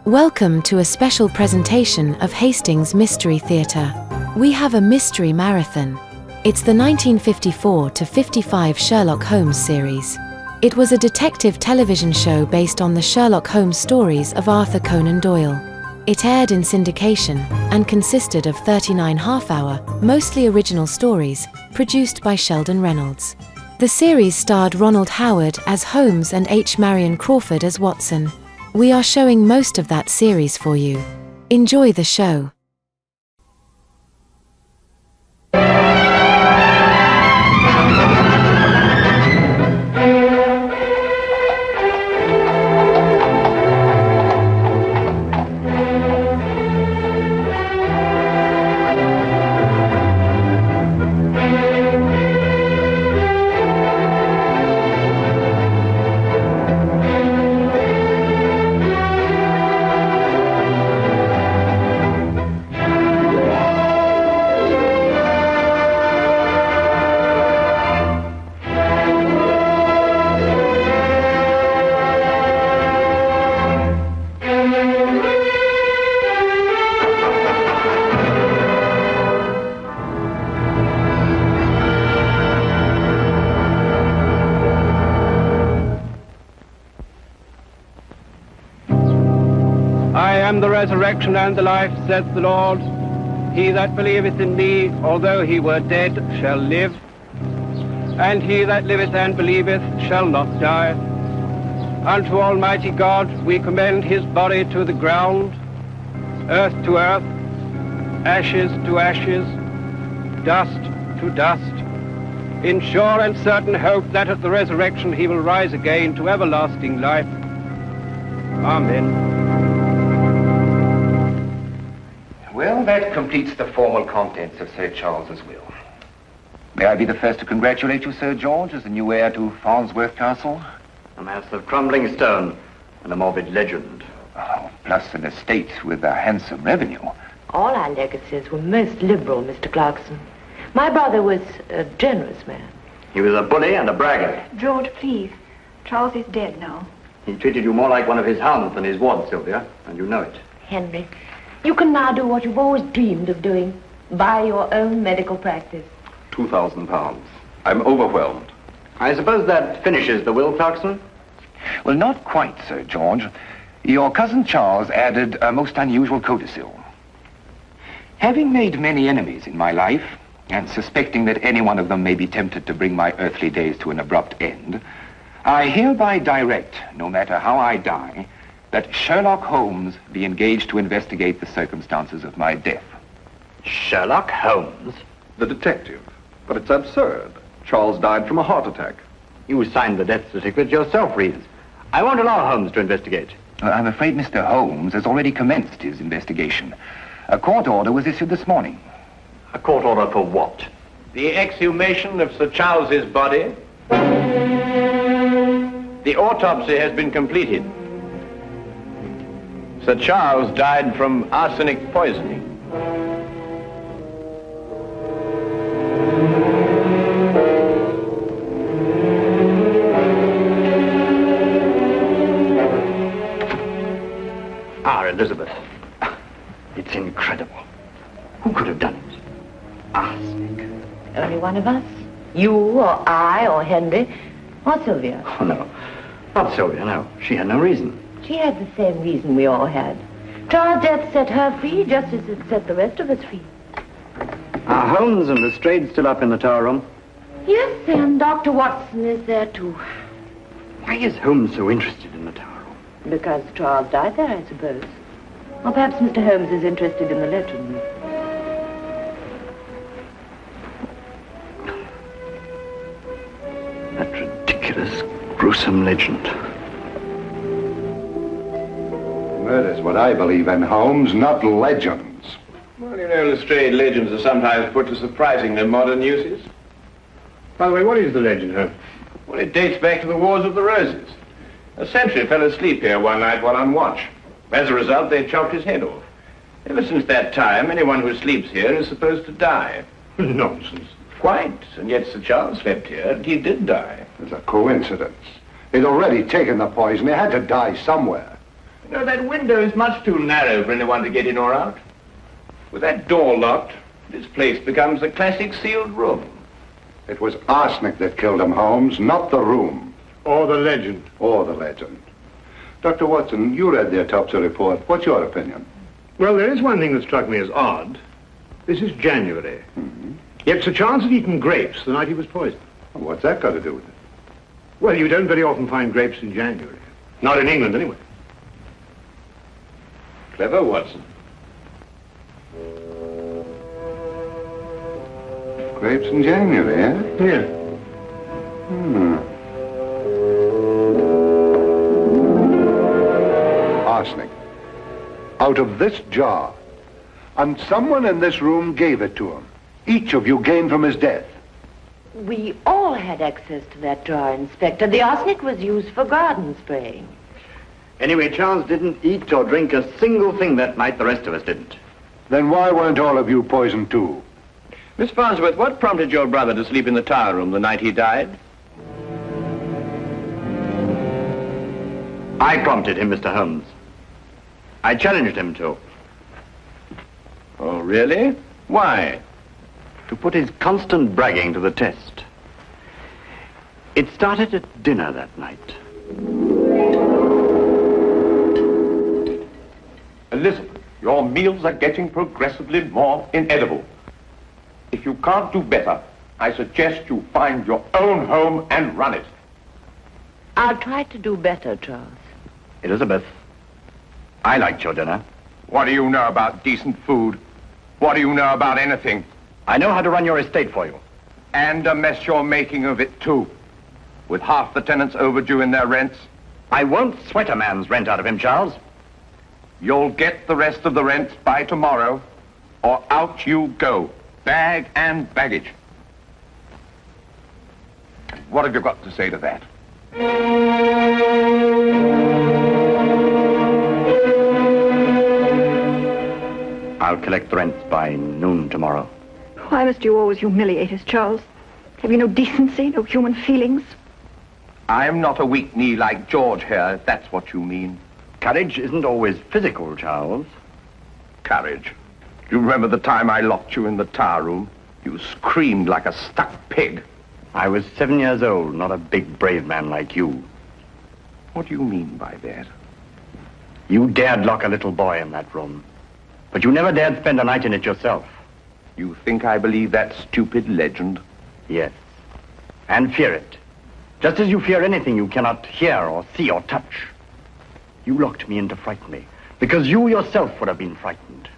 Welcome to a special presentation of Hastings Mystery Theatre. We have a mystery marathon. It's the 1954 to 55 Sherlock Holmes series. It was a detective television show based on the Sherlock Holmes stories of Arthur Conan Doyle. It aired in syndication and consisted of 39 half-hour, mostly original stories, produced by Sheldon Reynolds. The series starred Ronald Howard as Holmes and H. Marion Crawford as Watson. We are showing most of that series for you. Enjoy the show. I am the resurrection and the life, saith the Lord. He that believeth in me, although he were dead, shall live. And he that liveth and believeth shall not die. Unto Almighty God we commend his body to the ground, earth to earth, ashes to ashes, dust to dust, in sure and certain hope that at the resurrection he will rise again to everlasting life. Amen. Well, that completes the formal contents of Sir Charles's will. May I be the first to congratulate you, Sir George, as the new heir to Farnsworth Castle? A mass of crumbling stone and a morbid legend. Oh, plus an estate with a handsome revenue. All our legacies were most liberal, Mr. Clarkson. My brother was a generous man. He was a bully and a braggart. George, please. Charles is dead now. He treated you more like one of his hounds than his ward, Sylvia, and you know it. Henry, you can now do what you've always dreamed of doing. Buy your own medical practice. £2,000. I'm overwhelmed. I suppose that finishes the will, Clarkson? Well, not quite, Sir George. Your cousin Charles added a most unusual codicil. Having made many enemies in my life, and suspecting that any one of them may be tempted to bring my earthly days to an abrupt end, I hereby direct, no matter how I die, that Sherlock Holmes be engaged to investigate the circumstances of my death. Sherlock Holmes? The detective. But it's absurd. Charles died from a heart attack. You signed the death certificate yourself, Reeves. I won't allow Holmes to investigate. I'm afraid Mr. Holmes has already commenced his investigation. A court order was issued this morning. A court order for what? The exhumation of Sir Charles's body. The autopsy has been completed. Sir Charles died from arsenic poisoning. Elizabeth. It's incredible. Who could have done it? Arsenic. Only one of us. You or I or Henry or Sylvia. Oh, no. Not Sylvia, no. She had no reason. She had the same reason we all had. Charles' death set her free just as it set the rest of us free. Are Holmes and Lestrade still up in the tower room? Yes, and Dr. Watson is there too. Why is Holmes so interested in the tower room? Because Charles died there, I suppose. Or perhaps Mr. Holmes is interested in the legend. That ridiculous, gruesome legend. Murder's what I believe in, Holmes, not legends. Well, you know, Lestrade, legends are sometimes put to surprisingly modern uses. By the way, what is the legend, huh? Well, it dates back to the Wars of the Roses. A sentry fell asleep here one night while on watch. As a result, they chopped his head off. Ever since that time, anyone who sleeps here is supposed to die. Nonsense. Quite. And yet Sir Charles slept here, and he did die. It's a coincidence. He'd already taken the poison. He had to die somewhere. You know, that window is much too narrow for anyone to get in or out. With that door locked, this place becomes a classic sealed room. It was arsenic that killed him, Holmes, not the room. Or the legend. Or the legend. Dr. Watson, you read the autopsy report. What's your opinion? Well, there is one thing that struck me as odd. This is January. Yet Sir Charles had eaten grapes the night he was poisoned. Well, what's that got to do with it? Well, you don't very often find grapes in January. Not in England, anyway. Clever, Watson. Grapes in January, eh? Yeah. Arsenic. Out of this jar. And someone in this room gave it to him. Each of you gained from his death. We all had access to that jar, Inspector. The arsenic was used for garden spraying. Anyway, Charles didn't eat or drink a single thing that night. The rest of us didn't. Then why weren't all of you poisoned too? Miss Farnsworth, what prompted your brother to sleep in the tower room the night he died? I prompted him, Mr. Holmes. I challenged him to. Oh, really? Why? To put his constant bragging to the test. It started at dinner that night. Elizabeth, your meals are getting progressively more inedible. If you can't do better, I suggest you find your own home and run it. I'll try to do better, Charles. Elizabeth, I liked your dinner. What do you know about decent food? What do you know about anything? I know how to run your estate for you. And a mess you're making of it, too. With half the tenants overdue in their rents. I won't sweat a man's rent out of him, Charles. You'll get the rest of the rent by tomorrow, or out you go. Bag and baggage. What have you got to say to that? I'll collect the rents by noon tomorrow. Why must you always humiliate us, Charles? Have you no decency, no human feelings? I'm not a weak knee like George here, if that's what you mean. Courage isn't always physical, Charles. Courage. Do you remember the time I locked you in the tower room? You screamed like a stuck pig. I was 7 years old, not a big, brave man like you. What do you mean by that? You dared lock a little boy in that room, but you never dared spend a night in it yourself. You think I believe that stupid legend? Yes, and fear it. Just as you fear anything you cannot hear or see or touch. You locked me in to frighten me, because you yourself would have been frightened.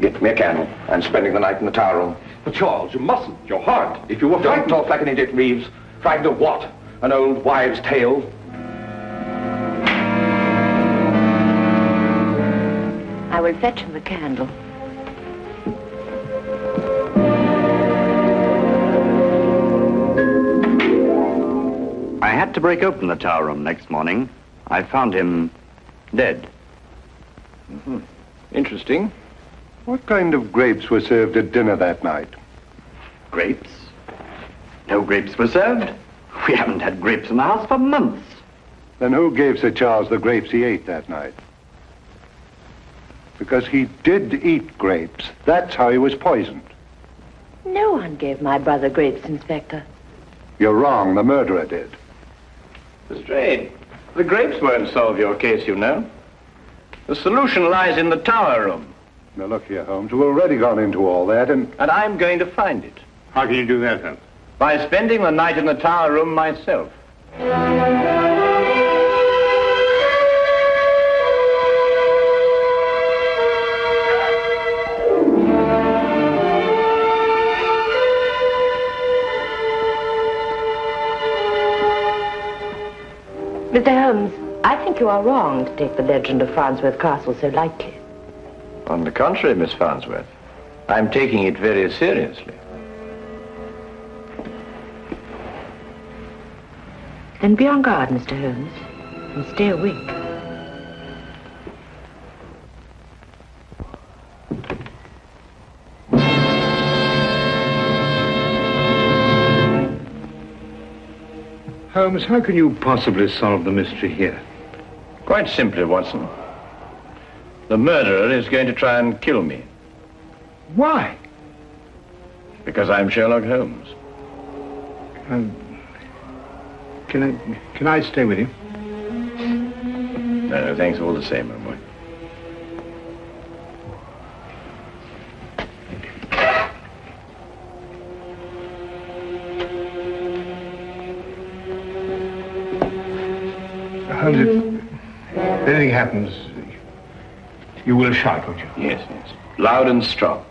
Get me a candle. I'm spending the night in the tower room. But Charles, you mustn't. You're hard. If you were frightened... Don't talk like an idiot, Reeves. Frightened of what? An old wives' tale? I will fetch him the candle. I had to break open the tower room next morning. I found him dead. Mm-hmm. Interesting. What kind of grapes were served at dinner that night? Grapes? No grapes were served. We haven't had grapes in the house for months. Then who gave Sir Charles the grapes he ate that night? Because he did eat grapes. That's how he was poisoned. No one gave my brother grapes, Inspector. You're wrong. The murderer did. Lestrade, the grapes won't solve your case, you know. The solution lies in the tower room. Now, look here, Holmes. We've already gone into all that, and I'm going to find it. How can you do that, Holmes? By spending the night in the tower room myself. Mr. Holmes, I think you are wrong to take the legend of Farnsworth Castle so lightly. On the contrary, Miss Farnsworth, I'm taking it very seriously. Then be on guard, Mr. Holmes, and stay awake. Holmes, how can you possibly solve the mystery here? Quite simply, Watson. The murderer is going to try and kill me. Why? Because I'm Sherlock Holmes. Can I stay with you? No, thanks all the same, my boy. Holmes, if anything happens, you will shout, won't you? Yes, yes. Loud and strong.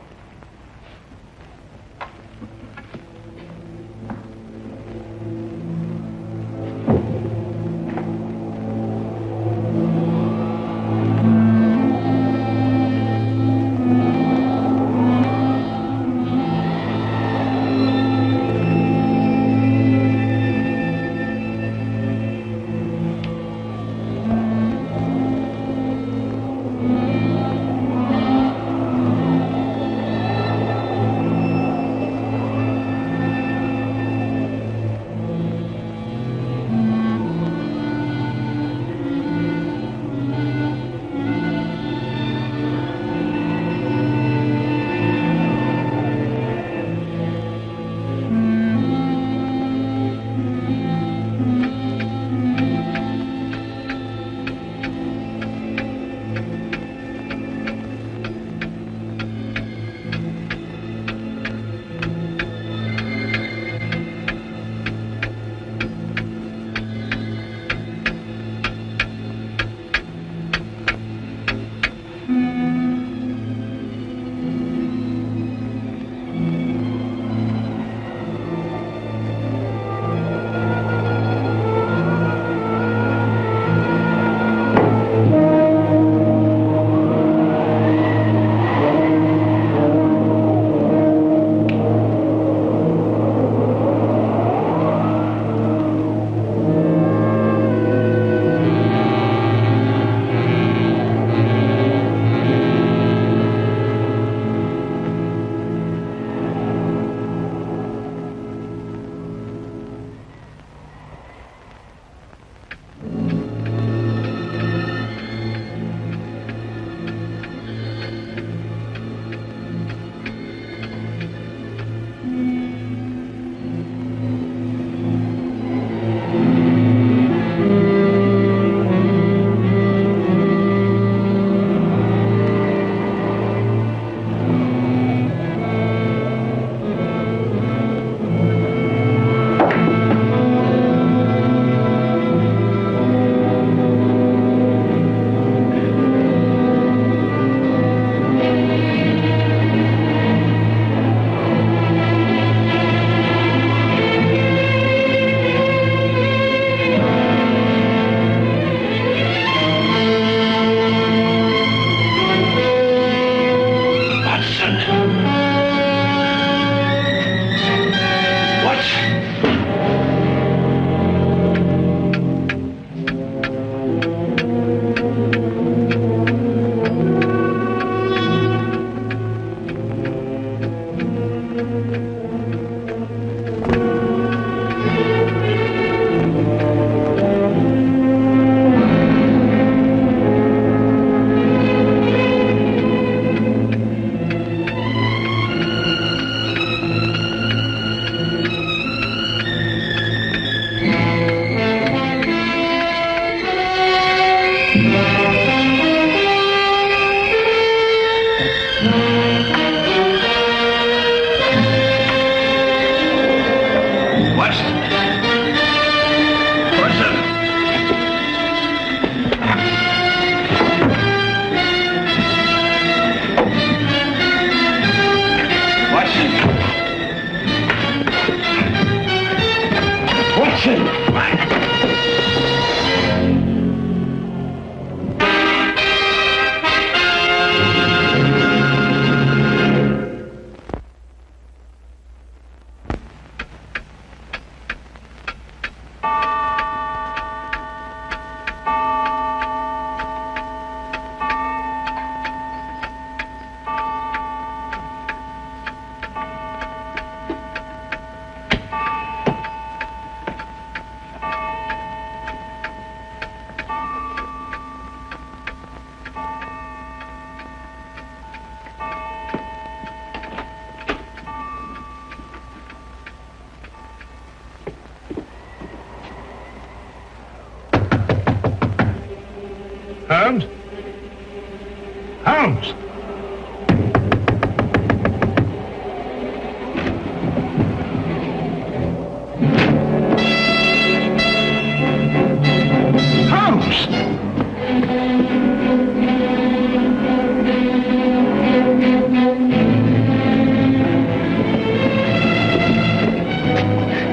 Holmes!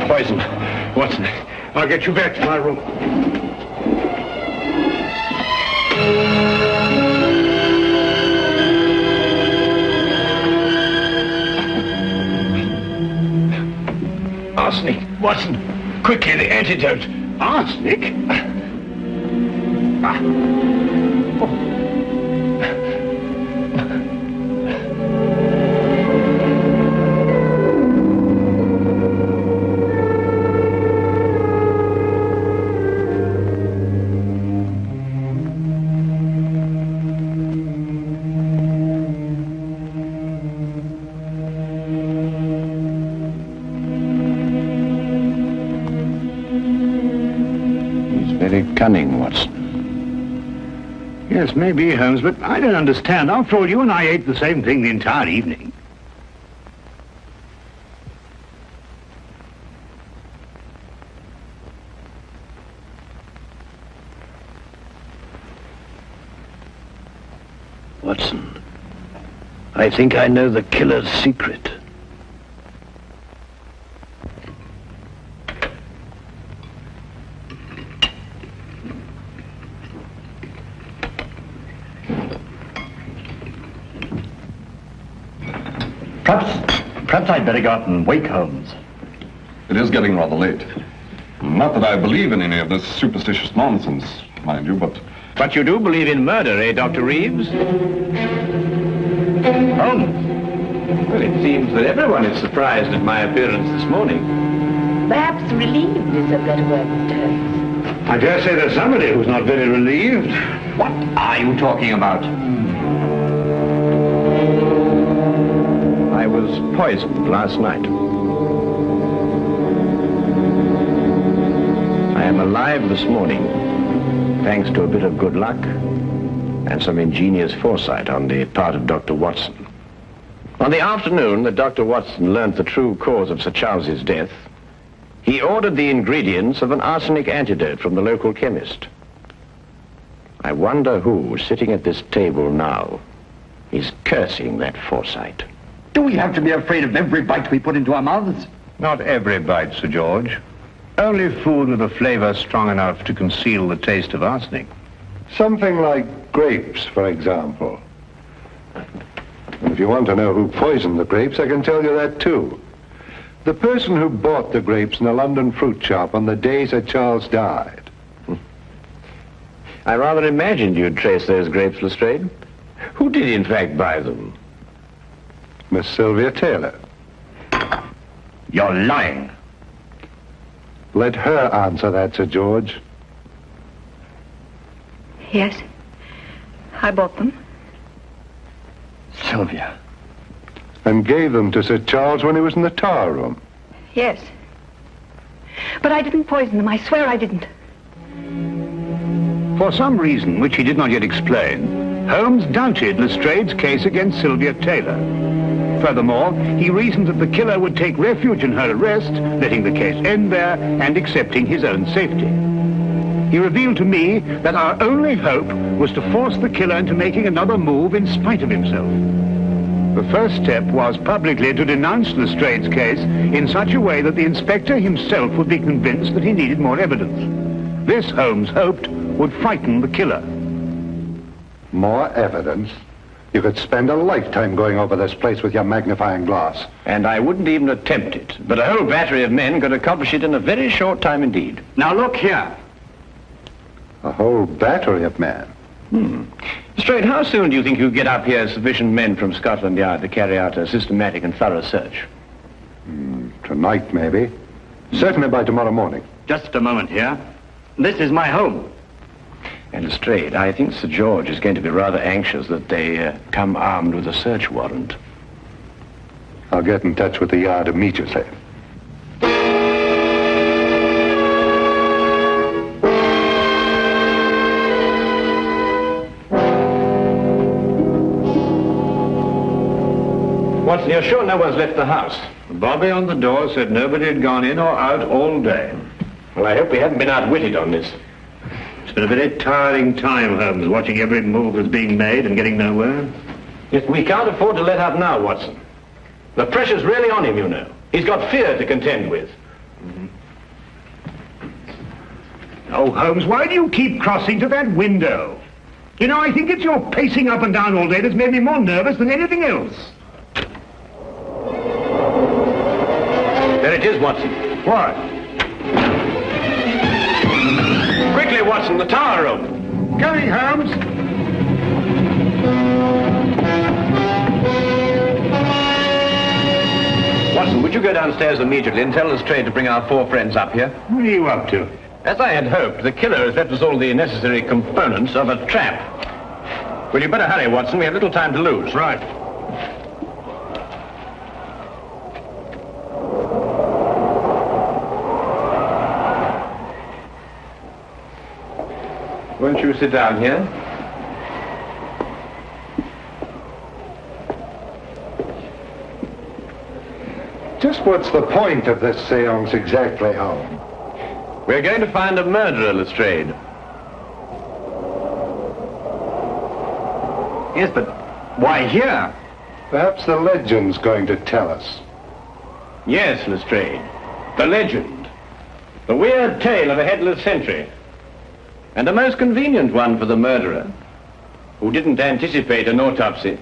Poison. Watson, I'll get you back to my room. Arsenic. Watson, quickly, the antidote. Arsenic? Very cunning, Watson. Yes, maybe, Holmes, but I don't understand. After all, you and I ate the same thing the entire evening. Watson, I think I know the killer's secret. Perhaps I'd better go out and wake Holmes. It is getting rather late. Not that I believe in any of this superstitious nonsense, mind you, but... But you do believe in murder, eh, Dr. Reeves? Holmes. Well, it seems that everyone is surprised at my appearance this morning. Perhaps relieved is a better word, Mr. Holmes. I dare say there's somebody who's not very relieved. What are you talking about? I was poisoned last night. I am alive this morning, thanks to a bit of good luck and some ingenious foresight on the part of Dr. Watson. On the afternoon that Dr. Watson learned the true cause of Sir Charles's death, he ordered the ingredients of an arsenic antidote from the local chemist. I wonder who, sitting at this table now, is cursing that foresight. Do we have to be afraid of every bite we put into our mouths? Not every bite, Sir George. Only food with a flavor strong enough to conceal the taste of arsenic. Something like grapes, for example. And if you want to know who poisoned the grapes, I can tell you that too. The person who bought the grapes in the London fruit shop on the day Sir Charles died. I rather imagined you'd trace those grapes, Lestrade. Who did in fact buy them? Miss Sylvia Taylor. You're lying. Let her answer that, Sir George. Yes. I bought them. Sylvia. And gave them to Sir Charles when he was in the tower room. Yes. But I didn't poison them. I swear I didn't. For some reason which he did not yet explain, Holmes doubted Lestrade's case against Sylvia Taylor. Furthermore, he reasoned that the killer would take refuge in her arrest, letting the case end there and accepting his own safety. He revealed to me that our only hope was to force the killer into making another move in spite of himself. The first step was publicly to denounce Lestrade's case in such a way that the inspector himself would be convinced that he needed more evidence. This, Holmes hoped, would frighten the killer. More evidence? You could spend a lifetime going over this place with your magnifying glass. And I wouldn't even attempt it. But a whole battery of men could accomplish it in a very short time indeed. Now look here. A whole battery of men? Lestrade, how soon do you think you'll get up here sufficient men from Scotland Yard to carry out a systematic and thorough search? Tonight, maybe. Certainly by tomorrow morning. Just a moment here. This is my home. And Lestrade, I think Sir George is going to be rather anxious that they come armed with a search warrant. I'll get in touch with the Yard immediately. Watson, you're sure no one's left the house? Bobby on the door said nobody had gone in or out all day. Well, I hope we haven't been outwitted on this. It's been a very tiring time, Holmes, watching every move that's being made and getting nowhere. Yes, we can't afford to let up now, Watson. The pressure's really on him, you know. He's got fear to contend with. Oh, Holmes, why do you keep crossing to that window? You know, I think it's your pacing up and down all day that's made me more nervous than anything else. There it is, Watson. What? Quickly, Watson, the tower room. Coming, Holmes. Watson, would you go downstairs immediately and tell Lestrade to bring our 4 friends up here? What are you up to? As I had hoped, the killer has left us all the necessary components of a trap. Well, you better hurry, Watson. We have little time to lose. Right. Won't you sit down here? Just what's the point of this seance exactly, Holmes? We're going to find a murderer, Lestrade. Yes, but why here? Perhaps the legend's going to tell us. Yes, Lestrade. The legend. The weird tale of a headless sentry. And a most convenient one for the murderer, who didn't anticipate an autopsy.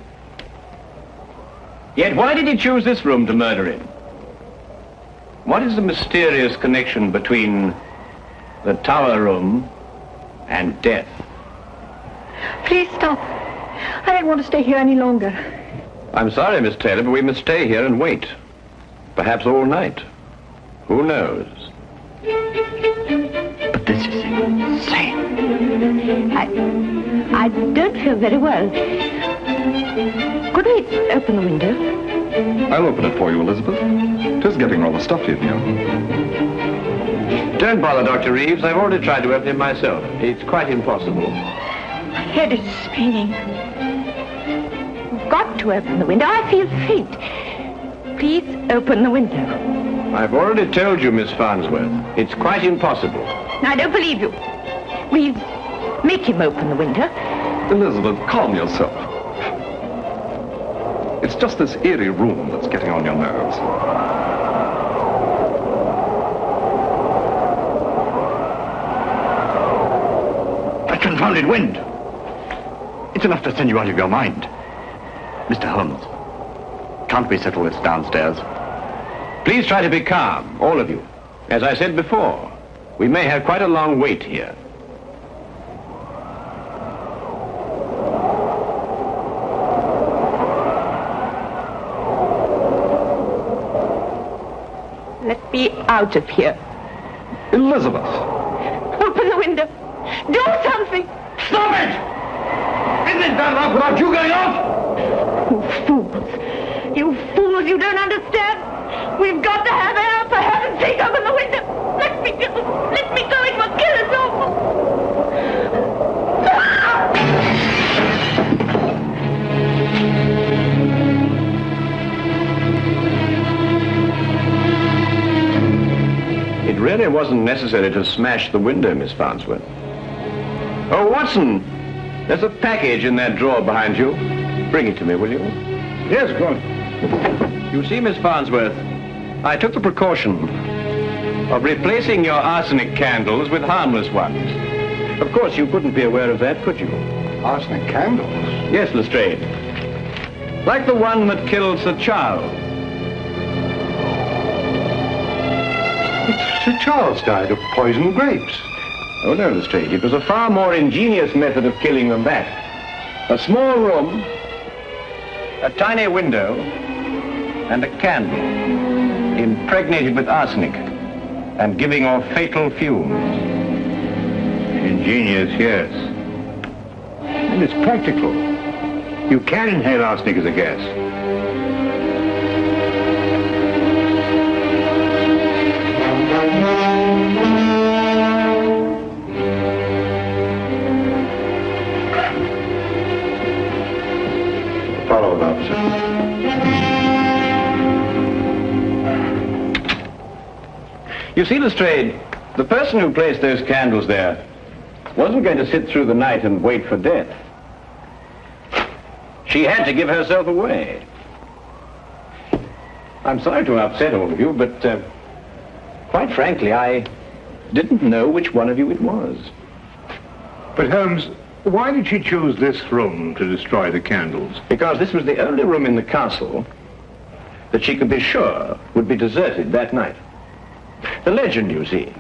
Yet why did he choose this room to murder in? What is the mysterious connection between the tower room and death? Please stop. I don't want to stay here any longer. I'm sorry, Miss Taylor, but we must stay here and wait. Perhaps all night. Who knows? But this is insane. I don't feel very well. Could we open the window? I'll open it for you, Elizabeth. It is getting rather stuffy in here. Don't bother, Dr. Reeves. I've already tried to open it myself. It's quite impossible. My head is spinning. You've got to open the window. I feel faint. Please open the window. I've already told you, Miss Farnsworth. It's quite impossible. I don't believe you. Reeves, make him open the window. Elizabeth, calm yourself. It's just this eerie room that's getting on your nerves. That confounded wind. It's enough to send you out of your mind. Mr. Holmes, can't we settle this downstairs? Please try to be calm, all of you. As I said before, we may have quite a long wait here. Let me out of here. Elizabeth! Open the window. Do something. Stop it! Isn't that enough without you going off? You fools. You fools, you don't understand. We've got to have air. For heaven's sake, open the window. Let me go. Let me go. It will kill us all. It really wasn't necessary to smash the window, Miss Farnsworth. Oh, Watson, there's a package in that drawer behind you. Bring it to me, will you? Yes, of course. You see, Miss Farnsworth, I took the precaution of replacing your arsenic candles with harmless ones. Of course, you couldn't be aware of that, could you? Arsenic candles? Yes, Lestrade. Like the one that killed Sir Charles. Sir Charles died of poisoned grapes. Oh, no, Lestrade. It was a far more ingenious method of killing than that. A small room, a tiny window, and a candle impregnated with arsenic and giving off fatal fumes. Ingenious, yes. And it's practical. You can inhale arsenic as a gas. Follow it, officer. You see, Lestrade, the person who placed those candles there wasn't going to sit through the night and wait for death. She had to give herself away. I'm sorry to upset all of you, but quite frankly, I didn't know which one of you it was. But Holmes, why did she choose this room to destroy the candles? Because this was the only room in the castle that she could be sure would be deserted that night. The legend, you see.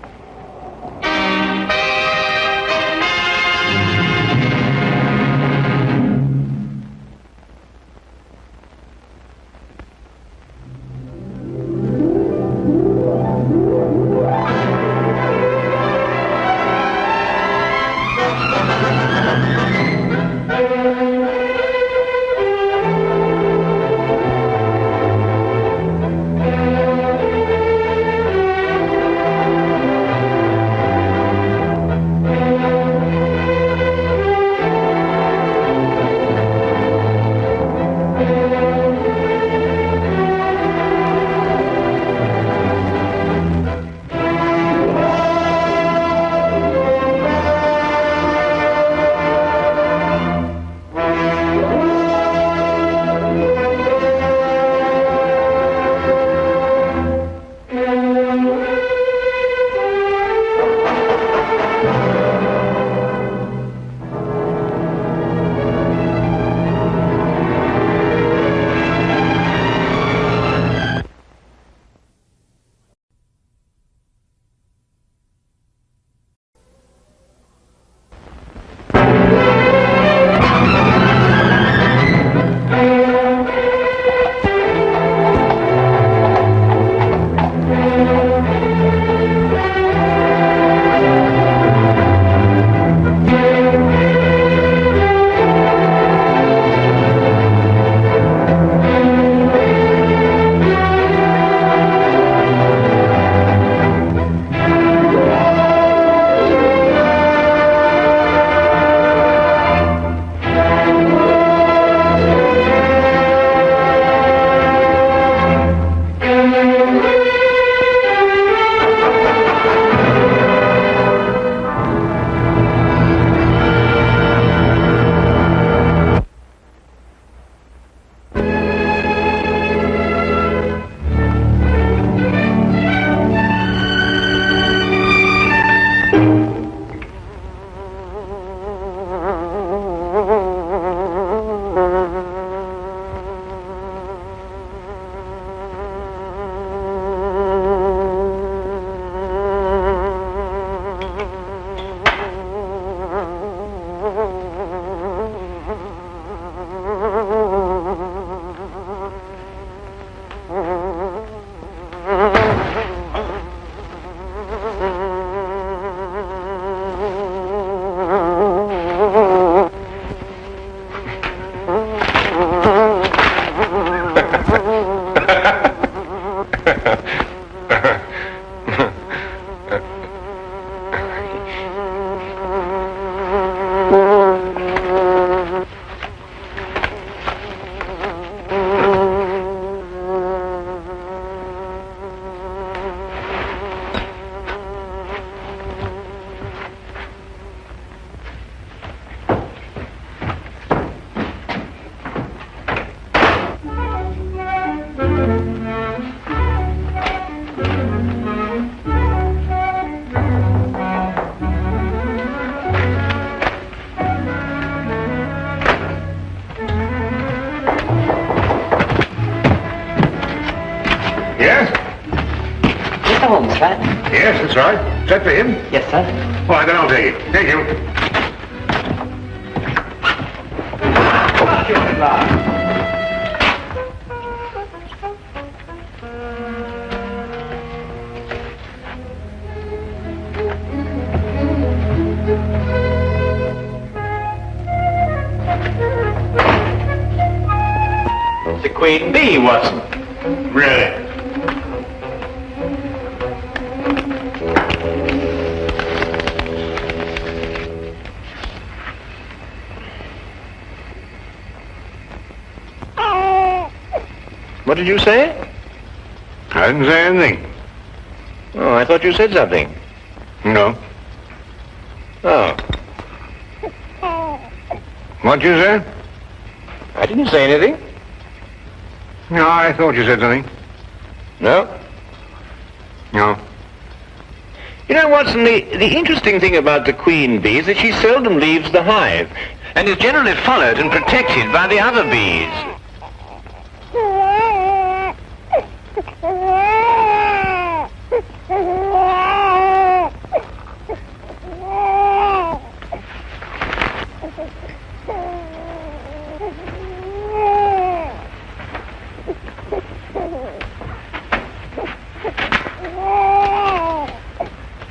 Holmes, right? Yes, that's right. Is that for him? Yes, sir. All right, then I'll take it. Thank you. The Queen Bee wasn't. Really? What did you say? I didn't say anything. Oh, I thought you said something. No. Oh. What'd you say? I didn't say anything. No, I thought you said something. No? No. You know, Watson, the interesting thing about the queen bee is that she seldom leaves the hive and is generally followed and protected by the other bees.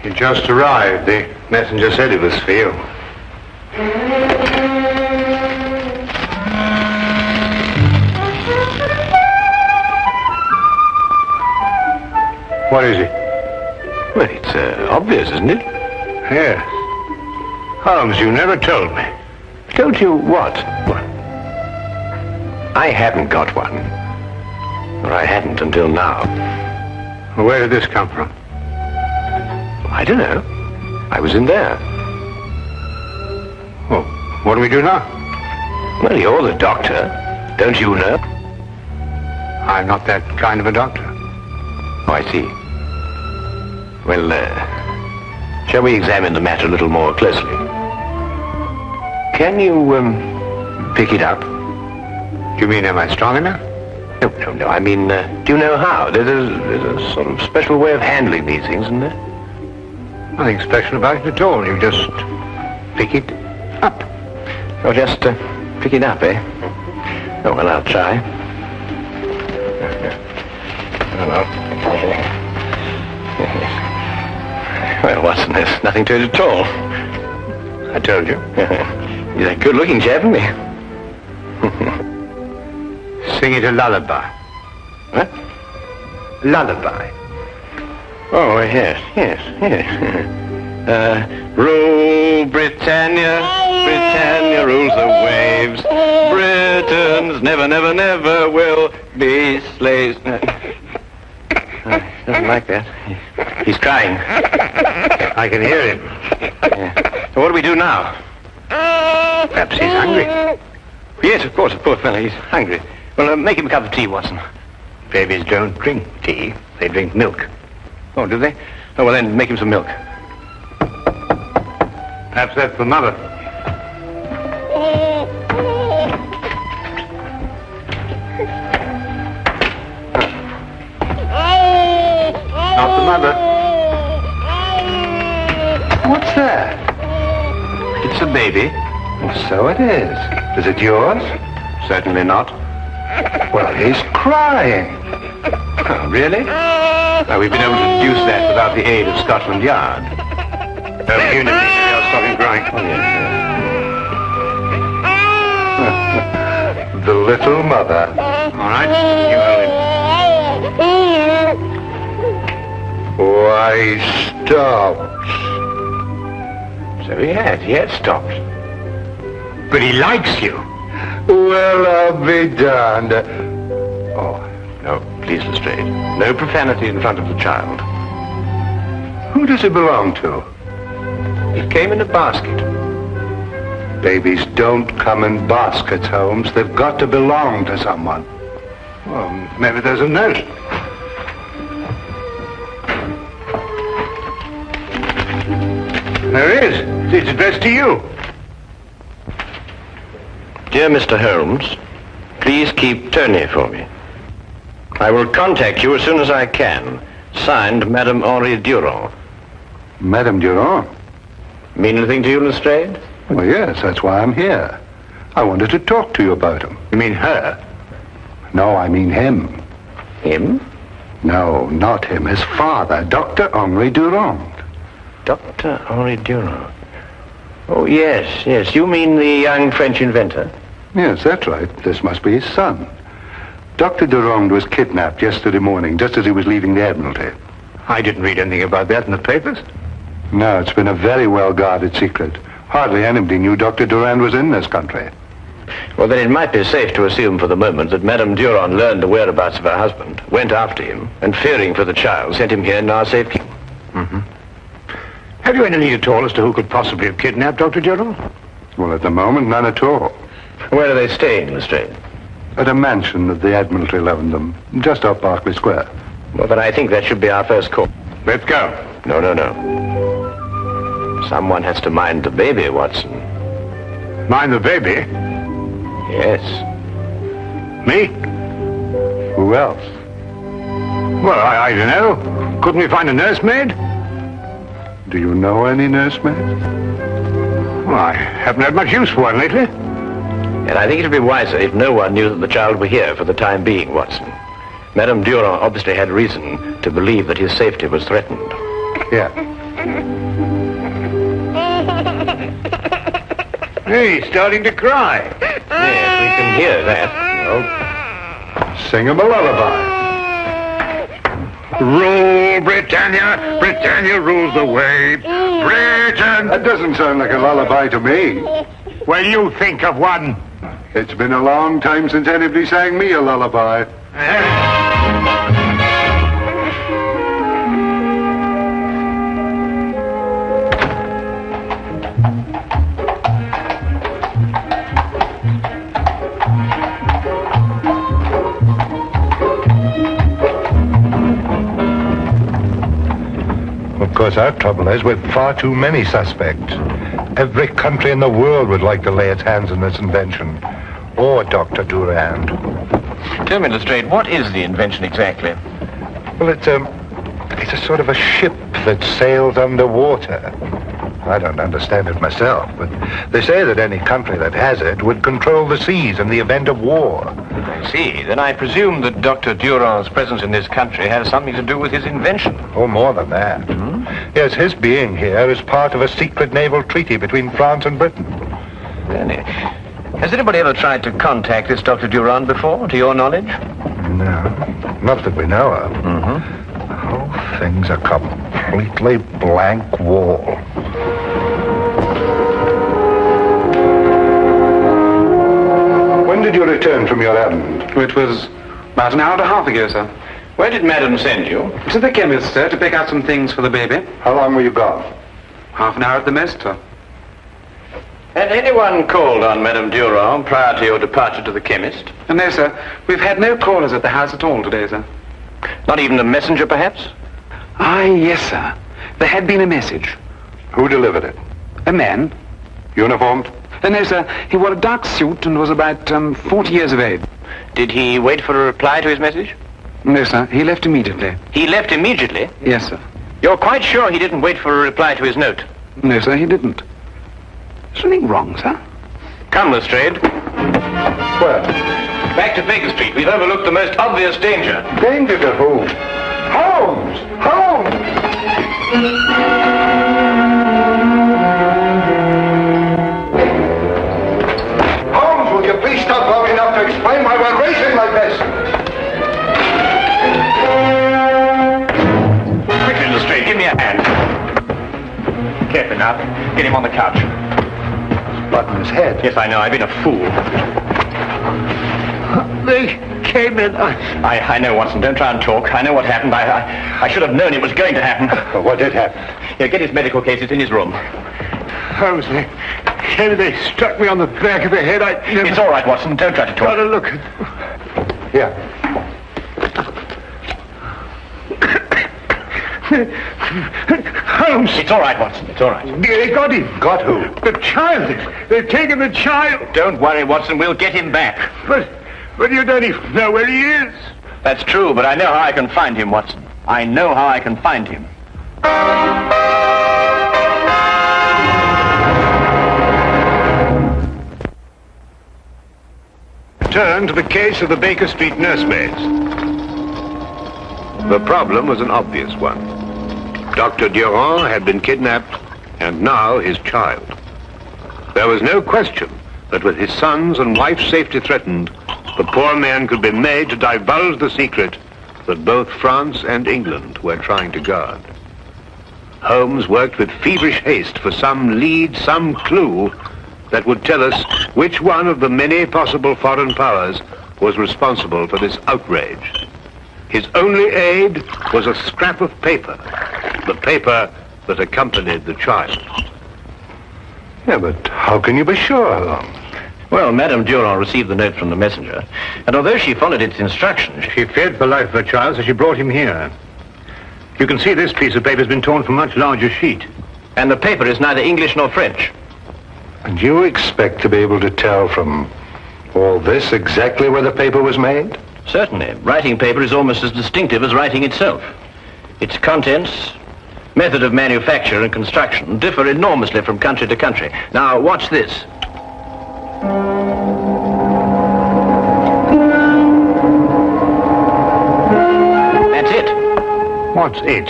You just arrived. The messenger said it was for you. What is it? Well, it's obvious, isn't it? Yes. Holmes, you never told me. Told you what? I haven't got one. Or I hadn't until now. Where did this come from? I don't know. I was in there. Oh, what do we do now? Well, you're the doctor. Don't you know? I'm not that kind of a doctor. Oh, I see. Well, shall we examine the matter a little more closely? Can you, pick it up? Do you mean, am I strong enough? No. I mean, do you know how? There's a sort of special way of handling these things, isn't there? Nothing special about it at all. You just pick it up. Oh, just pick it up, eh? Oh, well, I'll try. Well, Watson, there's nothing to it at all. I told you. He's a good-looking chap, isn't he? Sing it a lullaby. What? Lullaby. Oh, yes. Rule Britannia, Britannia rules the waves. Britons never, never, never will be slaves. He doesn't like that. He's crying. I can hear him. Yeah. So what do we do now? Perhaps he's hungry. Yes, of course, the poor fellow, he's hungry. Well, make him a cup of tea, Watson. Babies don't drink tea. They drink milk. Oh, do they? Oh, well, then, make him some milk. Perhaps that's the mother. Not the mother. What's that? It's a baby. So it is. Is it yours? Certainly not. Well, he's crying. Oh, really? Well, we've been able to deduce that without the aid of Scotland Yard. Oh, you know, I'll stop him crying. Oh, yes. The little mother. All right, you hold him. Why, stopped. So he had stopped. But he likes you. Well, I'll be darned. Oh, no, please, Lestrade. No profanity in front of the child. Who does it belong to? It came in a basket. Babies don't come in baskets, Holmes. They've got to belong to someone. Well, maybe there's a note. There is. It's addressed to you. Dear Mr. Holmes, please keep Tony for me. I will contact you as soon as I can. Signed, Madame Henri Durand. Madame Durand? Mean anything to you, Lestrade? Well, yes, that's why I'm here. I wanted to talk to you about him. You mean her? No, I mean him. Him? No, not him. His father, Dr. Henri Durand. Dr. Henri Durand. Oh, yes. You mean the young French inventor? Yes, that's right. This must be his son. Dr. Durand was kidnapped yesterday morning, just as he was leaving the Admiralty. I didn't read anything about that in the papers. No, it's been a very well-guarded secret. Hardly anybody knew Dr. Durand was in this country. Well, then it might be safe to assume for the moment that Madame Durand learned the whereabouts of her husband, went after him, and fearing for the child, sent him here in our safekeeping. Have you any lead at all as to who could possibly have kidnapped Dr. Durrell? Well, at the moment, none at all. Where are they staying, Lestrade? At a mansion that the Admiralty loaned them, just off Berkeley Square. Well, then I think that should be our first call. Let's go. No. Someone has to mind the baby, Watson. Mind the baby? Yes. Me? Who else? Well, I don't know. Couldn't we find a nursemaid? Do you know any nursemaids? Well, I haven't had much use for one lately. And I think it would be wiser if no one knew that the child were here for the time being, Watson. Madame Durand obviously had reason to believe that his safety was threatened. Yeah. Hey, he's starting to cry. Yes, we can hear that. Well, sing him a lullaby. Rule, Britannia! Britannia rules the way! Britain! That doesn't sound like a lullaby to me. Well, you think of one. It's been a long time since anybody sang me a lullaby. Of course, our trouble is with far too many suspects. Every country in the world would like to lay its hands on this invention. Or Dr. Durand. Tell me, Lestrade, what is the invention exactly? Well, it's a sort of a ship that sails underwater. I don't understand it myself, but they say that any country that has it would control the seas in the event of war. I see. Then I presume that Dr. Durand's presence in this country has something to do with his invention. Oh, more than that. Yes, his being here is part of a secret naval treaty between France and Britain. Really? Has anybody ever tried to contact this Dr. Durand before, to your knowledge? No, not that we know of. The whole thing's a completely blank wall. When did you return from your errand? It was about an hour and a half ago, sir. Where did Madam send you? To the chemist, sir, to pick out some things for the baby. How long were you gone? Half an hour at the most, sir. Had anyone called on Madame Durand prior to your departure to the chemist? No, sir. We've had no callers at the house at all today, sir. Not even a messenger, perhaps? Yes, sir. There had been a message. Who delivered it? A man. Uniformed? No, sir. He wore a dark suit and was about 40 years of age. Did he wait for a reply to his message? No, sir. He left immediately. He left immediately? Yes, sir. You're quite sure he didn't wait for a reply to his note? No, sir, he didn't. Something wrong, sir? Come, Lestrade. Where? Back to Baker Street. We've overlooked the most obvious danger. Danger to who? Holmes! Holmes! Holmes, will you please stop long enough to explain why we're racing like this? Quickly, Lestrade, give me a hand. Careful now. Get him on the couch. Blood in his head. Yes, I know. I've been a fool. They came in. I know, Watson. Don't try and talk. I know what happened. I should have known it was going to happen. Well, what did happen? Here, get his medical case. It's in his room. Holmes, they struck me on the back of the head. It's all right, Watson. Don't try to talk. Got to look. Here. Holmes! It's all right, Watson. It's all right. They got him. Got who? The child. They've taken the child. Don't worry, Watson. We'll get him back. But you don't even know where he is. That's true, but I know how I can find him, Watson. I know how I can find him. Turn to the case of the Baker Street nursemaids. The problem was an obvious one. Dr. Durand had been kidnapped, and now his child. There was no question that with his son's and wife's safety threatened, the poor man could be made to divulge the secret that both France and England were trying to guard. Holmes worked with feverish haste for some lead, some clue that would tell us which one of the many possible foreign powers was responsible for this outrage. His only aid was a scrap of paper, the paper that accompanied the child. Yeah, but how can you be sure, Holmes? Well, Madame Durand received the note from the messenger, and although she followed its instructions... She feared for life of her child, so she brought him here. You can see this piece of paper has been torn from a much larger sheet. And the paper is neither English nor French. And you expect to be able to tell from all this exactly where the paper was made? Certainly. Writing paper is almost as distinctive as writing itself. Its contents, method of manufacture and construction differ enormously from country to country. Now, watch this. That's it. What's it?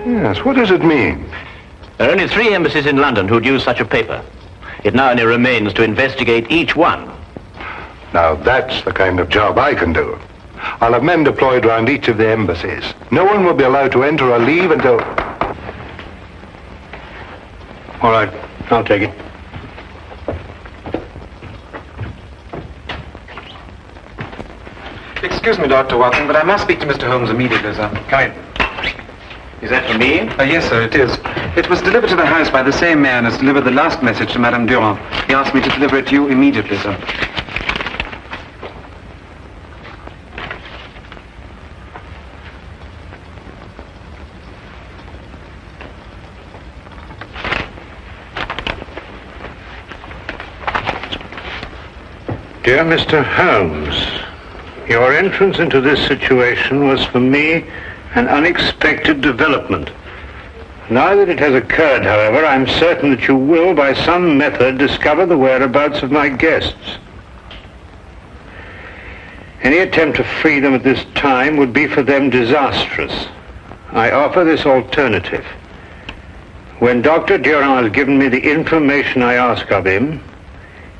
Yes, what does it mean? There are only 3 embassies in London who'd use such a paper. It now only remains to investigate each one. Now, that's the kind of job I can do. I'll have men deployed around each of the embassies. No one will be allowed to enter or leave until... All right, I'll take it. Excuse me, Dr. Watson, but I must speak to Mr. Holmes immediately, sir. Come in. Is that for me? Yes, sir, it is. It was delivered to the house by the same man as delivered the last message to Madame Durand. He asked me to deliver it to you immediately, sir. Dear Mr. Holmes, your entrance into this situation was for me an unexpected development. Now that it has occurred, however, I'm certain that you will, by some method, discover the whereabouts of my guests. Any attempt to free them at this time would be for them disastrous. I offer this alternative. When Dr. Durand has given me the information I ask of him,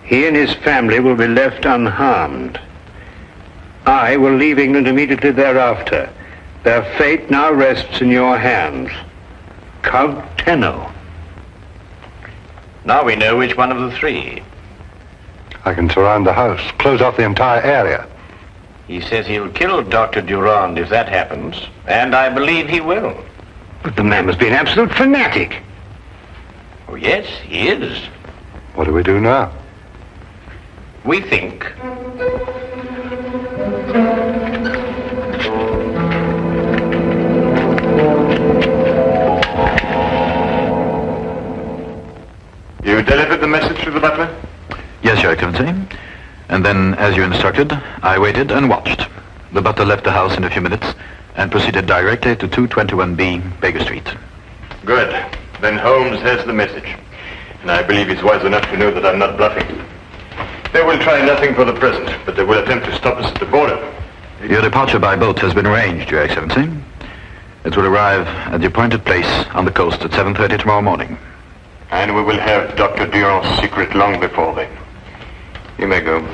he and his family will be left unharmed. I will leave England immediately thereafter. Their fate now rests in your hands. Count Tenno. Now we know which one of the 3. I can surround the house, close off the entire area. He says he'll kill Dr. Durand if that happens, and I believe he will. But the man must be an absolute fanatic. Oh, yes, he is. What do we do now? We think. You delivered the message to the butler? Yes, Your Excellency. And then, as you instructed, I waited and watched. The butler left the house in a few minutes and proceeded directly to 221B Baker Street. Good. Then Holmes has the message. And I believe he's wise enough to know that I'm not bluffing. They will try nothing for the present, but they will attempt to stop us at the border. Your departure by boat has been arranged, Your Excellency. It will arrive at the appointed place on the coast at 7:30 tomorrow morning. And we will have Dr. Durand's secret long before then. You may go.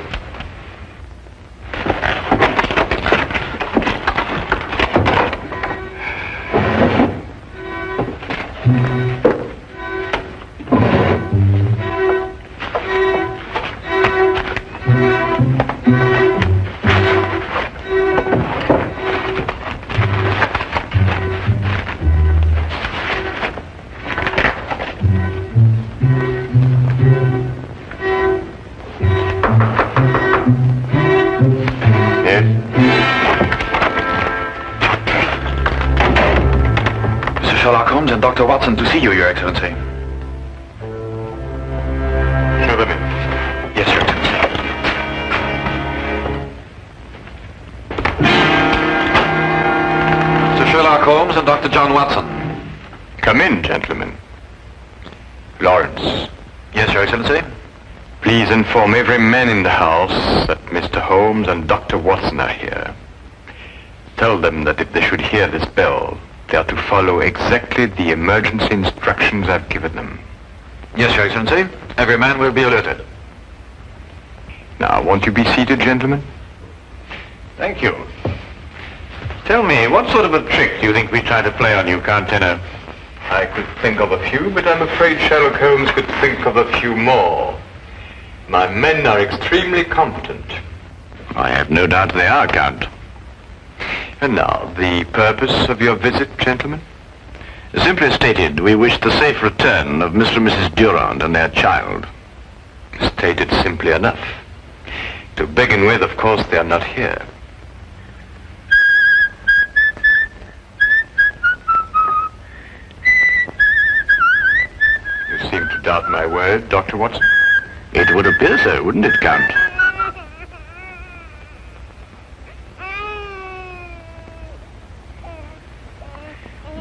Sherlock Holmes and Dr. Watson to see you, Your Excellency. Show them in. Yes, Your Excellency. Sir Sherlock Holmes and Dr. John Watson. Come in, gentlemen. Lawrence. Yes, Your Excellency. Please inform every man in the house that Mr. Holmes and Dr. Watson are here. Tell them that if they should hear this bell, they are to follow exactly the emergency instructions I've given them. Yes, Your Excellency. Every man will be alerted. Now, won't you be seated, gentlemen? Thank you. Tell me, what sort of a trick do you think we try to play on you, Count Tenno? I could think of a few, but I'm afraid Sherlock Holmes could think of a few more. My men are extremely competent. I have no doubt they are, Count. And now, the purpose of your visit, gentlemen? Simply stated, we wish the safe return of Mr. and Mrs. Durand and their child. Stated simply enough. To begin with, of course, they are not here. You seem to doubt my word, Dr. Watson. It would appear so, wouldn't it, Count?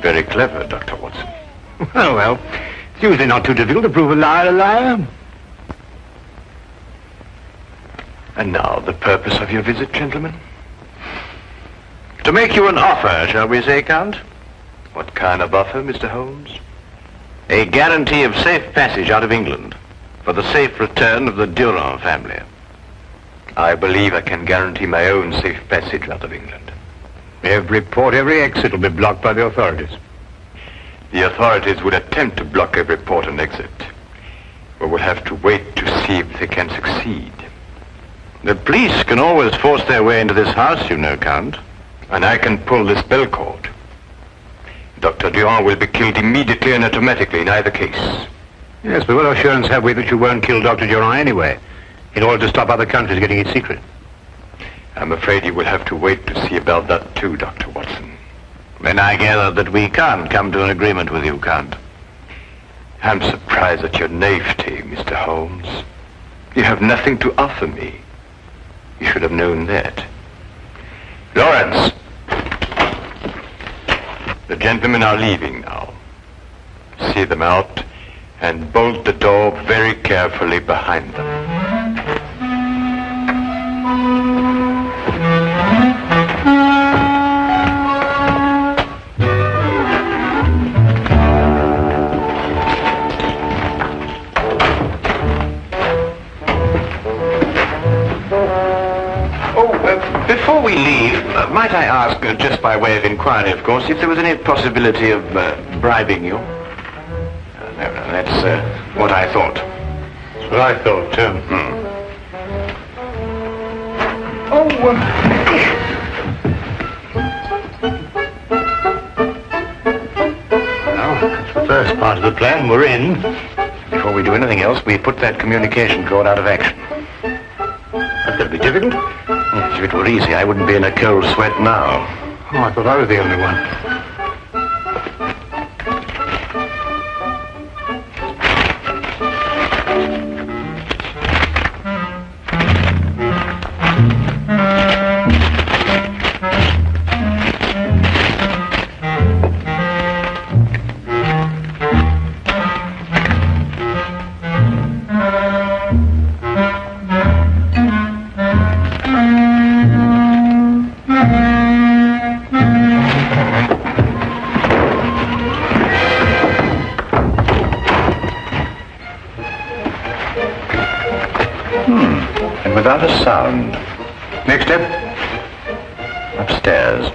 Very clever, Dr. Watson. Oh, well, it's usually not too difficult to prove a liar a liar. And now, the purpose of your visit, gentlemen? To make you an offer, shall we say, Count? What kind of offer, Mr. Holmes? A guarantee of safe passage out of England for the safe return of the Durand family. I believe I can guarantee my own safe passage out of England. Every port, every exit will be blocked by the authorities. The authorities would attempt to block every port and exit. But we'll have to wait to see if they can succeed. The police can always force their way into this house, you know, Count. And I can pull this bell cord. Dr. Durand will be killed immediately and automatically in either case. Yes, but what assurance have we that you won't kill Dr. Durand anyway, in order to stop other countries getting its secret? I'm afraid you will have to wait to see about that too, Dr. Watson. Then I gather that we can't come to an agreement with you, Count. I'm surprised at your naivety, Mr. Holmes. You have nothing to offer me. You should have known that. Lawrence! The gentlemen are leaving now. See them out and bolt the door very carefully behind them. Before we leave, might I ask, just by way of inquiry, of course, if there was any possibility of bribing you? No, that's what I thought. That's what I thought, too. Well, that's the first part of the plan. We're in. Before we do anything else, we put that communication cord out of action. That's going to be difficult. Yes, if it were easy, I wouldn't be in a cold sweat now. Oh, I thought I was the only one. Without a sound. Next step. Upstairs.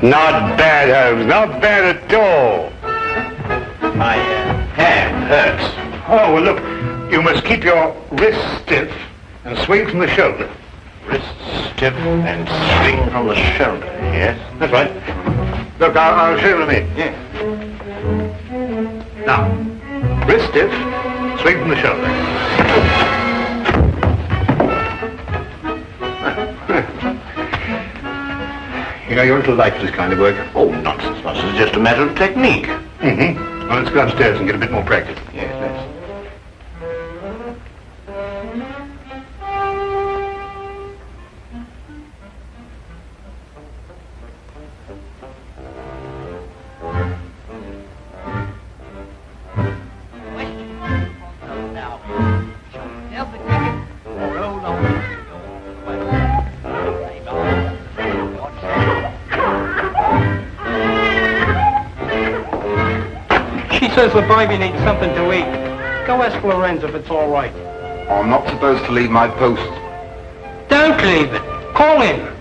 Not bad, Holmes. Not bad at all. My hand hurts. Oh, well, look. You must keep your wrist stiff and swing from the shoulder. Wrist stiff and swing from the shoulder. Yes. That's right. Look, I'll show you in a minute. Yes. Now, wrist stiff, swing from the shoulder. You know, you're a little light for this kind of work. Oh, nonsense, nonsense. It's just a matter of technique. Mm-hmm. Well, let's go upstairs and get a bit more practice. Yes, let's. suppose the baby needs something to eat. Go ask Lorenz if it's all right. I'm not supposed to leave my post. Don't leave it. Call him.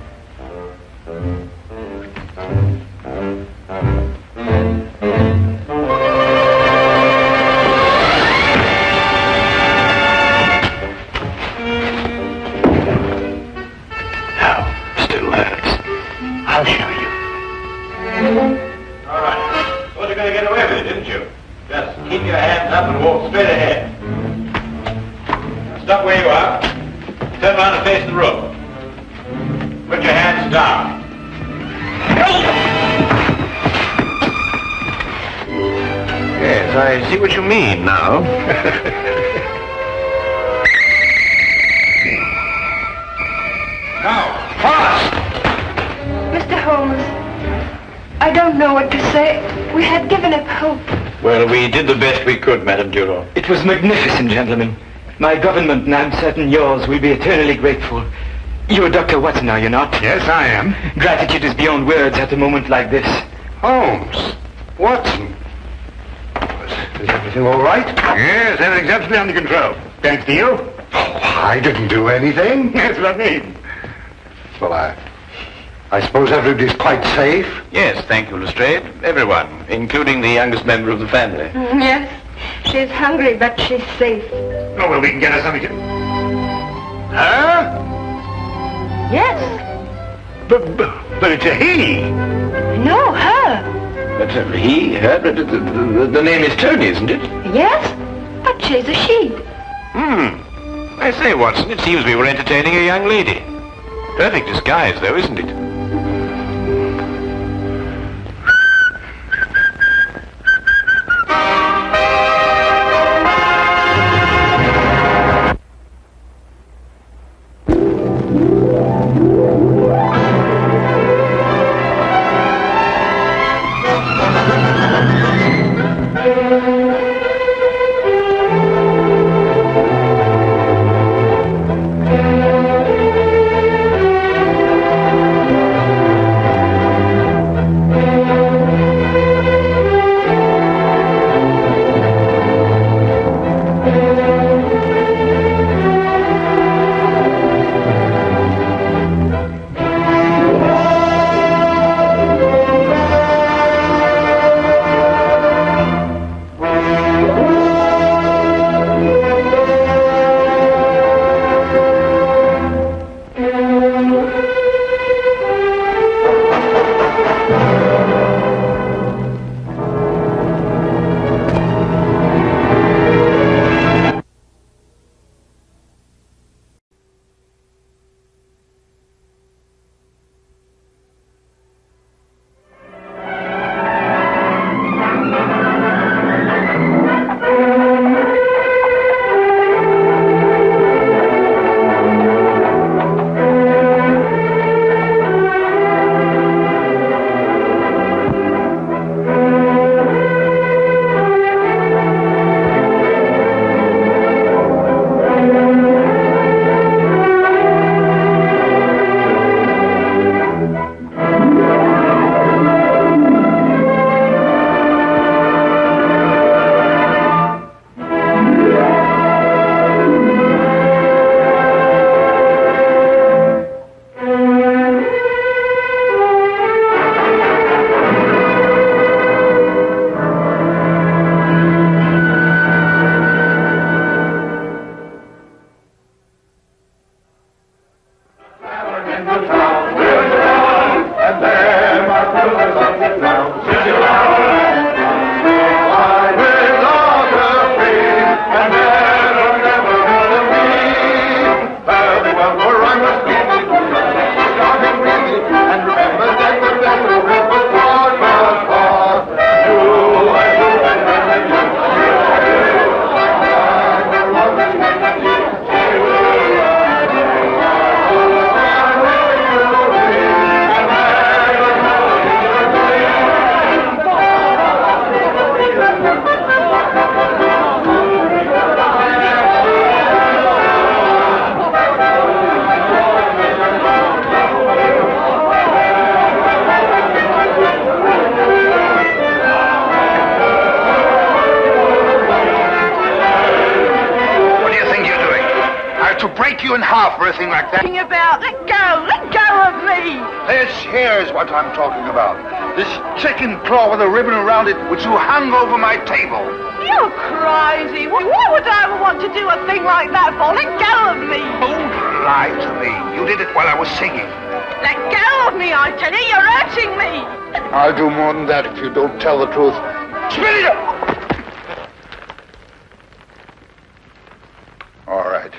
Still hurts. I'll show you. All right. Thought you were going to get away with it, didn't you? Just keep your hands up and walk straight ahead. Now stop where you are. Turn around and face the room. Put your hands down. Yes, I see what you mean now. Now, fast! Mr. Holmes, I don't know what to say. We had given up hope. Well, we did the best we could, Madame Durand. It was magnificent, gentlemen. My government, and I'm certain yours, will be eternally grateful. You're Dr. Watson, are you not? Yes, I am. Gratitude is beyond words at a moment like this. Holmes. Watson. Is everything all right? Yes, everything's absolutely under control. Thanks to you. Oh, I didn't do anything. That's what I mean. Well, I suppose everybody's quite safe? Yes, thank you, Lestrade. Everyone, including the youngest member of the family. Yes, she's hungry, but she's safe. Oh, well, we can get her something to... Huh? Yes. But it's a he. No, her. But the name is Tony, isn't it? Yes, but she's a she. I say, Watson, it seems we were entertaining a young lady. Perfect disguise, though, isn't it? you in half for a thing like that. About, let go of me. This here's what I'm talking about. This chicken claw with a ribbon around it, which you hung over my table. You're crazy. Why would I ever want to do a thing like that for? Let go of me. Don't lie to me. You did it while I was singing. Let go of me, I tell you. You're hurting me. I'll do more than that if you don't tell the truth. Spit it up! All right.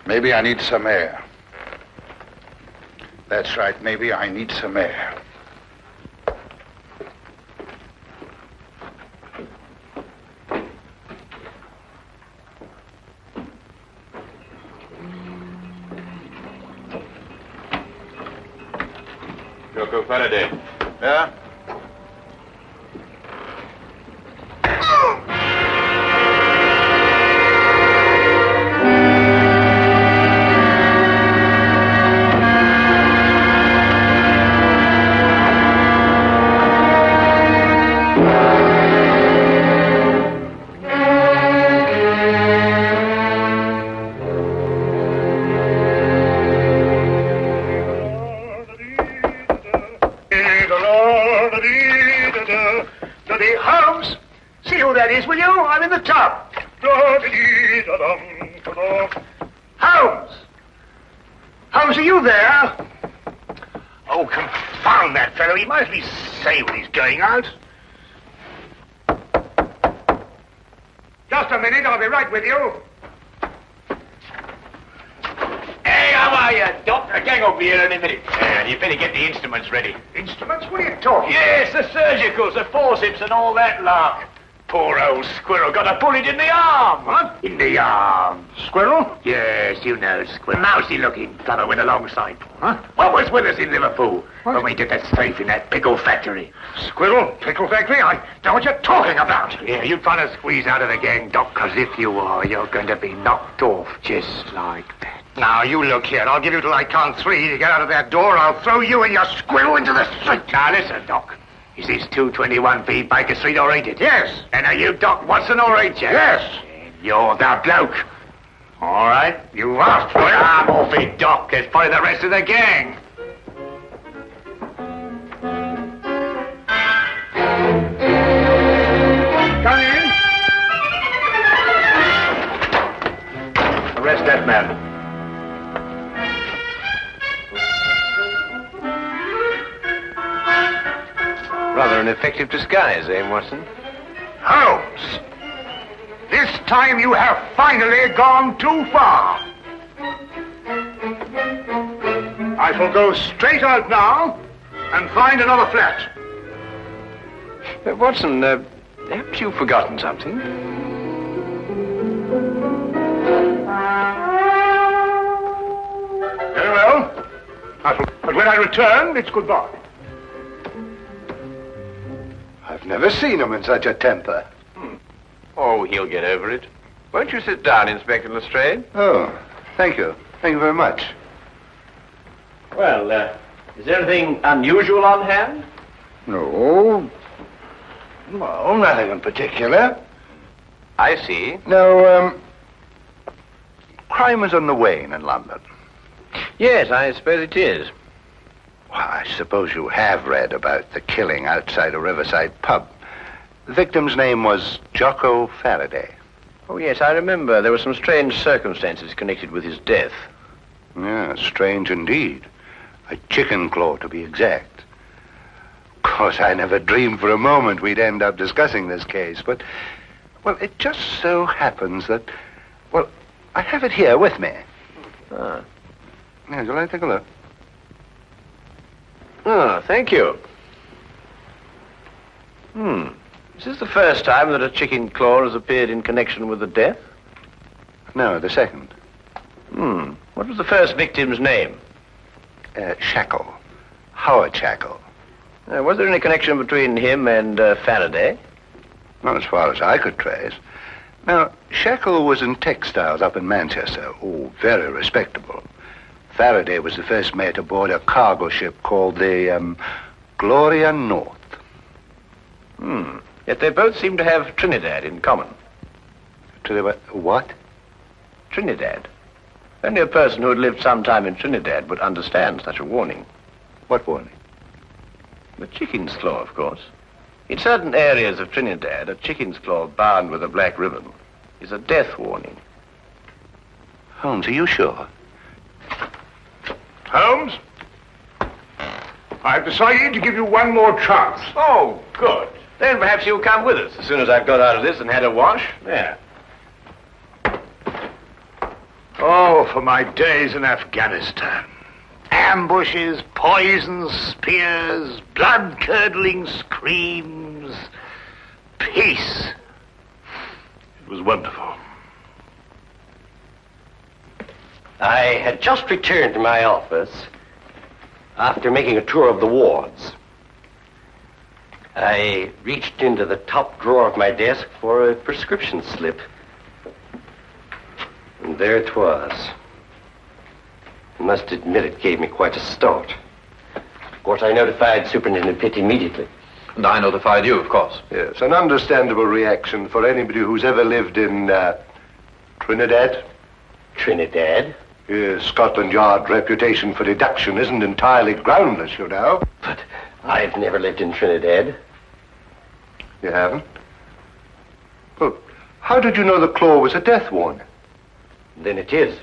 Maybe I need some air. That's right, maybe I need some air. Joko Faraday. Yeah? Holmes, see who that is, will you? I'm in the tub. Holmes! Holmes, are you there? Oh, confound that fellow. He might at least say when he's going out. Just a minute, I'll be right with you. Hey, how are you, Doctor? Gang over here in a minute. You better get the instruments ready. Instruments? What are you talking? Yes, the surgicals, the forceps and all that lark. Poor old squirrel got a bullet in the arm. What? In the arm. Squirrel? Yes, you know, squirrel. Mousy-looking fellow with a long sight. Huh? What was with us in Liverpool when we did that strafe in that pickle factory? Squirrel? Pickle factory? I know what you're talking about. Yeah, you're trying to squeeze out of the gang, Doc, because if you are, you're going to be knocked off just like that. Now, you look here. I'll give you till I count 3 to get out of that door. I'll throw you and your squirrel into the street. Now, listen, Doc. Is this 221B Baker Street or ain't it? Yes. And are you Doc Watson or ain't you? Yes. And you're the bloke. All right, you asked for it. I'm off it, Doc. There's probably the rest of the gang. Come in. Arrest that man. Rather an effective disguise, eh, Watson? Holmes, this time you have finally gone too far. I shall go straight out now and find another flat. Watson, haven't you forgotten something? Very well. But when I return, it's goodbye. I've never seen him in such a temper. Oh, he'll get over it. Won't you sit down, Inspector Lestrade? Oh, thank you. Thank you very much. Well, is there anything unusual on hand? No. Well, nothing in particular. I see. No, crime is on the wane in London. Yes, I suppose it is. Well, I suppose you have read about the killing outside a riverside pub. The victim's name was Jocko Faraday. Oh, yes, I remember. There were some strange circumstances connected with his death. Yeah, strange indeed. A chicken claw, to be exact. Of course, I never dreamed for a moment we'd end up discussing this case, but, well, it just so happens that, well, I have it here with me. Ah. Yeah, shall I take a look? Oh, thank you. Is this the first time that a chicken claw has appeared in connection with the death? No, the second. What was the first victim's name? Shackle. Howard Shackle. Was there any connection between him and Faraday? Not as far as I could trace. Now, Shackle was in textiles up in Manchester. Oh, very respectable. Faraday was the first mate aboard a cargo ship called the, Gloria North. Yet they both seem to have Trinidad in common. What? Trinidad. Only a person who had lived some time in Trinidad would understand such a warning. What warning? The chicken's claw, of course. In certain areas of Trinidad, a chicken's claw bound with a black ribbon is a death warning. Holmes, are you sure? Holmes? I've decided to give you one more chance. Oh, good. Then perhaps you'll come with us as soon as I've got out of this and had a wash. There. Oh, for my days in Afghanistan. Ambushes, poisons, spears, blood-curdling screams. Peace. It was wonderful. I had just returned to my office after making a tour of the wards. I reached into the top drawer of my desk for a prescription slip. And there it was. I must admit it gave me quite a start. Of course, I notified Superintendent Pitt immediately. And I notified you, of course. Yes, an understandable reaction for anybody who's ever lived in, Trinidad. Trinidad? Yes, Scotland Yard's reputation for deduction isn't entirely groundless, you know. But I've never lived in Trinidad. You haven't? Well, how did you know the claw was a death warning? Then it is.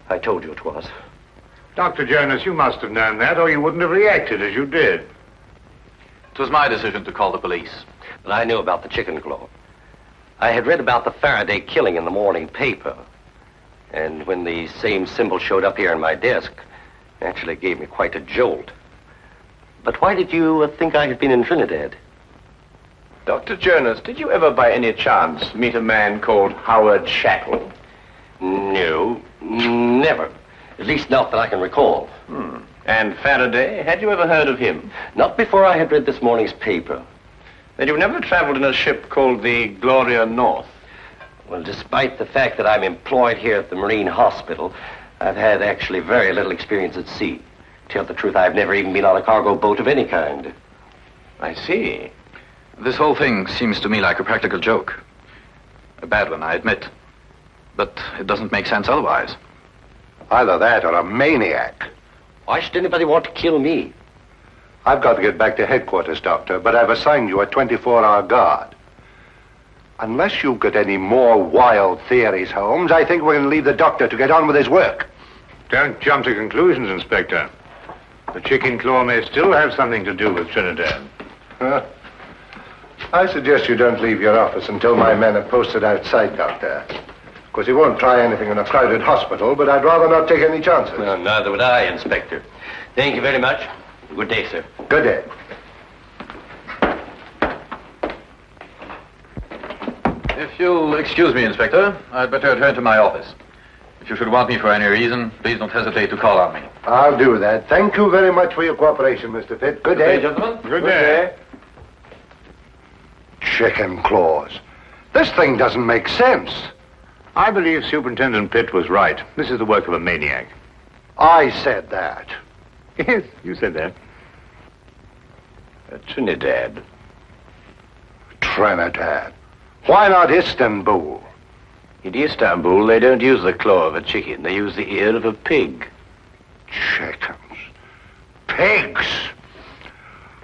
I told you it was. Dr. Jonas, you must have known that, or you wouldn't have reacted as you did. It was my decision to call the police. But I knew about the chicken claw. I had read about the Faraday killing in the morning paper. And when the same symbol showed up here on my desk, it actually gave me quite a jolt. But why did you think I had been in Trinidad? Dr. Jonas, did you ever by any chance meet a man called Howard Shackle? No, never. At least not that I can recall. And Faraday, had you ever heard of him? Not before I had read this morning's paper. Then you've never traveled in a ship called the Gloria North? Well, despite the fact that I'm employed here at the Marine Hospital, I've had actually very little experience at sea. To tell the truth, I've never even been on a cargo boat of any kind. I see. This whole thing seems to me like a practical joke. A bad one, I admit. But it doesn't make sense otherwise. Either that or a maniac. Why should anybody want to kill me? I've got to get back to headquarters, Doctor, but I've assigned you a 24-hour guard. Unless you've got any more wild theories, Holmes, I think we're going to leave the doctor to get on with his work. Don't jump to conclusions, Inspector. The chicken claw may still have something to do with Trinidad. I suggest you don't leave your office until my men are posted outside, Doctor. Of course, he won't try anything in a crowded hospital, but I'd rather not take any chances. No, neither would I, Inspector. Thank you very much. Good day, sir. Good day. If you'll excuse me, Inspector, I'd better return to my office. If you should want me for any reason, please don't hesitate to call on me. I'll do that. Thank you very much for your cooperation, Mr. Pitt. Good day. Gentlemen. Good day. Chicken claws. This thing doesn't make sense. I believe Superintendent Pitt was right. This is the work of a maniac. I said that. Yes, you said that. Trinidad. Trinidad. Why not Istanbul? In Istanbul, they don't use the claw of a chicken. They use the ear of a pig. Chickens. Pigs.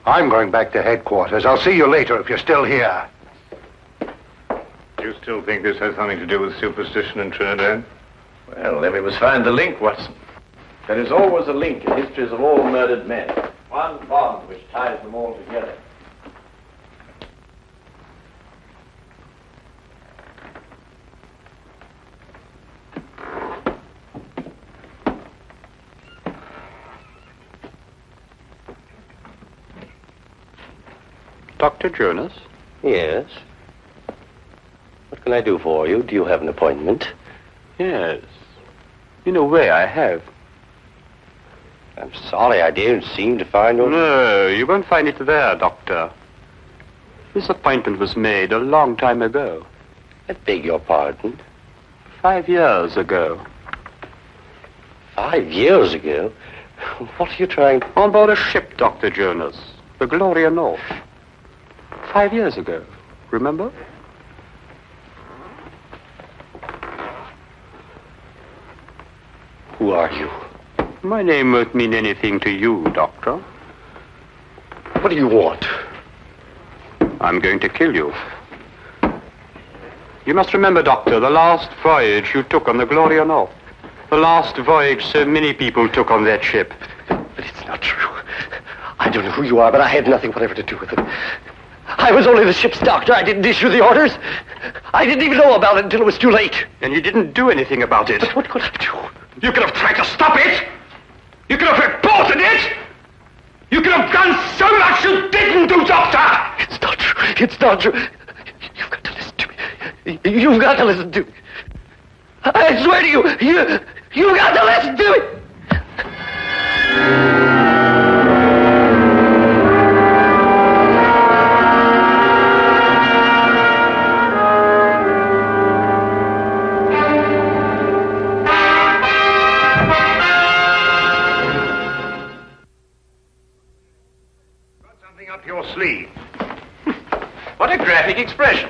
I'm going back to headquarters. I'll see you later if you're still here. You still think this has something to do with superstition in Trinidad? Well, then we must find the link, Watson. There is always a link in histories of all murdered men. One bond which ties them all together. Dr. Jonas? Yes. What can I do for you? Do you have an appointment? Yes. In a way, I have. I'm sorry, I don't seem to find your... No, you won't find it there, Doctor. This appointment was made a long time ago. I beg your pardon? 5 years ago. 5 years ago? What are you trying... On board a ship, Dr. Jonas. The Gloria North. 5 years ago. Remember? Who are you? My name won't mean anything to you, Doctor. What do you want? I'm going to kill you. You must remember, Doctor, the last voyage you took on the Gloria North. The last voyage so many people took on that ship. But it's not true. I don't know who you are, but I had nothing whatever to do with it. I was only the ship's doctor. I didn't issue the orders. I didn't even know about it until it was too late. And you didn't do anything about it. But what could I do? You could have tried to stop it. You could have reported it. You could have done so much you didn't do, Doctor. It's not true. It's not true. You've got to listen to me. You've got to listen to me. I swear to you, you've got to listen to me. Up your sleeve. What a graphic expression.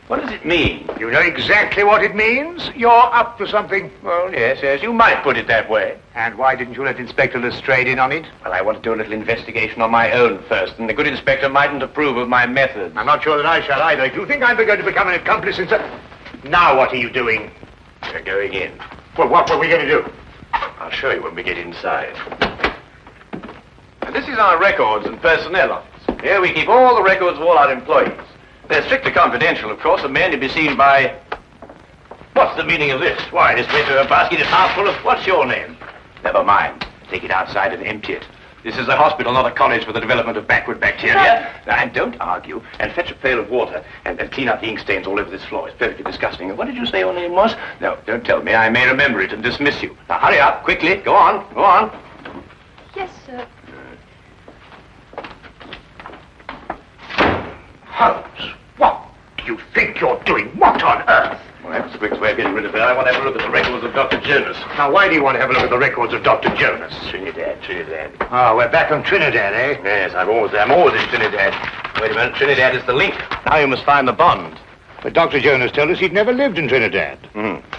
What does it mean? You know exactly what it means? You're up to something. Well, yes, you might put it that way. And why didn't you let Inspector Lestrade in on it? Well, I want to do a little investigation on my own first, and the good inspector mightn't approve of my methods. I'm not sure that I shall either. If you think I'm going to become an accomplice in Now what are you doing? We're going in. Well, what were we going to do? I'll show you when we get inside. And this is our records and personnel office. Here we keep all the records of all our employees. They're strictly confidential, of course, and may only be seen by... What's the meaning of this? Why, this paper basket is half full of... What's your name? Never mind. Take it outside and empty it. This is a hospital, not a college for the development of backward bacteria. And don't argue, and fetch a pail of water, and clean out the ink stains all over this floor. It's perfectly disgusting. What did you say your name was? No, don't tell me. I may remember it and dismiss you. Now, hurry up, quickly. Go on, go on. Yes, sir. Holmes, what do you think you're doing? What on earth? Well, that's the quickest way of getting rid of it. I want to have a look at the records of Dr. Jonas. Now, why do you want to have a look at the records of Dr. Jonas? Trinidad. Oh, we're back on Trinidad, eh? Yes, I'm always in Trinidad. Wait a minute, Trinidad is the link. Now you must find the bond. But Dr. Jonas told us he'd never lived in Trinidad.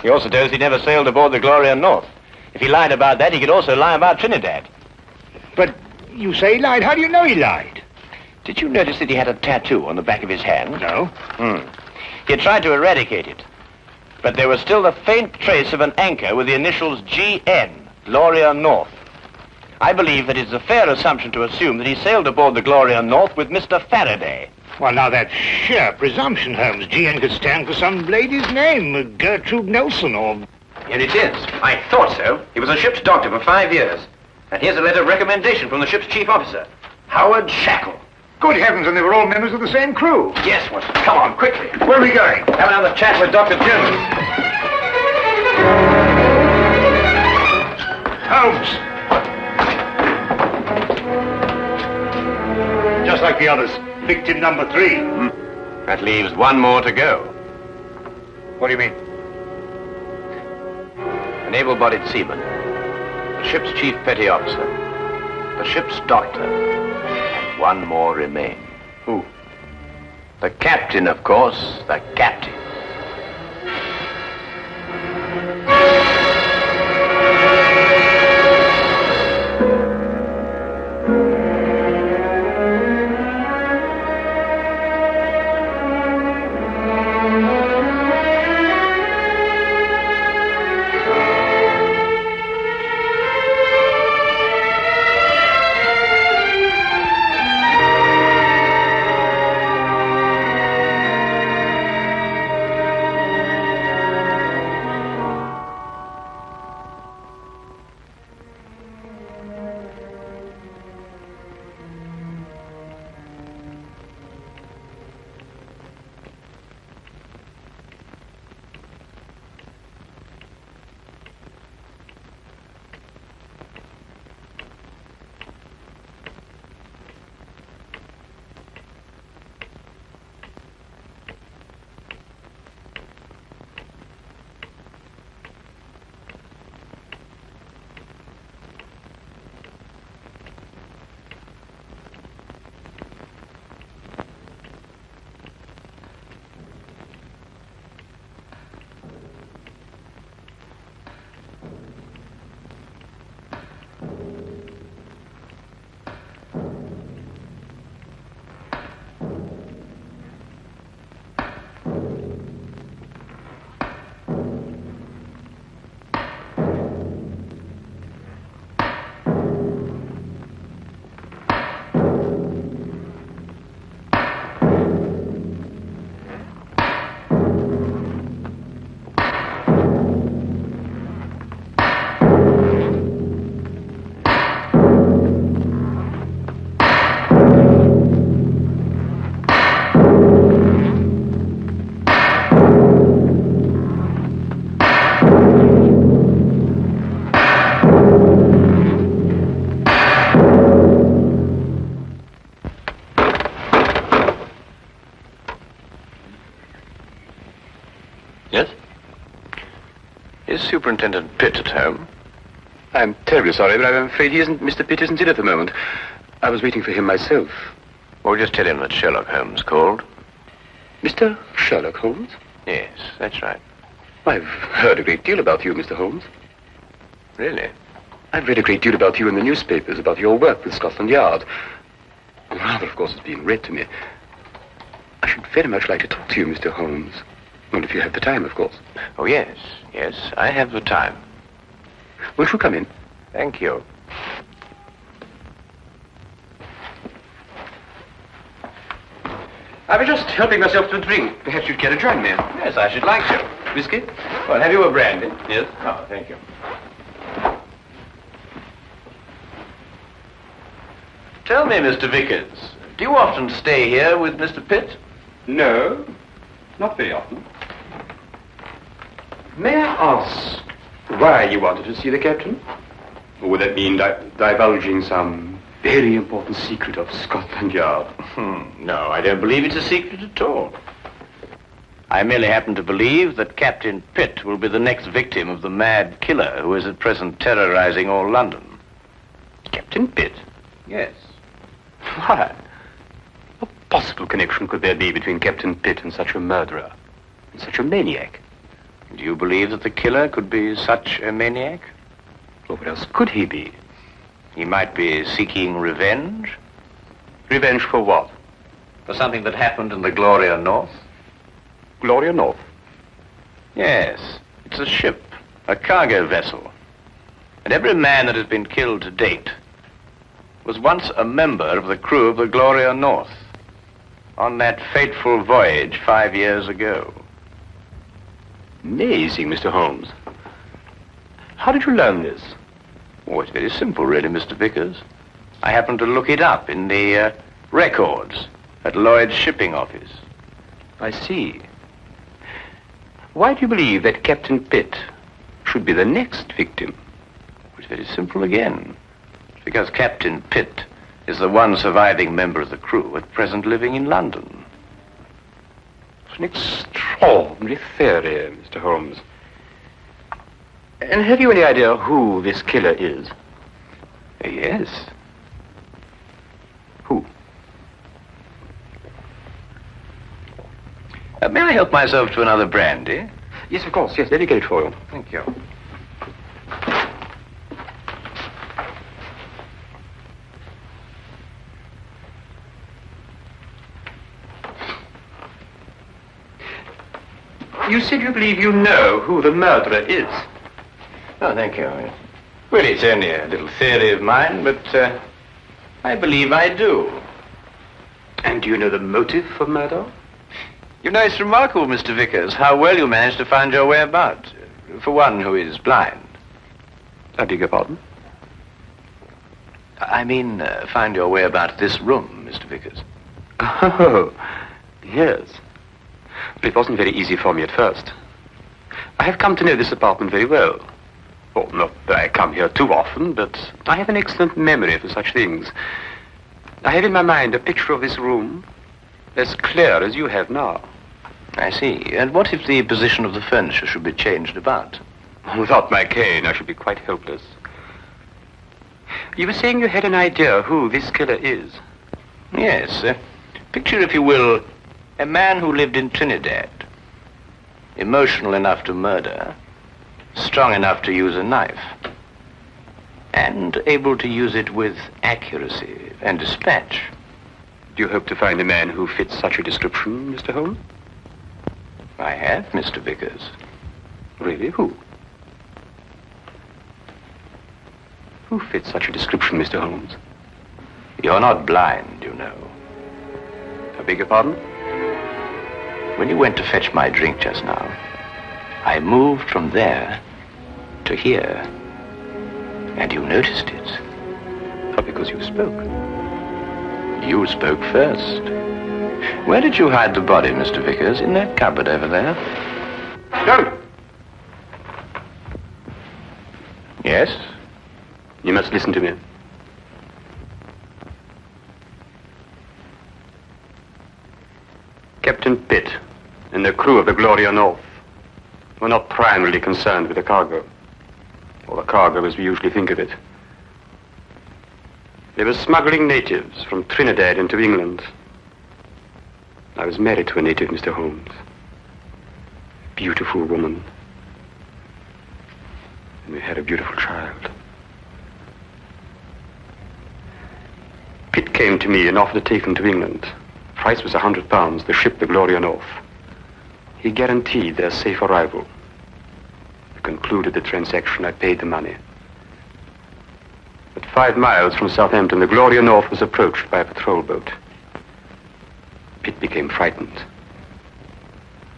He also told us he never sailed aboard the Gloria North. If he lied about that, he could also lie about Trinidad. But you say he lied. How do you know he lied? Did you notice that he had a tattoo on the back of his hand? No. He had tried to eradicate it. But there was still the faint trace of an anchor with the initials GN, Gloria North. I believe that it's a fair assumption to assume that he sailed aboard the Gloria North with Mr. Faraday. Well, now, that's sheer presumption, Holmes. GN could stand for some lady's name, Gertrude Nelson, or... Here it is. I thought so. He was a ship's doctor for 5 years. And here's a letter of recommendation from the ship's chief officer, Howard Shackle. Good heavens, and they were all members of the same crew. Yes, Watson. Come on, quickly. Where are we going? Have another chat with Dr. Jones. Holmes! Just like the others. Victim number 3. That leaves one more to go. What do you mean? An able-bodied seaman. The ship's chief petty officer. The ship's doctor. And one more remains. Who? The captain, of course. The captain. Yes? Is Superintendent Pitt at home? I'm terribly sorry, but I'm afraid Mr. Pitt isn't in at the moment. I was waiting for him myself. Well, just tell him that Sherlock Holmes called. Mr. Sherlock Holmes? Yes, that's right. I've heard a great deal about you, Mr. Holmes. Really? I've read a great deal about you in the newspapers, about your work with Scotland Yard. Rather, of course, it's being read to me. I should very much like to talk to you, Mr. Holmes. Well, if you have the time, of course. Oh, yes, I have the time. Won't you come in? Thank you. I was just helping myself to a drink. Perhaps you'd care to join me. Yes, I should like to. Whiskey? Well, have you a brandy? Yes. Oh, thank you. Tell me, Mr. Vickers, do you often stay here with Mr. Pitt? No, not very often. May I ask why you wanted to see the captain? Or would that mean divulging some very important secret of Scotland Yard? No, I don't believe it's a secret at all. I merely happen to believe that Captain Pitt will be the next victim of the mad killer who is at present terrorizing all London. Captain Pitt? Yes. Why? What possible connection could there be between Captain Pitt and such a murderer, and such a maniac? Do you believe that the killer could be such a maniac? Well, what else could he be? He might be seeking revenge. Revenge for what? For something that happened in the Gloria North. Gloria North? Yes. It's a ship, a cargo vessel. And every man that has been killed to date was once a member of the crew of the Gloria North on that fateful voyage 5 years ago. Amazing, Mr. Holmes. How did you learn this? Oh, it's very simple, really, Mr. Vickers. I happened to look it up in the records at Lloyd's shipping office. I see. Why do you believe that Captain Pitt should be the next victim? It's very simple again. Because Captain Pitt is the one surviving member of the crew at present living in London. It's an extraordinary theory, Mr. Holmes. And have you any idea who this killer is? Yes. Who? May I help myself to another brandy? Yes, of course. Yes, let me get it for you. Thank you. You said you believe you know who the murderer is. Oh, thank you. Well, it's only a little theory of mine, but I believe I do. And do you know the motive for murder? You know, it's remarkable, Mr. Vickers, how well you managed to find your way about. For one who is blind. I beg your pardon? I mean, find your way about this room, Mr. Vickers. Oh, yes. But it wasn't very easy for me at first. I have come to know this apartment very well. Well, not that I come here too often, but I have an excellent memory for such things. I have in my mind a picture of this room as clear as you have now. I see. And what if the position of the furniture should be changed about? Without my cane, I should be quite helpless. You were saying you had an idea who this killer is? Yes. Picture, if you will, a man who lived in Trinidad. Emotional enough to murder, strong enough to use a knife, and able to use it with accuracy and dispatch. Do you hope to find a man who fits such a description, Mr. Holmes? I have, Mr. Vickers. Really? Who? Who fits such a description, Mr. Holmes? You're not blind, you know. I beg your pardon? When you went to fetch my drink just now, I moved from there to here. And you noticed it. Oh, because you spoke. You spoke first. Where did you hide the body, Mr. Vickers? In that cupboard over there? Don't! Yes? You must listen to me. Captain Pitt and the crew of the Gloria North were not primarily concerned with the cargo, or the cargo as we usually think of it. They were smuggling natives from Trinidad into England. I was married to a native, Mr. Holmes. A beautiful woman. And we had a beautiful child. Pitt came to me and offered to take them to England. Price was £100, the ship the Gloria North. He guaranteed their safe arrival. I concluded the transaction. I paid the money. At 5 miles from Southampton, the Gloria North was approached by a patrol boat. Pitt became frightened.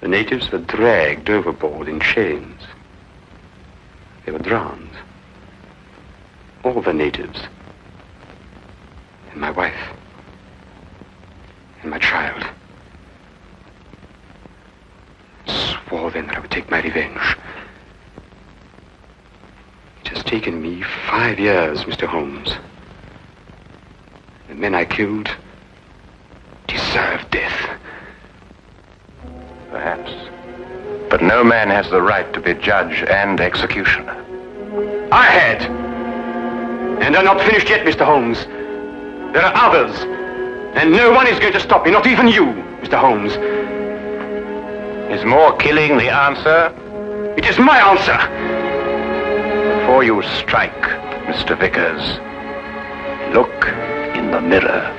The natives were dragged overboard in chains. They were drowned. All the natives. And my wife. And my child. Swore then that I would take my revenge. It has taken me 5 years, Mr. Holmes. The men I killed deserved death. Perhaps. But no man has the right to be judge and executioner. I had. And I'm not finished yet, Mr. Holmes. There are others. And no one is going to stop me, not even you, Mr. Holmes. Is more killing the answer? It is my answer. Before you strike, Mr. Vickers, look in the mirror.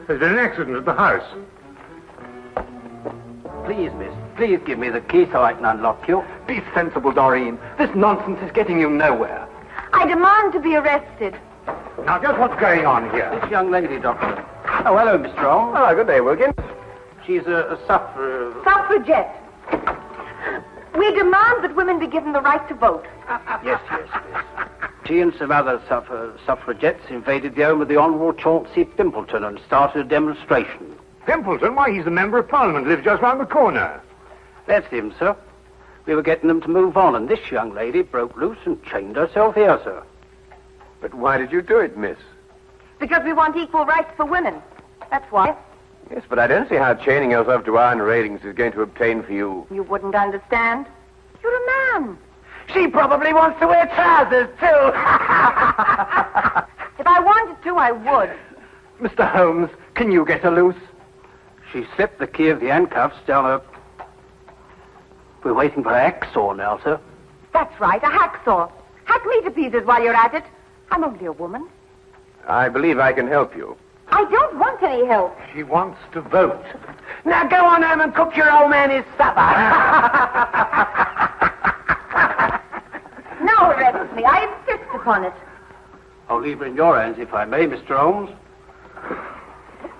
There's been an accident at the house. Please, miss, please give me the key so I can unlock you. Be sensible, Doreen. This nonsense is getting you nowhere. I demand to be arrested. Now, just what's going on here? This young lady, Doctor. Oh, hello, Mr. Holmes. Oh, good day, Wilkins. She's a Suffragette. We demand that women be given the right to vote. Yes. She and some other suffragettes invaded the home of the Honourable Chauncey Pimpleton and started a demonstration. Pimpleton? Why, he's the Member of Parliament, lives just round the corner. That's him, sir. We were getting them to move on, and this young lady broke loose and chained herself here, sir. But why did you do it, miss? Because we want equal rights for women. That's why. Yes, but I don't see how chaining yourself to iron railings is going to obtain for you. You wouldn't understand. You're a man. She probably wants to wear trousers, too. If I wanted to, I would. Mr. Holmes, can you get her loose? She slipped the key of the handcuffs down her... We're waiting for a hacksaw now, sir. That's right, a hacksaw. Hack me to pieces while you're at it. I'm only a woman. I believe I can help you. I don't want any help. She wants to vote. Now go on home and cook your old man his supper. Now arrest me. I insist upon it. I'll leave her in your hands, if I may, Mr. Holmes.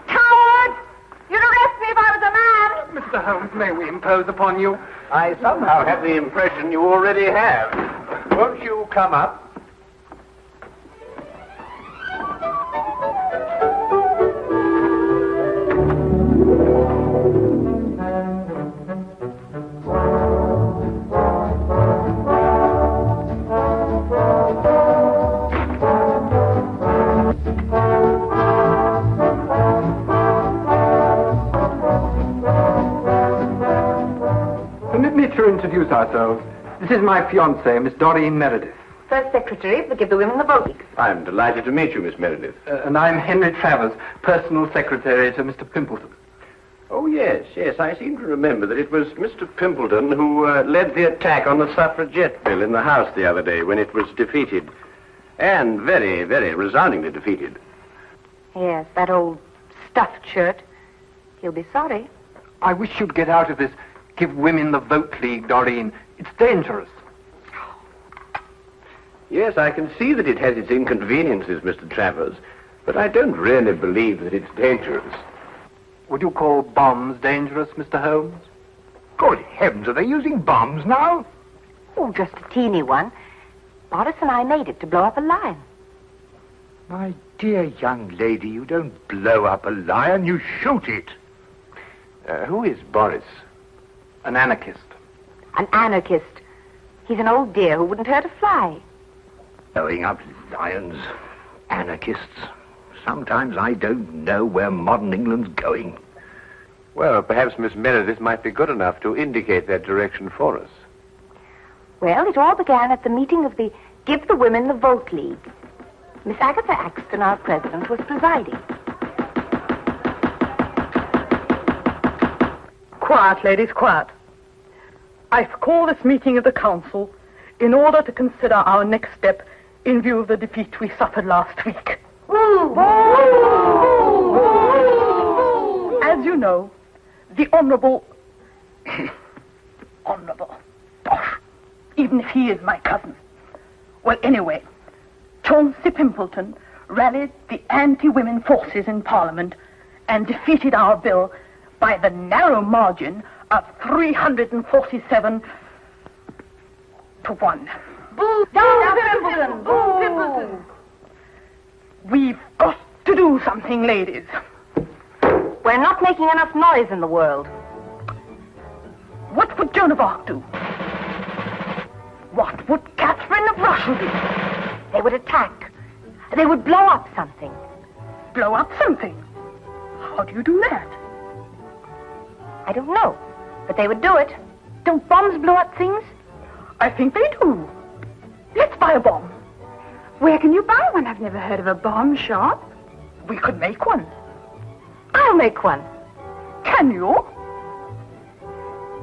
Coward! You'd arrest me if I was a man. Mr. Holmes, may we impose upon you? I somehow have the impression you already have. Won't you come up? To introduce ourselves. This is my fiancée, Miss Doreen Meredith. First secretary, but give the women the vote. I'm delighted to meet you, Miss Meredith. And I'm Henry Travers, personal secretary to Mr. Pimpleton. Oh, yes. I seem to remember that it was Mr. Pimpleton who led the attack on the suffragette bill in the House the other day when it was defeated. And very, very resoundingly defeated. Yes, that old stuffed shirt. He'll be sorry. I wish you'd get out of this Give Women the Vote League, Doreen. It's dangerous. Yes, I can see that it has its inconveniences, Mr. Travers, but I don't really believe that it's dangerous. Would you call bombs dangerous, Mr. Holmes? Good heavens, are they using bombs now? Oh, just a teeny one. Boris and I made it to blow up a lion. My dear young lady, you don't blow up a lion, you shoot it. Who is Boris? An anarchist. An anarchist. He's an old dear who wouldn't hurt a fly. Blowing up lions, anarchists. Sometimes I don't know where modern England's going. Well, perhaps Miss Meredith might be good enough to indicate that direction for us. Well, it all began at the meeting of the Give the Women the Vote League. Miss Agatha Axton, our president, was presiding. Quiet, ladies, quiet. I call this meeting of the council in order to consider our next step in view of the defeat we suffered last week. As you know, the Honourable... Honourable... Bosh. Even if he is my cousin. Well, anyway, Chauncey Pimpleton rallied the anti-women forces in Parliament and defeated our bill by the narrow margin of 347 to 1. Boo! Down Pimpleton! Boo! Pimpleton! We've got to do something, ladies. We're not making enough noise in the world. What would Joan of Arc do? What would Catherine of Russia do? They would attack. They would blow up something. Blow up something? How do you do that? I don't know, but they would do it. Don't bombs blow up things? I think they do. Let's buy a bomb. Where can you buy one? I've never heard of a bomb shop. We could make one. I'll make one. Can you?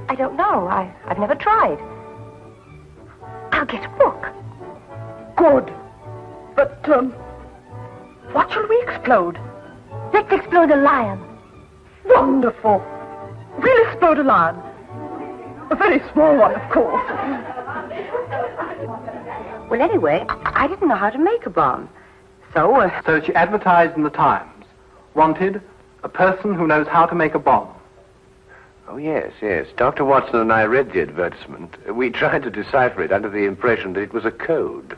I don't know. I've never tried. I'll get a book. Good. But, what shall we explode? Let's explode a lion. Wonderful. We'll explode a lion. A very small one, of course. Well, anyway, I didn't know how to make a bomb. So she advertised in the Times. Wanted, a person who knows how to make a bomb. Oh, yes, yes. Dr. Watson and I read the advertisement. We tried to decipher it under the impression that it was a code.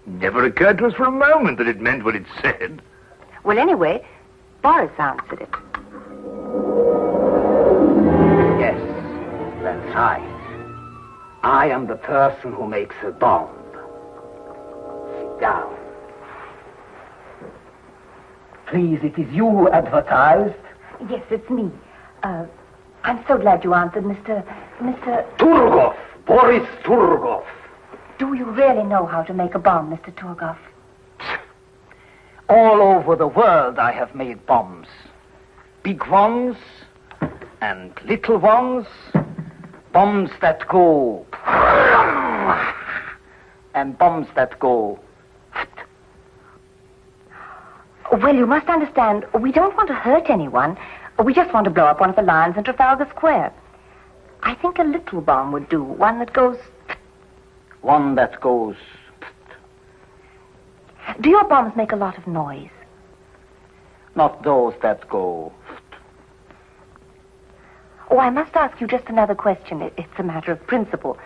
Never occurred to us for a moment that it meant what it said. Well, anyway, Boris answered it. Yes, that's right. I am the person who makes a bomb. Sit down. Please, it is you who advertised. Yes, it's me. I'm so glad you answered, Mr. Turgov! Boris Turgov! Do you really know how to make a bomb, Mr. Turgov? All over the world I have made bombs. Big ones and little ones. Bombs that go... and bombs that go... Well, you must understand, we don't want to hurt anyone. We just want to blow up one of the lions in Trafalgar Square. I think a little bomb would do. One that goes... One that goes... Do your bombs make a lot of noise? Not those that go... Oh, I must ask you just another question. It's a matter of principle.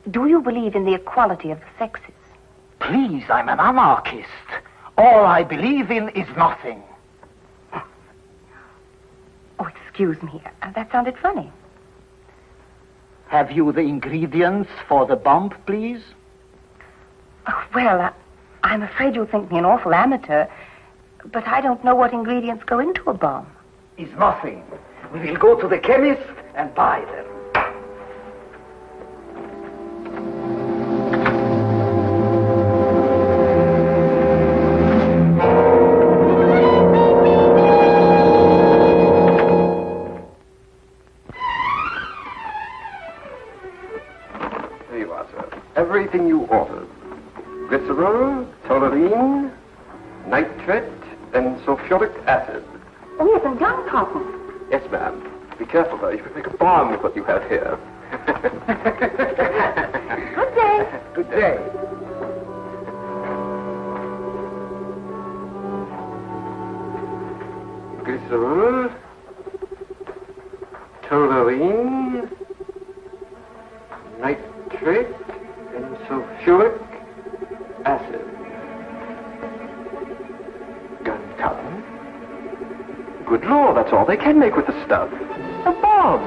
Do you believe in the equality of the sexes? Please, I'm an anarchist. All I believe in is nothing. Oh, excuse me. That sounded funny. Have you the ingredients for the bomb, please? Oh, well, I'm afraid you'll think me an awful amateur, but I don't know what ingredients go into a bomb. Is nothing. We will go to the chemist and buy them. There you are, sir. Everything you ordered. Glycerol, toluene, nitrate, and sulfuric acid. Oh, yes, and gun cotton. Yes, ma'am. Be careful, though. You could make a bomb with what you have here. Good day. Good day. Glycerol, toluene, nitrate, and sulfuric acid. Gun cotton. Good Lord, that's all they can make with the stuff. A bomb.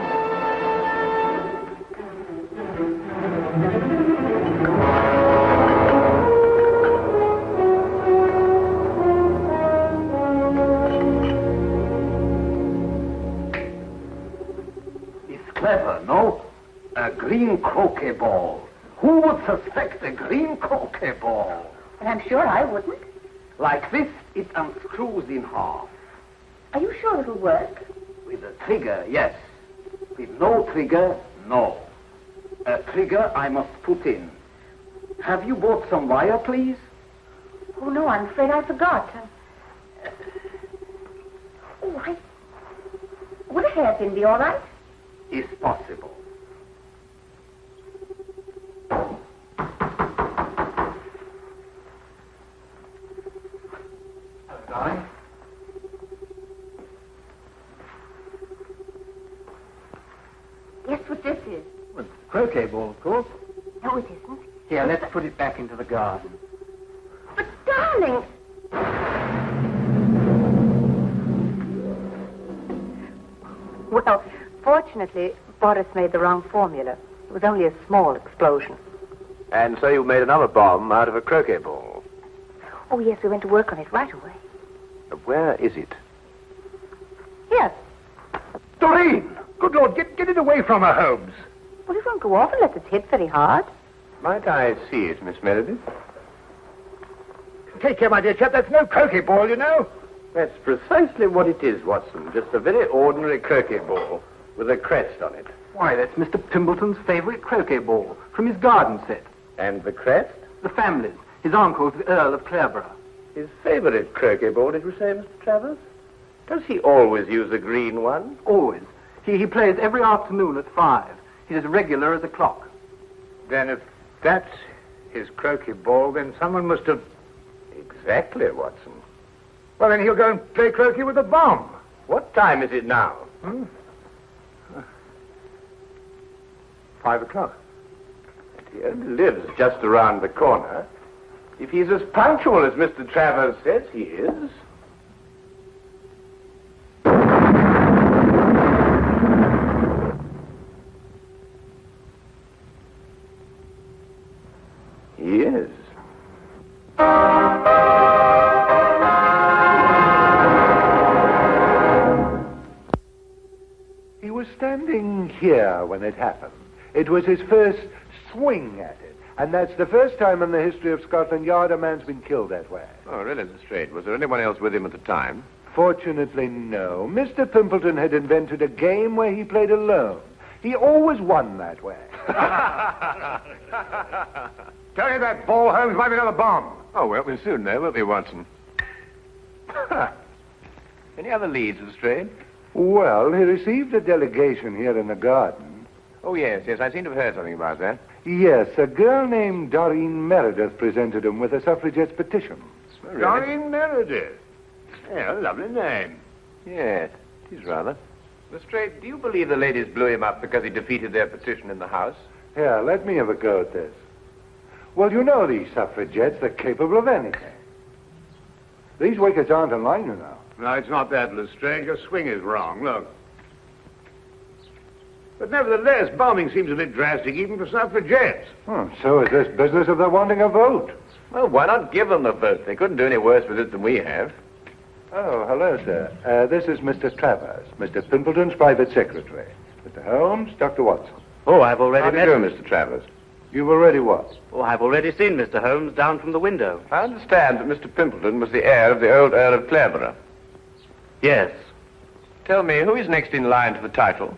It's clever, no? A green croquet ball. Who would suspect a green croquet ball? And I'm sure I wouldn't. Like this, it unscrews in half. Are you sure it'll work? With a trigger, yes. With no trigger, no. A trigger I must put in. Have you bought some wire, please? Oh, no, I'm afraid I forgot. Would a hairpin be all right? Is possible. Darling? Guess what this is? Well, croquet ball, of course. No, it isn't. Here, let's put it back into the garden. But, darling... Well, fortunately, Boris made the wrong formula. It was only a small explosion. And so you made another bomb out of a croquet ball. Oh, yes, we went to work on it right away. Where is it? Here. Doreen! Good Lord, get it away from her, Holmes. Well, it won't go off unless it's hit very hard. Might I see it, Miss Meredith? Take care, my dear chap. That's no croquet ball, you know. That's precisely what it is, Watson. Just a very ordinary croquet ball with a crest on it. Why, that's Mr. Pimbleton's favorite croquet ball from his garden set. And the crest? The family's. His uncle's the Earl of Clareborough. His favorite croquet ball, did you say, Mr. Travers? Does he always use a green one? Always. He plays every afternoon at 5. He's as regular as a clock. Then if that's his croquet ball, then someone must have... Exactly, Watson. Well, then he'll go and play croquet with the bomb. What time is it now? 5 o'clock. He only lives just around the corner. If he's as punctual as Mr. Travers says he is... He is. He was standing here when it happened. It was his first swing at it. And that's the first time in the history of Scotland Yard a man's been killed that way. Oh, really, Lestrade? Was there anyone else with him at the time? Fortunately, no. Mr. Pimpleton had invented a game where he played alone. He always won that way. Tell you that ball, Holmes, might be another bomb. Oh, well, we'll soon know, won't we, Watson? Any other leads, Lestrade? Well, he received a delegation here in the garden. Oh, yes, I seem to have heard something about that. Yes, a girl named Doreen Meredith presented him with a suffragette's petition. Oh, really? Doreen Meredith. Yeah, lovely name. Yes, it is rather. Lestrade, do you believe the ladies blew him up because he defeated their petition in the House? Here, let me have a go at this. Well, you know these suffragettes, they're capable of anything. These wickets aren't in line, you know. No, it's not that, Lestrade. Your swing is wrong. Look. But nevertheless, bombing seems a bit drastic even for suffragettes. So is this business of their wanting a vote. Well, why not give them the vote? They couldn't do any worse with it than we have. Oh, hello, sir. This is Mr. Travers, Mr. Pimpleton's private secretary. Mr. Holmes, Dr. Watson. Oh, I've already met him. Mr. Travers? You've already what? Oh, I've already seen Mr. Holmes down from the window. I understand that Mr. Pimpleton was the heir of the old Earl of Clareborough. Yes. Tell me, who is next in line to the title?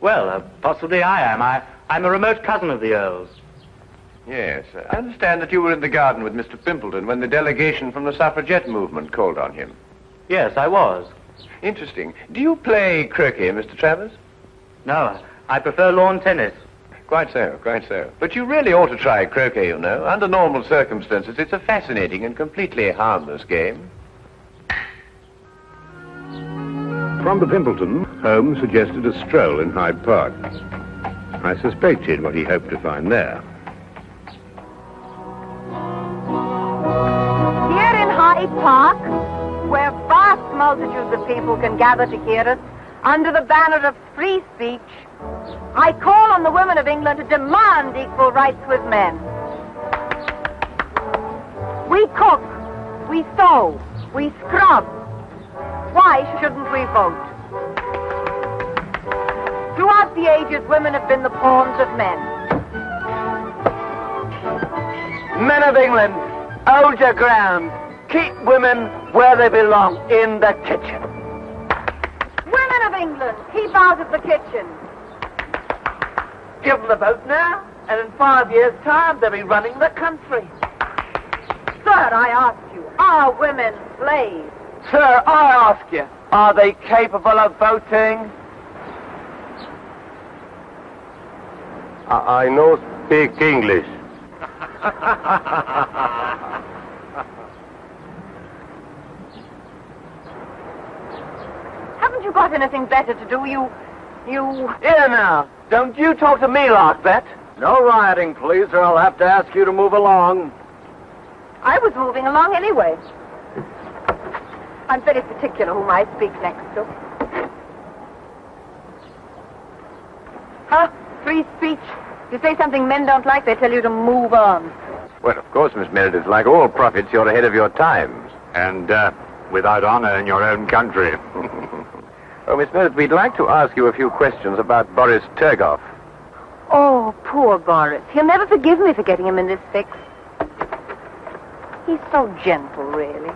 Well, possibly I am. I'm a remote cousin of the Earl's. Yes. I understand that you were in the garden with Mr. Pimpleton when the delegation from the suffragette movement called on him. Yes, I was. Interesting. Do you play croquet, Mr. Travers? No, I prefer lawn tennis. Quite so, quite so. But you really ought to try croquet, you know. Under normal circumstances, it's a fascinating and completely harmless game. From the Pimpleton, Holmes suggested a stroll in Hyde Park. I suspected what he hoped to find there. Here in Hyde Park, where vast multitudes of people can gather to hear us, under the banner of free speech, I call on the women of England to demand equal rights with men. We cook, we sew, we scrub. Why shouldn't we vote? Throughout the ages, women have been the pawns of men. Men of England, hold your ground. Keep women where they belong, in the kitchen. Women of England, keep out of the kitchen. Give them the vote now, and in 5 years' time, they'll be running the country. Sir, I ask you, are women slaves? Sir, I ask you, are they capable of voting? I know speak English. Haven't you got anything better to do? You... Here now, don't you talk to me like that. No rioting, please, or I'll have to ask you to move along. I was moving along anyway. I'm very particular whom I speak next to. Huh? Free speech. If you say something men don't like, they tell you to move on. Well, of course, Miss Meredith, like all prophets, you're ahead of your times. And, without honor in your own country. Oh, Miss Meredith, we'd like to ask you a few questions about Boris Turgoff. Oh, poor Boris. He'll never forgive me for getting him in this fix. He's so gentle, really.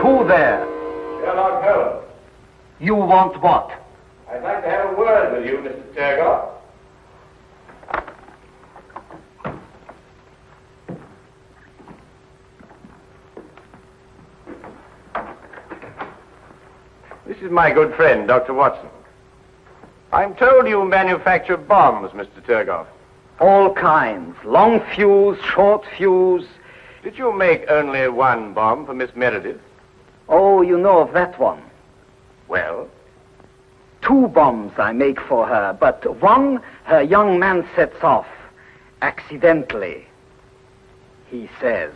Who there? Sherlock Holmes. You want what? I'd like to have a word with you, Mr. Turgoff. is my good friend, Dr. Watson. I'm told you manufacture bombs, Mr. Turgoff. All kinds. Long fuse, short fuse. Did you make only one bomb for Miss Meredith? Oh, you know of that one. Well? 2 bombs I make for her, but one her young man sets off. Accidentally, he says.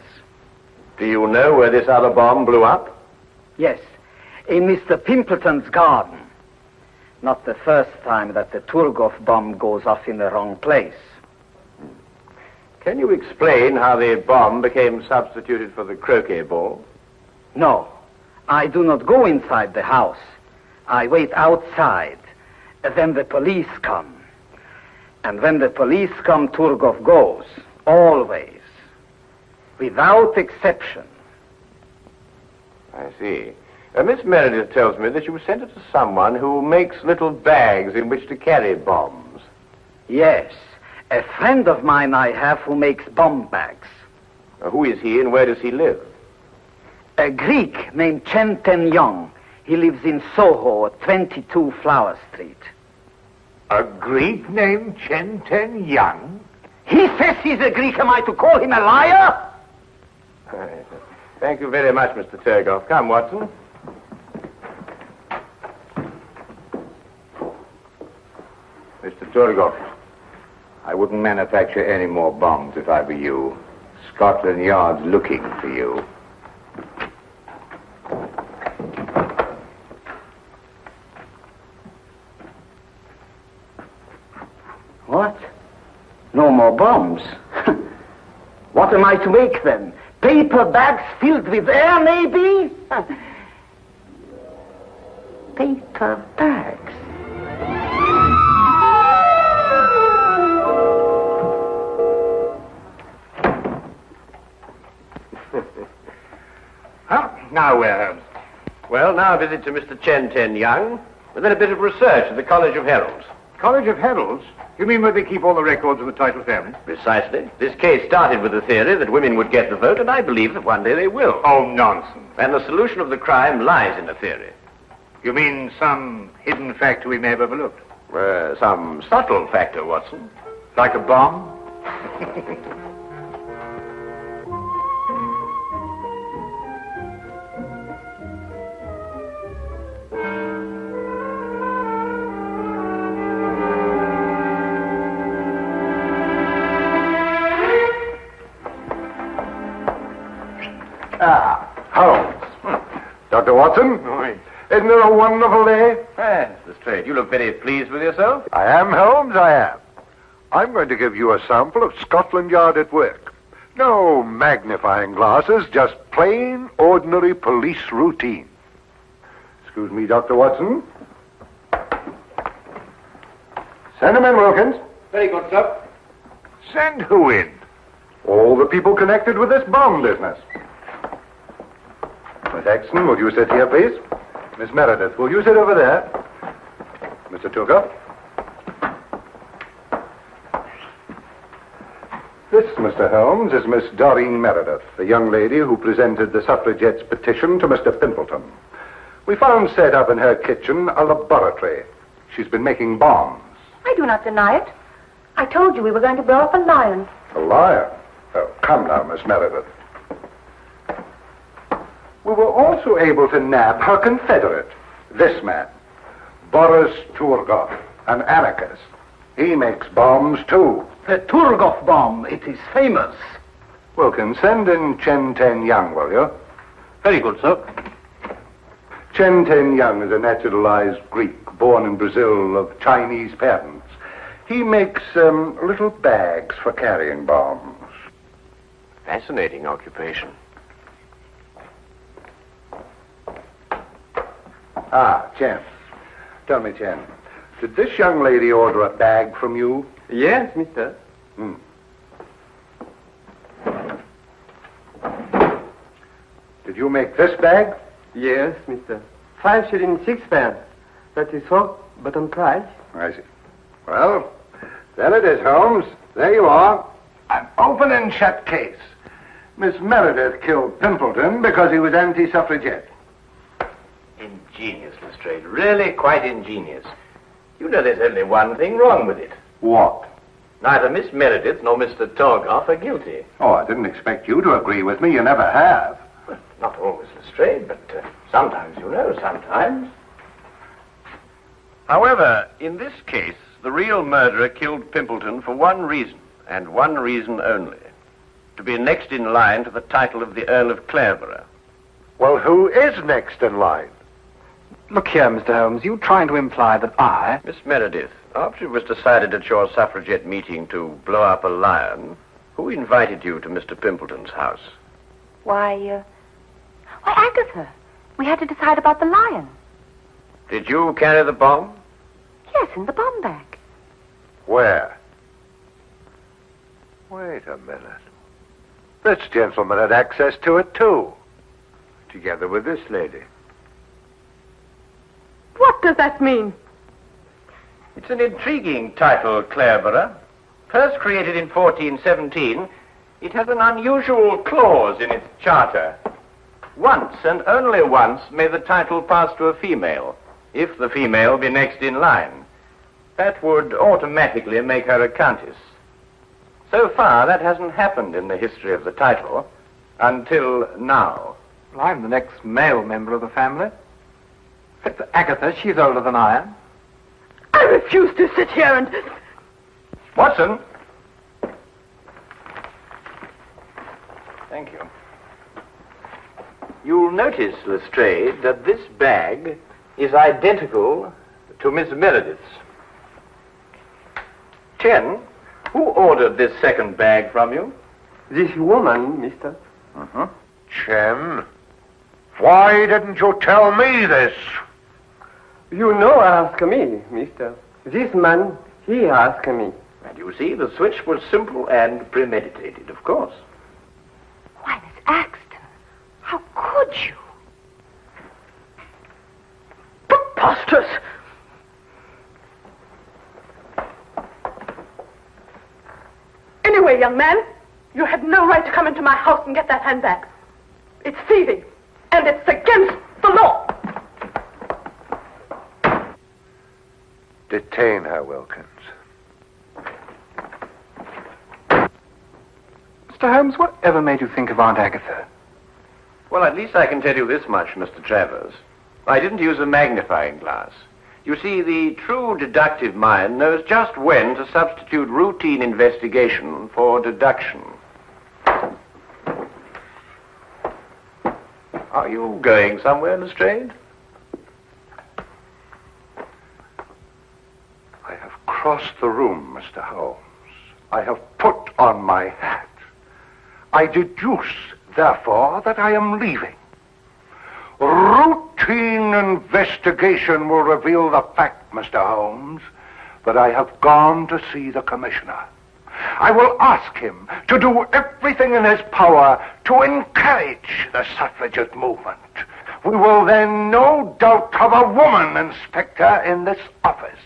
Do you know where this other bomb blew up? Yes, in Mr. Pimpleton's garden. Not the first time that the Turgoff bomb goes off in the wrong place. Can you explain how the bomb became substituted for the croquet ball? No, I do not go inside the house. I wait outside. Then the police come. And when the police come, Turgoff goes. Always. Without exception. I see. Miss Meredith tells me that you sent it to someone who makes little bags in which to carry bombs. Yes. A friend of mine I have who makes bomb bags. Who is he and where does he live? A Greek named Chen Ten Yong. He lives in Soho at 22 Flower Street. A Greek named Chen Ten Yang? He says he's a Greek. Am I to call him a liar? Thank you very much, Mr. Turgoff. Come, Watson. Mr. Turgoff, I wouldn't manufacture any more bombs if I were you. Scotland Yard's looking for you. What? No more bombs? What am I to make then? Paper bags filled with air, maybe? Paper bags. Now where, Holmes? Well, now a visit to Mr. Chen Ten Yang, and then a bit of research at the College of Heralds. College of Heralds? You mean where they keep all the records of the title family? Precisely. This case started with the theory that women would get the vote, and I believe that one day they will. Oh, nonsense. And the solution of the crime lies in the theory. You mean some hidden factor we may have overlooked? Some subtle factor, Watson. Like a bomb? Holmes. Dr. Watson? Isn't it a wonderful day? Yes, Lestrade. You look very pleased with yourself. I am, Holmes, I am. I'm going to give you a sample of Scotland Yard at work. No magnifying glasses, just plain, ordinary police routine. Excuse me, Dr. Watson. Send him in, Wilkins. Very good, sir. Send who in? All the people connected with this bomb business. Miss Exton, will you sit here, please? Miss Meredith, will you sit over there? Mr. Turgoff? This, Mr. Holmes, is Miss Doreen Meredith, the young lady who presented the suffragettes' petition to Mr. Pimpleton. We found set up in her kitchen a laboratory. She's been making bombs. I do not deny it. I told you we were going to blow up a lion. A liar? Oh, come now, Miss Meredith. We were also able to nab her confederate, this man, Boris Turgoff, an anarchist. He makes bombs, too. The Turgoff bomb, it is famous. Wilkins, send in Chen Ten Yang, will you? Very good, sir. Chen Ten Yang is a naturalized Greek, born in Brazil of Chinese parents. He makes little bags for carrying bombs. Fascinating occupation. Ah, Chen. Tell me, Chen, did this young lady order a bag from you? Yes, mister. Did you make this bag? Yes, mister. 5 shillings 6pence. That is for bottom price. I see. Well, there it is, Holmes. There you are. An open and shut case. Miss Meredith killed Pimpleton because he was anti-suffragette. ingenious, Lestrade. Really quite ingenious. You know there's only one thing wrong with it. What? Neither Miss Meredith nor Mr. Torgoff are guilty. Oh, I didn't expect you to agree with me. You never have. Well, not always, Lestrade, but sometimes, you know, sometimes. However, in this case, the real murderer killed Pimpleton for one reason, and one reason only. To be next in line to the title of the Earl of Clareborough. Well, who is next in line? Look here, Mr. Holmes, you trying to imply that I... Miss Meredith, after it was decided at your suffragette meeting to blow up a lion, who invited you to Mr. Pimpleton's house? Why, Agatha. We had to decide about the lion. Did you carry the bomb? Yes, in the bomb bag. Where? Wait a minute. This gentleman had access to it, too. Together with this lady. What does that mean? It's an intriguing title, Clareborough. First created in 1417, it has an unusual clause in its charter. Once, and only once, may the title pass to a female, if the female be next in line. That would automatically make her a countess. So far, that hasn't happened in the history of the title, until now. Well, I'm the next male member of the family. Except for Agatha, she's older than I am. I refuse to sit here and... Watson! Thank you. You'll notice, Lestrade, that this bag is identical to Miss Meredith's. Chen, who ordered this second bag from you? This woman, mister. Uh-huh. Chen, why didn't you tell me this? You know ask me, mister. This man, he asked me. And you see, the switch was simple and premeditated, of course. Why, Miss Axton, how could you? Preposterous! Anyway, young man, you had no right to come into my house and get that handbag. It's thieving, and it's against the law. Detain her, Wilkins. Mr. Holmes, whatever made you think of Aunt Agatha? Well, at least I can tell you this much, Mr. Travers. I didn't use a magnifying glass. You see, the true deductive mind knows just when to substitute routine investigation for deduction. Are you going somewhere, Lestrade? I have crossed the room, Mr. Holmes. I have put on my hat. I deduce, therefore, that I am leaving. Routine investigation will reveal the fact, Mr. Holmes, that I have gone to see the commissioner. I will ask him to do everything in his power to encourage the suffragette movement. We will then no doubt have a woman inspector in this office.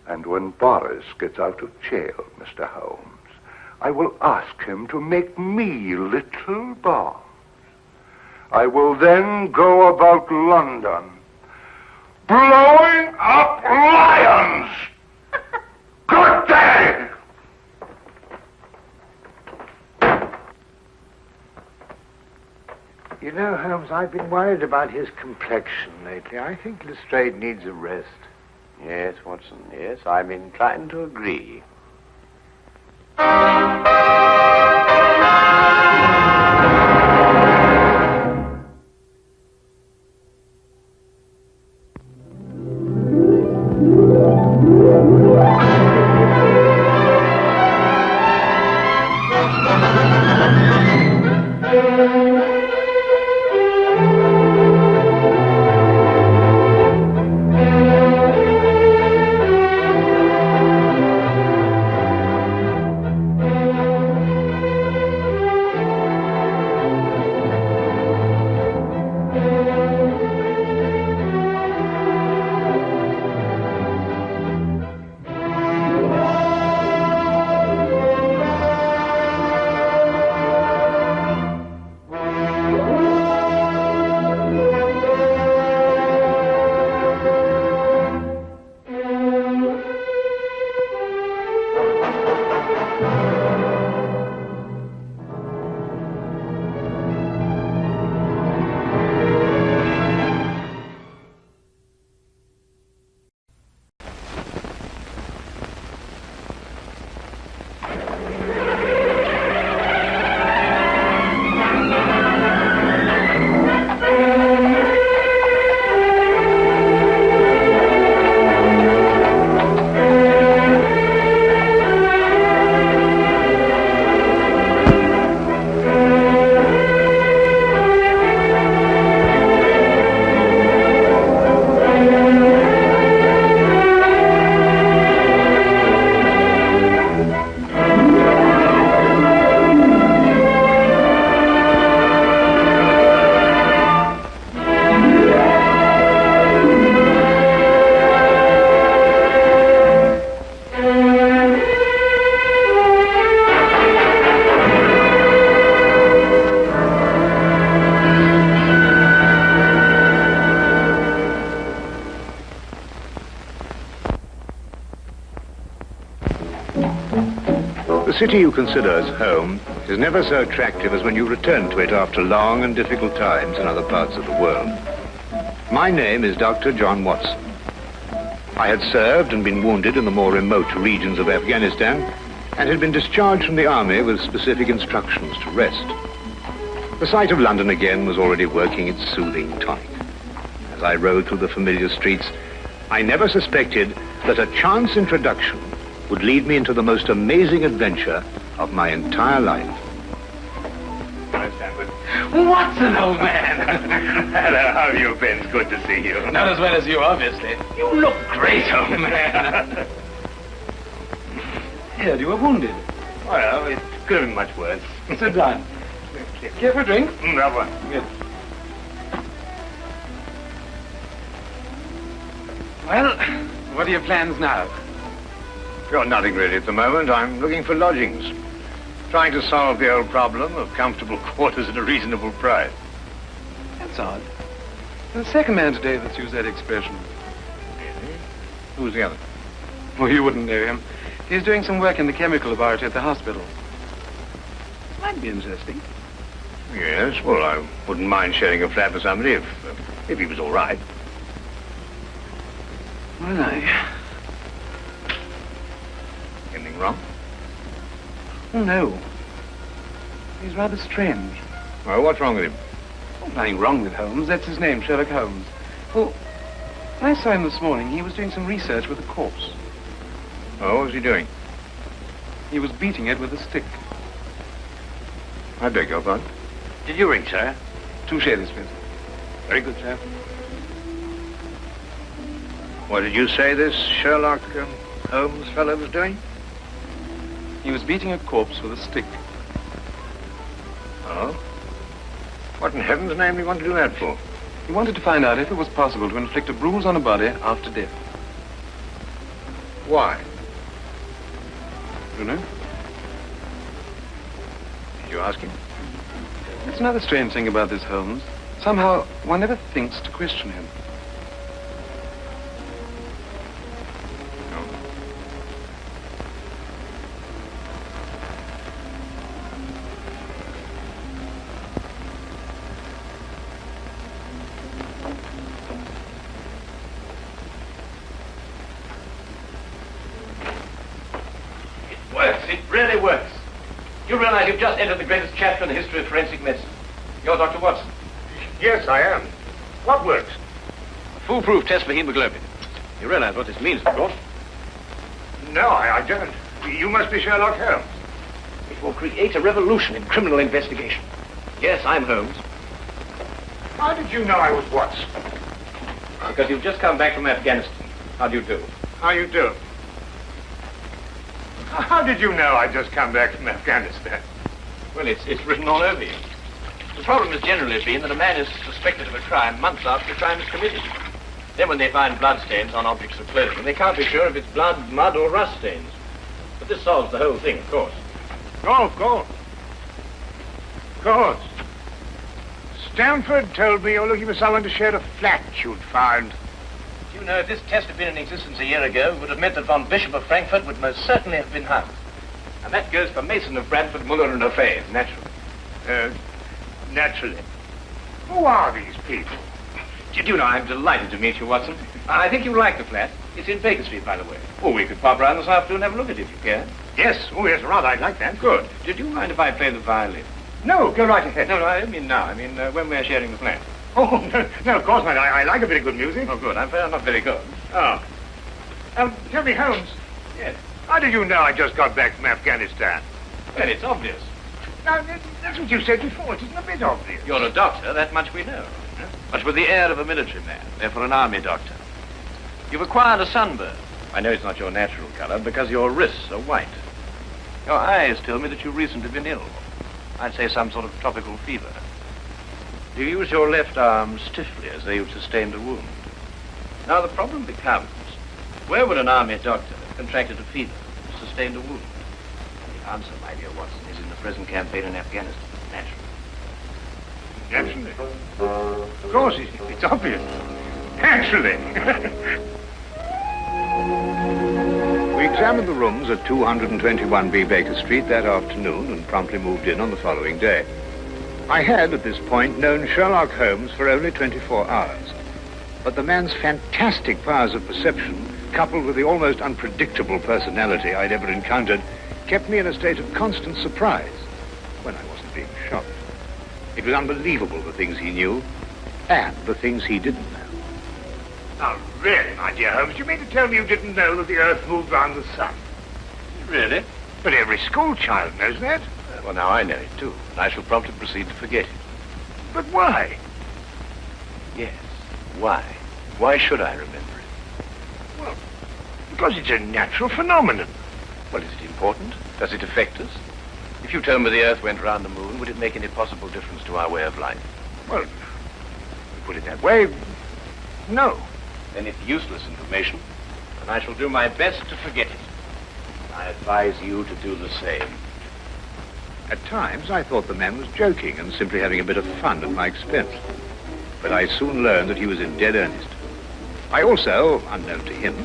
And when Boris gets out of jail, Mr. Holmes, I will ask him to make me little bombs. I will then go about London, blowing up lions. Good day! You know, Holmes, I've been worried about his complexion lately. I think Lestrade needs a rest. Yes, Watson, yes. I'm inclined to agree. The city you consider as home is never so attractive as when you return to it after long and difficult times in other parts of the world. My name is Dr. John Watson. I had served and been wounded in the more remote regions of Afghanistan and had been discharged from the army with specific instructions to rest. The sight of London again was already working its soothing tonic. As I rode through the familiar streets, I never suspected that a chance introduction would lead me into the most amazing adventure of my entire life. Watson, old man! Hello, how have you been? It's good to see you. Not as well as you, obviously. You look great, old man. Heard you were wounded. Well, it could have been much worse. Sit down. Care for a drink? That one. Good. Well, what are your plans now? Got nothing really at the moment. I'm looking for lodgings. Trying to solve the old problem of comfortable quarters at a reasonable price. That's odd. There's a second man today that's used that expression. Really? Who's the other? Well, you wouldn't know him. He's doing some work in the chemical laboratory at the hospital. Might be interesting. Yes, well, I wouldn't mind sharing a flat with somebody if he was all right. Well, Anything wrong? Oh, no. He's rather strange. Well, what's wrong with him? Oh, nothing wrong with Holmes. That's his name, Sherlock Holmes. Well, when I saw him this morning, he was doing some research with a corpse. Oh, what was he doing? He was beating it with a stick. I beg your pardon? Did you ring, sir? 2 shillings, please. Very good, sir. What did you say this Sherlock Holmes fellow was doing? He was beating a corpse with a stick. Oh? What in heaven's name do you want to do that for? He wanted to find out if it was possible to inflict a bruise on a body after death. Why? You know? Did you ask him? That's another strange thing about this Holmes. Somehow, one never thinks to question him. You've just entered the greatest chapter in the history of forensic medicine. You're Dr. Watson. Yes, I am. What works? A foolproof test for hemoglobin. You realize what this means, of course? No, I don't. You must be Sherlock Holmes. It will create a revolution in criminal investigation. Yes, I'm Holmes. How did you know I was Watson? Because you've just come back from Afghanistan. How do you do? How you do? How did you know I'd just come back from Afghanistan? Well, it's written all over you. The problem has generally been that a man is suspected of a crime months after the crime is committed. Then when they find bloodstains on objects of clothing, they can't be sure if it's blood, mud, or rust stains. But this solves the whole thing, of course. Oh, of course. Of course. Stamford told me you're looking for someone to share a flat you'd found. Do you know, if this test had been in existence a year ago, it would have meant that von Bishop of Frankfurt would most certainly have been hung. And that goes for Mason of Bradford, Muller, and O'Fay, naturally. Naturally. Who are these people? Do you know, I'm delighted to meet you, Watson. I think you'll like the flat. It's in Baker Street, by the way. Oh, we could pop round this afternoon and have a look at it if you care. Yes. Oh, yes, rather. I'd like that. Good. Did you mind if I play the violin? No, go right ahead. No, I don't mean now. I mean when we're sharing the flat. Oh, no, of course not. I like a bit of good music. Oh, good. I'm not very good. Oh. Tell me, Holmes. Yes? How did you know I just got back from Afghanistan? Well, it's obvious. Now, that's what you said before. It isn't a bit obvious. You're a doctor, that much we know. But with the air of a military man, therefore an army doctor. You've acquired a sunburn. I know it's not your natural color because your wrists are white. Your eyes tell me that you've recently been ill. I'd say some sort of tropical fever. You use your left arm stiffly as though you've sustained a wound. Now the problem becomes, where would an army doctor have contracted a fever, sustained a wound? The answer, my dear Watson, is in the present campaign in Afghanistan, naturally. Naturally. Of course, it's obvious. Naturally. Weeks examined the rooms at 221B Baker Street that afternoon and promptly moved in on the following day. I had, at this point, known Sherlock Holmes for only 24 hours. But the man's fantastic powers of perception, coupled with the almost unpredictable personality I'd ever encountered, kept me in a state of constant surprise when I wasn't being shocked. It was unbelievable, the things he knew and the things he didn't know. Now, really, my dear Holmes, you mean to tell me you didn't know that the Earth moved round the sun? Really? But every school child knows that. Well, now I know it, too. And I shall promptly proceed to forget it. But why? Yes, why? Why should I remember it? Well, because it's a natural phenomenon. Well, is it important? Does it affect us? If you told me the Earth went round the moon, would it make any possible difference to our way of life? Well, put it that way, no. Then it's useless information, and I shall do my best to forget it. I advise you to do the same. At times, I thought the man was joking and simply having a bit of fun at my expense. But I soon learned that he was in dead earnest. I also, unknown to him,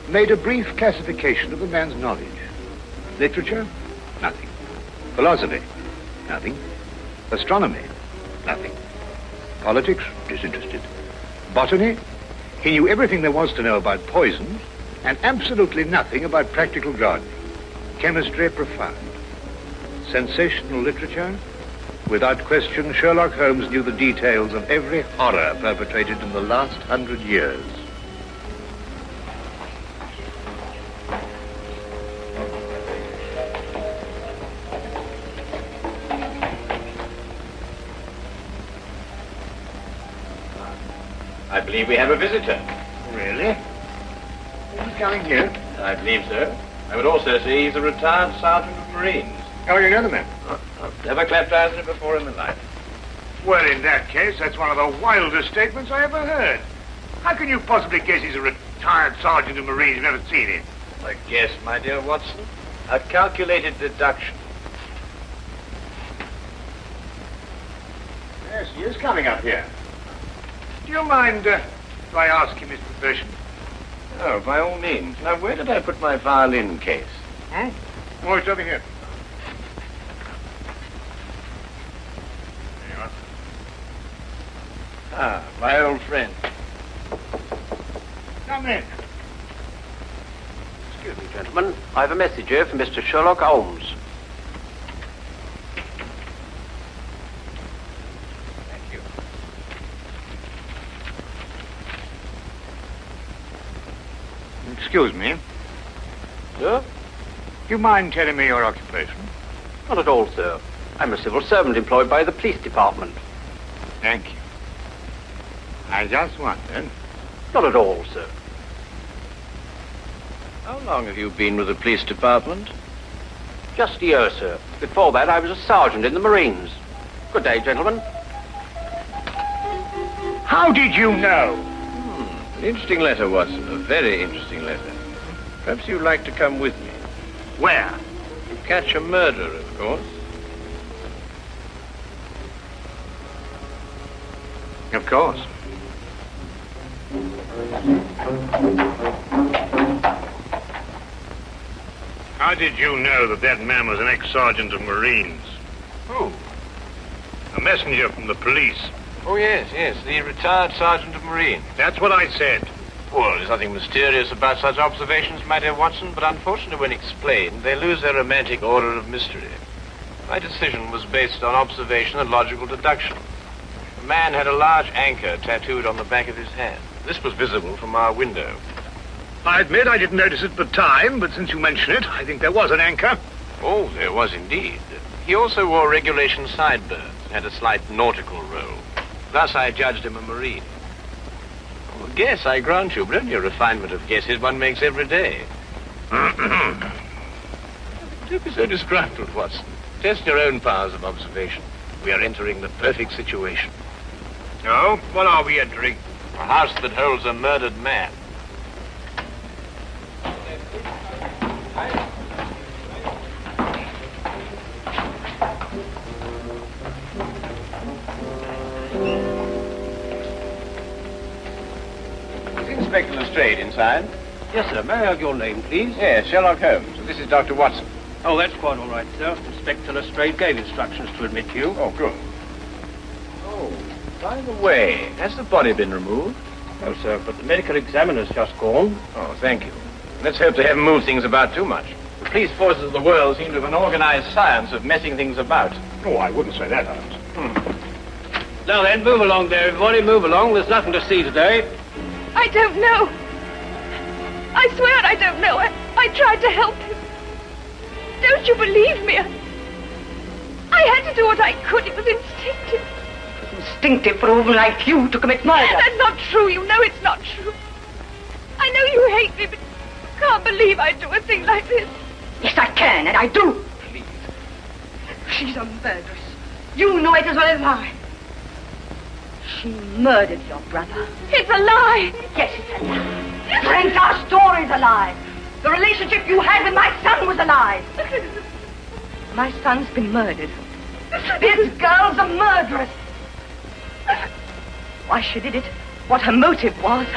made a brief classification of the man's knowledge. Literature? Nothing. Philosophy? Nothing. Astronomy? Nothing. Politics? Disinterested. Botany? He knew everything there was to know about poisons and absolutely nothing about practical gardening. Chemistry? Profound. Sensational literature? Without question, Sherlock Holmes knew the details of every horror perpetrated in the last 100 years. I believe we have a visitor. Really? Who's coming here? I believe so. I would also say he's a retired sergeant of Marines. Oh, you know the man? I've never clapped eyes on him before in my life. Well, in that case, that's one of the wildest statements I ever heard. How can you possibly guess he's a retired sergeant of Marines? You've never seen him. A guess, my dear Watson. A calculated deduction. Yes, he is coming up here. Do you mind if I ask him his profession? Oh, by all means. Now, where did I put my violin case? Oh, it's over here. There you are. Ah, my old friend. Come in. Excuse me, gentlemen. I have a message here from Mr. Sherlock Holmes. Excuse me. Sir? Do you mind telling me your occupation? Not at all, sir. I'm a civil servant employed by the police department. Thank you. I just wondered. Not at all, sir. How long have you been with the police department? Just a year, sir. Before that, I was a sergeant in the Marines. Good day, gentlemen. How did you know? An interesting letter, Watson. A very interesting letter. Perhaps you'd like to come with me. Where? To catch a murderer, of course. Of course. How did you know that that man was an ex-sergeant of Marines? Who? A messenger from the police. Oh, yes, the retired sergeant of Marines. That's what I said. Well, there's nothing mysterious about such observations, my dear Watson, but unfortunately when explained, they lose their romantic order of mystery. My decision was based on observation and logical deduction. The man had a large anchor tattooed on the back of his hand. This was visible from our window. I admit I didn't notice it at the time, but since you mention it, I think there was an anchor. Oh, there was indeed. He also wore regulation sideburns, had a slight nautical roll. Thus I judged him a Marine. Well, guess, I grant you, but only a refinement of guesses one makes every day. Don't be so disgruntled, Watson. Test your own powers of observation. We are entering the perfect situation. Oh, what are we entering? A house that holds a murdered man. Is Inspector Lestrade inside? Yes, sir. May I have your name, please? Yes, Sherlock Holmes. This is Dr. Watson. Oh, that's quite all right, sir. Inspector Lestrade gave instructions to admit you. Oh, good. Oh, by the way, has the body been removed? No, sir, but the medical examiner's just gone. Oh, thank you. Let's hope they haven't moved things about too much. The police forces of the world seem to have an organized science of messing things about. Oh, I wouldn't say that, Holmes. Now then, move along there, everybody. Move along. There's nothing to see today. I don't know. I swear I don't know. I tried to help him. Don't you believe me? I had to do what I could. It was instinctive. Instinctive for a woman like you to commit murder. That's not true. You know it's not true. I know you hate me, but you can't believe I'd do a thing like this. Yes, I can, and I do. Please. She's a murderess. You know it as well as I. She murdered your brother. It's a lie. Yes, it's a lie. The entire story's a lie. The relationship you had with my son was a lie. My son's been murdered. This girl's a murderess. Why she did it, what her motive was,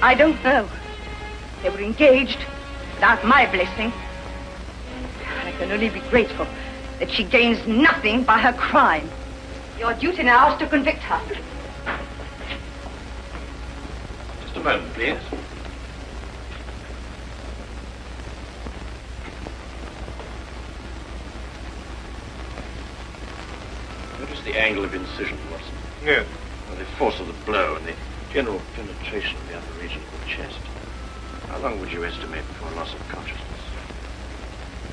I don't know. They were engaged without my blessing. I can only be grateful that she gains nothing by her crime. Your duty now is to convict her. Just a moment, please. Notice the angle of incision, Watson. Yes. Well, the force of the blow and the general penetration of the upper region of the chest. How long would you estimate before loss of consciousness?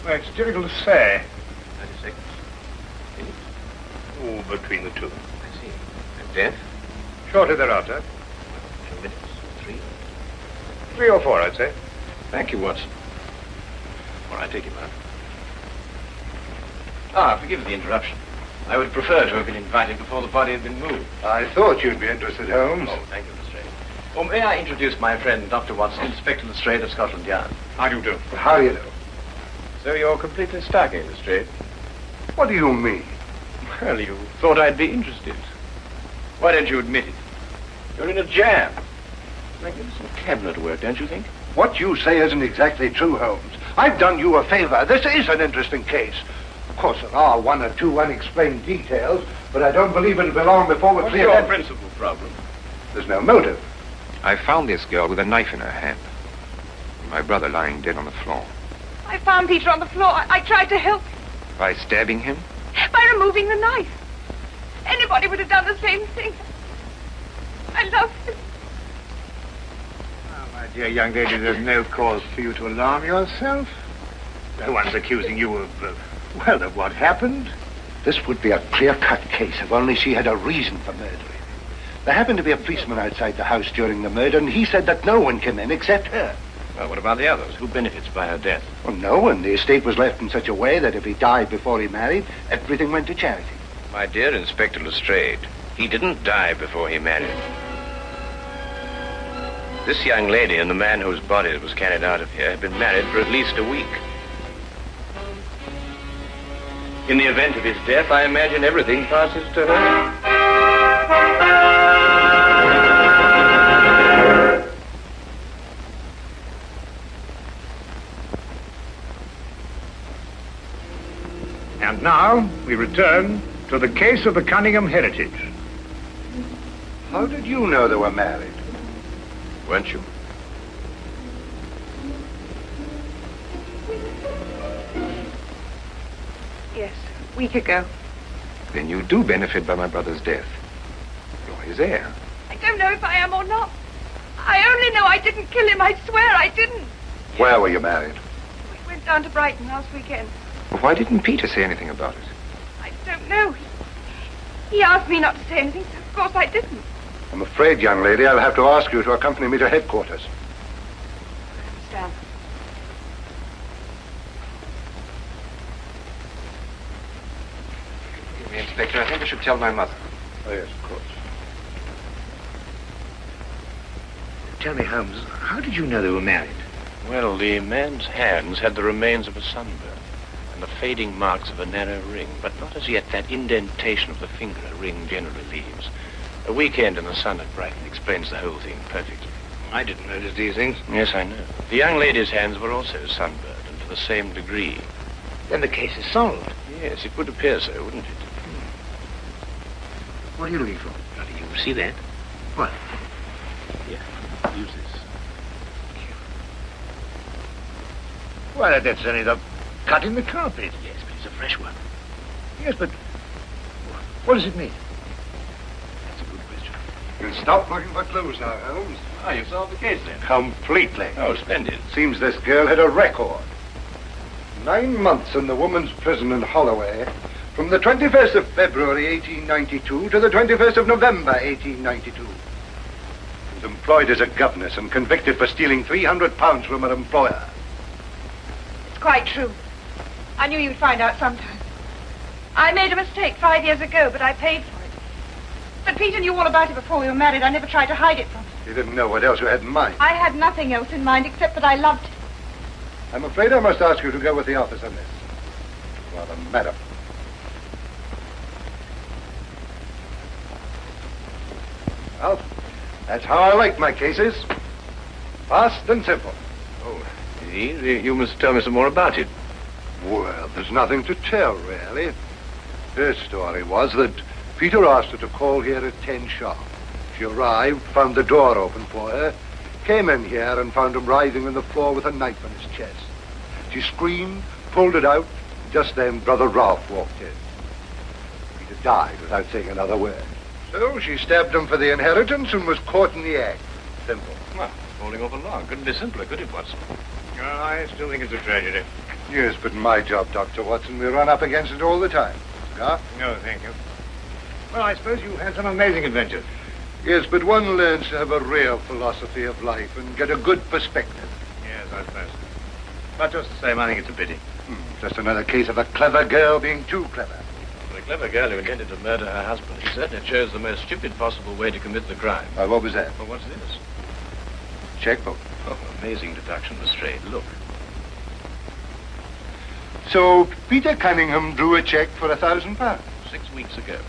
Well, it's difficult to say. 30 seconds. Minutes? Oh, between the two. I see. And death? Shortly thereafter. 2 minutes? 3? 3 or 4, I'd say. Thank you, Watson. All right, take him out. Ah, forgive the interruption. I would prefer to have been invited before the body had been moved. I thought you'd be interested, Holmes. Oh, thank you, Lestrade. Oh, may I introduce my friend, Dr. Watson, Inspector Lestrade of Scotland Yard? How do you do? How do you do? So you're completely stuck, eh, Lestrade? What do you mean? Well, you thought I'd be interested. Why don't you admit it? You're in a jam. Magnificent cabinet work, don't you think? What you say isn't exactly true, Holmes. I've done you a favor. This is an interesting case. Of course, there are 1 or 2 unexplained details, but I don't believe it'll be long before we're What's clear. your principal problem? There's no motive. I found this girl with a knife in her hand. And my brother lying dead on the floor. I found Peter on the floor. I tried to help him By stabbing him? by removing the knife. Anybody would have done the same thing. I love him. Oh, my dear young lady, there's no cause for you to alarm yourself. No one's accusing you of, of what happened. This would be a clear-cut case if only she had a reason for murdering him. There happened to be a policeman outside the house during the murder, and he said that no one came in except her. Well, what about the others? Who benefits by her death? Well, no one. The estate was left in such a way that if he died before he married, everything went to charity. My dear Inspector Lestrade, he didn't die before he married. This young lady and the man whose body was carried out of here had been married for at least a week. In the event of his death, I imagine everything passes to her. And now we return to the case of the Cunningham heritage. How did you know they were married? Weren't you? Yes, a week ago. Then you do benefit by my brother's death. You're his heir. I don't know if I am or not. I only know I didn't kill him. I swear I didn't. Where were you married? We went down to Brighton last weekend. Well, why didn't Peter say anything about it? I don't know. He asked me not to say anything, so of course I didn't. I'm afraid, young lady, I'll have to ask you to accompany me to headquarters. I understand. Forgive me, Inspector. I think I should tell my mother. Oh, yes, of course. Tell me, Holmes, how did you know they were married? Well, the man's hands had the remains of a sunburn and the fading marks of a narrow ring, but not as yet that indentation of the finger a ring generally leaves. A weekend in the sun at Brighton explains the whole thing perfectly. I didn't notice these things. Yes, I know. The young lady's hands were also sunburned, and to the same degree. Then the case is solved. Yes, it would appear so, wouldn't it? What are you looking for? Now, do you see that? What? Here, use this. Why, that's only the cut in the carpet. Yes, but it's a fresh one. Yes, but what does it mean? That's a good question. You'll stop looking for clues now, Holmes. Ah, you've solved the case then. Completely. Oh, splendid. Seems this girl had a record. 9 months in the woman's prison in Holloway, from the 21st of February 1892 to the 21st of November 1892. She was employed as a governess and convicted for stealing £300 from her employer. It's quite true. I knew you'd find out sometime. I made a mistake 5 years ago, but I paid for it. But Peter knew all about it before we were married. I never tried to hide it from him. You didn't know what else you had in mind. I had nothing else in mind except that I loved him. I'm afraid I must ask you to go with the office on this. Rather, madam. Well, that's how I like my cases. Fast and simple. Oh, indeed. You must tell me some more about it. Well, there's nothing to tell, really. Her story was that Peter asked her to call here at 10 sharp. She arrived, found the door open for her, came in here and found him writhing on the floor with a knife on his chest. She screamed, pulled it out. Just then, Brother Ralph walked in. Peter died without saying another word. So she stabbed him for the inheritance and was caught in the act. Simple. Well, falling off a log. Couldn't be simpler, could it, Watson? I still think it's a tragedy. Yes, but my job, Dr. Watson, we run up against it all the time. Cigar? No, thank you. Well, I suppose you've had some amazing adventures. Yes, but one learns to have a real philosophy of life and get a good perspective. Yes, I suppose. But just the same, I think it's a pity. Just another case of a clever girl being too clever. For a clever girl who intended to murder her husband, he certainly chose the most stupid possible way to commit the crime. What was that? Well, what's this? Checkbook. Oh, amazing deduction, Lestrade. Look. So Peter Cunningham drew a check for £1,000. 6 weeks ago.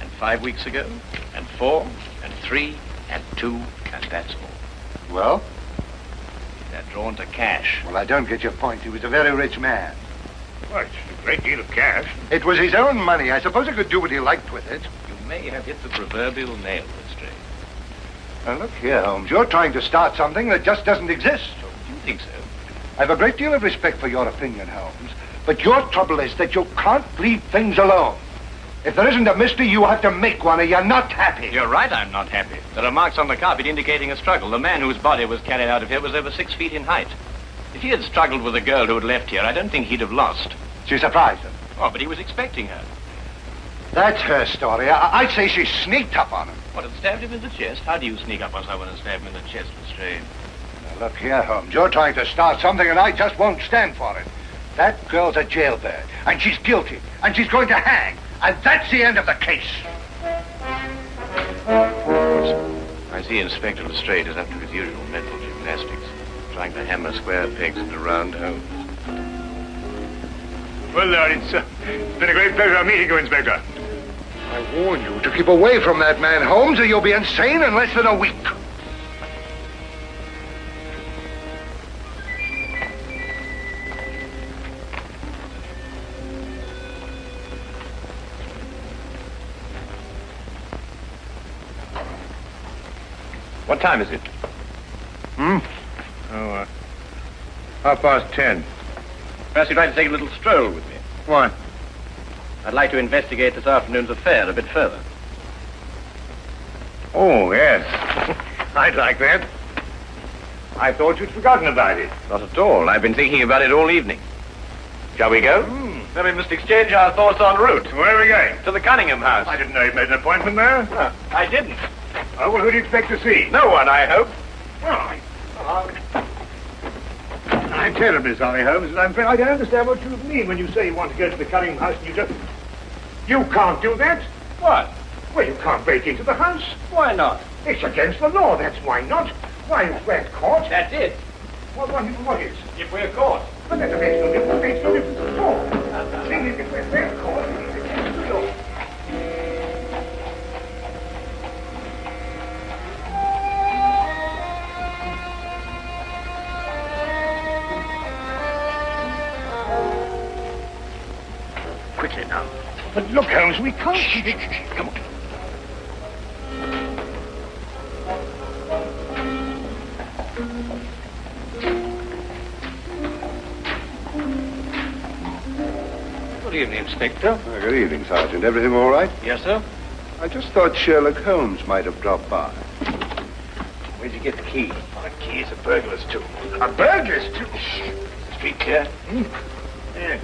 And 5 weeks ago. And 4. And 3. And 2. And that's all. Well? They're drawn to cash. Well, I don't get your point. He was a very rich man. Well, it's a great deal of cash. It was his own money. I suppose he could do what he liked with it. You may have hit the proverbial nail, Lestrade. Now, look here, Holmes. You're trying to start something that just doesn't exist. Do you think so? I have a great deal of respect for your opinion, Holmes. But your trouble is that you can't leave things alone. If there isn't a mystery, you have to make one, or you're not happy. You're right, I'm not happy. There are marks on the carpet indicating a struggle. The man whose body was carried out of here was over 6 feet in height. If he had struggled with a girl who had left here, I don't think he'd have lost. She surprised him. Oh, but he was expecting her. That's her story. I'd say she sneaked up on him. What, had stabbed him in the chest? How do you sneak up on someone and stab him in the chest, Lestrade? Now, look here, Holmes. You're trying to start something, and I just won't stand for it. That girl's a jailbird, and she's guilty, and she's going to hang. And that's the end of the case. I see Inspector Lestrade is up to his usual mental gymnastics, trying to hammer square pegs into round holes. Well, Lord, it's been a great pleasure meeting you, Inspector. I warn you to keep away from that man, Holmes, or you'll be insane in less than a week. What time is it? Oh, 10:30. Perhaps you'd like to take a little stroll with me. Why? I'd like to investigate this afternoon's affair a bit further. Oh, yes. I'd like that. I thought you'd forgotten about it. Not at all. I've been thinking about it all evening. Shall we go? Then we must exchange our thoughts en route. Where are we going? To the Cunningham house. I didn't know you'd made an appointment there. No, I didn't. Oh, well, who do you expect to see? No one, I hope. Well, I'm terribly sorry, Holmes, and I'm afraid I don't understand what you mean when you say you want to go to the Cunningham house and you just... You can't do that. What? Well, you can't break into the house. Why not? It's against the law, that's why not. Why, if we're caught... That's it. What is? If we're caught. But that makes no difference. It makes no difference at all. See, if we're caught, it's against the law. quietly now. But look, Holmes, we can't... Shh. Come on. Good evening, Inspector. Good evening, Sergeant. Everything all right? Yes, sir. I just thought Sherlock Holmes might have dropped by. Where'd you get the key? The key's a burglar's too. A burglar's too? Street clear? Yeah.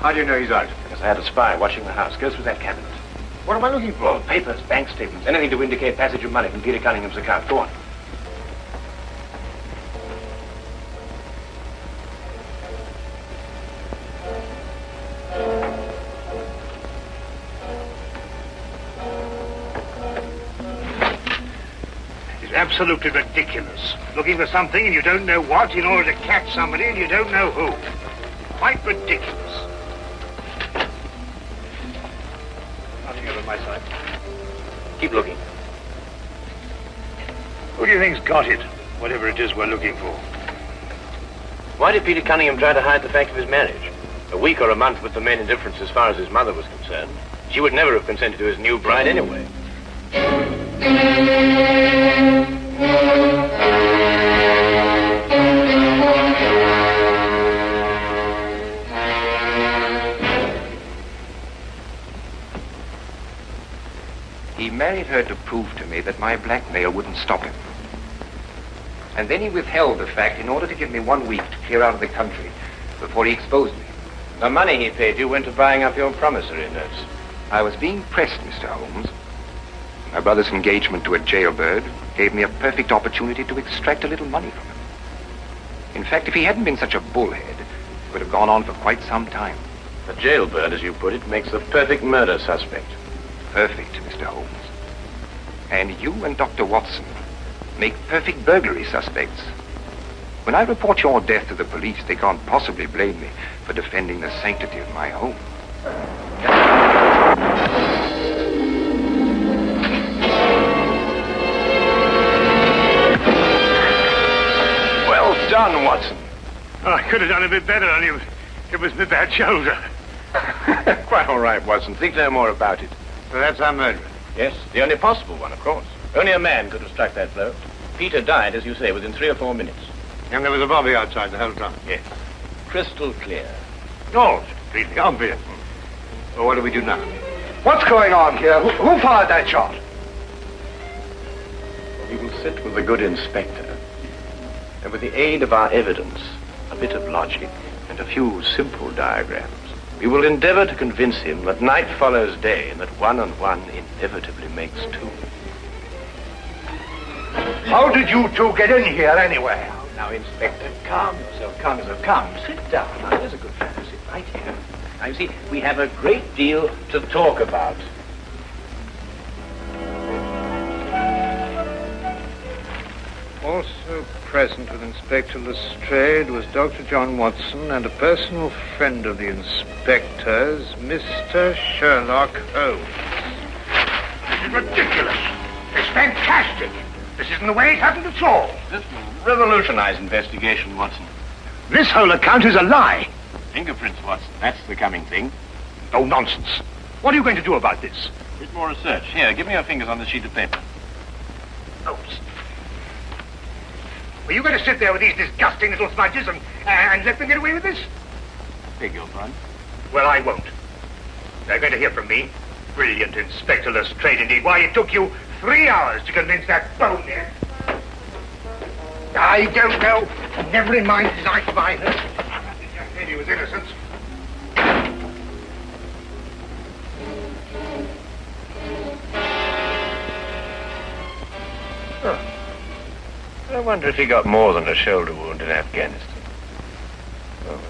How do you know he's out? Because I had a spy watching the house. Go through that cabinet. What am I looking for? Papers, bank statements, anything to indicate passage of money from Peter Cunningham's account. Go on. It's absolutely ridiculous. Looking for something and you don't know what in order to catch somebody and you don't know who. Quite ridiculous. Nothing over my side. Keep looking. Who do you think's got it? Whatever it is we're looking for. Why did Peter Cunningham try to hide the fact of his marriage? A week or a month with the main indifference as far as his mother was concerned. She would never have consented to his new bride anyway. He married her to prove to me that my blackmail wouldn't stop him. And then he withheld the fact in order to give me 1 week to clear out of the country before he exposed me. The money he paid you went to buying up your promissory notes. I was being pressed, Mr. Holmes. My brother's engagement to a jailbird gave me a perfect opportunity to extract a little money from him. In fact, if he hadn't been such a bullhead, it would have gone on for quite some time. A jailbird, as you put it, makes the perfect murder suspect. Perfect, Mr. Holmes. And you and Dr. Watson make perfect burglary suspects. When I report your death to the police, they can't possibly blame me for defending the sanctity of my home. Well done, Watson. Oh, I could have done a bit better, only it was my bad shoulder. Quite all right, Watson. Think no more about it. So that's our murderer? Yes, the only possible one, of course. Only a man could have struck that blow. Peter died, as you say, within 3 or 4 minutes. And there was a bobby outside the whole time? Yes. Crystal clear. No, it's completely obvious. Well, what do we do now? What's going on here? Who fired that shot? We will sit with the good inspector, and with the aid of our evidence, a bit of logic, and a few simple diagrams, we will endeavor to convince him that night follows day, and that 1 and 1 inevitably makes 2. How did you two get in here anyway? Now, Inspector, calm yourself, calm yourself. Come, sit down. Now, there's a good fellow. Sit right here. Now, you see, we have a great deal to talk about. Also present with Inspector Lestrade was Dr. John Watson and a personal friend of the inspector's, Mr. Sherlock Holmes. This is ridiculous. It's fantastic. This isn't the way it happened at all. This will revolutionize investigation, Watson. This whole account is a lie. Fingerprints, Watson. That's the coming thing. Oh, nonsense. What are you going to do about this? A bit more research. Here, give me your fingers on the sheet of paper. Oh, were you going to sit there with these disgusting little smudges and let them get away with this? Beg your pardon? Well, I won't. They're going to hear from me. Brilliant Inspector Lestrade, indeed. Why, it took you 3 hours to convince that bonehead. I don't know. Never in mind his eyes by her. This young lady was innocent. Oh. I wonder if he got more than a shoulder wound in Afghanistan. Oh.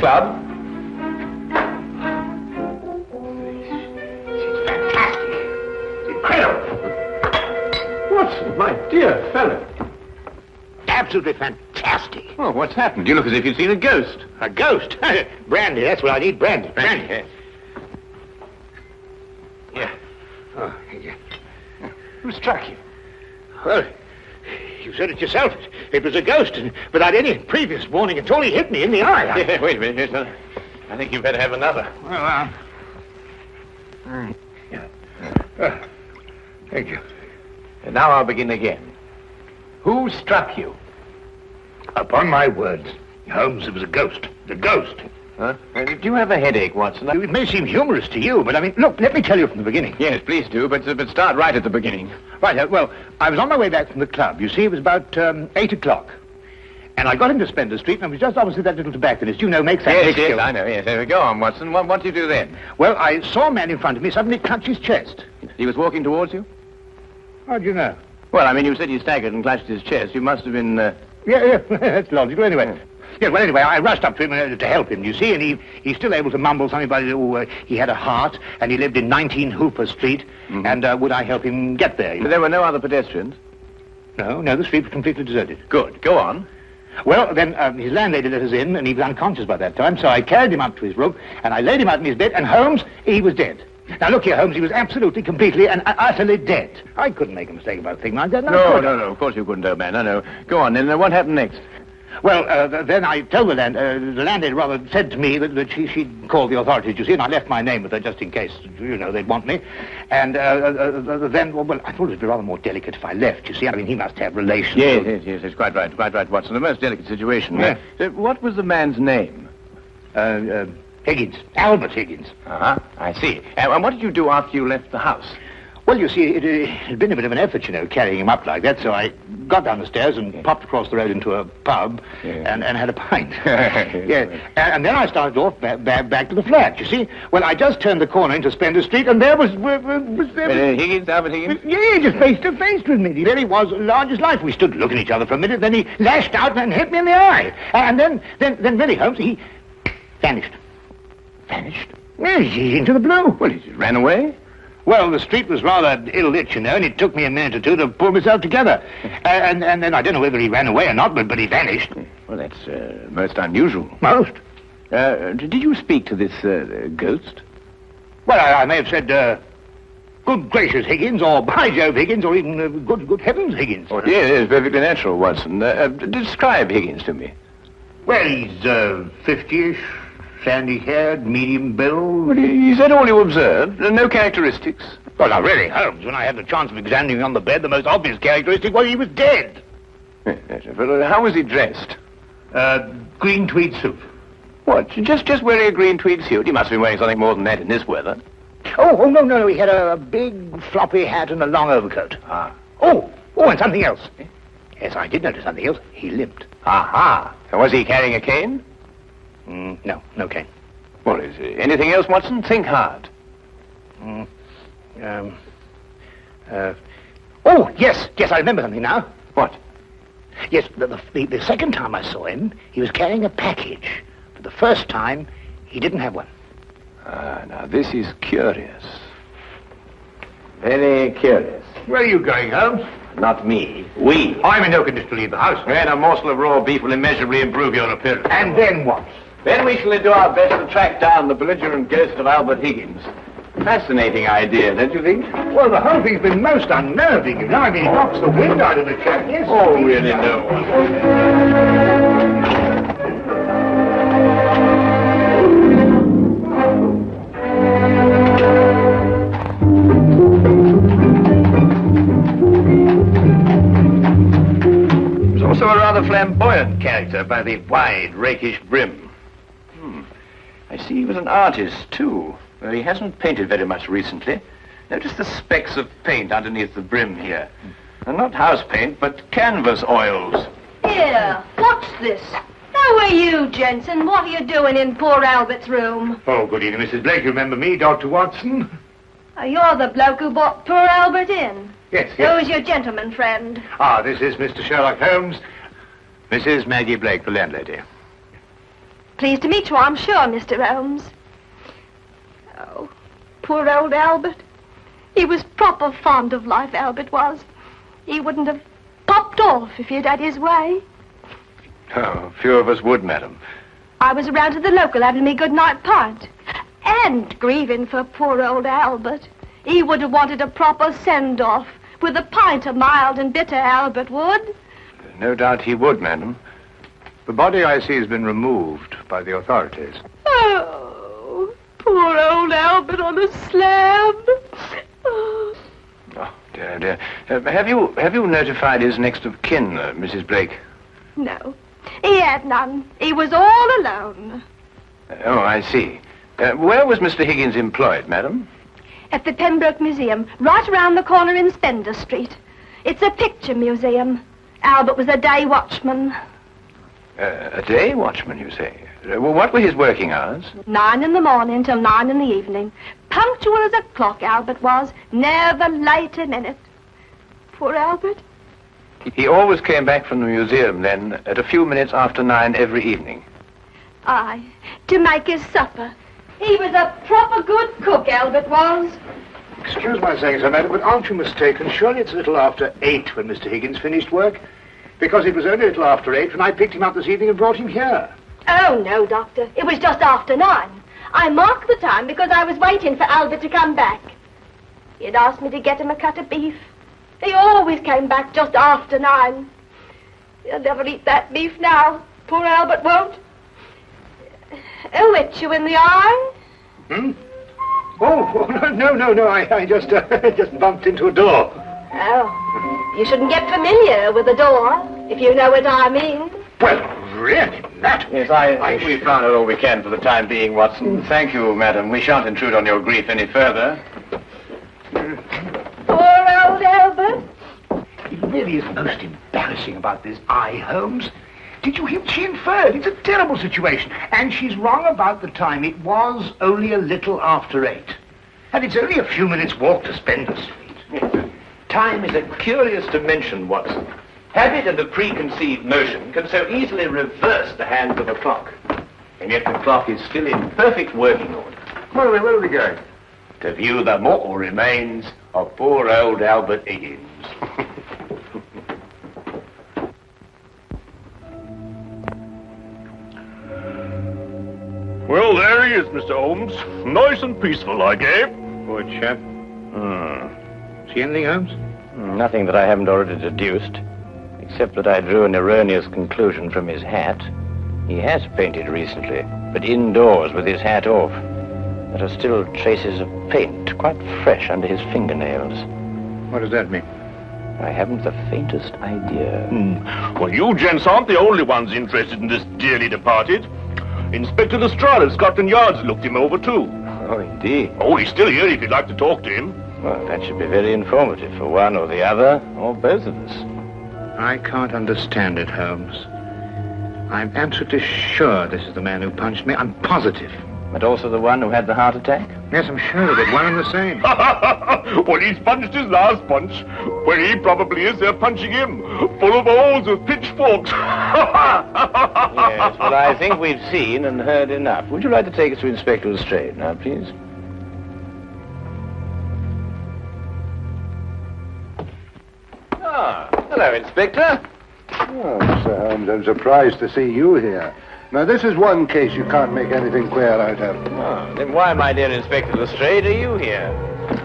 club? Watson, my dear fellow. Absolutely fantastic. Oh, what's happened? You look as if you'd seen a ghost. A ghost? Brandy, that's what I need, brandy. Brandy. Yeah. Oh, yeah. Who struck you? Well, you said it yourself. It was a ghost, and without any previous warning at all, he hit me in the eye. Yeah, wait a minute. Yes, I think you better have another. Well, thank you. And now I'll begin again. Who struck you? Upon my words, Holmes, it was a ghost. The ghost. Huh? Do you have a headache, Watson? It may seem humorous to you, but I mean, look, let me tell you from the beginning. Yes, please do, but start right at the beginning. Right, well, I was on my way back from the club. You see, it was about 8 o'clock. And I got into Spender Street, and I was just opposite that little tobacconist, you know, makes that Yes, big yes, skill. I know, yes. There we go on, Watson. What did you do then? Well, I saw a man in front of me suddenly clutch his chest. He was walking towards you? How do you know? Well, I mean, you said he staggered and clutched his chest. You must have been... Yeah, that's logical. Anyway, yeah, well, anyway, I rushed up to him to help him, you see, and he's still able to mumble something about he had a heart, and he lived in 19 Hooper Street, and would I help him get there? But there were no other pedestrians? No, the street was completely deserted. Good. Go on. Well, then his landlady let us in, and he was unconscious by that time, so I carried him up to his room, and I laid him out in his bed, and Holmes, he was dead. Now, look here, Holmes, he was absolutely, completely, and utterly dead. I couldn't make a mistake about a thing like that. No, of course you couldn't, old man. No. Go on, then. What happened next? Well, then I told the landlady rather said to me that she'd call the authorities, you see, and I left my name with her just in case, you know, they'd want me. And then, well, I thought it would be rather more delicate if I left, you see. I mean, he must have relations. Yes, it's quite right, Watson. The most delicate situation. Yeah. What was the man's name? Higgins. Albert Higgins. Uh-huh, I see. And what did you do after you left the house? Well, you see, it had been a bit of an effort, you know, carrying him up like that, so I got down the stairs and popped across the road into a pub and had a pint. Yeah. And then I started off back to the flat, you see. Well, I just turned the corner into Spender Street, and there was Higgins, Albert Higgins? Yeah, just face to face with me. He really was large as life. We stood looking at each other for a minute, then he lashed out and hit me in the eye. And then really, Holmes, he vanished. Vanished? Yes, he's into the blue. Well, he just ran away? Well, the street was rather ill-lit, you know, and it took me a minute or two to pull myself together. And then I don't know whether he ran away or not, but he vanished. Well, that's most unusual. Most? Did you speak to this ghost? Well, I may have said, good gracious, Higgins, or by Jove, Higgins, or even good heavens, Higgins. Oh, dear, it's perfectly natural, Watson. Describe Higgins to me. Well, he's 50-ish. Sandy-haired, medium build. Well, is that all you observed? No characteristics? Well, now, really, Holmes, when I had the chance of examining him on the bed, the most obvious characteristic was he was dead. Yes, but how was he dressed? Green tweed suit. What, just wearing a green tweed suit? He must have been wearing something more than that in this weather. Oh, no, he had a big floppy hat and a long overcoat. Ah. Oh, and something else. Yes, I did notice something else. He limped. Aha. And was he carrying a cane? No cane. Well, is there anything else, Watson? Think hard. Oh, yes, I remember something now. What? Yes, the second time I saw him, he was carrying a package. But the first time, he didn't have one. Ah, now this is curious. Very curious. Where are you going, Holmes? Not me. We. I'm in no condition to leave the house. And a morsel of raw beef will immeasurably improve your appearance. And then what? Then we shall do our best to track down the belligerent ghost of Albert Higgins. Fascinating idea, don't you think? Well, the whole thing's been most unnerving, you know. I mean, it knocks the wind out of the chap, yes? Oh, really, no. He was also a rather flamboyant character by the wide, rakish brim. I see he was an artist, too. He hasn't painted very much recently. Notice the specks of paint underneath the brim here. And not house paint, but canvas oils. Here, what's this? How are you, Jensen? What are you doing in poor Albert's room? Oh, good evening, Mrs. Blake. You remember me, Dr. Watson? You're the bloke who brought poor Albert in. Yes. Who's your gentleman friend? Ah, this is Mr. Sherlock Holmes. Mrs. Maggie Blake, the landlady. Pleased to meet you, I'm sure, Mr. Holmes. Oh, poor old Albert. He was proper fond of life, Albert was. He wouldn't have popped off if he'd had his way. Oh, few of us would, madam. I was around to the local having me good night pint. And grieving for poor old Albert. He would have wanted a proper send-off with a pint of mild and bitter, Albert would. No doubt he would, madam. The body, I see, has been removed by the authorities. Oh, poor old Albert on a slab. Oh. Oh, dear, dear. Have you notified his next of kin, Mrs. Blake? No, he had none. He was all alone. Oh, I see. Where was Mr. Higgins employed, madam? At the Pembroke Museum, right around the corner in Spender Street. It's a picture museum. Albert was a day watchman. A day watchman, you say? What were his working hours? 9 in the morning till 9 in the evening. Punctual as a clock, Albert was. Never late a minute. Poor Albert. He always came back from the museum, then, at a few minutes after 9 every evening. Aye, to make his supper. He was a proper good cook, Albert was. Excuse my saying so, madam, but aren't you mistaken? Surely it's a little after 8 when Mr. Higgins finished work? Because it was only a little after 8 when I picked him up this evening and brought him here. Oh, no, Doctor. It was just after 9. I marked the time because I was waiting for Albert to come back. He had asked me to get him a cut of beef. He always came back just after 9. He'll never eat that beef now. Poor Albert won't. He'll hit you in the eye. Hmm? Oh, no. I just bumped into a door. Oh, you shouldn't get familiar with the door, if you know what I mean. Well, really, that... Yes, I think we've found out all we can for the time being, Watson. Thank you, madam. We shan't intrude on your grief any further. Poor old Albert. It really is most embarrassing about this eye, Holmes. Did you hear? She inferred. It's a terrible situation. And she's wrong about the time. It was only a little after 8. And it's only a few minutes' walk to Spender Street. Time is a curious dimension, Watson. Habit and a preconceived notion can so easily reverse the hands of a clock. And yet the clock is still in perfect working order. Where are we going? To view the mortal remains of poor old Albert Higgins. Well, there he is, Mr. Holmes. Nice and peaceful, like, eh? Poor chap. See anything, Holmes? Nothing that I haven't already deduced, except that I drew an erroneous conclusion from his hat. He has painted recently, but indoors with his hat off. There are still traces of paint, quite fresh under his fingernails. What does that mean? I haven't the faintest idea. Well, you gents aren't the only ones interested in this dearly departed. Inspector Lestrade of Scotland Yard's looked him over, too. Oh, indeed. Oh, he's still here if you'd like to talk to him. Well, that should be very informative for one or the other, or both of us. I can't understand it, Holmes. I'm absolutely sure this is the man who punched me. I'm positive. But also the one who had the heart attack? Yes, I'm sure of it. One and the same. Well, he's punched his last punch, where he probably is there punching him, full of holes with pitchforks. Yes, well, I think we've seen and heard enough. Would you like to take us to Inspector Lestrade now, please? Ah, hello, Inspector. Oh, Mr. Holmes, I'm surprised to see you here. Now, this is one case you can't make anything clear out of. Oh, then why, my dear Inspector Lestrade, are you here?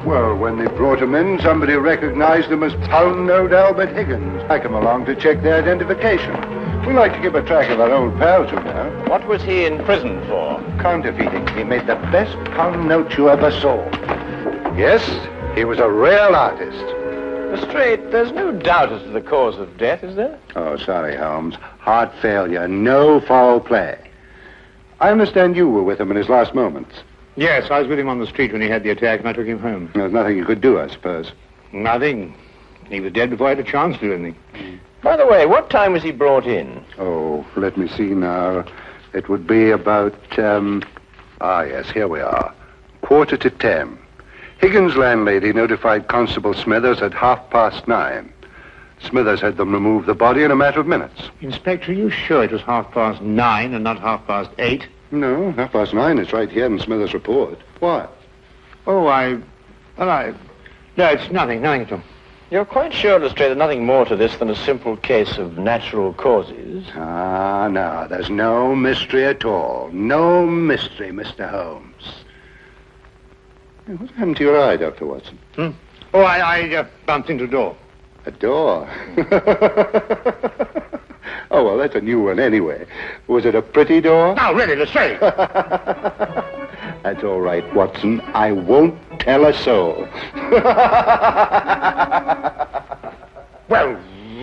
Well, when they brought him in, somebody recognized him as pound-note Albert Higgins. I come along to check their identification. We like to keep a track of our old pals, you know. What was he in prison for? Counterfeiting. He made the best pound note you ever saw. Yes, he was a real artist. Lestrade, there's no doubt as to the cause of death, is there? Oh, sorry, Holmes. Heart failure, no foul play. I understand you were with him in his last moments. Yes, I was with him on the street when he had the attack, and I took him home. There's nothing you could do, I suppose. Nothing. He was dead before I had a chance to do anything. By the way, what time was he brought in? Oh, let me see now. It would be about, yes, here we are. 9:45. Higgins' landlady notified Constable Smithers at 9:30. Smithers had them remove the body in a matter of minutes. Inspector, are you sure it was 9:30 and not 8:30? No, 9:30. It's right here in Smithers' report. Why? Oh, no, it's nothing at all. You're quite sure, Lestrade, there's nothing more to this than a simple case of natural causes? Ah, no, there's no mystery at all. No mystery, Mr. Holmes. What happened to your eye, Dr. Watson? Oh, I bumped into a door. A door? Oh, well, that's a new one anyway. Was it a pretty door? No, really, Lestrade. That's all right, Watson. I won't tell a soul. Well,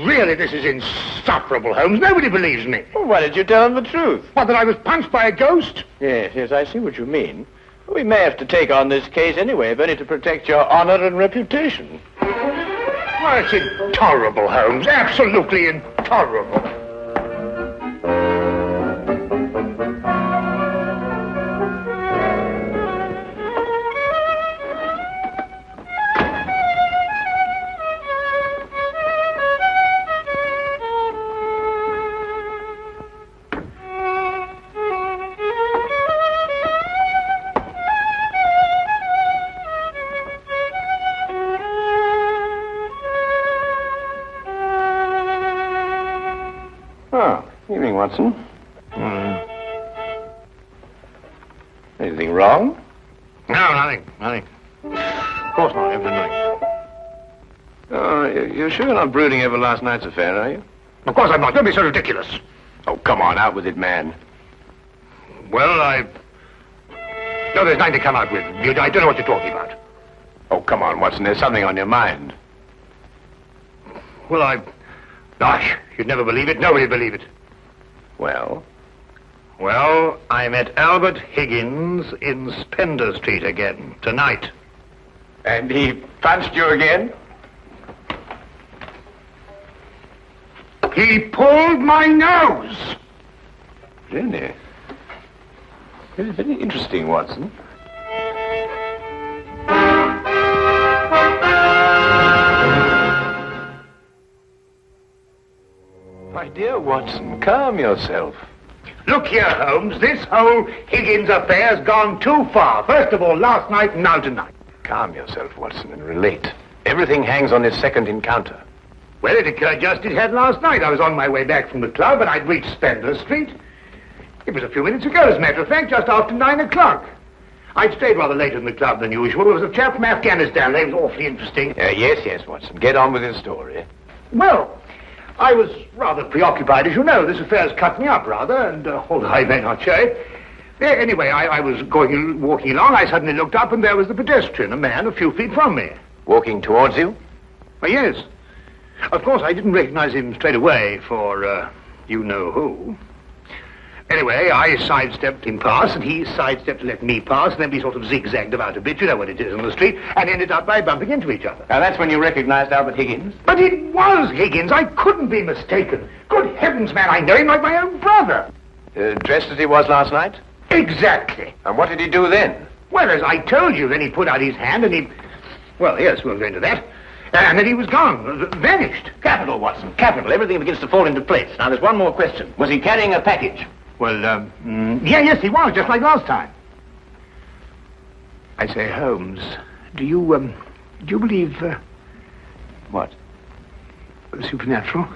really, this is insufferable, Holmes. Nobody believes me. Well, why did you tell them the truth? What, that I was punched by a ghost? Yes, I see what you mean. We may have to take on this case anyway, if only to protect your honor and reputation. Well, it's intolerable, Holmes. Absolutely intolerable. Evening, Watson. Anything wrong? No, nothing. Of course not, everything. Oh, you're sure you're not brooding over last night's affair, are you? Of course I'm not. Don't be so ridiculous. Oh, come on, out with it, man. Well, No, there's nothing to come out with. I don't know what you're talking about. Oh, come on, Watson. There's something on your mind. Well, Gosh, you'd never believe it. Nobody'd believe it. Well? Well, I met Albert Higgins in Spender Street again, tonight. And he punched you again? He pulled my nose! Really? Very, very interesting, Watson. My dear Watson, calm yourself. Look here, Holmes. This whole Higgins affair's gone too far. First of all, last night and now tonight. Calm yourself, Watson, and relate. Everything hangs on this second encounter. Well, it occurred just as it had last night. I was on my way back from the club, and I'd reached Spender Street. It was a few minutes ago, as a matter of fact, just after 9 o'clock. I'd stayed rather later in the club than usual. There was a chap from Afghanistan. They was awfully interesting. Yes, Watson. Get on with your story. Well, I was rather preoccupied, as you know. This affair's cut me up, rather, and although I may not show it. Anyway, I was walking along. I suddenly looked up, and there was the pedestrian, a man a few feet from me. Walking towards you? Oh, yes. Of course, I didn't recognize him straight away for, you-know-who. Anyway, I sidestepped him past, and he sidestepped to let me pass, and then we sort of zigzagged about a bit, you know what it is on the street, and ended up by bumping into each other. Now, that's when you recognized Albert Higgins? But it was Higgins. I couldn't be mistaken. Good heavens, man, I know him like my own brother. Dressed as he was last night? Exactly. And what did he do then? Well, as I told you, then he put out his hand, and he... Well, yes, we'll go into that. And then he was gone, vanished. Capital, Watson, capital. Everything begins to fall into place. Now, there's one more question. Was he carrying a package? Well, yes, he was, just like last time. I say, Holmes, do you believe, What? Supernatural?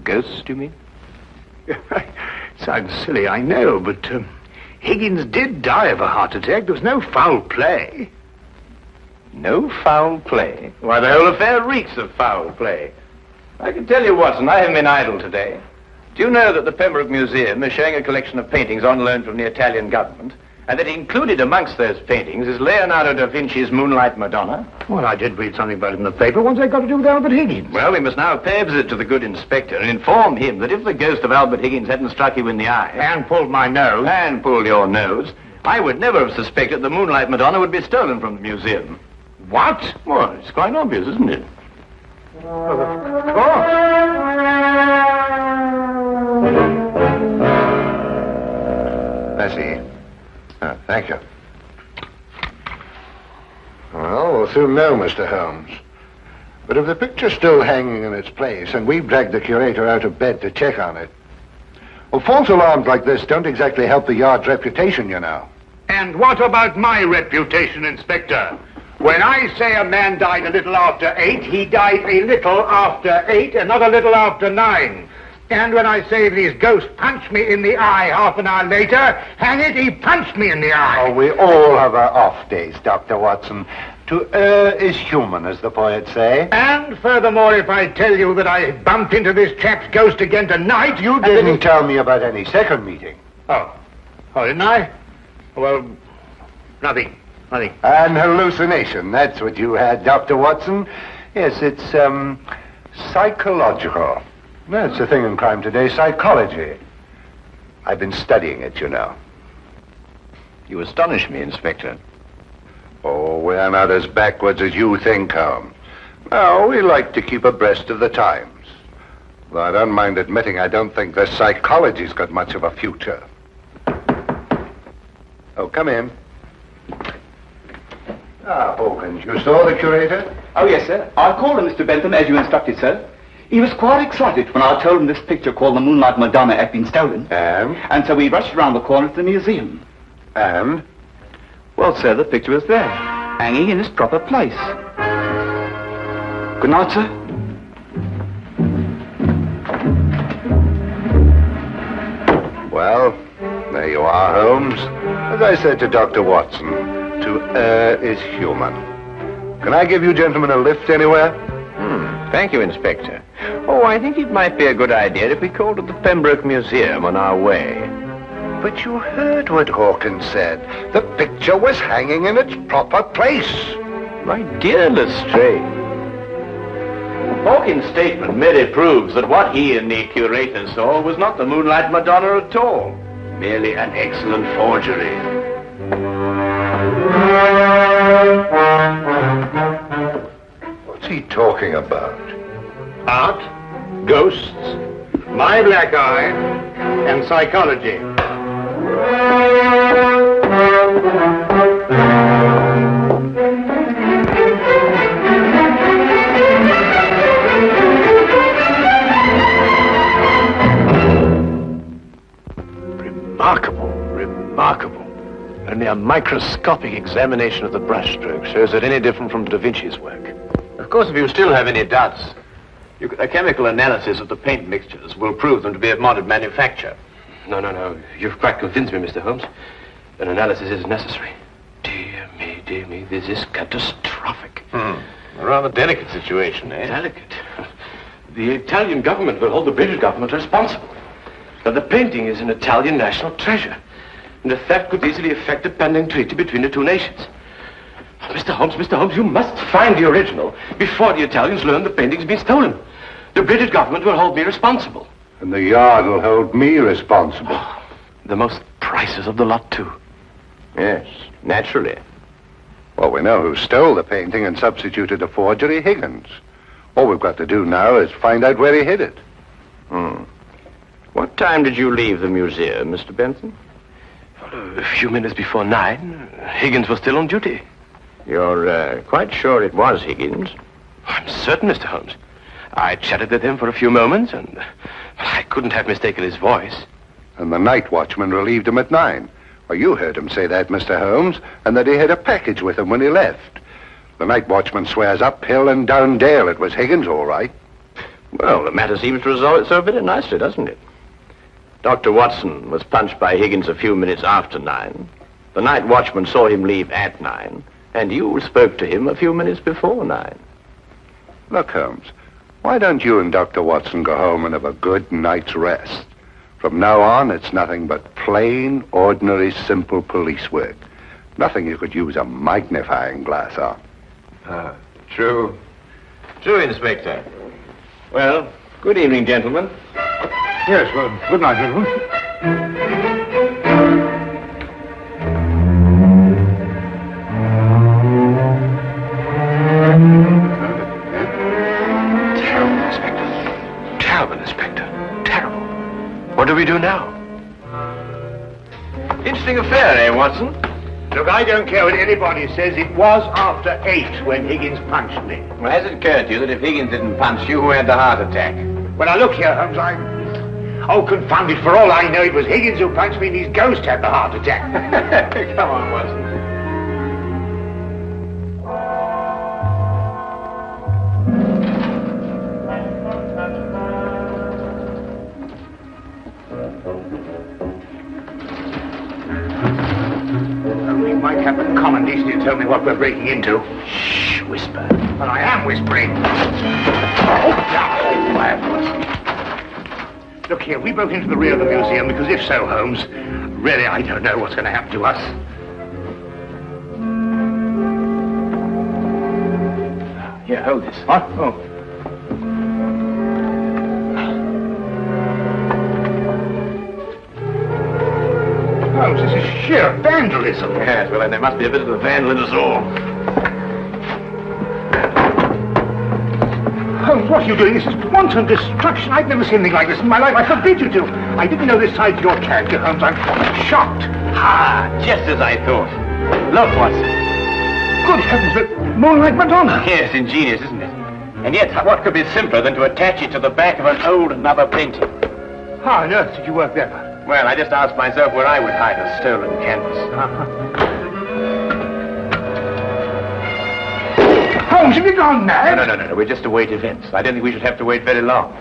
Ghosts, do you mean? Sounds silly, I know, but, Higgins did die of a heart attack. There was no foul play. No foul play? Why, the whole affair reeks of foul play. I can tell you, Watson, I haven't been idle today. Do you know that the Pembroke Museum is showing a collection of paintings on loan from the Italian government, and that included amongst those paintings is Leonardo da Vinci's Moonlight Madonna? Well, I did read something about it in the paper. What's that got to do with Albert Higgins? Well, we must now pay a visit to the good inspector and inform him that if the ghost of Albert Higgins hadn't struck you in the eye... And pulled my nose. And pulled your nose, I would never have suspected the Moonlight Madonna would be stolen from the museum. What? Well, it's quite obvious, isn't it? Well, of course. I see. Thank you. Well, we'll soon know, Mr. Holmes. But if the picture's still hanging in its place, and we've dragged the curator out of bed to check on it, well, false alarms like this don't exactly help the yard's reputation, you know. And what about my reputation, Inspector? When I say a man died a little after 8, he died a little after 8 and not a little after 9. And when I say these ghosts punched me in the eye half an hour later, hang it, he punched me in the eye. Oh, we all have our off days, Dr. Watson. To err is human, as the poets say. And furthermore, if I tell you that I bumped into this chap's ghost again tonight, you didn't tell me about any second meeting. Oh, didn't I? Well, nothing. An hallucination, that's what you had, Dr. Watson. Yes, it's, psychological. That's the thing in crime today, psychology. I've been studying it, you know. You astonish me, Inspector. Oh, we're not as backwards as you think, Holmes. No, we like to keep abreast of the times. Though I don't mind admitting I don't think the psychology's got much of a future. Oh, come in. Ah, Hawkins, you saw the curator? Oh, yes, sir. I called on Mr. Bentham as you instructed, sir. He was quite excited when I told him this picture called the Moonlight Madonna had been stolen. And so we rushed around the corner to the museum. And? Well, sir, the picture was there, hanging in its proper place. Good night, sir. Well, there you are, Holmes. As I said to Dr. Watson, to err is human. Can I give you gentlemen a lift anywhere? Thank you, Inspector. Oh, I think it might be a good idea if we called at the Pembroke Museum on our way. But you heard what Hawkins said. The picture was hanging in its proper place. My dear Lestrade, Hawkins' statement merely proves that what he and the curator saw was not the Moonlight Madonna at all. Merely an excellent forgery. What's he talking about? Art, ghosts, my black eye, and psychology. Remarkable. Only a microscopic examination of the brushstroke shows it any different from Da Vinci's work. Of course, if you still have any doubts, a chemical analysis of the paint mixtures will prove them to be of modern manufacture. No. You've quite convinced me, Mr. Holmes. An analysis is necessary. Dear me, this is catastrophic. A rather delicate situation, eh? Delicate? The Italian government will hold the British government responsible. Now, the painting is an Italian national treasure, and the theft could easily affect the pending treaty between the two nations. Mr. Holmes, you must find the original before the Italians learn the painting's been stolen. The British government will hold me responsible. And the yard will hold me responsible. The most priceless of the lot, too. Yes, naturally. Well, we know who stole the painting and substituted a forgery, Higgins. All we've got to do now is find out where he hid it. What time did you leave the museum, Mr. Benson? A few minutes before 9. Higgins was still on duty. You're quite sure it was Higgins? I'm certain, Mr. Holmes. I chatted with him for a few moments, and I couldn't have mistaken his voice. And the night watchman relieved him at 9. Well, you heard him say that, Mr. Holmes, and that he had a package with him when he left. The night watchman swears up hill and down dale it was Higgins, all right. Well, the matter seems to resolve itself very nicely, doesn't it? Dr. Watson was punched by Higgins a few minutes after 9. The night watchman saw him leave at 9. And you spoke to him a few minutes before 9. Look, Holmes, why don't you and Dr. Watson go home and have a good night's rest? From now on, it's nothing but plain, ordinary, simple police work. Nothing you could use a magnifying glass on. True. True, Inspector. Well, good evening, gentlemen. Yes, well, good night, gentlemen. Terrible, Inspector. Terrible. What do we do now? Interesting affair, eh, Watson? Look, I don't care what anybody says. It was after 8 when Higgins punched me. Well, has it occurred to you that if Higgins didn't punch you, who had the heart attack? Well, now look here, Holmes, Oh, confound it, for all I know, it was Higgins who punched me and his ghost had the heart attack. Come on, Watson. We might have the common decency to tell me what we're breaking into. Shh, whisper. Well, I am whispering. Oh, quiet, Watson. Look here, we broke into the rear of the museum because if so, Holmes, really I don't know what's going to happen to us. Here, hold this. What? Oh. Holmes, this is sheer vandalism. Yes, well, then there must be a bit of a vandal in us all. Holmes, what are you doing? This is wanton destruction. I've never seen anything like this in my life. I forbid you to. I didn't know this side of your character, Holmes. I'm shocked. Ah, just as I thought. Look, Watson. Good heavens, the Moonlight Madonna. Yes, ingenious, isn't it? And yet, what could be simpler than to attach it to the back of an old mother painting? How on earth did you work that out? Well, I just asked myself where I would hide a stolen canvas. Holmes, have you gone mad? No. We just await events. I don't think we should have to wait very long.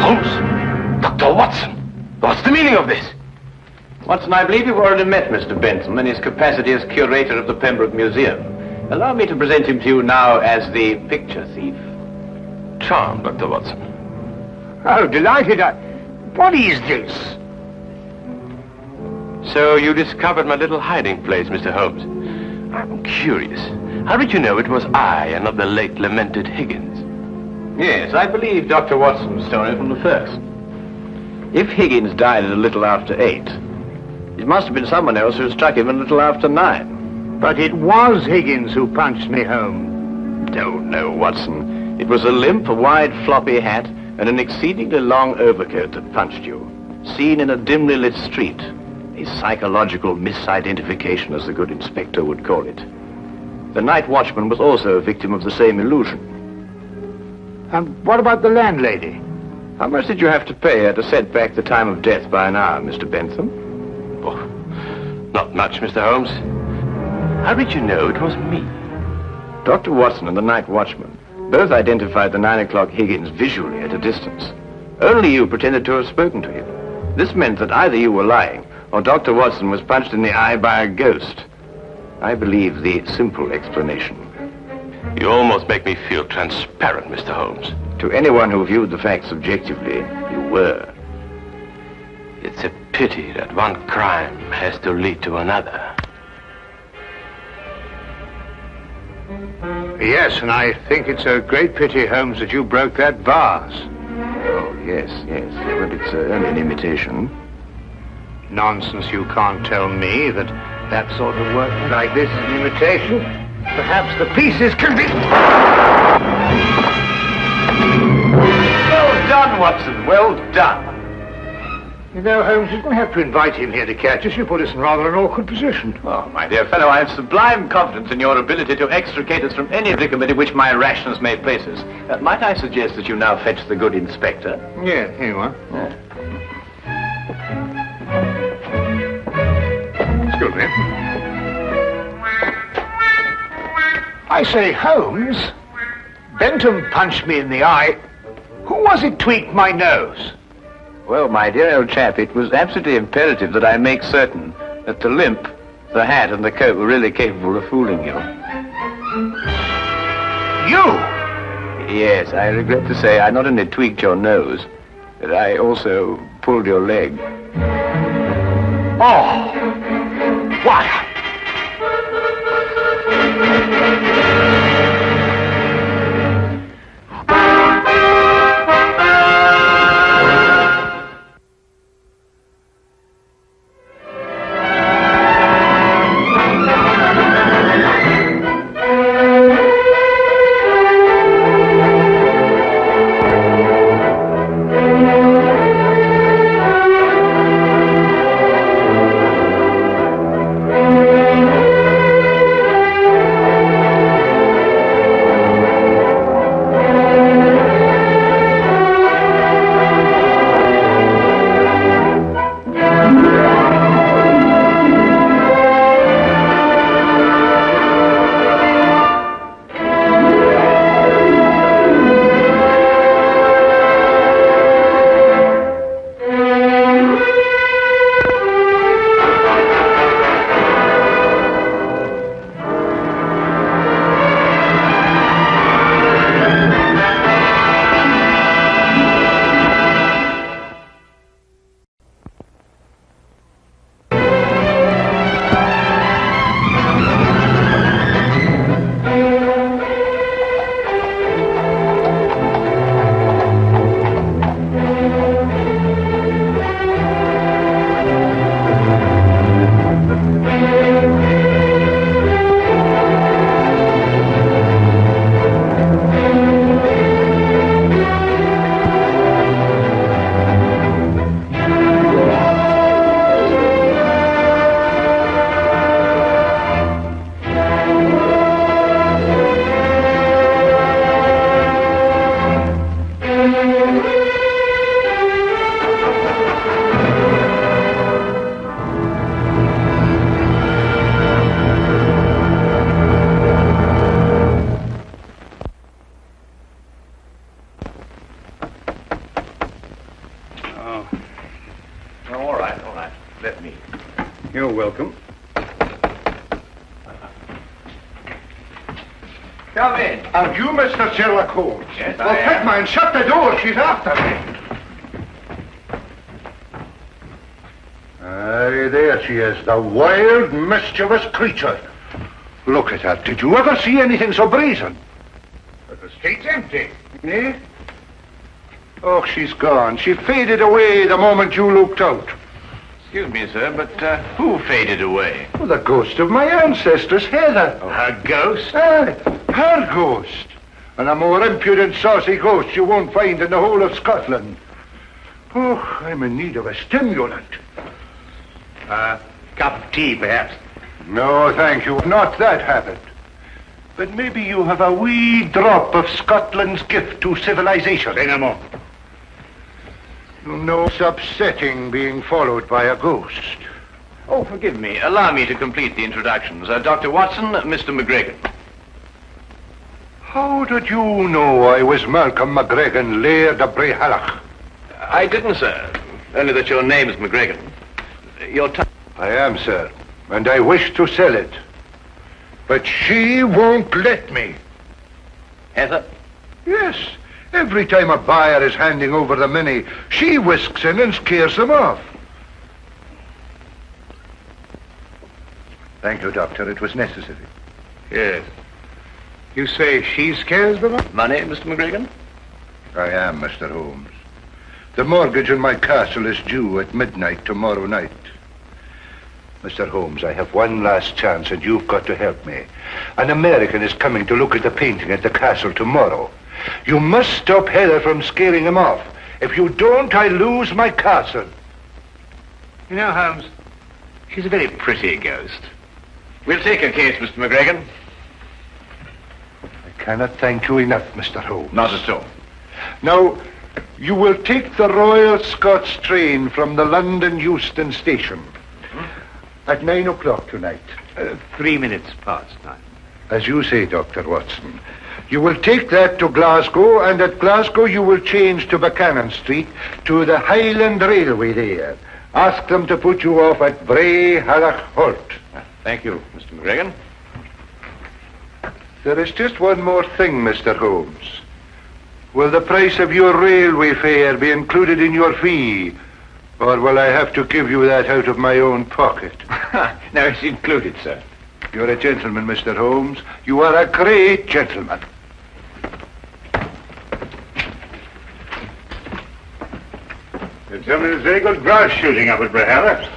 Holmes! Dr. Watson! What's the meaning of this? Watson, I believe you've already met Mr. Bentham in his capacity as curator of the Pembroke Museum. Allow me to present him to you now as the picture thief. Charmed, Dr. Watson. Oh, delighted. What is this? So you discovered my little hiding place, Mr. Holmes. I'm curious. How did you know it was I and not the late lamented Higgins? Yes, I believe Dr. Watson's story from the first. If Higgins died at a little after 8, it must have been someone else who struck him a little after 9. But it was Higgins who punched me home. Oh, no, Watson. It was a limp, a wide, floppy hat, and an exceedingly long overcoat that punched you, seen in a dimly lit street. A psychological misidentification, as the good inspector would call it. The night watchman was also a victim of the same illusion. And what about the landlady? How much did you have to pay her to set back the time of death by an hour, Mr. Bentham? Oh, not much, Mr. Holmes. How did you know it was me? Dr. Watson and the night watchman both identified the 9 o'clock Higgins visually at a distance. Only you pretended to have spoken to him. This meant that either you were lying or Dr. Watson was punched in the eye by a ghost. I believe the simple explanation. You almost make me feel transparent, Mr. Holmes. To anyone who viewed the facts objectively, you were. It's a pity that one crime has to lead to another. Yes, and I think it's a great pity, Holmes, that you broke that vase. Oh, yes. Well, it's only an imitation. Nonsense, you can't tell me that sort of work like this is an imitation. Perhaps the pieces can be... Well done, Watson, well done. You know, Holmes, you're going to have to invite him here to catch us. You put us in rather an awkward position. Oh, my dear fellow, I have sublime confidence in your ability to extricate us from any predicament in which my rashness may place us. Might I suggest that you now fetch the good inspector? Yeah, here you are. Yeah. Excuse me. I say, Holmes, Bentham punched me in the eye. Who was it tweaked my nose? Well, my dear old chap, it was absolutely imperative that I make certain that the limp, the hat, and the coat were really capable of fooling you. You? Yes, I regret to say I not only tweaked your nose, but I also pulled your leg. Oh! Why? Let me. You're welcome. Come in. And you, Mr. Sherlock Holmes? Yes, Well, I am. quick, man, shut the door. She's after me. Aye, there she is, the wild, mischievous creature. Look at her. Did you ever see anything so brazen? But the street's empty. Eh? Oh, she's gone. She faded away the moment you looked out. Excuse me, sir, but who faded away? Oh, the ghost of my ancestors, Heather. Oh, her ghost? Aye, her ghost. And a more impudent, saucy ghost you won't find in the whole of Scotland. Oh, I'm in need of a stimulant. Cup of tea, perhaps? No, thank you. Not that habit. But maybe you have a wee drop of Scotland's gift to civilization. Say no more. You know, it's upsetting being followed by a ghost. Oh, forgive me. Allow me to complete the introductions. Dr. Watson, Mr. McGregor. How did you know I was Malcolm McGregor, Laird of Brayhallach? I didn't, sir. Only that your name is McGregor. Your time... I am, sir, and I wish to sell it. But she won't let me. Heather? Yes. Every time a buyer is handing over the money, she whisks in and scares them off. Thank you, Doctor. It was necessary. Yes. You say she scares them off? Money, Mr. McGregor? I am, Mr. Holmes. The mortgage on my castle is due at midnight tomorrow night. Mr. Holmes, I have one last chance, and you've got to help me. An American is coming to look at the painting at the castle tomorrow. You must stop Heather from scaring him off. If you don't, I lose my castle. You know, Holmes, she's a very pretty ghost. We'll take her case, Mr. McGregor. I cannot thank you enough, Mr. Holmes. Not at all. Now, you will take the Royal Scots train from the London Euston station at 9 o'clock tonight. 3 minutes past 9. As you say, Dr. Watson. You will take that to Glasgow, and at Glasgow you will change to Buchanan Street to the Highland Railway there. Ask them to put you off at Brayhallach Halt. Thank you, Mr. McGregor. There is just one more thing, Mr. Holmes. Will the price of your railway fare be included in your fee? Or will I have to give you that out of my own pocket? No, it's included, sir. You're a gentleman, Mr. Holmes. You are a great gentleman. They tell me there's very good grouse shooting up at Brayhallach.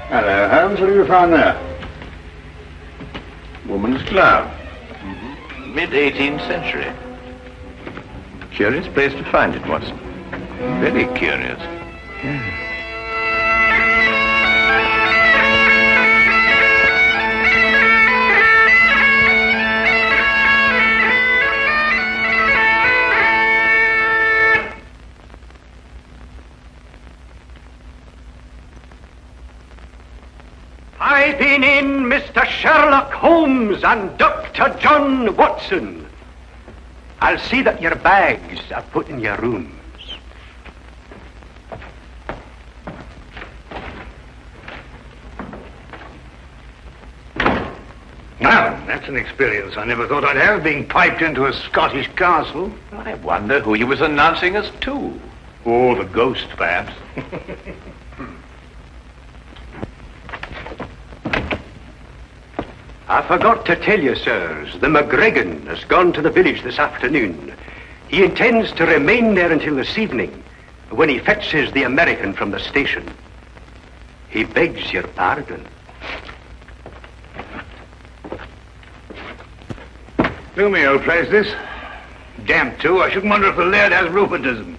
Hello, Holmes. What have you found there? Woman's glove. Mid-18th century. Curious place to find it, Watson. Very curious. I've been in, Mr. Sherlock Holmes and Dr. John Watson. I'll see that your bags are put in your rooms. Well, that's an experience I never thought I'd have, being piped into a Scottish castle. I wonder who he was announcing us to. Oh, the ghost, perhaps. I forgot to tell you, sirs, the McGregor has gone to the village this afternoon. He intends to remain there until this evening, when he fetches the American from the station. He begs your pardon. Gloomy old place, this. Damp, too. I shouldn't wonder if the laird has rheumatism.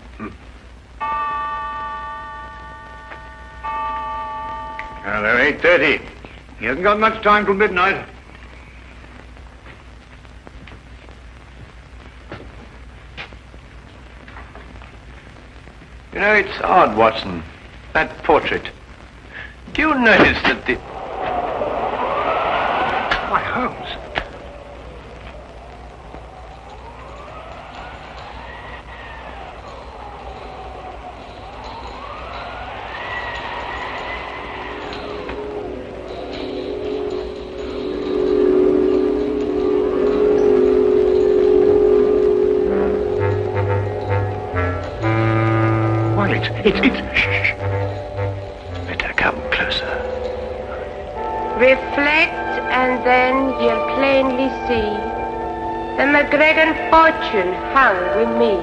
Hello, 8:30. He hasn't got much time till midnight. You know, it's odd, Watson. That portrait. Do you notice that the... Why, Holmes. Shh. Let her come closer. Reflect, and then you'll plainly see the McGregor fortune hung with me.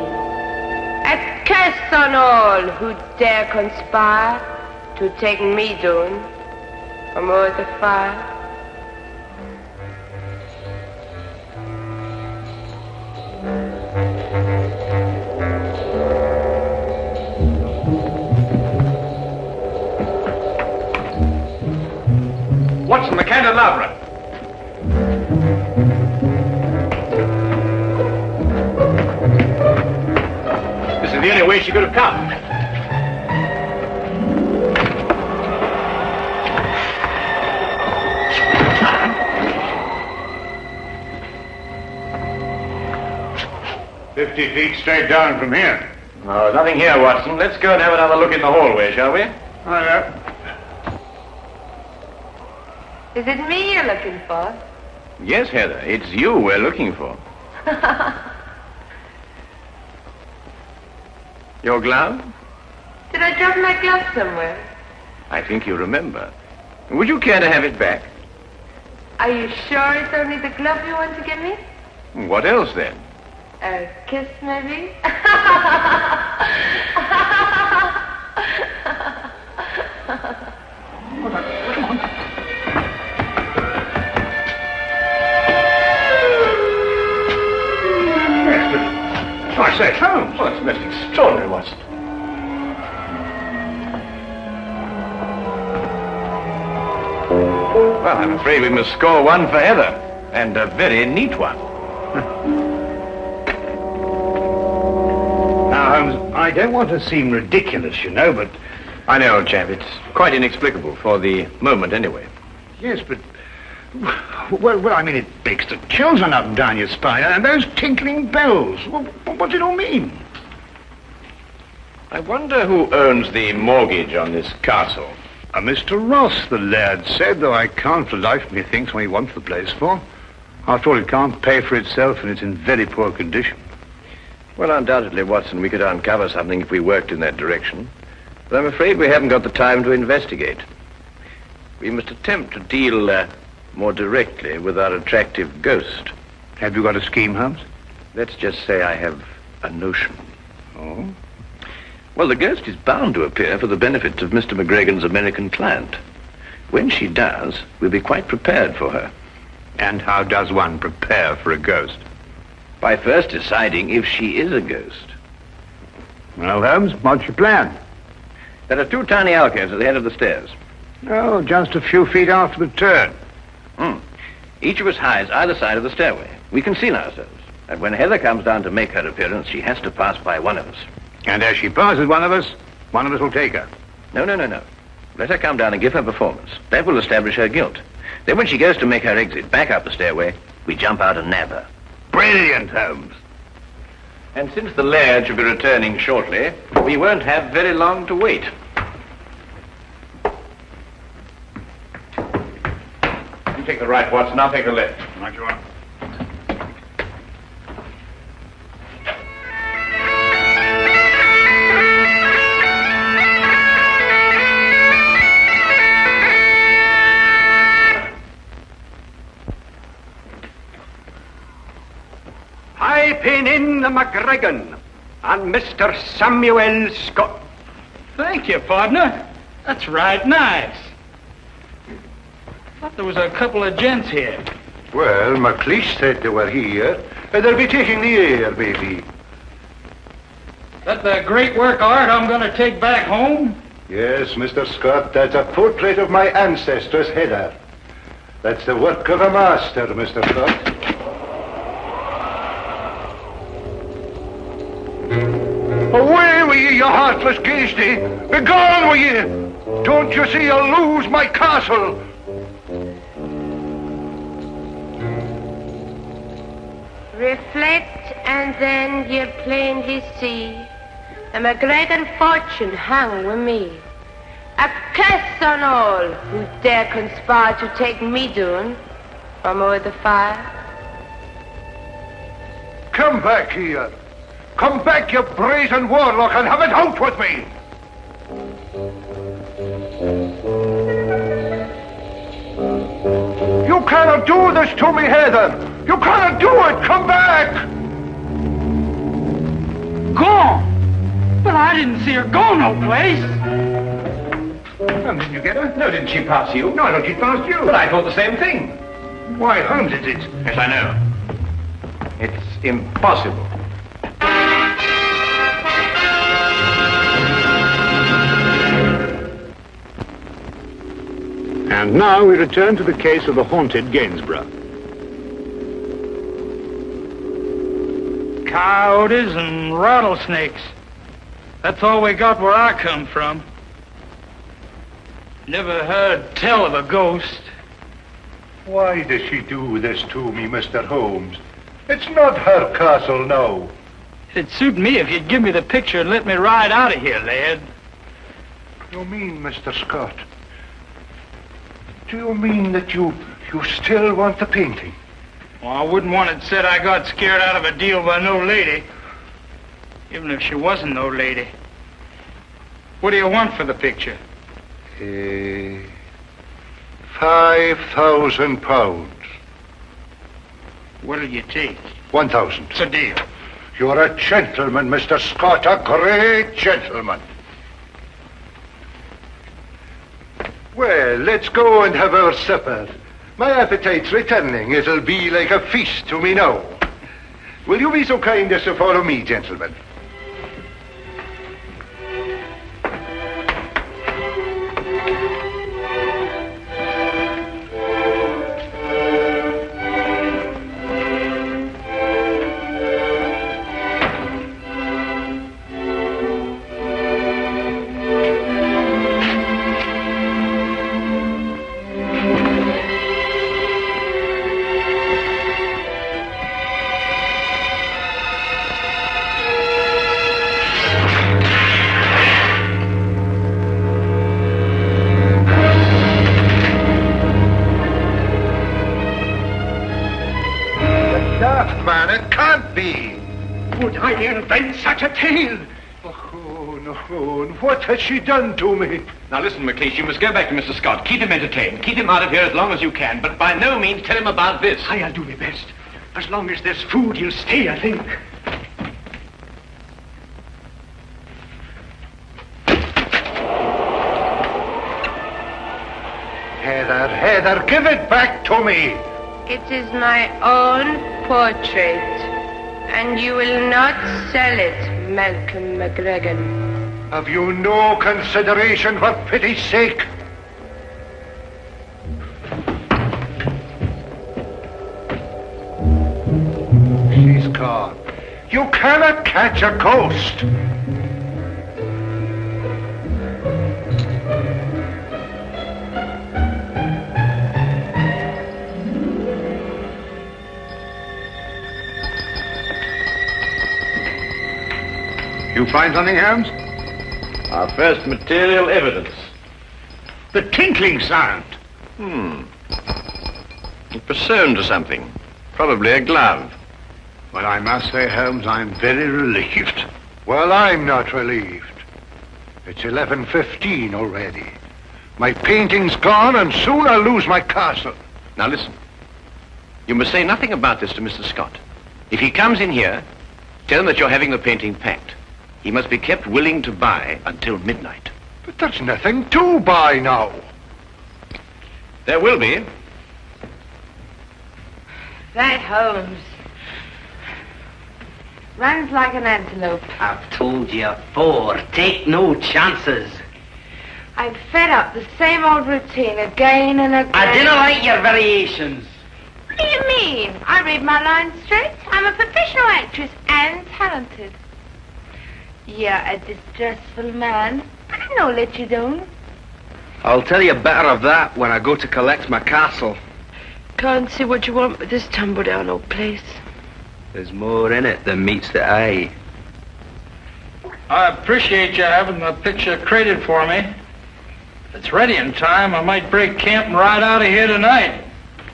A curse on all who dare conspire to take me down from o'er the fire. Watson, the candelabra. This is the only way she could have come. "50 feet straight down from here." Oh, nothing here, Watson. Let's go and have another look in the hallway, shall we? Is it me you're looking for? Yes, Heather. It's you we're looking for. Your glove? Did I drop my glove somewhere? I think you remember. Would you care to have it back? Are you sure it's only the glove you want to give me? What else, then? A kiss, maybe? I say, Holmes. Well, it's most extraordinary, Watson. Well, I'm afraid we must score one for Heather, and a very neat one. Now, Holmes, I don't want to seem ridiculous, you know, but... I know, old chap. It's quite inexplicable, for the moment anyway. Yes, but... Well, I mean, it makes the chills run up and down your spine, and those tinkling bells. Well, what's it all mean? I wonder who owns the mortgage on this castle. A Mr. Ross, the laird said, though I can't for the life of me think what he wants the place for. After all, it can't pay for itself, and it's in very poor condition. Well, undoubtedly, Watson, we could uncover something if we worked in that direction. But I'm afraid we haven't got the time to investigate. We must attempt to deal more directly with our attractive ghost. Have you got a scheme, Holmes? Let's just say I have a notion. Oh? Well, the ghost is bound to appear for the benefit of Mr. McGregor's American client. When she does, we'll be quite prepared for her. And how does one prepare for a ghost? By first deciding if she is a ghost. Well, Holmes, what's your plan? There are two tiny alcoves at the head of the stairs. Oh, just a few feet after the turn. Each of us hides either side of the stairway. We conceal ourselves. And when Heather comes down to make her appearance, she has to pass by one of us. And as she passes one of us will take her. No. Let her come down and give her performance. That will establish her guilt. Then when she goes to make her exit back up the stairway, we jump out and nab her. Brilliant, Holmes. And since the laird should be returning shortly, we won't have very long to wait. You take the right, Watson. I'll take the left. Right you are. Pin in the McGregor and Mr. Samuel Scott. Thank you, partner. That's right nice. Thought there was a couple of gents here. Well, McLeish said they were here. They'll be taking the air, maybe. That the great work of art I'm going to take back home? Yes, Mr. Scott, that's a portrait of my ancestors, Heather. That's the work of a master, Mr. Scott. Away with ye, you heartless ghasty! Begone with ye! Don't you see you'll lose my castle? Reflect, and then you'll plainly see the McGregor fortune hung with me. A curse on all who dare conspire to take me down from o'er the fire. Come back here. Come back, you brazen warlock, and have it out with me. You cannot do this to me, Heather! You cannot do it! Come back! Gone? But I didn't see her go no place. Well, didn't you get her? No, didn't she pass you? No, I thought she passed you. But I thought the same thing. Why, Holmes, it's... Yes, I know. It's impossible. And now we return to the case of the Haunted Gainsborough. Coyotes and rattlesnakes. That's all we got where I come from. Never heard tell of a ghost. Why does she do this to me, Mr. Holmes? It's not her castle now. It'd suit me if you'd give me the picture and let me ride out of here, lad. You mean, Mr. Scott? Do you mean that you still want the painting? Well, I wouldn't want it said I got scared out of a deal by no lady. Even if she wasn't no lady. What do you want for the picture? £5,000. What'll you take? 1,000. It's a deal. You're a gentleman, Mr. Scott, a great gentleman. Well, let's go and have our supper. My appetite's returning. It'll be like a feast to me now. Will you be so kind as to follow me, gentlemen? Such a tale! Oh, no. What has she done to me? Now listen, McLeish, you must go back to Mr. Scott. Keep him entertained. Keep him out of here as long as you can, but by no means tell him about this. I'll do my best. As long as there's food, he'll stay, I think. Heather, give it back to me! It is my own portrait. And you will not sell it, Malcolm McGregor. Have you no consideration for pity's sake? She's gone. You cannot catch a ghost. You find something, Holmes? Our first material evidence. The tinkling sound. It was sewn to something. Probably a glove. Well, I must say, Holmes, I'm very relieved. Well, I'm not relieved. It's 11:15 already. My painting's gone, and soon I'll lose my castle. Now listen. You must say nothing about this to Mr. Scott. If he comes in here, tell him that you're having the painting packed. He must be kept willing to buy until midnight. But there's nothing to buy now. There will be. That Holmes runs like an antelope. I've told you afore, take no chances. I'm fed up the same old routine again and again. I didn't like your variations. What do you mean? I read my lines straight. I'm a professional actress and talented. You're a distressful man. I know let you down. I'll tell you better of that when I go to collect my castle. Can't see what you want with this tumble-down old place. There's more in it than meets the eye. I appreciate you having the picture created for me. If it's ready in time, I might break camp and ride out of here tonight.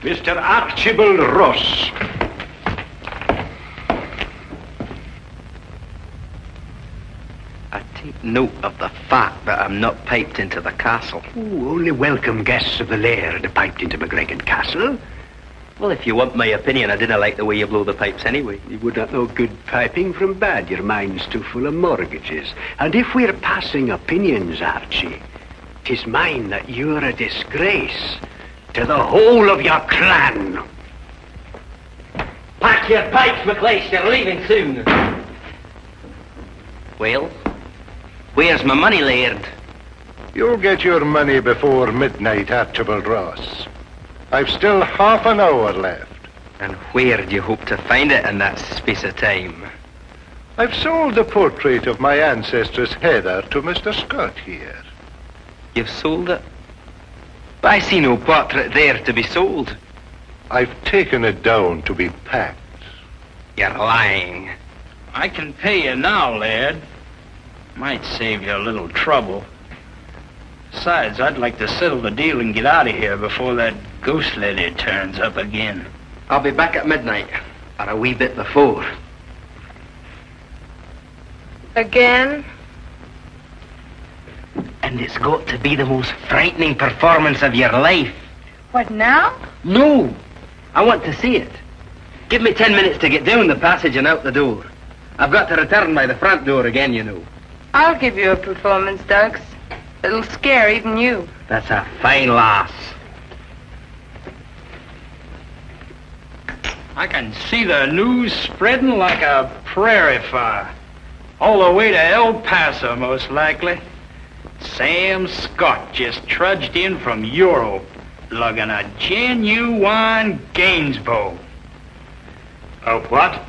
Mr. Archibald Ross. I take note of the fact that I'm not piped into the castle. Ooh, only welcome guests of the laird are piped into McGregor Castle. Well, if you want my opinion, I didn't like the way you blow the pipes anyway. You would not know good piping from bad. Your mind's too full of mortgages. And if we're passing opinions, Archie, 'tis mine that you're a disgrace to the whole of your clan. Pack your pipes, McLeish. You're leaving soon. Well, where's my money, Laird? You'll get your money before midnight, Archibald Ross. I've still half an hour left. And where do you hope to find it in that space of time? I've sold the portrait of my ancestress Heather to Mr. Scott here. You've sold it? But I see no portrait there to be sold. I've taken it down to be packed. You're lying. I can pay you now, lad. Might save you a little trouble. Besides, I'd like to settle the deal and get out of here before that ghost lady turns up again. I'll be back at midnight, or a wee bit before. Again? And it's got to be the most frightening performance of your life. What, now? No! I want to see it. Give me 10 minutes to get down the passage and out the door. I've got to return by the front door again, you know. I'll give you a performance, Dux. It'll scare even you. That's a fine lass. I can see the news spreading like a prairie fire. All the way to El Paso, most likely. Sam Scott just trudged in from Europe, lugging a genuine Gainsborough. A what?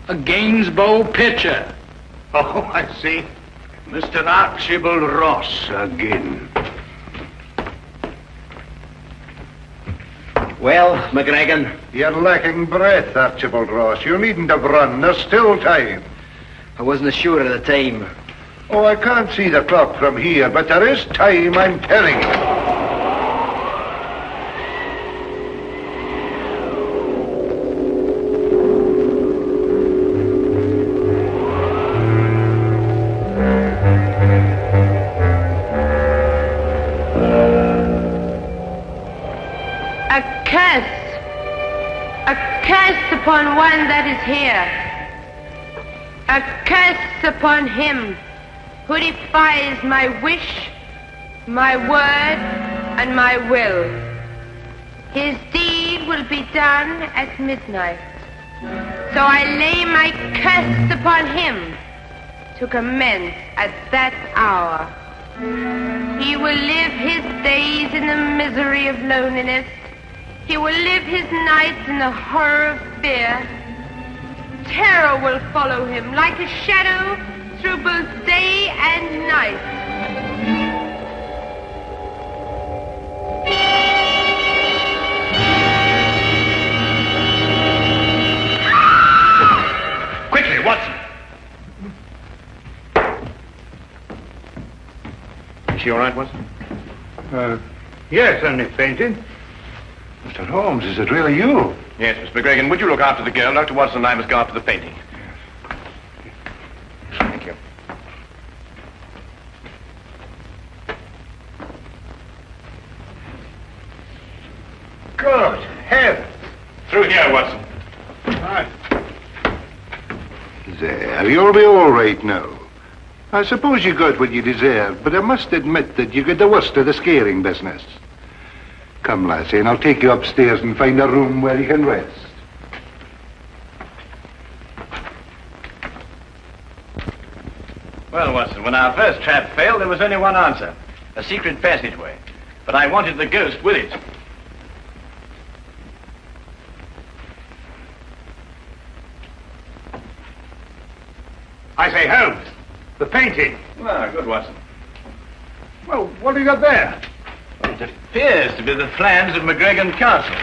A Gainsborough picture. Oh, I see. Mr. Archibald Ross again. Well, McGregor? You're lacking breath, Archibald Ross. You needn't have run. There's still time. I wasn't sure of the time. Oh, I can't see the clock from here, but there is time, I'm telling you. A curse upon one that is here. A curse upon him who defies my wish, my word, and my will. His deed will be done at midnight. So I lay my curse upon him to commence at that hour. He will live his days in the misery of loneliness. He will live his nights in the horror of fear. Terror will follow him like a shadow through both day and night. Quickly, Watson. Is she all right, Watson? Yes, only fainted. Mr. Holmes, is it really you? Yes, Miss McGregor, would you look after the girl? Dr. Watson and I must go after the painting. Thank you. Good heavens. Through here, Watson. Right. There, you'll be all right now. I suppose you got what you deserved, but I must admit that you got the worst of the scaring business. Come, lassie, and I'll take you upstairs and find a room where you can rest. Well, Watson, when our first trap failed, there was only one answer. A secret passageway. But I wanted the ghost with it. I say, Holmes, the painting. Ah, good, Watson. Well, what have you got there? Well, it appears to be the plans of McGregor Castle.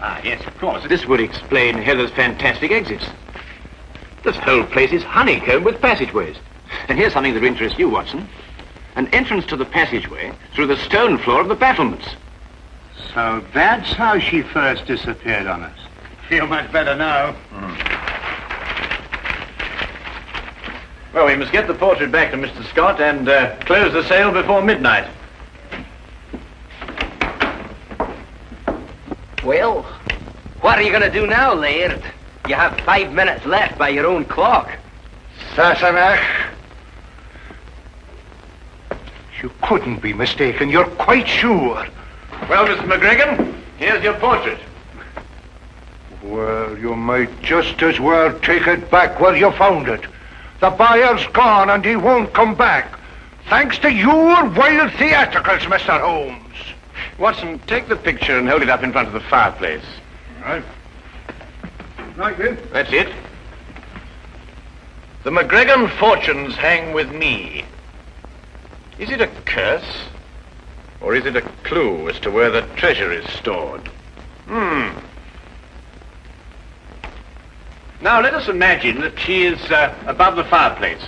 Ah, yes, of course. This would explain Heather's fantastic exits. This whole place is honeycombed with passageways. And here's something that will interest you, Watson. An entrance to the passageway through the stone floor of the battlements. So that's how she first disappeared on us. Feel much better now. Well, we must get the portrait back to Mr. Scott and close the sale before midnight. Well, what are you going to do now, Laird? You have 5 minutes left by your own clock. Sassenach. You couldn't be mistaken. You're quite sure. Well, Mr. McGregor, here's your portrait. Well, you might just as well take it back where you found it. The buyer's gone and he won't come back. Thanks to your wild theatricals, Mr. Holmes. Watson, take the picture and hold it up in front of the fireplace. Right. Right, then. That's it. The McGregor fortunes hang with me. Is it a curse? Or is it a clue as to where the treasure is stored? Now, let us imagine that she is above the fireplace.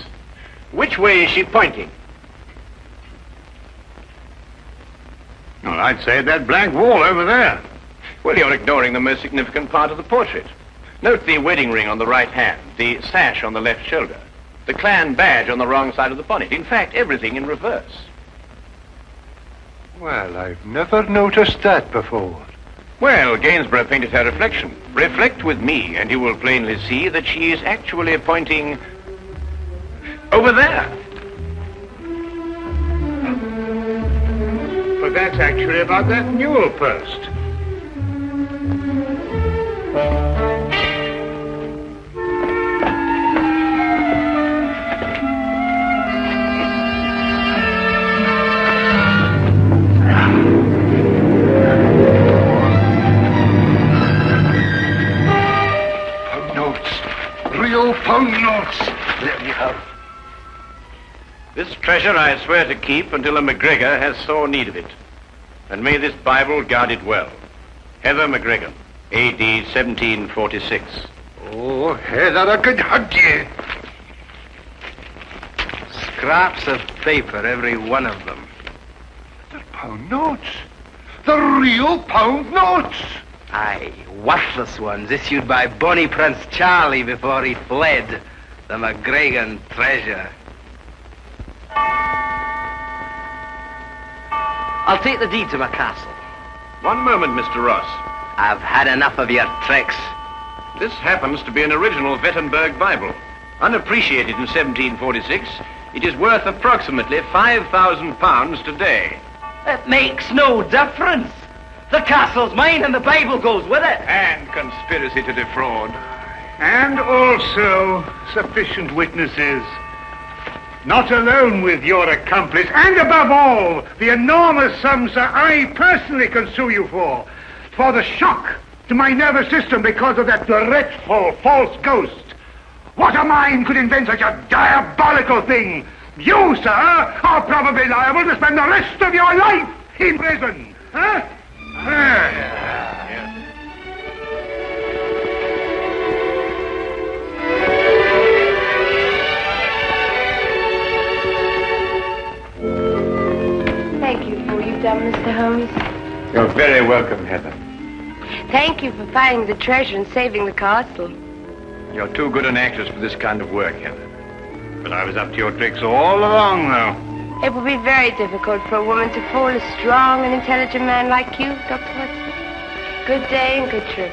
Which way is she pointing? Well, I'd say that blank wall over there. Well, you're ignoring the most significant part of the portrait. Note the wedding ring on the right hand, the sash on the left shoulder, the clan badge on the wrong side of the bonnet. In fact, everything in reverse. Well, I've never noticed that before. Well, Gainsborough painted her reflection. Reflect with me, and you will plainly see that she is actually pointing over there. But that's actually about that newel post. Pound notes. Real pound notes. There you have. This treasure I swear to keep until a McGregor has sore need of it. And may this Bible guard it well. Heather McGregor, A.D. 1746. Oh, Heather, I could hug you. Scraps of paper, every one of them. They're pound notes. The real pound notes. Aye, worthless ones issued by Bonnie Prince Charlie before he fled. The McGregor treasure. I'll take the deed to my castle. One moment, Mr. Ross. I've had enough of your tricks. This happens to be an original Wittenberg Bible. Unappreciated in 1746, it is worth approximately £5,000 today. It makes no difference. The castle's mine and the Bible goes with it. And conspiracy to defraud. And also sufficient witnesses. Not alone with your accomplice, and above all, the enormous sums that I personally can sue you for the shock to my nervous system because of that dreadful false ghost. What a mind could invent such a diabolical thing? You, sir, are probably liable to spend the rest of your life in prison. Huh? Thank you for what you've done, Mr. Holmes. You're very welcome, Heather. Thank you for finding the treasure and saving the castle. You're too good an actress for this kind of work, Heather. But I was up to your tricks all along, though. It will be very difficult for a woman to fool a strong and intelligent man like you, Dr. Watson. Good day and good trip.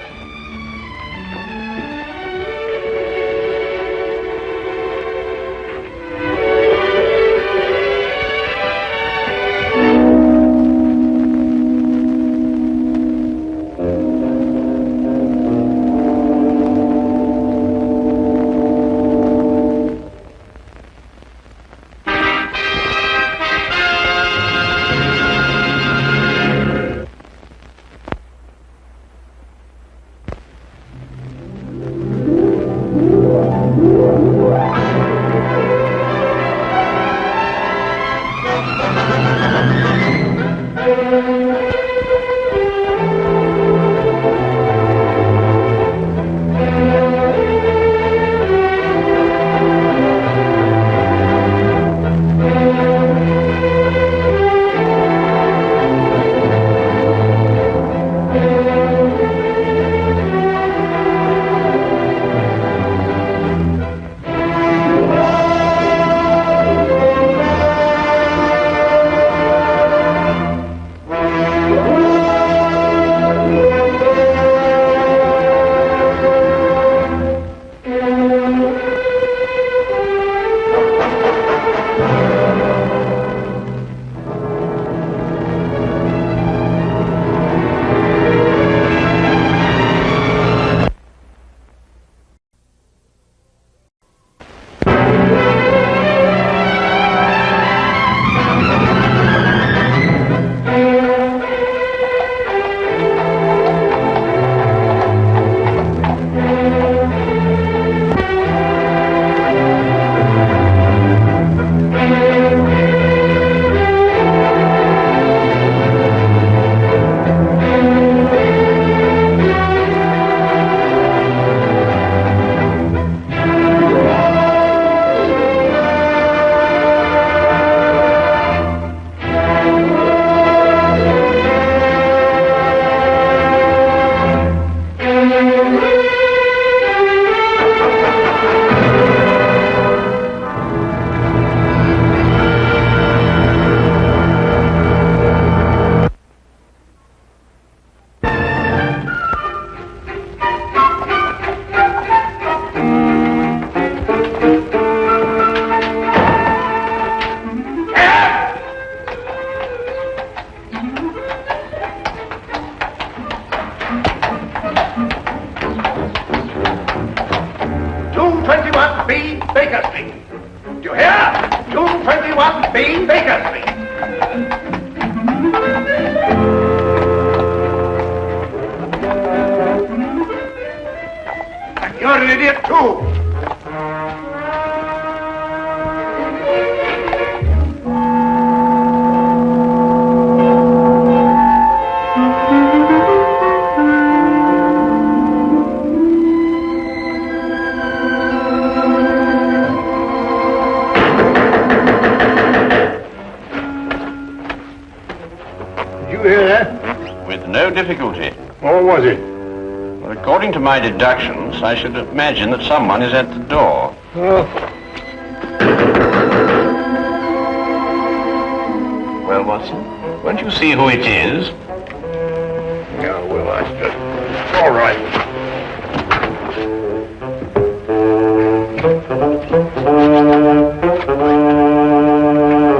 Baker Street. Do you hear? 221B Baker Street. And you're an idiot, too. With no difficulty. Or was it? Well, according to my deductions, I should imagine that someone is at the door. Oh. Well, Watson, won't you see who it is? No, well, I just... All right.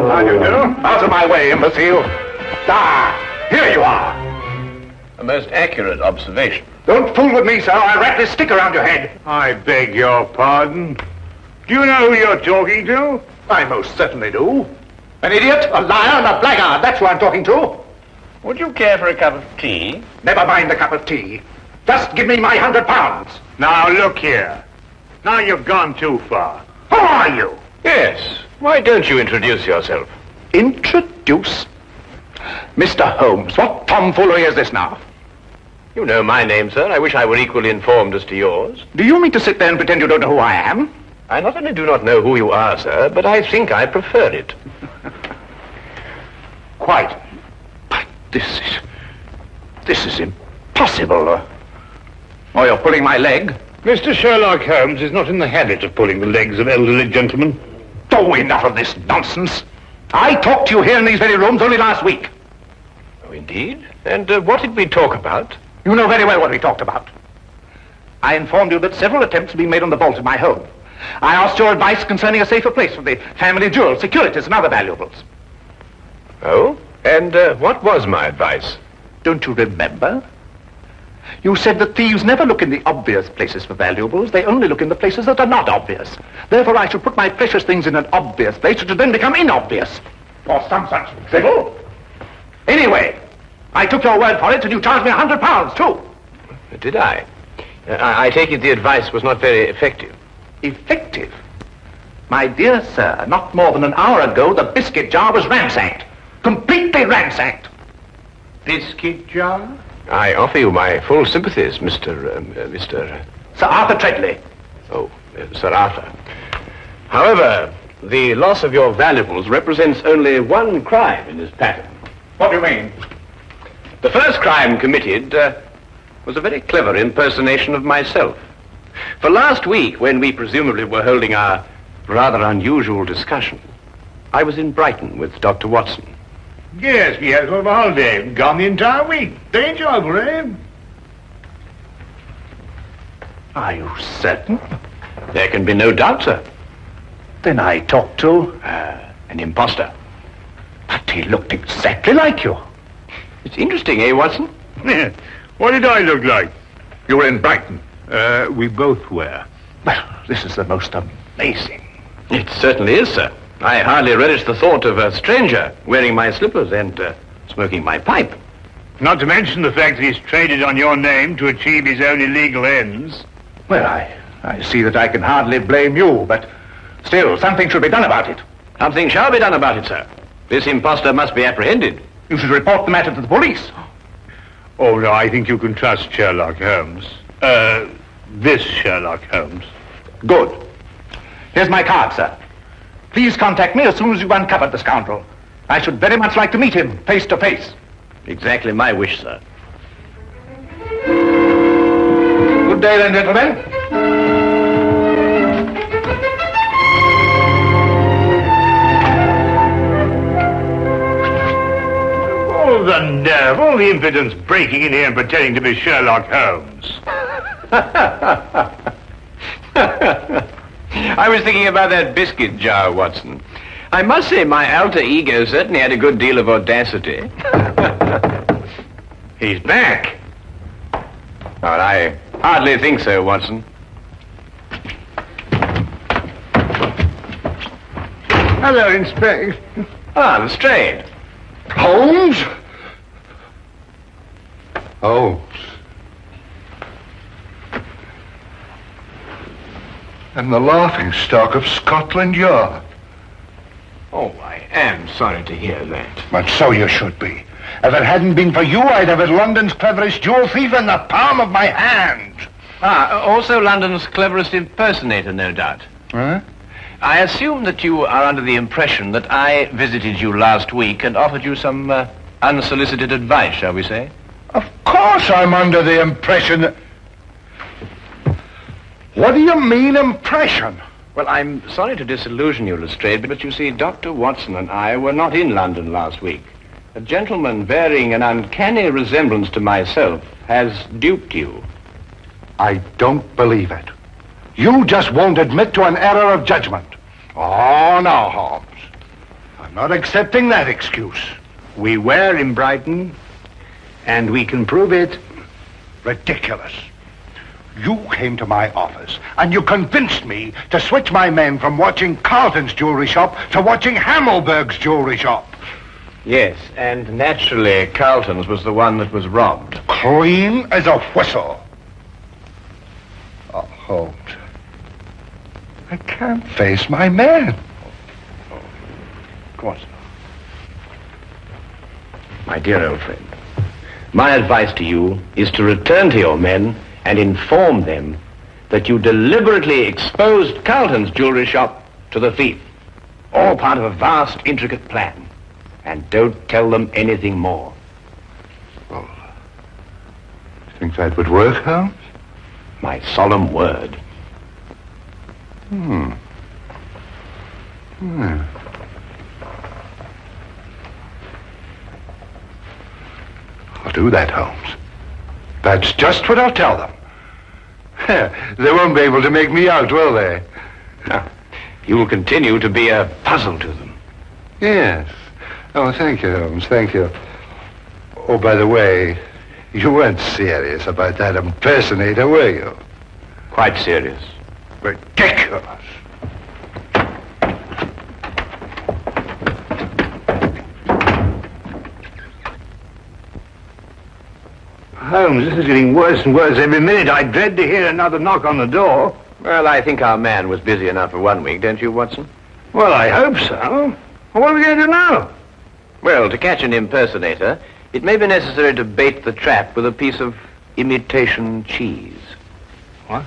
How do you do? Out of my way, imbecile. Ah, here you are. A most accurate observation. Don't fool with me, sir. I'll wrap this stick around your head. I beg your pardon. Do you know who you're talking to? I most certainly do. An idiot, a liar, and a blackguard. That's who I'm talking to. Would you care for a cup of tea? Never mind the cup of tea. Just give me my £100. Now, look here. Now you've gone too far. Who are you? Yes. Why don't you introduce yourself? Introduce? Mr. Holmes, what tomfoolery is this now? You know my name, sir. I wish I were equally informed as to yours. Do you mean to sit there and pretend you don't know who I am? I not only do not know who you are, sir, but I think I prefer it. Quite. But this is impossible. Oh, you're pulling my leg? Mr. Sherlock Holmes is not in the habit of pulling the legs of elderly gentlemen. Oh, enough of this nonsense. I talked to you here in these very rooms only last week. Oh, indeed? And what did we talk about? You know very well what we talked about. I informed you that several attempts had been made on the vault in my home. I asked your advice concerning a safer place for the family jewels, securities, and other valuables. Oh? And what was my advice? Don't you remember? You said that thieves never look in the obvious places for valuables. They only look in the places that are not obvious. Therefore, I should put my precious things in an obvious place, which would then become inobvious. Or some such drivel. Anyway, I took your word for it, and you charged me £100, too. Did I? I take it the advice was not very effective. Effective? My dear sir, not more than an hour ago, the biscuit jar was ransacked. Completely ransacked. Biscuit jar? I offer you my full sympathies, Mr. Sir Arthur Treadley. Oh, Sir Arthur. However, the loss of your valuables represents only one crime in this pattern. What do you mean? The first crime committed was a very clever impersonation of myself. For last week, when we presumably were holding our rather unusual discussion, I was in Brighton with Dr. Watson. Yes, we had sort of a holiday. Gone the entire week. Very enjoyable, eh? Are you certain? There can be no doubt, sir. Then I talked to an impostor. But he looked exactly like you. It's interesting, eh, Watson? Yeah. What did I look like? You were in Brighton. We both were. Well, this is the most amazing. It certainly is, sir. I hardly relish the thought of a stranger wearing my slippers and smoking my pipe. Not to mention the fact that he's traded on your name to achieve his own illegal ends. Well, I see that I can hardly blame you, but still, something should be done about it. Something shall be done about it, sir. This impostor must be apprehended. You should report the matter to the police. Oh, no, I think you can trust Sherlock Holmes. This Sherlock Holmes. Good. Here's my card, sir. Please contact me as soon as you've uncovered the scoundrel. I should very much like to meet him, face to face. Exactly my wish, sir. Good day, then, gentlemen. Oh, the nerve, all the impudence breaking in here and pretending to be Sherlock Holmes. I was thinking about that biscuit jar, Watson. I must say my alter ego certainly had a good deal of audacity. He's back. Well, I hardly think so, Watson. Hello, Inspector. Ah, Lestrade. Holmes? Holmes. And the laughing stock of Scotland Yard. Oh, I am sorry to hear that. But so you should be. If it hadn't been for you, I'd have had London's cleverest jewel thief in the palm of my hand. Ah, also London's cleverest impersonator, no doubt. Huh? I assume that you are under the impression that I visited you last week and offered you some unsolicited advice, shall we say? Of course I'm under the impression that... What do you mean, impression? Well, I'm sorry to disillusion you, Lestrade, but you see, Dr. Watson and I were not in London last week. A gentleman bearing an uncanny resemblance to myself has duped you. I don't believe it. You just won't admit to an error of judgment. Oh, no, Holmes. I'm not accepting that excuse. We were in Brighton, and we can prove it. Ridiculous. You came to my office, and you convinced me to switch my men from watching Carlton's jewelry shop to watching Hammelberg's jewelry shop. Yes, and naturally, Carlton's was the one that was robbed. Clean as a whistle. Oh, Holmes. I can't face my men. Of course. My dear old friend, my advice to you is to return to your men and inform them that you deliberately exposed Carlton's jewelry shop to the thief. All part of a vast, intricate plan. And don't tell them anything more. Well, you think that would work, Holmes? My solemn word. I'll do that, Holmes. That's just what I'll tell them. They won't be able to make me out, will they? No. You will continue to be a puzzle to them. Yes. Oh, thank you, Holmes, thank you. Oh, by the way, you weren't serious about that impersonator, were you? Quite serious. Ridiculous. Holmes, this is getting worse and worse every minute. I dread to hear another knock on the door. Well, I think our man was busy enough for 1 week, don't you, Watson? Well, I hope so. Well, what are we going to do now? Well, to catch an impersonator, it may be necessary to bait the trap with a piece of imitation cheese. What?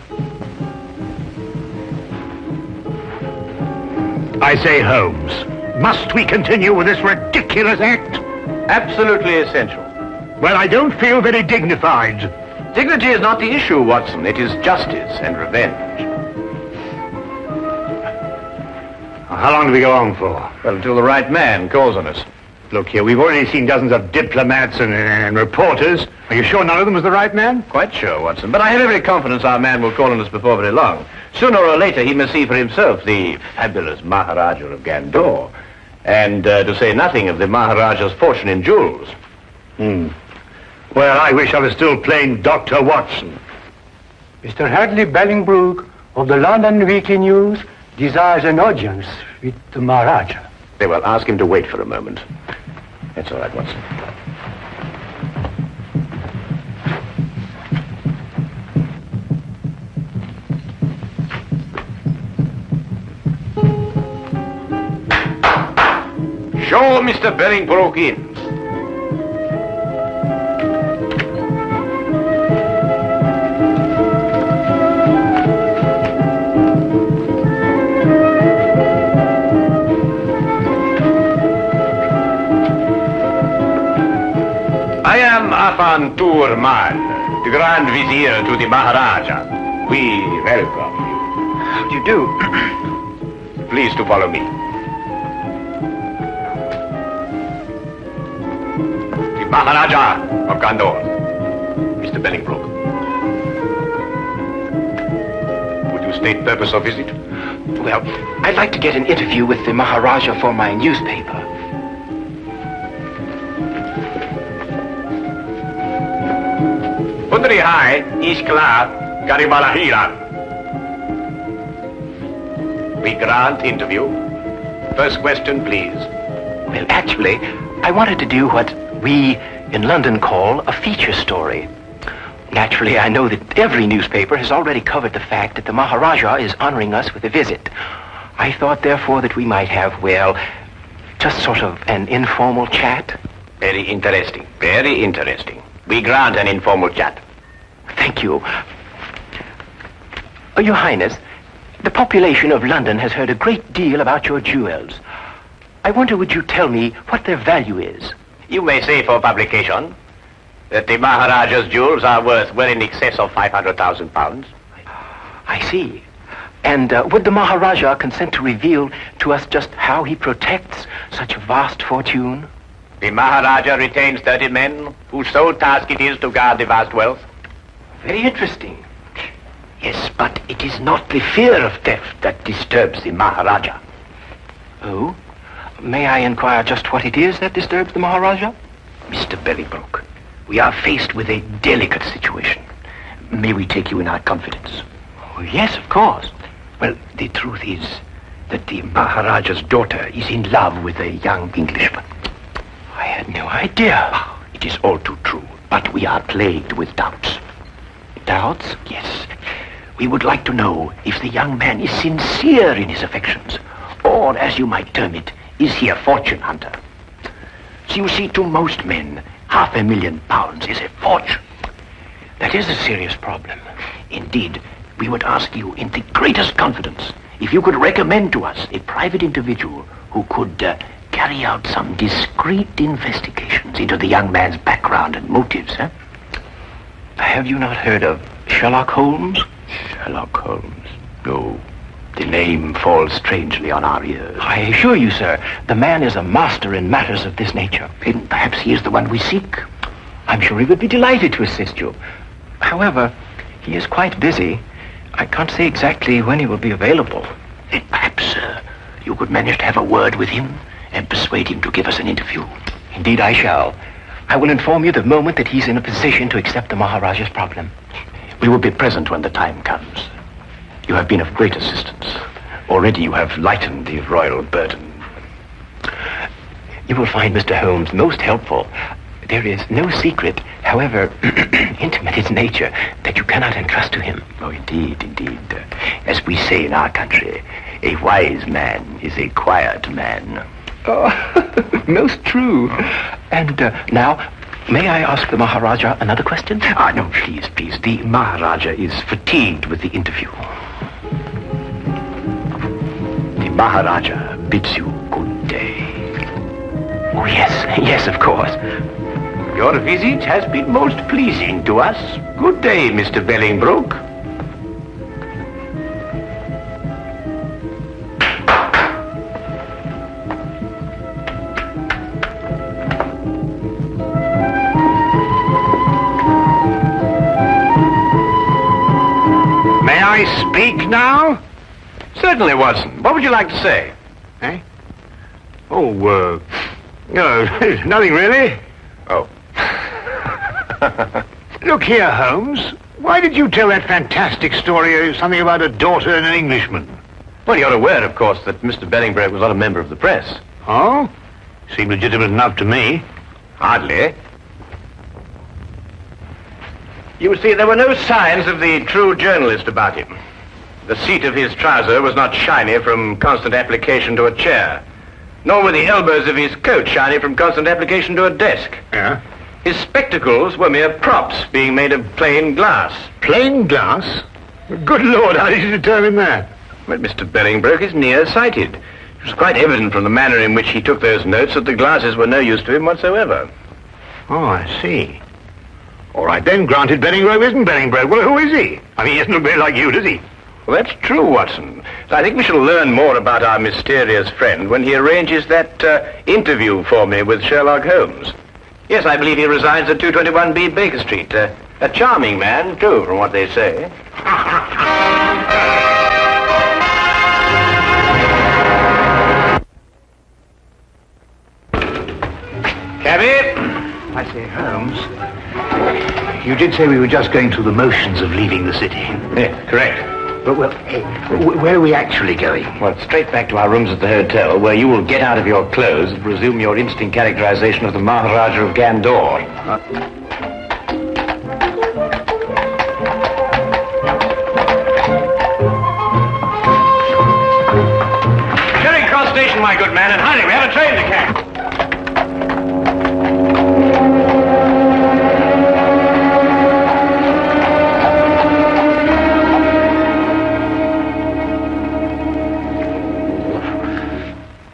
I say, Holmes, must we continue with this ridiculous act? Absolutely essential. Well, I don't feel very dignified. Dignity is not the issue, Watson. It is justice and revenge. How long do we go on for? Well, until the right man calls on us. Look here, we've already seen dozens of diplomats and reporters. Are you sure none of them was the right man? Quite sure, Watson. But I have every confidence our man will call on us before very long. Sooner or later, he must see for himself the fabulous Maharaja of Gandor. And to say nothing of the Maharaja's fortune in jewels. Well, I wish I was still plain Dr. Watson. Mr. Hadley Bellingbrook of the London Weekly News desires an audience with the Maharaja. Very well, ask him to wait for a moment. That's all right, Watson. Show Mr. Bellingbrook in. I am Afan Turman, the Grand Vizier to the Maharaja. We welcome you. How do you do? Please to follow me. The Maharaja of Gandor, Mr. Bellingbrook. Would you state purpose of visit? Well, I'd like to get an interview with the Maharaja for my newspaper. Putri Hai, Iskla, Garibalahira. We grant interview. First question, please. Well, actually, I wanted to do what we in London call a feature story. Naturally, I know that every newspaper has already covered the fact that the Maharaja is honoring us with a visit. I thought, therefore, that we might have, well, just sort of an informal chat. Very interesting. Very interesting. We grant an informal chat. Thank you. Your Highness, the population of London has heard a great deal about your jewels. I wonder, would you tell me what their value is? You may say for publication that the Maharaja's jewels are worth well in excess of £500,000. I see. And would the Maharaja consent to reveal to us just how he protects such a vast fortune? The Maharaja retains 30 men whose sole task it is to guard the vast wealth. Very interesting. Yes, but it is not the fear of theft that disturbs the Maharaja. Oh? May I inquire just what it is that disturbs the Maharaja? Mr. Bolingbroke, we are faced with a delicate situation. May we take you in our confidence? Oh, yes, of course. Well, the truth is that the Maharaja's daughter is in love with a young Englishman. I had no idea. It is all too true, but we are plagued with doubts. Doubts? Yes. We would like to know if the young man is sincere in his affections, or, as you might term it, is he a fortune hunter? So you see, to most men, £500,000 is a fortune. That is a serious problem. Indeed, we would ask you in the greatest confidence if you could recommend to us a private individual who could carry out some discreet investigations into the young man's background and motives, eh? Have you not heard of Sherlock Holmes? Sherlock Holmes? No. The name falls strangely on our ears. I assure you, sir, the man is a master in matters of this nature. Then perhaps he is the one we seek. I'm sure he would be delighted to assist you. However, he is quite busy. I can't say exactly when he will be available. Then perhaps you could manage to have a word with him and persuade him to give us an interview. Indeed, I shall. I will inform you the moment that he's in a position to accept the Maharaja's problem. We will be present when the time comes. You have been of great assistance. Already you have lightened the royal burden. You will find Mr. Holmes most helpful. There is no secret, however intimate its nature, that you cannot entrust to him. Oh, indeed, indeed. As we say in our country, a wise man is a quiet man. Oh, most true. And now, may I ask the Maharaja another question? No, please, please. The Maharaja is fatigued with the interview. The Maharaja bids you good day. Oh, yes, of course. Your visit has been most pleasing to us. Good day, Mr. Bolingbroke. May I speak now? Certainly, Watson. What would you like to say? Eh? Oh, no, nothing really. Oh. Look here, Holmes. Why did you tell that fantastic story, something about a daughter and an Englishman? Well, you're aware, of course, that Mr. Bolingbroke was not a member of the press. Oh? Seemed legitimate enough to me. Hardly. You see, there were no signs of the true journalist about him. The seat of his trouser was not shiny from constant application to a chair, nor were the elbows of his coat shiny from constant application to a desk. Yeah? His spectacles were mere props being made of plain glass. Plain glass? Good Lord, how did you determine that? Well, Mr. Bolingbroke is nearsighted. It was quite evident from the manner in which he took those notes that the glasses were no use to him whatsoever. Oh, I see. All right, then, granted Bolingbroke isn't Bolingbroke. Well, who is he? I mean, he doesn't look very like you, does he? Well, that's true, Watson. So I think we shall learn more about our mysterious friend when he arranges that interview for me with Sherlock Holmes. Yes, I believe he resides at 221B Baker Street. A charming man, too, from what they say. Cabby! I say, Holmes, you did say we were just going through the motions of leaving the city. Yes, correct. But, well, hey, where are we actually going? Well, straight back to our rooms at the hotel, where you will get out of your clothes and resume your instant characterization of the Maharaja of Gandor. Charing Cross Station, my good man, and hurry, we have a train to catch.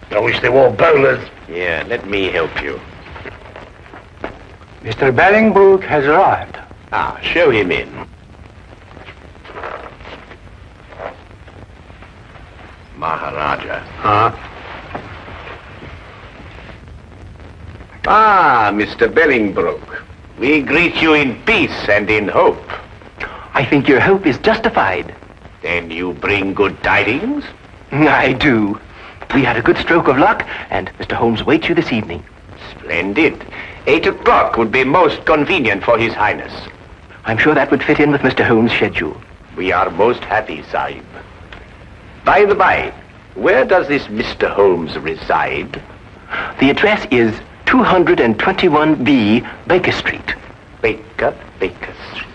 I wish they wore bowlers. Yeah, let me help you. Mr. Bellingbrook has arrived. Ah, show him in. Maharaja. Huh? Ah, Mr. Bellingbrook. We greet you in peace and in hope. I think your hope is justified. Then you bring good tidings? I do. We had a good stroke of luck, and Mr. Holmes waits you this evening. Splendid. 8 o'clock would be most convenient for His Highness. I'm sure that would fit in with Mr. Holmes' schedule. We are most happy, Sahib. By the by, where does this Mr. Holmes reside? The address is 221B Baker Street. Baker Street.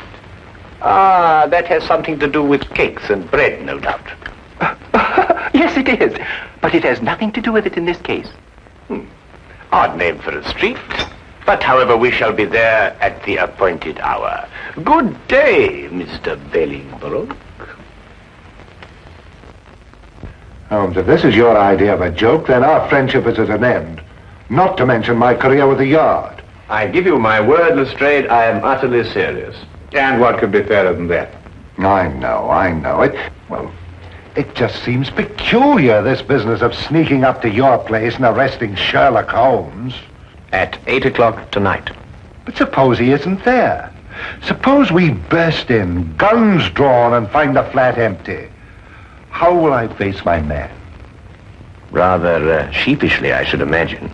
Ah, that has something to do with cakes and bread, no doubt. Yes, it is. But it has nothing to do with it in this case. Odd name for a street. But, however, we shall be there at the appointed hour. Good day, Mr. Bellingbrook. Holmes, if this is your idea of a joke, then our friendship is at an end. Not to mention my career with the Yard. I give you my word, Lestrade, I am utterly serious. And what could be fairer than that? I know. It just seems peculiar, this business of sneaking up to your place and arresting Sherlock Holmes. At 8 o'clock tonight. But suppose he isn't there. Suppose we burst in, guns drawn, and find the flat empty. How will I face my man? Rather sheepishly, I should imagine.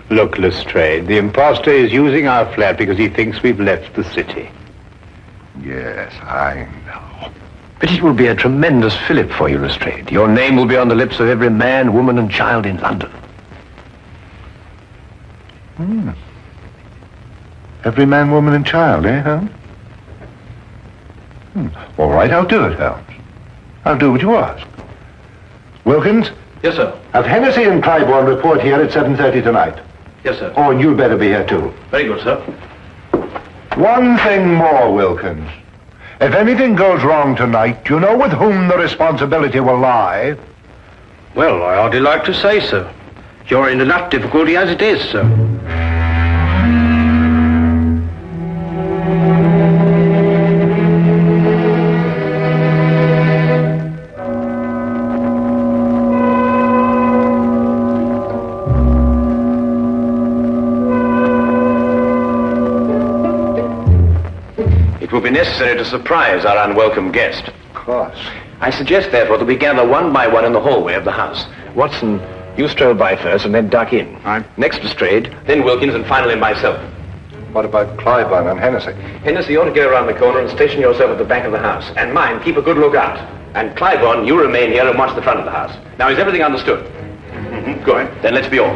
Look, Lestrade, the impostor is using our flat because he thinks we've left the city. Yes, I know. But it will be a tremendous fillip for you, Lestrade. Your name will be on the lips of every man, woman, and child in London. Every man, woman, and child, eh, Holmes? All right, I'll do it, Holmes. I'll do what you ask. Wilkins? Yes, sir. Have Hennessy and Clybourne report here at 7:30 tonight. Yes, sir. Oh, and you'd better be here, too. Very good, sir. One thing more, Wilkins. If anything goes wrong tonight, do you know with whom the responsibility will lie? Well, I hardly like to say so. You're in enough difficulty as it is, sir. It will be necessary to surprise our unwelcome guest. Of course. I suggest, therefore, that we gather one by one in the hallway of the house. Watson, you stroll by first and then duck in. Next Lestrade, then Wilkins, and finally myself. What about Clybourne and Hennessy? Hennessy, you ought to go around the corner and station yourself at the back of the house. And mind, keep a good lookout. And Clybourne, you remain here and watch the front of the house. Now, is everything understood? Good. Then let's be off.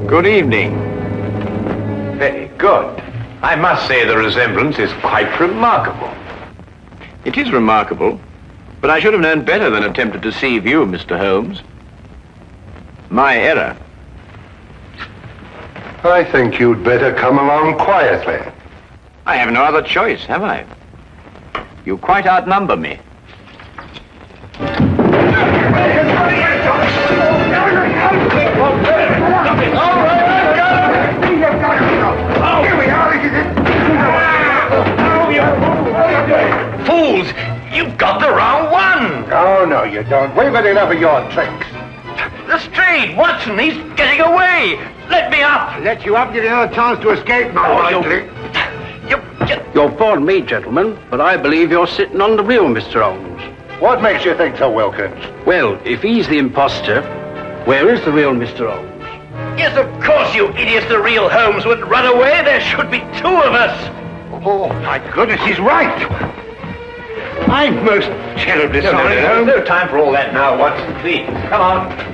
Good evening. Very good. I must say the resemblance is quite remarkable. It is remarkable, but I should have known better than attempt to deceive you, Mr. Holmes. My error. I think you'd better come along quietly. I have no other choice, have I? You quite outnumber me. Fools! You've got the wrong you don't. We've had enough of your tricks. Lestrade! Watson, he's getting away! Let me up! Let you up, give you another chance to escape, more likely. You'll pardon me, gentlemen, but I believe you're sitting on the real Mr. Holmes. What makes you think so, Wilkins? Well, if he's the imposter, where is the real Mr. Holmes? Yes, of course, you idiots. The real Holmes would run away. There should be two of us. Oh, my goodness, he's right. I'm most terribly sorry, Holmes. No time for all that now, Watson. Please, come on.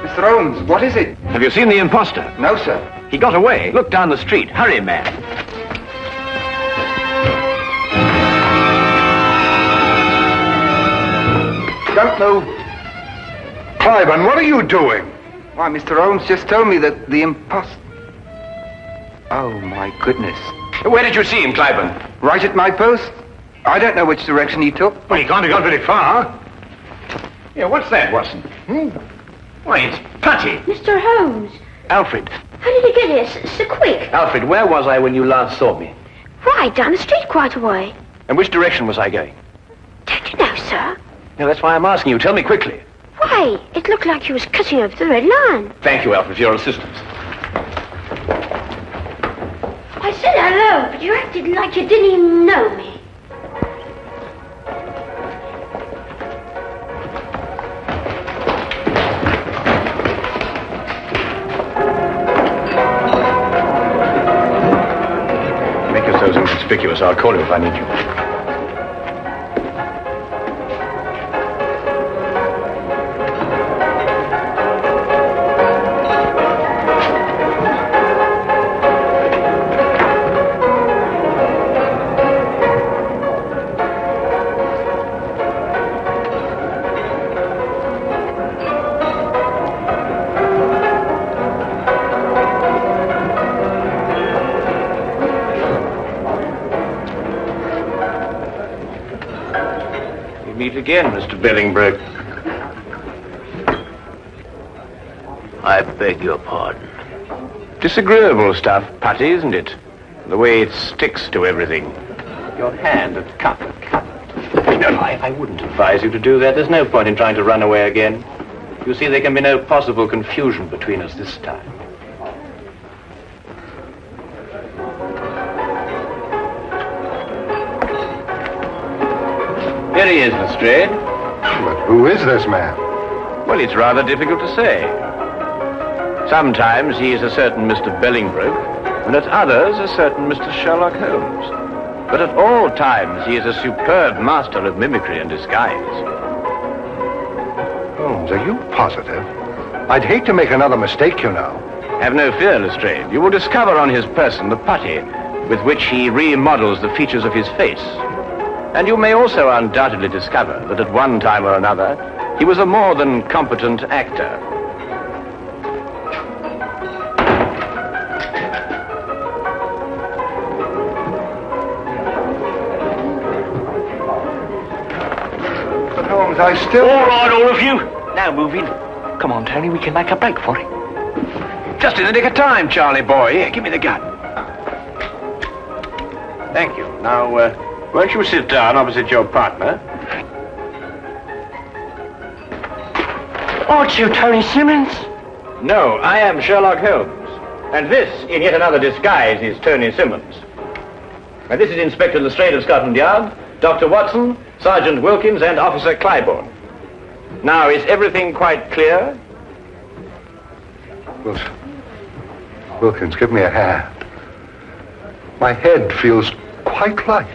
Mr. Holmes, what is it? Have you seen the imposter? No, sir. He got away. Look down the street. Hurry, man. Don't move. Cliburn, what are you doing? Why, Mr. Holmes just told me that the imposter... Oh, my goodness. Where did you see him, Cliburn? Right at my post. I don't know which direction he took. Well, he can't have gone very far. Yeah, what's that, Watson? Why, it's Putty. Mr. Holmes, Alfred. how did you get here so quick? Alfred, where was I when you last saw me? Right, down the street quite a way. And which direction was I going? Don't you know, sir? No, that's why I'm asking you. Tell me quickly. Why, it looked like you was cutting over the red line. Thank you, Alfred, for your assistance. I said hello, but you acted like you didn't even know me. Make yourselves inconspicuous. I'll call you if I need you. Again, Mr. Bellingbroke. I beg your pardon. Disagreeable stuff, Putty, isn't it? The way it sticks to everything. Your hand at cup. No, I wouldn't advise you to do that. There's no point in trying to run away again. You see, there can be no possible confusion between us this time. Here he is, Lestrade. But who is this man? Well, it's rather difficult to say. Sometimes he is a certain Mr. Bellingbroke, and at others a certain Mr. Sherlock Holmes. But at all times he is a superb master of mimicry and disguise. Holmes, are you positive? I'd hate to make another mistake, you know. Have no fear, Lestrade. You will discover on his person the putty with which he remodels the features of his face. And you may also undoubtedly discover that at one time or another, he was a more than competent actor. But Holmes, I still... All right, all of you. Now move in. Come on, Tony, we can make a break for it. Just in the nick of time, Charlie boy. Here, give me the gun. Thank you. Now, won't you sit down opposite your partner? Aren't you Tony Simmons? No, I am Sherlock Holmes. And this, in yet another disguise, is Tony Simmons. And this is Inspector Lestrade of Scotland Yard, Dr. Watson, Sergeant Wilkins, and Officer Cliburn. Now, is everything quite clear? Wilkins, give me a hand. My head feels quite light.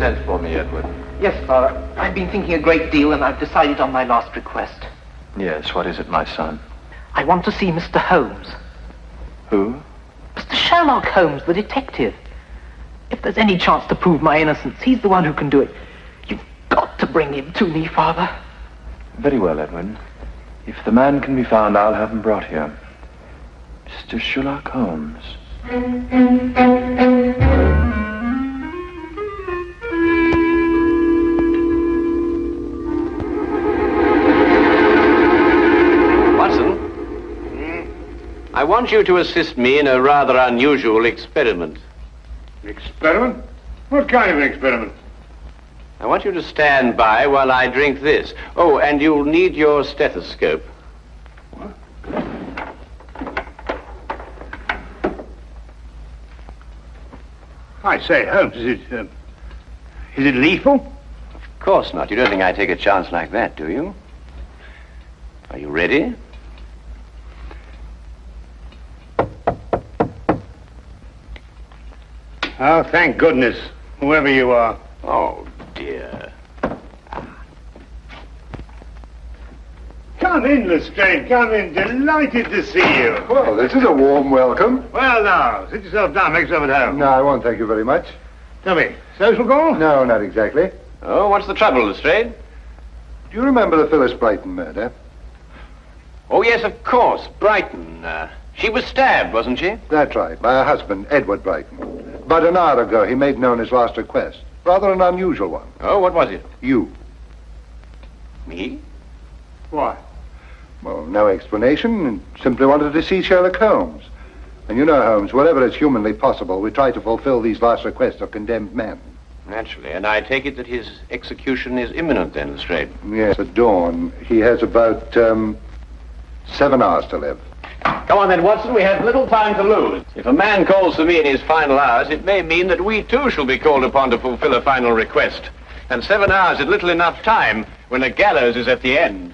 sent for me, Edward. Yes, Father. I've been thinking a great deal, and I've decided on my last request. Yes, what is it, my son? I want to see Mr. Holmes. Who? Mr. Sherlock Holmes, the detective. If there's any chance to prove my innocence, he's the one who can do it. You've got to bring him to me, Father. Very well, Edward. If the man can be found, I'll have him brought here. Mr. Sherlock Holmes. Watson, I want you to assist me in a rather unusual experiment. Experiment? What kind of an experiment? I want you to stand by while I drink this. Oh, and you'll need your stethoscope. I say, Holmes, is it lethal? Of course not. You don't think I'd take a chance like that, do you? Are you ready? Oh, thank goodness, whoever you are. Oh, dear. Come in, Lestrade, come in. Delighted to see you. Well, this is a warm welcome. Well, now, sit yourself down, make yourself at home. No, I won't, thank you very much. Tell me, social call? No, not exactly. Oh, what's the trouble, Lestrade? Do you remember the Phyllis Brighton murder? Oh, yes, of course. Brighton. She was stabbed, wasn't she? That's right, by her husband, Edward Brighton. About an hour ago, he made known his last request. Rather an unusual one. Oh, what was it? You. Me? Why? Well, no explanation. Simply wanted to see Sherlock Holmes. And you know, Holmes, wherever it's humanly possible, we try to fulfill these last requests of condemned men. Naturally. And I take it that his execution is imminent then, Lestrade? Yes, at dawn. He has about 7 hours to live. Come on then, Watson. We have little time to lose. If a man calls for me in his final hours, it may mean that we too shall be called upon to fulfill a final request. And 7 hours is little enough time when a gallows is at the end.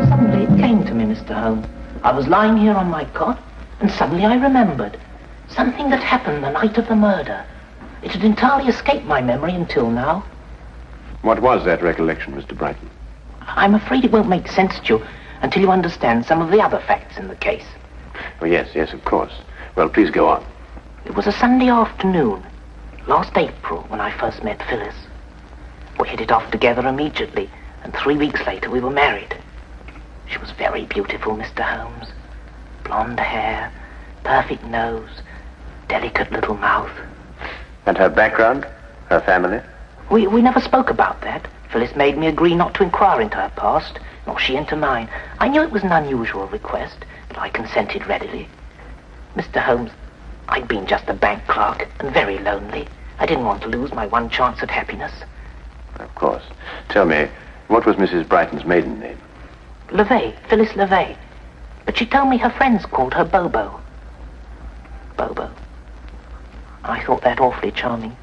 Suddenly it came to me, Mr. Holmes. I was lying here on my cot, and suddenly I remembered something that happened the night of the murder. It had entirely escaped my memory until now. What was that recollection, Mr. Brighton? I'm afraid it won't make sense to you until you understand some of the other facts in the case. Oh, yes, of course. Well, please go on. It was a Sunday afternoon, last April, when I first met Phyllis. We hit it off together immediately, and 3 weeks later we were married. She was very beautiful, Mr. Holmes. Blonde hair, perfect nose, delicate little mouth. And her background? Her family? We never spoke about that. Phyllis made me agree not to inquire into her past, nor she into mine. I knew it was an unusual request, but I consented readily. Mr. Holmes, I'd been just a bank clerk and very lonely. I didn't want to lose my one chance at happiness. Of course. Tell me, what was Mrs. Brighton's maiden name? LeVay, Phyllis LeVay. But she told me her friends called her Bobo. Bobo. I thought that awfully charming.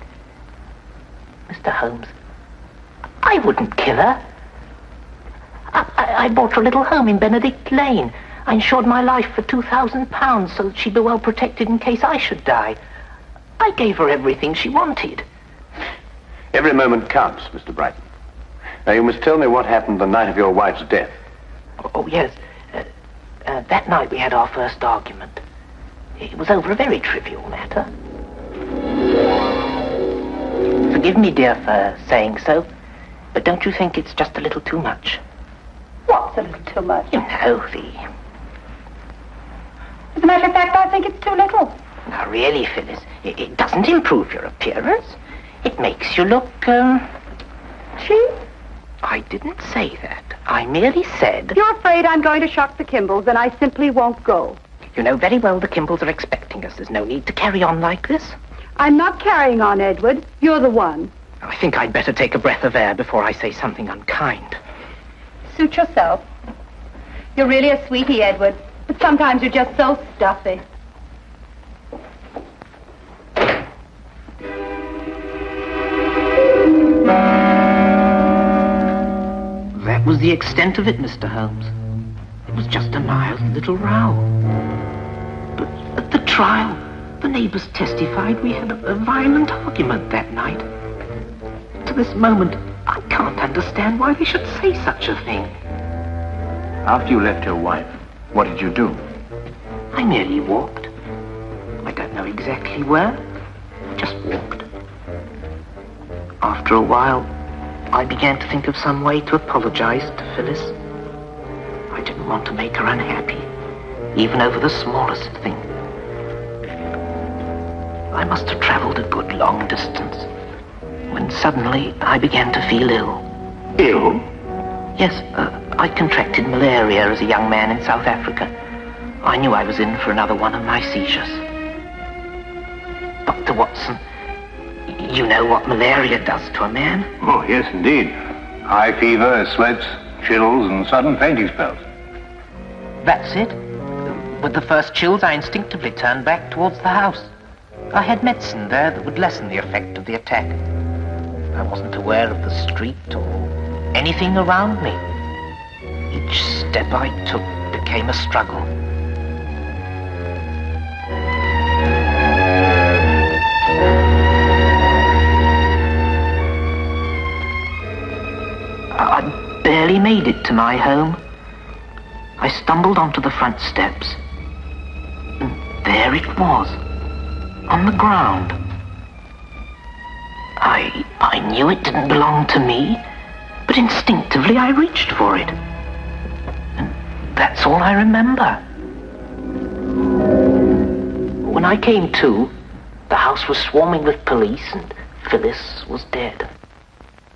Mr. Holmes, I wouldn't kill her. I bought her a little home in Benedict Lane. I insured my life for £2,000 so that she'd be well protected in case I should die. I gave her everything she wanted. Every moment counts, Mr. Brighton. Now, you must tell me what happened the night of your wife's death. Oh, yes. That night we had our first argument. It was over a very trivial matter. Forgive me, dear, for saying so, but don't you think it's just a little too much? What's a little too much? You know, As a matter of fact, I think it's too little. Now, really, Phyllis, it doesn't improve your appearance. It makes you look, Cheap? I didn't say that. I merely said... You're afraid I'm going to shock the Kimballs, and I simply won't go. You know very well the Kimballs are expecting us. There's no need to carry on like this. I'm not carrying on, Edward. You're the one. I think I'd better take a breath of air before I say something unkind. Suit yourself. You're really a sweetie, Edward, but sometimes you're just so stuffy. was the extent of it, Mr. Holmes. It was just a mild little row. But at the trial, the neighbors testified we had a violent argument that night. To this moment, I can't understand why they should say such a thing. After you left your wife, what did you do? I merely walked. I don't know exactly where. I just walked. After a while, I began to think of some way to apologize to Phyllis. I didn't want to make her unhappy, even over the smallest thing. I must have traveled a good long distance when suddenly I began to feel ill. Ill? Yes, I contracted malaria as a young man in South Africa. I knew I was in for another one of my seizures. Dr. Watson, you know what malaria does to a man? Oh, yes, indeed. High fever, sweats, chills, and sudden fainting spells. That's it. With the first chills, I instinctively turned back towards the house. I had medicine there that would lessen the effect of the attack. I wasn't aware of the street or anything around me. Each step I took became a struggle. I barely made it to my home. I stumbled onto the front steps. And there it was, on the ground. I knew it didn't belong to me, but instinctively I reached for it. And that's all I remember. When I came to, the house was swarming with police and Phyllis was dead.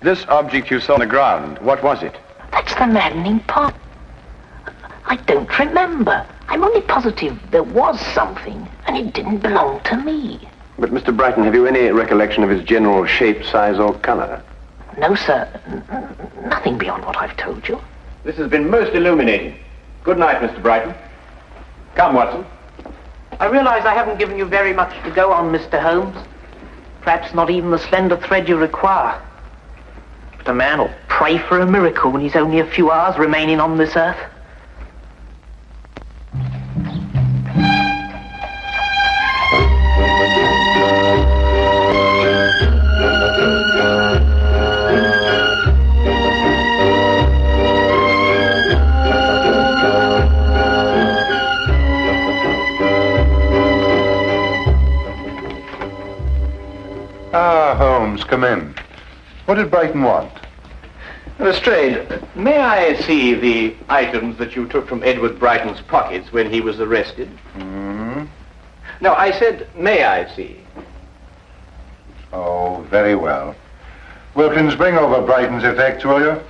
This object you saw on the ground, what was it? That's the maddening part. I don't remember. I'm only positive there was something, and it didn't belong to me. But, Mr. Brighton, have you any recollection of its general shape, size, or color? No, sir. Nothing beyond what I've told you. This has been most illuminating. Good night, Mr. Brighton. Come, Watson. I realize I haven't given you very much to go on, Mr. Holmes. Perhaps not even the slender thread you require. But a man will pray for a miracle when he's only a few hours remaining on this earth. Ah, Holmes, come in. What did Brighton want? Lestrade, may I see the items that you took from Edward Brighton's pockets when he was arrested? Hmm? No, I said, may I see? Oh, very well. Wilkins, bring over Brighton's effects, will you?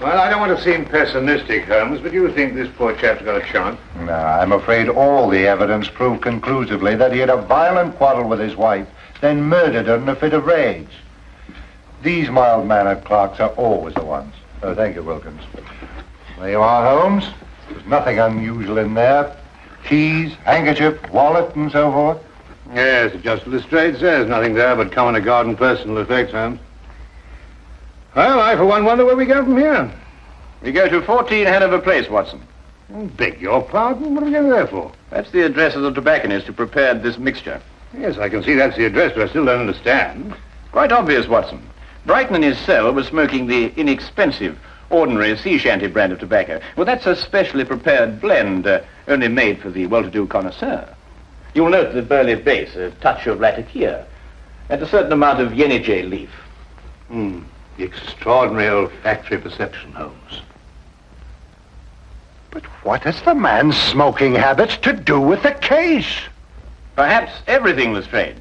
Well, I don't want to seem pessimistic, Holmes, but you think this poor chap's got a chance? No, I'm afraid all the evidence proved conclusively that he had a violent quarrel with his wife, then murdered her in a fit of rage. These mild-mannered clerks are always the ones. Oh, thank you, Wilkins. There you are, Holmes. There's nothing unusual in there. Keys, handkerchief, wallet, and so forth. Yes, just as Lestrade says, nothing there but common or garden personal effects, Holmes. Well, I, for one, wonder where we go from here. We go to 14 Hanover Place, Watson. Beg your pardon? What are we going there for? That's the address of the tobacconist who prepared this mixture. Yes, I can see that's the address, but I still don't understand. Quite obvious, Watson. Brighton in his cell was smoking the inexpensive, ordinary sea shanty brand of tobacco. Well, that's a specially prepared blend, only made for the well-to-do connoisseur. You'll note the burley base, a touch of latakia, and a certain amount of yenijay leaf. The extraordinary olfactory perception, Holmes. But what has the man's smoking habits to do with the case? Perhaps everything, Lestrade.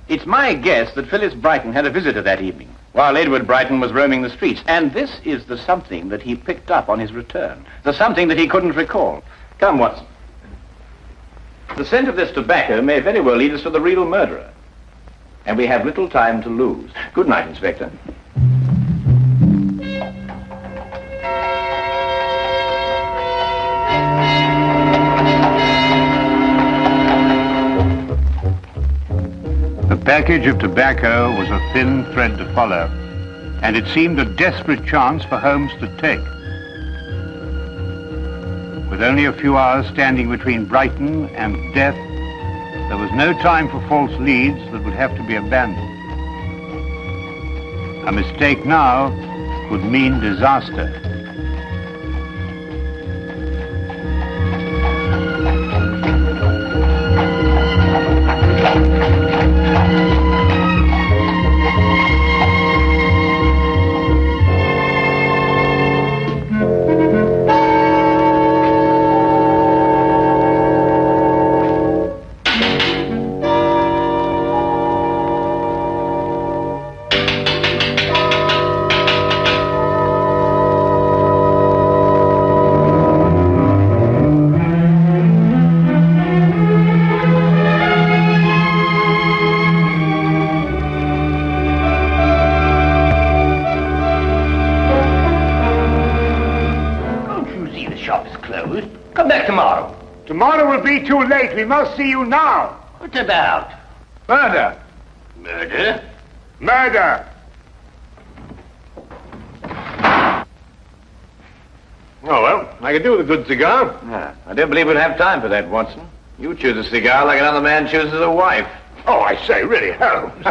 It's my guess that Phyllis Brighton had a visitor that evening, while Edward Brighton was roaming the streets. And this is the something that he picked up on his return. The something that he couldn't recall. Come, Watson. The scent of this tobacco may very well lead us to the real murderer. And we have little time to lose. Good night, Inspector. The package of tobacco was a thin thread to follow. and it seemed a desperate chance for Holmes to take. With only a few hours standing between Brighton and death, there was no time for false leads that would have to be abandoned. A mistake now could mean disaster. Tomorrow will be too late. We must see you now. What about? Murder. Murder? Murder. Oh, well, I could do with a good cigar. I don't believe we'll have time for that, Watson. You choose a cigar like another man chooses a wife. Oh, I say, really, Holmes.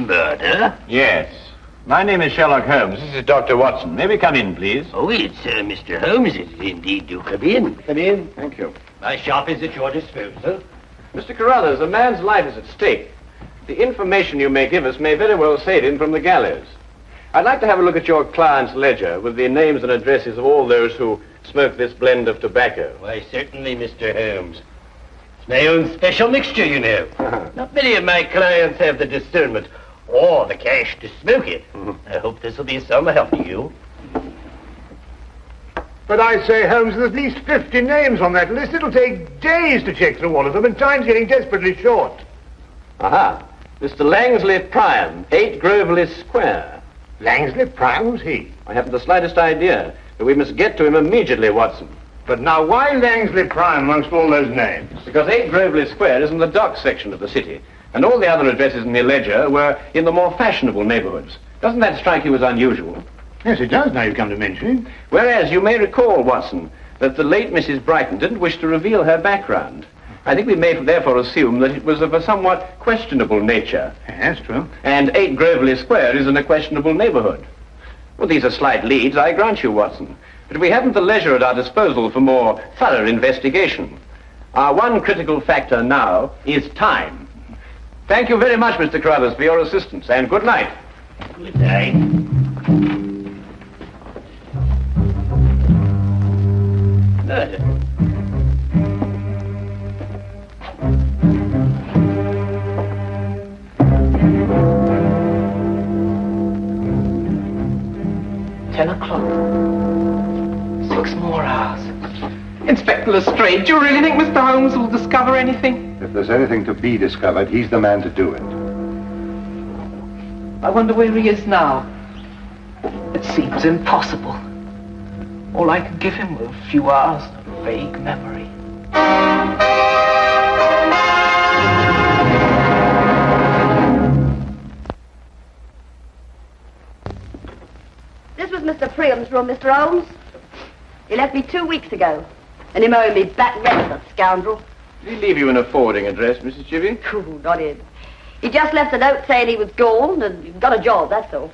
Murder? Yes. My name is Sherlock Holmes. This is Dr. Watson. May we come in, please? Oh, it's Mr. Holmes. It is indeed. Do come in. Come in. Thank you. My shop is at your disposal. Mr. Carruthers, a man's life is at stake. The information you may give us may very well save him from the gallows. I'd like to have a look at your client's ledger with the names and addresses of all those who smoke this blend of tobacco. Why, certainly, Mr. Holmes. It's my own special mixture, you know. Not many of my clients have the discernment or the cash to smoke it. I hope this will be some help to you. But I say, Holmes, there's at least 50 names on that list. It'll take days to check through all of them, and time's getting desperately short. Aha. Mr. Langsley Priam, 8 Groveley Square. Langsley Priam? Who's he? I haven't the slightest idea, but we must get to him immediately, Watson. But now, why Langsley Priam amongst all those names? Because 8 Groveley Square is in the dock section of the city, and all the other addresses in the ledger were in the more fashionable neighborhoods. Doesn't that strike you as unusual? Yes, it does, now you've come to mention it. Whereas you may recall, Watson, that the late Mrs. Brighton didn't wish to reveal her background. I think we may therefore assume that it was of a somewhat questionable nature. Yes, true. And 8 Groveley Square is in a questionable neighborhood. Well, these are slight leads, I grant you, Watson. But we haven't the leisure at our disposal for more thorough investigation. Our one critical factor now is time. Thank you very much, Mr. Carruthers, for your assistance, and good night. Good night. Murder. 10 o'clock. 6 more hours. Inspector Lestrade, do you really think Mr. Holmes will discover anything? If there's anything to be discovered, he's the man to do it. I wonder where he is now. It seems impossible. All I could give him were a few hours of vague memory. This was Mr. Priam's room, Mr. Holmes. He left me 2 weeks ago. And him owing me back rent, that scoundrel. Did he leave you in a forwarding address, Mrs. Chivy? Ooh, not him. He just left a note saying he was gone and got a job, that's all.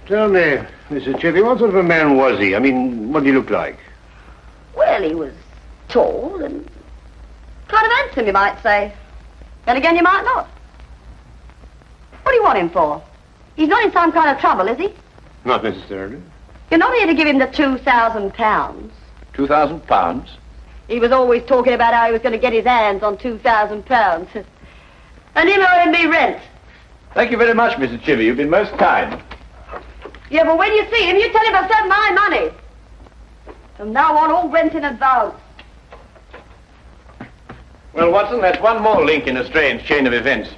Tell me, Mrs. Chivy, what sort of a man was he? I mean, what did he look like? Well, he was tall and kind of handsome, you might say. Then again, you might not. What do you want him for? He's not in some kind of trouble, is he? Not necessarily. You're not here to give him the £2,000. £2,000? He was always talking about how he was going to get his hands on £2,000. And him owing me rent. Thank you very much, Mrs. Chivy. You've been most kind. Yeah, but when you see him, you tell him I sent my money. From now on, all rent in advance. Well, Watson, that's one more link in a strange chain of events.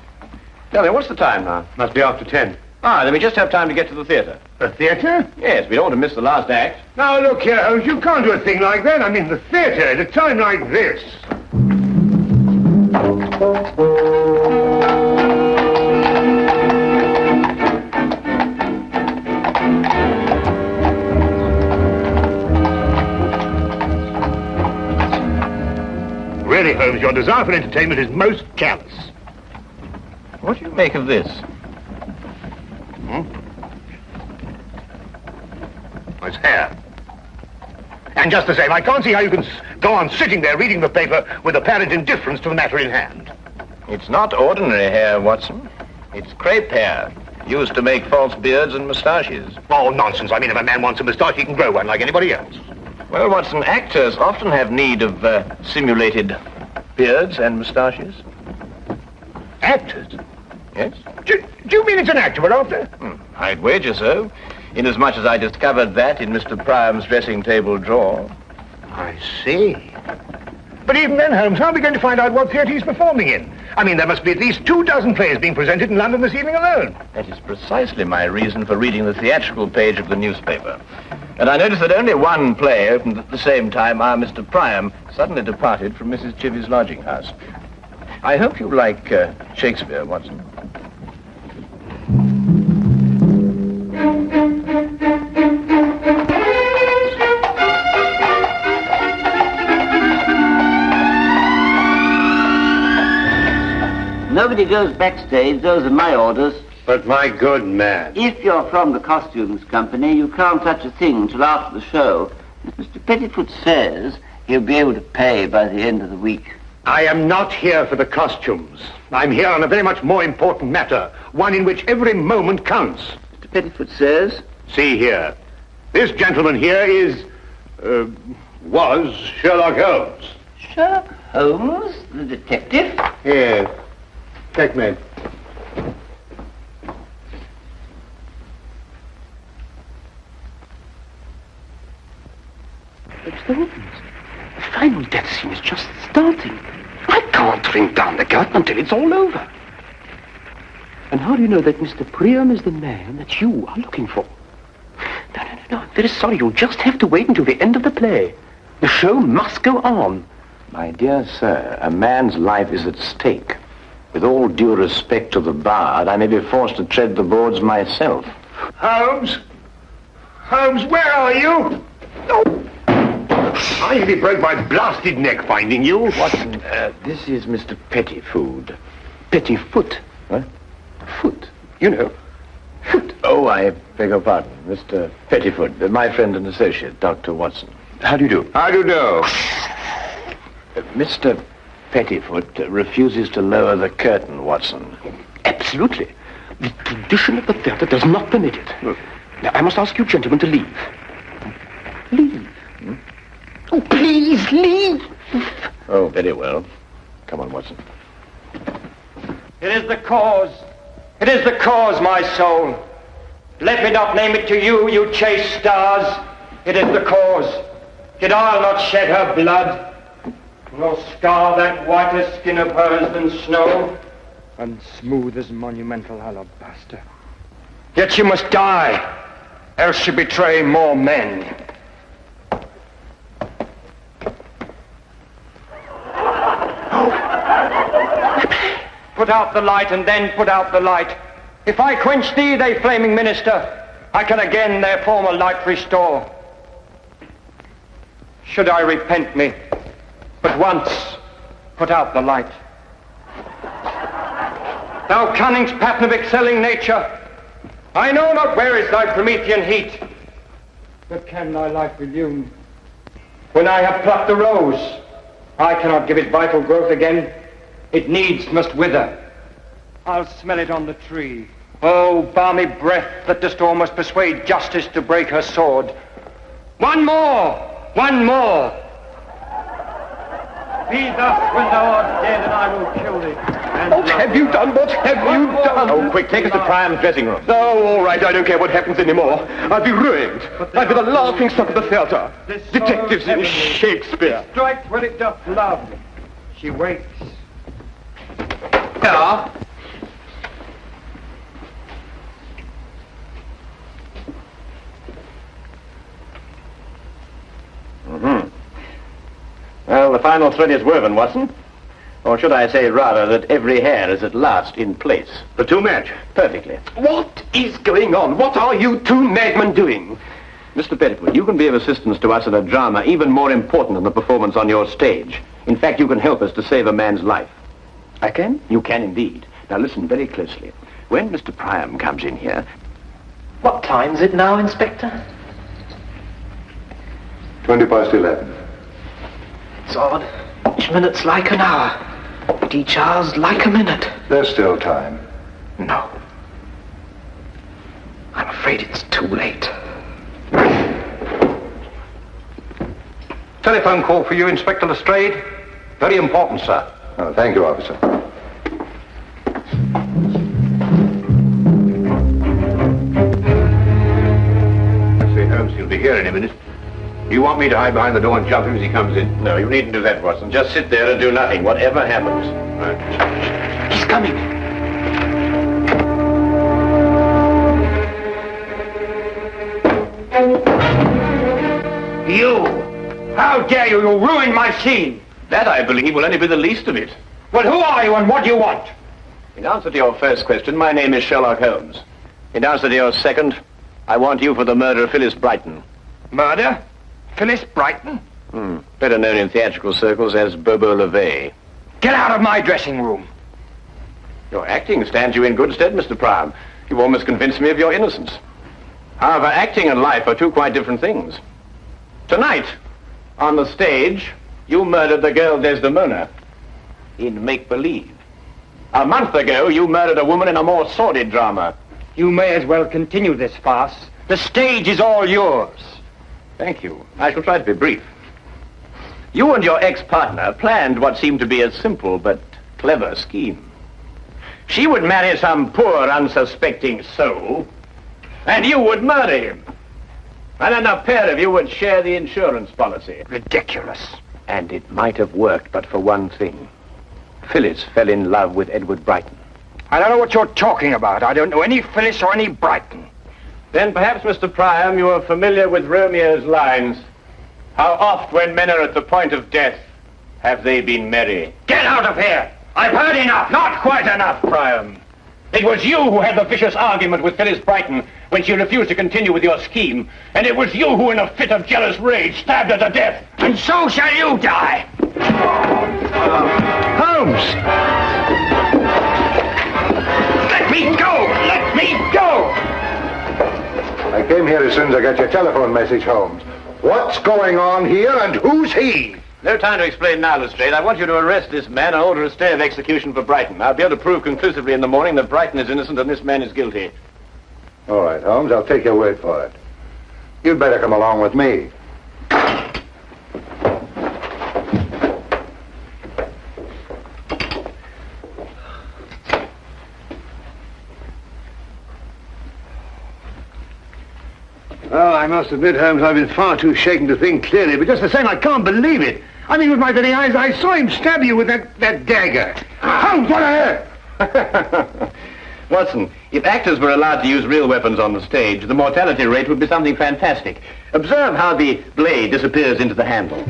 Tell me, what's the time now? Must be after 10. Then we just have time to get to the theatre. The theatre? Yes, we don't want to miss the last act. Now, look here, Holmes, you can't do a thing like that. I mean, the theatre at a time like this. Holmes, your desire for entertainment is most callous. What do you make of this? It's hair. And just the same, I can't see how you can go on sitting there reading the paper with apparent indifference to the matter in hand. It's not ordinary hair, Watson. It's crepe hair, used to make false beards and moustaches. Oh, nonsense. I mean, if a man wants a moustache, he can grow one like anybody else. Well, Watson, actors often have need of simulated beards and moustaches. Actors? Yes. Do you mean it's an actor we're after? I'd wager so, inasmuch as I discovered that in Mr. Priam's dressing table drawer. I see. But even then, Holmes, how are we going to find out what theatre he's performing in? I mean, there must be at least 24 plays being presented in London this evening alone. That is precisely my reason for reading the theatrical page of the newspaper. And I noticed that only one play opened at the same time our Mr. Priam suddenly departed from Mrs. Chivy's lodging house. I hope you like Shakespeare, Watson. Nobody goes backstage, those are my orders. But my good man. If you're from the costumes company, you can't touch a thing until after the show. Mr. Pettifoot says he'll be able to pay by the end of the week. I am not here for the costumes. I'm here on a very much more important matter, one in which every moment counts. Mr. Pettifoot says? See here. This gentleman here was Sherlock Holmes. Sherlock Holmes, the detective? Yes. Checkmate. Mr. Holmes, the final death scene is just starting. I can't ring down the curtain until it's all over. And how do you know that Mr. Priam is the man that you are looking for? No, I'm very sorry. You'll just have to wait until the end of the play. The show must go on. My dear sir, a man's life is at stake. With all due respect to the bard, I may be forced to tread the boards myself. Holmes? Holmes, where are you? Oh. I nearly broke my blasted neck finding you. Watson, this is Mr. Pettifoot. Pettifoot? What? Foot. You know. Foot. Oh, I beg your pardon. Mr. Pettifoot, my friend and associate, Dr. Watson. How do you do? How do you do? Mr. Pettifoot refuses to lower the curtain, Watson. Absolutely. The tradition of the theatre does not permit it. Now, I must ask you gentlemen to leave. Leave. Oh, please, leave. Oh, very well. Come on, Watson. It is the cause. It is the cause, my soul. Let me not name it to you, you chaste stars. It is the cause. Yet I'll not shed her blood, nor scar that whiter skin of hers than snow, and smooth as monumental alabaster. Yet she must die, else she betray more men. Put out the light, and then put out the light. If I quench thee, they flaming minister, I can again their former light restore. Should I repent me, but once put out the light. Thou cunning's pattern of excelling nature, I know not where is thy Promethean heat, but can thy life illume? When I have plucked the rose, I cannot give it vital growth again. It needs must wither. I'll smell it on the tree. Oh, balmy breath that dost almost persuade justice to break her sword. One more! One more! Be thus when thou art dead, and I will kill thee. What have you done? What have you done? Oh, quick, take us to Priam's dressing room. Oh, all right, I don't care what happens anymore. I'll be ruined. I'll be the laughing stock of the theatre. Detectives in Shakespeare. Strike when it doth love. She waits. Yeah. Well, the final thread is woven, Watson. Or should I say, rather, that every hair is at last in place. The two match. Perfectly. What is going on? What are you two madmen doing? Mr. Pettifoot, you can be of assistance to us in a drama even more important than the performance on your stage. In fact, you can help us to save a man's life. I can? You can indeed. Now listen very closely. When Mr. Priam comes in here... What time's it now, Inspector? 11:20. It's odd. Each minute's like an hour, but each hour's like a minute. There's still time. No. I'm afraid it's too late. Telephone call for you, Inspector Lestrade. Very important, sir. Oh, thank you, officer. I say, Holmes, he'll be here in a minute. You want me to hide behind the door and jump him as he comes in? No, you needn't do that, Watson. Just sit there and do nothing, whatever happens. Right. He's coming. You! How dare you! You ruined my scene! That, I believe, will only be the least of it. Well, who are you and what do you want? In answer to your first question, my name is Sherlock Holmes. In answer to your second, I want you for the murder of Phyllis Brighton. Murder? Phyllis Brighton? Better known in theatrical circles as Bobo LeVay. Get out of my dressing room! Your acting stands you in good stead, Mr. Priam. You almost convinced me of your innocence. However, acting and life are two quite different things. Tonight, on the stage, you murdered the girl Desdemona in make-believe. A month ago, you murdered a woman in a more sordid drama. You may as well continue this farce. The stage is all yours. Thank you. I shall try to be brief. You and your ex-partner planned what seemed to be a simple but clever scheme. She would marry some poor, unsuspecting soul, and you would murder him. And then the pair of you would share the insurance policy. Ridiculous. And it might have worked, but for one thing. Phyllis fell in love with Edward Brighton. I don't know what you're talking about. I don't know any Phyllis or any Brighton. Then perhaps, Mr. Priam, you are familiar with Romeo's lines. How oft when men are at the point of death have they been merry? Get out of here! I've heard enough! Not quite enough, Priam. It was you who had the vicious argument with Phyllis Brighton when she refused to continue with your scheme. And it was you who, in a fit of jealous rage, stabbed her to death. And so shall you die! Holmes! Let me go! Let me go! I came here as soon as I got your telephone message, Holmes. What's going on here and who's he? No time to explain now, Lestrade. I want you to arrest this man and order a stay of execution for Brighton. I'll be able to prove conclusively in the morning that Brighton is innocent and this man is guilty. All right, Holmes, I'll take your word for it. You'd better come along with me. Oh, I must admit, Holmes, I've been far too shaken to think clearly, but just the same, I can't believe it. I mean, with my very eyes, I saw him stab you with that dagger. Holmes, what on earth? Watson, if actors were allowed to use real weapons on the stage, the mortality rate would be something fantastic. Observe how the blade disappears into the handle.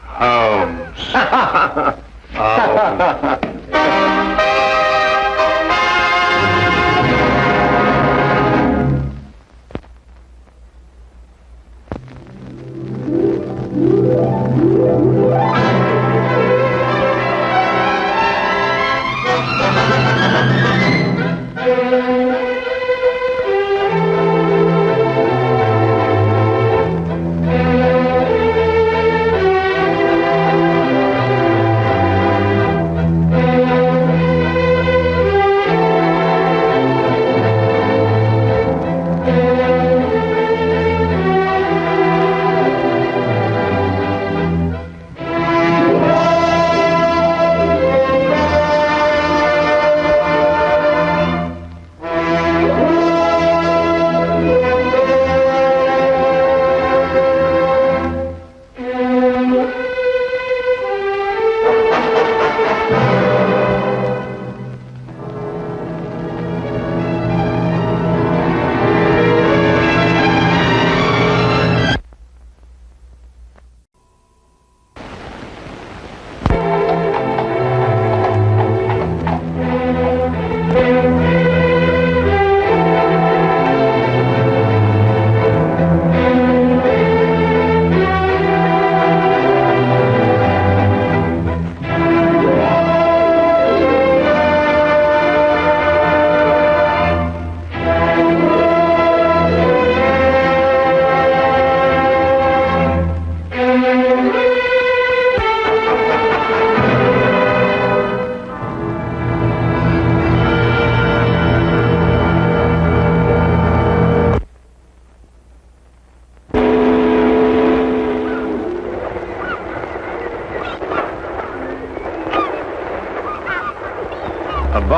Holmes.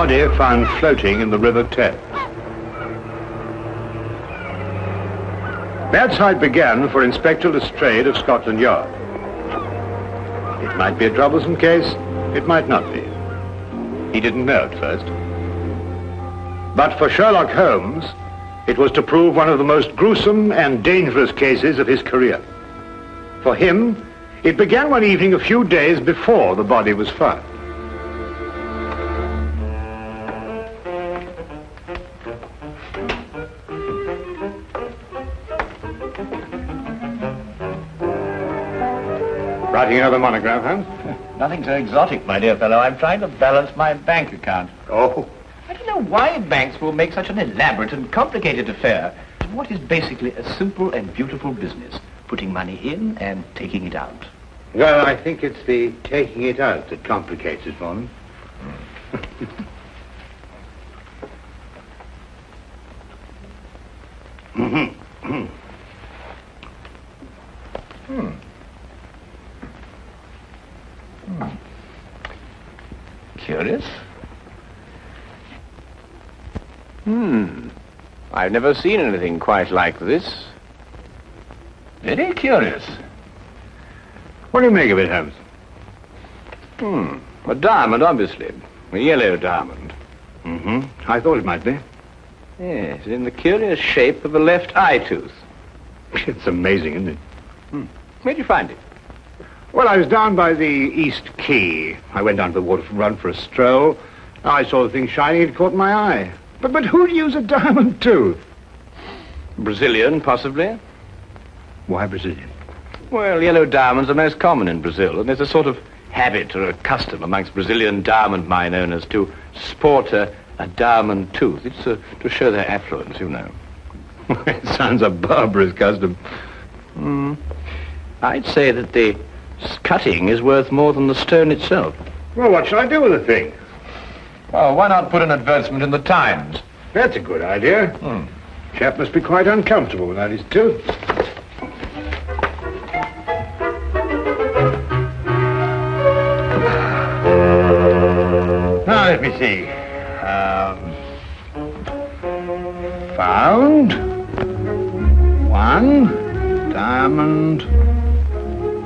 body found floating in the River Thames. Bad sight began for Inspector Lestrade of Scotland Yard. It might be a troublesome case, it might not be. He didn't know at first. But for Sherlock Holmes, it was to prove one of the most gruesome and dangerous cases of his career. For him, it began one evening a few days before the body was found. Writing another monograph, Holmes? Nothing so exotic, my dear fellow. I'm trying to balance my bank account. Oh. I don't know why banks will make such an elaborate and complicated affair of what is basically a simple and beautiful business. Putting money in and taking it out. Well, I think it's the taking it out that complicates it for me. Curious. I've never seen anything quite like this. Very curious. What do you make of it, Holmes? A diamond, obviously. A yellow diamond. I thought it might be. Yes, in the curious shape of a left eye tooth. It's amazing, isn't it? Where'd you find it? Well, I was down by the East Quay. I went down to the waterfront for a stroll. I saw the thing shining, it caught my eye. But who'd use a diamond tooth? Brazilian, possibly. Why Brazilian? Well, yellow diamonds are most common in Brazil, and there's a sort of habit or a custom amongst Brazilian diamond mine owners to sport a diamond tooth. It's to show their affluence, you know. It sounds a barbarous custom. I'd say that the cutting is worth more than the stone itself. Well, what shall I do with the thing? Well, why not put an advertisement in the Times? That's a good idea. Chap must be quite uncomfortable without his tooth. Now, let me see. Found one diamond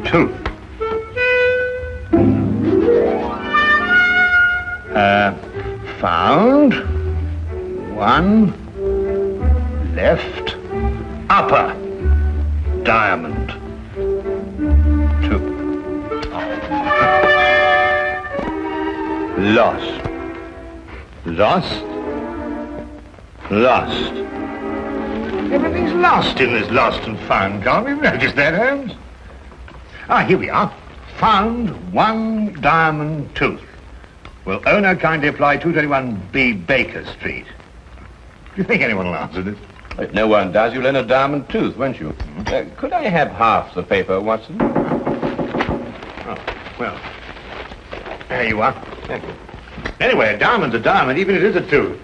tooth. Found one left upper diamond tooth. Lost. Lost. Lost. Everything's lost in this lost and found column. You've noticed that, Holmes? Here we are. Found one diamond tooth. Will owner kindly apply 221B Baker Street? Do you think anyone will answer this? If no one does, you'll earn a diamond tooth, won't you? Could I have half the paper, Watson? Oh, well, there you are. Thank you. Anyway, a diamond's a diamond, even if it is a tooth.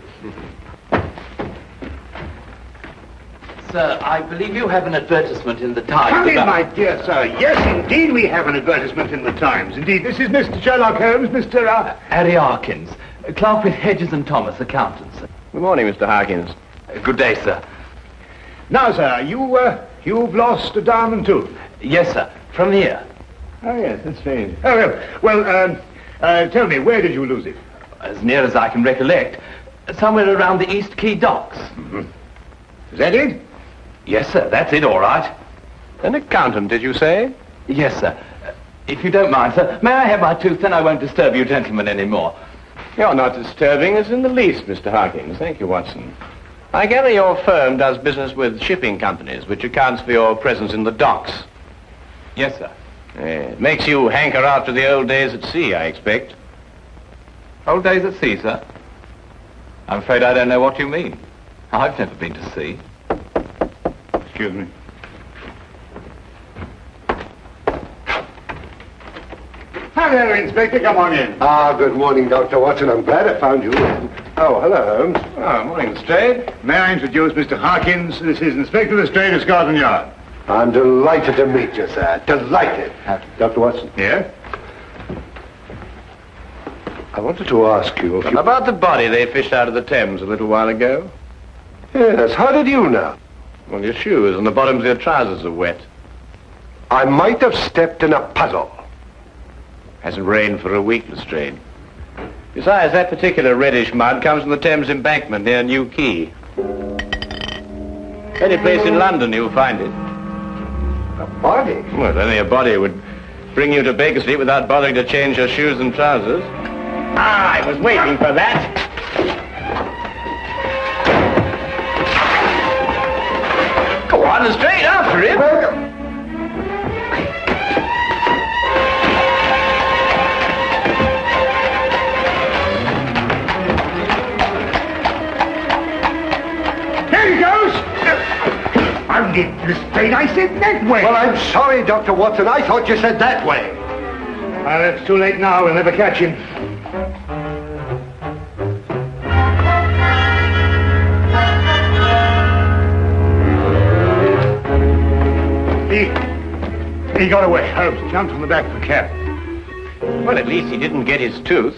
Sir, I believe you have an advertisement in the Times. Come in, my dear sir. Yes, indeed, we have an advertisement in the Times. Indeed, this is Mr. Sherlock Holmes, Mr. Harry Harkins, clerk with Hedges and Thomas, accountants. Good morning, Mr. Harkins. Good day, sir. Now, sir, you've lost a diamond tooth. Yes, sir. From here. Oh, yes, that's strange. Oh, well, tell me, where did you lose it? As near as I can recollect, somewhere around the East Quay docks. Is that it? Yes, sir, that's it, all right. An accountant, did you say? Yes, sir. If you don't mind, sir, may I have my tooth, then I won't disturb you gentlemen any more. You're not disturbing us in the least, Mr. Harkins. Thank you, Watson. I gather your firm does business with shipping companies, which accounts for your presence in the docks. Yes, sir. It makes you hanker after the old days at sea, I expect. Old days at sea, sir? I'm afraid I don't know what you mean. I've never been to sea. Excuse me. Hello, Inspector. Come on in. Good morning, Dr. Watson. I'm glad I found you. Oh, hello, Holmes. Morning, Lestrade. May I introduce Mr. Harkins? This is Inspector Lestrade of Scotland Yard. I'm delighted to meet you, sir. Delighted. Dr. Watson. Yeah? I wanted to ask you if you... About the body they fished out of the Thames a little while ago. Yes, how did you know? Well, your shoes and the bottoms of your trousers are wet. I might have stepped in a puddle. Hasn't rained for a week, Lestrade. Besides, that particular reddish mud comes from the Thames embankment near New Quay. Any place in London you'll find it. A body? Well, only a body would bring you to Baker Street without bothering to change your shoes and trousers. Ah, I was waiting for that. Go on, Lestrade, after him. There he goes! I did Lestrade, I said that way. Well, I'm sorry, Dr. Watson. I thought you said that way. Well, it's too late now. We'll never catch him. He got away. Holmes jumped on the back of the cab. Well, at least he didn't get his tooth.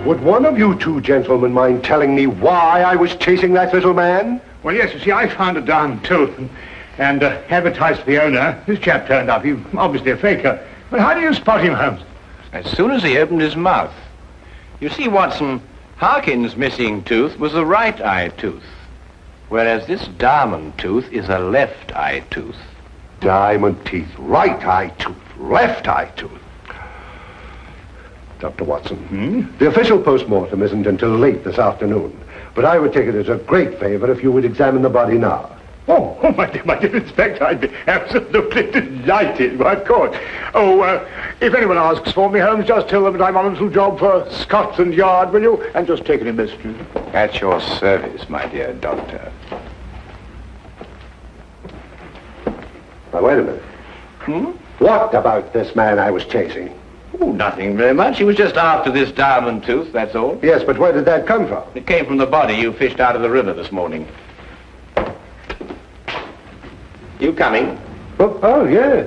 Would one of you two gentlemen mind telling me why I was chasing that little man? Well, yes, you see, I found a diamond tooth and advertised for the owner. This chap turned up. He's obviously a faker. But how do you spot him, Holmes? As soon as he opened his mouth. You see, Watson, Harkin's missing tooth was a right eye tooth, whereas this diamond tooth is a left eye tooth. Diamond teeth, right eye tooth, left eye tooth. Dr. Watson, the official post-mortem isn't until late this afternoon, but I would take it as a great favor if you would examine the body now. Oh, my dear Inspector, I'd be absolutely delighted. Why, of course. Oh, if anyone asks for me, Holmes, just tell them that I'm on a little job for Scotland Yard, will you? And just take an mystery. At your service, my dear doctor. Now, wait a minute. What about this man I was chasing? Oh, nothing very much. He was just after this diamond tooth, that's all. Yes, but where did that come from? It came from the body you fished out of the river this morning. You coming? Oh, yeah.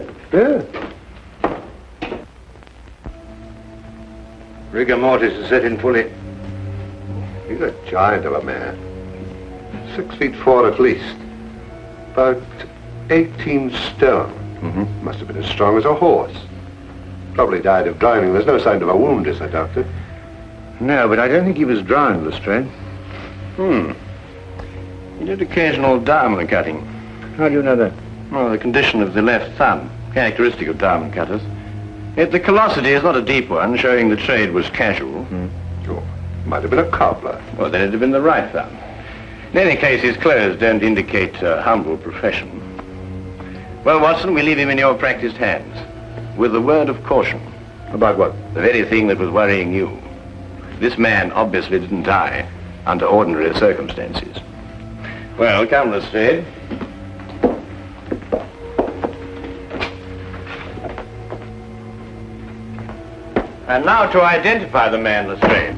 Rigor mortis is set in fully. He's a giant of a man. 6'4" at least. About 18 stone. Must have been as strong as a horse. Probably died of drowning. There's no sign of a wound, is there, Doctor? No, but I don't think he was drowned, Lestrade. He did occasional diamond cutting. How do you know that? Well, the condition of the left thumb, characteristic of diamond cutters. Yet the callosity is not a deep one, showing the trade was casual. Sure. Might have been a cobbler. Well, then it'd have been the right thumb. In any case, his clothes don't indicate a humble profession. Well, Watson, we leave him in your practiced hands, with a word of caution. About what? The very thing that was worrying you. This man obviously didn't die under ordinary circumstances. Well, come, Lestrade. And now to identify the man, Lestrade.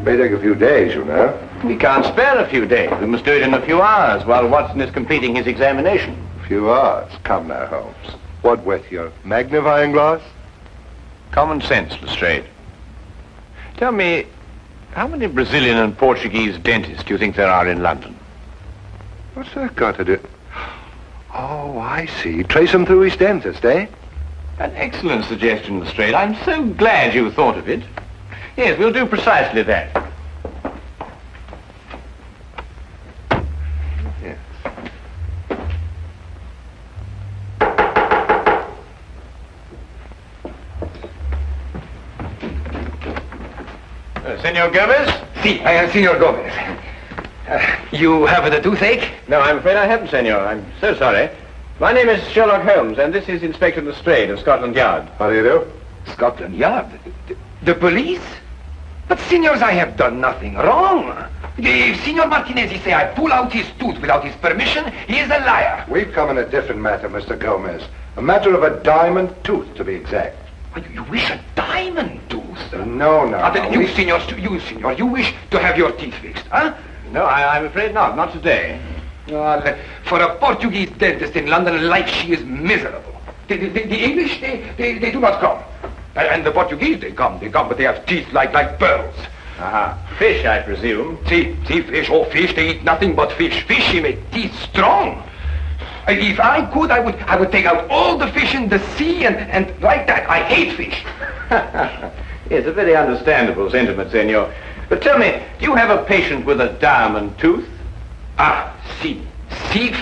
May take a few days, you know. We can't spare a few days. We must do it in a few hours while Watson is completing his examination. A few hours? Come now, Holmes. What with your magnifying glass? Common sense, Lestrade. Tell me, how many Brazilian and Portuguese dentists do you think there are in London? What's that got to do? Oh, I see. Trace him through his dentist, eh? An excellent suggestion, Lestrade. I'm so glad you thought of it. Yes, we'll do precisely that. Yes. Senor Gomez? Si, I am Senor Gomez. You have the toothache? No, I'm afraid I haven't, senor. I'm so sorry. My name is Sherlock Holmes, and this is Inspector Lestrade of Scotland Yard. How do you do? Scotland Yard? The police? But, senors, I have done nothing wrong. If Signor Martinez say I pull out his tooth without his permission, he is a liar. We've come in a different matter, Mr. Gomez. A matter of a diamond tooth, to be exact. You wish a diamond tooth? No. Then you, senor, you wish to have your teeth fixed, huh? No, I'm afraid not. Not today. For a Portuguese dentist in London, life she is miserable. The English, they do not come. And the Portuguese, they come, but they have teeth like pearls. Fish, I presume. See, fish. Oh, fish, they eat nothing but fish. Fish, he make teeth strong. If I could, I would take out all the fish in the sea and like that. I hate fish. It's a very understandable sentiment, senor. But tell me, do you have a patient with a diamond tooth? Si,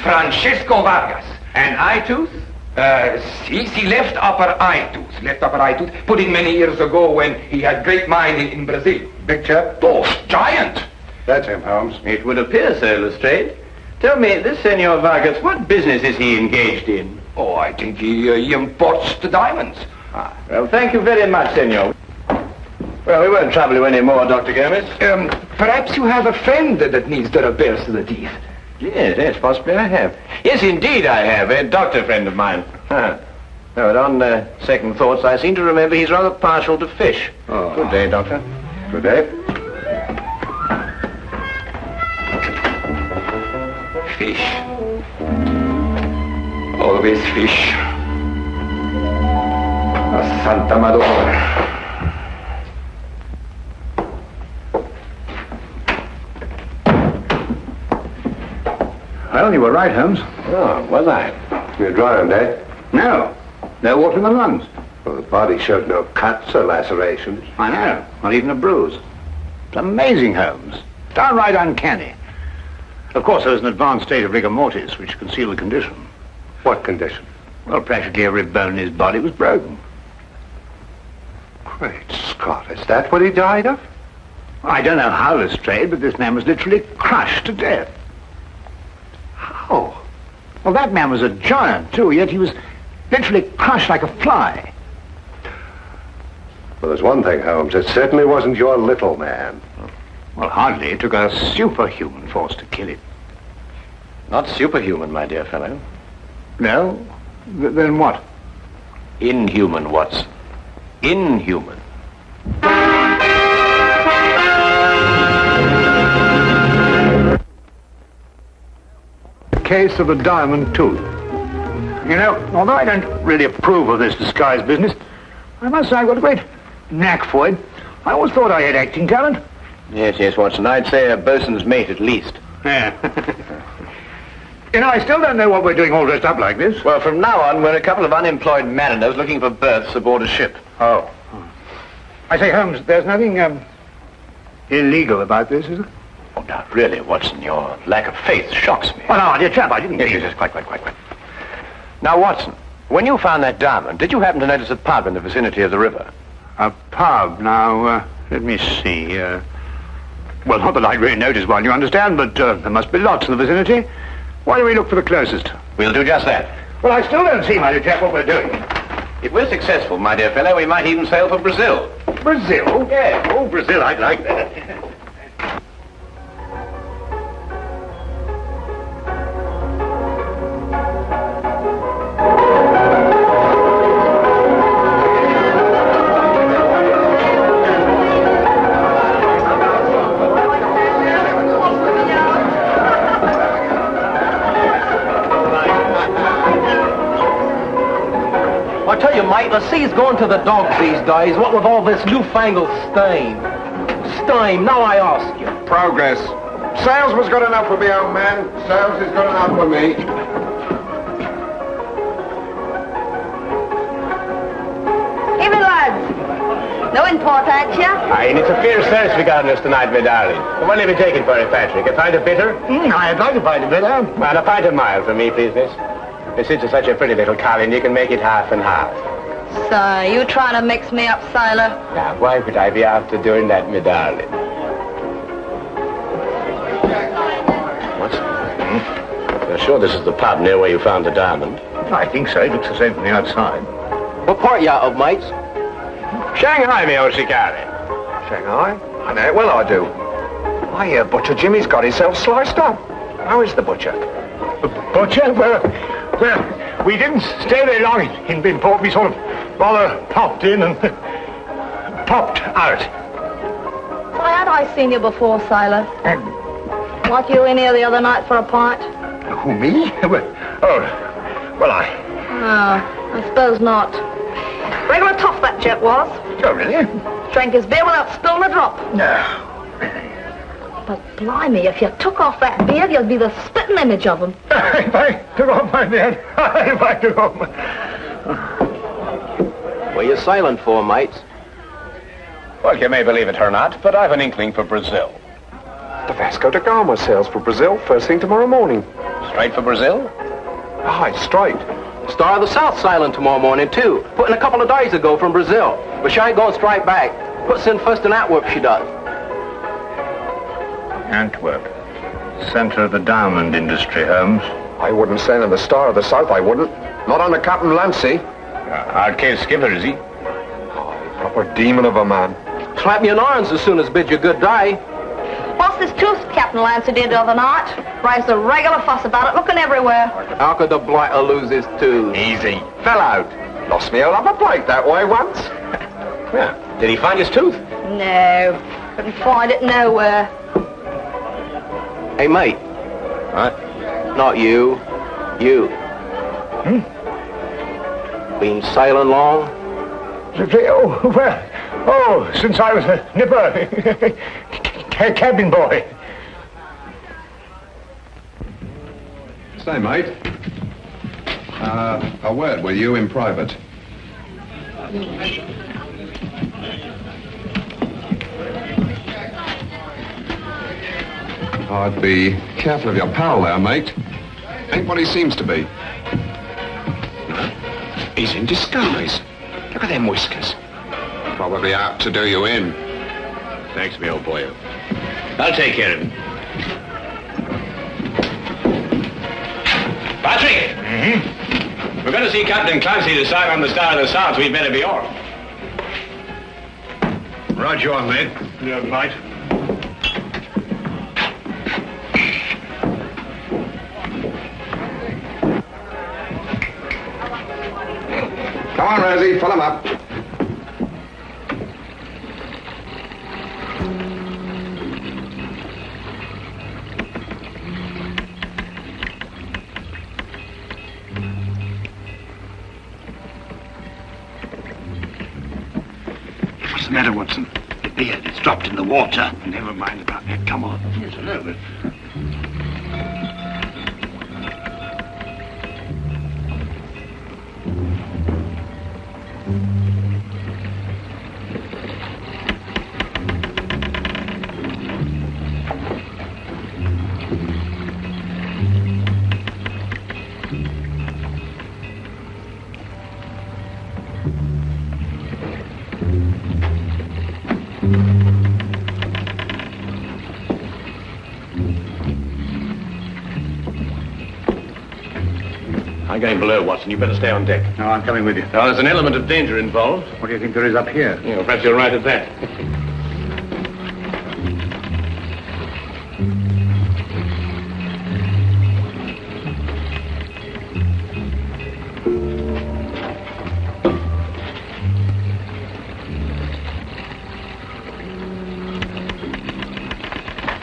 Francesco Vargas. An eye tooth? Si, left upper eye tooth. Put in many years ago when he had great mind in Brazil. Big chap? Oh, giant. That's him, Holmes. It would appear so, Lestrade. Tell me, this Senor Vargas, what business is he engaged in? Oh, I think he imports the diamonds. Well, thank you very much, senor. Well, we won't trouble you any more, Dr. Gomez. Perhaps you have a friend that needs the repairs to the teeth. Yes, possibly I have. Yes, indeed I have. A doctor friend of mine. But on second thoughts, I seem to remember he's rather partial to fish. Oh. Good day, Doctor. Good day. Fish. Always fish. Santa Madonna. Well, you were right, Holmes. Oh, was I? You're drowned, eh? No. No water in the lungs. Well, the body showed no cuts or lacerations. I know. Not even a bruise. It's amazing, Holmes. Downright uncanny. Of course, there was an advanced state of rigor mortis which concealed the condition. What condition? Well, practically every bone in his body was broken. Great Scott, is that what he died of? I don't know how, Lestrade, but this man was literally crushed to death. How? Well, that man was a giant, too, yet he was literally crushed like a fly. Well, there's one thing, Holmes. It certainly wasn't your little man. Well, hardly. It took a superhuman force to kill him. Not superhuman, my dear fellow. No? Then what? Inhuman, Watson. Inhuman. The case of the diamond tooth. You know, although I don't really approve of this disguise business, I must say I've got a great knack for it. I always thought I had acting talent. Yes, Watson. I'd say a bosun's mate at least. Yeah. You know, I still don't know what we're doing all dressed up like this. Well, from now on, we're a couple of unemployed mariners looking for berths aboard a ship. Oh. I say, Holmes, there's nothing illegal about this, is there? Oh, now, really, Watson, your lack of faith shocks me. Oh, no, dear chap, I didn't... Yes, quite. Now, Watson, when you found that diamond, did you happen to notice a pub in the vicinity of the river? A pub? Now, let me see. Well, not that I'd really noticed one, you understand, but there must be lots in the vicinity. Why don't we look for the closest? We'll do just that. Well, I still don't see, my dear chap, what we're doing. If we're successful, my dear fellow, we might even sail for Brazil. Brazil? Yeah. Oh, Brazil, I'd like that. I tell you, mate, the sea's going to the dogs these days, what with all this newfangled steam. Steam, now I ask you. Progress. Sales was good enough for me, old man. Sales is good enough for me. Evening, lads. No import, ain't you? Aye, and it's a fair service we got on us tonight, my darling. What'll you be taking for it, Patrick? A pint of bitter? I'd like a pint of bitter. And a pint of mild for me, please, miss. Since it's such a pretty little collie, you can make it half and half. So, you trying to mix me up, sailor? Now, why would I be after doing that, my darling? What's... You're sure this is the pub near where you found the diamond? I think so. It looks the same from the outside. What part you of, mates? Shanghai, me old shikari. Shanghai? I know it well, I do. I hear Butcher Jimmy's got himself sliced up. How is the butcher? Butcher? Well, we didn't stay very long in Binport. We sort of rather popped in and popped out. Why had I seen you before, sailor? Weren't you in here the other night for a pint? Who, me? Oh, I suppose not. Regular tough, that chap was. Oh, really? Drank his beer without spilling a drop. No. But blimey, if you took off that beard, you'd be the spitting image of him. If I took off my beard, if I took off my... What are you silent for, mates? Well, you may believe it or not, but I've an inkling for Brazil. The Vasco da Gama sails for Brazil first thing tomorrow morning. Straight for Brazil? Aye, straight. Star of the South sailing tomorrow morning, too. Putting a couple of days ago from Brazil. But she ain't going straight back. Puts in first in Antwerp, she does. Antwerp. Center of the diamond industry, Holmes. I wouldn't sail in the Star of the South, I wouldn't. Not on the Captain Lancy. Hard case skipper, is he? Proper demon of a man. Slap me in arms as soon as bid you good day. What's this tooth Captain Lancer did the other night? Raised a regular fuss about it, looking everywhere. How could the blighter lose his tooth? Easy. Fell out. Lost me out of a bike that way once. Yeah. Did he find his tooth? No. Couldn't find it nowhere. Hey, mate. What? Not you. You. Been sailing long? Oh, well, since I was a nipper, cabin boy. Say, mate. A word with you in private. I'd be careful of your pal there, mate. Ain't what he seems to be. No? He's in disguise. Look at them whiskers. Probably out to do you in. Thanks, me old boy. I'll take care of him. Patrick! We're going to see Captain Clancy decide on the Star of the South. We'd better be off. Roger on, mate. Yeah, mate. Come on, Rosie, fill him up. What's the matter, Watson? The beard, it's dropped in the water. Never mind about that. Come on. Yes, I know, but... I'm going below, Watson. You better stay on deck. No, I'm coming with you. Now, there's an element of danger involved. What do you think there is up here? Yeah, well, perhaps you're right at that.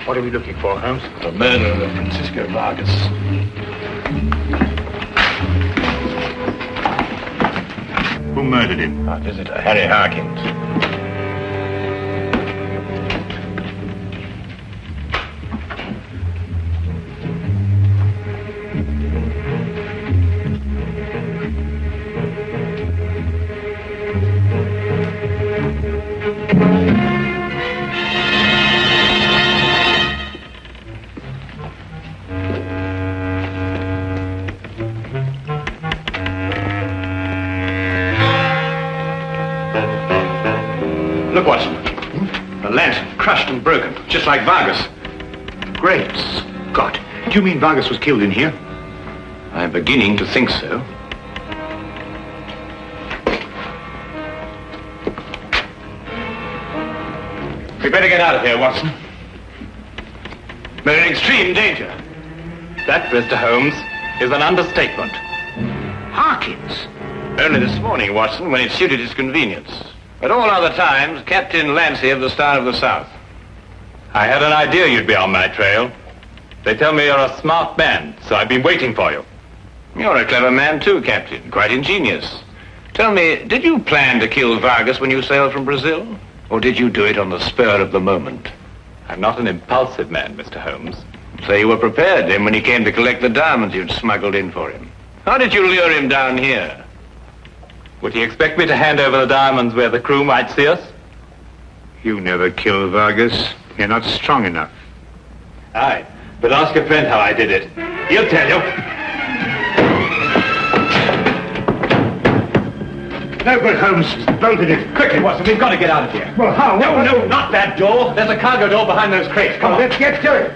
What are we looking for, Holmes? The murder of Francisco Vargas. Who murdered him? Our visitor, Harry Harkins. Look, Watson. The lantern crushed and broken, just like Vargas. Great Scott. Do you mean Vargas was killed in here? I'm beginning to think so. We better get out of here, Watson. We're in extreme danger. That, Mr. Holmes, is an understatement. Harkins? Only this morning, Watson, when it suited his convenience. At all other times, Captain Lancy of the Star of the South. I had an idea you'd be on my trail. They tell me you're a smart man, so I've been waiting for you. You're a clever man too, Captain. Quite ingenious. Tell me, did you plan to kill Vargas when you sailed from Brazil? Or did you do it on the spur of the moment? I'm not an impulsive man, Mr. Holmes. So you were prepared then when he came to collect the diamonds you'd smuggled in for him. How did you lure him down here? Would he expect me to hand over the diamonds where the crew might see us? You never killed Vargas. You're not strong enough. Aye, but ask a friend how I did it. He'll tell you. No good, Holmes. Bolted it. Quickly, Watson, we've got to get out of here. Well, how? No, not that door. There's a cargo door behind those crates. Come on. Let's get to it.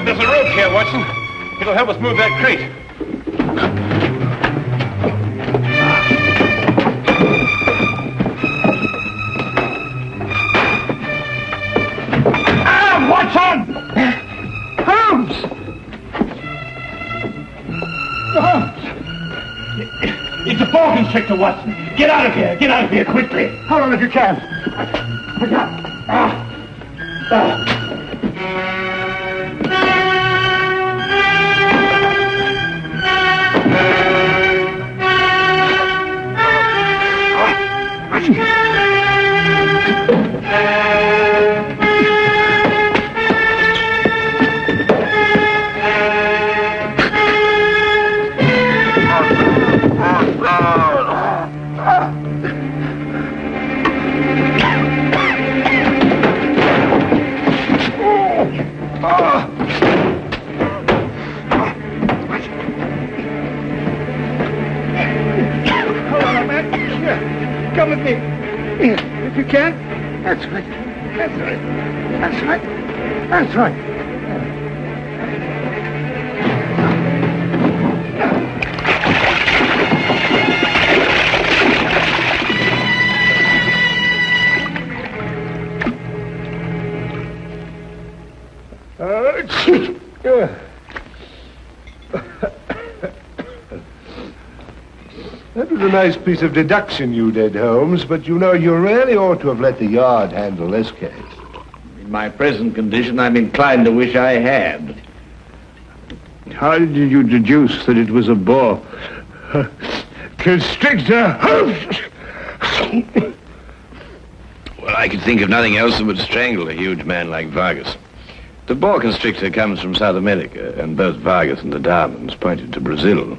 There's a rope here, Watson. It'll help us move that crate. Watson! Holmes! It's a boa constrictor, Watson. Get out of here. Get out of here quickly. Hold on if you can. Come with me. If you can. That's right. That's right. That's right. That's right. That was a nice piece of deduction you did, Holmes, but you know, you really ought to have let the Yard handle this case. In my present condition, I'm inclined to wish I had. How did you deduce that it was a boa constrictor? Well, I could think of nothing else that would strangle a huge man like Vargas. The boa constrictor comes from South America, and both Vargas and the diamonds pointed to Brazil.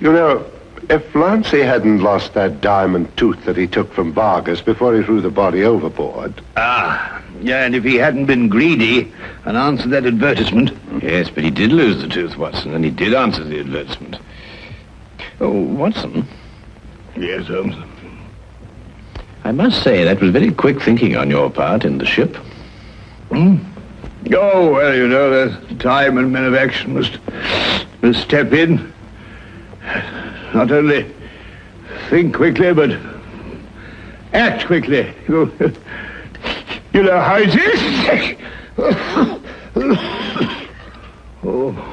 You know, if Lancy hadn't lost that diamond tooth that he took from Vargas before he threw the body overboard... Ah, yeah, and if he hadn't been greedy and answered that advertisement... Yes, but he did lose the tooth, Watson, and he did answer the advertisement. Oh, Watson. Yes, Holmes? I must say, that was very quick thinking on your part in the ship. Oh, well, you know, there's time and men of action must step in. Not only think quickly, but act quickly. You know how it is. Oh.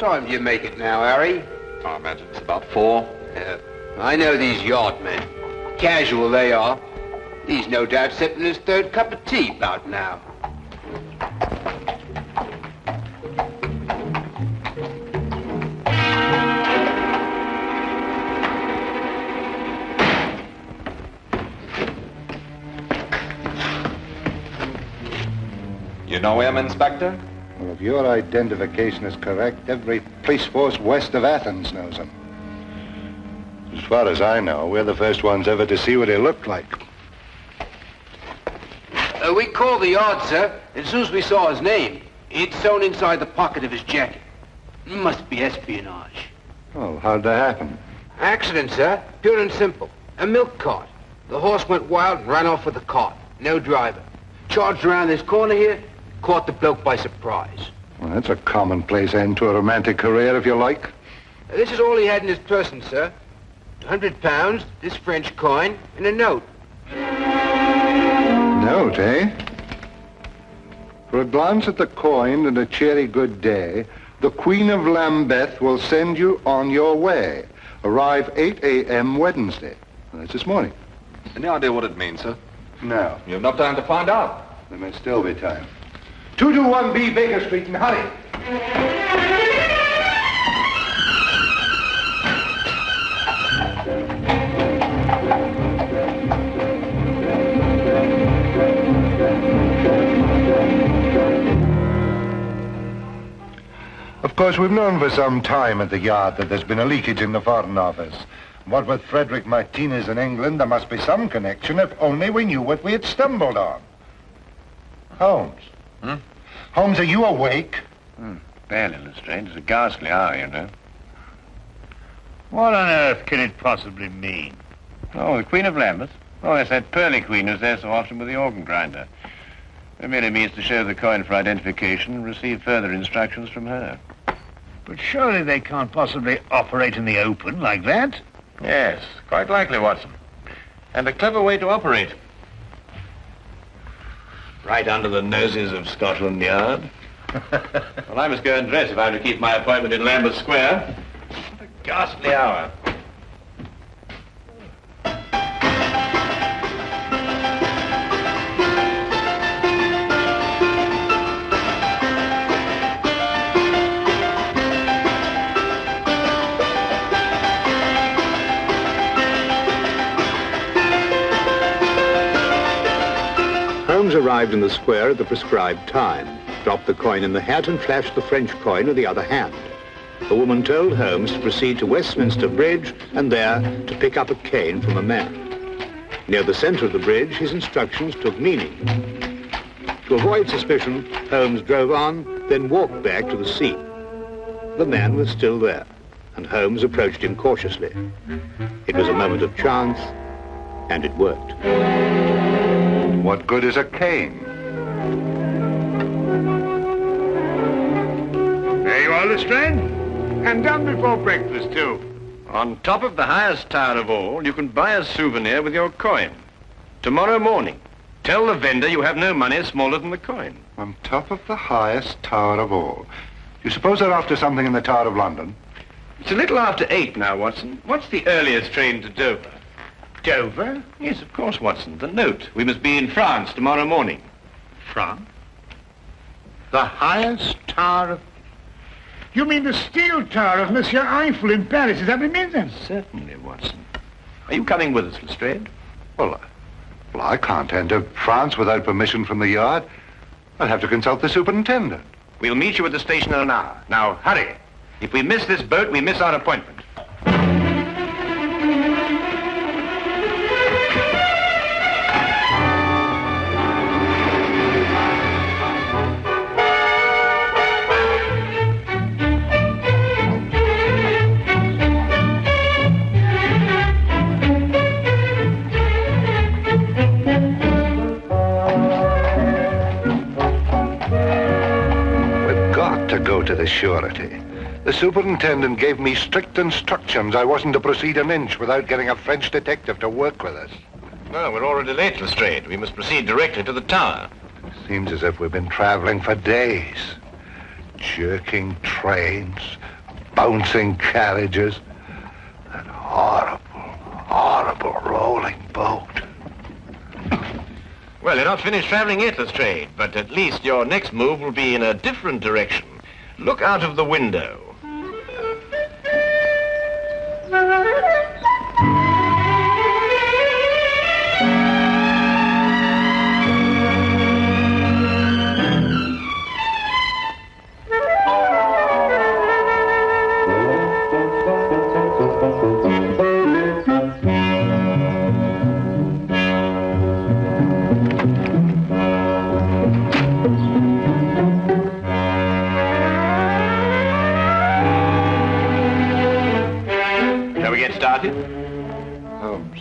time do you make it now, Harry? I imagine it's about 4. I know these yard men. Casual they are. He's no doubt sipping his 3rd cup of tea about now. You know him, Inspector? Well, if your identification is correct, every police force west of Athens knows him. As far as I know, we're the first ones ever to see what he looked like. We called the yard, sir. As soon as we saw his name, he'd sewn inside the pocket of his jacket. Must be espionage. Well, how'd that happen? Accident, sir. Pure and simple. A milk cart. The horse went wild and ran off with the cart. No driver. Charged around this corner here, caught the bloke by surprise. Well, that's a commonplace end to a romantic career, if you like. This is all he had in his person, sir. £100, this French coin, and a note. Note, eh? For a glance at the coin and a cheery good day, the Queen of Lambeth will send you on your way. Arrive 8 a.m. Wednesday. Well, that's this morning. Any idea what it means, sir? No. You have enough time to find out. There may still be time. 221B Baker Street, and hurry. Of course, we've known for some time at the yard that there's been a leakage in the Foreign Office. What with Frederick Martinez in England, there must be some connection, if only we knew what we had stumbled on. Holmes. Holmes, are you awake? Barely, Lestrade. It's a ghastly hour, you know. What on earth can it possibly mean? Oh, the Queen of Lambeth? Oh, it's that pearly queen who's there so often with the organ grinder. It merely means to show the coin for identification and receive further instructions from her. But surely they can't possibly operate in the open like that? Yes, quite likely, Watson. And a clever way to operate. Right under the noses of Scotland Yard. Well, I must go and dress if I'm to keep my appointment in Lambeth Square. What a ghastly hour. Holmes arrived in the square at the prescribed time, dropped the coin in the hat and flashed the French coin with the other hand. The woman told Holmes to proceed to Westminster Bridge and there to pick up a cane from a man. Near the center of the bridge, his instructions took meaning. To avoid suspicion, Holmes drove on, then walked back to the scene. The man was still there, and Holmes approached him cautiously. It was a moment of chance, and it worked. What good is a cane? There you are, Lestrade. And done before breakfast, too. On top of the highest tower of all, you can buy a souvenir with your coin. Tomorrow morning, tell the vendor you have no money smaller than the coin. On top of the highest tower of all. You suppose they're after something in the Tower of London? It's a little after 8 now, Watson. What's the earliest train to Dover? Dover? Yes, of course, Watson. The note. We must be in France tomorrow morning. France? The highest tower of... You mean the steel tower of Monsieur Eiffel in Paris? Is that what it means, then? Certainly, Watson. Are you coming with us, Lestrade? Well, I can't enter France without permission from the yard. I'll have to consult the superintendent. We'll meet you at the station in an hour. Now, hurry. If we miss this boat, we miss our appointment. To the surety. The superintendent gave me strict instructions. I wasn't to proceed an inch without getting a French detective to work with us. No, we're already late, Lestrade. We must proceed directly to the tower. Seems as if we've been traveling for days. Jerking trains, bouncing carriages. That horrible rolling boat. Well, you're not finished traveling yet, Lestrade, but at least your next move will be in a different direction. Look out of the window. Holmes,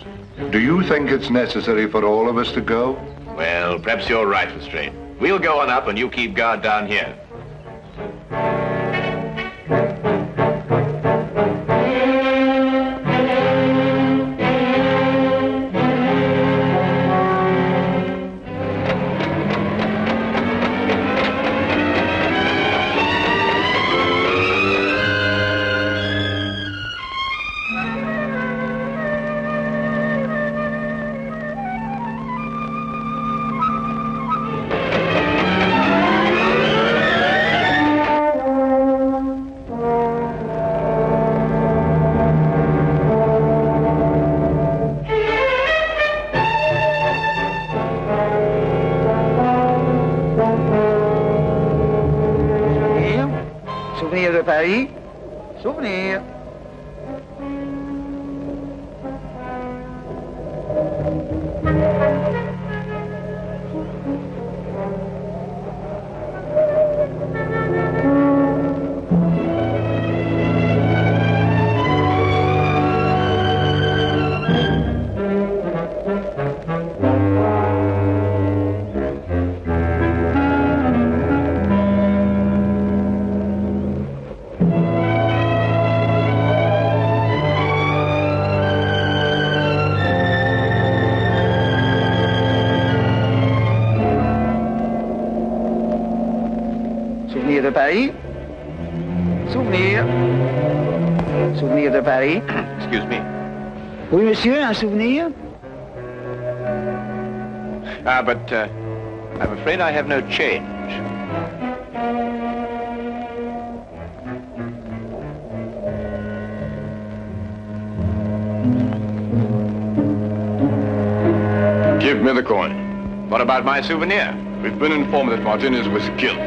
do you think it's necessary for all of us to go? Well, perhaps you're right, Lestrade. We'll go on up and you keep guard down here. Souvenir de Paris. Souvenir. Souvenir de Paris. Souvenir. Souvenir de Paris. Excuse me. Oui, monsieur, un souvenir? But I'm afraid I have no change. Give me the coin. What about my souvenir? We've been informed that Martinez was killed.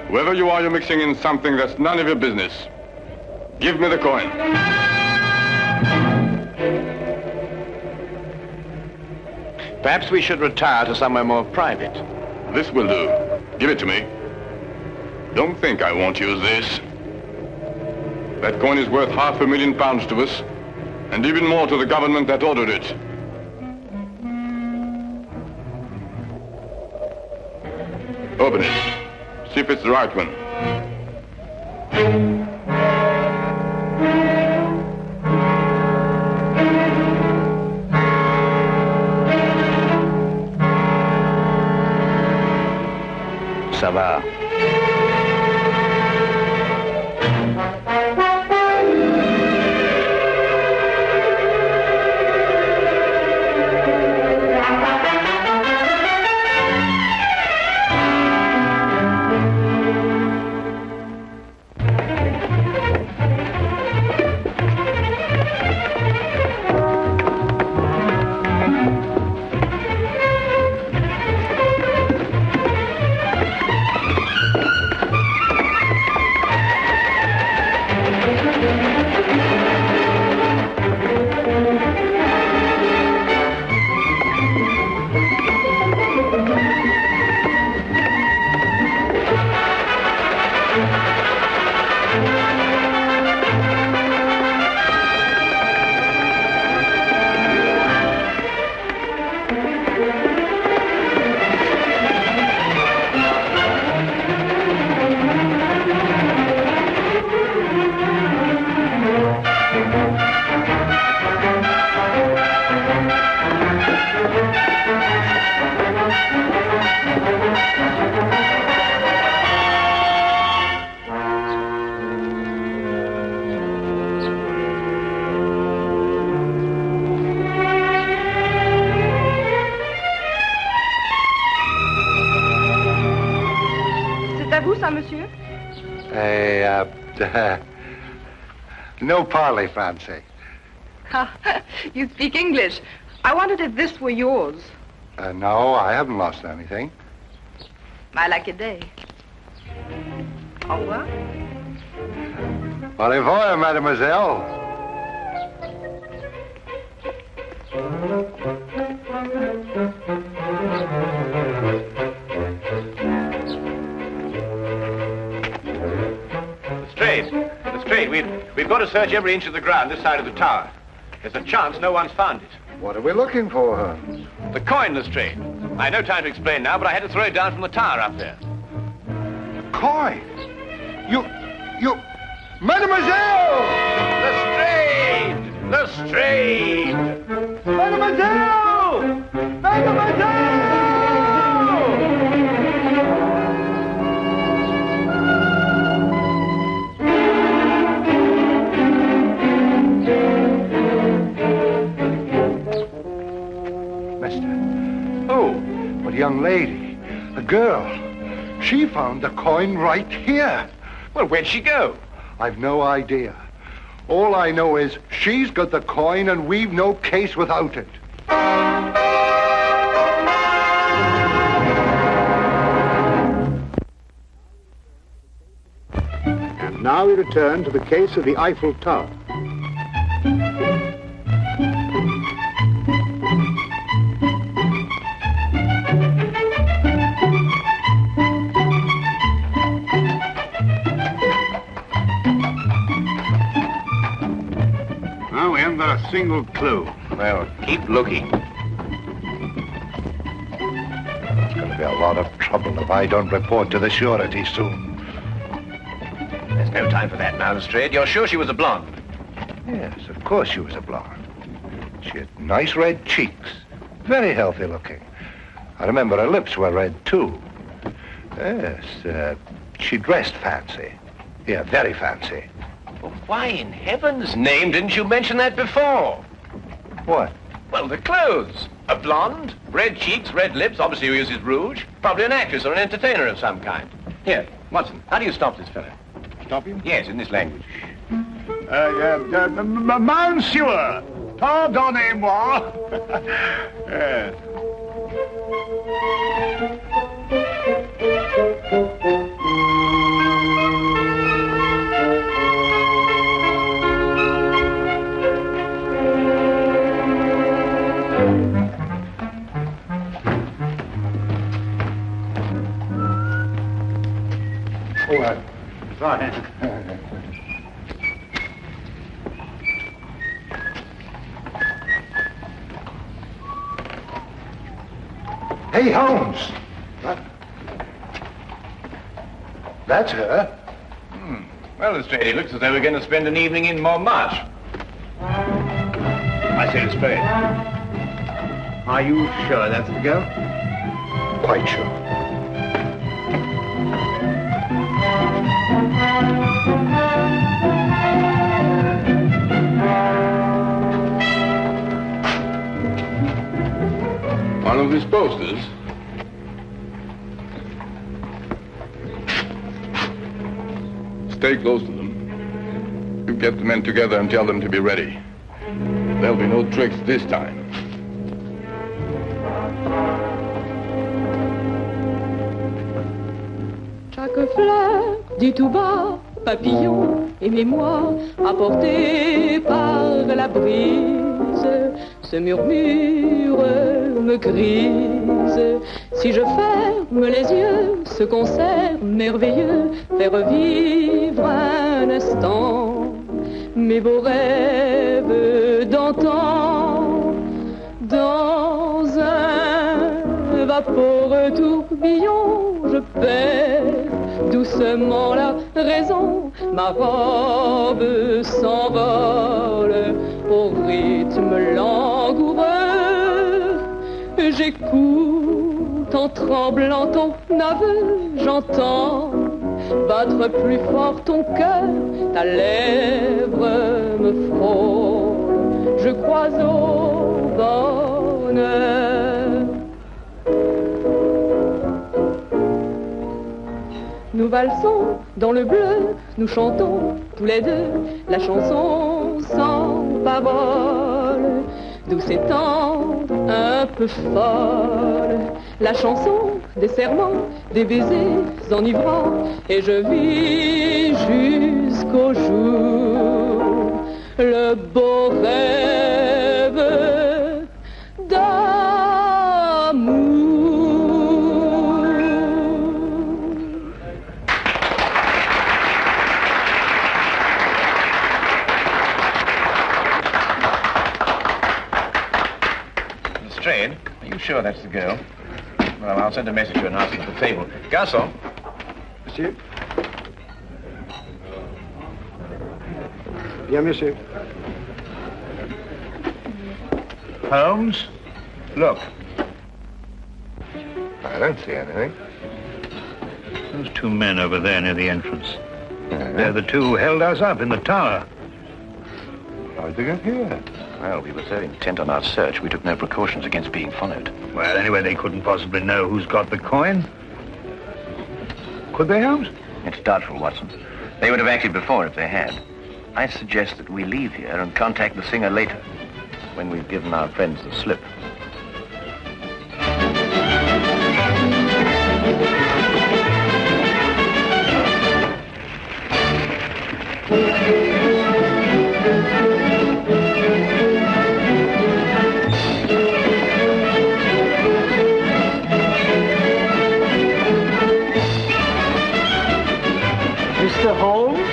Whoever you are, you're mixing in something that's none of your business. Give me the coin. Perhaps we should retire to somewhere more private. This will do. Give it to me. Don't think I won't use this. That coin is worth £500,000 to us, and even more to the government that ordered it. Open it. See if it's the right one. Ça va. No parley, Fancy. You speak English. I wondered if this were yours. No, I haven't lost anything. I like a day. Au revoir. Au revoir, mademoiselle. Lestrade, we've got to search every inch of the ground this side of the tower. There's a chance no one's found it. What are we looking for, Holmes? The coin, Lestrade. I have no time to explain now, but I had to throw it down from the tower up there. Coin? You... Mademoiselle! Lestrade! Lestrade! Mademoiselle! Mademoiselle! A young lady, a girl. She found the coin right here. Well, where'd she go? I've no idea. All I know is she's got the coin and we've no case without it. And now we return to the case of the Eiffel Tower. We haven't got a single clue. Well, keep looking. It's going to be a lot of trouble if I don't report to the surety soon. There's no time for that now, Lestrade. You're sure she was a blonde? Yes, of course she was a blonde. She had nice red cheeks. Very healthy looking. I remember her lips were red, too. Yes, she dressed fancy. Yeah, very fancy. Well, why in heaven's name didn't you mention that before? What? Well, the clothes. A blonde, red cheeks, red lips, obviously who uses rouge. Probably an actress or an entertainer of some kind. Here, Watson, how do you stop this fellow? Stop him? Yes, in this language. Monsieur, pardonnez-moi. Yes. Hey, Holmes! What? That's her. Well, Lestrade, it looks as though we're going to spend an evening in Montmartre. I say, Lestrade, are you sure that's the girl? Quite sure. One of these posters. Stay close to them. You get the men together and tell them to be ready. There'll be no tricks this time. Chaque fleur dit tout bas, papillon et mémoire, apporté par la brise, ce murmure me grise. Si je ferme les yeux, ce concert merveilleux fait revivre un instant mes beaux rêves d'antan. Dans un vaporeux tourbillon, je perds doucement la raison. Ma robe s'envole au rythme langoureux. J'écoute en tremblant ton aveu, j'entends battre plus fort ton cœur, ta lèvre me frôle, je crois au bonheur. Nous valsons dans le bleu, nous chantons tous les deux la chanson sans parole, douce et tendre, un peu folle, la chanson des serments, des baisers enivrants, et je vis jusqu'au jour le beau rêve d'amour. Lestrade, are you sure that's the girl? Well, I'll send a message to her and ask her at the table. Garçon. Monsieur. Bien, monsieur. Holmes, look. I don't see anything. Those two men over there near the entrance. They're the two who held us up in the tower. How'd they get here? Well, we were so intent on our search, we took no precautions against being followed. Well, anyway, they couldn't possibly know who's got the coin. Could they, Holmes? It's doubtful, Watson. They would have acted before if they had. I suggest that we leave here and contact the singer later, when we've given our friends the slip. Mr. Holmes?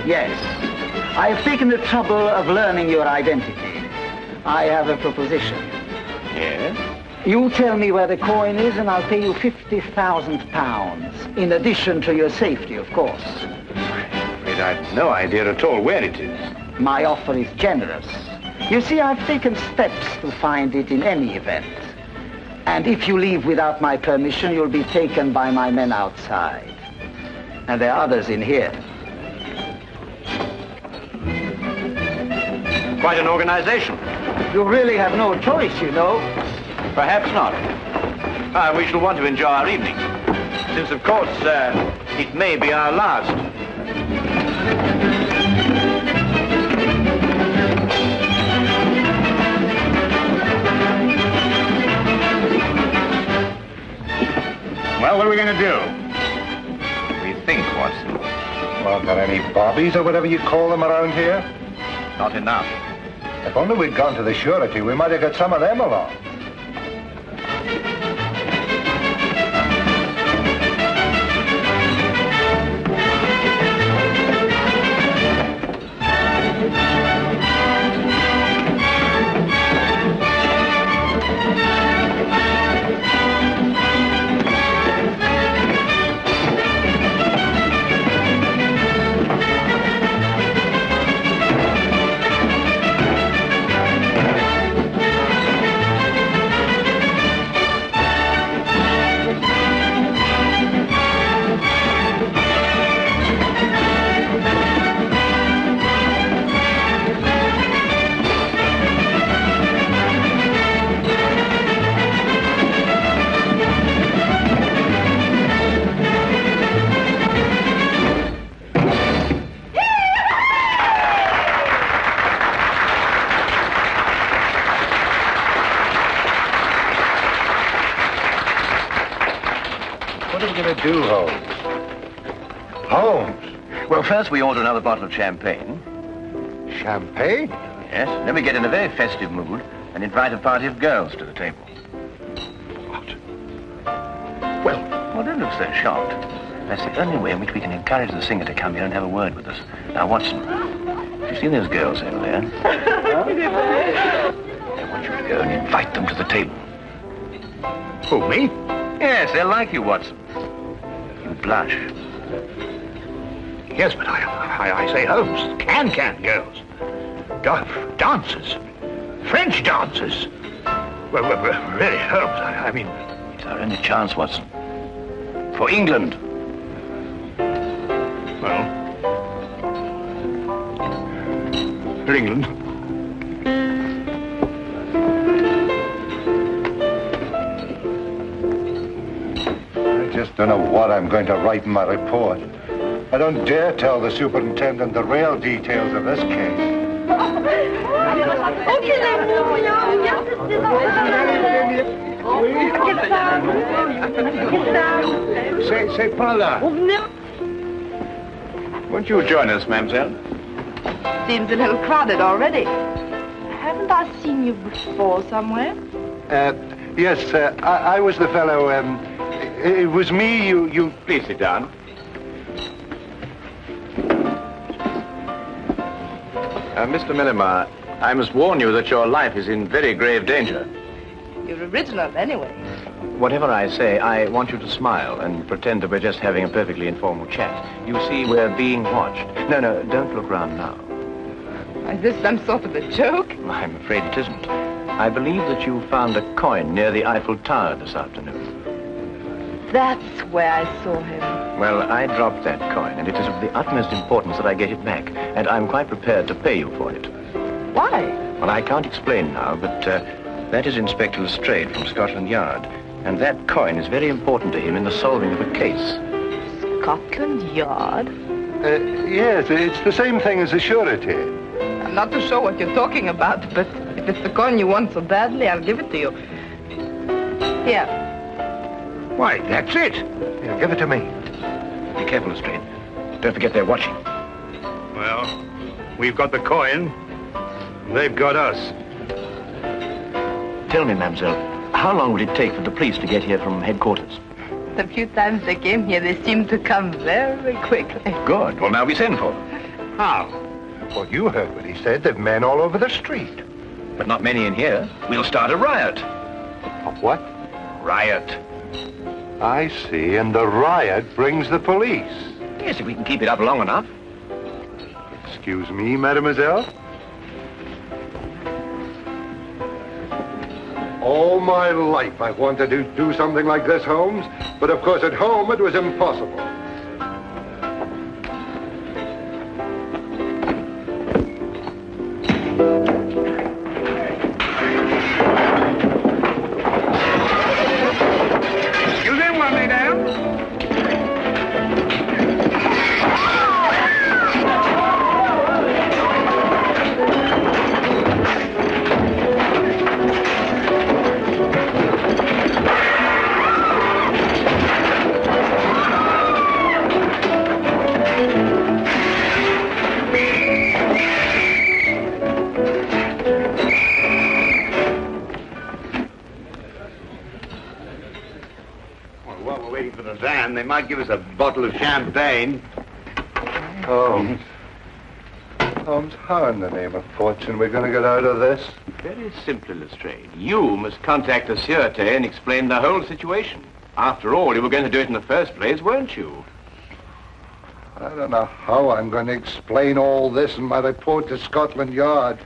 Yes. I have taken the trouble of learning your identity. I have a proposition. Yes? You tell me where the coin is and I'll pay you £50,000. In addition to your safety, of course. I've no idea at all where it is. My offer is generous. You see, I've taken steps to find it in any event. And if you leave without my permission, you'll be taken by my men outside. And there are others in here. Quite an organization. You really have no choice, you know. Perhaps not. We shall want to enjoy our evening, since, of course, it may be our last. Well, what are we going to do? We think, Watson. Aren't there any bobbies or whatever you call them around here? Not enough. If only we'd gone to the surety, we might have got some of them along. Do, Holmes? Holmes? Well, first we order another bottle of champagne. Champagne? Yes. Then we get in a very festive mood and invite a party of girls to the table. What? Well, don't look so shocked. That's the only way in which we can encourage the singer to come here and have a word with us. Now, Watson, you see those girls over there? I want you to go and invite them to the table. Who, me? Yes, they'll like you, Watson. You blush. Yes, but I say, Holmes, can girls. Dancers. French dancers. Well, really, Holmes, I mean... It's our only chance, Watson. For England. Well... For England. I just Don't know what I'm going to write in my report. I don't dare tell the superintendent the real details of this case. C'est pas là. Won't you join us, mademoiselle? Seems a little crowded already. Haven't I seen you before somewhere? Yes, I was the fellow, it was me, you... Please sit down. Mr. Millimar, I must warn you that your life is in very grave danger. You're original anyway. Whatever I say, I want you to smile and pretend that we're just having a perfectly informal chat. You see, we're being watched. No, don't look round now. Is this some sort of a joke? I'm afraid it isn't. I believe that you found a coin near the Eiffel Tower this afternoon. That's where I saw him. Well, I dropped that coin, and it is of the utmost importance that I get it back, and I'm quite prepared to pay you for it. Why? Well, I can't explain now, but that is Inspector Lestrade from Scotland Yard, and that coin is very important to him in the solving of a case. Scotland Yard? Yes, it's the same thing as a surety. I'm not too sure what you're talking about, but if it's the coin you want so badly, I'll give it to you. Here. Why, that's it. Here, give it to me. Be careful, Lestrade. Don't forget they're watching. Well, we've got the coin. They've got us. Tell me, mademoiselle, how long would it take for the police to get here from headquarters? The few times they came here, they seemed to come very quickly. Good. Well, now we send for them. How? Well, you heard what he said. There are men all over the street. But not many in here. We'll start a riot. A what? Riot. I see, and the riot brings the police. Yes, if we can keep it up long enough. Excuse me, mademoiselle? All my life I've wanted to do something like this, Holmes. But of course at home it was impossible. You didn't want me down? They might give us a bottle of champagne. Holmes. Holmes, how in the name of fortune we're going to get out of this? Very simply, Lestrade. You must contact the Sûreté and explain the whole situation. After all, you were going to do it in the first place, weren't you? I don't know how I'm going to explain all this in my report to Scotland Yard.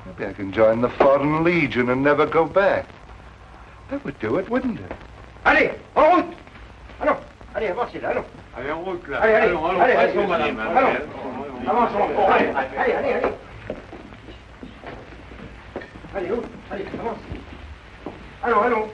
Maybe I can join the Foreign Legion and never go back. That would do it, wouldn't it? Allez, en route! Allons, allez, avancez là, allons. Allez, en route là. Allez, allez, allons, allez, passons, allez, madame. allons. Avançons encore, allez, allez, allez, allez. Allez, où? Allez, avance. Allons, allons.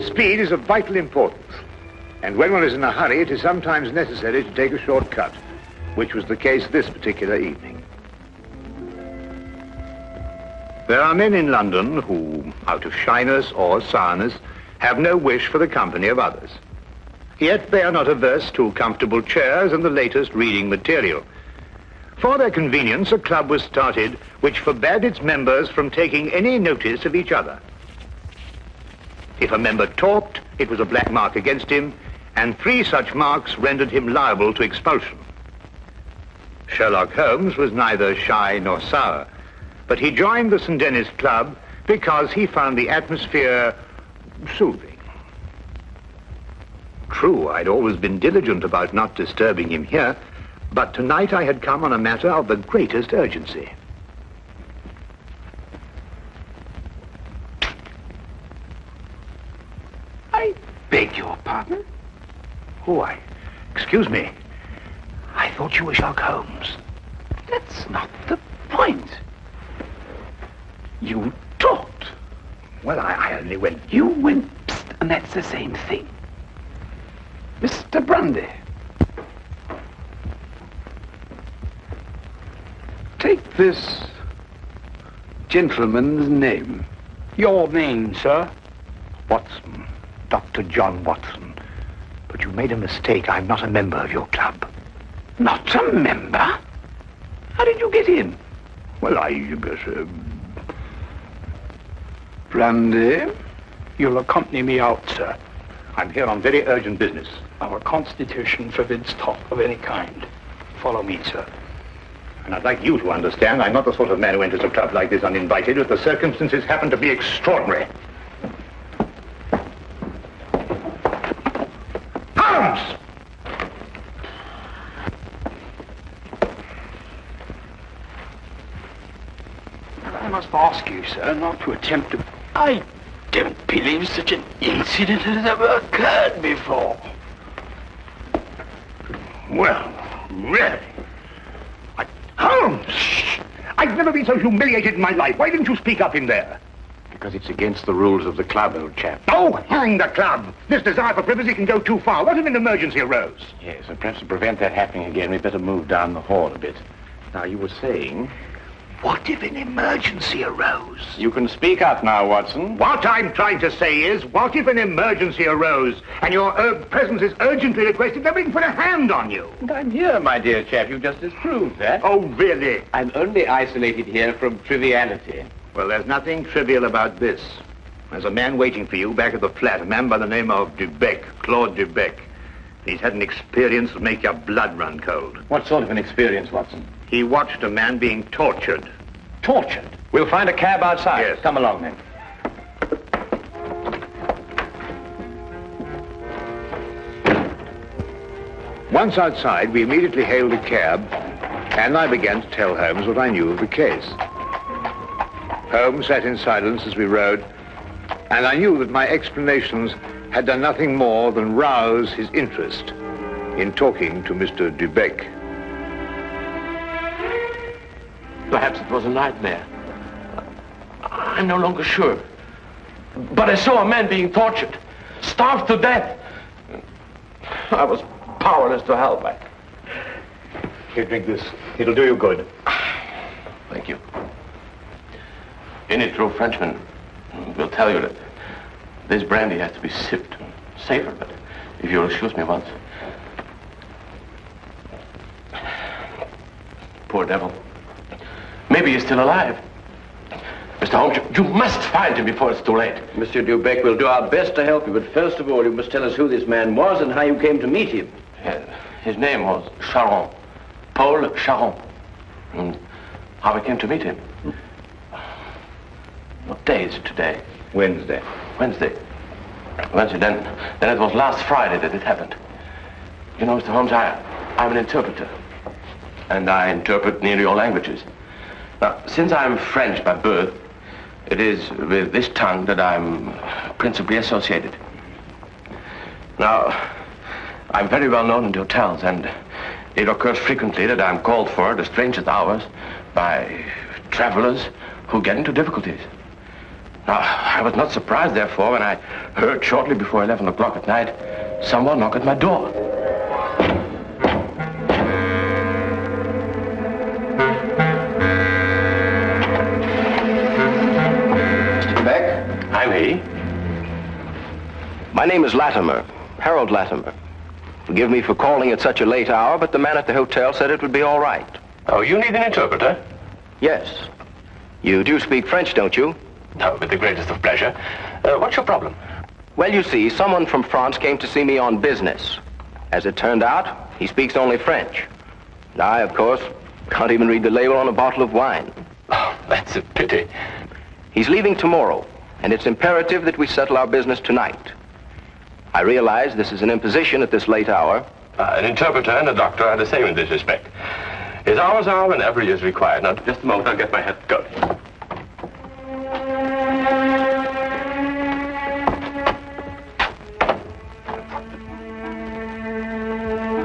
Speed is of vital importance. And when one is in a hurry, it is sometimes necessary to take a shortcut, which was the case this particular evening. There are men in London who, out of shyness or sourness, have no wish for the company of others. Yet they are not averse to comfortable chairs and the latest reading material. For their convenience, a club was started which forbade its members from taking any notice of each other. If a member talked, it was a black mark against him, and 3 such marks rendered him liable to expulsion. Sherlock Holmes was neither shy nor sour, but he joined the St. Denis Club because he found the atmosphere soothing. True, I'd always been diligent about not disturbing him here, but tonight I had come on a matter of the greatest urgency. I beg your pardon? Oh, excuse me. I thought you were Sherlock Holmes. That's not the point. You talked. Well, I only went... You went psst, and that's the same thing. Mr. Grundy. Take this gentleman's name. Your name, sir? Watson. Dr. John Watson. But you made a mistake. I'm not a member of your club. Not a member? How did you get in? Well, Brandy, you'll accompany me out, sir. I'm here on very urgent business. Our Constitution forbids talk of any kind. Follow me, sir. And I'd like you to understand I'm not the sort of man who enters a club like this uninvited if the circumstances happen to be extraordinary. Holmes! I must ask you, sir, not to attempt to... I don't believe such an incident has ever occurred before. Well, really? Holmes! Shh! I've never been so humiliated in my life. Why didn't you speak up in there? Because it's against the rules of the club, old chap. Oh, hang the club! This desire for privacy can go too far. What if an emergency arose? Yes, and perhaps to prevent that happening again, we'd better move down the hall a bit. Now, you were saying... What if an emergency arose? You can speak up now, Watson. What I'm trying to say is, what if an emergency arose and your presence is urgently requested? They're waiting for a hand on you. And I'm here, my dear chap. You just disproved that. Oh, really? I'm only isolated here from triviality. Well, there's nothing trivial about this. There's a man waiting for you back at the flat, a man by the name of Dubec, Claude Dubec. He's had an experience that make your blood run cold. What sort of an experience, Watson? He watched a man being tortured. Tortured? We'll find a cab outside. Yes. Come along, then. Once outside, we immediately hailed a cab, and I began to tell Holmes what I knew of the case. Holmes sat in silence as we rode, and I knew that my explanations had done nothing more than rouse his interest in talking to Mr. Dubec. Perhaps it was a nightmare. I'm no longer sure. But I saw a man being tortured, starved to death. I was powerless to help. Here, drink this. It'll do you good. Thank you. Any true Frenchman will tell you that this brandy has to be sipped and savored, but if you'll excuse me once. Poor devil. Maybe he's still alive. Mr. Holmes, you must find him before it's too late. Mr. Dubec, we'll do our best to help you, but first of all, you must tell us who this man was and how you came to meet him. His name was Charon. Paul Charon. And how I came to meet him. What day is it today? Wednesday. Wednesday. Then it was last Friday that it happened. You know, Mr. Holmes, I'm an interpreter. And I interpret nearly all languages. Now, since I'm French by birth, it is with this tongue that I'm principally associated. Now, I'm very well known in the hotels, and it occurs frequently that I'm called for at the strangest hours by travelers who get into difficulties. I was not surprised, therefore, when I heard shortly before 11 o'clock at night someone knock at my door. Mr. Beck? I'm he. My name is Latimer, Harold Latimer. Forgive me for calling at such a late hour, but the man at the hotel said it would be all right. Oh, you need an interpreter? Yes. You do speak French, don't you? No, with the greatest of pleasure. What's your problem? Well, you see, someone from France came to see me on business. As it turned out, he speaks only French. And I, of course, can't even read the label on a bottle of wine. Oh, that's a pity. He's leaving tomorrow, and it's imperative that we settle our business tonight. I realize this is an imposition at this late hour. An interpreter and a doctor are the same in this respect. His hours are whenever he is required. Now, just a moment, I'll get my hat going.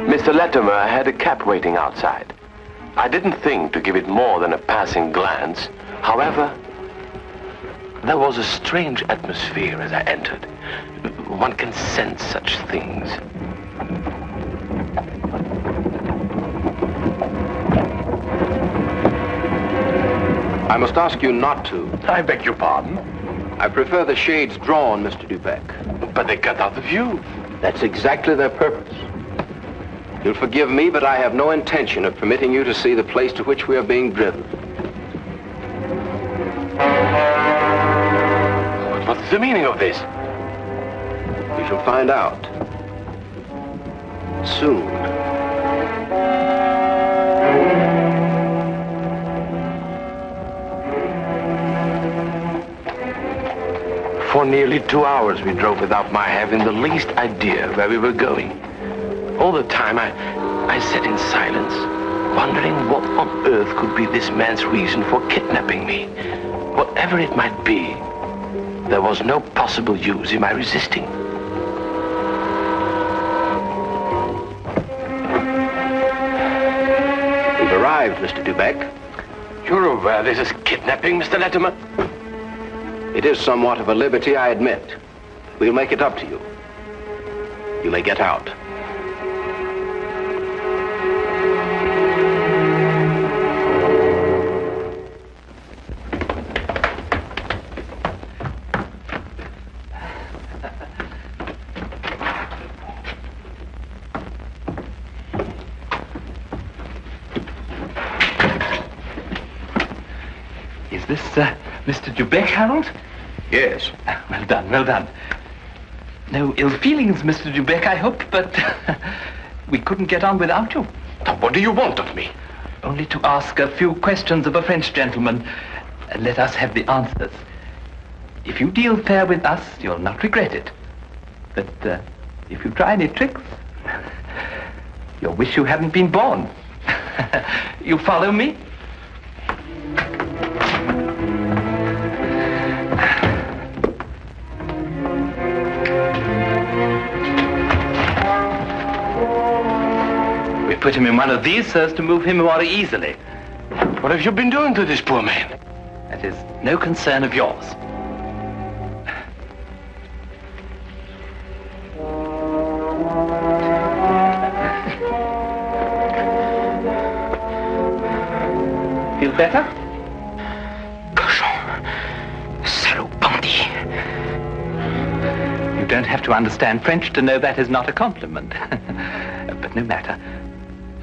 Mr. Latimer had a cab waiting outside. I didn't think to give it more than a passing glance. However, there was a strange atmosphere as I entered. One can sense such things. I must ask you not to. I beg your pardon? I prefer the shades drawn, Mr. Dubeck. But they cut out the view. That's exactly their purpose. You'll forgive me, but I have no intention of permitting you to see the place to which we are being driven. What's the meaning of this? We shall find out. Soon. For nearly 2 hours we drove without my having the least idea where we were going. All the time I sat in silence, wondering what on earth could be this man's reason for kidnapping me. Whatever it might be, there was no possible use in my resisting. We've arrived, Mr. Dubeck. You're aware this is kidnapping, Mr. Latimer? It is somewhat of a liberty, I admit. We'll make it up to you. You may get out. Is this, Mr. Dubeck, Harold? Yes. Well done, well done. No ill feelings, Mr. Dubeck, I hope, but we couldn't get on without you. What do you want of me? Only to ask a few questions of a French gentleman, and let us have the answers. If you deal fair with us, you'll not regret it. But if you try any tricks, you'll wish you hadn't been born. You follow me? We put him in one of these so as to move him more easily. What have you been doing to this poor man? That is no concern of yours. Feel better? Cochon. Salaud bandit. You don't have to understand French to know that is not a compliment. But no matter.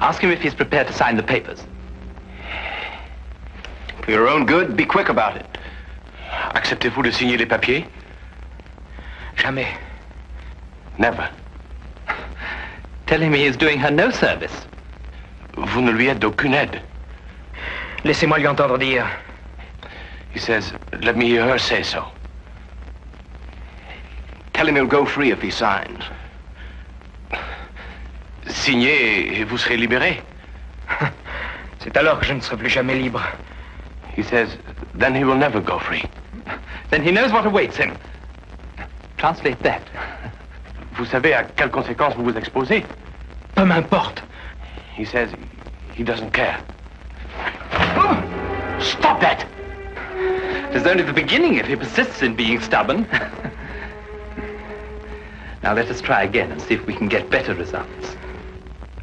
Ask him if he's prepared to sign the papers. For your own good, be quick about it. Acceptez-vous de signer les papiers? Jamais. Never. Tell him he is doing her no service. Vous ne lui êtes d'aucune aide. Laissez-moi lui entendre dire. He says, let me hear her say so. Tell him he'll go free if he signs. Signez et vous serez libéré. C'est alors que je ne serai plus jamais libre. He says, then he will never go free. Then he knows what awaits him. Translate that. Vous savez à quelles conséquences vous vous exposez? Peu m'importe. He says he doesn't care. Stop that! It is only the beginning if he persists in being stubborn. Now let us try again and see if we can get better results.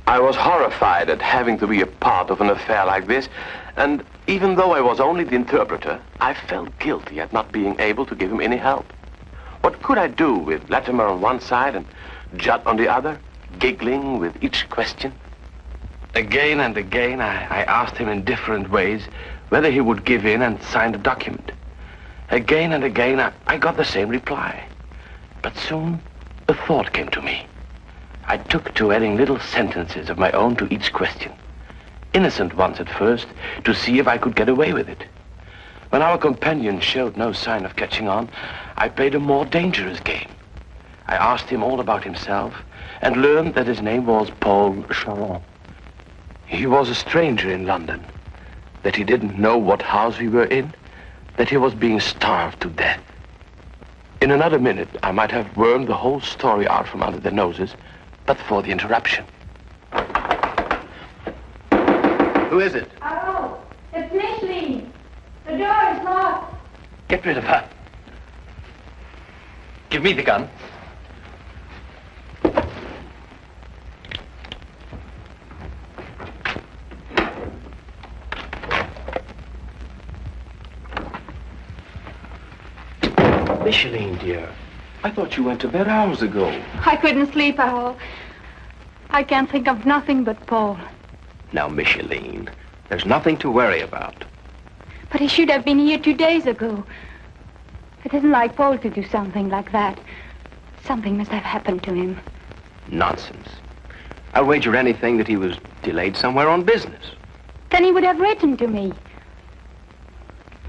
I was horrified at having to be a part of an affair like this, and even though I was only the interpreter, I felt guilty at not being able to give him any help. What could I do with Latimer on one side and Judd on the other, giggling with each question? Again and again, I asked him in different ways whether he would give in and sign the document. Again and again, I got the same reply. But soon, a thought came to me. I took to adding little sentences of my own to each question. Innocent ones at first, to see if I could get away with it. When our companion showed no sign of catching on, I played a more dangerous game. I asked him all about himself and learned that his name was Paul Charon. He was a stranger in London, that he didn't know what house we were in, that he was being starved to death. In another minute, I might have wormed the whole story out from under their noses, but for the interruption. Who is it? Oh, it's Micheline. The door is locked. Get rid of her. Give me the gun. Micheline, dear, I thought you went to bed hours ago. I couldn't sleep at all. I can't think of nothing but Paul. Now, Micheline, there's nothing to worry about. But he should have been here 2 days ago. It isn't like Paul to do something like that. Something must have happened to him. Nonsense. I'll wager anything that he was delayed somewhere on business. Then he would have written to me.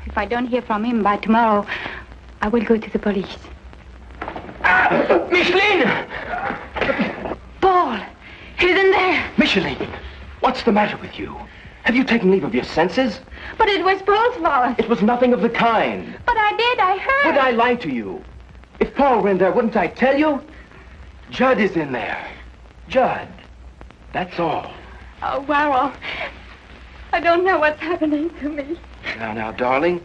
If I don't hear from him by tomorrow, I will go to the police. Micheline! Paul! He's in there! Micheline, what's the matter with you? Have you taken leave of your senses? But it was Paul's fault. It was nothing of the kind. But I did, I heard. Would I lie to you? If Paul were in there, wouldn't I tell you? Judd is in there. Judd. That's all. Oh, Warrell. I don't know what's happening to me. Now, darling,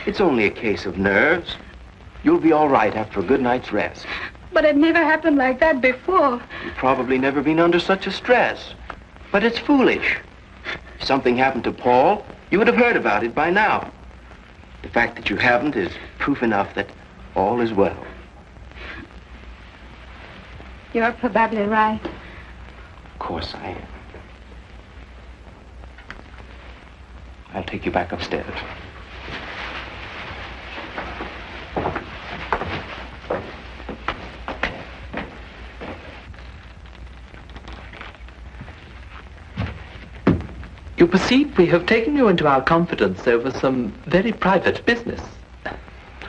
it's only a case of nerves. You'll be all right after a good night's rest. But it never happened like that before. You've probably never been under such a stress. But it's foolish. If something happened to Paul, you would have heard about it by now. The fact that you haven't is proof enough that all is well. You're probably right. Of course I am. I'll take you back upstairs. You perceive we have taken you into our confidence over some very private business.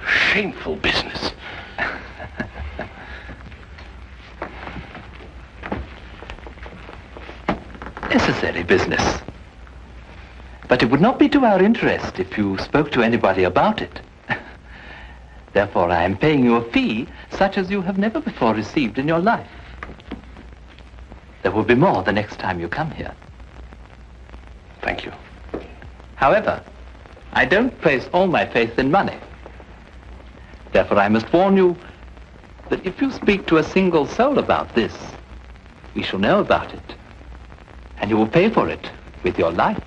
Shameful business. Necessary business. But it would not be to our interest if you spoke to anybody about it. Therefore, I am paying you a fee such as you have never before received in your life. There will be more the next time you come here. Thank you. However, I don't place all my faith in money. Therefore, I must warn you that if you speak to a single soul about this, we shall know about it. And you will pay for it with your life.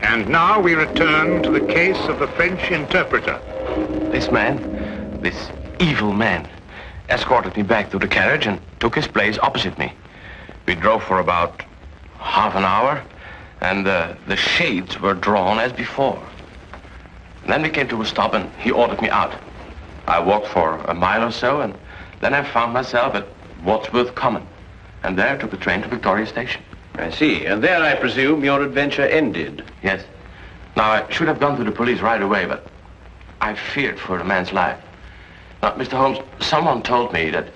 And now we return to the case of the French interpreter. This man, this evil man, escorted me back to the carriage and took his place opposite me. We drove for about half an hour, and the shades were drawn as before. And then we came to a stop, and he ordered me out. I walked for a mile or so, and then I found myself at Wadsworth Common, and there took the train to Victoria Station. I see. And there, I presume, your adventure ended. Yes. Now, I should have gone to the police right away, but I feared for the man's life. Now, Mr. Holmes, someone told me that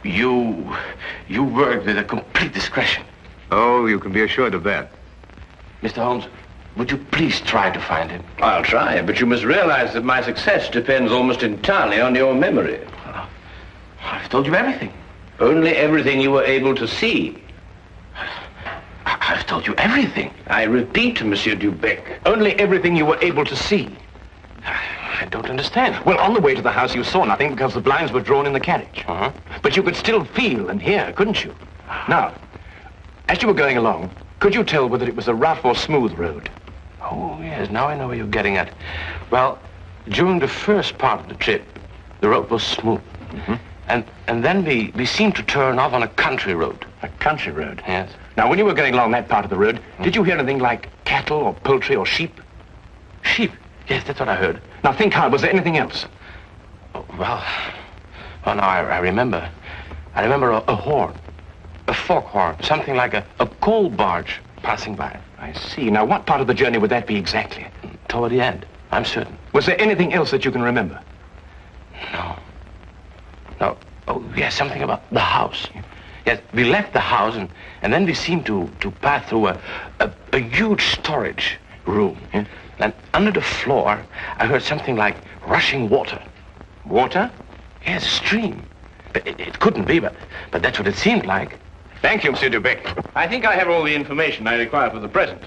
you worked with a complete discretion. Oh, you can be assured of that. Mr. Holmes, would you please try to find him? I'll try, but you must realize that my success depends almost entirely on your memory. told you everything. Only everything you were able to see. I've told you everything. I repeat, Monsieur Dubec. Only everything you were able to see. I don't understand. Well, on the way to the house, you saw nothing because the blinds were drawn in the carriage. Uh-huh. But you could still feel and hear, couldn't you? Now, as you were going along, could you tell whether it was a rough or smooth road? Oh, yes, now I know where you're getting at. Well, during the first part of the trip, the road was smooth. Mm-hmm. And then we seemed to turn off on a country road. A country road? Yes. Now, when you were going along that part of the road, did you hear anything like cattle or poultry or sheep? Sheep? Yes, that's what I heard. Now, think hard. Was there anything else? Oh, well, now I remember. I remember a horn, a foghorn, something like a coal barge passing by. I see. Now, what part of the journey would that be exactly? Toward the end, I'm certain. Was there anything else that you can remember? No. No. Oh, yes, something about the house. Yes, we left the house and then we seemed to pass through a huge storage room. Yeah? And under the floor, I heard something like rushing water. Water? Yes, a stream. But it couldn't be, but that's what it seemed like. Thank you, Monsieur Dubec. I think I have all the information I require for the present.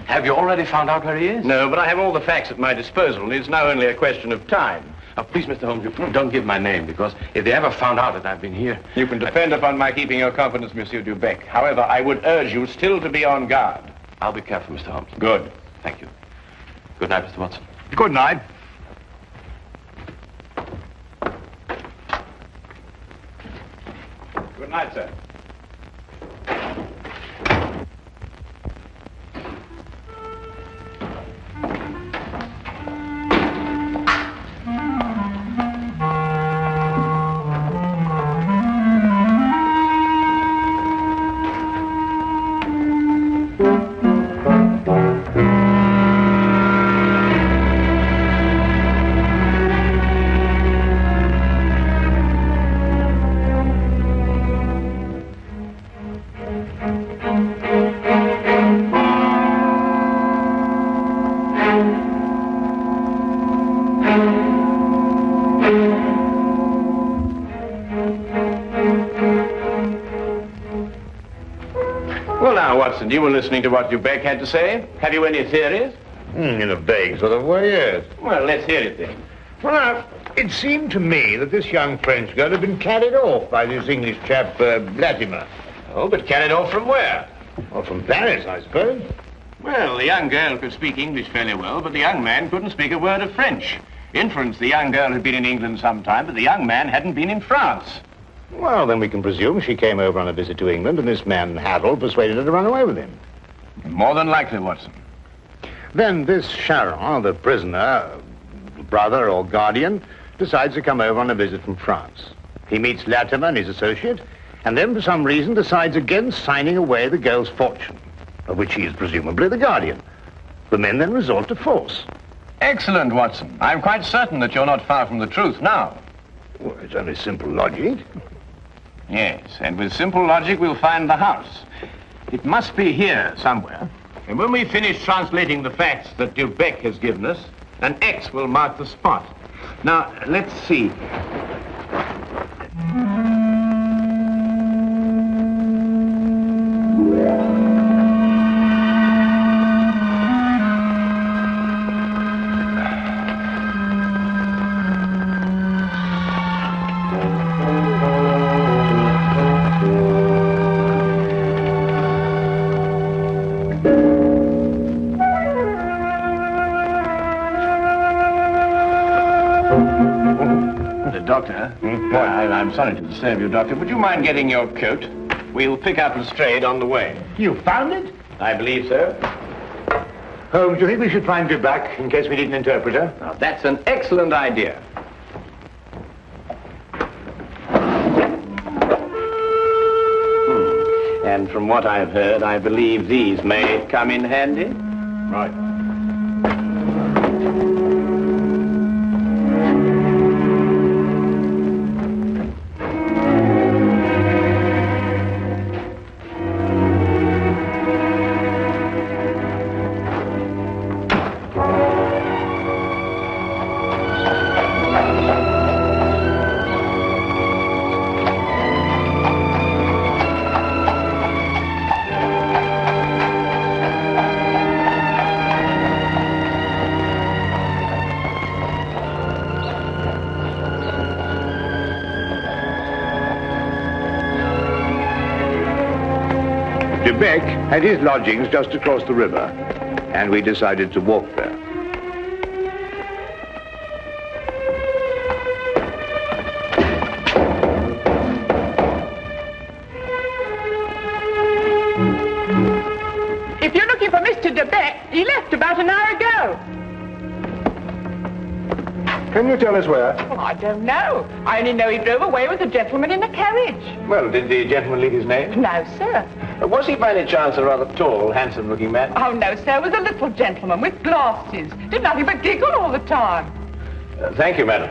Have you already found out where he is? No, but I have all the facts at my disposal. It's now only a question of time. Please, Mr. Holmes, you don't give my name, because if they ever found out that I've been here... You can depend upon my keeping your confidence, Monsieur Dubec. However, I would urge you still to be on guard. I'll be careful, Mr. Holmes. Good. Thank you. Good night, Mr. Watson. Good night. Good night, sir. Watson, you were listening to what Dubec had to say. Have you any theories? In a vague sort of way, yes. Well, let's hear it then. Well, now, it seemed to me that this young French girl had been carried off by this English chap, Latimer. Oh, but carried off from where? Well, from Paris, I suppose. Well, the young girl could speak English fairly well, but the young man couldn't speak a word of French. Inference, the young girl had been in England some time, but the young man hadn't been in France. Well, then we can presume she came over on a visit to England, and this man, Harold, persuaded her to run away with him. More than likely, Watson. Then this Charon, the prisoner, brother or guardian, decides to come over on a visit from France. He meets Latimer and his associate, and then for some reason decides against signing away the girl's fortune, of which he is presumably the guardian. The men then resort to force. Excellent, Watson. I'm quite certain that you're not far from the truth now. Well, it's only simple logic. Yes, and with simple logic, we'll find the house. It must be here somewhere. And when we finish translating the facts that Dubec has given us, an X will mark the spot. Now, let's see. Doctor, I'm sorry to disturb you, Doctor. Would you mind getting your coat? We'll pick up Lestrade on the way. You found it? I believe so. Holmes, do you think we should find Dubec in case we need an interpreter? Now, that's an excellent idea. And from what I've heard, I believe these may come in handy. Right. Beck had his lodgings just across the river, and we decided to walk there. If you're looking for Mr. De Beck, he left about an hour ago. Can you tell us where? Well, I don't know. I only know he drove away with a gentleman in a carriage. Well, did the gentleman leave his name? No, sir. Was he by any chance a rather tall, handsome-looking man? Oh, no, sir. It was a little gentleman with glasses. Did nothing but giggle all the time. Thank you, madam.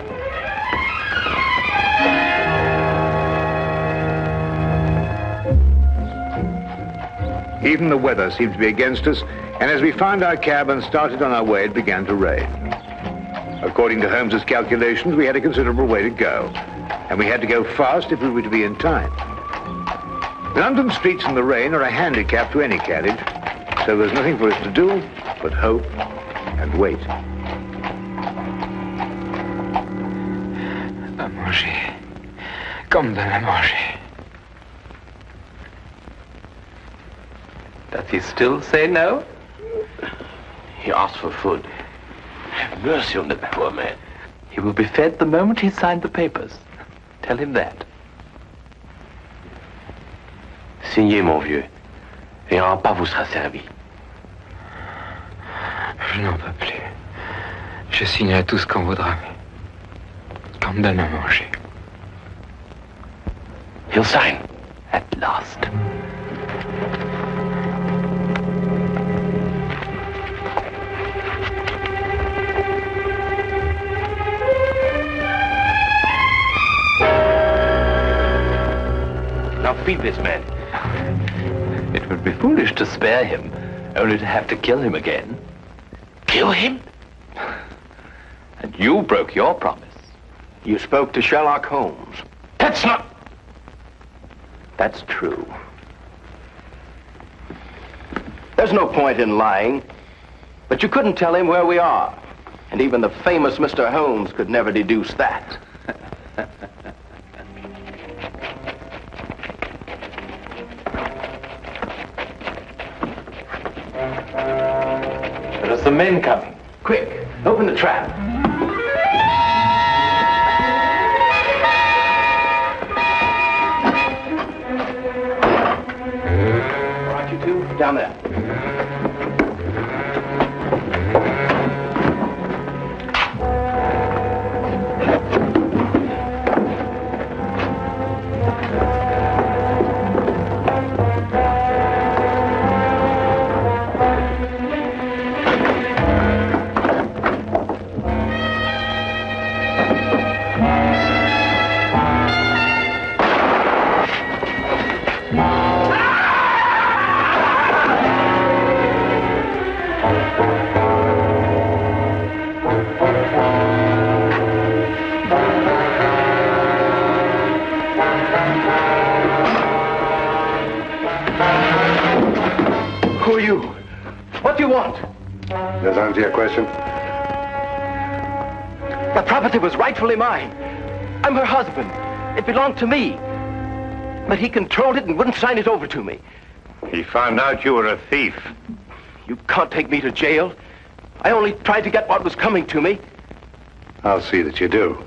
Even the weather seemed to be against us, and as we found our cab and started on our way, it began to rain. According to Holmes's calculations, we had a considerable way to go, and we had to go fast if we were to be in time. London streets in the rain are a handicap to any carriage, so there's nothing for us to do but hope and wait. À manger. Comme de la manger. Does he still say no? He asked for food. Have mercy on that poor man. He will be fed the moment he signed the papers. Tell him that. Signez, mon vieux, et un repas vous sera servi. Je n'en peux plus. Je signerai tout ce qu'on voudra. Qu'on me donne à manger. He'll sign. At last. Now feed this man. It would be foolish to spare him, only to have to kill him again. Kill him? And you broke your promise. You spoke to Sherlock Holmes. That's not... That's true. There's no point in lying, but you couldn't tell him where we are. And even the famous Mr. Holmes could never deduce that. There's the men coming. Quick, open the trap. All right, you two, down there. Who are you? What do you want? Does that answer your question? The property was rightfully mine. I'm her husband. It belonged to me. But he controlled it and wouldn't sign it over to me. He found out you were a thief. You can't take me to jail. I only tried to get what was coming to me. I'll see that you do.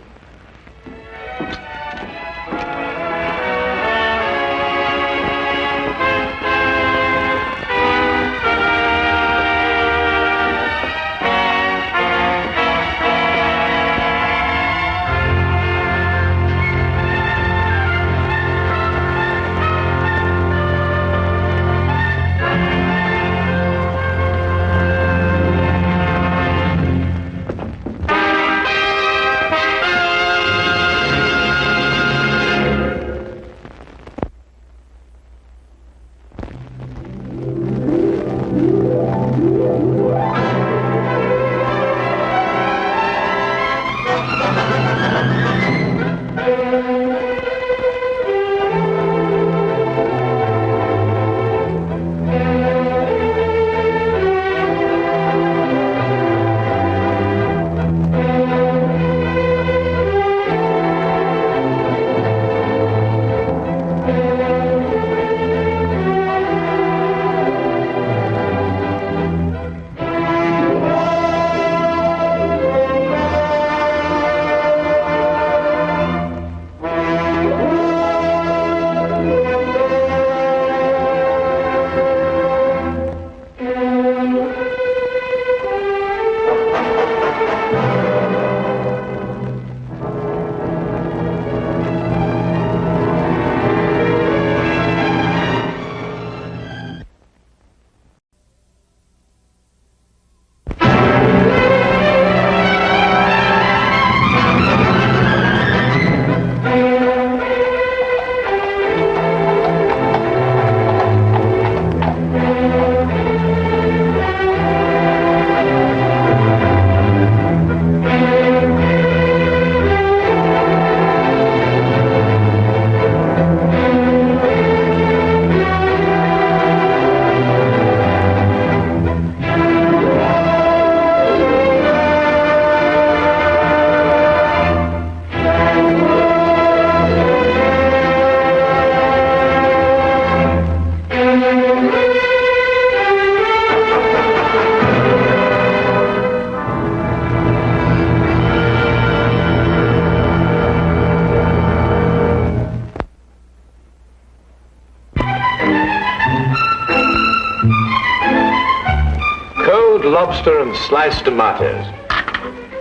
lobster and sliced tomatoes.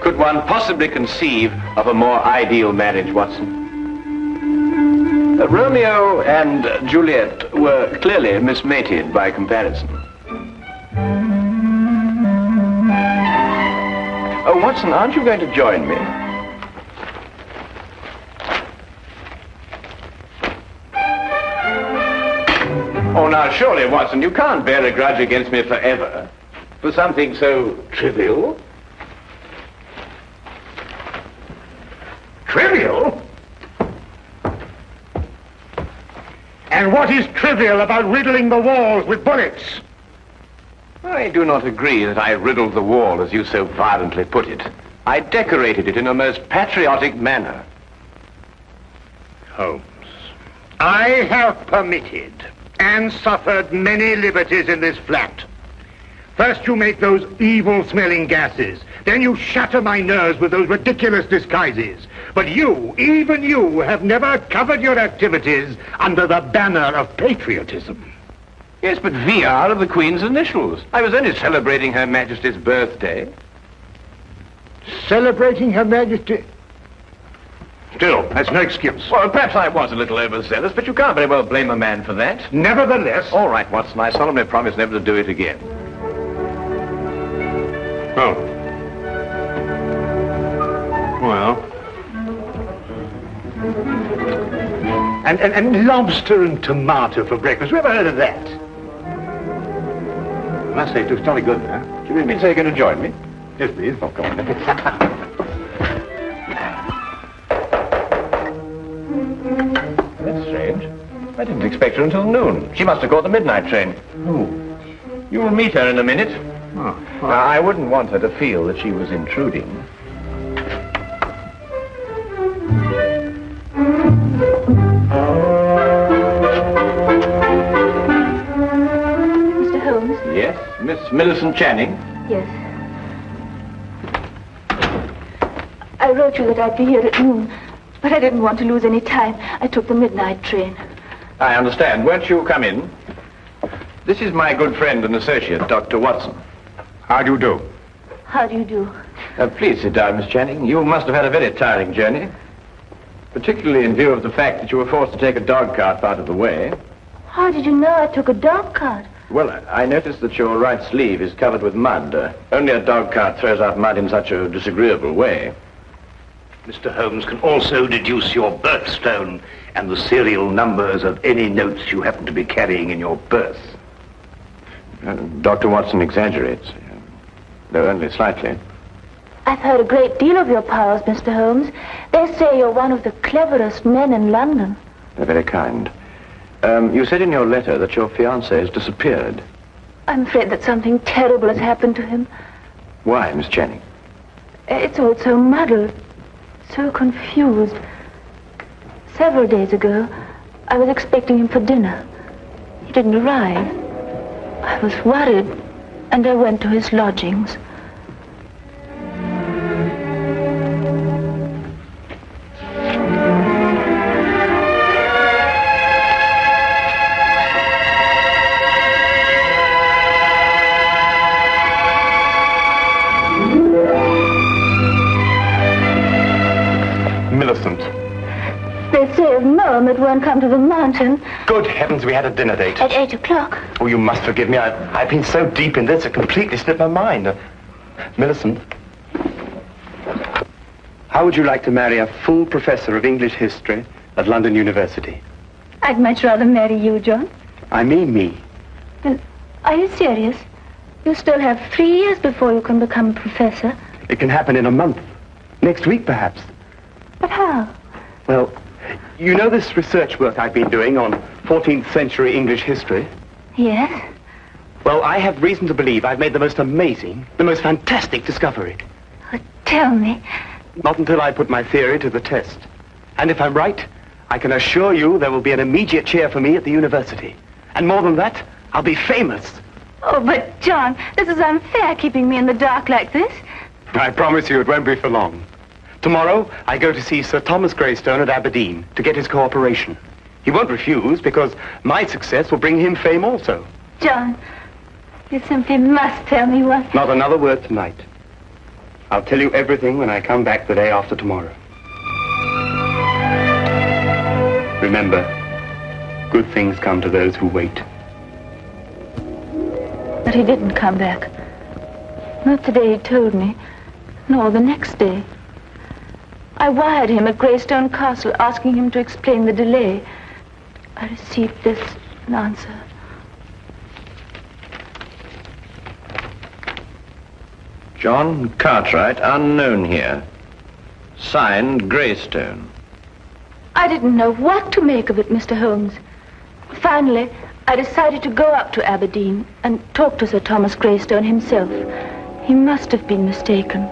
Could one possibly conceive of a more ideal marriage, Watson? Romeo and Juliet were clearly mismated by comparison. Oh, Watson, aren't you going to join me? Oh, now, surely, Watson, you can't bear a grudge against me forever for something so trivial. Trivial? And what is trivial about riddling the walls with bullets? I do not agree that I riddled the wall, as you so violently put it. I decorated it in a most patriotic manner. Holmes, I have permitted and suffered many liberties in this flat. First you make those evil-smelling gases. Then you shatter my nerves with those ridiculous disguises. But you, even you, have never covered your activities under the banner of patriotism. Yes, but VR are the Queen's initials. I was only celebrating Her Majesty's birthday. Celebrating Her Majesty? Still, that's no excuse. Well, perhaps I was a little overzealous, but you can't very well blame a man for that. Nevertheless... All right, Watson, I solemnly promise never to do it again. Oh. Well... And lobster and tomato for breakfast. Who ever heard of that? I must say, it looks jolly good, huh? Do you mean to say you're going to join me? Yes, please. Oh, come on. That's strange. I didn't expect her until noon. She must have caught the midnight train. Oh. You'll meet her in a minute. Oh. Now, I wouldn't want her to feel that she was intruding. Mr. Holmes? Yes, Miss Millicent Channing? Yes. I wrote you that I'd be here at noon, but I didn't want to lose any time. I took the midnight train. I understand. Won't you come in? This is my good friend and associate, Dr. Watson. How do you do? How do you do? Please sit down, Miss Channing. You must have had a very tiring journey, particularly in view of the fact that you were forced to take a dog cart out of the way. How did you know I took a dog cart? Well, I noticed that your right sleeve is covered with mud. Only a dog cart throws out mud in such a disagreeable way. Mr. Holmes can also deduce your birthstone and the serial numbers of any notes you happen to be carrying in your purse. Dr. Watson exaggerates, though only slightly. I've heard a great deal of your powers, Mr. Holmes. They say you're one of the cleverest men in London. They're very kind. You said in your letter that your fiancé has disappeared. I'm afraid that something terrible has happened to him. Why, Miss Channing? It's all so muddled, so confused. Several days ago, I was expecting him for dinner. He didn't arrive. I was worried, and I went to his lodgings. Millicent. They say if Mom had won't come to the mountain Good heavens, we had a dinner date. at 8 o'clock. Oh, you must forgive me. I've been so deep in this, it completely slipped my mind. Millicent, how would you like to marry a full professor of English history at London University? I'd much rather marry you, John. I mean me. Are you serious? You still have 3 years before you can become a professor. It can happen in a month. Next week, perhaps. But how? Well, you know this research work I've been doing on 14th century English history? Yes? Well, I have reason to believe I've made the most amazing, the most fantastic discovery. Tell me. Not until I put my theory to the test. And if I'm right, I can assure you there will be an immediate cheer for me at the university. And more than that, I'll be famous. Oh, but John, this is unfair, keeping me in the dark like this. I promise you it won't be for long. Tomorrow, I go to see Sir Thomas Greystone at Aberdeen to get his cooperation. He won't refuse because my success will bring him fame also. John, You simply must tell me what... Not another word tonight. I'll tell you everything when I come back the day after tomorrow. Remember, good things come to those who wait. But he didn't come back. Not the day he told me, nor the next day. I wired him at Greystone Castle asking him to explain the delay. I received this answer. John Cartwright, unknown here. Signed, Greystone. I didn't know what to make of it, Mr. Holmes. Finally, I decided to go up to Aberdeen and talk to Sir Thomas Greystone himself. He must have been mistaken.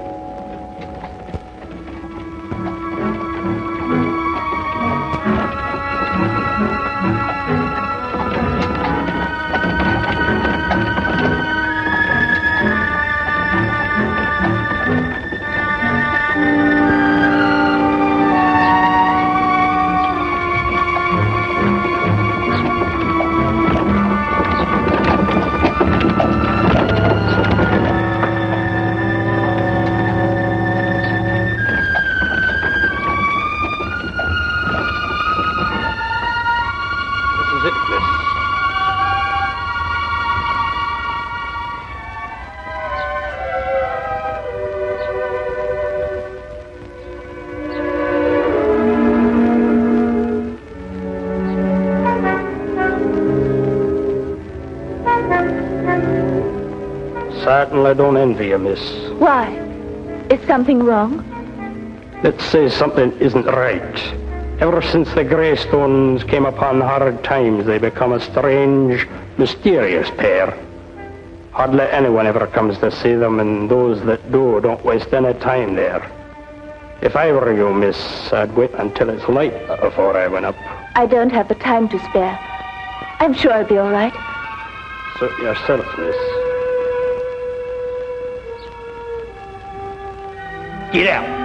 I don't envy you, miss. Why? Is something wrong? Let's say something isn't right. Ever since the Greystones came upon hard times, they become a strange, mysterious pair. Hardly anyone ever comes to see them, and those that do don't waste any time there. If I were you, miss, I'd wait until it's light before I went up. I don't have the time to spare. I'm sure I'll be all right. Suit yourself, miss. Get out.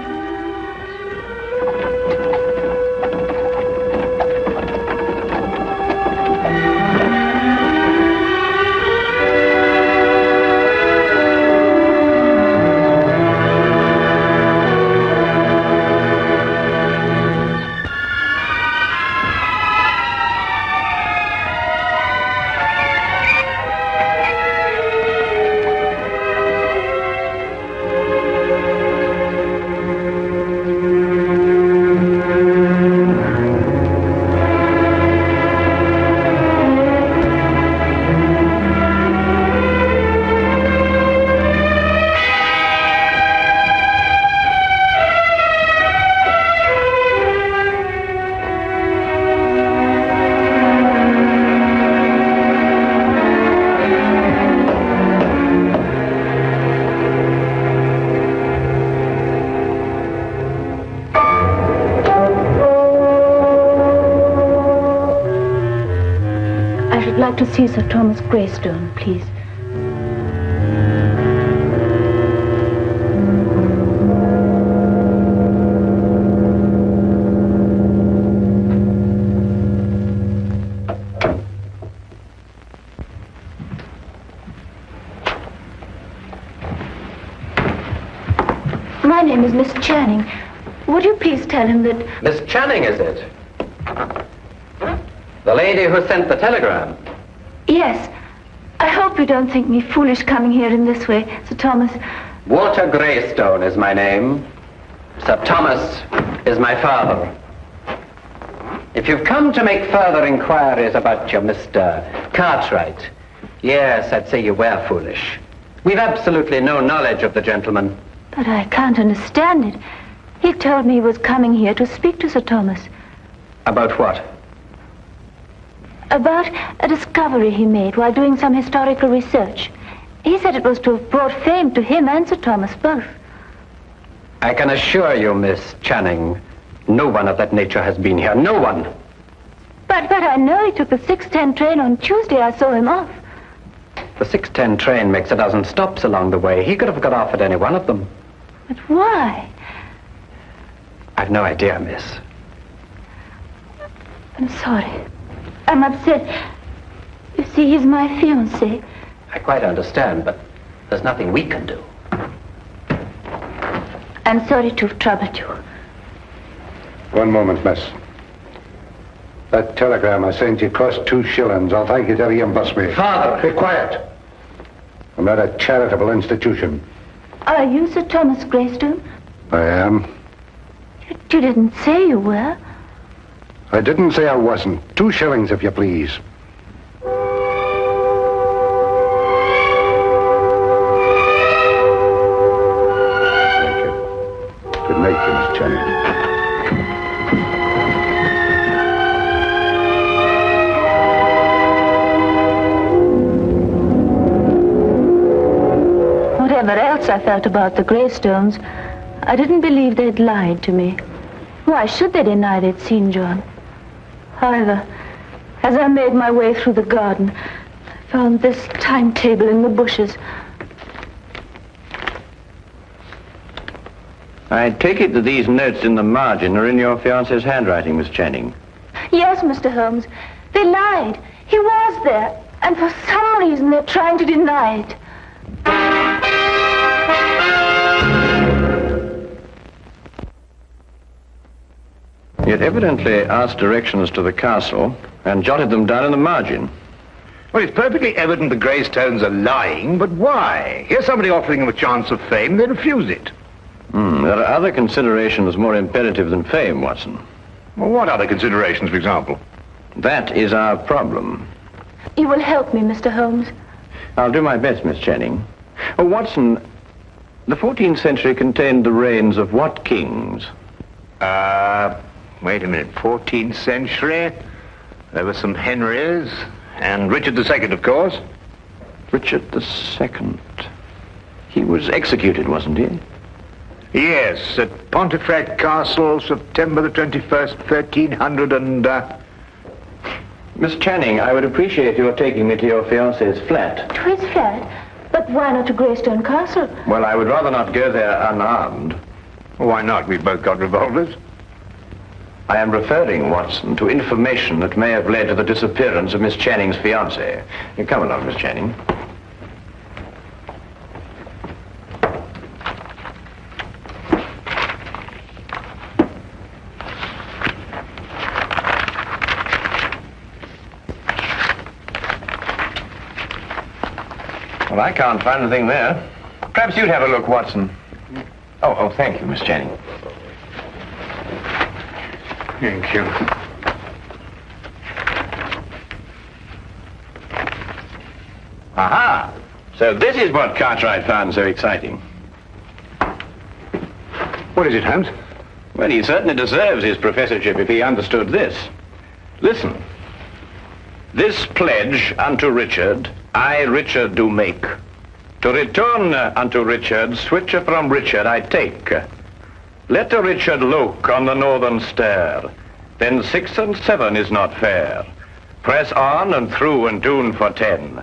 To see Sir Thomas Greystone, please. My name is Miss Channing. Would you please tell him that... Miss Channing, is it? The lady who sent the telegram? Yes. I hope you don't think me foolish coming here in this way, Sir Thomas. Walter Greystone is my name. Sir Thomas is my father. If you've come to make further inquiries about your Mr. Cartwright, yes, I'd say you were foolish. We've absolutely no knowledge of the gentleman. But I can't understand it. He told me he was coming here to speak to Sir Thomas. About what? About a discovery he made while doing some historical research. He said it was to have brought fame to him and Sir Thomas both. I can assure you, Miss Channing, no one of that nature has been here. No one. But I know he took the 6:10 train on Tuesday. I saw him off. The 6:10 train makes a dozen stops along the way. He could have got off at any one of them. But why? I've no idea, miss. I'm sorry. I'm upset. You see, he's my fiancé. I quite understand, but there's nothing we can do. I'm sorry to have troubled you. One moment, miss. That telegram I sent you cost 2 shillings. I'll thank you till you bust me. Father! Be quiet. I'm not a charitable institution. Are you Sir Thomas Greystone? I am. You didn't say you were. I didn't say I wasn't. 2 shillings, if you please. Thank you. Good night, Miss Channing. Whatever else I felt about the Greystones, I didn't believe they'd lied to me. Why should they deny they'd seen John? However, as I made my way through the garden, I found this timetable in the bushes. I take it that these notes in the margin are in your fiancé's handwriting, Miss Channing. Yes, Mr. Holmes. They lied. He was there, and for some reason they're trying to deny it. He had evidently asked directions to the castle and jotted them down in the margin. Well, it's perfectly evident the Greystones are lying, but why? Here's somebody offering them a chance of fame, they refuse it. There are other considerations more imperative than fame, Watson. Well, what other considerations, for example? That is our problem. You will help me, Mr. Holmes. I'll do my best, Miss Channing. Oh, Watson, the 14th century contained the reigns of what kings? Wait a minute, 14th century? There were some Henrys, and Richard II, of course. Richard II. He was executed, wasn't he? Yes, at Pontefract Castle, September the 21st, 1300 and... Miss Channing, I would appreciate your taking me to your fiancé's flat. To his flat? But why not to Greystone Castle? Well, I would rather not go there unarmed. Why not? We've both got revolvers. I am referring, Watson, to information that may have led to the disappearance of Miss Channing's fiancé. You come along, Miss Channing. Well, I can't find anything there. Perhaps you'd have a look, Watson. Oh, thank you, Miss Channing. Thank you. Aha! So this is what Cartwright found so exciting. What is it, Holmes? Well, he certainly deserves his professorship if he understood this. Listen. This pledge unto Richard, I, Richard, do make. To return unto Richard, switcher from Richard I take. Let a Richard look on the northern stair, then 6 and 7 is not fair. Press on and through and tune for 10.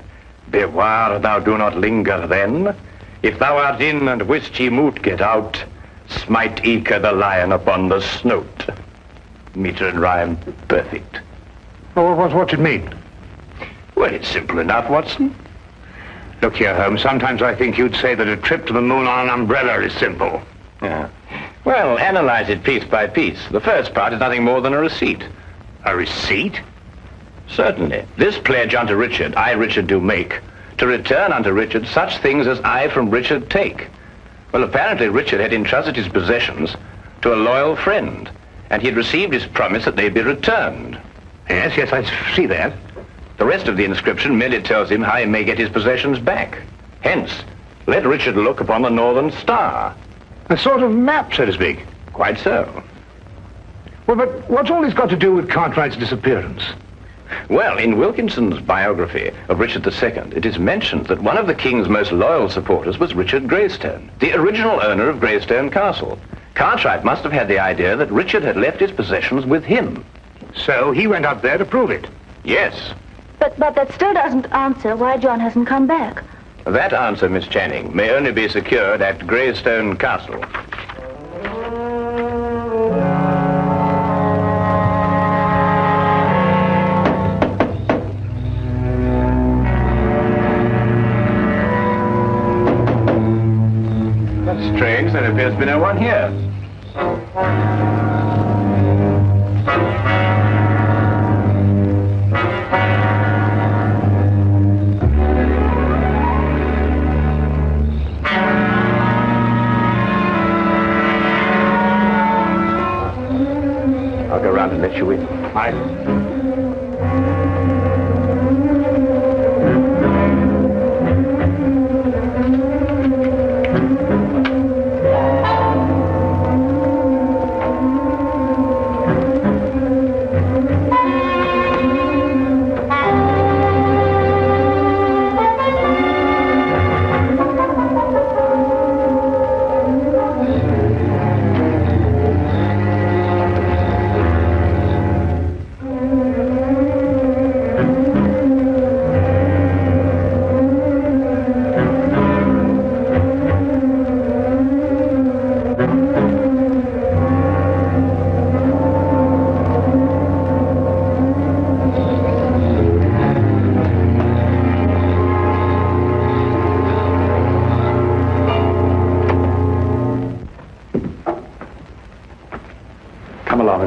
Beware thou do not linger then. If thou art in and wist ye moot get out, smite eke the lion upon the snout. Meter and rhyme, perfect. Oh, what's it mean? Well, it's simple enough, Watson. Look here, Holmes, sometimes I think you'd say that a trip to the moon on an umbrella is simple. Yeah. Well, analyze it piece by piece. The first part is nothing more than a receipt. A receipt? Certainly. This pledge unto Richard, I, Richard, do make, to return unto Richard such things as I from Richard take. Well, apparently Richard had entrusted his possessions to a loyal friend, and he had received his promise that they be returned. Yes, I see that. The rest of the inscription merely tells him how he may get his possessions back. Hence, let Richard look upon the northern star. A sort of map, so to speak. Quite so. Well, but what's all this got to do with Cartwright's disappearance? Well, in Wilkinson's biography of Richard II, it is mentioned that one of the king's most loyal supporters was Richard Greystone, the original owner of Greystone Castle. Cartwright must have had the idea that Richard had left his possessions with him. So he went up there to prove it? Yes. But that still doesn't answer why John hasn't come back. That answer, Miss Channing, may only be secured at Greystone Castle. There's been no one here. I'll go round and let you in. Aye.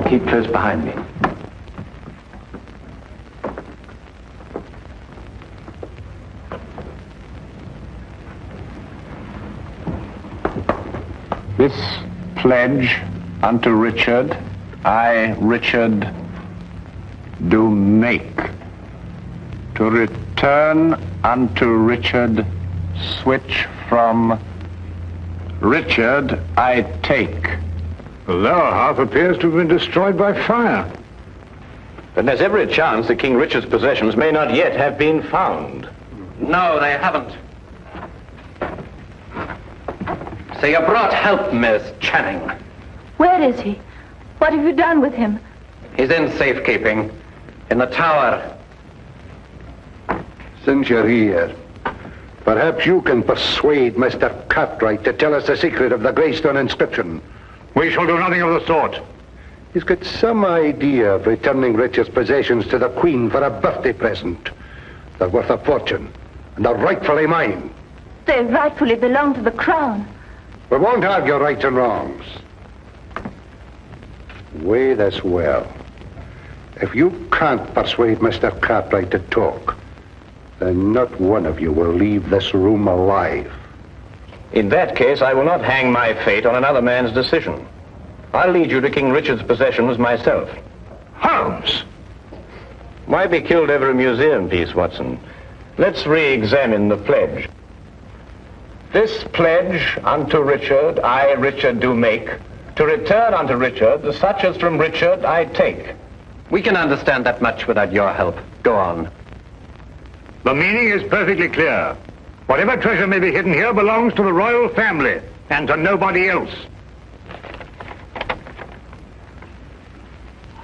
Keep close behind me. This pledge unto Richard, I, Richard, do make, to return unto Richard, switch from Richard, I take. The lower half appears to have been destroyed by fire. Then there's every chance that King Richard's possessions may not yet have been found. No, they haven't. So you brought help, Miss Channing. Where is he? What have you done with him? He's in safekeeping, in the tower. Since you're here, perhaps you can persuade Mr. Cartwright to tell us the secret of the Greystone inscription. We shall do nothing of the sort. He's got some idea of returning Richard's possessions to the Queen for a birthday present. They're worth a fortune, and are rightfully mine. They rightfully belong to the crown. We won't argue rights and wrongs. Weigh this well. If you can't persuade Mr. Cartwright to talk, then not one of you will leave this room alive. In that case, I will not hang my fate on another man's decision. I'll lead you to King Richard's possessions myself. Holmes! Why be killed over a museum piece, Watson? Let's re-examine the pledge. This pledge unto Richard, I, Richard, do make, to return unto Richard such as from Richard I take. We can understand that much without your help. Go on. The meaning is perfectly clear. Whatever treasure may be hidden here belongs to the royal family, and to nobody else.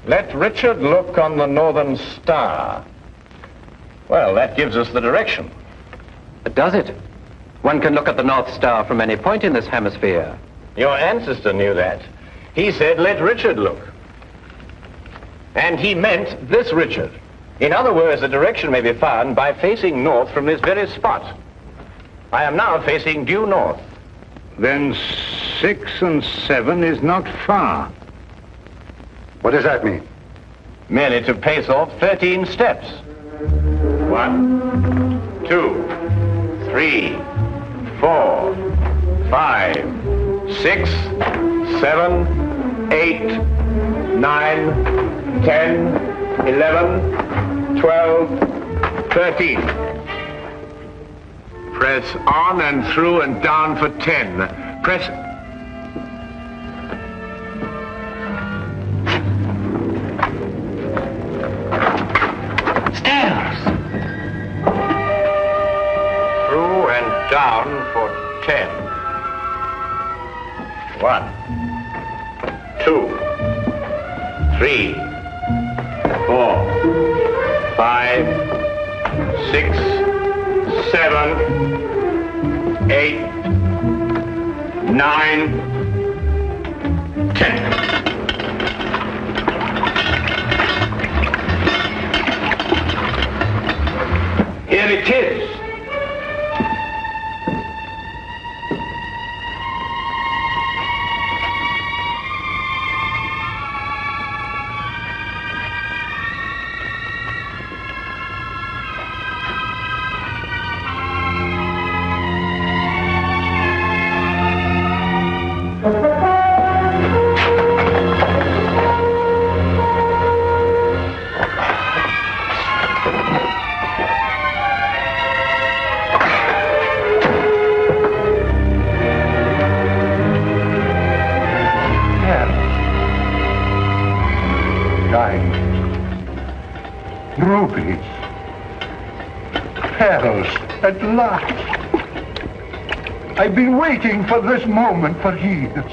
Let Richard look on the northern star. Well, that gives us the direction. Does it? One can look at the North Star from any point in this hemisphere. Your ancestor knew that. He said, let Richard look. And he meant this Richard. In other words, the direction may be found by facing north from this very spot. I am now facing due north. Then 6 and 7 is not far. What does that mean? Merely to pace off 13 steps. 1, 2, 3, 4, 5, 6, 7, 8, 9, 10, 11, 12, 13. Press on and through and down for 10. Press... Stairs! Through and down for 10. 1, 2, 3, 4, 5, 6, 7, 8, 9, 10. Here it is. Diamonds. Rubies. Pearls, at last. I've been waiting for this moment for years.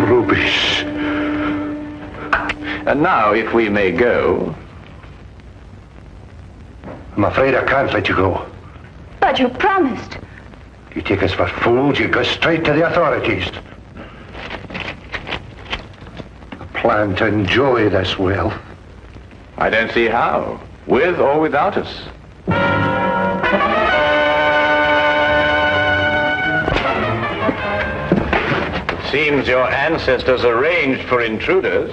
Rubies. And now, if we may go... I'm afraid I can't let you go. But you promised. You take us for fools, you go straight to the authorities. I plan to enjoy this wealth. I don't see how, with or without us. It seems your ancestors arranged for intruders.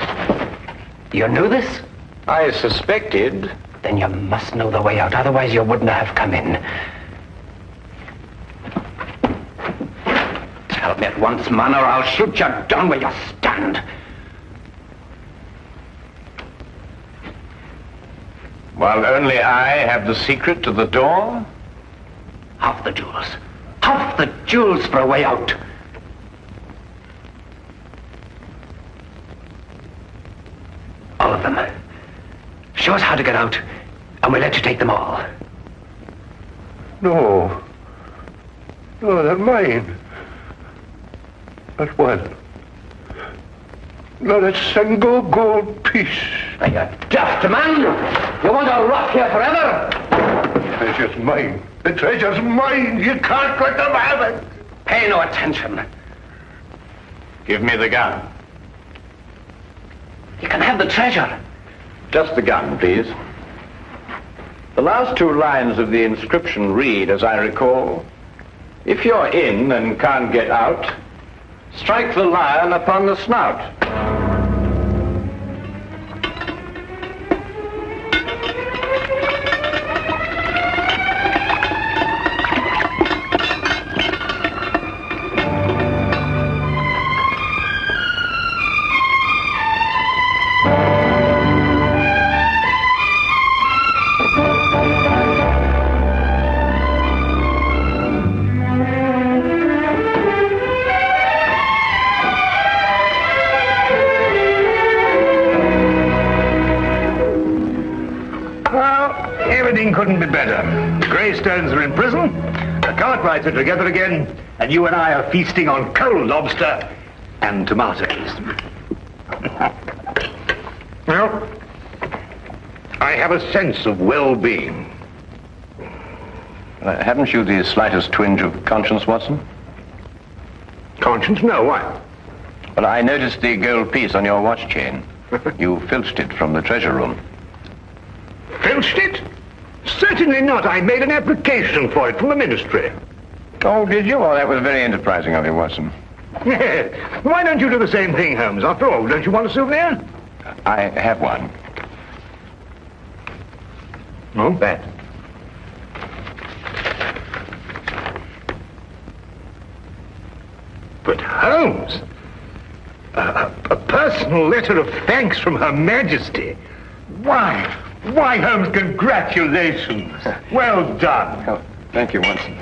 You knew this? I suspected. Then you must know the way out, otherwise you wouldn't have come in. Tell me at once, man, or I'll shoot you down where you stand. While only I have the secret to the door? Half the jewels. Half the jewels for a way out. All of them. Show us how to get out, and we'll let you take them all. No. No, they're mine. Not one. Not a single gold piece. Are you daft, man? You want to rot here forever? The treasure's mine. The treasure's mine. You can't let them have it. Pay no attention. Give me the gun. You can have the treasure. Just the gun, please. The last two lines of the inscription read, as I recall, if you're in and can't get out, strike the lion upon the snout. Couldn't be better. The Greystones are in prison, the Cartwrights are together again, and you and I are feasting on cold lobster and tomatoes. Well, I have a sense of well-being. Haven't you the slightest twinge of conscience, Watson? Conscience? No, why? Well, I noticed the gold piece on your watch chain. You filched it from the treasure room. Filched it? Certainly not. I made an application for it from the ministry. Oh, did you? Oh, that was very enterprising of you, Watson. Yes. Why don't you do the same thing, Holmes? After all, don't you want a souvenir? I have one. Oh? That. But Holmes, a personal letter of thanks from Her Majesty. Why, Holmes, congratulations. Well done. Oh, thank you, Watson.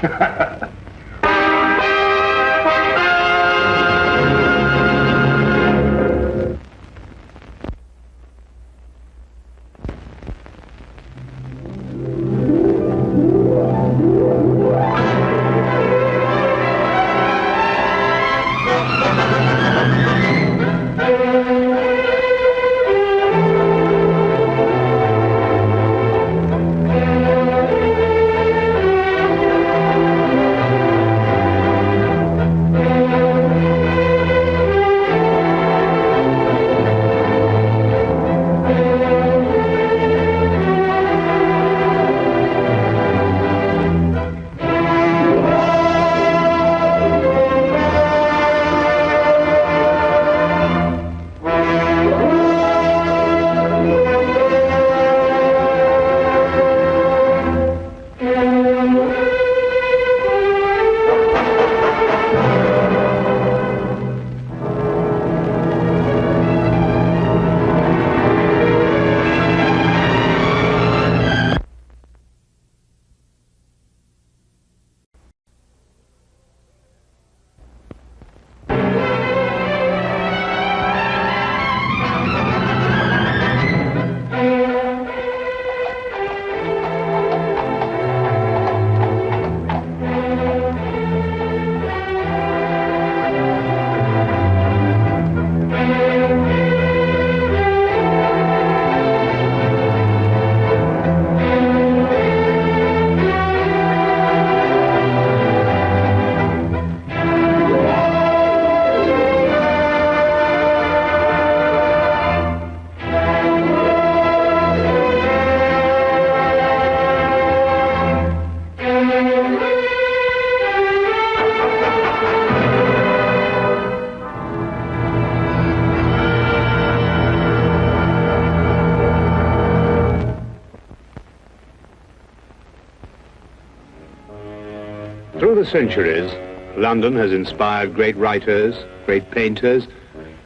the centuries, London has inspired great writers, great painters,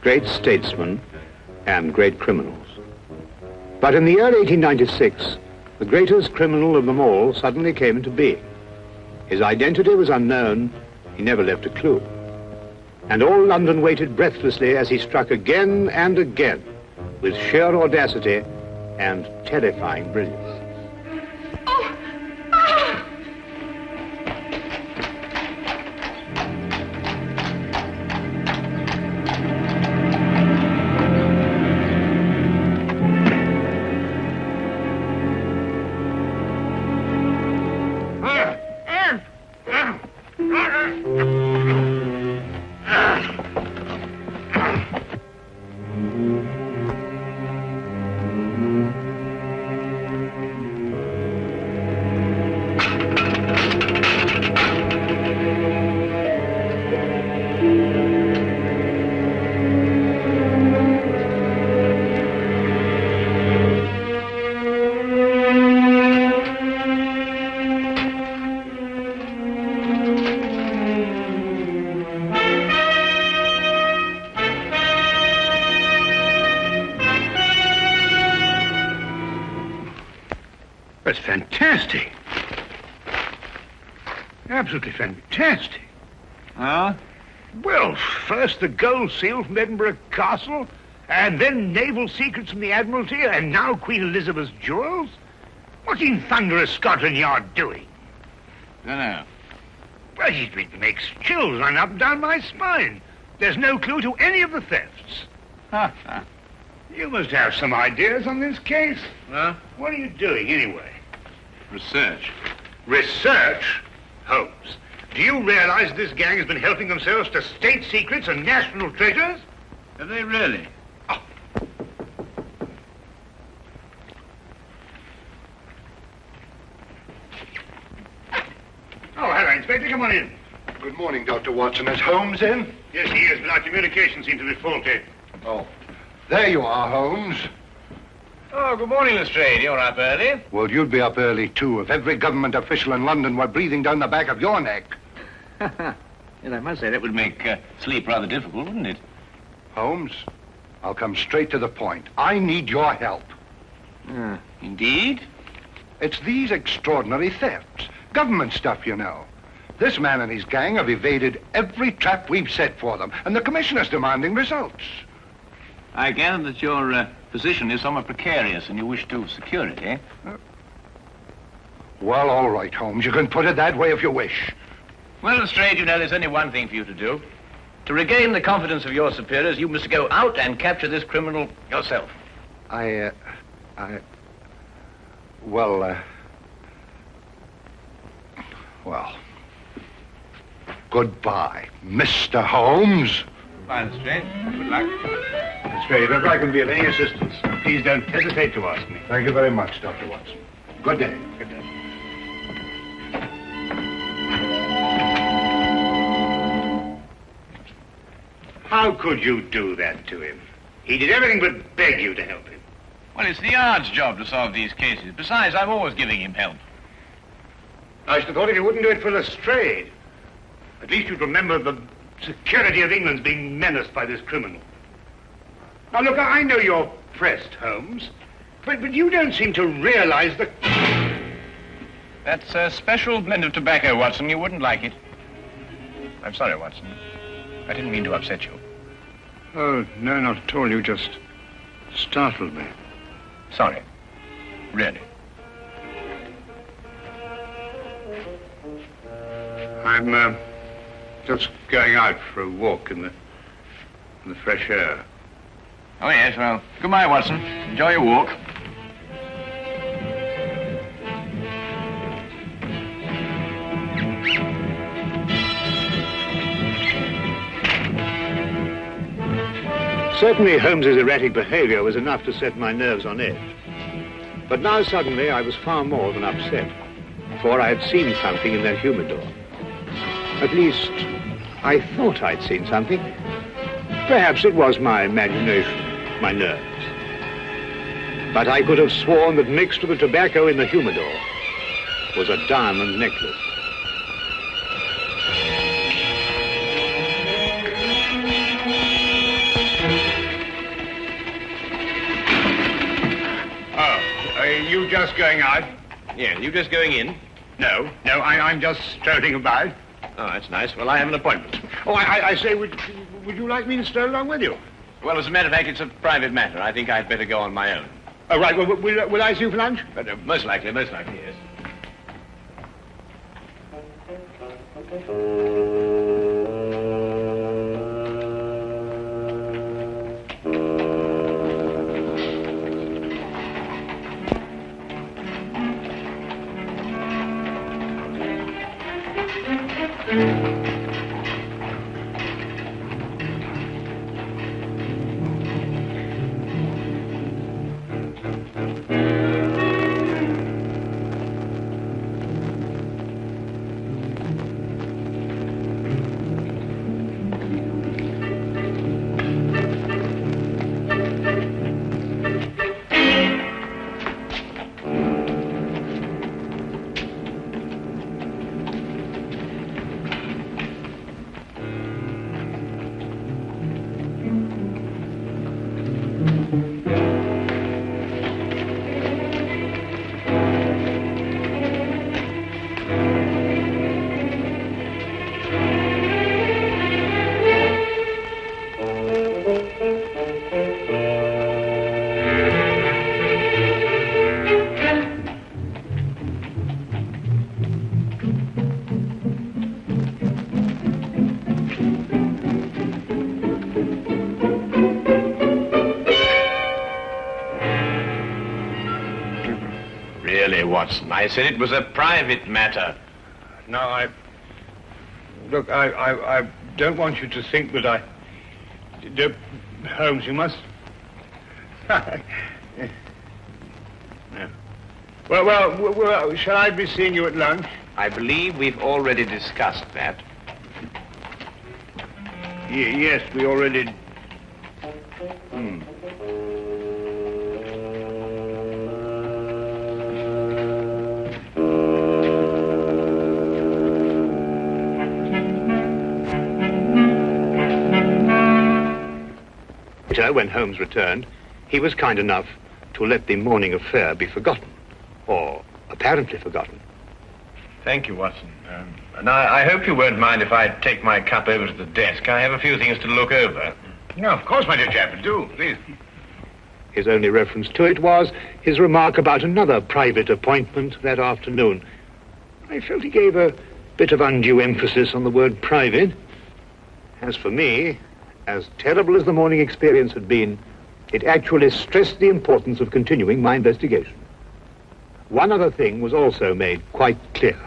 great statesmen, and great criminals. But in the year 1896, the greatest criminal of them all suddenly came into being. His identity was unknown. He never left a clue. And all London waited breathlessly as he struck again and again with sheer audacity and terrifying brilliance. That's fantastic. Absolutely fantastic. Huh? Well, first the gold seal from Edinburgh Castle, and then naval secrets from the Admiralty, and now Queen Elizabeth's jewels. What in thunder is Scotland Yard doing? Dunno. Well, it makes chills run up and down my spine. There's no clue to any of the thefts. You must have some ideas on this case. Huh? What are you doing, anyway? Research. Research? Holmes, do you realize this gang has been helping themselves to state secrets and national treasures? Have they really? Oh, hello, Inspector. Come on in. Good morning, Dr. Watson. Is Holmes in? Yes, he is, but our communications seem to be faulty. Oh. There you are, Holmes. Oh, good morning, Lestrade. You're up early. Well, you'd be up early, too, if every government official in London were breathing down the back of your neck. Yes, I must say that would make sleep rather difficult, wouldn't it? Holmes, I'll come straight to the point. I need your help. Indeed? It's these extraordinary thefts. Government stuff, you know. This man and his gang have evaded every trap we've set for them, and the Commissioner's demanding results. I gather that your position is somewhat precarious and you wish to secure it, eh? Well, all right, Holmes. You can put it that way if you wish. Well, Lestrade, you know, there's only one thing for you to do. To regain the confidence of your superiors, you must go out and capture this criminal yourself. Well, goodbye, Mr. Holmes. Goodbye, Lestrade. Good luck. Lestrade, if I can be of any assistance, please don't hesitate to ask me. Thank you very much, Dr. Watson. Good day. Good day. How could you do that to him? He did everything but beg you to help him. Well, it's the Yard's job to solve these cases. Besides, I'm always giving him help. I should have thought if you wouldn't do it for Lestrade, at least you'd remember the security of England's being menaced by this criminal. Now, look, I know you're pressed, Holmes, but you don't seem to realize the... That's a special blend of tobacco, Watson. You wouldn't like it. I'm sorry, Watson. I didn't mean to upset you. Oh, no, not at all. You just startled me. Sorry. Really. I'm just going out for a walk in the fresh air. Oh, yes, well, goodbye, Watson. Enjoy your walk. Certainly Holmes's erratic behavior was enough to set my nerves on edge. But now suddenly I was far more than upset, for I had seen something in that humidor. At least, I thought I'd seen something. Perhaps it was my imagination, my nerves. But I could have sworn that mixed with the tobacco in the humidor was a diamond necklace. you just going out? Yeah, you just going in? No, I'm just strolling about. Oh, that's nice. Well, I have an appointment. Oh, I say, would you like me to stroll along with you? Well, as a matter of fact, it's a private matter. I think I'd better go on my own. Oh, right. Well, will I see you for lunch? Most likely, yes. Watson, I said it was a private matter. No, Look, I don't want you to think that I... Holmes, you must... No. Well, shall I be seeing you at lunch? I believe we've already discussed that. Yes, we already... When Holmes returned, he was kind enough to let the morning affair be forgotten, or apparently forgotten. Thank you, Watson. And I hope you won't mind if I take my cup over to the desk. I have a few things to look over. No, of course, my dear chap, do, please. His only reference to it was his remark about another private appointment that afternoon. I felt he gave a bit of undue emphasis on the word private. As for me, as terrible as the morning experience had been, it actually stressed the importance of continuing my investigation. One other thing was also made quite clear.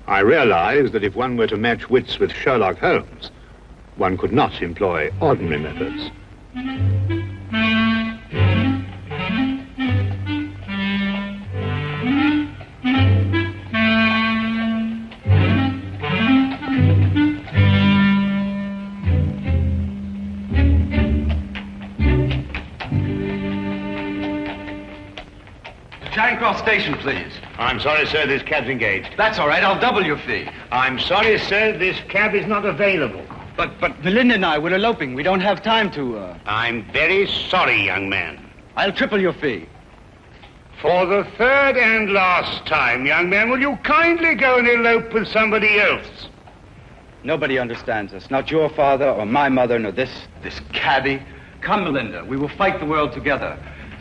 I realized that if one were to match wits with Sherlock Holmes, one could not employ ordinary methods. Charing Cross Station, please. I'm sorry, sir, this cab's engaged. That's all right, I'll double your fee. I'm sorry, sir, this cab is not available. But Melinda and I, we're eloping. We don't have time to, I'm very sorry, young man. I'll triple your fee. For the third and last time, young man, will you kindly go and elope with somebody else? Nobody understands us. Not your father or my mother, nor this cabbie. Come, Melinda, we will fight the world together.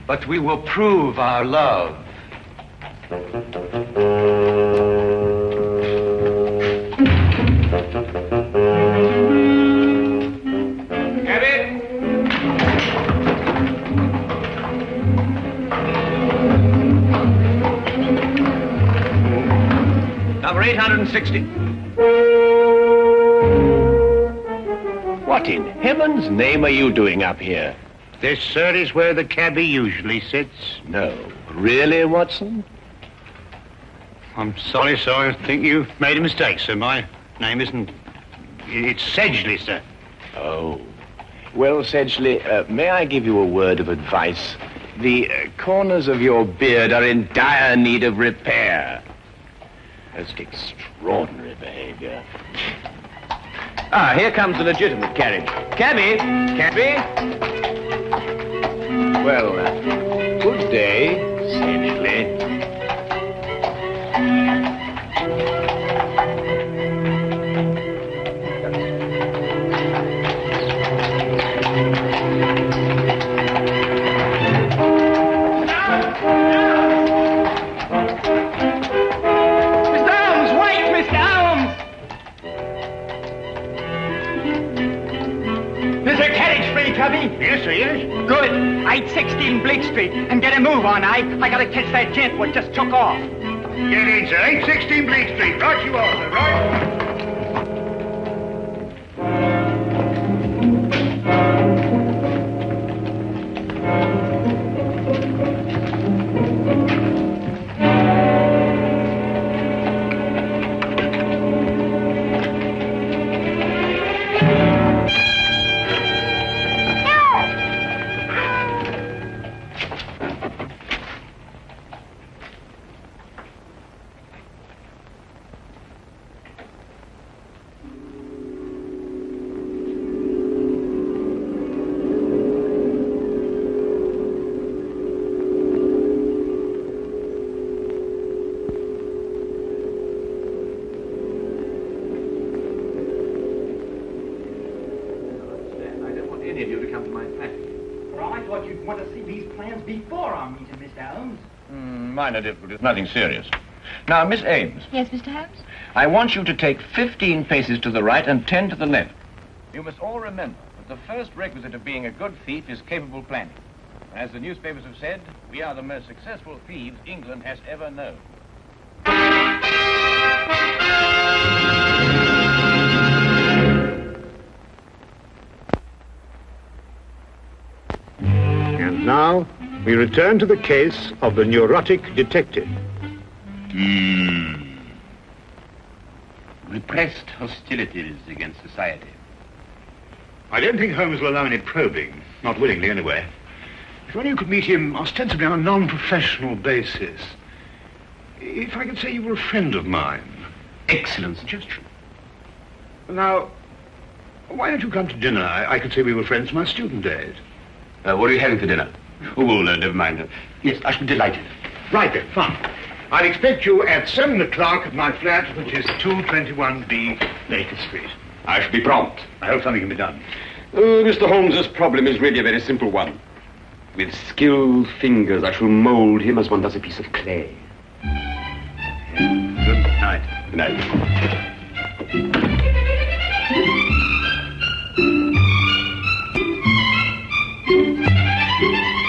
But we will prove our love. Cabby! Number 860. What in heaven's name are you doing up here? This, sir, is where the cabbie usually sits. No. Really, Watson? I'm sorry, sir. I think you've made a mistake, sir. My name isn't... It's Sedgley, sir. Oh. Well, Sedgley, may I give you a word of advice? The corners of your beard are in dire need of repair. Most extraordinary behavior. Ah, here comes the legitimate carriage. Cabby! Cabby! Well, good day, Sedgley. Tubby? Yes, sir, yes. Good. 816 Bleak Street. And get a move on, I gotta catch that gent what just took off. Get in, sir. 816 Bleak Street. Right you are, sir. Right. Minor difficulties, nothing serious. Now, Miss Ames. Yes, Mr. Holmes? I want you to take 15 paces to the right and 10 to the left. You must all remember that the first requisite of being a good thief is capable planning. As the newspapers have said, we are the most successful thieves England has ever known. And now, we return to the case of the neurotic detective. Repressed hostilities against society. I don't think Holmes will allow any probing. Not willingly, anyway. If only you could meet him ostensibly on a non-professional basis. If I could say you were a friend of mine. Excellent suggestion. Now, why don't you come to dinner? I could say we were friends from our student days. What are you having for dinner? Oh, well, never mind. Yes, I should be delighted. Right then, fine. I'll expect you at 7 o'clock at my flat, which is 221B Baker Street. I shall be prompt. I hope something can be done. Mr. Holmes's problem is really a very simple one. With skilled fingers, I shall mold him as one does a piece of clay. Good night. Good night.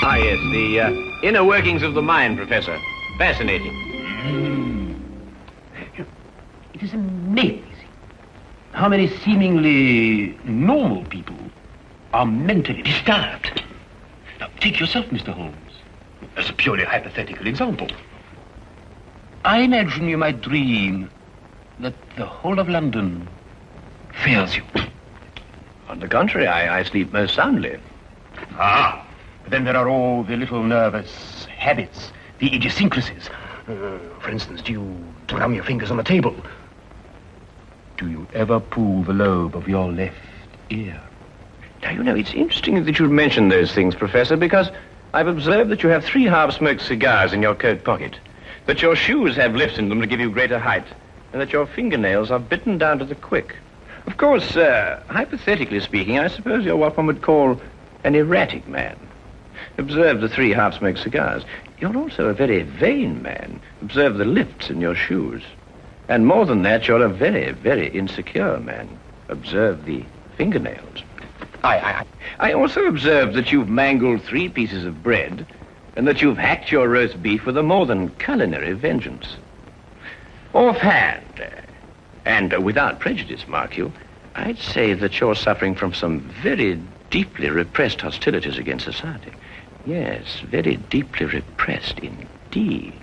Ah, yes, the inner workings of the mind, Professor. Fascinating. It is amazing how many seemingly normal people are mentally disturbed. Now, take yourself, Mr. Holmes, as a purely hypothetical example. I imagine you might dream that the whole of London fears you. On the contrary, I sleep most soundly. Ah, but then there are all the little nervous habits, the idiosyncrasies. For instance, do you drum your fingers on the table? Do you ever pull the lobe of your left ear? Now, you know, it's interesting that you mention those things, Professor, because I've observed that you have 3 half-smoked cigars in your coat pocket, that your shoes have lifts in them to give you greater height, and that your fingernails are bitten down to the quick. Of course, hypothetically speaking, I suppose you're what one would call an erratic man. Observe the 3 half-smoked cigars. You're also a very vain man. Observe the lifts in your shoes. And more than that, you're a very, very insecure man. Observe the fingernails. I also observed that you've mangled 3 pieces of bread and that you've hacked your roast beef with a more than culinary vengeance. Offhand, and without prejudice, mark you, I'd say that you're suffering from some very deeply repressed hostilities against society. Yes, very deeply repressed indeed.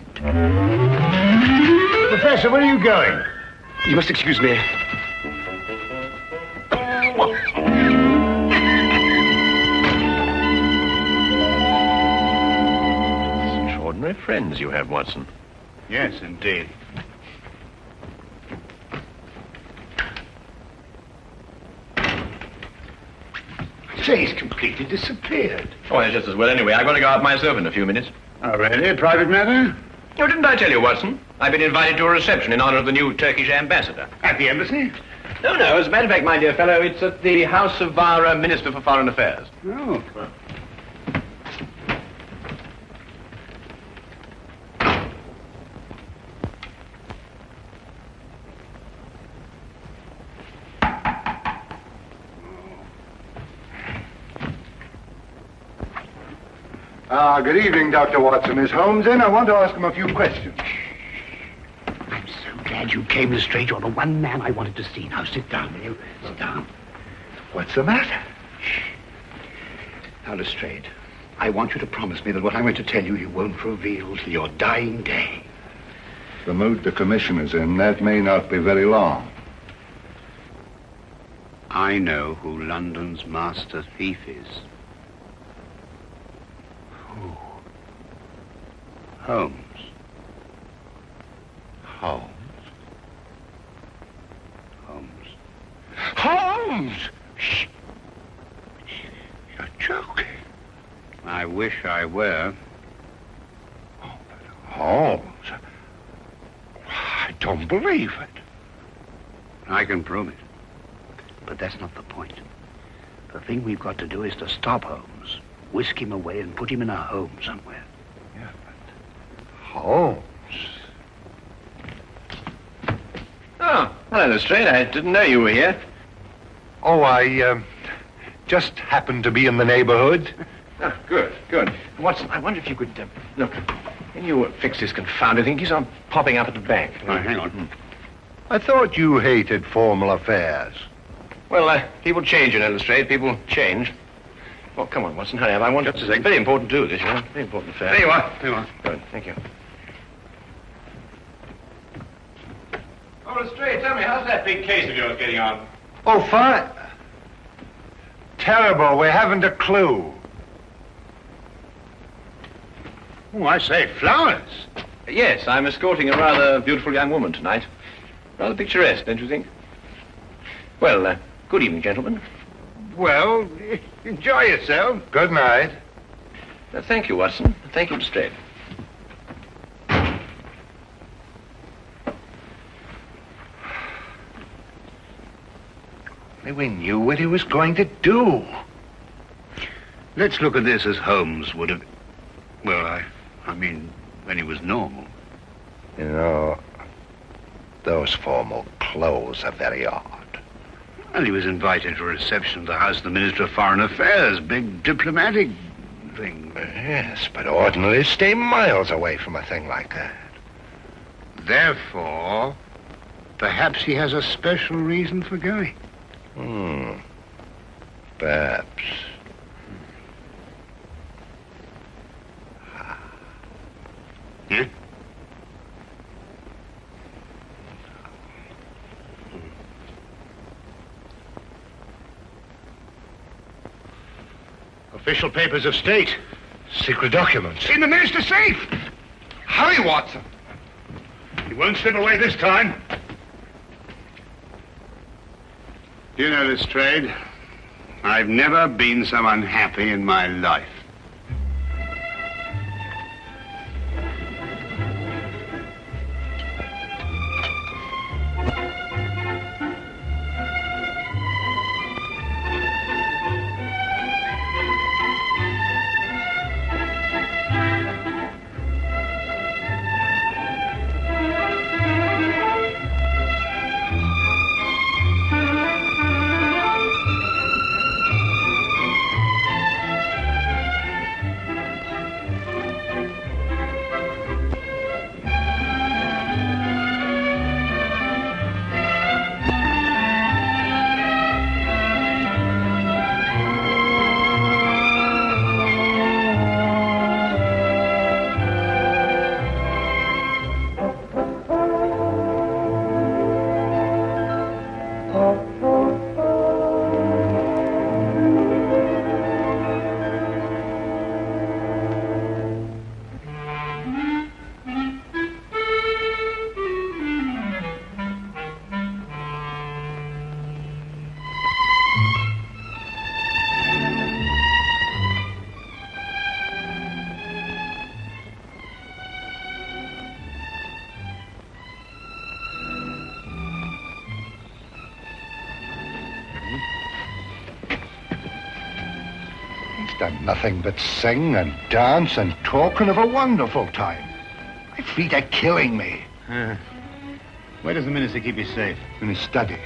Professor, where are you going? You must excuse me. Extraordinary friends you have, Watson. Yes, indeed. Say, he's completely disappeared. Oh, that's just as well anyway. I've got to go out myself in a few minutes. Oh, really? A private matter? Oh, didn't I tell you, Watson? I've been invited to a reception in honor of the new Turkish ambassador. At the embassy? No, as a matter of fact, my dear fellow, it's at the house of our Minister for Foreign Affairs. Oh. Good evening, Dr. Watson. Is Holmes in? I want to ask him a few questions. I'm so glad you came, Lestrade. You're the one man I wanted to see. Now, sit down, will you? Sit down. What's the matter? Now, Lestrade, I want you to promise me that what I'm going to tell you, you won't reveal till your dying day. The mood the commissioner's in, that may not be very long. I know who London's master thief is. Who? Holmes. Holmes? Holmes. Holmes! Shh! You're joking. I wish I were. Holmes? I don't believe it. I can prove it. But that's not the point. The thing we've got to do is to stop Holmes, whisk him away and put him in a home somewhere. Yeah, but... Holmes? Oh, hello, Lestrade. I didn't know you were here. Oh, I, just happened to be in the neighborhood. Oh, good, good. Watson, I wonder if you could, look, can you fix this confounded thing? It keeps on popping up at the bank. Right, hang on. I thought you hated formal affairs. Well, people change, you know, Lestrade. People change. Well, come on, Watson, hurry up. I want just a second. Very important to do this, you know. Very important affair. There you are. There you are. Good, thank you. Oh, Lestrade, tell me, how's that big case of yours getting on? Oh, fine. Terrible. We haven't a clue. Oh, I say, flowers. Yes, I'm escorting a rather beautiful young woman tonight. Rather picturesque, don't you think? Well, good evening, gentlemen. Well, enjoy yourself. Good night. Thank you, Watson. Thank you, Lestrade. We knew what he was going to do. Let's look at this as Holmes would have... Well, I mean, when he was normal. You know, those formal clothes are very odd. Well, he was invited to a reception at the house of the Minister of Foreign Affairs. Big diplomatic thing. Yes, but ordinarily stay miles away from a thing like that. Therefore, perhaps he has a special reason for going. Perhaps. Yeah? Official papers of state. Secret documents. In the minister's safe. Hurry, Watson. He won't slip away this time. You know, Lestrade, I've never been so unhappy in my life. Done nothing but sing and dance and talk and have a wonderful time. My feet are killing me. Where does the minister keep his safe? In his study.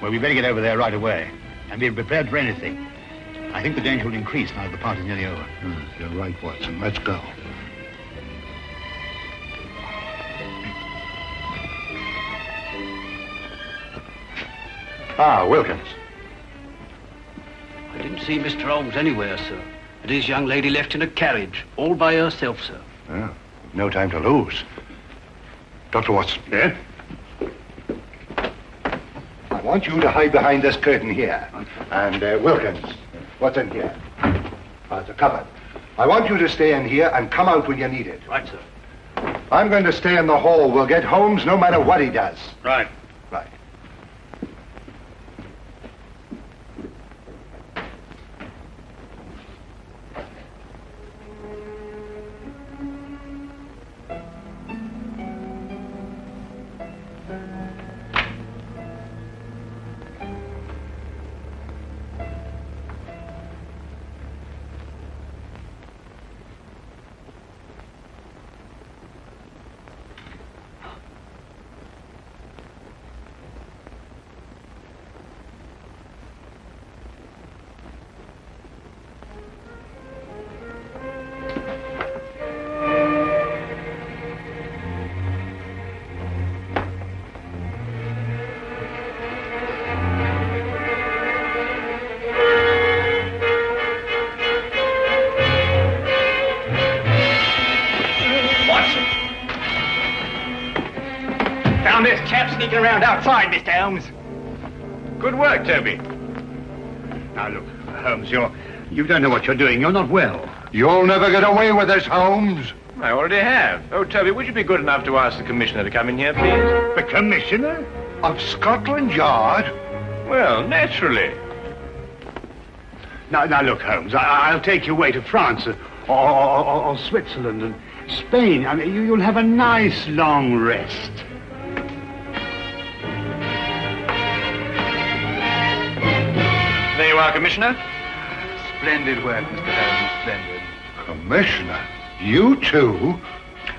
Well, we better get over there right away and be prepared for anything. I think the danger will increase now that the party's nearly over. You're right, Watson. Let's go. Ah, Wilkins. I didn't see Mr. Holmes anywhere, sir. And his young lady left in a carriage, all by herself, sir. Well, no time to lose. Dr. Watson. Yeah? I want you to hide behind this curtain here. And, Wilkins, what's in here? It's a cupboard. I want you to stay in here and come out when you need it. Right, sir. I'm going to stay in the hall. We'll get Holmes no matter what he does. Right. Right. Found this chap sneaking around outside, Mr. Holmes. Good work, Toby. Now, look, Holmes, you don't know what you're doing. You're not well. You'll never get away with this, Holmes. I already have. Oh, Toby, would you be good enough to ask the commissioner to come in here, please? The commissioner? Of Scotland Yard? Well, naturally. Now, look, Holmes, I'll take you away to France or Switzerland and Spain. I mean, you'll have a nice long rest. There you are, Commissioner. Splendid work, Mr. Holmes, splendid. Commissioner? You too?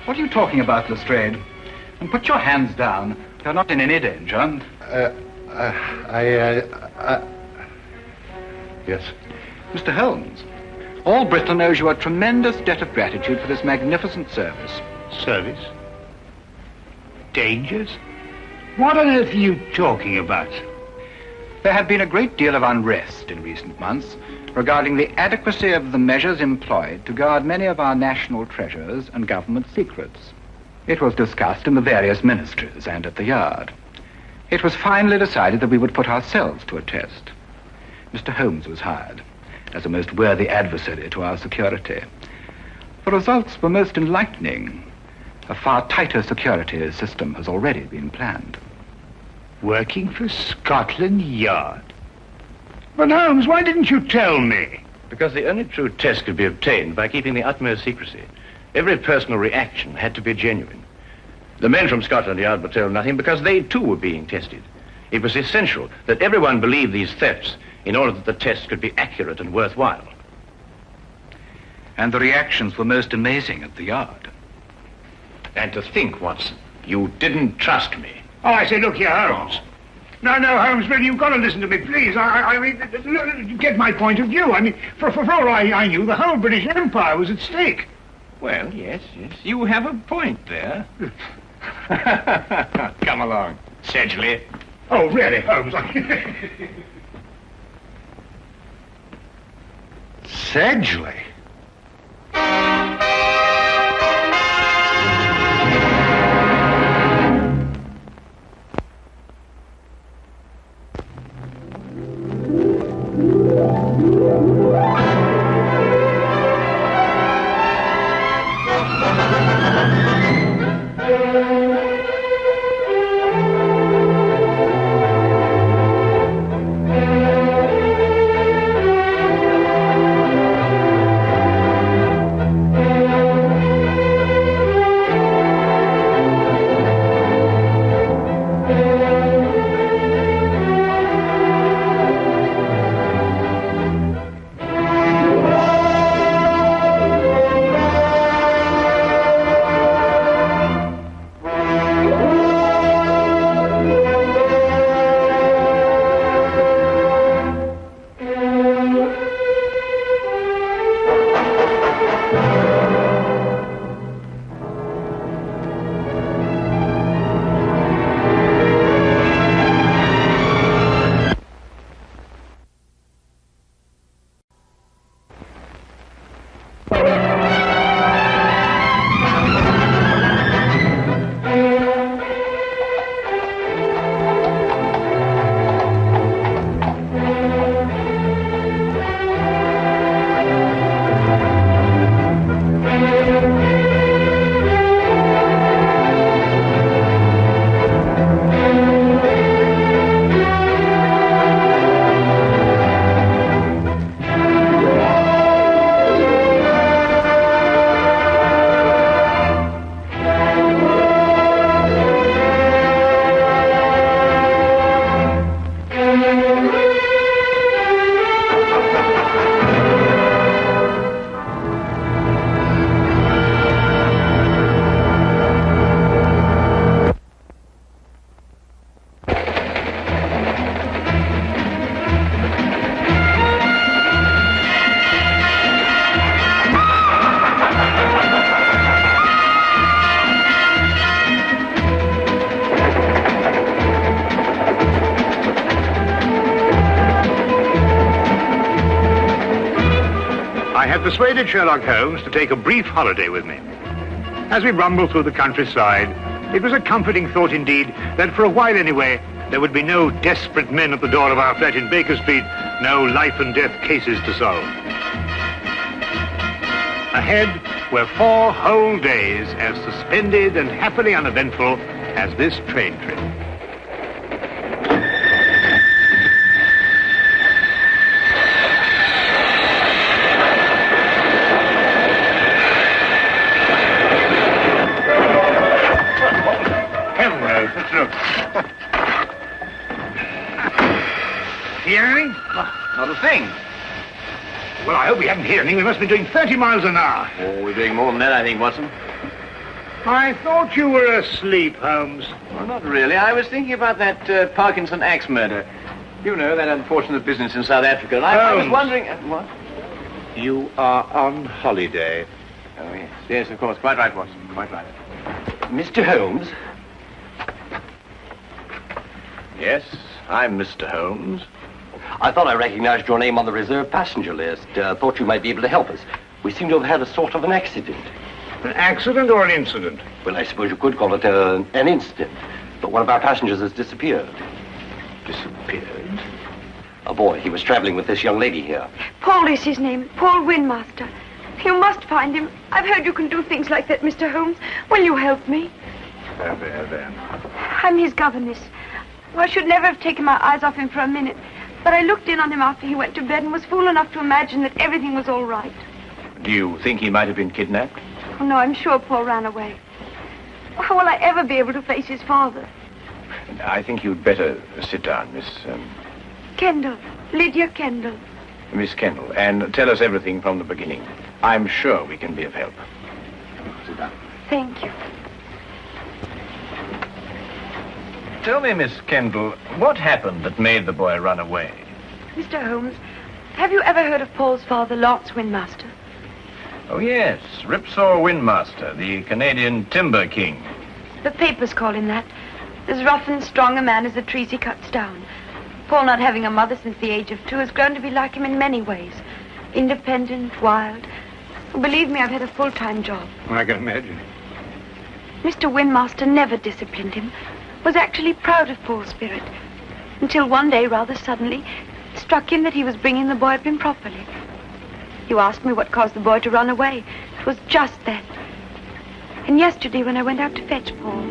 What are you talking about, Lestrade? And put your hands down. You're not in any danger. Yes. Mr. Holmes, all Bristol knows you a tremendous debt of gratitude for this magnificent service. Service? Dangers? What on earth are you talking about? There had been a great deal of unrest in recent months regarding the adequacy of the measures employed to guard many of our national treasures and government secrets. It was discussed in the various ministries and at the Yard. It was finally decided that we would put ourselves to a test. Mr. Holmes was hired as a most worthy adversary to our security. The results were most enlightening. A far tighter security system has already been planned. Working for Scotland Yard? But Holmes, why didn't you tell me? Because the only true test could be obtained by keeping the utmost secrecy. Every personal reaction had to be genuine. The men from Scotland Yard were told nothing because they too were being tested. It was essential that everyone believe these thefts in order that the test could be accurate and worthwhile. And the reactions were most amazing at the Yard. And to think, Watson, you didn't trust me. Oh, I say, look here, Holmes. No, Holmes, really, you've got to listen to me, please. I mean, get my point of view. I mean, for all I knew, the whole British Empire was at stake. Well, yes, you have a point there. Come along, Sedgley. Oh, really, Holmes? Sedgley? persuaded Sherlock Holmes to take a brief holiday with me. As we rumbled through the countryside, it was a comforting thought indeed that for a while anyway, there would be no desperate men at the door of our flat in Baker Street, no life and death cases to solve. Ahead were 4 whole days as suspended and happily uneventful as this train trip. Hello, let's look. Hear anything? Not a thing. Well, I hope we haven't heard anything. We must be doing 30 miles an hour. Oh, we're doing more than that, I think, Watson. I thought you were asleep, Holmes. Well, not really. I was thinking about that Parkinson axe murder. You know, that unfortunate business in South Africa. I was wondering... what? You are on holiday. Oh, yes. Yes, of course. Quite right, Watson. Quite right. Mr. Holmes? Yes, I'm Mr. Holmes. I thought I recognized your name on the reserved passenger list. Thought you might be able to help us. We seem to have had a sort of an accident. An accident or an incident? Well, I suppose you could call it an incident. But one of our passengers has disappeared. Disappeared? A boy. He was traveling with this young lady here. Paul is his name. Paul Windmaster. You must find him. I've heard you can do things like that, Mr. Holmes. Will you help me? There. I'm his governess. I should never have taken my eyes off him for a minute. But I looked in on him after he went to bed and was fool enough to imagine that everything was all right. Do you think he might have been kidnapped? Oh, no, I'm sure Paul ran away. How will I ever be able to face his father? I think you'd better sit down, Miss... Kendall. Lydia Kendall. Miss Kendall, and tell us everything from the beginning. I'm sure we can be of help. Sit down. Thank you. Tell me, Miss Kendall, what happened that made the boy run away? Mr. Holmes, have you ever heard of Paul's father, Lance Windmaster? Oh, yes, Ripsaw Windmaster, the Canadian timber king. The papers call him that. As rough and strong a man as the trees he cuts down. Paul, not having a mother since the age of 2, has grown to be like him in many ways. Independent, wild. Believe me, I've had a full-time job. I can imagine. Mr. Windmaster never disciplined him. Was actually proud of Paul's spirit. Until one day, rather suddenly, it struck him that he was bringing the boy up improperly. You asked me what caused the boy to run away. It was just that. And yesterday, when I went out to fetch Paul,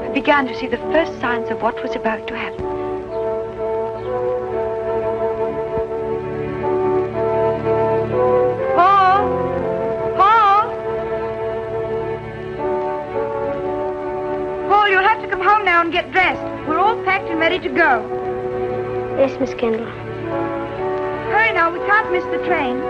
I began to see the first signs of what was about to happen. Paul, you'll have to come home now and get dressed. We're all packed and ready to go. Yes, Miss Kendall. Hurry now, we can't miss the train.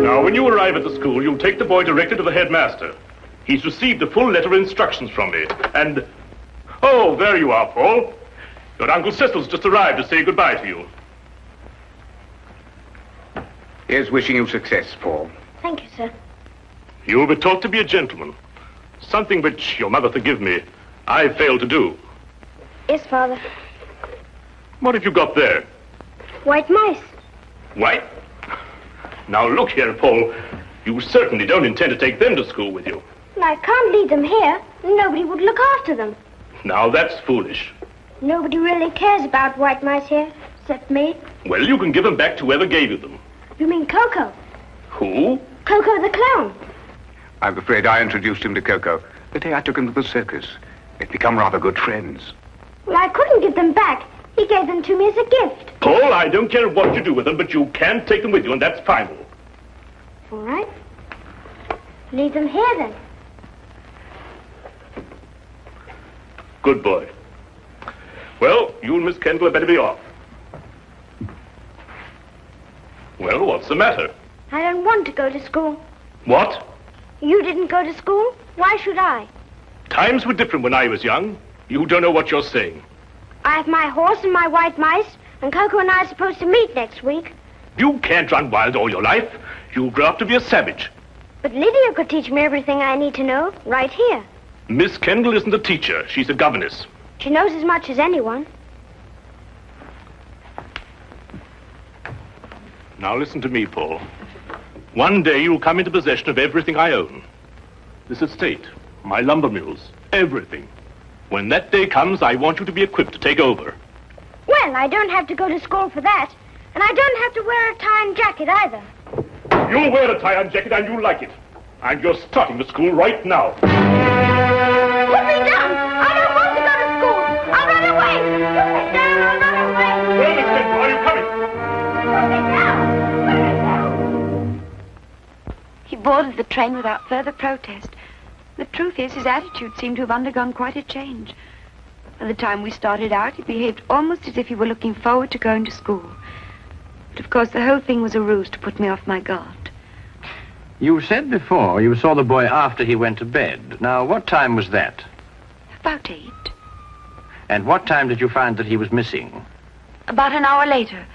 Now, when you arrive at the school, you'll take the boy directly to the headmaster. He's received a full letter of instructions from me, and... Oh, there you are, Paul. Your Uncle Cecil's just arrived to say goodbye to you. Here's wishing you success, Paul. Thank you, sir. You'll be taught to be a gentleman. Something which, your mother forgive me, I failed to do. Yes, Father. What have you got there? White mice. White? Now, look here, Paul. You certainly don't intend to take them to school with you. Well, I can't leave them here. Nobody would look after them. Now, that's foolish. Nobody really cares about white mice here, except me. Well, you can give them back to whoever gave you them. You mean Coco? Who? Coco the clown. I'm afraid I introduced him to Coco the day I took him to the circus. They've become rather good friends. Well, I couldn't give them back. He gave them to me as a gift. Paul, I don't care what you do with them, but you can take them with you, and that's final. All right. Leave them here, then. Good boy. Well, you and Miss Kendall had better be off. Well, what's the matter? I don't want to go to school. What? You didn't go to school? Why should I? Times were different when I was young. You don't know what you're saying. I have my horse and my white mice, and Coco and I are supposed to meet next week. You can't run wild all your life. You'll grow up to be a savage. But Lydia could teach me everything I need to know right here. Miss Kendall isn't a teacher. She's a governess. She knows as much as anyone. Now listen to me, Paul. One day you'll come into possession of everything I own. This estate, my lumber mills, everything. When that day comes, I want you to be equipped to take over. Well, I don't have to go to school for that. And I don't have to wear a tie and jacket either. You'll wear a tie and jacket and you'll like it. And you're starting to school right now. Put me down! I don't want to go to school! I'll run away! Put me down! I'll run away! Well, Miss Kendall, are you coming? Put me down! Put me down! He boarded the train without further protest. The truth is, his attitude seemed to have undergone quite a change. By the time we started out, he behaved almost as if he were looking forward to going to school. But of course, the whole thing was a ruse to put me off my guard. You said before you saw the boy after he went to bed. Now, what time was that? About 8. And what time did you find that he was missing? About an hour later,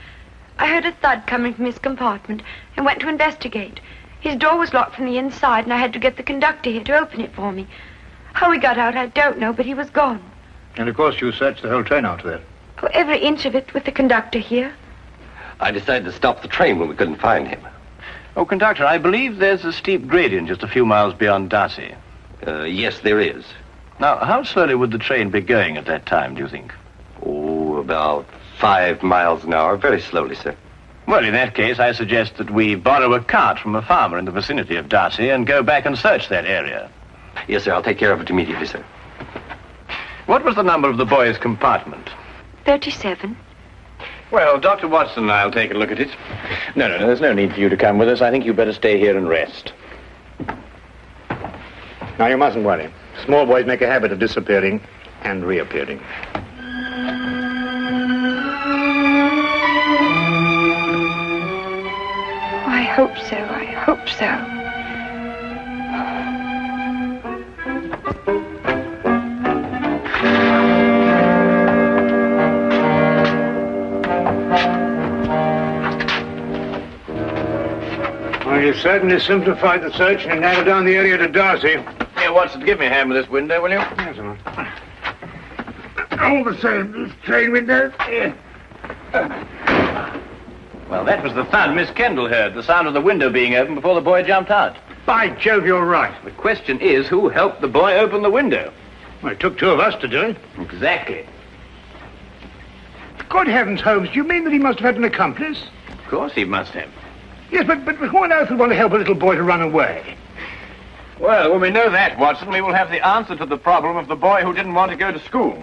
I heard a thud coming from his compartment and went to investigate. His door was locked from the inside, and I had to get the conductor here to open it for me. How he got out, I don't know, but he was gone. And of course you searched the whole train after that. Oh, every inch of it with the conductor here. I decided to stop the train when we couldn't find him. Oh, conductor, I believe there's a steep gradient just a few miles beyond Darcy. Yes, there is. Now, how slowly would the train be going at that time, do you think? Oh, about 5 miles an hour. Very slowly, sir. Well, in that case, I suggest that we borrow a cart from a farmer in the vicinity of Darcy and go back and search that area. Yes, sir. I'll take care of it immediately, sir. What was the number of the boy's compartment? 37. Well, Dr. Watson and I'll take a look at it. No, there's no need for you to come with us. I think you'd better stay here and rest. Now, you mustn't worry. Small boys make a habit of disappearing and reappearing. I hope so. I hope so. Well, you certainly simplified the search and narrowed down the area to Darcy. Here, Watson, give me a hand with this window, will you? Yes, sir. All the same, this train window. Yeah. Well, that was the thud Miss Kendall heard, the sound of the window being opened before the boy jumped out. By Jove, you're right. The question is, who helped the boy open the window? Well, it took 2 of us to do it. Exactly. Good heavens, Holmes, do you mean that he must have had an accomplice? Of course he must have. Yes, but who on earth would want to help a little boy to run away? Well, when we know that, Watson, we will have the answer to the problem of the boy who didn't want to go to school.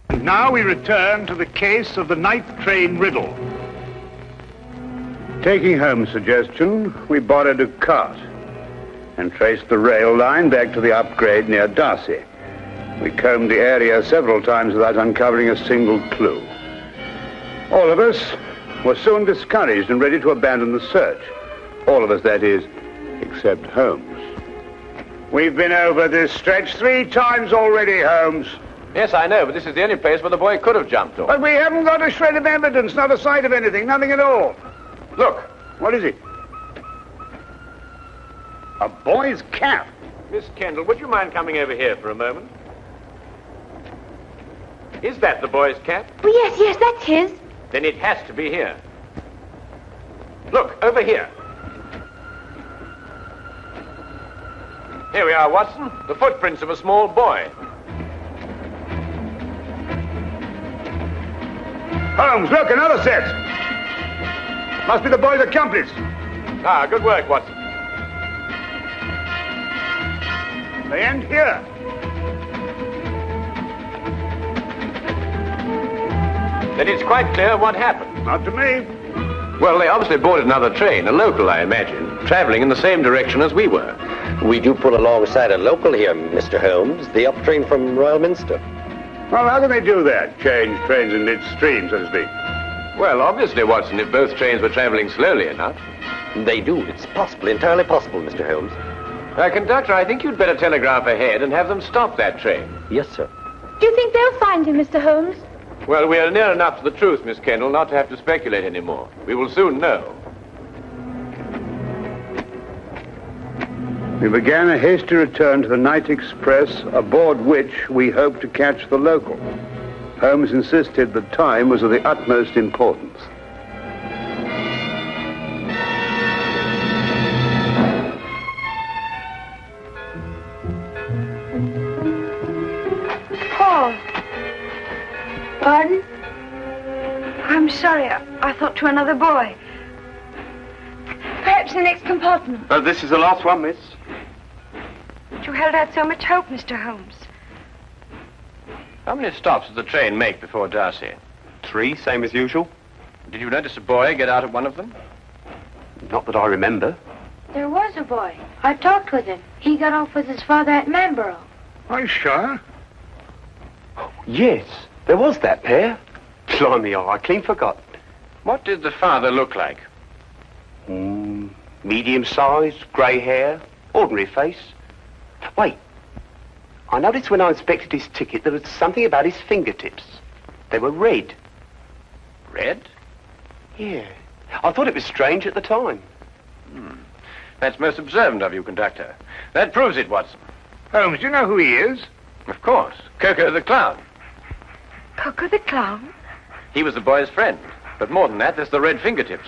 And now we return to the case of the night train riddle. Taking Holmes' suggestion, we borrowed a cart and traced the rail line back to the upgrade near Darcy. We combed the area several times without uncovering a single clue. All of us were soon discouraged and ready to abandon the search. All of us, that is, except Holmes. We've been over this stretch 3 times already, Holmes. Yes, I know, but this is the only place where the boy could have jumped off. But we haven't got a shred of evidence, not a sight of anything, nothing at all. Look, what is it? A boy's cap. Miss Kendall, would you mind coming over here for a moment? Is that the boy's cap? Oh, yes, that's his. Then it has to be here. Look, over here. Here we are, Watson. The footprints of a small boy. Holmes, look, another set. Must be the boy's accomplice. Ah, good work, Watson. They end here. Then it's quite clear what happened. Not to me. Well, they obviously boarded another train, a local, I imagine, traveling in the same direction as we were. We do pull alongside a local here, Mr. Holmes, the up train from Royal Minster. Well, how can they do that? Change trains in midstream, so to speak. Well, obviously, Watson, if both trains were traveling slowly enough. They do. It's possible, entirely possible, Mr. Holmes. Conductor, I think you'd better telegraph ahead and have them stop that train. Yes, sir. Do you think they'll find him, Mr. Holmes? Well, we are near enough to the truth, Miss Kendall, not to have to speculate anymore. We will soon know. We began a hasty return to the night express, aboard which we hoped to catch the local. Holmes insisted that time was of the utmost importance. Paul. Pardon? I'm sorry. I thought to another boy. Perhaps the next compartment. This is the last one, miss. But you held out so much hope, Mr. Holmes. How many stops did the train make before Darcy? 3, same as usual. Did you notice a boy get out at one of them? Not that I remember. There was a boy. I talked with him. He got off with his father at Manborough. Are you sure? Yes, there was that pair. Blimey, I clean forgot. What did the father look like? Medium-sized, grey hair, ordinary face. Wait, I noticed when I inspected his ticket there was something about his fingertips. They were red. Red? Yeah. I thought it was strange at the time. That's most observant of you, conductor. That proves it, Watson. Holmes, do you know who he is? Of course. Coco the Clown. Coco the Clown? He was the boy's friend. But more than that, there's the red fingertips.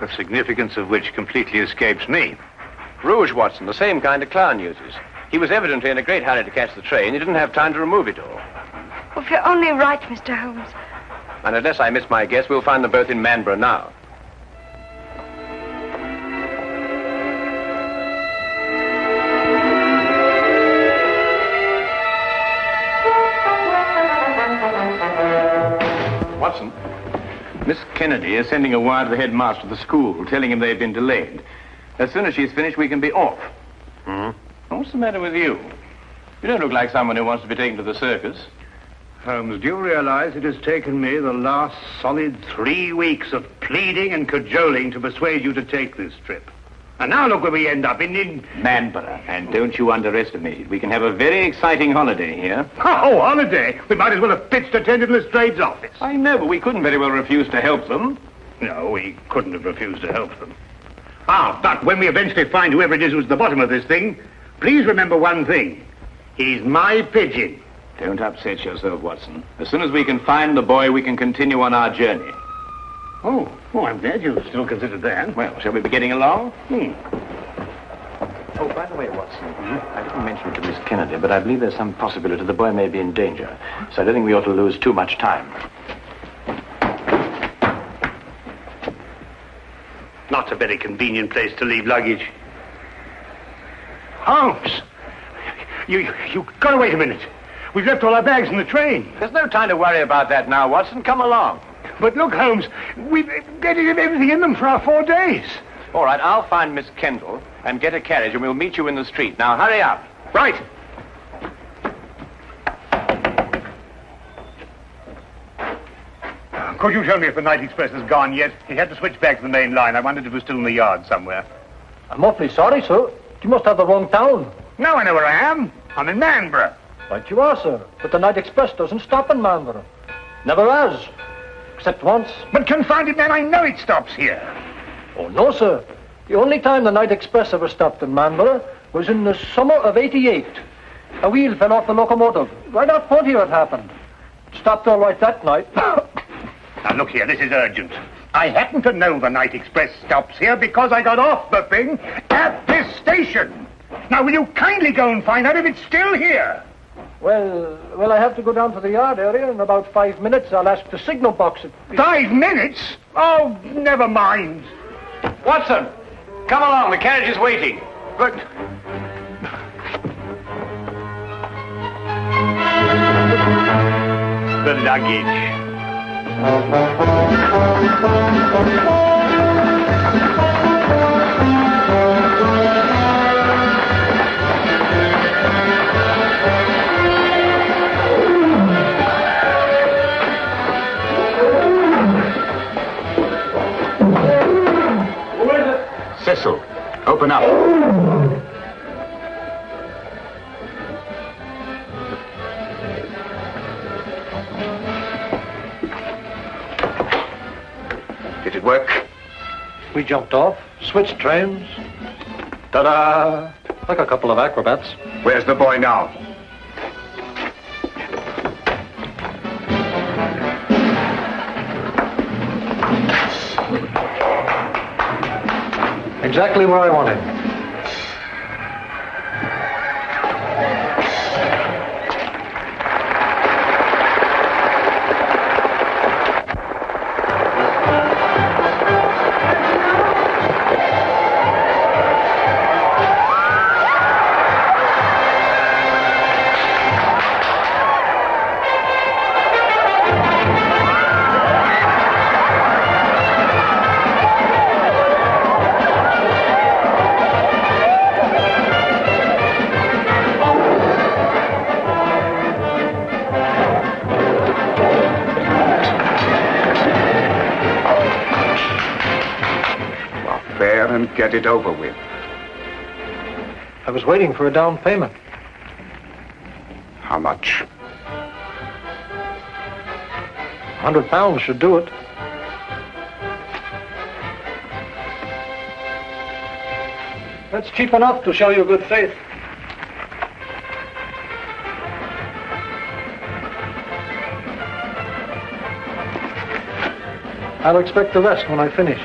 The significance of which completely escapes me. Rouge, Watson, the same kind of clown uses. He was evidently in a great hurry to catch the train. He didn't have time to remove it all. Well, if you're only right, Mr. Holmes. And unless I miss my guess, we'll find them both in Manborough now. Watson, Miss Kennedy is sending a wire to the headmaster of the school, telling him they've been delayed. As soon as she's finished, we can be off. What's the matter with you? You don't look like someone who wants to be taken to the circus. Holmes, do you realize it has taken me the last solid 3 weeks of pleading and cajoling to persuade you to take this trip? And now look where we end up, in Manborough. And don't you underestimate it. We can have a very exciting holiday here. Oh, holiday? We might as well have pitched a tent in Lestrade's office. I know, but we couldn't very well refuse to help them. No, we couldn't have refused to help them. But when we eventually find whoever it is who's at the bottom of this thing, please remember one thing. He's my pigeon. Don't upset yourself, Watson. As soon as we can find the boy, we can continue on our journey. Oh, I'm glad you still considered that. Well, shall we be getting along? Oh, by the way, Watson, I didn't mention it to Miss Kennedy, but I believe there's some possibility the boy may be in danger. So I don't think we ought to lose too much time. Not a very convenient place to leave luggage. Holmes! You gotta wait a minute. We've left all our bags in the train. There's no time to worry about that now, Watson. Come along. But look, Holmes, we've got everything in them for our 4 days. All right, I'll find Miss Kendall and get a carriage, and we'll meet you in the street. Now, hurry up. Right. Could you tell me if the night express has gone yet? He had to switch back to the main line. I wondered if it was still in the yard somewhere. I'm awfully sorry, sir. You must have the wrong town. No, I know where I am. I'm in Manborough. Right you are, sir. But the night express doesn't stop in Manborough. Never has. Except once. But confound it, man, I know it stops here. Oh, no, sir. The only time the night express ever stopped in Manborough was in the summer of '88. A wheel fell off the locomotive. Right out front here it happened. It stopped all right that night. Now, look here, this is urgent. I happen to know the night express stops here because I got off the thing at this station. Now, will you kindly go and find out if it's still here? Well, I have to go down to the yard area. In about 5 minutes, I'll ask the signal box. 5 minutes? Oh, never mind. Watson, come along. The carriage is waiting. But... the luggage. Cecil, open up. Did it work? We jumped off, switched trains. Ta-da! Like a couple of acrobats. Where's the boy now? Exactly where I want him. Get it over with. I was waiting for a down payment. How much? £100 should do it. That's cheap enough to show you good faith. I'll expect the rest when I finish.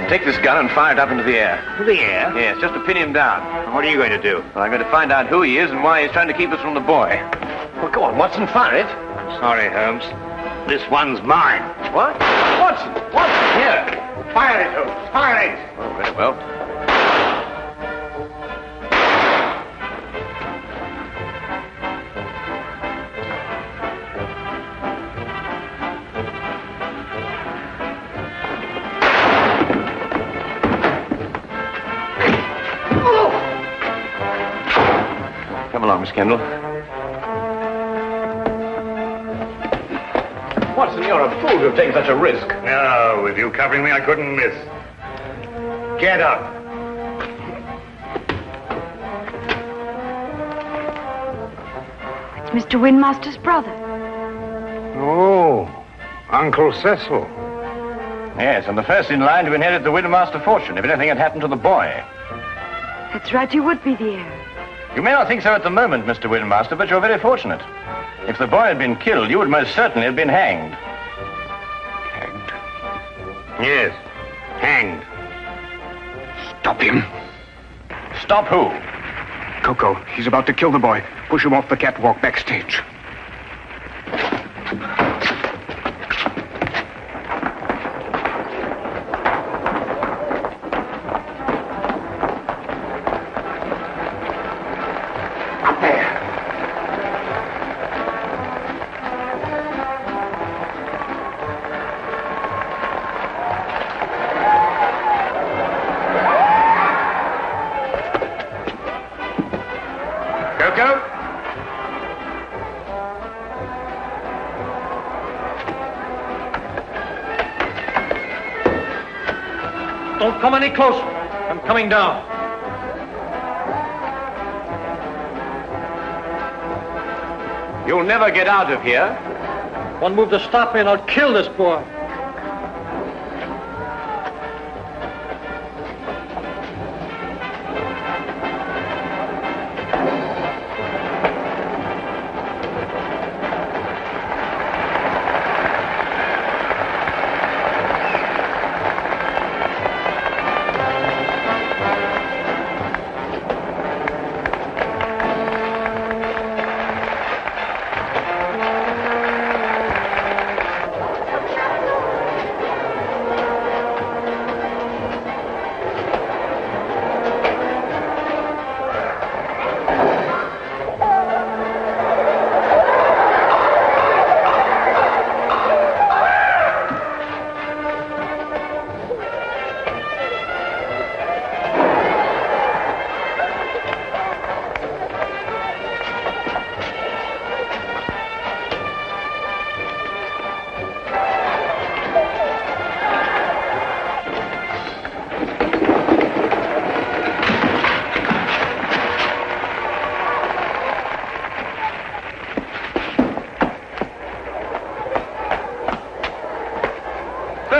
Take this gun and fire it up into the air. To the air? Yes, just to pin him down. What are you going to do? Well, I'm going to find out who he is and why he's trying to keep us from the boy. Well, go on, Watson, fire it. Sorry, Holmes. This one's mine. What? Watson! Watson, here! Fire it, Holmes. Fire it! Oh, very well. Come along, Miss Kendall. Watson, you're a fool to have taken such a risk. No, with you covering me, I couldn't miss. Get up. It's Mr. Windmaster's brother. Oh, Uncle Cecil. Yes, and the first in line to inherit the Windmaster fortune if anything had happened to the boy. That's right, you would be the heir. You may not think so at the moment, Mr. Windmaster, but you're very fortunate. If the boy had been killed, you would most certainly have been hanged. Hanged? Yes, hanged. Stop him. Stop who? Coco, he's about to kill the boy. Push him off the catwalk backstage. Don't come any closer. I'm coming down. You'll never get out of here. One move to stop me and I'll kill this boy.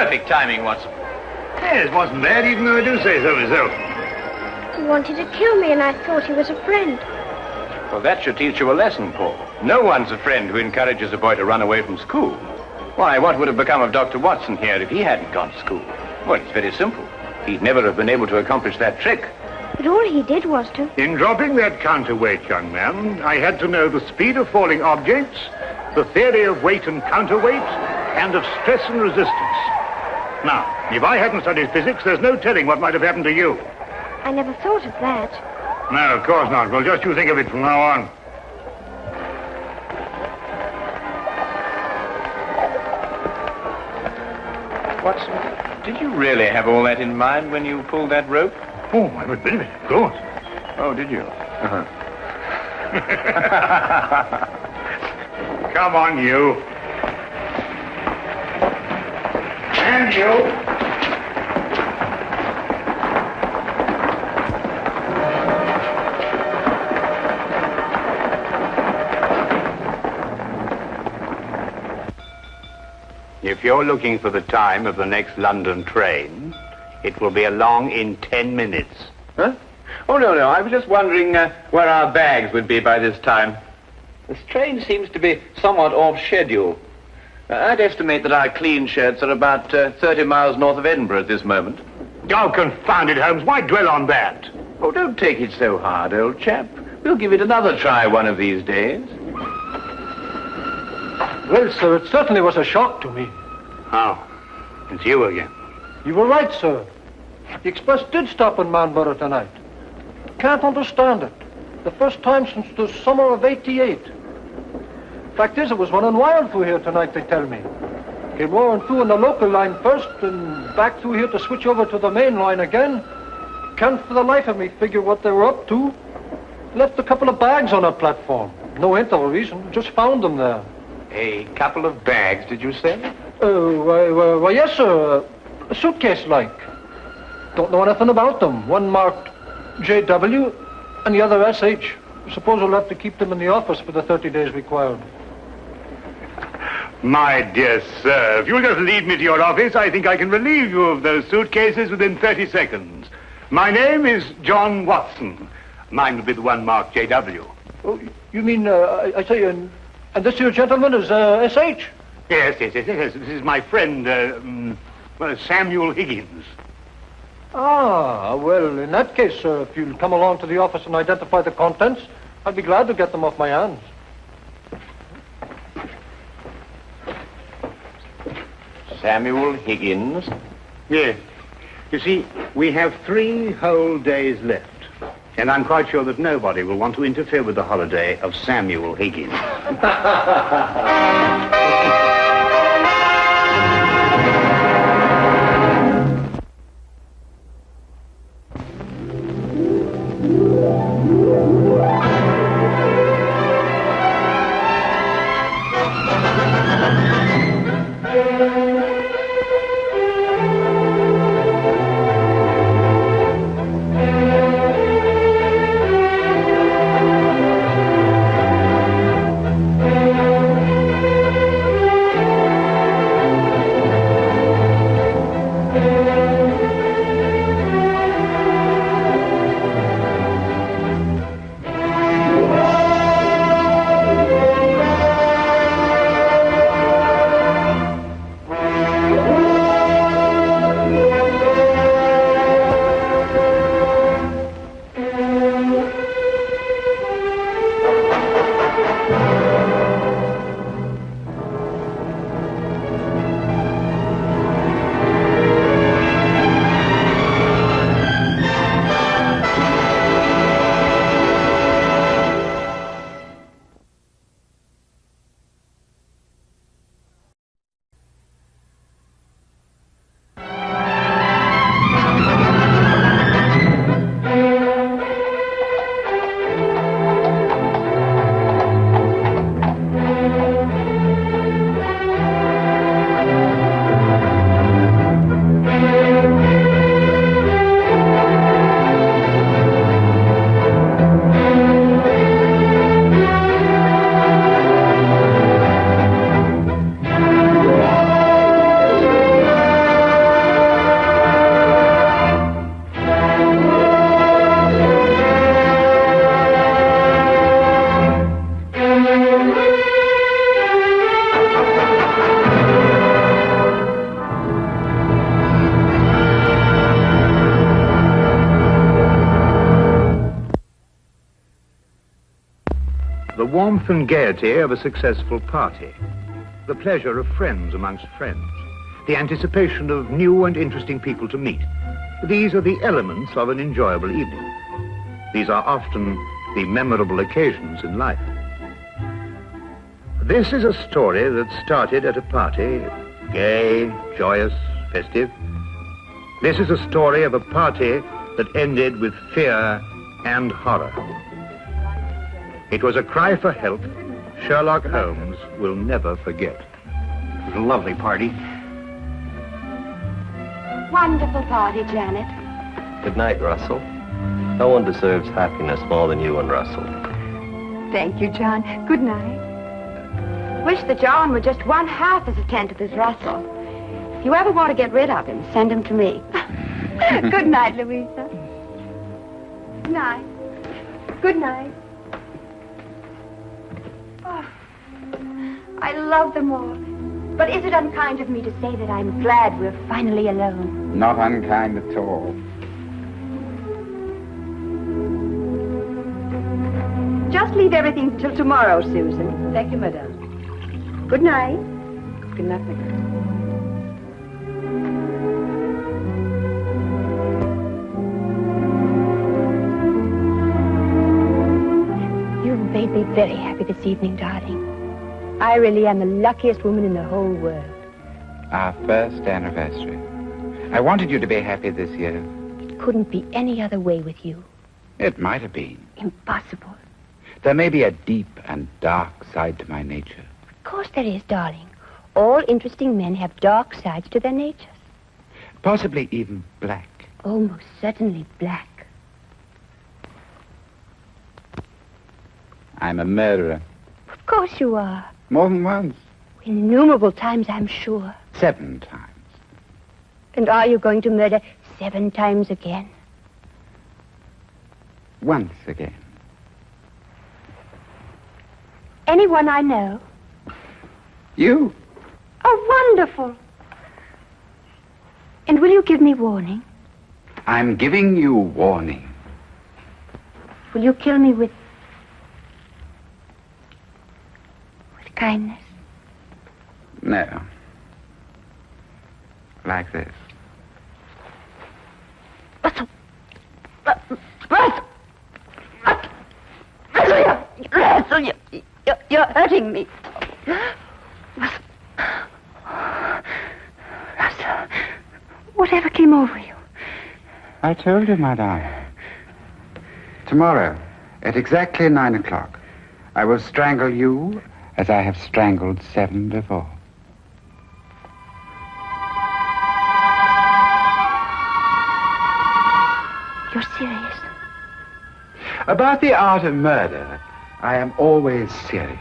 Perfect timing, Watson. Yes, wasn't bad, even though I do say so myself. He wanted to kill me, and I thought he was a friend. Well, that should teach you a lesson, Paul. No one's a friend who encourages a boy to run away from school. Why, what would have become of Dr. Watson here if he hadn't gone to school? Well, it's very simple. He'd never have been able to accomplish that trick. But all he did was to... In dropping that counterweight, young man, I had to know the speed of falling objects, the theory of weight and counterweight, and of stress and resistance. Now, if I hadn't studied physics, there's no telling what might have happened to you. I never thought of that. No, of course not. Well, just you think of it from now on. Watson, did you really have all that in mind when you pulled that rope? Oh, every bit of it, of course. Oh, did you? Come on, you. And you. If you're looking for the time of the next London train, it will be along in 10 minutes. Huh? Oh, no. I was just wondering where our bags would be by this time. This train seems to be somewhat off schedule. I'd estimate that our clean shirts are about 30 miles north of Edinburgh at this moment. Oh, confound it, Holmes. Why dwell on that? Oh, don't take it so hard, old chap. We'll give it another try one of these days. Well, sir, it certainly was a shock to me. Oh, it's you again. You were right, sir. The express did stop in Manborough tonight. Can't understand it. The first time since the summer of '88. Fact is, it was running wild through here tonight, they tell me. Came roaring through on the local line first, and back through here to switch over to the main line again. Can't for the life of me figure what they were up to. Left a couple of bags on our platform. No hint of a reason. Just found them there. A couple of bags, did you say? Why, yes, sir. A suitcase-like. Don't know anything about them. One marked JW and the other SH. Suppose we'll have to keep them in the office for the 30 days required. My dear sir, if you'll just lead me to your office, I think I can relieve you of those suitcases within 30 seconds. My name is John Watson. Mine will be the one marked JW. Oh, you mean, I say, and this here gentleman is SH? Yes. This is my friend, Samuel Higgins. Ah, well, in that case, sir, if you'll come along to the office and identify the contents, I'd be glad to get them off my hands. Samuel Higgins? Yes. You see, we have 3 whole days left. And I'm quite sure that nobody will want to interfere with the holiday of Samuel Higgins. warmth and gaiety of a successful party, the pleasure of friends amongst friends, the anticipation of new and interesting people to meet. These are the elements of an enjoyable evening. These are often the memorable occasions in life. This is a story that started at a party, gay, joyous, festive. This is a story of a party that ended with fear and horror. It was a cry for help Sherlock Holmes will never forget. It was a lovely party. Wonderful party, Janet. Good night, Russell. No one deserves happiness more than you and Russell. Thank you, John. Good night. Wish that John were just one half as attentive as Russell. If you ever want to get rid of him, send him to me. Good night, Louisa. Good night. Good night. Oh, I love them all. But is it unkind of me to say that I'm glad we're finally alone? Not unkind at all. Just leave everything till tomorrow, Susan. Thank you, madame. Good night. Good night, madame. You've made me very happy this evening, darling. I really am the luckiest woman in the whole world. Our first anniversary. I wanted you to be happy this year. It couldn't be any other way with you. It might have been. Impossible. There may be a deep and dark side to my nature. Of course there is, darling. All interesting men have dark sides to their natures. Possibly even black. Oh, most certainly black. I'm a murderer. Of course you are. More than once. Innumerable times, I'm sure. 7 times. And are you going to murder 7 times again? Once again. Anyone I know? You? Oh, wonderful. And will you give me warning? I'm giving you warning. Will you kill me with kindness? No. Like this. Russell! Russell, you're hurting me. Russell, whatever came over you? I told you, my darling. Tomorrow, at exactly 9 o'clock, I will strangle you as I have strangled 7 before. You're serious? About the art of murder, I am always serious.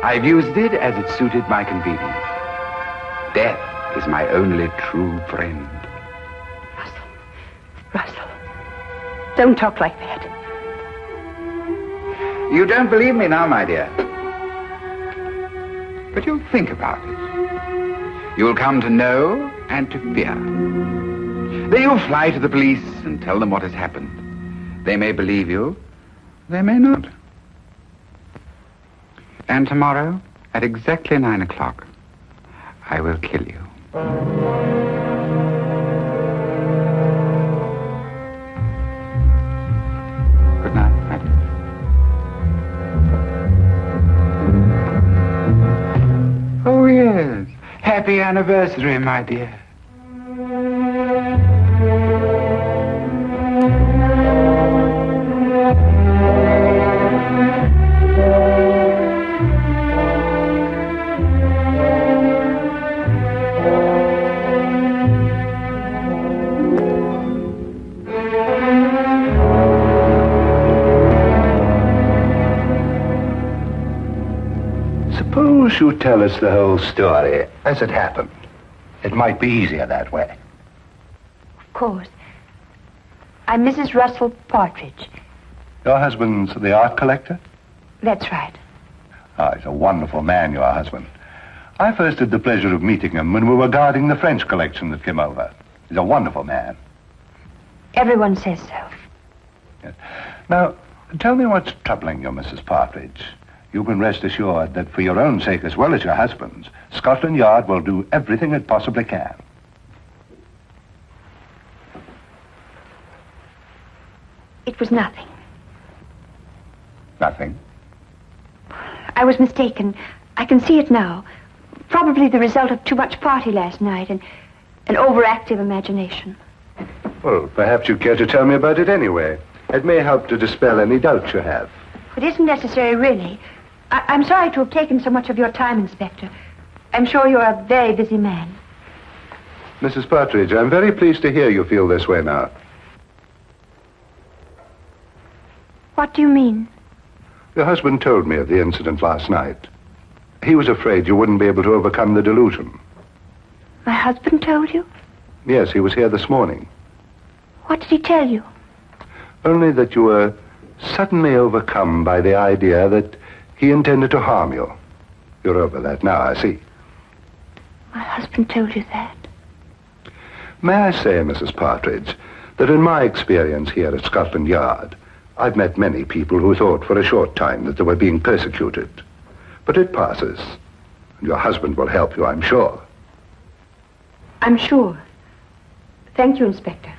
I've used it as it suited my convenience. Death is my only true friend. Russell, don't talk like that. You don't believe me now, my dear. But you'll think about it. You'll come to know and to fear. Then you'll fly to the police and tell them what has happened. They may believe you, they may not. And tomorrow, at exactly 9 o'clock, I will kill you. Good night, madam. Oh, yes. Happy anniversary, my dear. Suppose you tell us the whole story as it happened. It might be easier that way. Of course. I'm Mrs. Russell Partridge. Your husband's the art collector? That's right. Oh, he's a wonderful man, your husband. I first had the pleasure of meeting him when we were guarding the French collection that came over. He's a wonderful man. Everyone says so. Yes. Now, Tell me what's troubling you, Mrs. Partridge. You can rest assured that for your own sake as well as your husband's, Scotland Yard will do everything it possibly can. It was nothing. Nothing? I was mistaken. I can see it now. Probably the result of too much party last night and an overactive imagination. Well, perhaps you care to tell me about it anyway. It may help to dispel any doubts you have. It isn't necessary, really. I'm sorry to have taken so much of your time, Inspector. I'm sure you're a very busy man. Mrs. Partridge, I'm very pleased to hear you feel this way now. What do you mean? Your husband told me of the incident last night. He was afraid you wouldn't be able to overcome the delusion. My husband told you? Yes, he was here this morning. What did he tell you? Only that you were suddenly overcome by the idea that he intended to harm you. You're over that now, I see. My husband told you that? May I say, Mrs. Partridge, that in my experience here at Scotland Yard, I've met many people who thought for a short time that they were being persecuted. But it passes. And your husband will help you, I'm sure. I'm sure. Thank you, Inspector.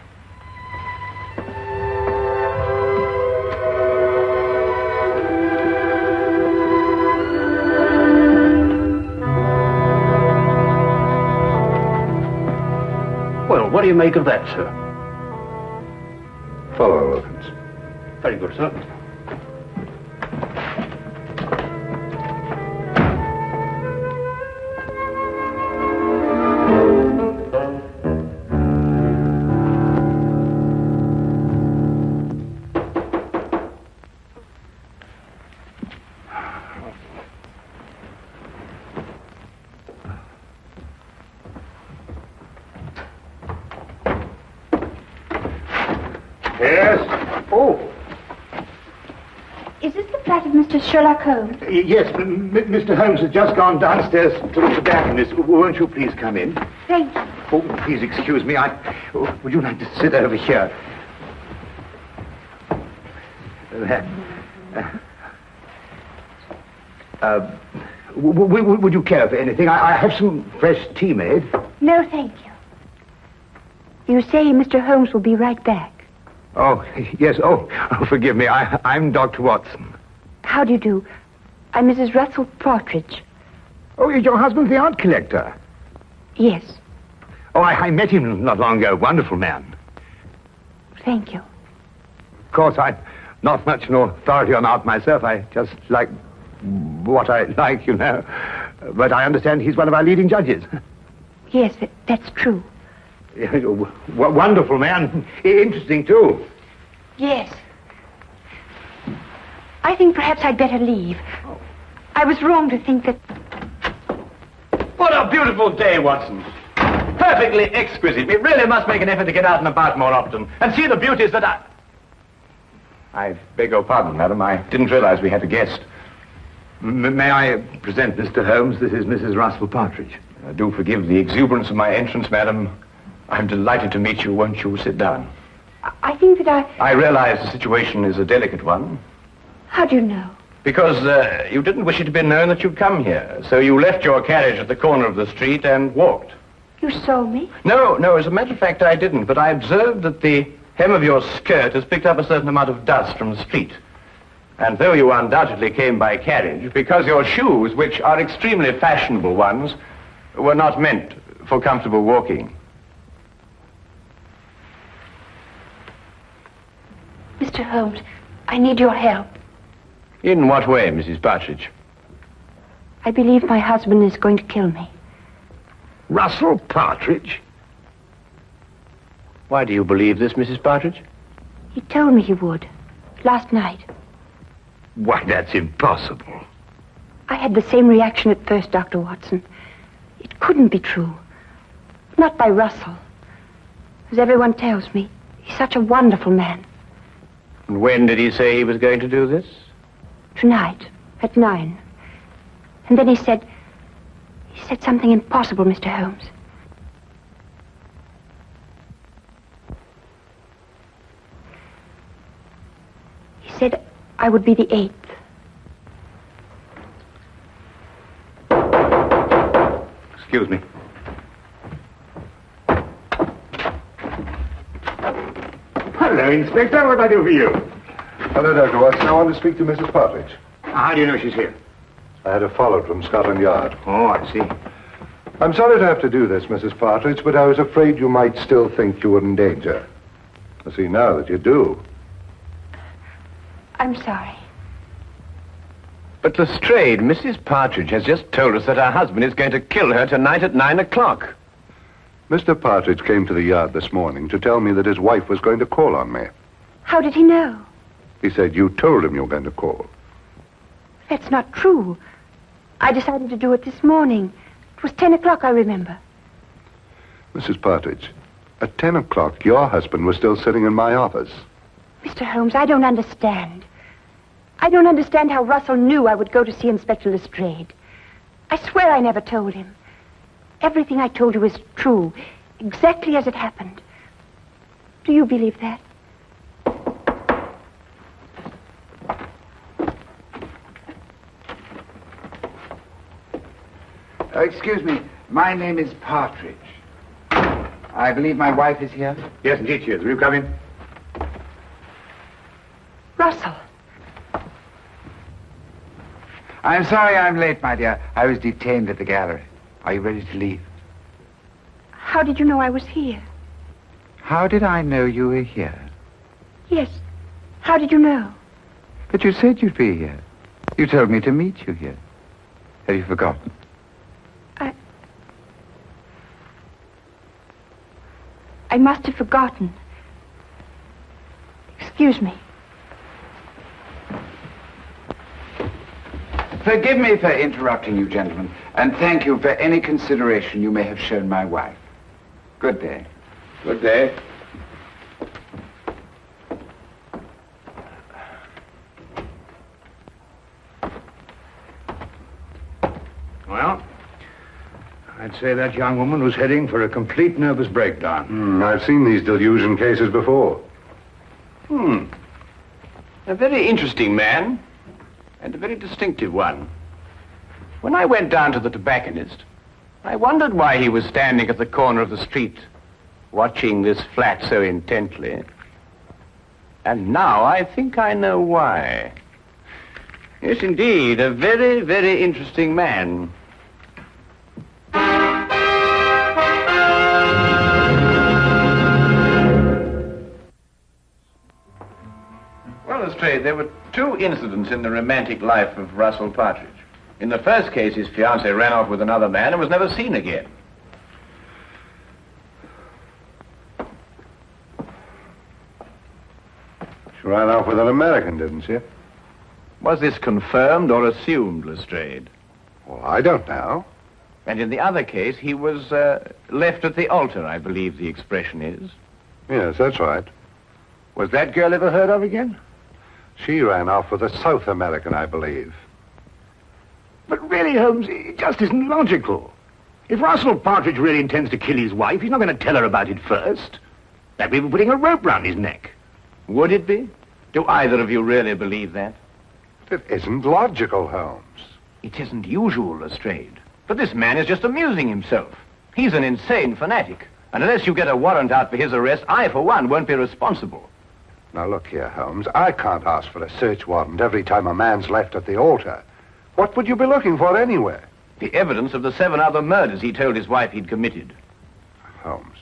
Well, what do you make of that, sir? Follow, Wilkins. Very good, sir. Sherlock Holmes? Yes, Mr. Holmes has just gone downstairs to look for darkness. Won't you please come in? Thank you. Oh, please excuse me. Would you like to sit over here? Would you care for anything? I have some fresh tea made. No, thank you. You say Mr. Holmes will be right back. Oh, yes. Oh, forgive me. I'm Dr. Watson. How do you do? I'm Mrs. Russell Partridge. Oh, your husband's the art collector? Yes. Oh, I met him not long ago. Wonderful man. Thank you. Of course, I'm not much an authority on art myself. I just like what I like, you know. But I understand he's one of our leading judges. Yes, that's true. Wonderful man. Interesting, too. Yes. I think perhaps I'd better leave. I was wrong to think that... What a beautiful day, Watson. Perfectly exquisite. We really must make an effort to get out and about more often and see the beauties that I beg your pardon, madam. I didn't realize we had a guest. May I present Mr. Holmes? This is Mrs. Russell Partridge. Do forgive the exuberance of my entrance, madam. I'm delighted to meet you. Won't you sit down? I think that I realize the situation is a delicate one. How do you know? Because you didn't wish it to be known that you'd come here. So you left your carriage at the corner of the street and walked. You saw me? No, as a matter of fact, I didn't. But I observed that the hem of your skirt has picked up a certain amount of dust from the street. And though you undoubtedly came by carriage, because your shoes, which are extremely fashionable ones, were not meant for comfortable walking. Mr. Holmes, I need your help. In what way, Mrs. Partridge? I believe my husband is going to kill me. Russell Partridge? Why do you believe this, Mrs. Partridge? He told me he would. Last night. Why, that's impossible. I had the same reaction at first, Dr. Watson. It couldn't be true. Not by Russell. As everyone tells me, he's such a wonderful man. And when did he say he was going to do this? Tonight, at 9. And then he said something impossible, Mr. Holmes. He said, I would be the 8th. Excuse me. Hello, Inspector. What do I do for you? Hello, Dr. Watson. I want to speak to Mrs. Partridge. How do you know she's here? I had her followed from Scotland Yard. Oh, I see. I'm sorry to have to do this, Mrs. Partridge, but I was afraid you might still think you were in danger. I see now that you do. I'm sorry. But Lestrade, Mrs. Partridge has just told us that her husband is going to kill her tonight at 9 o'clock. Mr. Partridge came to the yard this morning to tell me that his wife was going to call on me. How did he know? He said you told him you were going to call. That's not true. I decided to do it this morning. It was 10 o'clock, I remember. Mrs. Partridge, at 10 o'clock, your husband was still sitting in my office. Mr. Holmes, I don't understand. I don't understand how Russell knew I would go to see Inspector Lestrade. I swear I never told him. Everything I told you is true, exactly as it happened. Do you believe that? Excuse me. My name is Partridge. I believe my wife is here. Yes, indeed she is. Will you come in? Russell. I'm sorry I'm late, my dear. I was detained at the gallery. Are you ready to leave? How did you know I was here? How did I know you were here? Yes. How did you know? But you said you'd be here. You told me to meet you here. Have you forgotten? I must have forgotten. Excuse me. Forgive me for interrupting you, gentlemen, and thank you for any consideration you may have shown my wife. Good day. Good day. Well, I'd say that young woman was heading for a complete nervous breakdown. I've seen these delusion cases before. A very interesting man, and a very distinctive one. When I went down to the tobacconist, I wondered why he was standing at the corner of the street, watching this flat so intently. And now I think I know why. Yes, indeed, a very, very interesting man. Well, Lestrade, there were two incidents in the romantic life of Russell Partridge. In the first case, his fiancée ran off with another man and was never seen again. She ran off with an American, didn't she? Was this confirmed or assumed, Lestrade? Well, I don't know. And in the other case, he was left at the altar, I believe the expression is. Yes, that's right. Was that girl ever heard of again? She ran off with a South American, I believe. But really, Holmes, it just isn't logical. If Russell Partridge really intends to kill his wife, he's not going to tell her about it first. That'd be putting a rope round his neck. Would it be? Do either of you really believe that? It isn't logical, Holmes. It isn't usual, Lestrade. But this man is just amusing himself. He's an insane fanatic. And unless you get a warrant out for his arrest, I, for one, won't be responsible. Now, look here, Holmes. I can't ask for a search warrant every time a man's left at the altar. What would you be looking for anyway? The evidence of the 7 other murders he told his wife he'd committed. Holmes,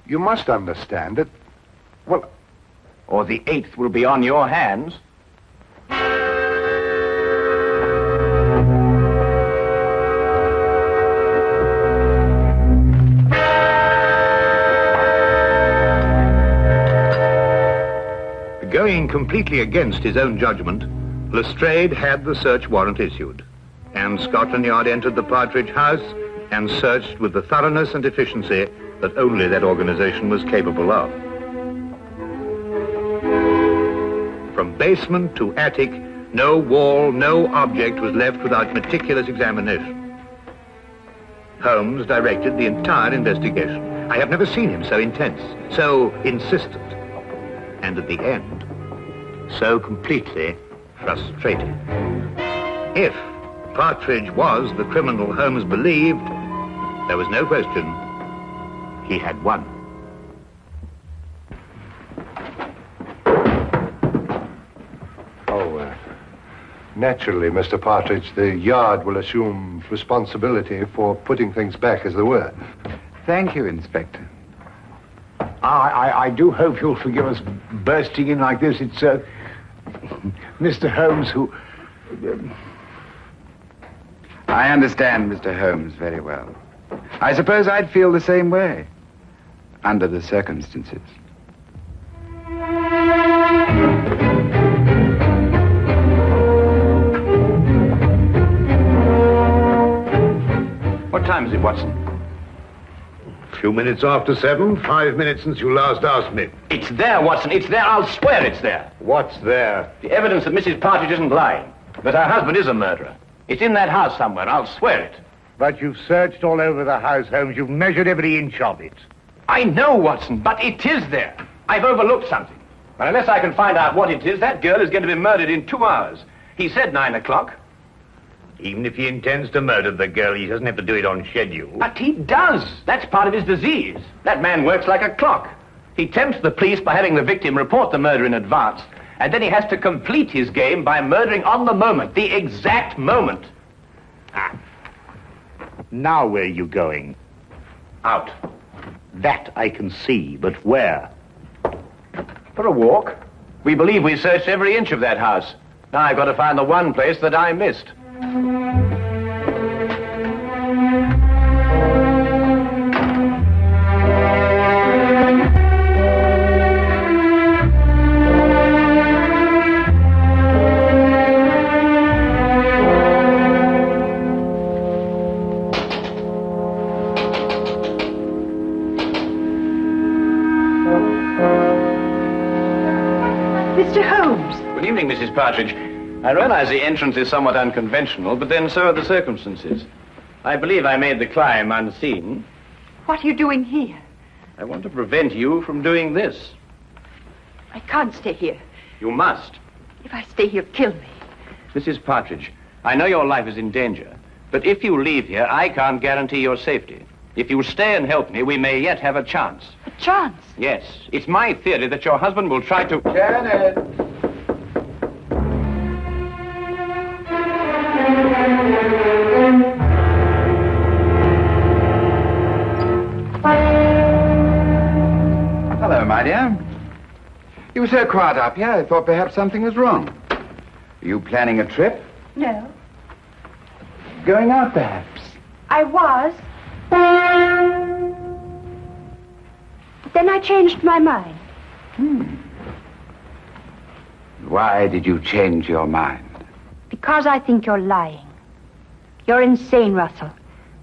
you must understand that... Well... Or the 8th will be on your hands. Going completely against his own judgment, Lestrade had the search warrant issued, and Scotland Yard entered the Partridge house and searched with the thoroughness and efficiency that only that organization was capable of. From basement to attic, no wall, no object was left without meticulous examination. Holmes directed the entire investigation. I have never seen him so intense, so insistent, and at the end, so completely frustrated. If Partridge was the criminal Holmes believed, there was no question he had won. Naturally, Mr. Partridge, the yard will assume responsibility for putting things back as they were. Thank you, Inspector. I do hope you'll forgive us bursting in like this. It's Mr. Holmes who... I understand Mr. Holmes very well. I suppose I'd feel the same way, under the circumstances. What time is it, Watson? A few minutes after 7, 5 minutes since you last asked me. It's there, Watson. It's there. I'll swear it's there. What's there? The evidence that Mrs. Partridge isn't lying. That her husband is a murderer. It's in that house somewhere. I'll swear it. But you've searched all over the house, Holmes. You've measured every inch of it. I know, Watson, but it is there. I've overlooked something. But unless I can find out what it is, that girl is going to be murdered in 2 hours. He said 9 o'clock. Even if he intends to murder the girl, he doesn't have to do it on schedule. But he does. That's part of his disease. That man works like a clock. He tempts the police by having the victim report the murder in advance, and then he has to complete his game by murdering on the moment, the exact moment. Now where are you going? Out. That I can see, but where? For a walk. We believe we searched every inch of that house. Now I've got to find the one place that I missed. Mr. Holmes. Good evening, Mrs. Partridge. I realize the entrance is somewhat unconventional, but then so are the circumstances. I believe I made the climb unseen. What are you doing here? I want to prevent you from doing this. I can't stay here. You must. If I stay here, kill me. Mrs. Partridge, I know your life is in danger, but if you leave here, I can't guarantee your safety. If you stay and help me, we may yet have a chance. A chance? Yes. It's my theory that your husband will try to... Janet! Hello, my dear. You were so quiet up here, I thought perhaps something was wrong. Are you planning a trip? No. Going out, perhaps? I was. But then I changed my mind. Why did you change your mind? Because I think you're lying. You're insane, Russell.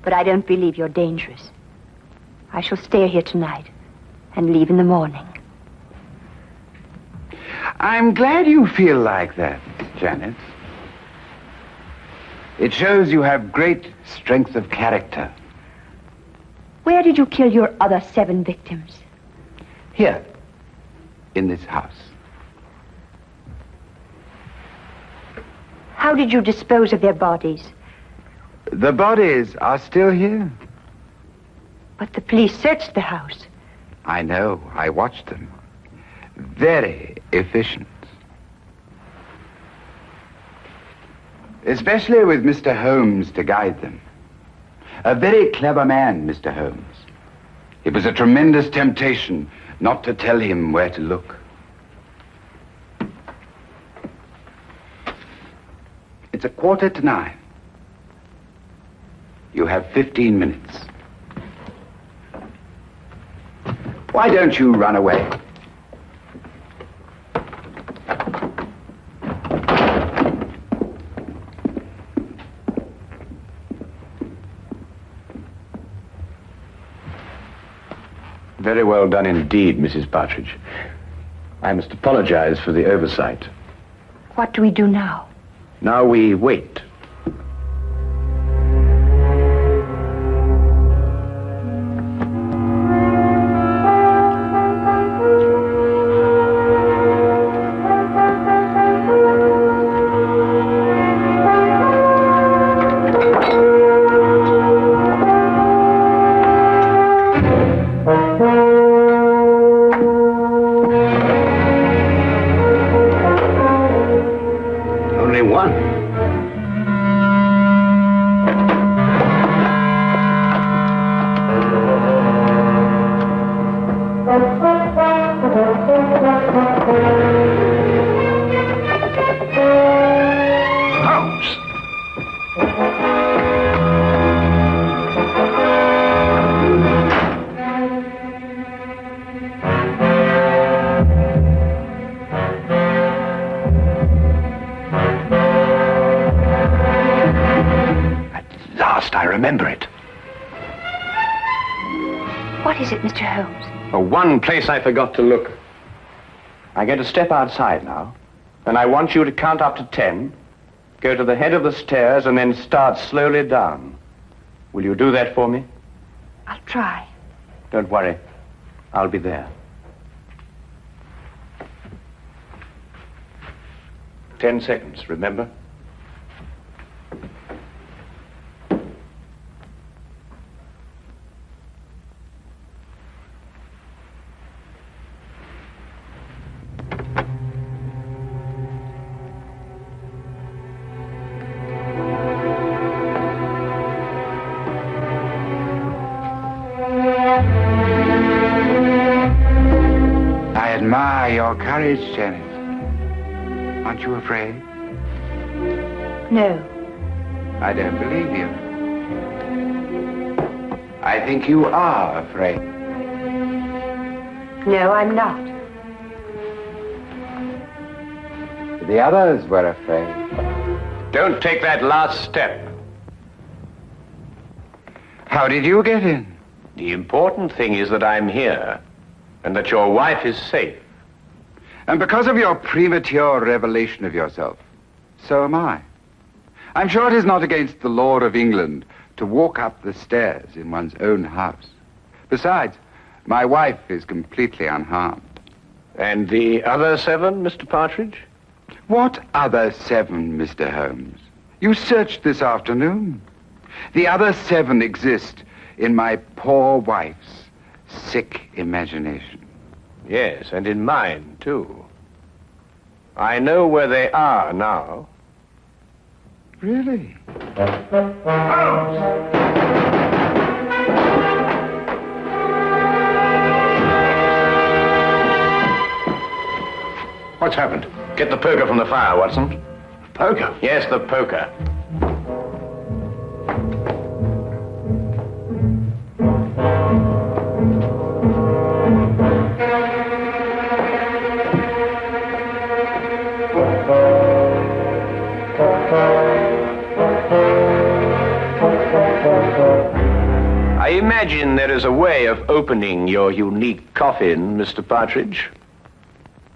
But I don't believe you're dangerous. I shall stay here tonight and leave in the morning. I'm glad you feel like that, Janet. It shows you have great strength of character. Where did you kill your other 7 victims? Here, in this house. How did you dispose of their bodies? The bodies are still here. But the police searched the house. I know. I watched them. Very efficient. Especially with Mr. Holmes to guide them. A very clever man, Mr. Holmes. It was a tremendous temptation not to tell him where to look. It's 9:15. You have 15 minutes. Why don't you run away? Very well done indeed, Mrs. Partridge. I must apologize for the oversight. What do we do now? Now we wait. last I remember it. What is it, Mr. Holmes? The one place I forgot to look. I'm going to step outside now, and I want you to count up to 10, go to the head of the stairs, and then start slowly down. Will you do that for me? I'll try. Don't worry. I'll be there. 10 seconds, remember? I admire your courage, Janet. Aren't you afraid? No. I don't believe you. I think you are afraid. No, I'm not. The others were afraid. Don't take that last step. How did you get in? The important thing is that I'm here, and that your wife is safe. And because of your premature revelation of yourself, so am I. I'm sure it is not against the law of England to walk up the stairs in one's own house. Besides, my wife is completely unharmed. And the other 7, Mr. Partridge? What other 7, Mr. Holmes? You searched this afternoon. The other 7 exist in my poor wife's sick imagination. Yes, and in mine, too. I know where they are now. Really? What's happened? Get the poker from the fire, Watson. Poker? Yes, the poker. I imagine there is a way of opening your unique coffin, Mr. Partridge.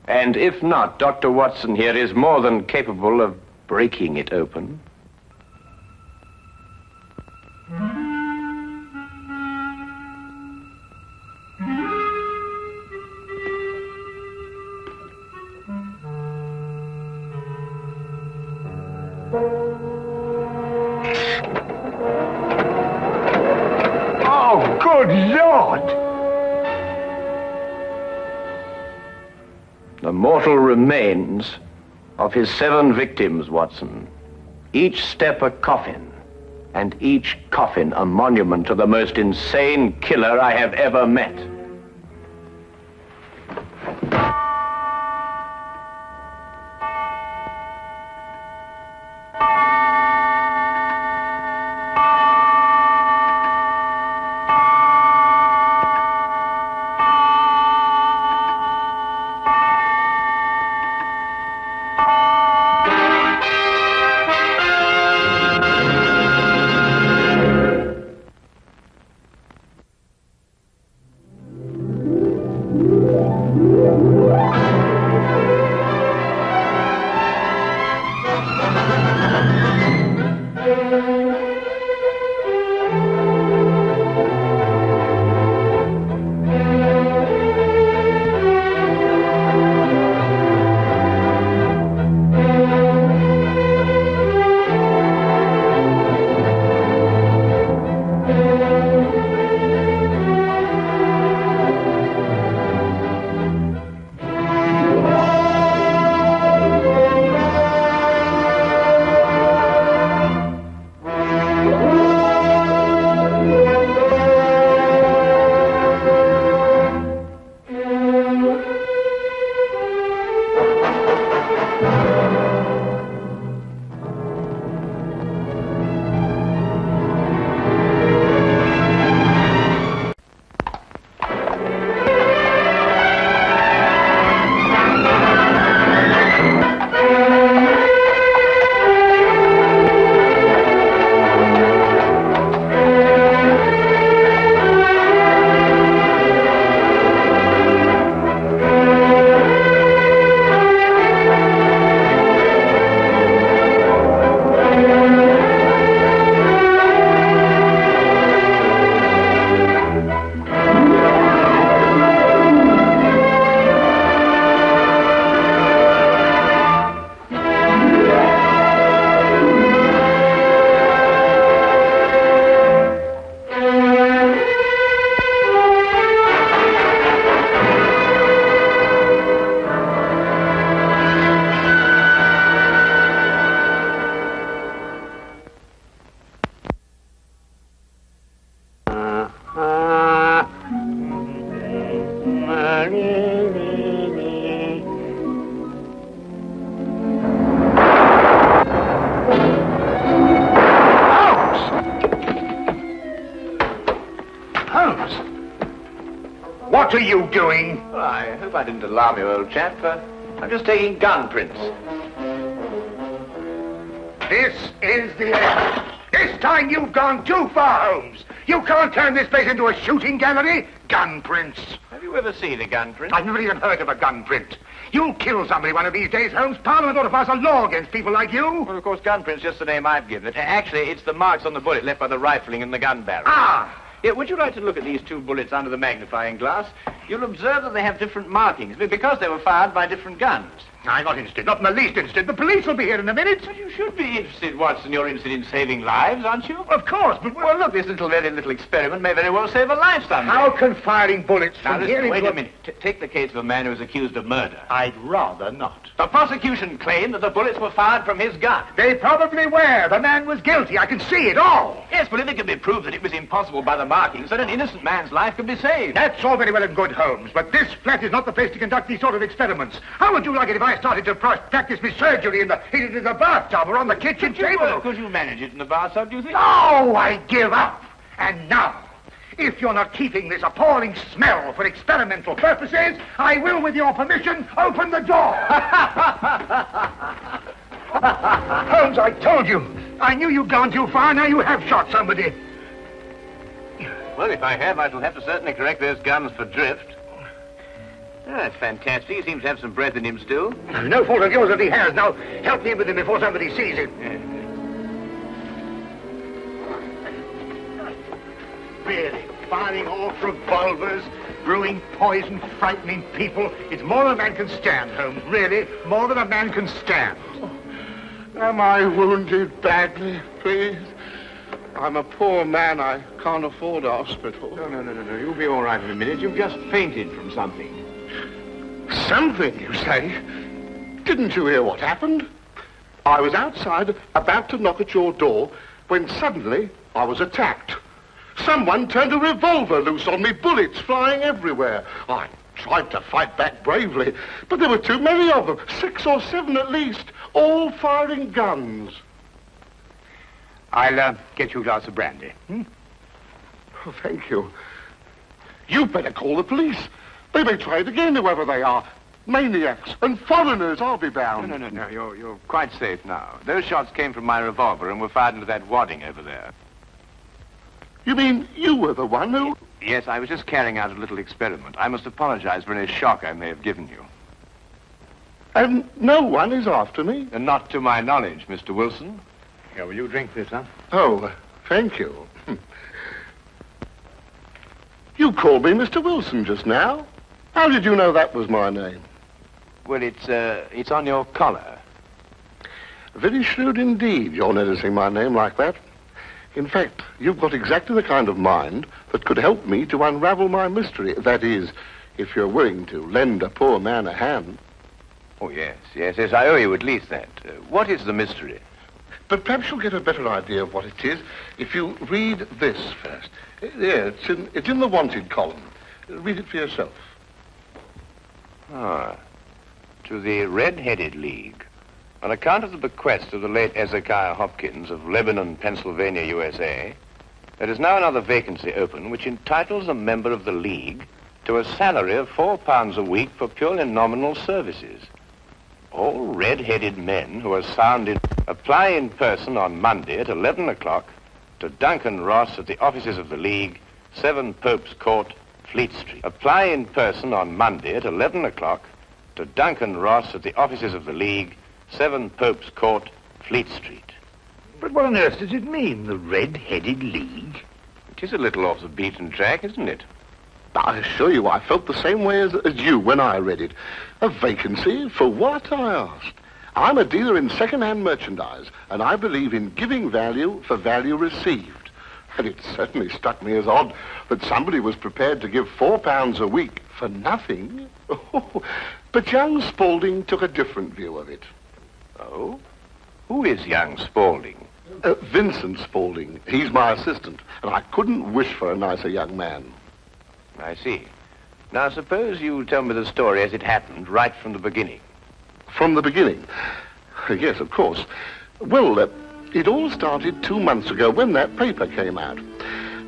And if not, Dr. Watson here is more than capable of breaking it open. Oh, good Lord! The mortal remains of his 7 victims, Watson. Each step a coffin, and each coffin a monument to the most insane killer I have ever met. What are you doing? Well, I hope I didn't alarm you, old chap. I'm just taking gun prints. This is the end. This time you've gone too far, Holmes. You can't turn this place into a shooting gallery. Gun prints. Have you ever seen a gun print? I've never even heard of a gun print. You'll kill somebody one of these days, Holmes. Parliament ought to pass a law against people like you. Well, of course, gun print's just the name I've given it. Actually, it's the marks on the bullet left by the rifling in the gun barrel. Ah! Yeah, would you like to look at these two bullets under the magnifying glass? You'll observe that they have different markings, because they were fired by different guns. I'm not interested, not in the least interested. The police will be here in a minute. But you should be interested, Watson. You're interested in saving lives, aren't you? Of course, but... Well, look, this very little experiment may very well save a life someday. How can firing bullets Now, from here listen, into... wait a minute. Take the case of a man who is accused of murder. I'd rather not. The prosecution claimed that the bullets were fired from his gun. They probably were. The man was guilty. I can see it all. Yes, but if it can be proved that it was impossible by the markings, then an innocent man's life could be saved. That's all very well and good, Holmes, but this flat is not the place to conduct these sort of experiments. How would you like it if I started to practice my surgery in the bathtub or on the kitchen table? Could you manage it in the bathtub, do you think? No, I give up. And now, if you're not keeping this appalling smell for experimental purposes, I will, with your permission, open the door. Holmes, I told you. I knew you'd gone too far. Now you have shot somebody. Well, if I have, I shall have to certainly correct those guns for drift. Oh, that's fantastic. He seems to have some breath in him still. No fault of yours if he has. Now, help me with him before somebody sees him. Really, firing off revolvers, brewing poison, frightening people. It's more than a man can stand, Holmes. Really, more than a man can stand. Am I wounded badly, please? I'm a poor man. I can't afford a hospital. No. You'll be all right in a minute. You've just fainted from something. Something, you say? Didn't you hear what happened? I was outside, about to knock at your door, when suddenly I was attacked. Someone turned a revolver loose on me, bullets flying everywhere. I tried to fight back bravely, but there were too many of them, 6 or 7 at least, all firing guns. I'll get you a glass of brandy. Oh, thank you. You better call the police. They may try it again, whoever they are. Maniacs and foreigners, I'll be bound. No. You're quite safe now. Those shots came from my revolver and were fired into that wadding over there. You mean you were the one who... Yes, I was just carrying out a little experiment. I must apologize for any shock I may have given you. And no one is after me? And not to my knowledge, Mr. Wilson. Here, will you drink this, huh? Oh, thank you. You called me Mr. Wilson just now. How did you know that was my name? Well, it's on your collar. Very shrewd indeed, you're noticing my name like that. In fact, you've got exactly the kind of mind that could help me to unravel my mystery. That is, if you're willing to lend a poor man a hand. Oh, yes, I owe you at least that. What is the mystery? But perhaps you'll get a better idea of what it is if you read this first. Yeah, it's in the wanted column. Read it for yourself. To the Red-Headed League. On account of the bequest of the late Ezekiah Hopkins of Lebanon, Pennsylvania, USA, there is now another vacancy open which entitles a member of the League to a salary of £4 a week for purely nominal services. All red-headed men who are sound in... Apply in person on Monday at 11 o'clock to Duncan Ross at the offices of the League, 7 Pope's Court, Fleet Street. Apply in person on Monday at 11 o'clock to Duncan Ross at the offices of the League, 7 Pope's Court, Fleet Street. But what on earth does it mean, the Red-Headed League? It is a little off the beaten track, isn't it? I assure you, I felt the same way as you when I read it. A vacancy for what, I asked. I'm a dealer in second-hand merchandise, and I believe in giving value for value received. And it certainly struck me as odd that somebody was prepared to give £4 a week for nothing. But young Spaulding took a different view of it. Oh? Who is young Spaulding? Vincent Spaulding. He's my assistant, and I couldn't wish for a nicer young man. I see. Now, suppose you tell me the story as it happened, right from the beginning. From the beginning? Yes, of course. Well, it all started 2 months ago when that paper came out.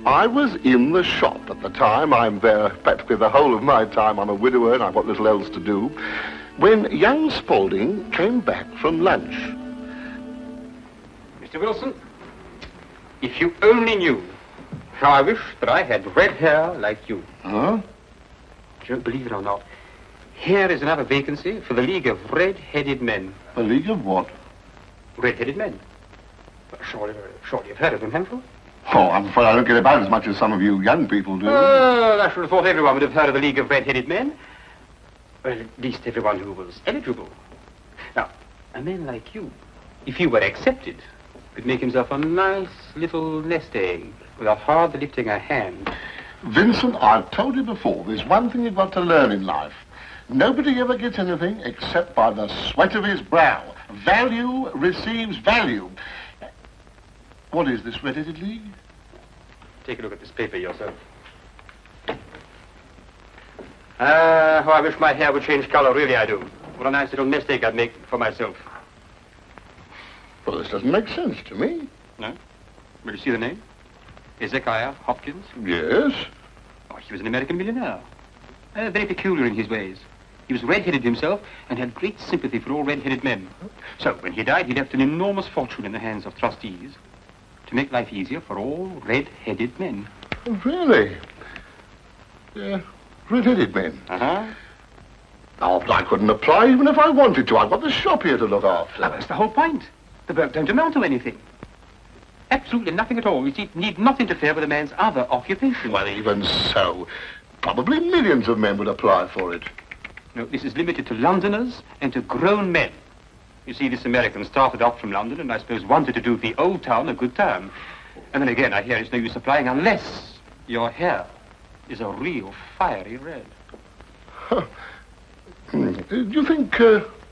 I was in the shop at the time. I'm there practically the whole of my time. I'm a widower and I've got little else to do. When young Spaulding came back from lunch. Mr. Wilson, if you only knew how I wish that I had red hair like you. Huh? Don't believe it or not. Here is another vacancy for the League of Red-Headed Men. The League of what? Red-Headed Men. Surely you've heard of them, haven't you? Oh, I'm afraid I don't get about as much as some of you young people do. I should have thought everyone would have heard of the League of Red-Headed Men. Well, at least everyone who was eligible. Now, a man like you, if he were accepted, could make himself a nice little nest egg without hardly lifting a hand. Vincent, I've told you before, there's one thing you've got to learn in life. Nobody ever gets anything except by the sweat of his brow. Value receives value. What is this Red-Headed League? Take a look at this paper yourself. How I wish my hair would change color, really I do. What a nice little nest egg I'd make for myself. Well, this doesn't make sense to me. No? Will you see the name? Ezekiah Hopkins? Yes. Oh, he was an American millionaire. Very peculiar in his ways. He was red-headed himself and had great sympathy for all red-headed men. So, when he died, he left an enormous fortune in the hands of trustees to make life easier for all red-headed men. Oh, really? Yeah, red-headed men? Uh-huh. Oh, but I couldn't apply even if I wanted to. I've got the shop here to look after. Now, that's the whole point. The work don't amount to anything. Absolutely nothing at all. You need not interfere with a man's other occupation. Well, even so, probably millions of men would apply for it. No, this is limited to Londoners and to grown men. You see, this American started off from London and I suppose wanted to do the old town a good turn. And then again, I hear it's no use applying unless your hair is a real fiery red. Huh. Do you think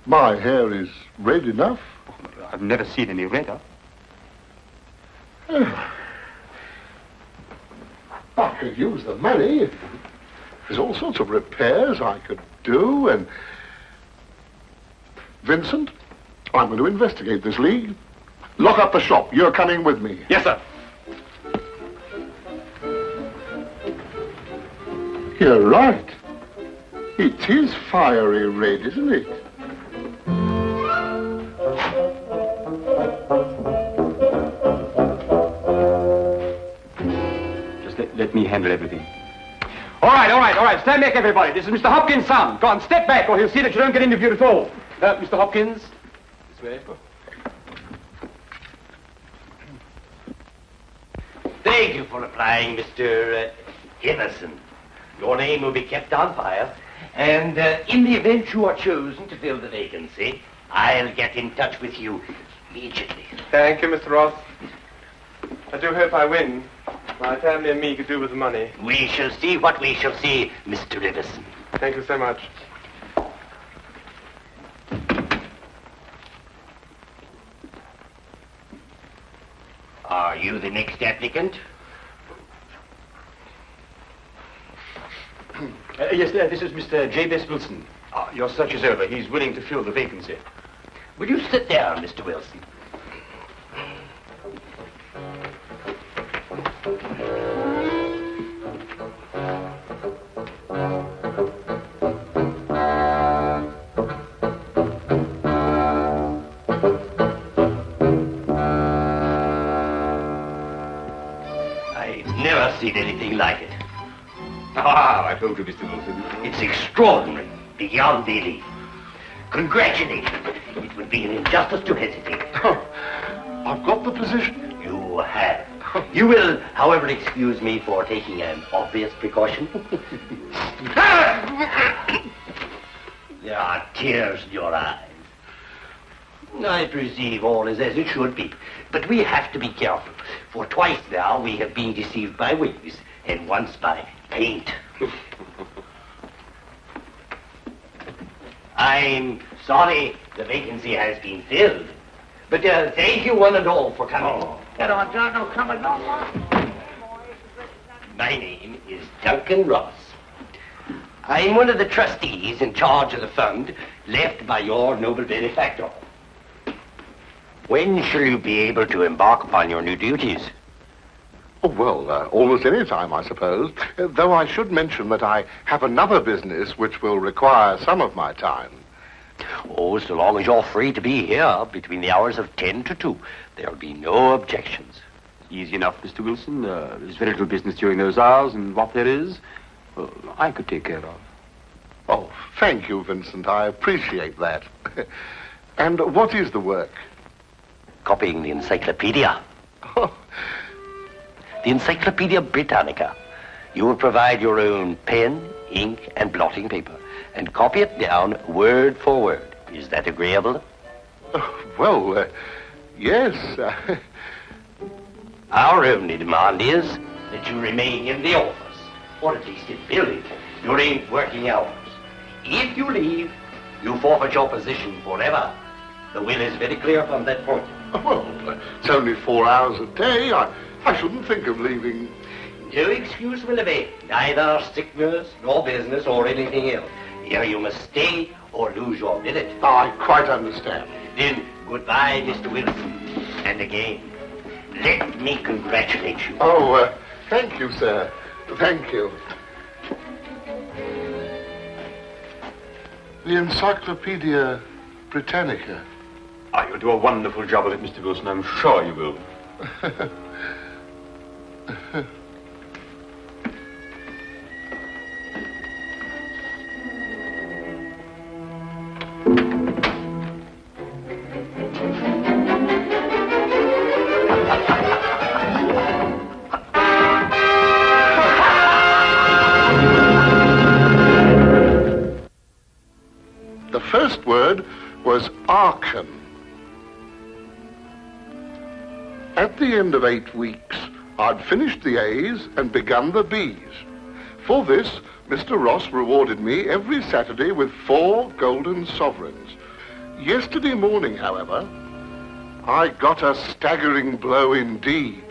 my hair is red enough? Oh, I've never seen any redder. I could use the money. There's all sorts of repairs I could do, and... Vincent, I'm going to investigate this league. Lock up the shop. You're coming with me. Yes, sir. You're right. It is fiery red, isn't it? Just let me handle everything. All right. Stand back, everybody. This is Mr. Hopkins' son. Go on, step back, or he'll see that you don't get interviewed at all. Mr. Hopkins. This way. Thank you for applying, Mr. Henderson. Your name will be kept on file, and in the event you are chosen to fill the vacancy, I'll get in touch with you immediately. Thank you, Mr. Ross. I do hope I win. My family and me could do with the money. We shall see what we shall see, Mr. Rivison. Thank you so much. Are you the next applicant? Yes, this is Mr. J.B.S. Wilson. Your search is over. He's willing to fill the vacancy. Will you sit down, Mr. Wilson? I've never seen anything like it. I told you, Mr. Wilson. It's extraordinary, beyond belief. Congratulations. It would be an injustice to hesitate. I've got the position. You have. You will, however, excuse me for taking an obvious precaution. There are tears in your eyes. I perceive all is as it should be, but we have to be careful, for twice now we have been deceived by wigs, and once by paint. I'm sorry the vacancy has been filled, but thank you one and all for coming. My name is Duncan Ross. I'm one of the trustees in charge of the fund left by your noble benefactor. When shall you be able to embark upon your new duties? Oh, well, almost any time, I suppose. Though I should mention that I have another business which will require some of my time. Oh, so long as you're free to be here between the hours of 10 to 2, there'll be no objections. Easy enough, Mr. Wilson. There's very little business during those hours, and what there is, I could take care of. Oh, thank you, Vincent. I appreciate that. And what is the work? Copying the encyclopedia. The Encyclopedia Britannica. You will provide your own pen, ink, and blotting paper, and copy it down word for word. Is that agreeable? Well, yes. Our only demand is that you remain in the office, or at least in building, during working hours. If you leave, you forfeit your position forever. The will is very clear from that point. Well, it's only 4 hours a day. I shouldn't think of leaving. No excuse will avail. Neither sickness, nor business, or anything else. Here you must stay or lose your billet. I quite understand. Then, goodbye, Mr. Wilson. And again, let me congratulate you. Oh, thank you, sir. Thank you. The Encyclopedia Britannica. Ah, you'll do a wonderful job of it, Mr. Wilson. I'm sure you will. The first word was Arkham. At the end of 8 weeks, I'd finished the A's and begun the B's. For this, Mr. Ross rewarded me every Saturday with 4 golden sovereigns. Yesterday morning, however, I got a staggering blow indeed.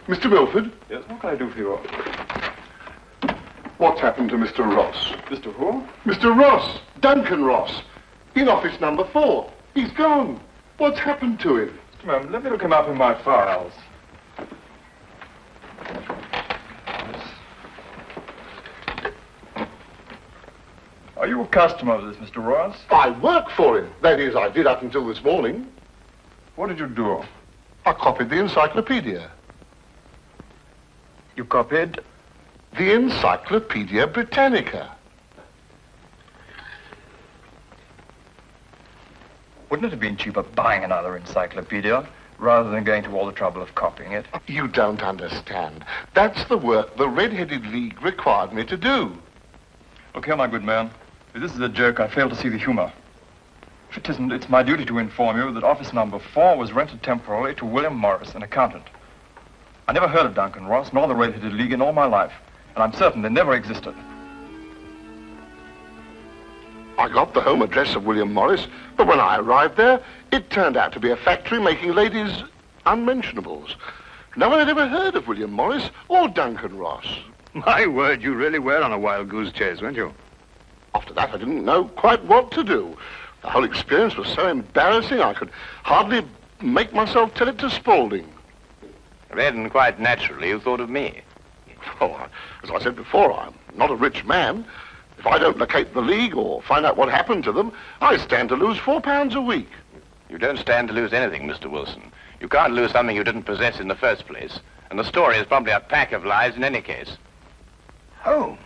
Mr. Milford? Yes, what can I do for you? What's happened to Mr. Ross? Mr. who? Mr. Ross! Duncan Ross! In office number 4. He's gone. What's happened to him? Just a moment. Let me look him up in my files. Are you a customer of this, Mr. Ross? I work for him. That is, I did up until this morning. What did you do? I copied the encyclopedia. You copied? The Encyclopedia Britannica. Wouldn't it have been cheaper buying another encyclopedia rather than going to all the trouble of copying it? You don't understand. That's the work the Red-Headed League required me to do. Look here, my good man. If this is a joke, I fail to see the humor. If it isn't, it's my duty to inform you that office number 4 was rented temporarily to William Morris, an accountant. I never heard of Duncan Ross, nor the Red-Headed League in all my life, and I'm certain they never existed. I got the home address of William Morris, but when I arrived there, it turned out to be a factory making ladies' unmentionables. No one had ever heard of William Morris or Duncan Ross. My word, you really were on a wild goose chase, weren't you? After that, I didn't know quite what to do. The whole experience was so embarrassing, I could hardly make myself tell it to Spaulding. Then, quite naturally, you thought of me. Oh, as I said before, I'm not a rich man. If I don't locate the League or find out what happened to them, I stand to lose £4 a week. You don't stand to lose anything, Mr. Wilson. You can't lose something you didn't possess in the first place. And the story is probably a pack of lies in any case. Holmes.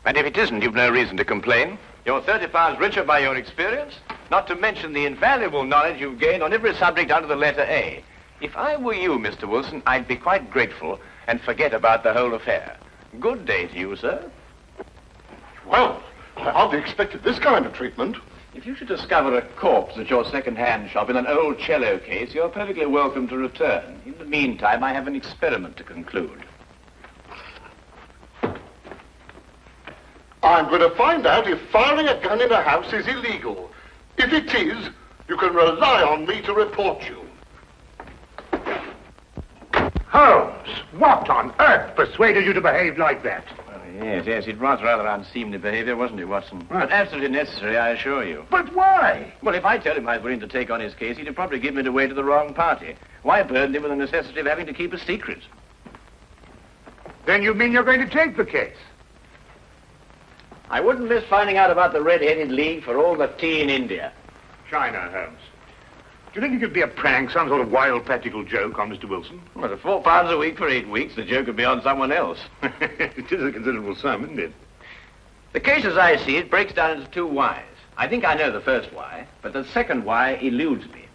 And if it isn't, you've no reason to complain. You're £30 richer by your experience, not to mention the invaluable knowledge you've gained on every subject under the letter A. If I were you, Mr. Wilson, I'd be quite grateful and forget about the whole affair. Good day to you, sir. Well, I hardly expected this kind of treatment. If you should discover a corpse at your second-hand shop in an old cello case, you're perfectly welcome to return. In the meantime, I have an experiment to conclude. I'm going to find out if firing a gun in a house is illegal. If it is, you can rely on me to report you. Holmes, what on earth persuaded you to behave like that? Yes, it was rather unseemly behavior, wasn't it, Watson? But absolutely necessary, I assure you. But why? Well, if I tell him I was willing to take on his case, he'd probably give me away to the wrong party. Why burden him with the necessity of having to keep a secret? Then you mean you're going to take the case? I wouldn't miss finding out about the Red-Headed League for all the tea in India. China, Holmes. Do you think it could be a prank, some sort of wild practical joke on Mr. Wilson? Well, at £4 a week for 8 weeks, the joke would be on someone else. It is a considerable sum, isn't it? The case, as I see it, breaks down into two whys. I think I know the first why, but the second why eludes me.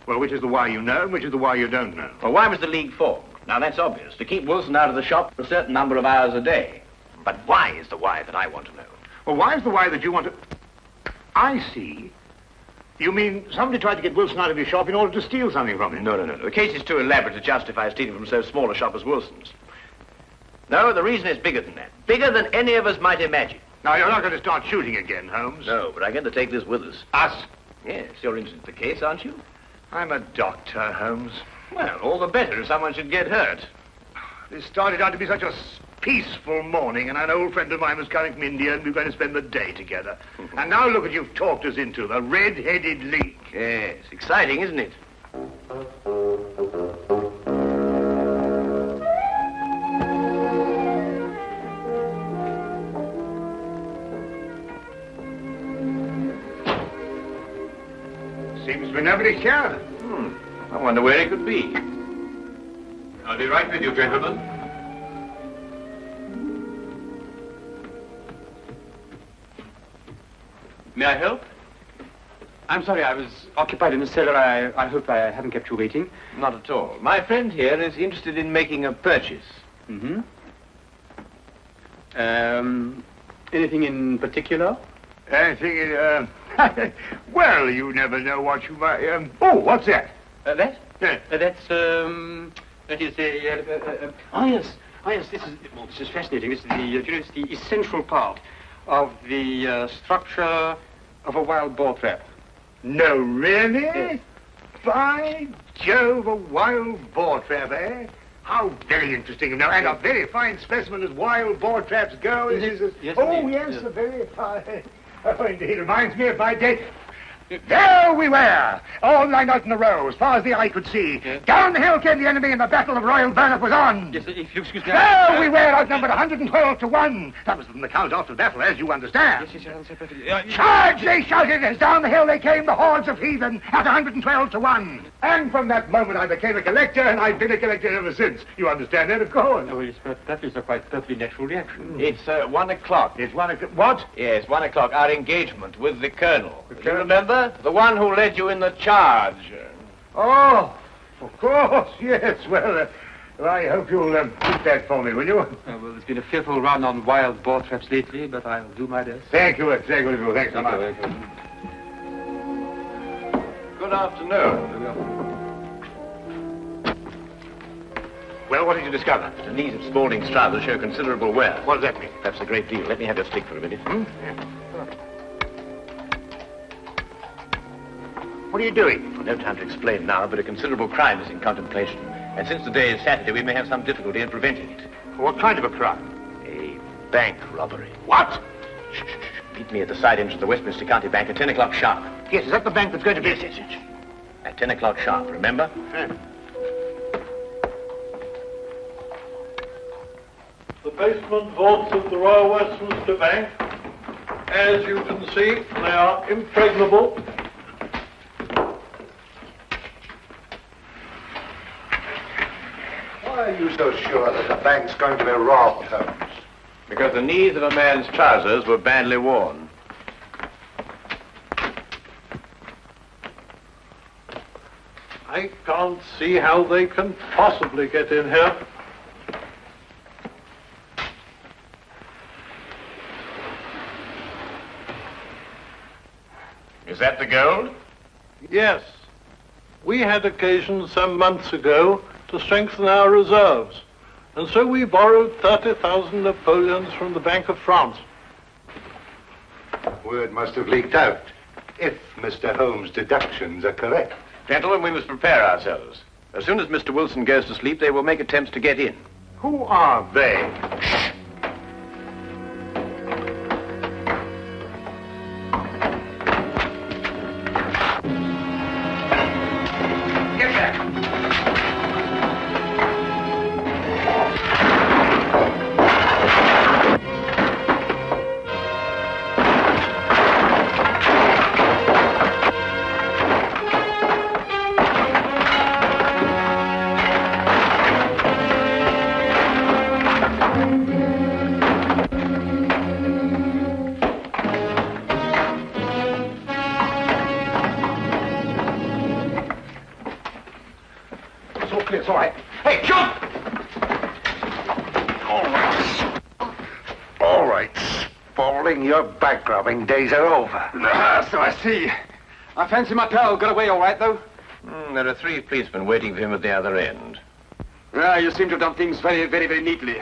Well, which is the why you know, and which is the why you don't know? Well, why was the League formed? Now, that's obvious. To keep Wilson out of the shop for a certain number of hours a day. But why is the why that I want to know? Well, why is the why that you want to... I see. You mean somebody tried to get Wilson out of his shop in order to steal something from him? No. The case is too elaborate to justify stealing from so small a shop as Wilson's. No, the reason is bigger than that. Bigger than any of us might imagine. Now, you're not going to start shooting again, Holmes. No, but I'm going to take this with us. Us? Yes, you're interested in the case, aren't you? I'm a doctor, Holmes. Well, all the better if someone should get hurt. This started out to be such a peaceful morning, and an old friend of mine was coming from India, and we were going to spend the day together. And now look what you've talked us into, the Red-Headed League. Yes, exciting, isn't it? Seems to be nobody here. I wonder where it could be. I'll be right with you, gentlemen. May I help? I'm sorry, I was occupied in the cellar. I hope I haven't kept you waiting. Not at all. My friend here is interested in making a purchase. Mm-hmm. Anything in particular? Anything in, well, you never know what you might, oh, what's that? That? Yeah. That is a, oh, yes, this is fascinating. This is it's the essential part of the structure of a wild boar trap. No, really? Yes. By Jove, a wild boar trap, eh? How very interesting. Now, and a very fine specimen as wild boar traps go. Yes, oh, indeed. yes, a very fine. Oh, indeed, reminds me of my day. There we were, all lined out in a row, as far as the eye could see. Yes. Down the hill came the enemy, and the Battle of Royal Burnett was on. Yes, if you excuse me. There we were, outnumbered 112 to 1. That was from the count after the battle, as you understand. Yes, perfectly. Charge, they shouted, as down the hill they came, the hordes of heathen, at 112 to 1. And from that moment I became a collector, and I've been a collector ever since. You understand that, of course? Oh, yes, but that is a quite perfectly natural reaction. It's 1 o'clock. It's 1 o'clock. What? Yes, 1 o'clock. Our engagement with the Colonel. Do you remember? The one who led you in the charge. Oh, of course, yes. Well, I hope you'll keep that for me, will you? Well, there's been a fearful run on wild boar traps lately, but I'll do my best. Thank you, thanks so much. Good afternoon. Well, what did you discover? The knees of Spaulding's trousers show considerable wear. What does that mean? That's a great deal. Let me have your stick for a minute. What are you doing? Well, no time to explain now, but a considerable crime is in contemplation. And since today is Saturday, we may have some difficulty in preventing it. What kind of a crime? A bank robbery. What? Shh. Meet me at the side entrance of the Westminster County Bank at 10 o'clock sharp. Yes, is that the bank that's going to be... Yes. At 10 o'clock sharp, remember? The basement vaults of the Royal Westminster Bank, as you can see, they are impregnable. Why are you so sure that the bank's going to be robbed, Holmes? Because the knees of a man's trousers were badly worn. I can't see how they can possibly get in here. Is that the gold? Yes. We had occasion some months ago to strengthen our reserves, and so we borrowed 30,000 Napoleons from the Bank of France. Word must have leaked out, if Mr. Holmes' deductions are correct. Gentlemen, we must prepare ourselves. As soon as Mr. Wilson goes to sleep, they will make attempts to get in. Who are they? Shh. Get back. It's all right. Hey, jump! All right, Spaulding, your bank robbing days are over. So I see. I fancy my pal got away all right, though. There are 3 policemen waiting for him at the other end. You seem to have done things very neatly.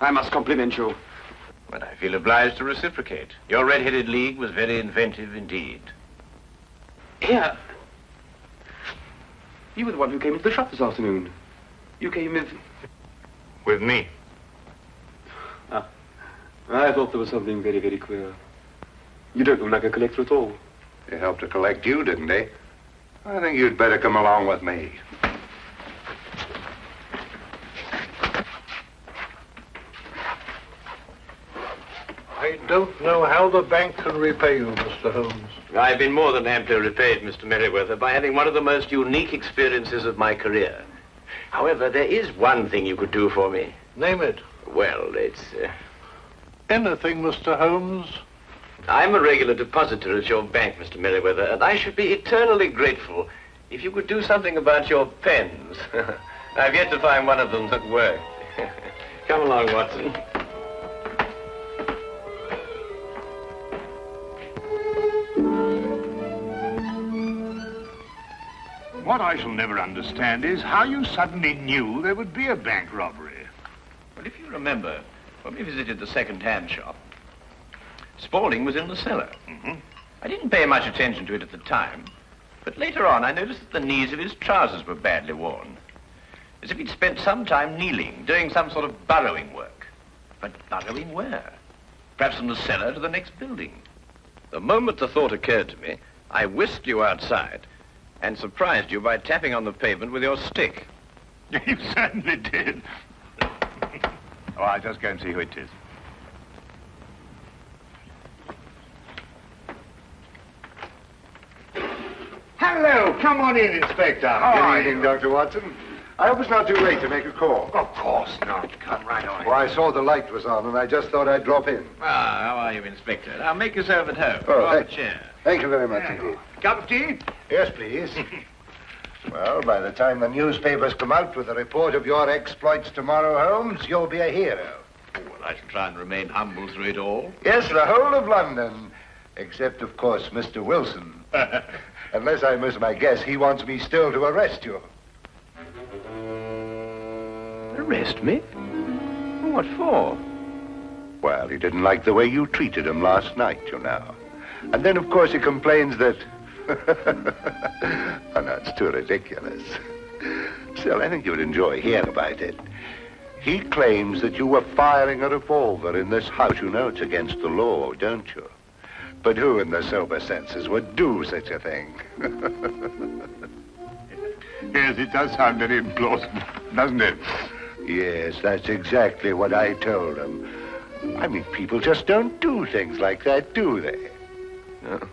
I must compliment you. But I feel obliged to reciprocate. Your red-headed league was very inventive indeed. Here. You were the one who came into the shop this afternoon. You came with... With me. Ah. I thought there was something very queer. You don't look like a collector at all. They helped to collect you, didn't they? I think you'd better come along with me. I don't know how the bank can repay you, Mr. Holmes. I've been more than amply repaid, Mr. Merriweather, by having one of the most unique experiences of my career. However, there is one thing you could do for me. Name it. Well, it's... Anything, Mr. Holmes. I'm a regular depositor at your bank, Mr. Merriweather, and I should be eternally grateful if you could do something about your pens. I've yet to find one of them that worked. Come along, Watson. What I shall never understand is how you suddenly knew there would be a bank robbery. Well, if you remember, when we visited the second-hand shop, Spaulding was in the cellar. I didn't pay much attention to it at the time, but later on I noticed that the knees of his trousers were badly worn, as if he'd spent some time kneeling, doing some sort of burrowing work. But burrowing where? Perhaps from the cellar to the next building. The moment the thought occurred to me, I whisked you outside and surprised you by tapping on the pavement with your stick. You certainly did. Oh, I'll just go and see who it is. Hello, come on in, Inspector. Good evening, Dr. Watson. I hope it's not too late to make a call. Of course not. Come right on. Well, I saw the light was on, and I just thought I'd drop in. Ah, how are you, Inspector? Now, make yourself at home. Oh, Have a chair. Thank you very much indeed. Cup of tea? Yes, please. Well, by the time the newspapers come out with a report of your exploits tomorrow, Holmes, you'll be a hero. Well, I shall try and remain humble through it all. Yes, the whole of London. Except, of course, Mr. Wilson. Unless I miss my guess, he wants me still to arrest you. Arrest me? What for? Well, he didn't like the way you treated him last night, you know. And then, of course, he complains that... Oh, no, it's too ridiculous. Still, I think you'd enjoy hearing about it. He claims that you were firing a revolver in this house. You know it's against the law, don't you? But who in their sober senses would do such a thing? Yes, it does sound very implausible, doesn't it? Yes, that's exactly what I told him. I mean, people just don't do things like that, do they? No.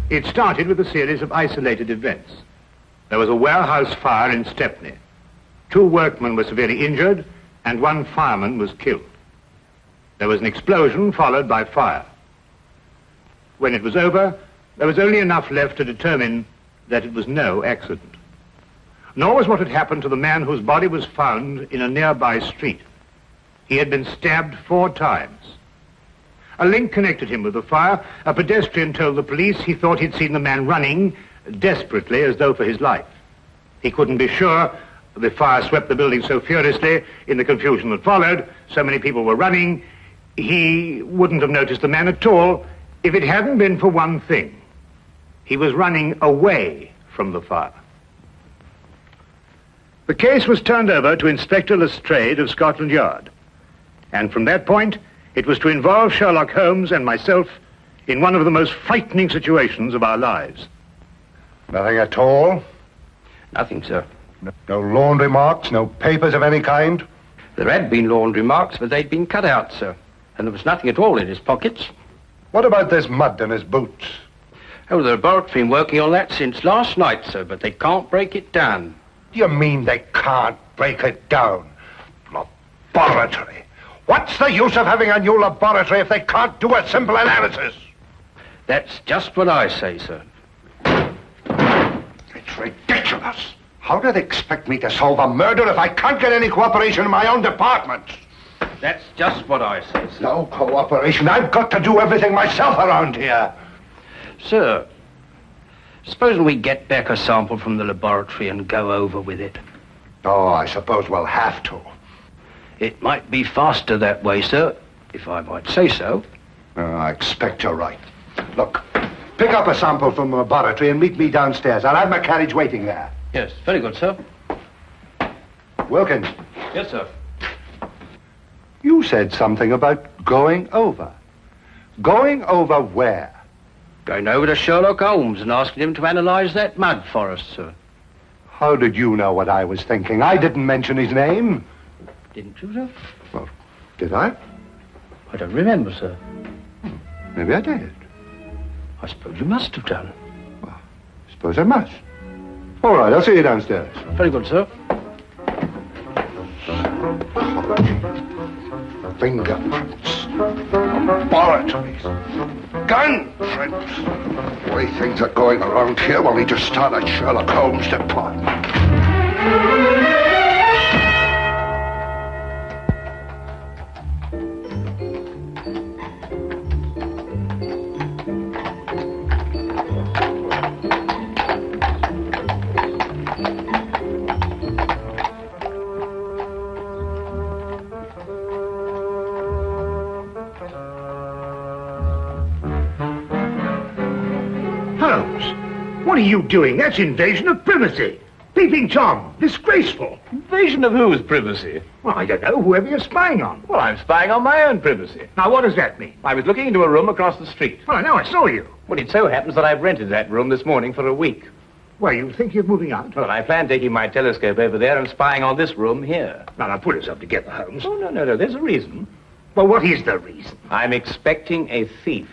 It started with a series of isolated events. There was a warehouse fire in Stepney. 2 workmen were severely injured, and 1 fireman was killed. There was an explosion followed by fire. When it was over, there was only enough left to determine that it was no accident. Nor was what had happened to the man whose body was found in a nearby street. He had been stabbed 4 times. A link connected him with the fire. A pedestrian told the police he thought he'd seen the man running desperately as though for his life. He couldn't be sure. The fire swept the building so furiously in the confusion that followed. So many people were running. He wouldn't have noticed the man at all if it hadn't been for one thing. He was running away from the fire. The case was turned over to Inspector Lestrade of Scotland Yard. And from that point, it was to involve Sherlock Holmes and myself in one of the most frightening situations of our lives. Nothing at all? Nothing, sir. No laundry marks, no papers of any kind? There had been laundry marks, but they'd been cut out, sir. And there was nothing at all in his pockets. What about this mud in his boots? Oh, the laboratory been working on that since last night, sir, but they can't break it down. You mean they can't break it down? Laboratory? What's the use of having a new laboratory if they can't do a simple analysis? That's just what I say, sir. It's ridiculous. How do they expect me to solve a murder if I can't get any cooperation in my own department? That's just what I say, sir. No cooperation. I've got to do everything myself around here. Sir, supposing we get back a sample from the laboratory and go over with it. Oh, I suppose we'll have to. It might be faster that way, sir, if I might say so. I expect you're right. Look, pick up a sample from the laboratory and meet me downstairs. I'll have my carriage waiting there. Yes, very good, sir. Wilkins. Yes, sir. You said something about going over. Going over where? Going over to Sherlock Holmes and asking him to analyze that mud for us, sir. How did you know what I was thinking? I didn't mention his name. Didn't you, sir? Well, did I? I don't remember, sir. Maybe I did. I suppose you must have done. Well, I suppose I must. All right, I'll see you downstairs. Very good, sir. Fingerprints. Laboratories. Gunprints. The way things are going around here, we'll need to start a Sherlock Holmes department. What are you doing? That's invasion of privacy. Peeping Tom, disgraceful. Invasion of whose privacy? Well, I don't know, whoever you're spying on. Well, I'm spying on my own privacy. Now, what does that mean? I was looking into a room across the street. Well, I know, I saw you. Well, it so happens that I've rented that room this morning for a week. Well, you think you're moving out? Well, I plan taking my telescope over there and spying on this room here. Now, put us up together, Holmes. Oh, no, there's a reason. Well, what is the reason? I'm expecting a thief.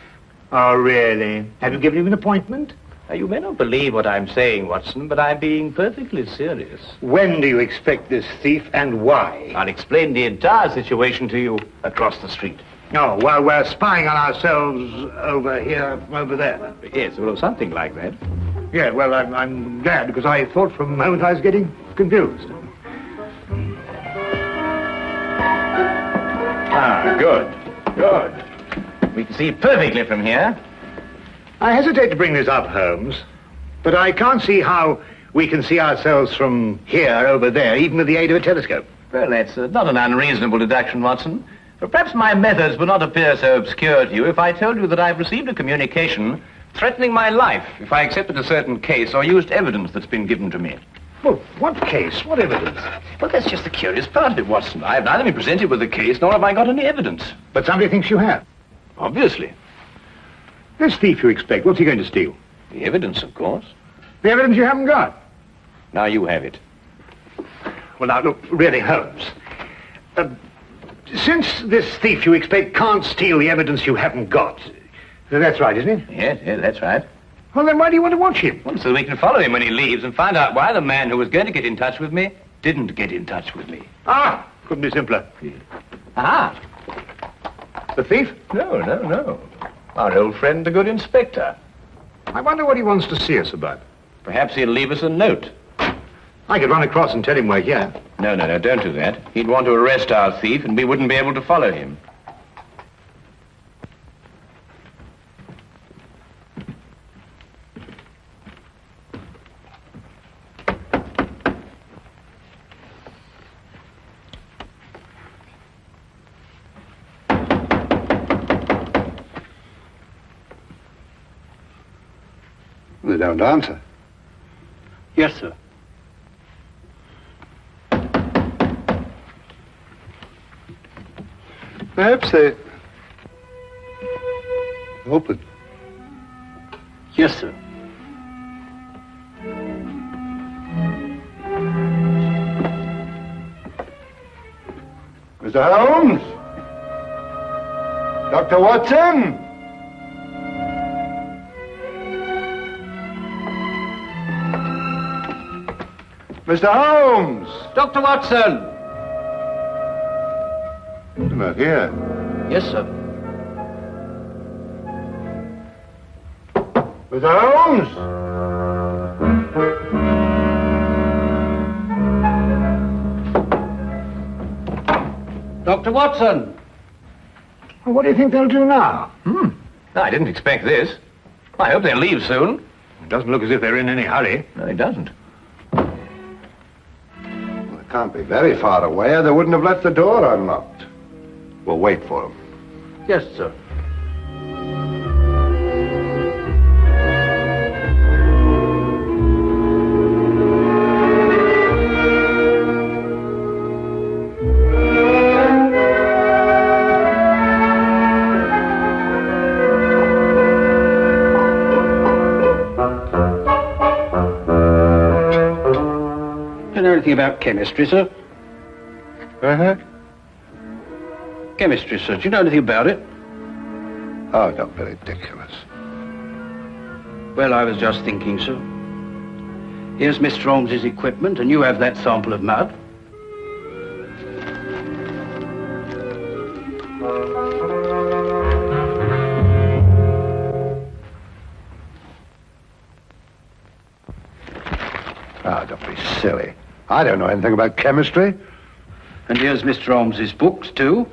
Oh, really? Have you given him an appointment? Now, you may not believe what I'm saying, Watson, but I'm being perfectly serious. When do you expect this thief and why? I'll explain the entire situation to you across the street. Oh, while we're spying on ourselves over here, over there. Yes, well, something like that. Yeah, well, I'm glad, because I thought for a moment I was getting confused. Ah, good. We can see perfectly from here. I hesitate to bring this up, Holmes, but I can't see how we can see ourselves from here over there, even with the aid of a telescope. Well, that's not an unreasonable deduction, Watson. But perhaps my methods would not appear so obscure to you if I told you that I've received a communication threatening my life if I accepted a certain case or used evidence that's been given to me. Well, what case? What evidence? Well, that's just the curious part of it, Watson. I've neither been presented with a case, nor have I got any evidence. But somebody thinks you have. Obviously. This thief you expect, what's he going to steal? The evidence, of course. The evidence you haven't got? Now you have it. Well, now, look, really, Holmes. Since this thief you expect can't steal the evidence you haven't got, that's right, isn't it? Yes, that's right. Well, then why do you want to watch him? Well, so we can follow him when he leaves and find out why the man who was going to get in touch with me didn't get in touch with me. Ah, couldn't be simpler. Ah. The thief? No. Our old friend, the good inspector. I wonder what he wants to see us about. Perhaps he'll leave us a note. I could run across and tell him we're here. No, don't do that. He'd want to arrest our thief, and we wouldn't be able to follow him. They don't answer. Yes, sir. Perhaps they... open. Yes, sir. Mr. Holmes? Dr. Watson? Mr. Holmes! Dr. Watson! You're not here. Yes, sir. Mr. Holmes! Dr. Watson! Well, what do you think they'll do now? I didn't expect this. I hope they'll leave soon. It doesn't look as if they're in any hurry. No, it doesn't. Well, they can't be very far away, or they wouldn't have left the door unlocked. We'll wait for them. Yes, sir. About chemistry, sir? Uh-huh. Chemistry, sir. Do you know anything about it? Oh, don't be ridiculous. Well, I was just thinking, sir. Here's Mr. Holmes's equipment, and you have that sample of mud. Ah, don't be silly. I don't know anything about chemistry. And here's Mr. Holmes's books, too.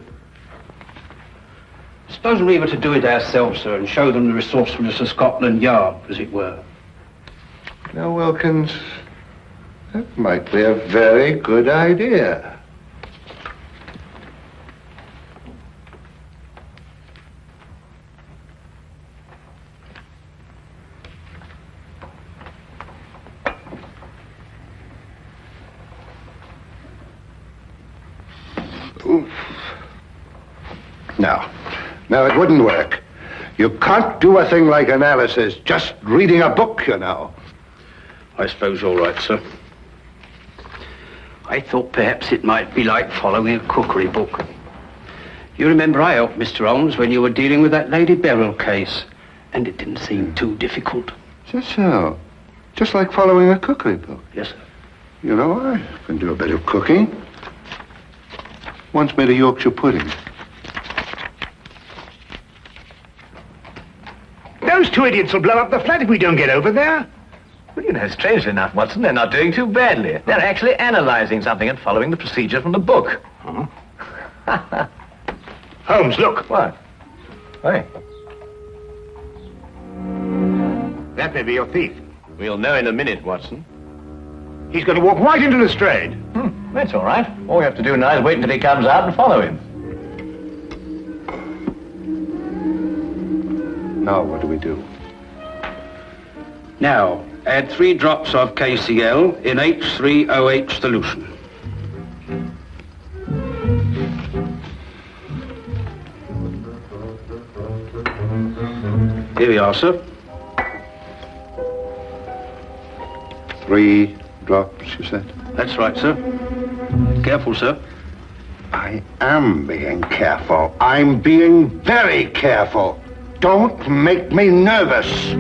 Suppose we were to do it ourselves, sir, and show them the resourcefulness of Scotland Yard, as it were. Now, Wilkins, that might be a very good idea. Oof. No, it wouldn't work. You can't do a thing like analysis just reading a book, you know. I suppose you're right, sir. I thought perhaps it might be like following a cookery book. You remember I helped Mr. Holmes when you were dealing with that Lady Beryl case, and it didn't seem too difficult. Just so. Just like following a cookery book. Yes, sir. You know, I can do a bit of cooking. Once made a Yorkshire pudding. Those two idiots will blow up the flat if we don't get over there. Well, you know, strangely enough, Watson, they're not doing too badly. They're actually analyzing something and following the procedure from the book. Huh? Holmes, look. What? Hey. That may be your thief. We'll know in a minute, Watson. He's going to walk right into Lestrade. That's all right. All we have to do now is wait until he comes out and follow him. Now, what do we do? Now, add 3 drops of KCl in H3OH solution. Here we are, sir. 3 drops, you said? That's right, sir. Careful, sir. I am being careful. I'm being very careful. Don't make me nervous.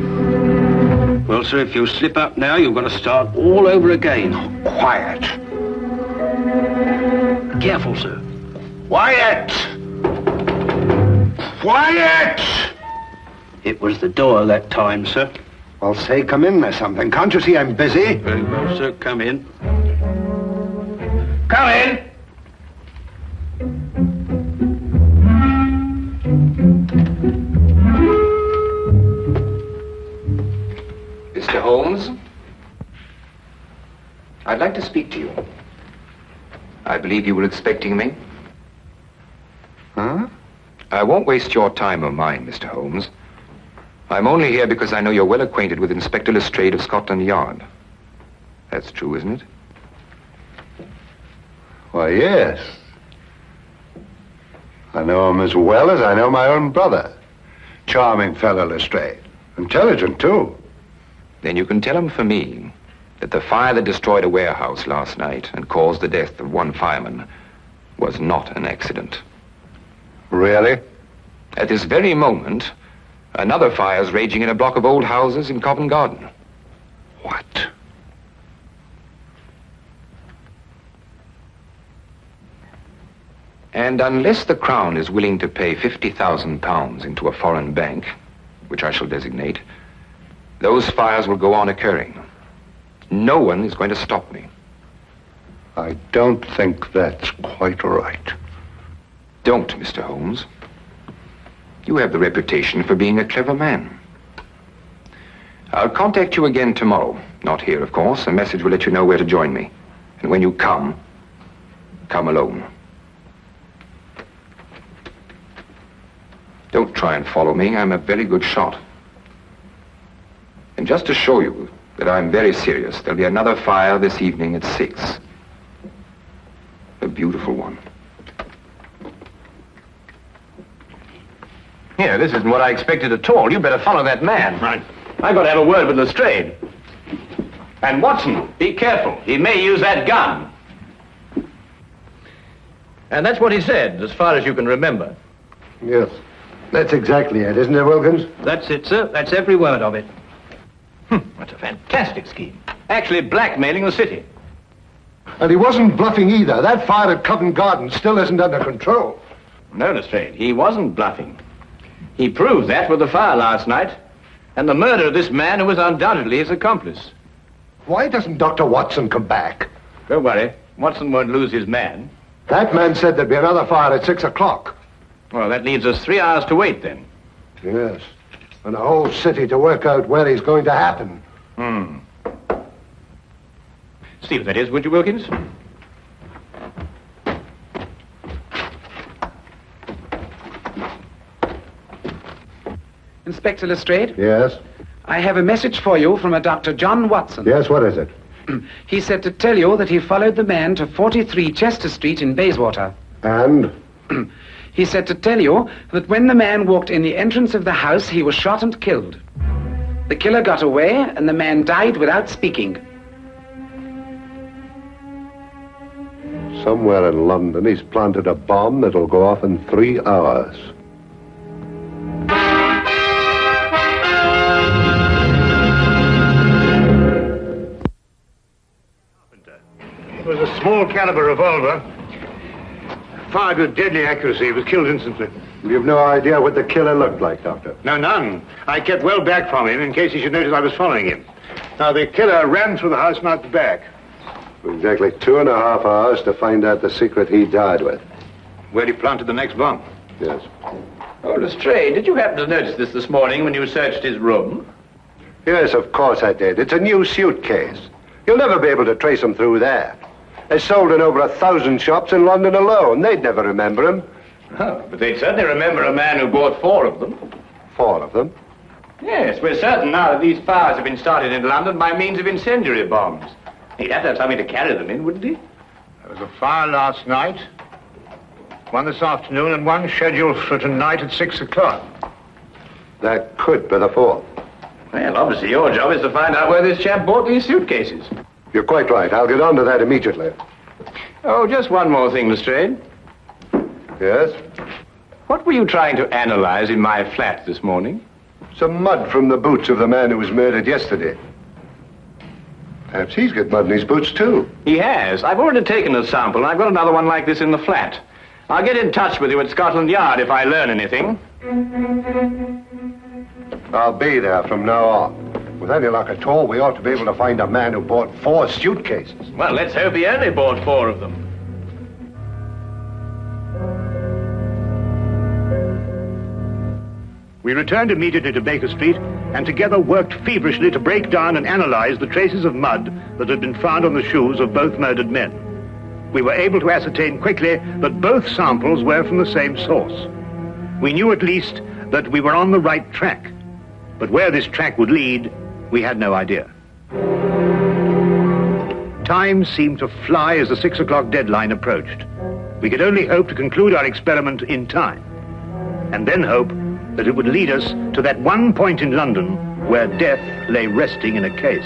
Well, sir, if you slip up now, you've got to start all over again. Quiet. Careful, sir. Quiet! Quiet! It was the door that time, sir. Well, say, come in or something. Can't you see I'm busy? Very well, sir. Come in. Come in! Mr. Holmes, I'd like to speak to you. I believe you were expecting me. Huh? I won't waste your time or mine, Mr. Holmes. I'm only here because I know you're well acquainted with Inspector Lestrade of Scotland Yard. That's true, isn't it? Why, yes. I know him as well as I know my own brother. Charming fellow, Lestrade. Intelligent, too. Then you can tell him for me that the fire that destroyed a warehouse last night and caused the death of one fireman was not an accident. Really? At this very moment, another fire is raging in a block of old houses in Covent Garden. What? And unless the Crown is willing to pay £50,000 into a foreign bank, which I shall designate, those fires will go on occurring. No one is going to stop me. I don't think that's quite right. Don't, Mr. Holmes. You have the reputation for being a clever man. I'll contact you again tomorrow. Not here, of course. A message will let you know where to join me. And when you come alone. Don't try and follow me. I'm a very good shot. And just to show you that I'm very serious, there'll be another fire this evening at 6. A beautiful one. Here, this isn't what I expected at all. You better follow that man. Right. I've got to have a word with Lestrade. And Watson, be careful. He may use that gun. And that's what he said, as far as you can remember. Yes. That's exactly it, isn't it, Wilkins? That's it, sir. That's every word of it. That's a fantastic scheme. Actually blackmailing the city. And he wasn't bluffing either. That fire at Covent Garden still isn't under control. No, Lestrade, he wasn't bluffing. He proved that with the fire last night and the murder of this man who was undoubtedly his accomplice. Why doesn't Dr. Watson come back? Don't worry. Watson won't lose his man. That man said there'd be another fire at 6 o'clock. Well, that leaves us 3 hours to wait, then. Yes. And a whole city to work out where he's going to happen. See what that is, would you, Wilkins? Inspector Lestrade? Yes? I have a message for you from a Dr. John Watson. Yes, what is it? He said to tell you that he followed the man to 43 Chester Street in Bayswater. And? He said to tell you that when the man walked in the entrance of the house, he was shot and killed. The killer got away, and the man died without speaking. Somewhere in London, he's planted a bomb that'll go off in 3 hours. It was a small caliber revolver. Fired with deadly accuracy. He was killed instantly. You've no idea what the killer looked like, Doctor? No, none. I kept well back from him in case he should notice I was following him. Now, the killer ran through the house and out the back. Exactly 2.5 hours to find out the secret he died with. Where he planted the next bomb. Yes. Oh, Lestrade, did you happen to notice this morning when you searched his room? Yes, of course I did. It's a new suitcase. You'll never be able to trace him through there. It's sold in over 1,000 shops in London alone. They'd never remember him. Oh, but they'd certainly remember a man who bought 4 of them. 4 of them? Yes, we're certain now that these fires have been started in London by means of incendiary bombs. He'd have to have something to carry them in, wouldn't he? There was a fire last night, one this afternoon, and one scheduled for tonight at 6 o'clock. That could be the 4th. Well, obviously your job is to find out where this chap bought these suitcases. You're quite right. I'll get on to that immediately. Oh, just one more thing, Lestrade. Yes? What were you trying to analyze in my flat this morning? Some mud from the boots of the man who was murdered yesterday. Perhaps he's got mud in his boots, too. He has. I've already taken a sample, and I've got another one like this in the flat. I'll get in touch with you at Scotland Yard if I learn anything. I'll be there from now on. With any luck at all, we ought to be able to find a man who bought 4 suitcases. Well, let's hope he only bought 4 of them. We returned immediately to Baker Street and together worked feverishly to break down and analyze the traces of mud that had been found on the shoes of both murdered men. We were able to ascertain quickly that both samples were from the same source. We knew at least that we were on the right track, but where this track would lead, we had no idea. Time seemed to fly as the 6 o'clock deadline approached. We could only hope to conclude our experiment in time, and then hope that it would lead us to that one point in London where death lay resting in a case.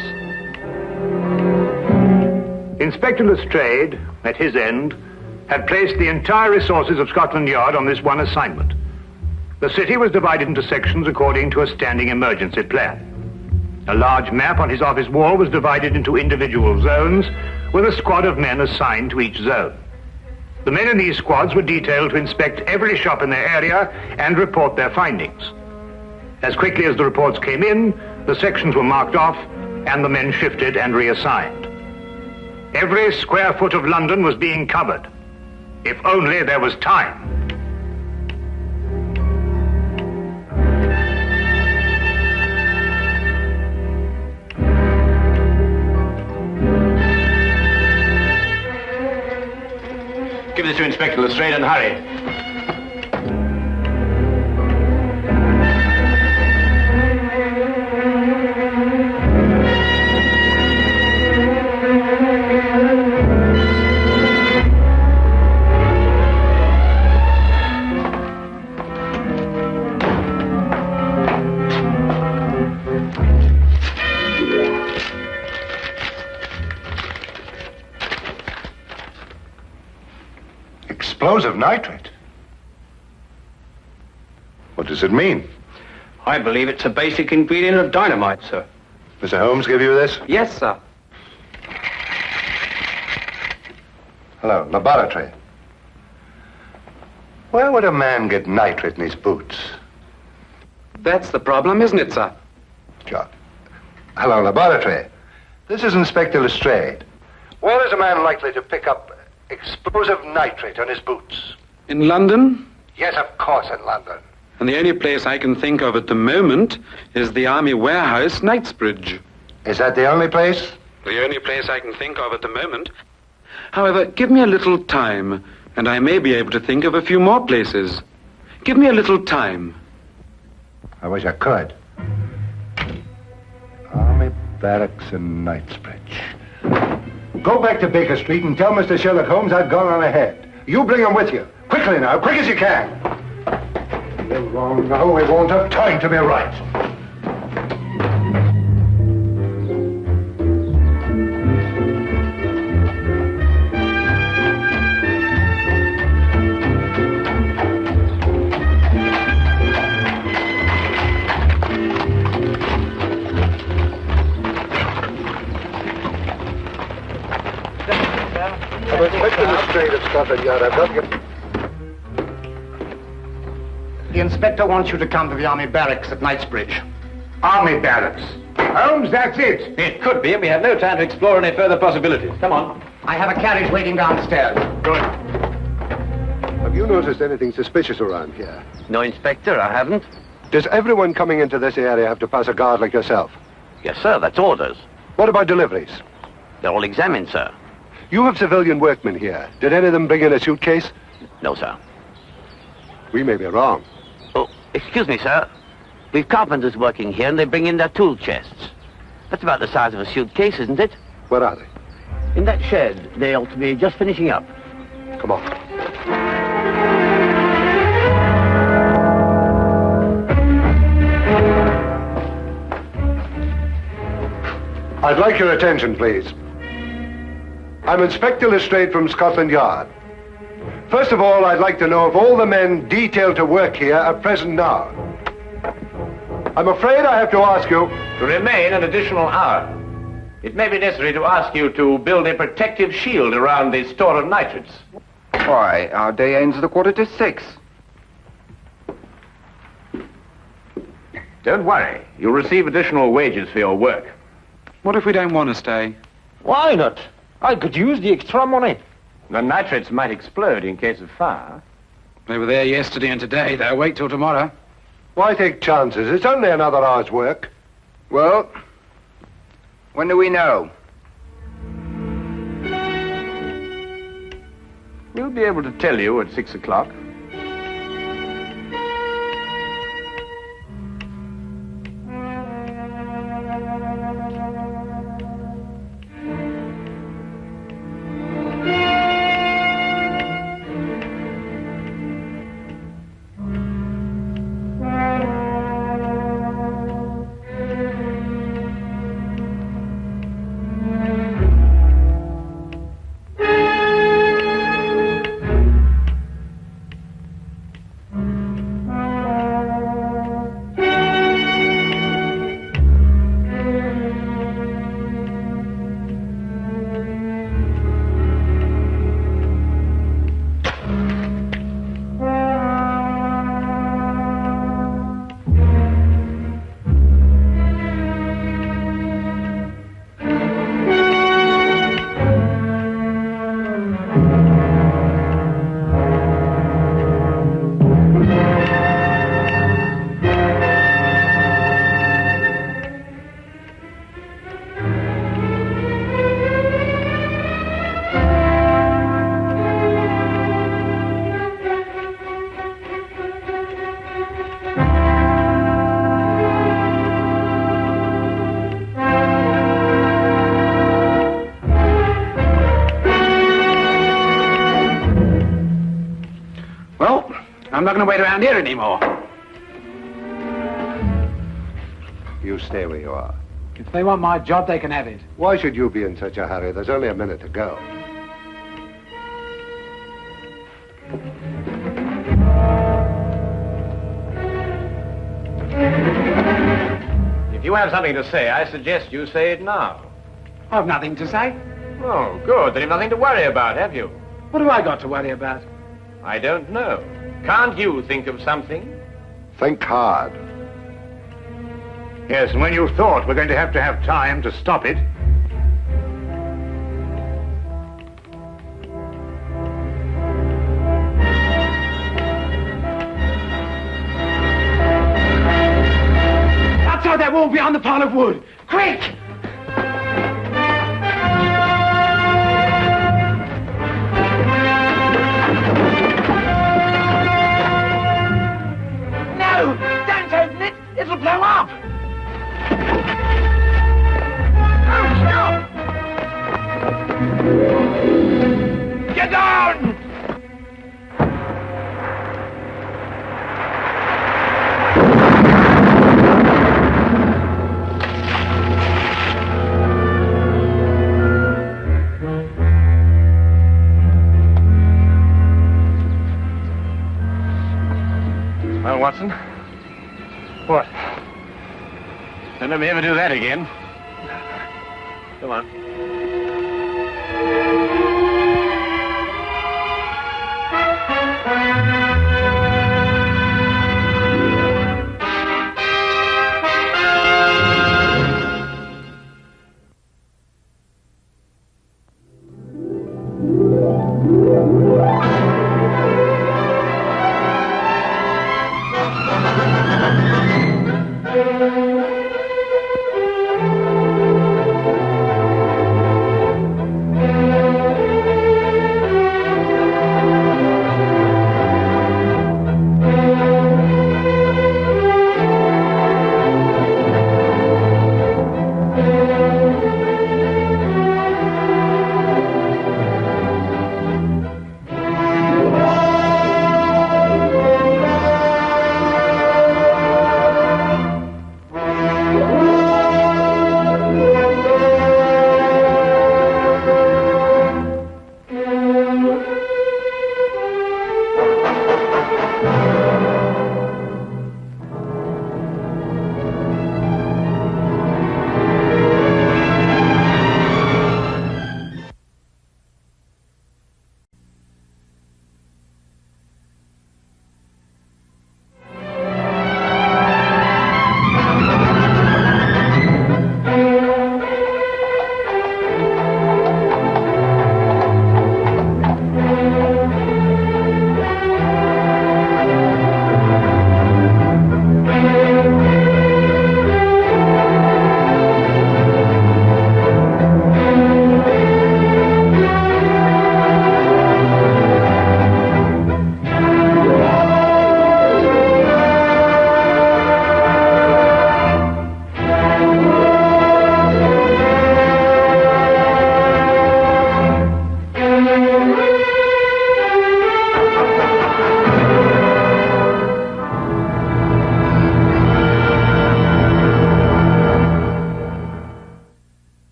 Inspector Lestrade, at his end, had placed the entire resources of Scotland Yard on this one assignment. The city was divided into sections according to a standing emergency plan. A large map on his office wall was divided into individual zones, with a squad of men assigned to each zone. The men in these squads were detailed to inspect every shop in their area and report their findings. As quickly as the reports came in, the sections were marked off and the men shifted and reassigned. Every square foot of London was being covered. If only there was time. Give this to Inspector Lestrade and hurry. Explosive nitrate? What does it mean? I believe it's a basic ingredient of dynamite, sir. Mr. Holmes give you this? Yes, sir. Hello, laboratory. Where would a man get nitrate in his boots? That's the problem, isn't it, sir? Sure. Hello, laboratory. This is Inspector Lestrade. Where is a man likely to pick up explosive nitrate on his boots? In London? Yes, of course, in London. And the only place I can think of at the moment is the Army Warehouse, Knightsbridge. Is that the only place? The only place I can think of at the moment. However, give me a little time, and I may be able to think of a few more places. Give me a little time. I wish I could. Army Barracks in Knightsbridge. Go back to Baker Street and tell Mr. Sherlock Holmes I've gone on ahead. You bring him with you. Quickly now, quick as you can. You're wrong now. We won't have time to be right. I'm Inspector Lestrade of Scotland Yard. I've got to get... The inspector wants you to come to the Army Barracks at Knightsbridge. Army Barracks? Holmes, that's it. It could be, and we have no time to explore any further possibilities. Come on. I have a carriage waiting downstairs. Good. Have you noticed anything suspicious around here? No, Inspector, I haven't. Does everyone coming into this area have to pass a guard like yourself? Yes, sir, that's orders. What about deliveries? They're all examined, sir. You have civilian workmen here. Did any of them bring in a suitcase? No, sir. We may be wrong. Oh, excuse me, sir. We've carpenters working here, and they bring in their tool chests. That's about the size of a suitcase, isn't it? Where are they? In that shed. They ought to be just finishing up. Come on. I'd like your attention, please. I'm Inspector Lestrade from Scotland Yard. First of all, I'd like to know if all the men detailed to work here are present now. I'm afraid I have to ask you... To remain an additional hour. It may be necessary to ask you to build a protective shield around the store of nitrates. Why, our day ends at 6:15. Don't worry. You'll receive additional wages for your work. What if we don't want to stay? Why not? I could use the extra money. The nitrates might explode in case of fire. They were there yesterday and today. They'll wait till tomorrow. Why take chances? It's only another hour's work. Well, when do we know? We'll be able to tell you at 6 o'clock. I'm not going to wait around here anymore. You stay where you are. If they want my job, they can have it. Why should you be in such a hurry? There's only a minute to go. If you have something to say, I suggest you say it now. I've nothing to say. Oh, good. Then you've nothing to worry about, have you? What have I got to worry about? I don't know. Can't you think of something? Think hard. Yes, and when you thought we're going to have time to stop it. Outside that wall behind the pile of wood. Quick! No! Don't open it! It'll blow up! Oh, stop! Get down! Well, Watson? What? Don't let me ever do that again. Come on.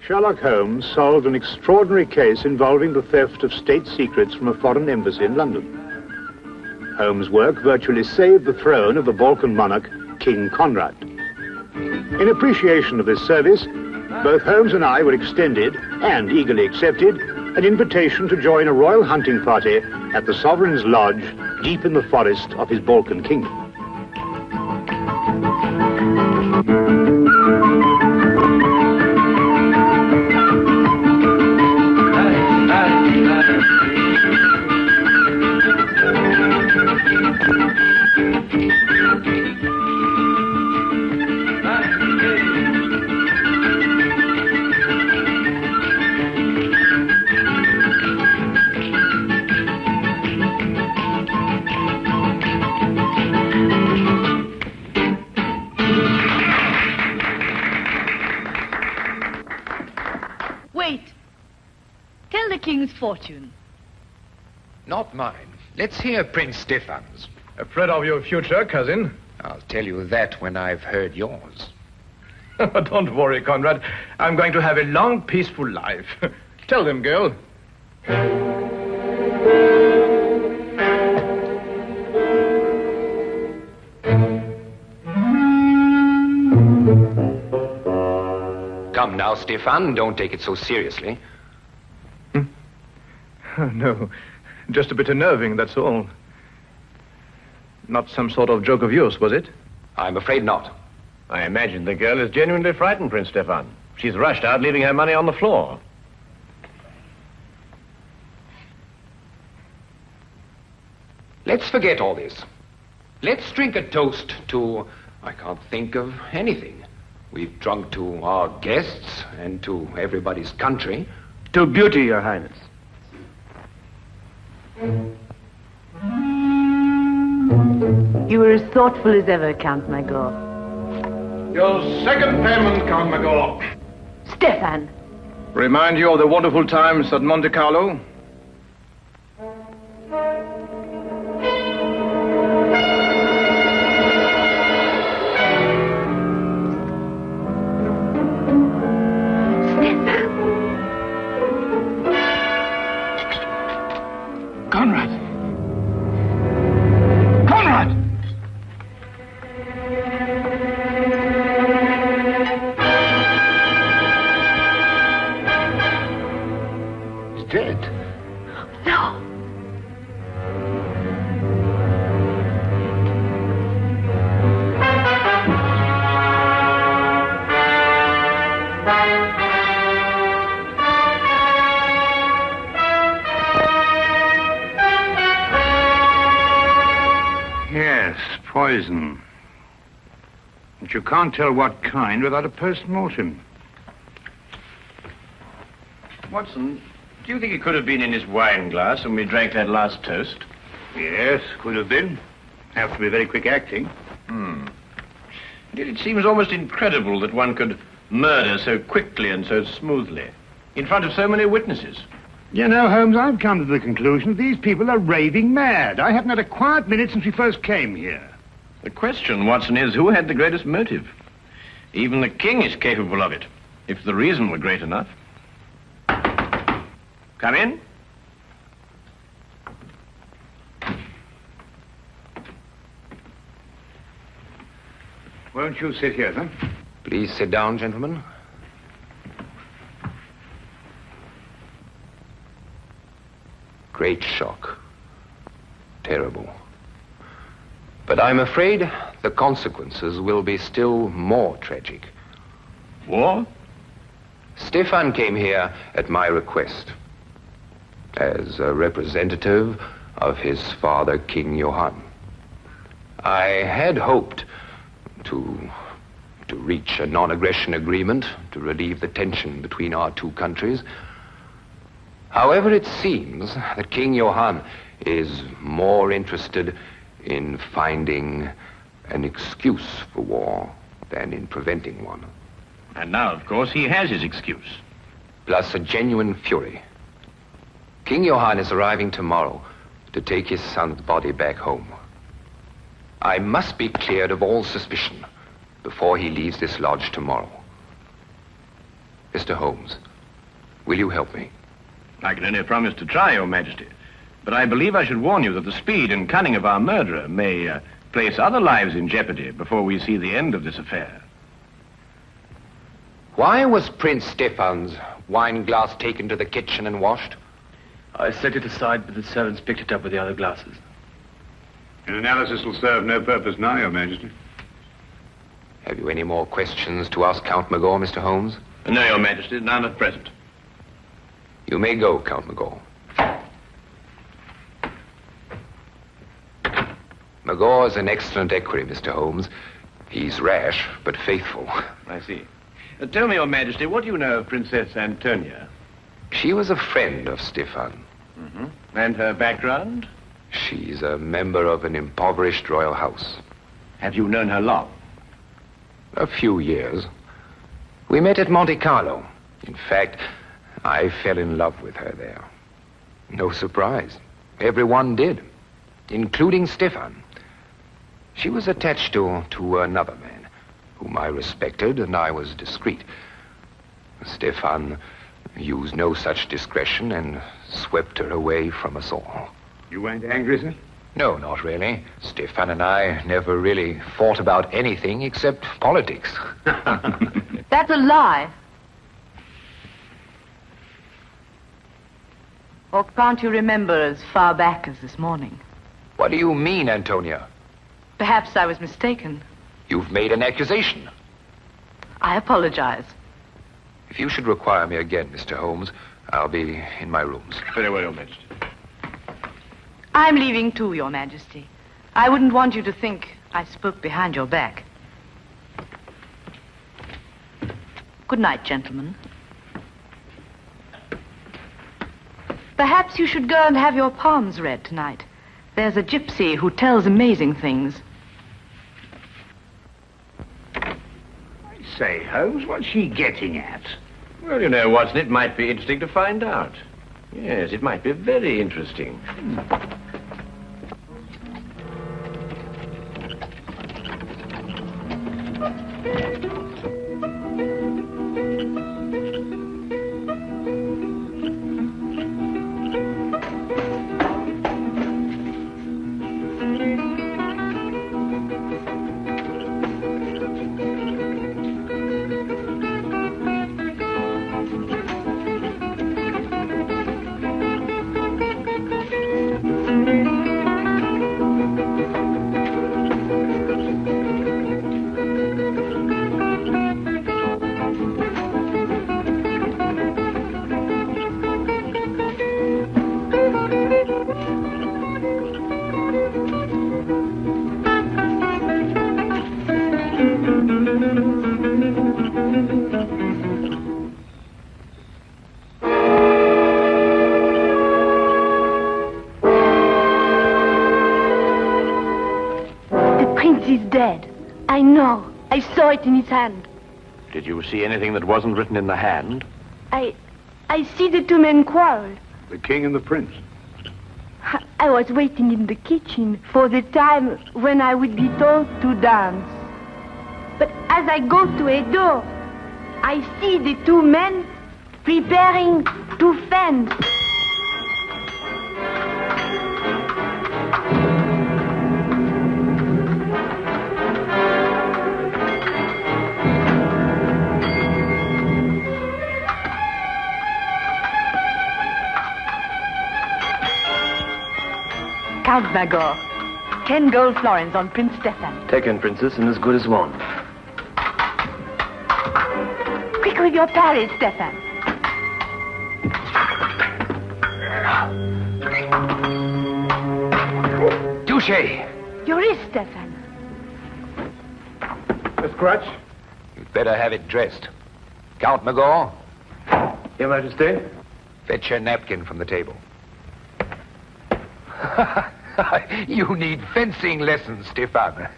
Sherlock Holmes solved an extraordinary case involving the theft of state secrets from a foreign embassy in London. Holmes' work virtually saved the throne of the Balkan monarch, King Conrad. In appreciation of this service, both Holmes and I were extended, and eagerly accepted, an invitation to join a royal hunting party at the Sovereign's Lodge, deep in the forest of his Balkan kingdom. Fortune. Not mine. Let's hear Prince Stefan's. Afraid of your future, cousin? I'll tell you that when I've heard yours. Don't worry, Conrad. I'm going to have a long, peaceful life. Tell them, girl. Come now, Stefan. Don't take it so seriously. No, just a bit unnerving, that's all. Not some sort of joke of yours, was it? I'm afraid not. I imagine the girl is genuinely frightened, Prince Stefan. She's rushed out, leaving her money on the floor. Let's forget all this. Let's drink a toast to... I can't think of anything. We've drunk to our guests and to everybody's country. To beauty, Your Highness. You were as thoughtful as ever, Count Magor. Your second payment, Count Magor. Stefan. Remind you of the wonderful times at Monte Carlo? Conrad! Conrad! He's dead. No. Poison. But you can't tell what kind without a post-mortem. Watson, do you think it could have been in his wine glass when we drank that last toast? Yes, could have been. Have to be very quick acting. Indeed, it seems almost incredible that one could murder so quickly and so smoothly in front of so many witnesses. You know, Holmes, I've come to the conclusion that these people are raving mad. I haven't had a quiet minute since we first came here. The question, Watson, is who had the greatest motive? Even the king is capable of it, if the reason were great enough. Come in. Won't you sit here, then? Please sit down, gentlemen. Great shock. Terrible. But I'm afraid the consequences will be still more tragic. War? Stefan came here at my request as a representative of his father, King Johann. I had hoped to reach a non-aggression agreement to relieve the tension between our two countries. However, it seems that King Johann is more interested in finding an excuse for war than in preventing one. And now, of course, he has his excuse. Plus a genuine fury. King Johann is arriving tomorrow to take his son's body back home. I must be cleared of all suspicion before he leaves this lodge tomorrow. Mr. Holmes, will you help me? I can only promise to try, Your Majesty. But I believe I should warn you that the speed and cunning of our murderer may place other lives in jeopardy before we see the end of this affair. Why was Prince Stefan's wine glass taken to the kitchen and washed? I set it aside, but the servants picked it up with the other glasses. An analysis will serve no purpose now, Your Majesty. Have you any more questions to ask Count Magor, Mr. Holmes? No, Your Majesty, none at present. You may go, Count Magor. Magor is an excellent equerry, Mr. Holmes. He's rash, but faithful. I see. Tell me, Your Majesty, what do you know of Princess Antonia? She was a friend of Stefan. Mm-hmm. And her background? She's a member of an impoverished royal house. Have you known her long? A few years. We met at Monte Carlo. In fact, I fell in love with her there. No surprise. Everyone did, including Stefan. She was attached to another man, whom I respected, and I was discreet. Stefan used no such discretion and swept her away from us all. You weren't angry, sir? No, not really. Stefan and I never really fought about anything except politics. That's a lie. Or can't you remember as far back as this morning? What do you mean, Antonia? Perhaps I was mistaken. You've made an accusation. I apologize. If you should require me again, Mr. Holmes, I'll be in my rooms. Very well, Your Majesty. I'm leaving too, Your Majesty. I wouldn't want you to think I spoke behind your back. Good night, gentlemen. Perhaps you should go and have your palms read tonight. There's a gypsy who tells amazing things. Say, Holmes, what's she getting at? Well, you know, Watson, it might be interesting to find out. Yes, it might be very interesting. I know. I saw it in his hand. Did you see anything that wasn't written in the hand? I see the two men quarrel. The king and the prince. I was waiting in the kitchen for the time when I would be told to dance. But as I go to a door, I see the two men preparing to fence. Count Magor. 10 gold florins on Prince Stefan. Taken, Princess, and as good as one. Quick with your parry, Stefan. Touche! Your wrist, Stefan. A scratch? You'd better have it dressed. Count Magor. Your Majesty? Fetch your napkin from the table. You need fencing lessons, Stefan.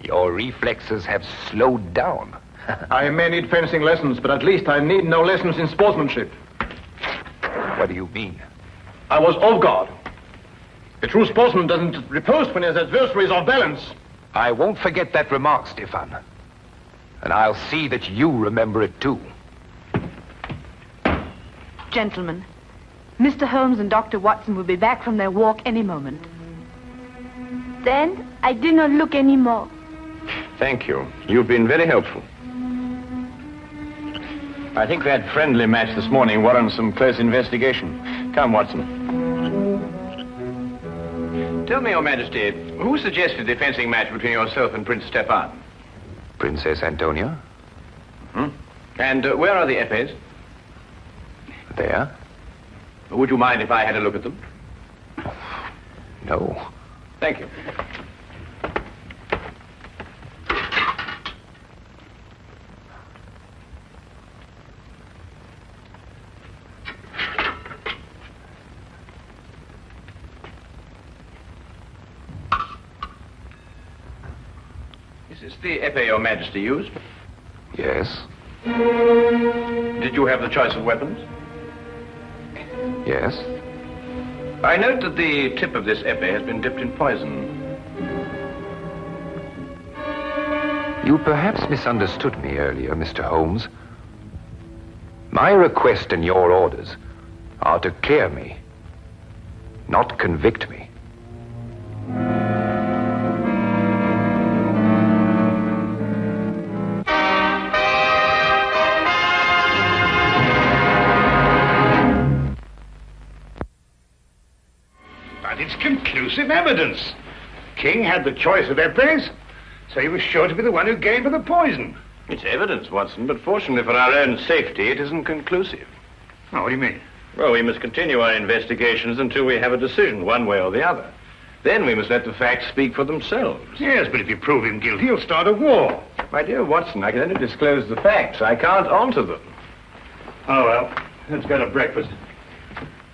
Your reflexes have slowed down. I may need fencing lessons, but at least I need no lessons in sportsmanship. What do you mean? I was off guard. A true sportsman doesn't riposte when his adversary is off balance. I won't forget that remark, Stefan. And I'll see that you remember it too. Gentlemen, Mr. Holmes and Dr. Watson will be back from their walk any moment. Then I did not look any more. Thank you. You've been very helpful. I think that friendly match this morning warrants some close investigation. Come, Watson. Tell me, Your Majesty, who suggested the fencing match between yourself and Prince Stefan? Princess Antonia? And where are the epées? There. Would you mind if I had a look at them? No. Thank you. Is this the epée Your Majesty used? Yes. Did you have the choice of weapons? Yes. I note that the tip of this epée has been dipped in poison. You perhaps misunderstood me earlier, Mr. Holmes. My request and your orders are to clear me, not convict me. But it's conclusive evidence. King had the choice of epées, so he was sure to be the one who gave her the poison. It's evidence, Watson, but fortunately for our own safety, it isn't conclusive. Oh, what do you mean? Well, we must continue our investigations until we have a decision, one way or the other. Then we must let the facts speak for themselves. Yes, but if you prove him guilty, he'll start a war. My dear Watson, I can only disclose the facts. I can't alter them. Oh, well, let's go to breakfast.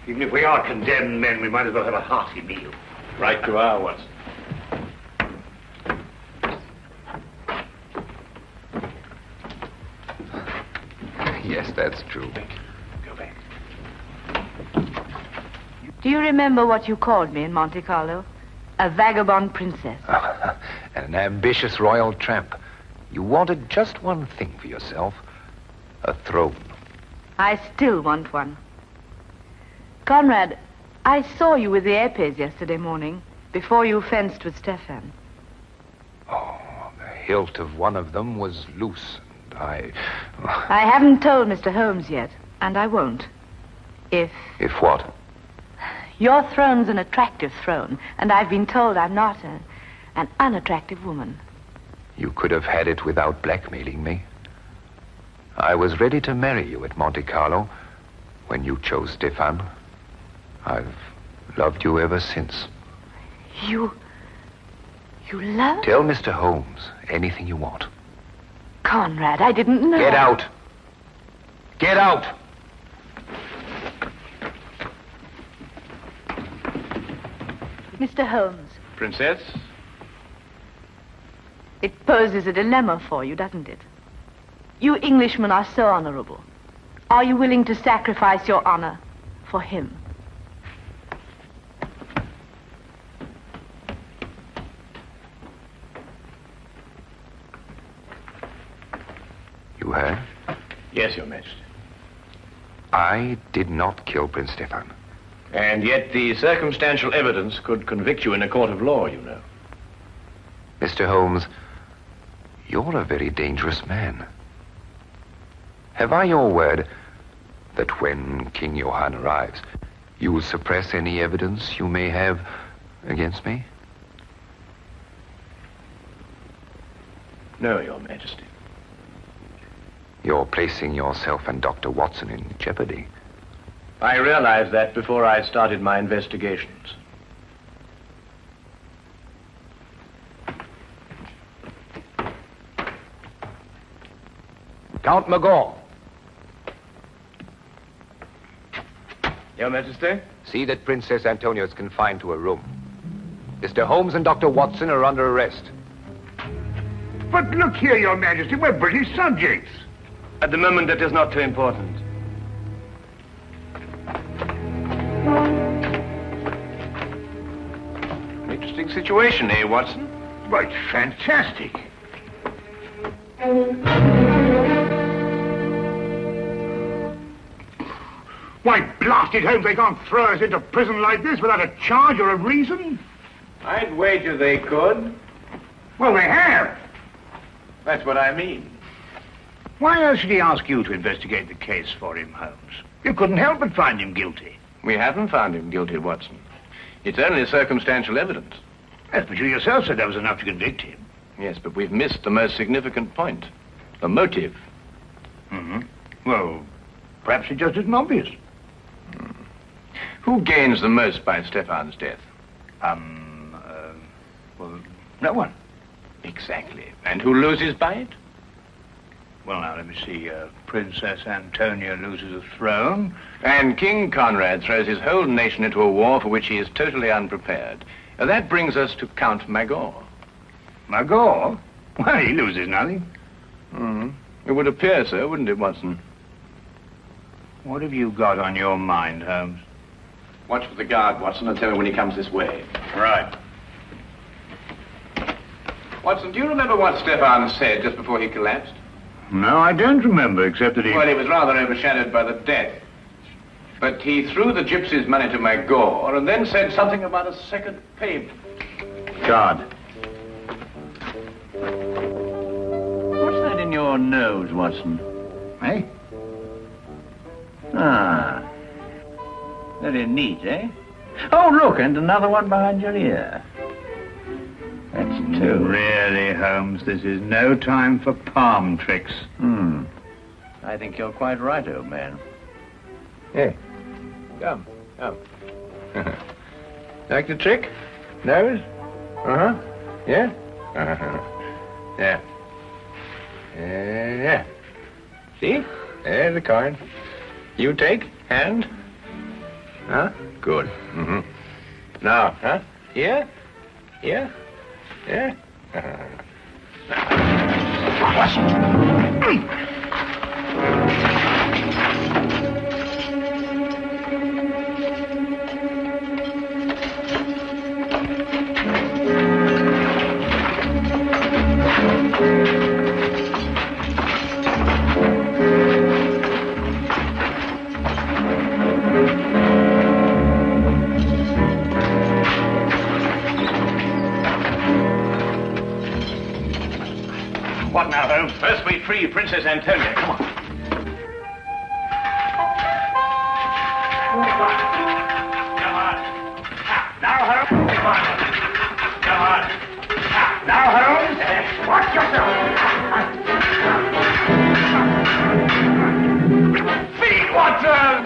Even if we are condemned men, we might as well have a hearty meal. Right you are, Watson. Yes, that's true. Go back. Do you remember what you called me in Monte Carlo? A vagabond princess. An ambitious royal tramp. You wanted just one thing for yourself. A throne. I still want one. Conrad, I saw you with the epées yesterday morning, before you fenced with Stefan. Oh, the hilt of one of them was loose, and I haven't told Mr. Holmes yet, and I won't. If what? Your throne's an attractive throne, and I've been told I'm not an unattractive woman. You could have had it without blackmailing me. I was ready to marry you at Monte Carlo when you chose Stefan. I've loved you ever since. You love? Tell Mr. Holmes anything you want. Conrad, I didn't know. Get out! Get out! Mr. Holmes. Princess? It poses a dilemma for you, doesn't it? You Englishmen are so honorable. Are you willing to sacrifice your honor for him? You heard? Yes, Your Majesty. I did not kill Prince Stefan. And yet the circumstantial evidence could convict you in a court of law, you know. Mr. Holmes, you're a very dangerous man. Have I your word that when King Johann arrives, you will suppress any evidence you may have against me? No, Your Majesty. You're placing yourself and Dr. Watson in jeopardy. I realized that before I started my investigations. Count Magor. Your Majesty? See that Princess Antonia is confined to a room. Mr. Holmes and Dr. Watson are under arrest. But look here, Your Majesty, we're British subjects. At the moment, that is not too important. Interesting situation, eh, Watson? Well, it's fantastic. Why, blasted Holmes, they can't throw us into prison like this without a charge or a reason. I'd wager they could. Well, they have. That's what I mean. Why else should he ask you to investigate the case for him, Holmes? You couldn't help but find him guilty. We haven't found him guilty, Watson. It's only circumstantial evidence. Yes, but you yourself said that was enough to convict him. Yes, but we've missed the most significant point. The motive. Mm-hmm. Well, perhaps it just isn't obvious. Who gains the most by Stefan's death? Well, no one. Exactly. And who loses by it? Well, now, let me see. Princess Antonia loses a throne. And King Conrad throws his whole nation into a war for which he is totally unprepared. That brings us to Count Magor. Magor? Well, he loses nothing. It would appear so, wouldn't it, Watson? What have you got on your mind, Holmes? Watch for the guard, Watson, and tell me when he comes this way. Right. Watson, do you remember what Stefan said just before he collapsed? No, I don't remember, except that he... Well, he was rather overshadowed by the death. But he threw the gypsies' money to Magor and then said something about a second payment. Guard. What's that in your nose, Watson? Eh? Ah. Very neat, eh? Oh, look, and another one behind your ear. That's two. Really, Holmes, this is no time for palm tricks. I think you're quite right, old man. Hey, come. Like the trick? Nose? Yeah? Yeah. Yeah. See? There's the coin. You take, hand. Good. Now, Here? Here? Yeah? What now, Holmes? First we free Princess Antonia. Come on. Now, Holmes. Come on. Now, Holmes. Watch yourself. Feed, Watson!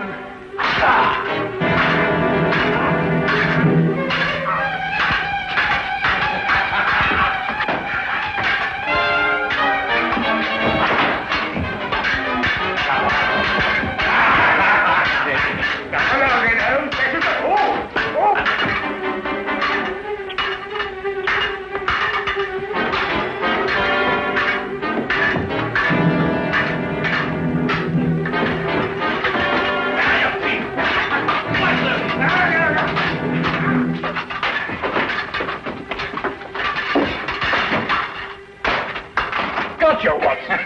Gotcha, Watson.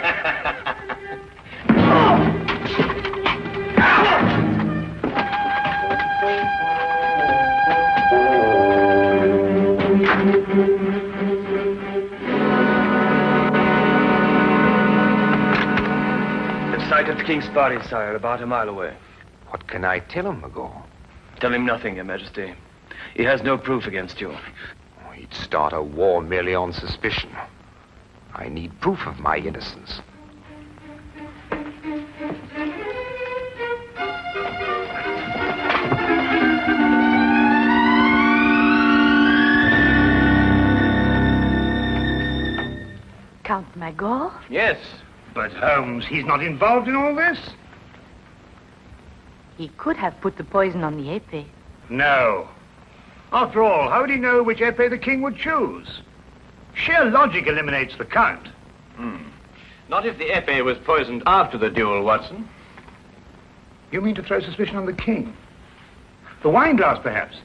Sighted the King's body, sire, about a mile away. What can I tell him, Magor? Tell him nothing, Your Majesty. He has no proof against you. He'd start a war merely on suspicion. I need proof of my innocence. Count Magor? Yes. But, Holmes, he's not involved in all this? He could have put the poison on the épée. No. After all, how would he know which épée the king would choose? Sheer logic eliminates the count. Not if the épée was poisoned after the duel, Watson. You mean to throw suspicion on the king? The wine glass, perhaps?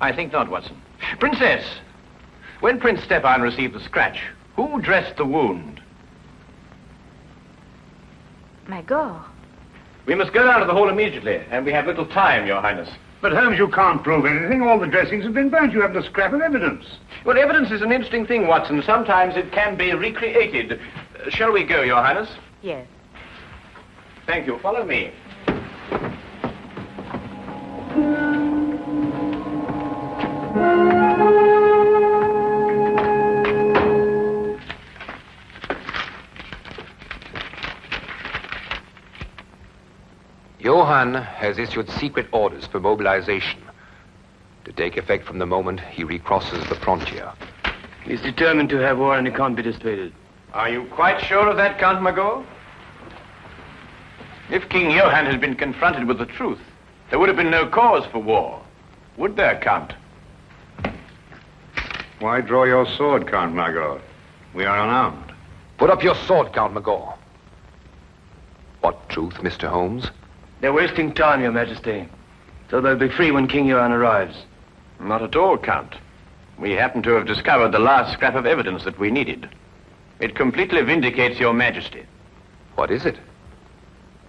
I think not, Watson. Princess! When Prince Stefan received the scratch, Who dressed the wound? Magor. We must go down to the hall immediately, and we have little time, Your Highness. But Holmes, you can't prove anything. All the dressings have been burnt. You haven't a scrap of evidence. Well, evidence is an interesting thing, Watson. Sometimes it can be recreated. Shall we go, Your Highness? Yes. Thank you. Follow me. Johann has issued secret orders for mobilization to take effect from the moment he recrosses the frontier. He's determined to have war and he can't be dissuaded. Are you quite sure of that, Count Magor? If King Johann had been confronted with the truth, there would have been no cause for war. Would there, Count? Why draw your sword, Count Magor? We are unarmed. Put up your sword, Count Magor. What truth, Mr. Holmes? They're wasting time, Your Majesty. So they'll be free when King Johann arrives. Not at all, Count. We happen to have discovered the last scrap of evidence that we needed. It completely vindicates Your Majesty. What is it?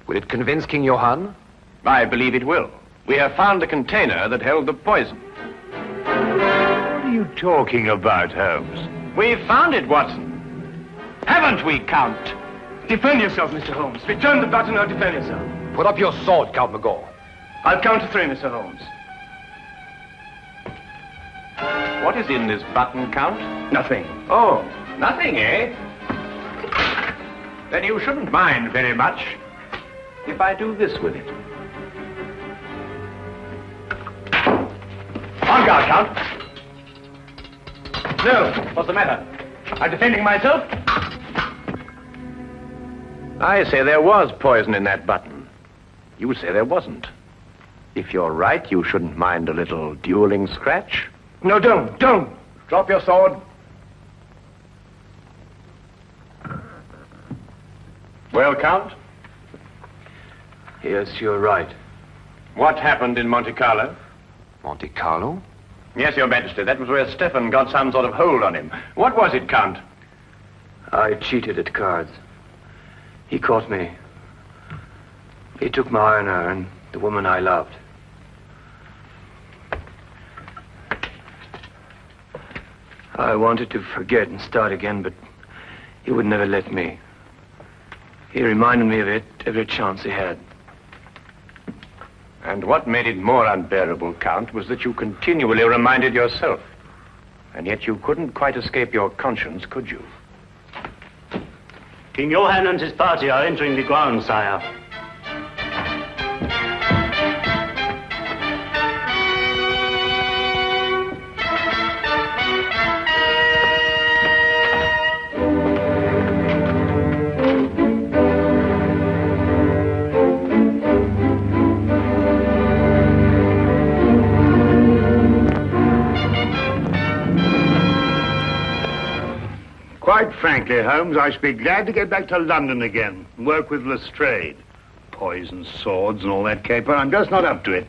Will it convince King Johann? I believe it will. We have found the container that held the poison. What are you talking about, Holmes? We've found it, Watson. Haven't we, Count? Defend yourself, Mr. Holmes. Return the button or defend yourself. Put up your sword, Count Magor. I'll count to 3, Mr. Holmes. What is in this button, Count? Nothing. Oh, nothing, eh? Then you shouldn't mind very much if I do this with it. On guard, Count. No, what's the matter? I'm defending myself. I say there was poison in that button. You say there wasn't. If you're right, you shouldn't mind a little dueling scratch. No, don't. Drop your sword. Well, Count? Yes, you're right. What happened in Monte Carlo? Monte Carlo? Yes, Your Majesty. That was where Stefan got some sort of hold on him. What was it, Count? I cheated at cards. He caught me. He took my honor and the woman I loved. I wanted to forget and start again, but he would never let me. He reminded me of it every chance he had. And what made it more unbearable, Count, was that you continually reminded yourself. And yet you couldn't quite escape your conscience, could you? King Johann and his party are entering the grounds, sire. Quite frankly, Holmes, I should be glad to get back to London again and work with Lestrade. Poison swords and all that caper. I'm just not up to it.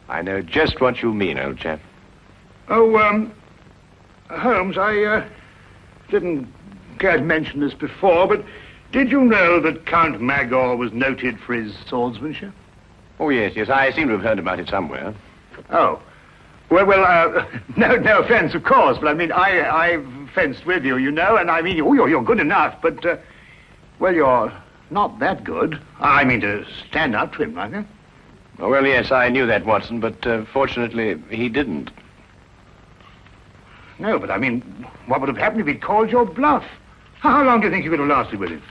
I know just what you mean, old chap. Oh, Holmes, I didn't care to mention this before, but did you know that Count Magor was noted for his swordsmanship? Oh, yes, I seem to have heard about it somewhere. Oh. Well, no offense, of course, but I mean, I've fenced with you, you know, and I mean, you're good enough, but, well, you're not that good. I mean, to stand up to him like that. Oh, well, yes, I knew that, Watson, but fortunately, he didn't. No, but I mean, what would have happened if he'd called your bluff? How long do you think you could have lasted with him?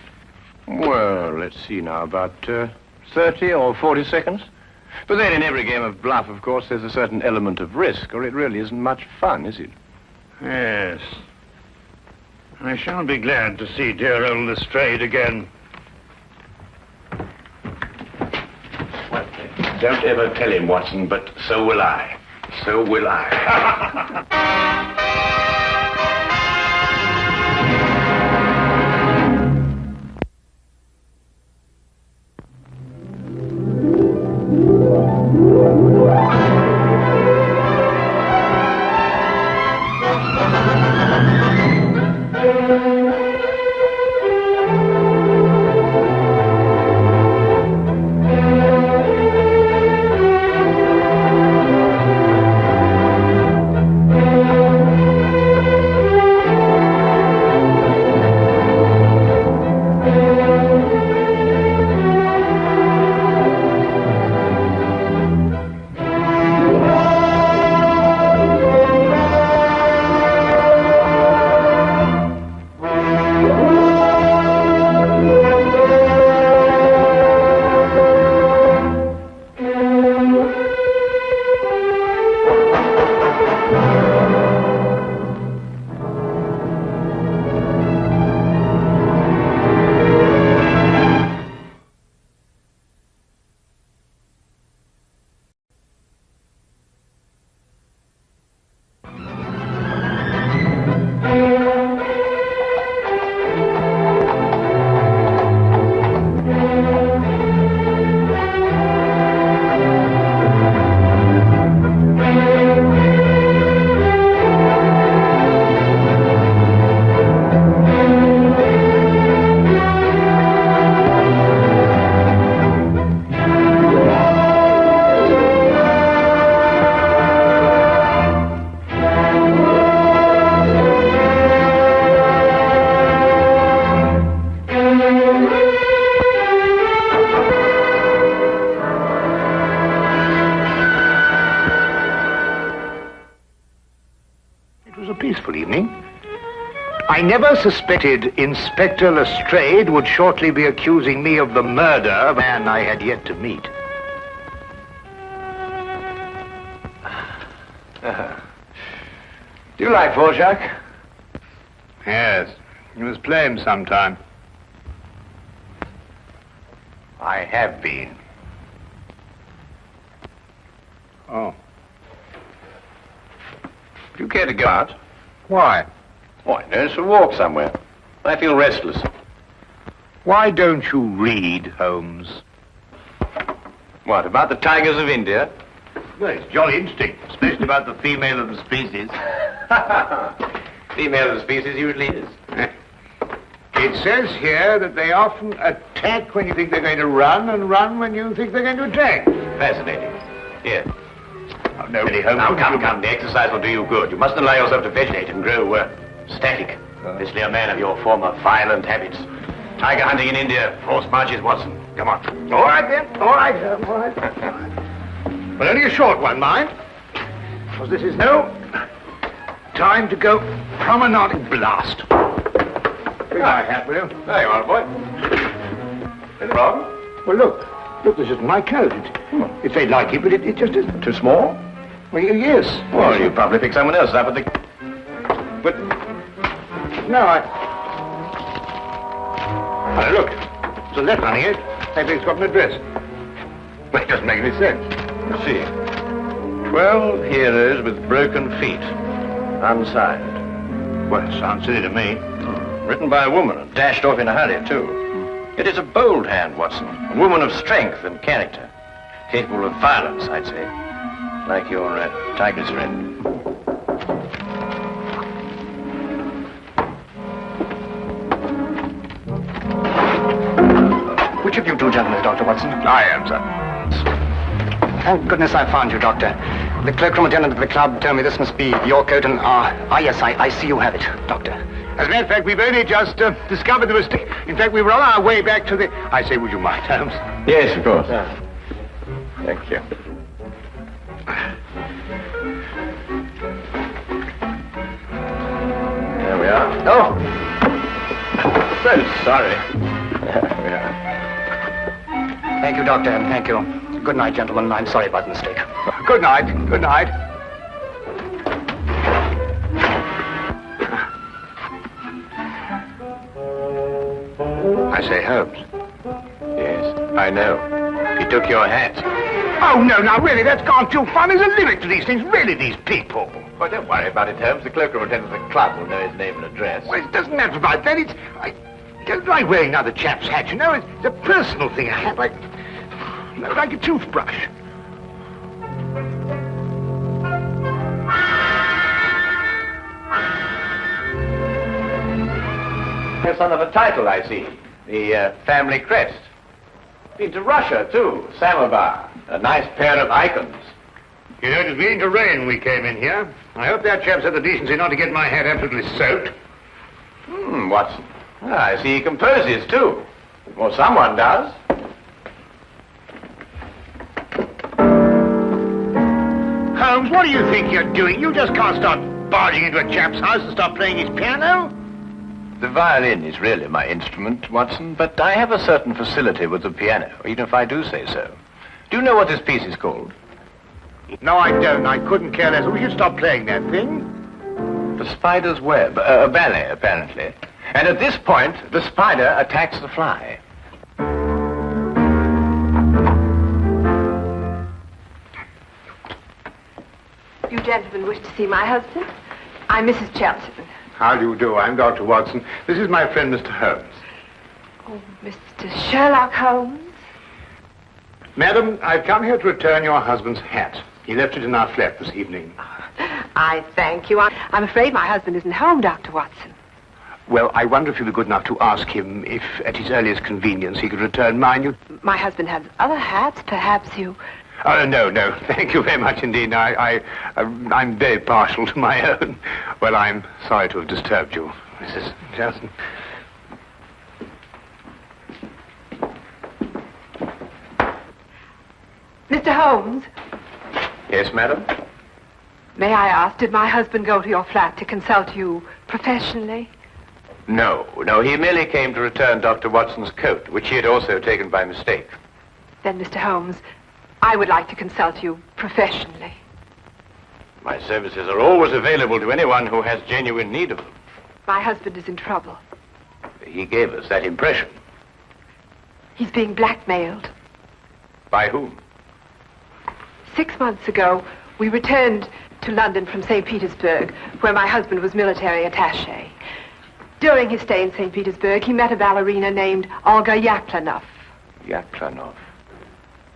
Well, let's see now, about 30 or 40 seconds. But then in every game of bluff, of course, there's a certain element of risk, or it really isn't much fun, is it? Yes. I shall be glad to see dear old Lestrade again. Well, don't ever tell him, Watson, but so will I. So will I. I never suspected Inspector Lestrade would shortly be accusing me of the murder of a man I had yet to meet. Do you like Dvorak? Yes, you must play him sometime. I have been. Oh. Do you care to go out? Why? Why, there's a walk somewhere. I feel restless. Why don't you read, Holmes? What, about the tigers of India? Well, it's jolly interesting, especially about the female of the species. Female of the species usually is. It says here that they often attack when you think they're going to run, and run when you think they're going to attack. Fascinating. Yes. Oh, no, really, Holmes. Now, come. The exercise will do you good. You mustn't allow yourself to vegetate and grow static. Especially a man of your former violent habits. Tiger hunting in India, horse marches, Watson. Come on. All right, then. All right. But only a short one, mind. Because this is no time to go promenading. Blast. Bring my hat, will you? There you are, boy. Anything wrong? Well, look, this isn't my coat. It's very like it, but it just isn't. Too small? Well, yes. Well, you probably picked someone else up at the... But... No, Oh, look. There's a letter on it. Maybe it's got an address. Well, it doesn't make any sense. Let's see. 12 heroes with broken feet. Unsigned. Well, it sounds silly to me. Written by a woman and dashed off in a hurry, too. It is a bold hand, Watson. A woman of strength and character. Capable of violence, I'd say. Like your tiger's friend. Which of you two gentlemen is Dr. Watson? I am, sir. Thank goodness I found you, Doctor. The cloakroom attendant at the club told me this must be your coat and... yes, I see you have it, Doctor. As a matter of fact, we've only just discovered the mistake. In fact, we were on our way back to the... I say, would you mind, Holmes? Yes, of course. Thank you. There we are. Oh! So sorry. There we are. Thank you, Doctor, and thank you. Good night, gentlemen. I'm sorry about the mistake. Good night. Good night. I say, Holmes. Yes, I know. He took your hat. Oh, no, now, really, that's gone too far. There's a limit to these things. Really, these people. Well, don't worry about it, Holmes. The cloakroom attendant at the club will know his name and address. Well, it doesn't matter about that. It's... Don't like wearing another chap's hat, you know. It's a personal thing. A hat like a toothbrush. The son of a title, I see. The family crest. Been to Russia, too. Samovar. A nice pair of icons. You know, it was beginning to rain when we came in here. I hope that chap's had the decency not to get my hat absolutely soaked. Watson. I see he composes, too. Well, someone does. Holmes, what do you think you're doing? You just can't start barging into a chap's house and start playing his piano. The violin is really my instrument, Watson, but I have a certain facility with the piano, even if I do say so. Do you know what this piece is called? No, I don't. I couldn't care less. We should stop playing that thing. The Spider's Web. A ballet, apparently. And at this point, the spider attacks the fly. You gentlemen wish to see my husband? I'm Mrs. Cheltenham. How do you do? I'm Dr. Watson. This is my friend, Mr. Holmes. Oh, Mr. Sherlock Holmes? Madam, I've come here to return your husband's hat. He left it in our flat this evening. I thank you. I'm afraid my husband isn't home, Dr. Watson. Well, I wonder if you'd be good enough to ask him if, at his earliest convenience, he could return mine. My husband has other hats. Perhaps you... Oh, no. Thank you very much indeed. I'm very partial to my own. Well, I'm sorry to have disturbed you, Mrs. Cheltenham. Mr. Holmes? Yes, madam? May I ask, did my husband go to your flat to consult you professionally? No, he merely came to return Dr. Watson's coat, which he had also taken by mistake. Then, Mr. Holmes, I would like to consult you professionally. My services are always available to anyone who has genuine need of them. My husband is in trouble. He gave us that impression. He's being blackmailed. By whom? 6 months ago, we returned to London from St. Petersburg, where my husband was military attaché. During his stay in St. Petersburg, he met a ballerina named Olga Yaklanov. Yaklanov?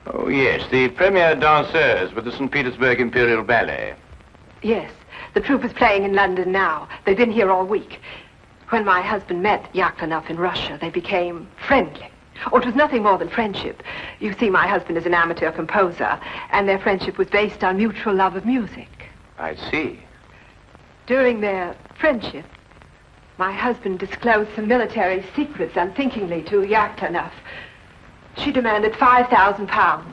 Oh, yes, the premier danseuse with the St. Petersburg Imperial Ballet. Yes, the troupe is playing in London now. They've been here all week. When my husband met Yaklanov in Russia, they became friendly. Oh, it was nothing more than friendship. You see, my husband is an amateur composer, and their friendship was based on mutual love of music. I see. During their friendship, my husband disclosed some military secrets unthinkingly to Yaklanov. She demanded £5,000,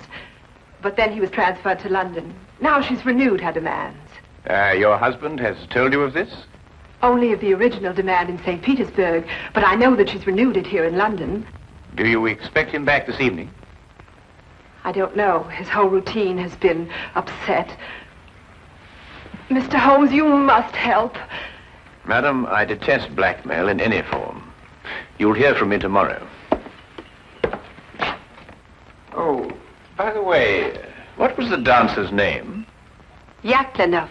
but then he was transferred to London. Now she's renewed her demands. Your husband has told you of this? Only of the original demand in St. Petersburg, but I know that she's renewed it here in London. Do you expect him back this evening? I don't know. His whole routine has been upset. Mr. Holmes, you must help. Madam, I detest blackmail in any form. You'll hear from me tomorrow. Oh, by the way, what was the dancer's name? Yaklanov.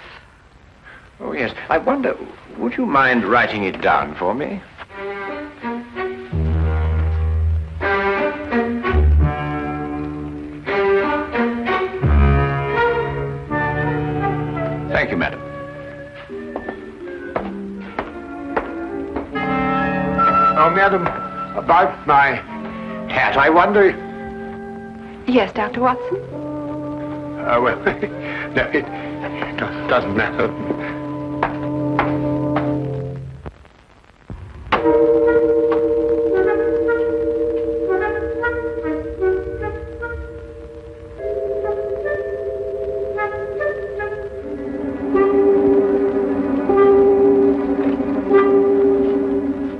Oh, yes. I wonder, would you mind writing it down for me? Thank you, madam. Oh, madam, about my hat, I wonder... Yes, Dr. Watson? Well, no, it doesn't matter.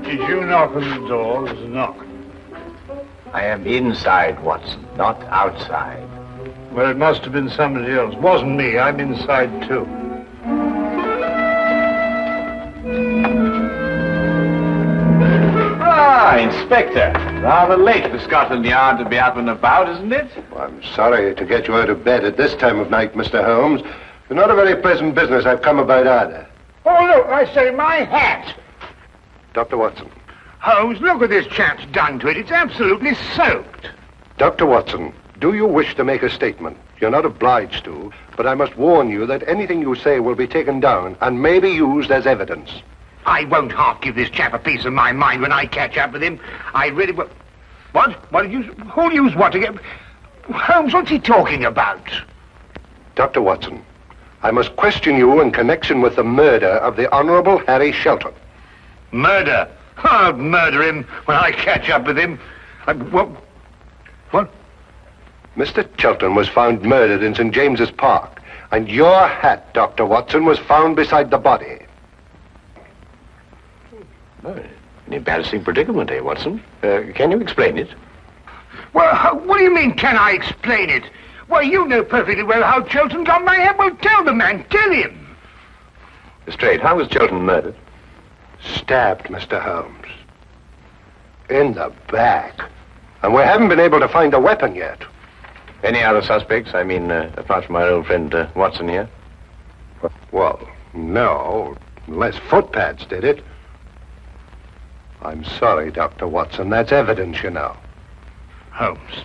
Did you knock on the door? There's a knock. I am inside, Watson, not outside. Well, it must have been somebody else. Wasn't me. I'm inside, too. Ah, Inspector. Rather late for Scotland Yard to be up and about, isn't it? Well, I'm sorry to get you out of bed at this time of night, Mr. Holmes. It's not a very pleasant business I've come about either. Oh, look, I say, my hat. Dr. Watson. Holmes, look what this chap's done to it. It's absolutely soaked. Dr. Watson, do you wish to make a statement? You're not obliged to, but I must warn you that anything you say will be taken down and may be used as evidence. I won't half give this chap a piece of my mind when I catch up with him. I really will. What? What did you... Who'll use what to get... Holmes, what's he talking about? Dr. Watson, I must question you in connection with the murder of the Honorable Harry Shelton. Murder? I'll murder him when I catch up with him. What? Mr. Shelton was found murdered in St. James's Park, and your hat, Dr. Watson, was found beside the body. Oh, an embarrassing predicament, eh, Watson? Can you explain it? Well, what do you mean, can I explain it? Well, you know perfectly well how Shelton got my hat. Well, tell the man, tell him. Straight, how was Shelton murdered? Stabbed, Mr. Holmes. In the back. And we haven't been able to find the weapon yet. Any other suspects? I mean, apart from our old friend Watson here? Well, no, unless footpads did it. I'm sorry, Dr. Watson. That's evidence, you know. Holmes,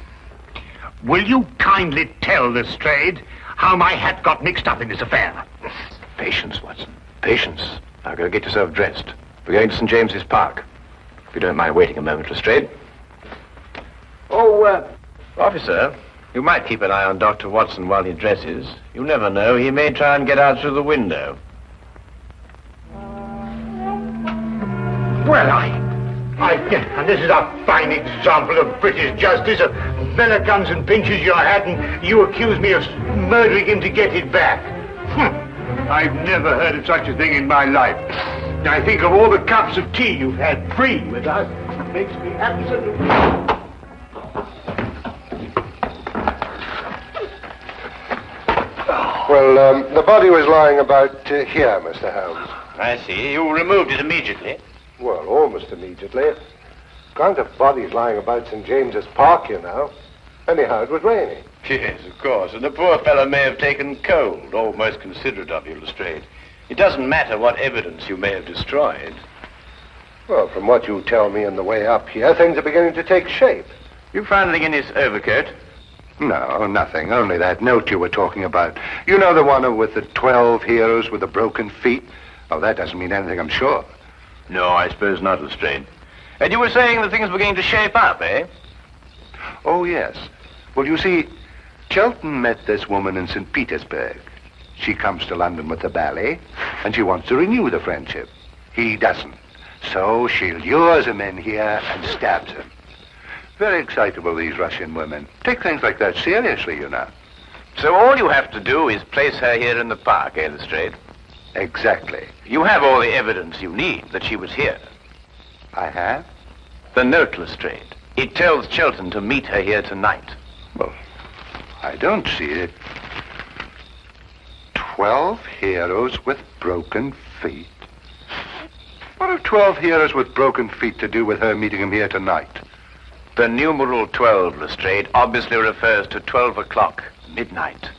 will you kindly tell Lestrade how my hat got mixed up in this affair? Patience, Watson. Patience. Now go get yourself dressed. We're going to St. James's Park. If you don't mind waiting a moment, Lestrade. Oh, officer, you might keep an eye on Dr. Watson while he dresses. You never know. He may try and get out through the window. Well, and this is a fine example of British justice. A fella comes and pinches your hat and you accuse me of murdering him to get it back. I've never heard of such a thing in my life. I think of all the cups of tea you've had free with us. It makes me absolutely... Well, the body was lying about here, Mr. Holmes. I see. You removed it immediately. Well, almost immediately. Can't have bodies lying about St. James's Park, you know. Anyhow, it was raining. Yes, of course. And the poor fellow may have taken cold. Oh, most considerate of you, Lestrade. It doesn't matter what evidence you may have destroyed. Well, from what you tell me on the way up here, things are beginning to take shape. You found anything in his overcoat? No, nothing. Only that note you were talking about. You know the one with the 12 heroes with the broken feet? Oh, that doesn't mean anything, I'm sure. No, I suppose not, Lestrade. And you were saying that things were beginning to shape up, eh? Oh, yes. Well, you see, Shelton met this woman in St. Petersburg. She comes to London with the ballet, and she wants to renew the friendship. He doesn't. So she lures him in here and stabs him. Very excitable, these Russian women. Take things like that seriously, you know. So all you have to do is place her here in the park, eh, Lestrade? Exactly. You have all the evidence you need that she was here. I have? The note, Lestrade. It tells Shelton to meet her here tonight. Well, I don't see it. 12 heroes with broken feet. What have 12 heroes with broken feet to do with her meeting him here tonight? The numeral 12, Lestrade, obviously refers to 12 o'clock, midnight.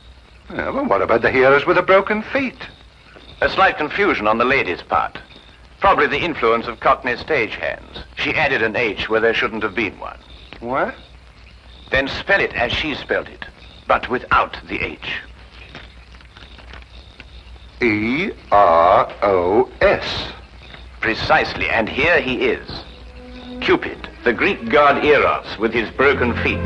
Yeah, well, what about the heroes with the broken feet? A slight confusion on the lady's part. Probably the influence of Cockney stagehands. She added an H where there shouldn't have been one. What? Then spell it as she spelled it, but without the H. E-R-O-S. Precisely, and here he is. Cupid, the Greek god Eros, with his broken feet.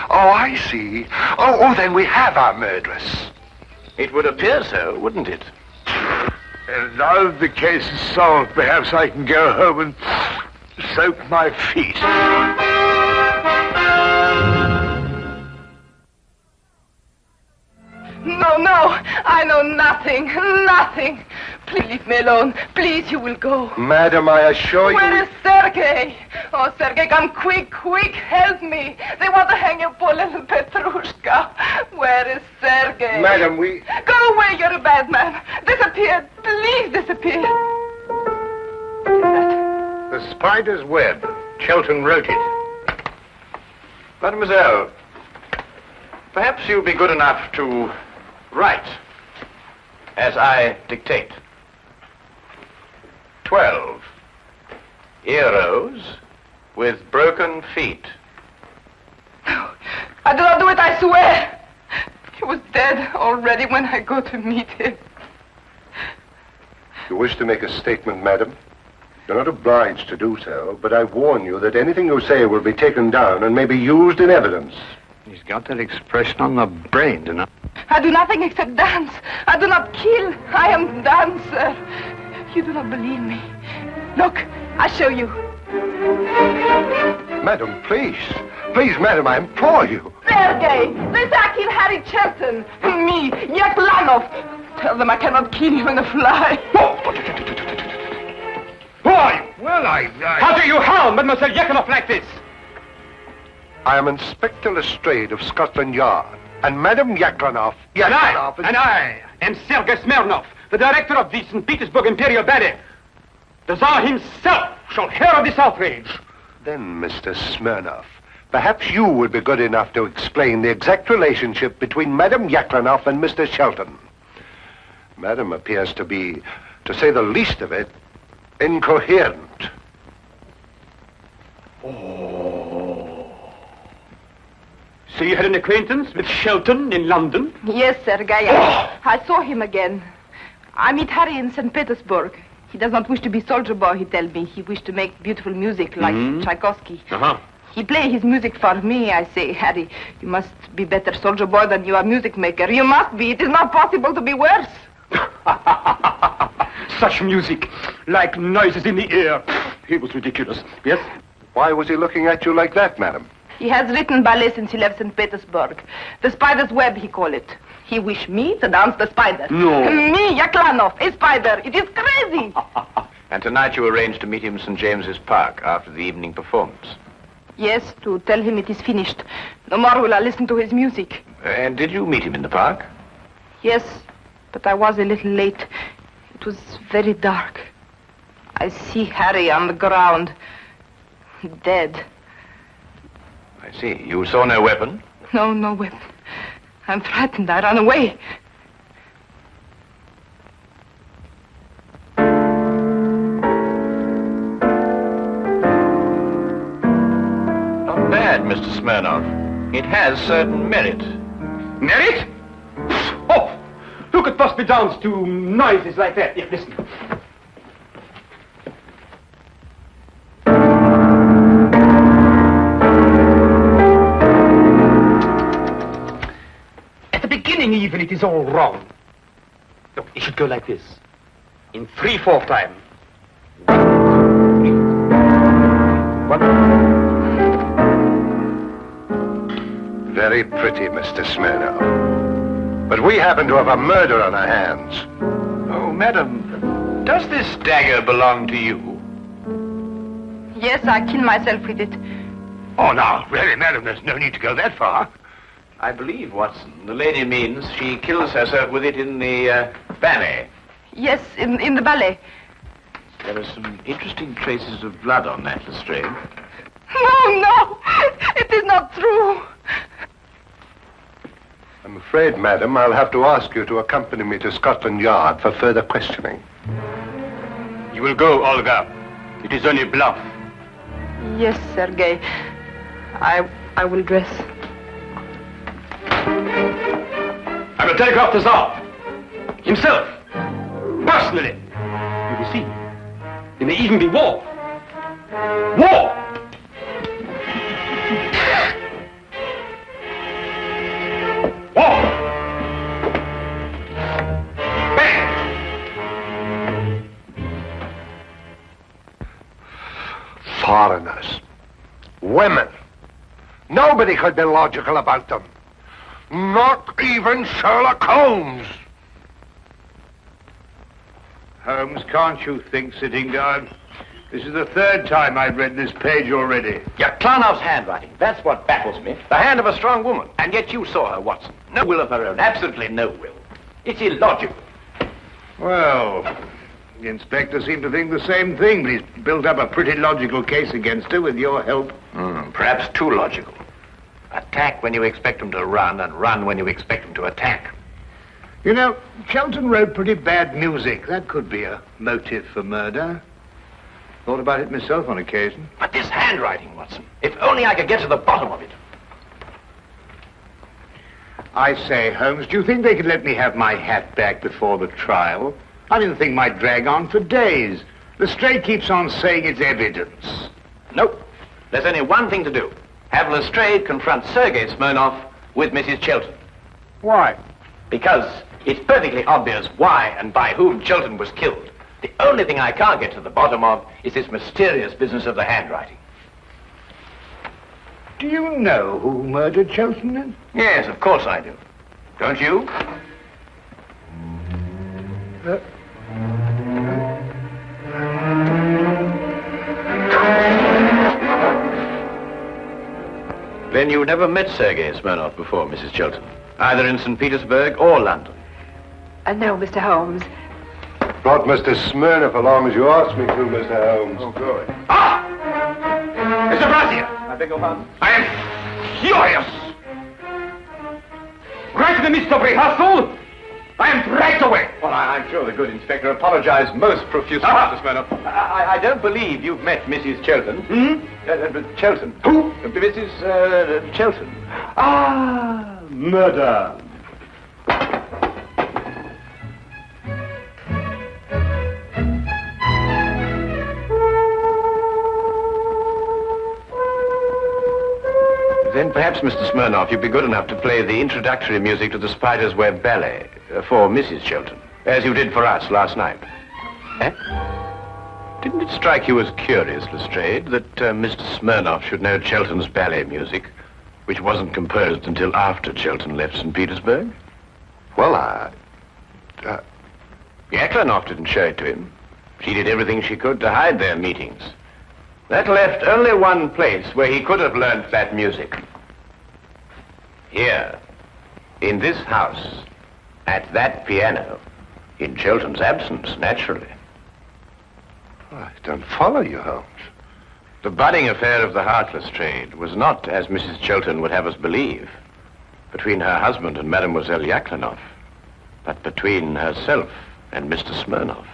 Oh, I see. Oh, then we have our murderess. It would appear so, wouldn't it? And now that the case is solved, perhaps I can go home and soak my feet. No, I know nothing. Please leave me alone. Please, you will go. Madam, I assure you... Where is Sergei? Oh, Sergei, come quick, help me. They want to hang your poor little Petrushka. Where is Sergei? Madam, we... Go away, you're a bad man. Disappear, please disappear. The Spider's Web. Shelton wrote it. Mademoiselle, perhaps you'll be good enough to write as I dictate. 12 heroes with broken feet. I do not do it, I swear. He was dead already when I go to meet him. You wish to make a statement, madam? You're not obliged to do so, but I warn you that anything you say will be taken down and may be used in evidence. He's got that expression on the brain, don't I? I do nothing except dance. I do not kill. I am dancer. You do not believe me. Look, I show you. Madam, please. Please, madam, I implore you. Sergei, this I kill Harry Shelton. Me, Yaklanov. Tell them I cannot kill you in a fly. Who are you? Well, How do you harm Mademoiselle Yaklanov like this? I am Inspector Lestrade of Scotland Yard, and Madam Yaklanov... And I am Sergei Smirnov, the director of the St. Petersburg Imperial Ballet. The Tsar himself shall hear of this outrage. Then, Mr. Smirnov, perhaps you would be good enough to explain the exact relationship between Madam Yaklanov and Mr. Sheldon. Madam appears to be, to say the least of it, incoherent. So you had an acquaintance with Shelton in London? Yes, Sergei. I saw him again. I meet Harry in St. Petersburg. He does not wish to be soldier boy, he tells me. He wished to make beautiful music like Tchaikovsky. He play his music for me. I say, Harry, you must be better soldier boy than you are music maker. You must be. It is not possible to be worse. Such music, like noises in the air. He was ridiculous. Yes? Why was he looking at you like that, madam? He has written ballet since he left St. Petersburg. The Spider's Web, he call it. He wished me to dance the spider. No. Me, Yaklanov, a spider. It is crazy. And tonight you arranged to meet him in St. James's Park after the evening performance. Yes, to tell him it is finished. No more will I listen to his music. And did you meet him in the park? Yes, but I was a little late. It was very dark. I see Harry on the ground, dead. I see. You saw no weapon? No, no weapon. I'm frightened. I ran away. Not bad, Mr. Smirnov. It has certain merit. Merit? Oh! Who could possibly dance to noises like that? Here, listen. At the beginning, even, it is all wrong. Look, it should go like this. In 3/4 time. 1, 2, 3. Very pretty, Mr. Smirnov. But we happen to have a murder on our hands. Oh, madam, does this dagger belong to you? Yes, I killed myself with it. Oh, now, really, madam, there's no need to go that far. I believe, Watson, the lady means she kills herself with it in the ballet. Yes, in the ballet. There are some interesting traces of blood on that, Lestrade. No, it is not true. I'm afraid, madam, I'll have to ask you to accompany me to Scotland Yard for further questioning. You will go, Olga. It is only bluff. Yes, Sergei. I will dress. I will telegraph the Tsar. Himself. Personally. You will see. There may even be war. War! War! Bang! Foreigners. Women. Nobody could be logical about them. Not even Sherlock Holmes. Holmes, can't you think, sitting down? This is the 3rd time I've read this page already. Yaklanov's handwriting. That's what baffles me. The hand of a strong woman. And yet you saw her, Watson. No will of her own. Absolutely no will. It's illogical. Well, the inspector seemed to think the same thing, but he's built up a pretty logical case against her with your help. Perhaps too logical. Attack when you expect them to run, and run when you expect them to attack. You know, Shelton wrote pretty bad music. That could be a motive for murder. Thought about it myself on occasion. But this handwriting, Watson. If only I could get to the bottom of it. I say, Holmes, do you think they could let me have my hat back before the trial? I mean, the thing might drag on for days. Lestrade keeps on saying it's evidence. Nope. There's only one thing to do. Have Lestrade confront Sergei Smirnov with Mrs. Chilton. Why? Because it's perfectly obvious why and by whom Chilton was killed. The only thing I can't get to the bottom of is this mysterious business of the handwriting. Do you know who murdered Shelton, then? Yes, of course I do. Don't you? Then you never met Sergei Smirnov before, Mrs. Chilton, either in St. Petersburg or London. No, Mr. Holmes. Brought Mr. Smirnov along as you asked me to, Mr. Holmes. Oh, good. Ah! Mr. Brazier! I beg your pardon? I am furious! Right in the midst of rehearsal, I am dragged away. Well, I'm sure the good inspector apologized most profusely, Mr. Smirnov. I don't believe you've met Mrs. Chilton. Chilton. Who? Mrs. Chilton. Ah, murder. Then perhaps, Mr. Smirnov, you'd be good enough to play the introductory music to the Spider's Web Ballet for Mrs. Chilton, as you did for us last night. Eh? Didn't it strike you as curious, Lestrade, that Mr. Smirnov should know Chilton's ballet music, which wasn't composed until after Chilton left St. Petersburg? Well, Yaklanoff didn't show it to him. She did everything she could to hide their meetings. That left only one place where he could have learned that music. Here, in this house, at that piano, in Chilton's absence, naturally. I don't follow you, Holmes. The budding affair of the Heartless trade was not, as Mrs. Chilton would have us believe, between her husband and Mademoiselle Yaklanoff, but between herself and Mr. Smirnoff.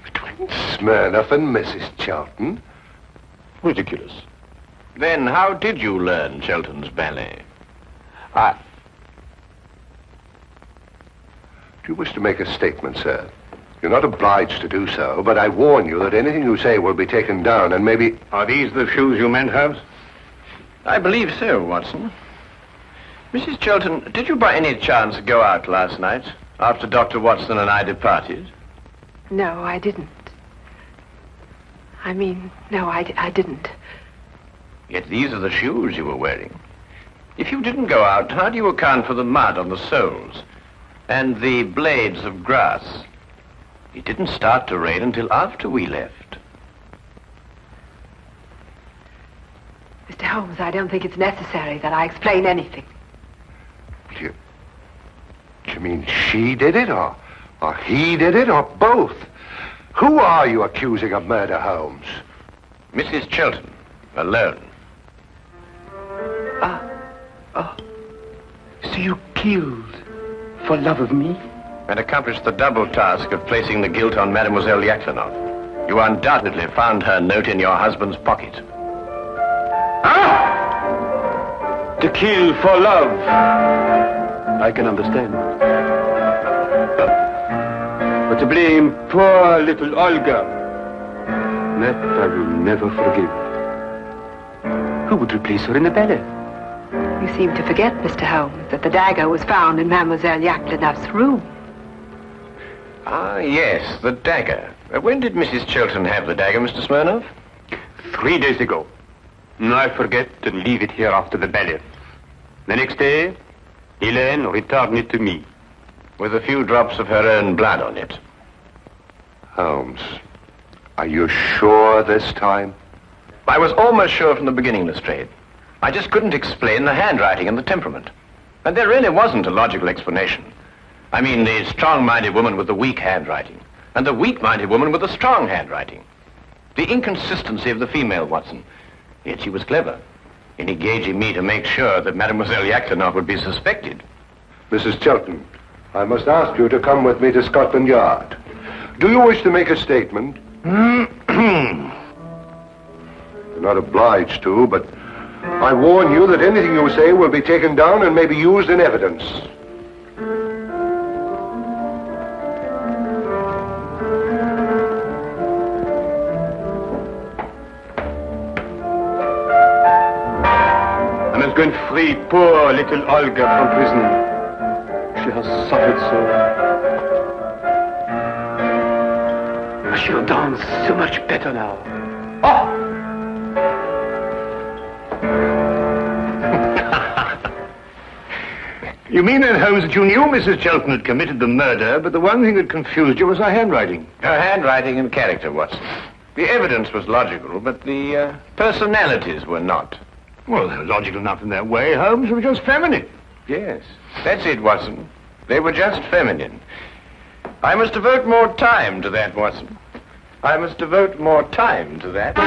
Between Smirnoff and Mrs. Chilton? Ridiculous. Then how did you learn Chilton's ballet? Do you wish to make a statement, sir? You're not obliged to do so, but I warn you that anything you say will be taken down and maybe... Are these the shoes you meant, Holmes? I believe so, Watson. Mrs. Chilton, did you by any chance go out last night after Dr. Watson and I departed? No, I didn't. No, I didn't. Yet these are the shoes you were wearing. If you didn't go out, how do you account for the mud on the soles and the blades of grass? It didn't start to rain until after we left. Mr. Holmes, I don't think it's necessary that I explain anything. You mean she did it, or he did it, or both? Who are you accusing of murder, Holmes? Mrs. Chilton, alone. So you killed for love of me? And accomplished the double task of placing the guilt on Mademoiselle Yaklanoff. You undoubtedly found her note in your husband's pocket. To kill for love. I can understand. But to blame poor little Olga, that I will never forgive. Who would replace her in the ballet? You seem to forget, Mr. Holmes, that the dagger was found in Mademoiselle Yaklanoff's room. Ah, yes, the dagger. When did Mrs. Chilton have the dagger, Mr. Smirnoff? 3 days ago. I forget and leave it here after the ballet. The next day, Helene returned it to me. With a few drops of her own blood on it. Holmes, are you sure this time? I was almost sure from the beginning, Lestrade. I just couldn't explain the handwriting and the temperament. And there really wasn't a logical explanation. I mean, the strong-minded woman with the weak handwriting, and the weak-minded woman with the strong handwriting. The inconsistency of the female, Watson. Yet she was clever in engaging me to make sure that Mademoiselle Yaklanoff would be suspected. Mrs. Chilton, I must ask you to come with me to Scotland Yard. Do you wish to make a statement? You're not obliged to, but I warn you that anything you say will be taken down and may be used in evidence. I must go and free poor little Olga from prison. She has suffered so. She'll dance so much better now. You mean then, Holmes, that you knew Mrs. Chilton had committed the murder, but the one thing that confused you was her handwriting? Her handwriting and character, Watson. The evidence was logical, but the personalities were not. Well, they were logical enough in their way, Holmes. They were just feminine. Yes, that's it, Watson. They were just feminine. I must devote more time to that, Watson. I must devote more time to that.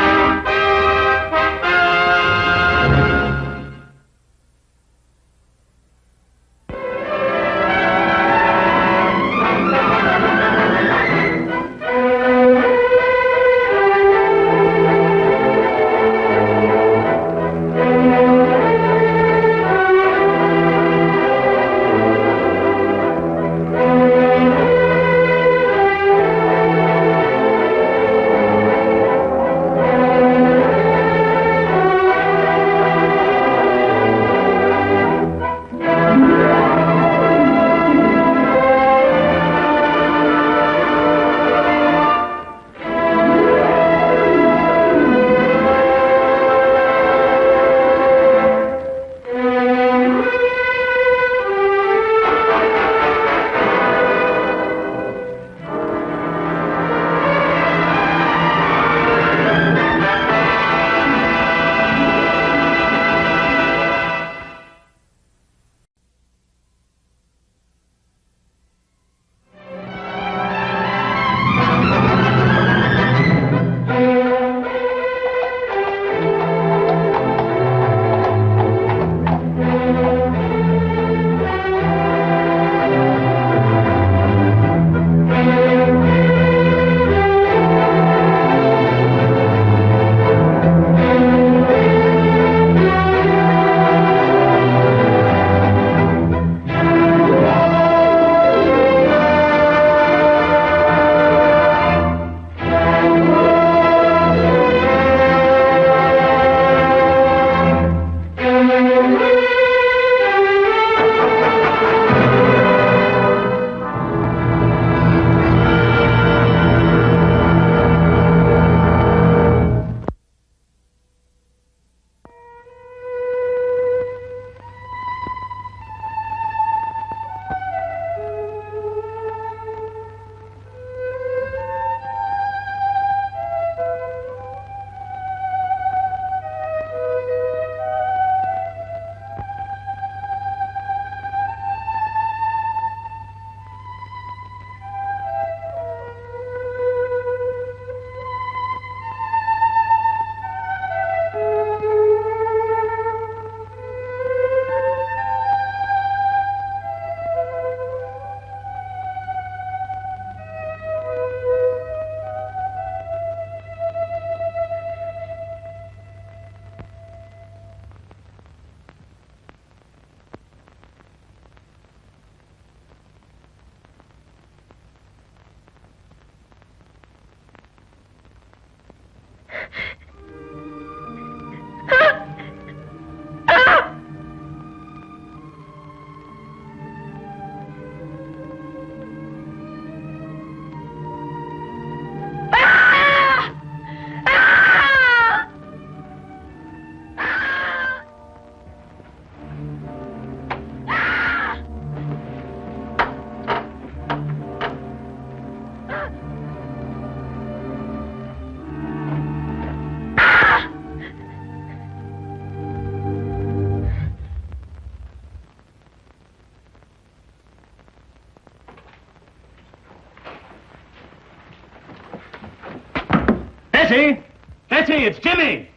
Betty! Betty, it's Jimmy!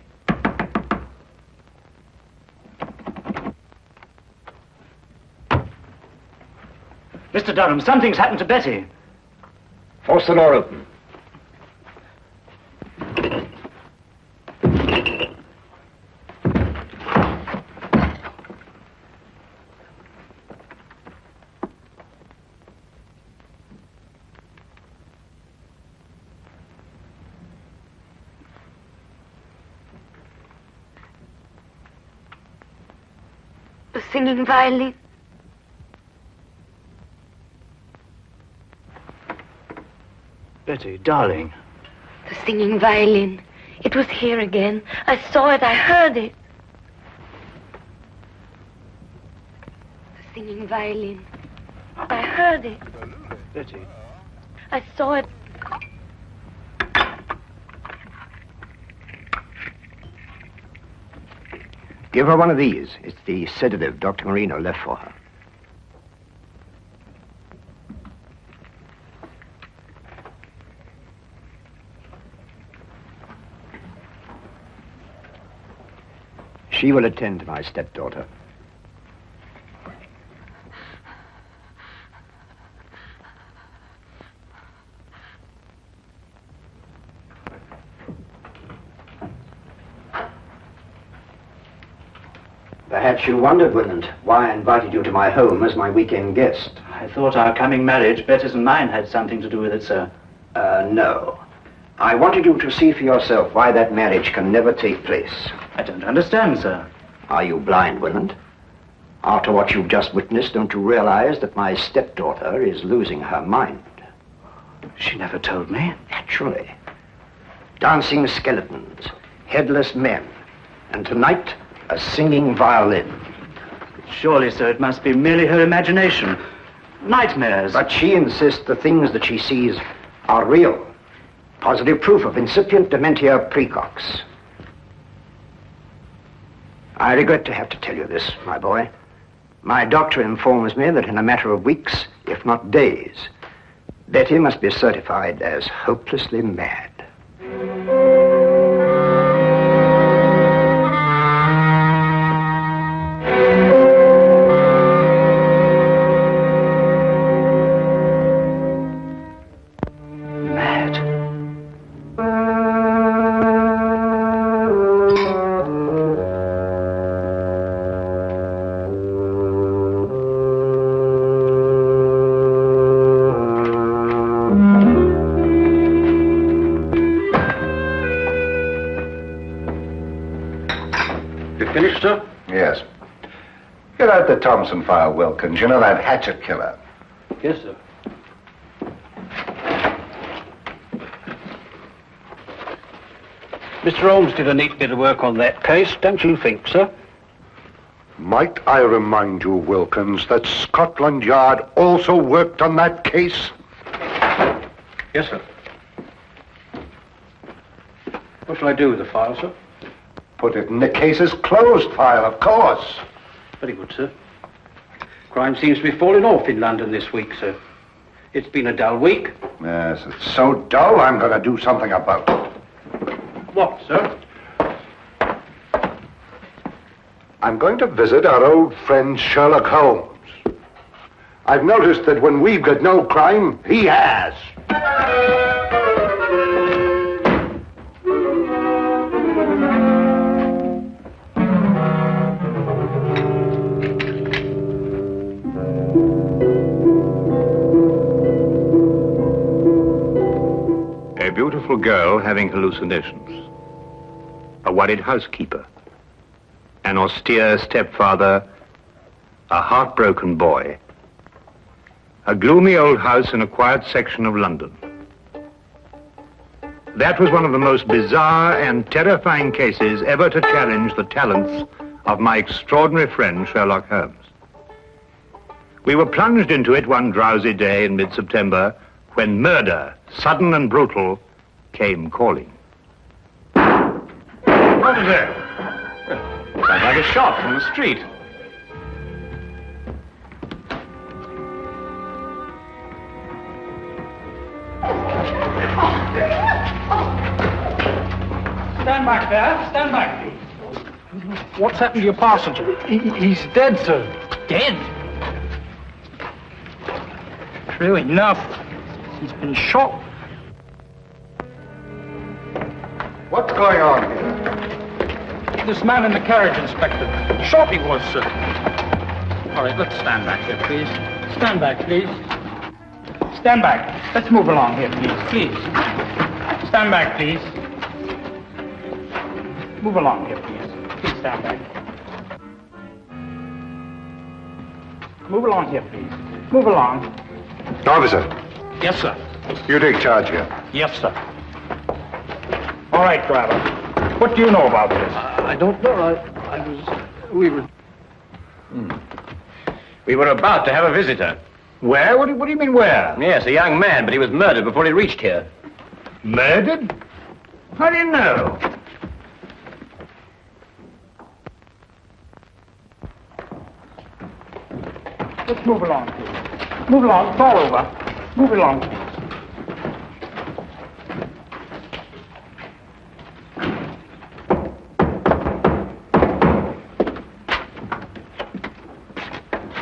Mr. Durham, something's happened to Betty. Force the door open. The singing violin. Betty, darling. The singing violin. It was here again. I saw it. I heard it. The singing violin. I heard it. Betty. I saw it. Give her one of these. It's the sedative Dr. Marino left for her. She will attend to my stepdaughter. Perhaps you wondered, Willand, why I invited you to my home as my weekend guest. I thought our coming marriage, Betty's and mine, had something to do with it, sir. No. I wanted you to see for yourself why that marriage can never take place. I don't understand, sir. Are you blind, Willand? After what you've just witnessed, don't you realize that my stepdaughter is losing her mind? She never told me. Naturally. Dancing skeletons, headless men, and tonight, a singing violin. Surely, sir, it must be merely her imagination. Nightmares. But she insists the things that she sees are real. Positive proof of incipient dementia precox. I regret to have to tell you this, my boy. My doctor informs me that in a matter of weeks, if not days, Betty must be certified as hopelessly mad. Finished, sir? Yes. Get out the Thompson file, Wilkins. You know that hatchet killer. Yes, sir. Mr. Holmes did a neat bit of work on that case, don't you think, sir? Might I remind you, Wilkins, that Scotland Yard also worked on that case? Yes, sir. What shall I do with the file, sir? Put it in the case's closed file, of course. Very good, sir. Crime seems to be falling off in London this week, sir. It's been a dull week. Yes, it's so dull, I'm going to do something about it. What, sir? I'm going to visit our old friend Sherlock Holmes. I've noticed that when we've got no crime, he has. A beautiful girl having hallucinations. A worried housekeeper. An austere stepfather. A heartbroken boy. A gloomy old house in a quiet section of London. That was one of the most bizarre and terrifying cases ever to challenge the talents of my extraordinary friend Sherlock Holmes. We were plunged into it one drowsy day in mid-September when murder, sudden and brutal, came calling. What is that? Sounds like a shot from the street. Stand back there. Stand back, please. What's happened to your passenger? He's dead, sir. Dead? True enough. He's been shot. What's going on here? This man in the carriage, Inspector. Shot he was, sir. All right, let's stand back here, please. Stand back, please. Stand back. Let's move along here, please. Please. Stand back, please. Move along here, please. Please stand back. Move along here, please. Move along. Officer. Yes, sir. You take charge here. Yes, sir. All right, driver. What do you know about this? I don't know. We were about to have a visitor. Where? What do you mean, where? Yes, a young man, but he was murdered before he reached here. Murdered? How do you know? Let's move along, please. Move along. Fall over. Move along, please.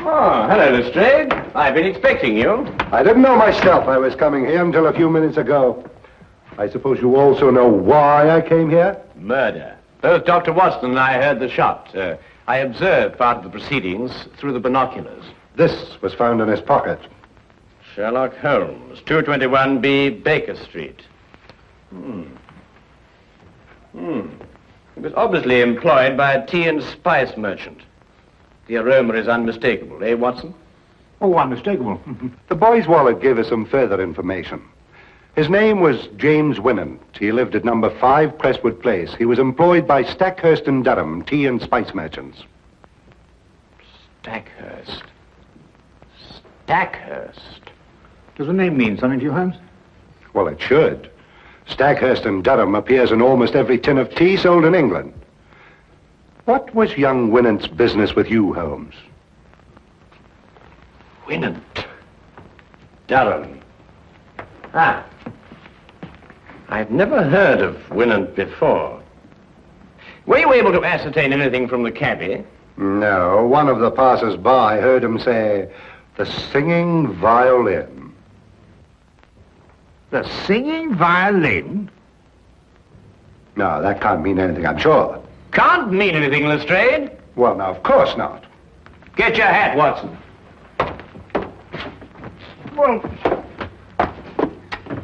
Oh, hello, Lestrade. I've been expecting you. I didn't know myself I was coming here until a few minutes ago. I suppose you also know why I came here? Murder. Both Dr. Watson and I heard the shot. I observed part of the proceedings through the binoculars. This was found in his pocket. Sherlock Holmes, 221B Baker Street. He was obviously employed by a tea and spice merchant. The aroma is unmistakable, eh, Watson? Oh, unmistakable. The boy's wallet gave us some further information. His name was James Winnant. He lived at number 5 Presswood Place. He was employed by Stackhurst and Durham, tea and spice merchants. Stackhurst. Stackhurst. Does the name mean something to you, Holmes? Well, it should. Stackhurst and Durham appears in almost every tin of tea sold in England. What was young Winnant's business with you, Holmes? Winnant. Durham. Ah. I've never heard of Winnant before. Were you able to ascertain anything from the cabby? No. One of the passers-by heard him say, "The singing violin." The singing violin? No, that can't mean anything, I'm sure. Can't mean anything, Lestrade. Well, now, of course not. Get your hat, Watson. Well,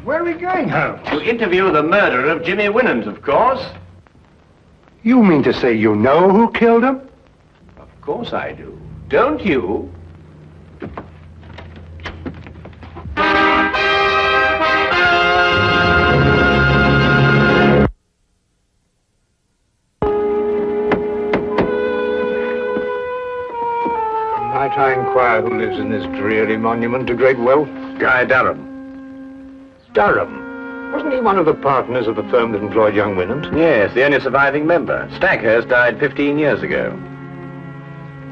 where are we going, Holmes? To interview the murderer of Jimmy Winnant, of course. You mean to say you know who killed him? Of course I do. Don't you? Might I inquire who lives in this dreary monument to great wealth? Guy Durham. Durham? Wasn't he one of the partners of the firm that employed young Winnant? Yes, the only surviving member. Stackhurst died 15 years ago.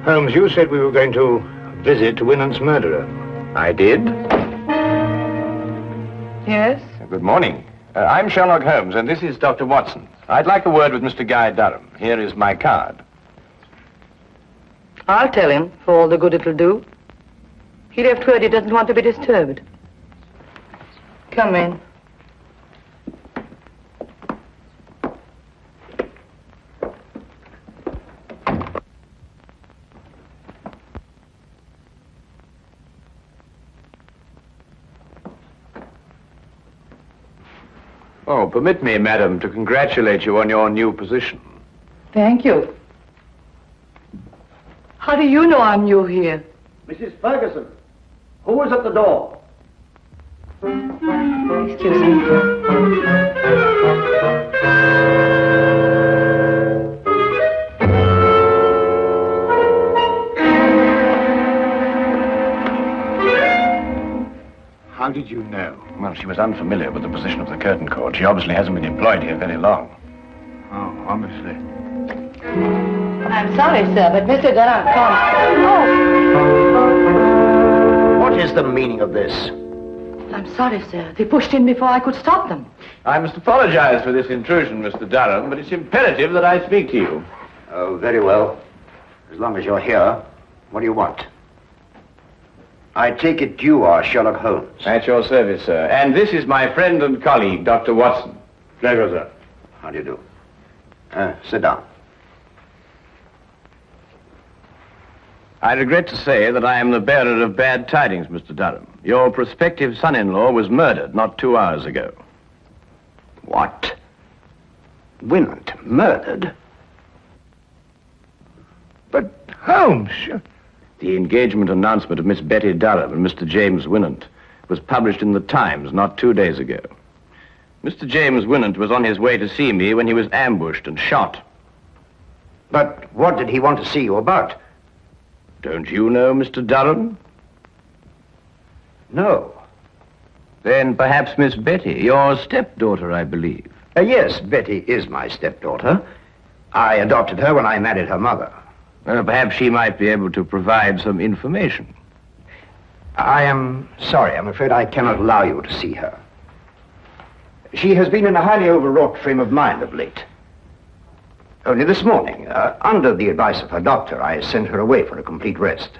Holmes, you said we were going to visit Winnant's murderer. I did. Yes? Good morning. I'm Sherlock Holmes, and this is Dr. Watson. I'd like a word with Mr. Guy Durham. Here is my card. I'll tell him, for all the good it'll do. He left word he doesn't want to be disturbed. Come in. Oh, permit me, madam, to congratulate you on your new position. Thank you. How do you know I'm new here? Mrs. Ferguson, who is at the door? Excuse me. How did you know? Well, she was unfamiliar with the position of the curtain cord. She obviously hasn't been employed here very long. Oh, obviously. I'm sorry, sir, but Mr. Durham can't. What is the meaning of this? I'm sorry, sir. They pushed in before I could stop them. I must apologize for this intrusion, Mr. Durham, but it's imperative that I speak to you. Oh, very well. As long as you're here, what do you want? I take it you are Sherlock Holmes. At your service, sir. And this is my friend and colleague, Dr. Watson. Pleasure, sir. How do you do? Sit down. I regret to say that I am the bearer of bad tidings, Mr. Durham. Your prospective son-in-law was murdered not 2 hours ago. What? Winant murdered? But, Holmes... The engagement announcement of Miss Betty Durham and Mr. James Winant was published in the Times not 2 days ago. Mr. James Winant was on his way to see me when he was ambushed and shot. But what did he want to see you about? Don't you know Mr. Durham? No. Then perhaps Miss Betty, your stepdaughter, I believe. Yes, Betty is my stepdaughter. I adopted her when I married her mother. Perhaps she might be able to provide some information. I am sorry. I'm afraid I cannot allow you to see her. She has been in a highly overwrought frame of mind of late. Only this morning, under the advice of her doctor, I sent her away for a complete rest.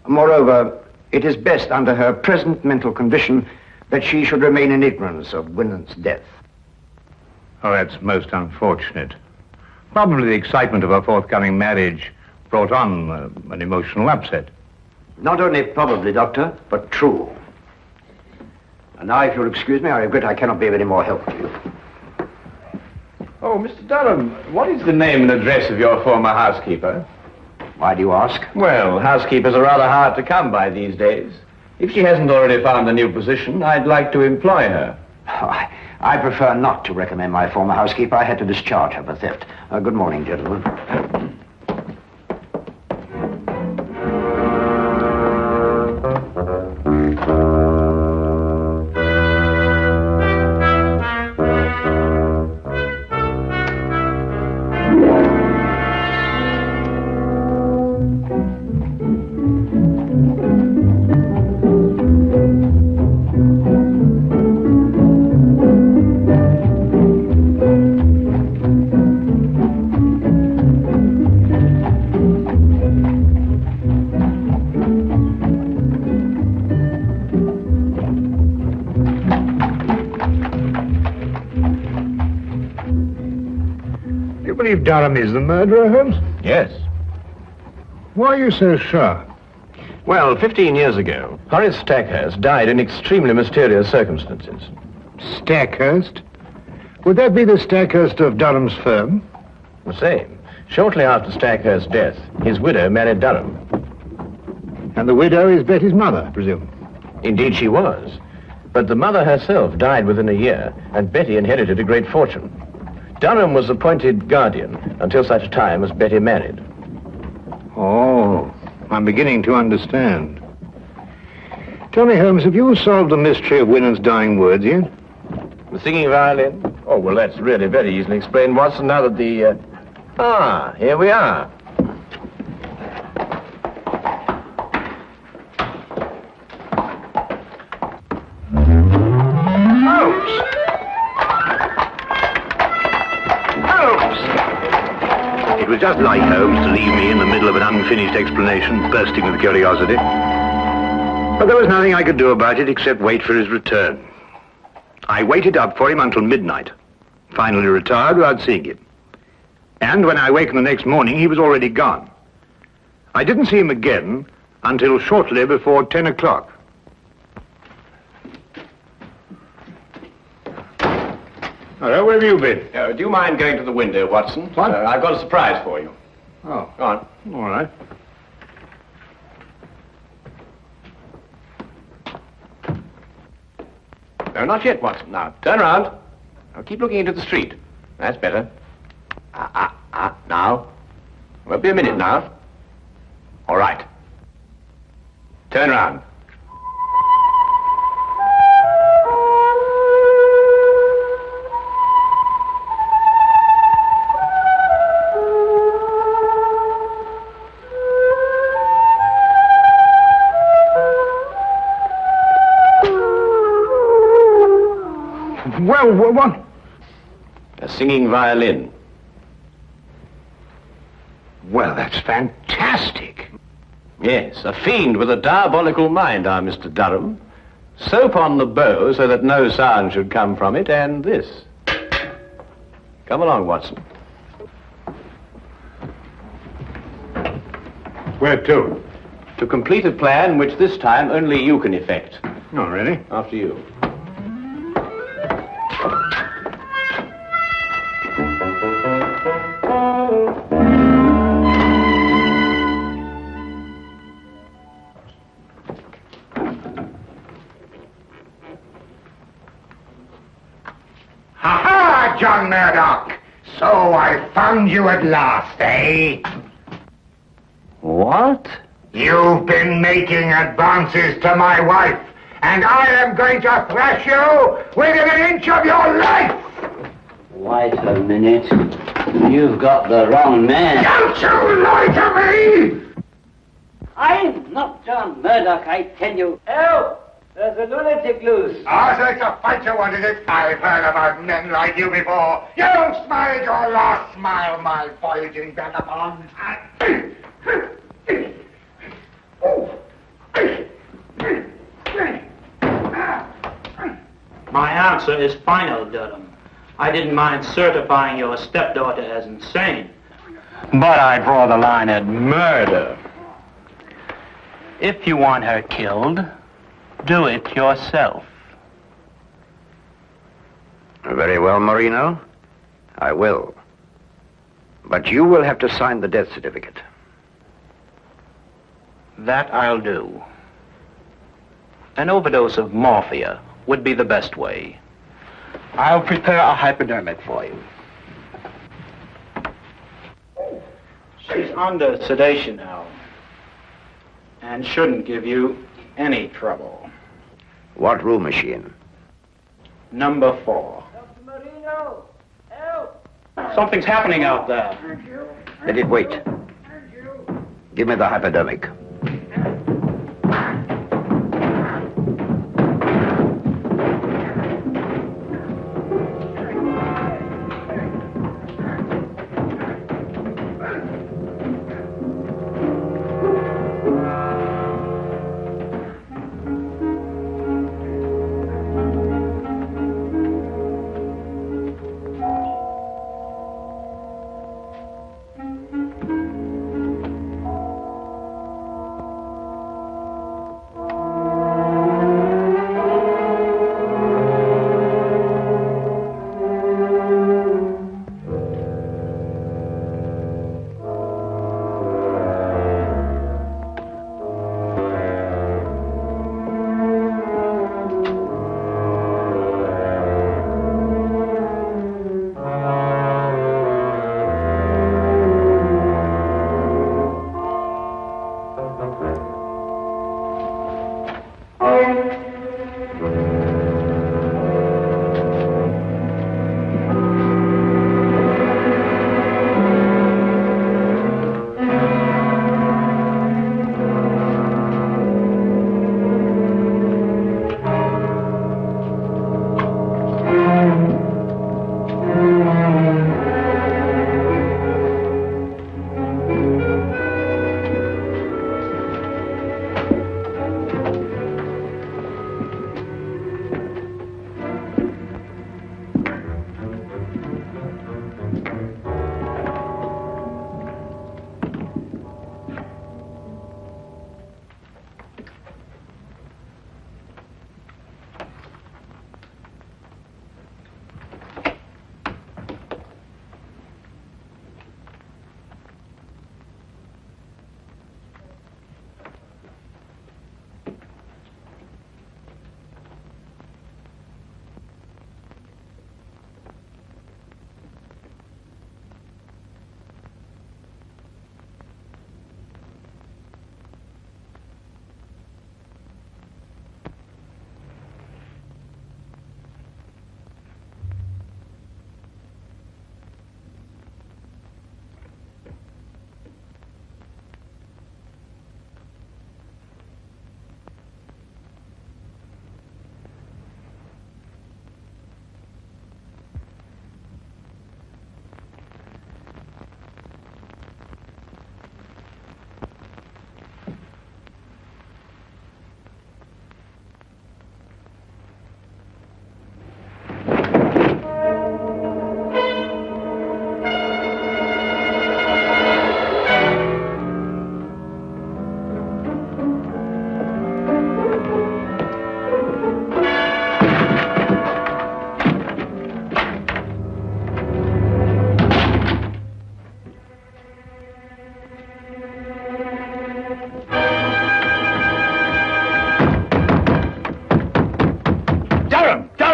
Moreover, it is best under her present mental condition that she should remain in ignorance of Winant's death. Oh, that's most unfortunate. Probably the excitement of her forthcoming marriage brought on an emotional upset. Not only probably, Doctor, but true. And now, if you'll excuse me, I regret I cannot be of any more help to you. Oh, Mr. Durham, what is the name and address of your former housekeeper? Why do you ask? Well, housekeepers are rather hard to come by these days. If she hasn't already found a new position, I'd like to employ her. Oh, I prefer not to recommend my former housekeeper. I had to discharge her for theft. Good morning, gentlemen. Durham is the murderer, Holmes? Yes. Why are you so sure? Well, 15 years ago, Horace Stackhurst died in extremely mysterious circumstances. Stackhurst? Would that be the Stackhurst of Durham's firm? The same. Shortly after Stackhurst's death, his widow married Durham. And the widow is Betty's mother, I presume? Indeed she was. But the mother herself died within a year, and Betty inherited a great fortune. Durham was appointed guardian until such time as Betty married. Oh, I'm beginning to understand. Tell me, Holmes, have you solved the mystery of Winant's dying words yet? The singing violin? Oh, well, that's really very easily explained, Watson, now that the... here we are. It was just like Holmes to leave me in the middle of an unfinished explanation, bursting with curiosity. But there was nothing I could do about it except wait for his return. I waited up for him until midnight, finally retired without seeing him. And when I awakened the next morning, he was already gone. I didn't see him again until shortly before 10 o'clock. Hello, where have you been? Do you mind going to the window, Watson? What? I've got a surprise for you. Oh. Go on. All right. No, not yet, Watson. Now, turn around. Now, keep looking into the street. That's better. Now. Won't be a minute now. All right. Turn around. Well, what? A singing violin. Well, that's fantastic. Yes, a fiend with a diabolical mind, our Mr. Durham. Soap on the bow so that no sound should come from it, and this. Come along, Watson. Where to? To complete a plan which this time only you can effect. Oh, really? After you. Ha-ha, John Murdoch! So I found you at last, eh? What? You've been making advances to my wife, and I am going to thrash you within an inch of your life! Wait a minute. You've got the wrong man. Don't you lie to me! I'm not John Murdoch, I tell you. Help! There's a lunatic loose. Oh, so it's a fight you wanted it? I've heard about men like you before. You smiled your last smile, my voyaging vagabond. My answer is final, Durham. I didn't mind certifying your stepdaughter as insane. But I draw the line at murder. If you want her killed, do it yourself. Very well, Marino. I will. But you will have to sign the death certificate. That I'll do. An overdose of morphia would be the best way. I'll prepare a hypodermic for you. She's under sedation now, and shouldn't give you any trouble. What room is she in? Number 4. Dr. Marino, help! Something's happening out there. Let it wait. Give me the hypodermic.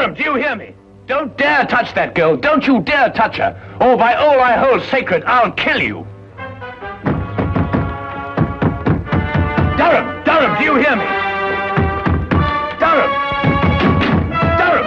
Durham, do you hear me? Don't dare touch that girl. Don't you dare touch her. Or by all I hold sacred, I'll kill you. Durham, Durham, do you hear me? Durham! Durham!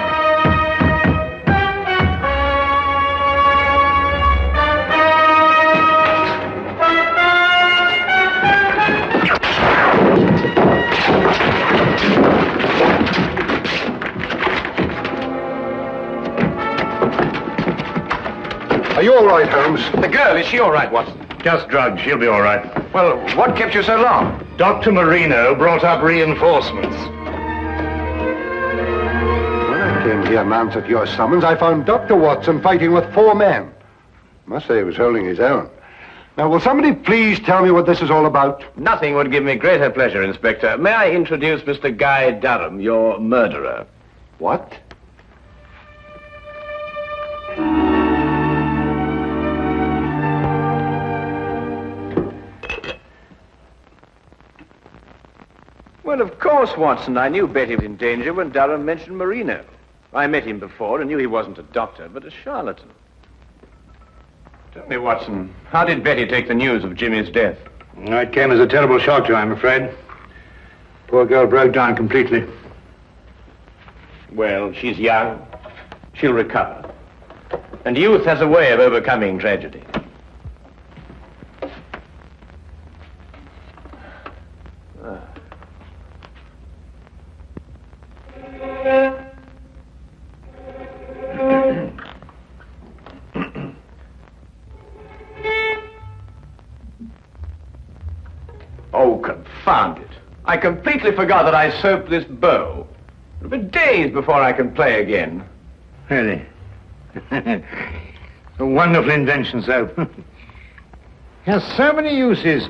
Are you all right, Holmes? The girl, is she all right, Watson? Just drugged. She'll be all right. Well, what kept you so long? Dr. Marino brought up reinforcements. When I came here in answer to your summons, I found Dr. Watson fighting with 4 men. Must say he was holding his own. Now, will somebody please tell me what this is all about? Nothing would give me greater pleasure, Inspector. May I introduce Mr. Guy Durham, your murderer? What? Well, of course, Watson. I knew Betty was in danger when Durham mentioned Marino. I met him before and knew he wasn't a doctor, but a charlatan. Tell me, Watson, how did Betty take the news of Jimmy's death? It came as a terrible shock to her, I'm afraid. Poor girl broke down completely. Well, she's young. She'll recover. And youth has a way of overcoming tragedy. Oh, confound it. I completely forgot that I soaped this bow. It'll be days before I can play again. Really? A wonderful invention, soap. Has so many uses.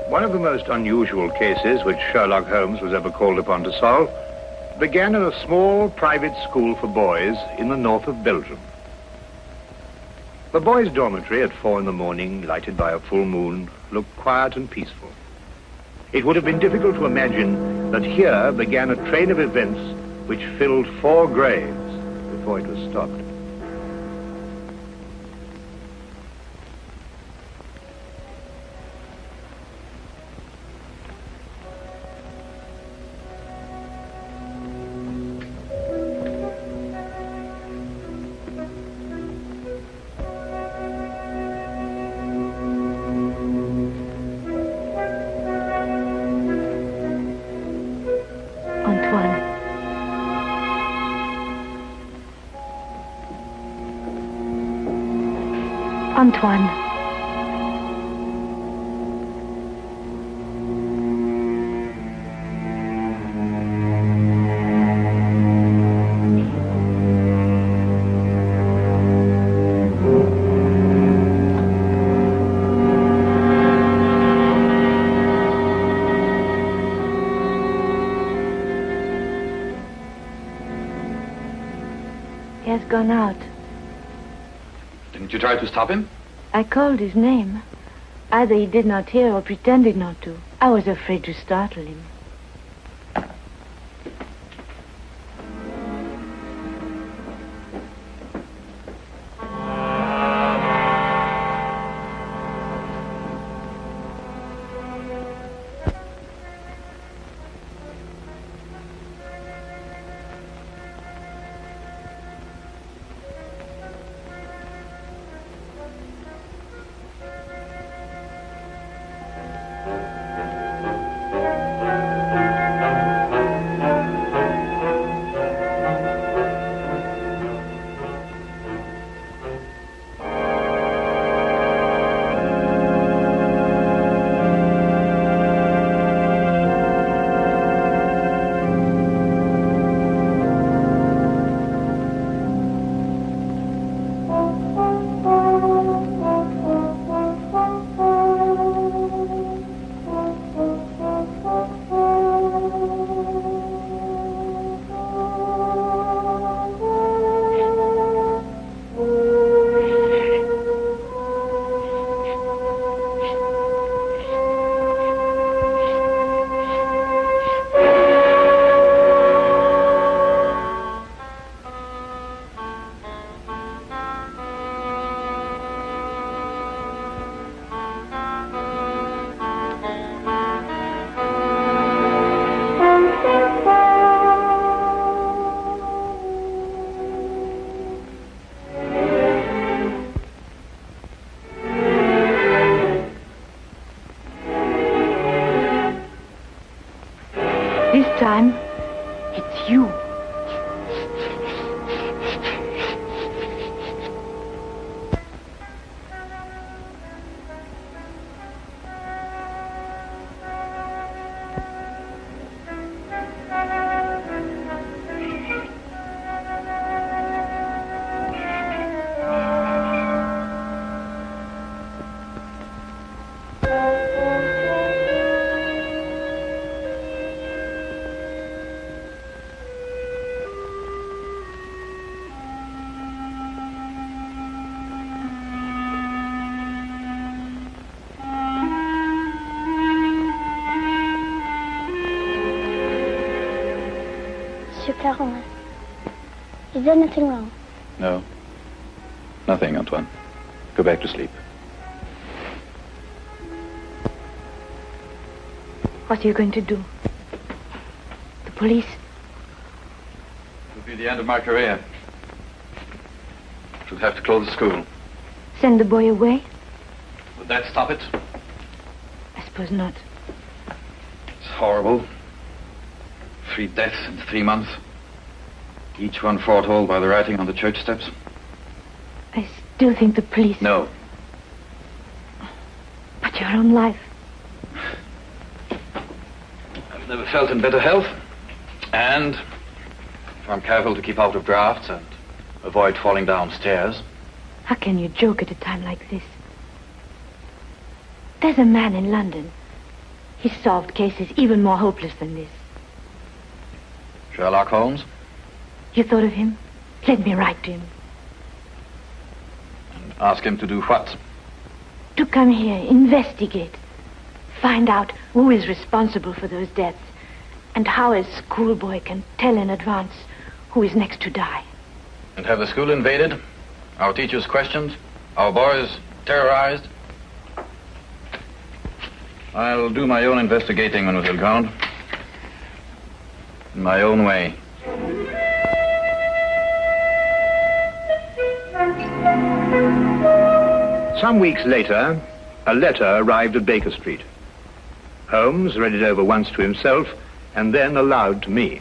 One of the most unusual cases which Sherlock Holmes was ever called upon to solve began in a small private school for boys in the north of Belgium. The boys' dormitory at 4 in the morning, lighted by a full moon, looked quiet and peaceful. It would have been difficult to imagine that here began a train of events which filled 4 graves before it was stopped. Antoine. He has gone out. Didn't you try to stop him? I called his name. Either he did not hear or pretended not to. I was afraid to startle him. This time, it's you. Is there nothing wrong? No. Nothing, Antoine. Go back to sleep. What are you going to do? The police? It will be the end of my career. Should have to close the school. Send the boy away? Would that stop it? I suppose not. It's horrible. 3 deaths in 3 months. Each one foretold by the writing on the church steps. I still think the police... No. But your own life. I've never felt in better health. And if I'm careful to keep out of drafts and avoid falling downstairs. How can you joke at a time like this? There's a man in London. He's solved cases even more hopeless than this. Sherlock Holmes? You thought of him? Let me write to him. And ask him to do what? To come here, investigate. Find out who is responsible for those deaths. And how a schoolboy can tell in advance who is next to die. And have the school invaded? Our teachers questioned? Our boys terrorized? I'll do my own investigating, Mademoiselle Grande. In my own way. Some weeks later, a letter arrived at Baker Street. Holmes read it over once to himself and then aloud to me.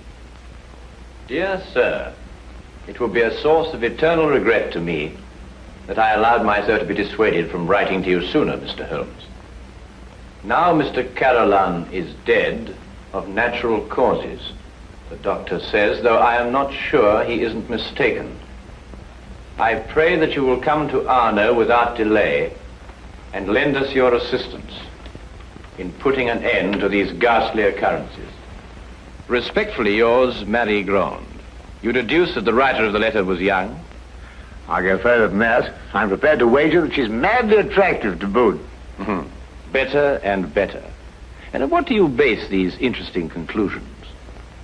Dear sir, it would be a source of eternal regret to me that I allowed myself to be dissuaded from writing to you sooner, Mr. Holmes. Now Mr. Carolan is dead of natural causes. The doctor says, though I am not sure he isn't mistaken. I pray that you will come to Arno without delay and lend us your assistance in putting an end to these ghastly occurrences. Respectfully yours, Marie Grand. You deduce that the writer of the letter was young? I'll go further than that. I'm prepared to wager that she's madly attractive to boot. Better and better. And on what do you base these interesting conclusions?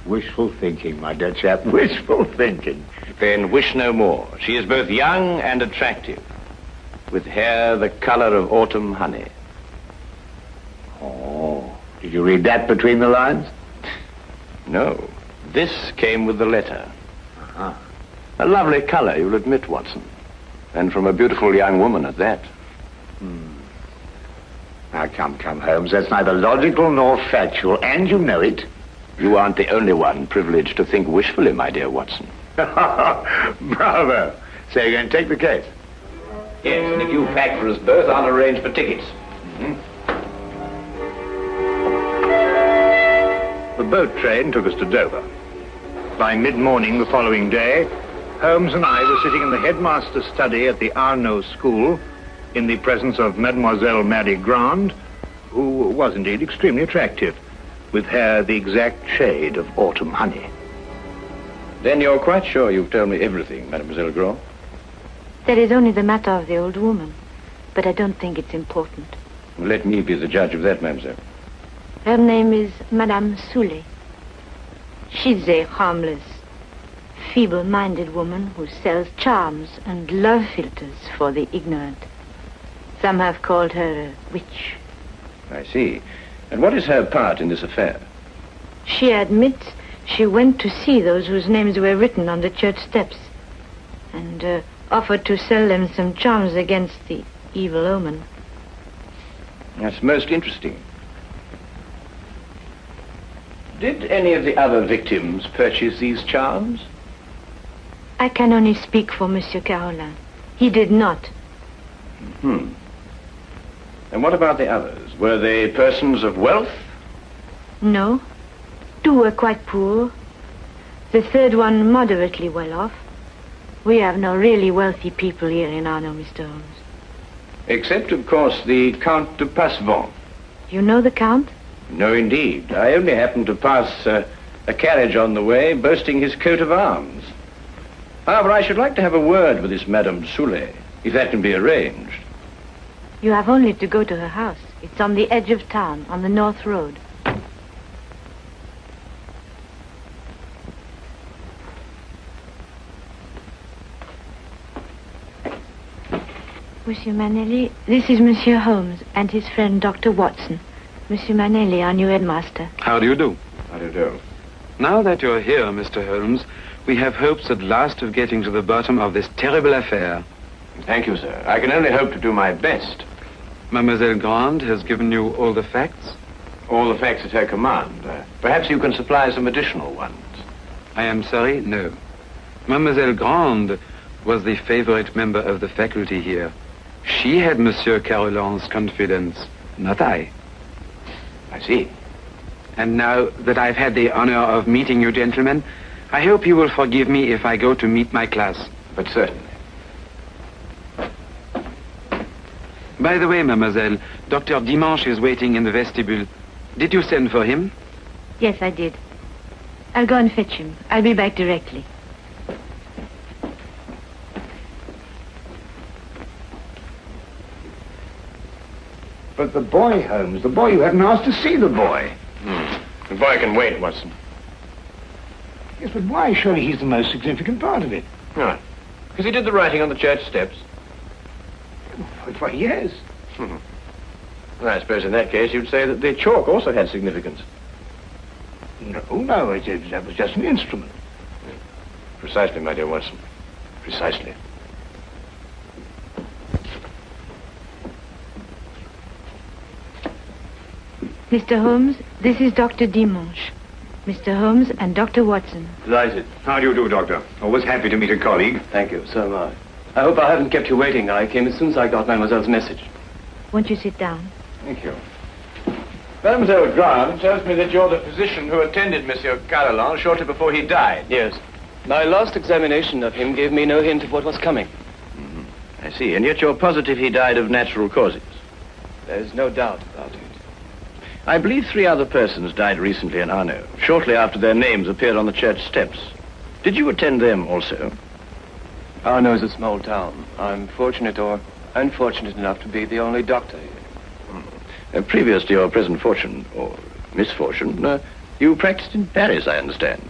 Wishful thinking, my dear chap. Wishful thinking. Then wish no more. She is both young and attractive, with hair the color of autumn honey. Oh, did you read that between the lines? No. This came with the letter. A lovely color, you'll admit, Watson. And from a beautiful young woman at that. Now, come, Holmes. That's neither logical nor factual, and you know it. You aren't the only one privileged to think wishfully, my dear Watson. Bravo. So you're going to take the case? Yes, and if you pack for us both, I'll arrange for tickets. The boat train took us to Dover. By mid-morning the following day, Holmes and I were sitting in the headmaster's study at the Arno School in the presence of Mademoiselle Marie Grand, who was indeed extremely attractive, with hair the exact shade of autumn honey. Then you're quite sure you've told me everything, Mademoiselle Grand? There is only the matter of the old woman, but I don't think it's important. Let me be the judge of that, mademoiselle. Her name is Madame Soulet. She's a harmless, feeble-minded woman who sells charms and love philters for the ignorant. Some have called her a witch. I see. And what is her part in this affair? She admits she went to see those whose names were written on the church steps and offered to sell them some charms against the evil omen. That's most interesting. Did any of the other victims purchase these charms? I can only speak for Monsieur Carolan. He did not. And what about the others? Were they persons of wealth? No. Two were quite poor. The third one moderately well off. We have no really wealthy people here in Arno, Mr. Holmes. Except, of course, the Count de Passevant. You know the Count? No, indeed. I only happened to pass a carriage on the way boasting his coat of arms. However, I should like to have a word with this Madame Soulet, if that can be arranged. You have only to go to her house. It's on the edge of town, on the North Road. Monsieur Manelli, this is Monsieur Holmes and his friend Dr. Watson. Monsieur Manelli, our new headmaster. How do you do? How do you do? Now that you're here, Mr. Holmes, we have hopes at last of getting to the bottom of this terrible affair. Thank you, sir. I can only hope to do my best. Mademoiselle Grand has given you all the facts? All the facts at her command. Perhaps you can supply some additional ones. I am sorry, no. Mademoiselle Grand was the favorite member of the faculty here. She had Monsieur Carolan's confidence, not I. I see. And now that I've had the honor of meeting you gentlemen, I hope you will forgive me if I go to meet my class. But certainly. By the way, mademoiselle, Dr. Dimanche is waiting in the vestibule. Did you send for him? Yes, I did. I'll go and fetch him. I'll be back directly. But the boy, Holmes, the boy, you hadn't asked to see the boy. The boy can wait, Watson. Yes, but why? Surely he's the most significant part of it. Right. Because he did the writing on the church steps. Why, yes. Well, I suppose in that case you'd say that the chalk also had significance. No, that was just an instrument. Precisely, my dear Watson. Precisely. Mr. Holmes, this is Dr. Dimanche. Mr. Holmes and Dr. Watson. Delighted. How do you do, Doctor? Always happy to meet a colleague. Thank you, so am I. I hope I haven't kept you waiting. I came as soon as I got Mademoiselle's message. Won't you sit down? Thank you. Mademoiselle Grant tells me that you're the physician who attended Monsieur Carolan shortly before he died. Yes. My last examination of him gave me no hint of what was coming. I see, and yet you're positive he died of natural causes. There's no doubt about it. I believe 3 other persons died recently in Arno, shortly after their names appeared on the church steps. Did you attend them also? Arno is a small town. I'm fortunate or unfortunate enough to be the only doctor here. Previous to your present fortune, or misfortune, you practiced in Paris, I understand.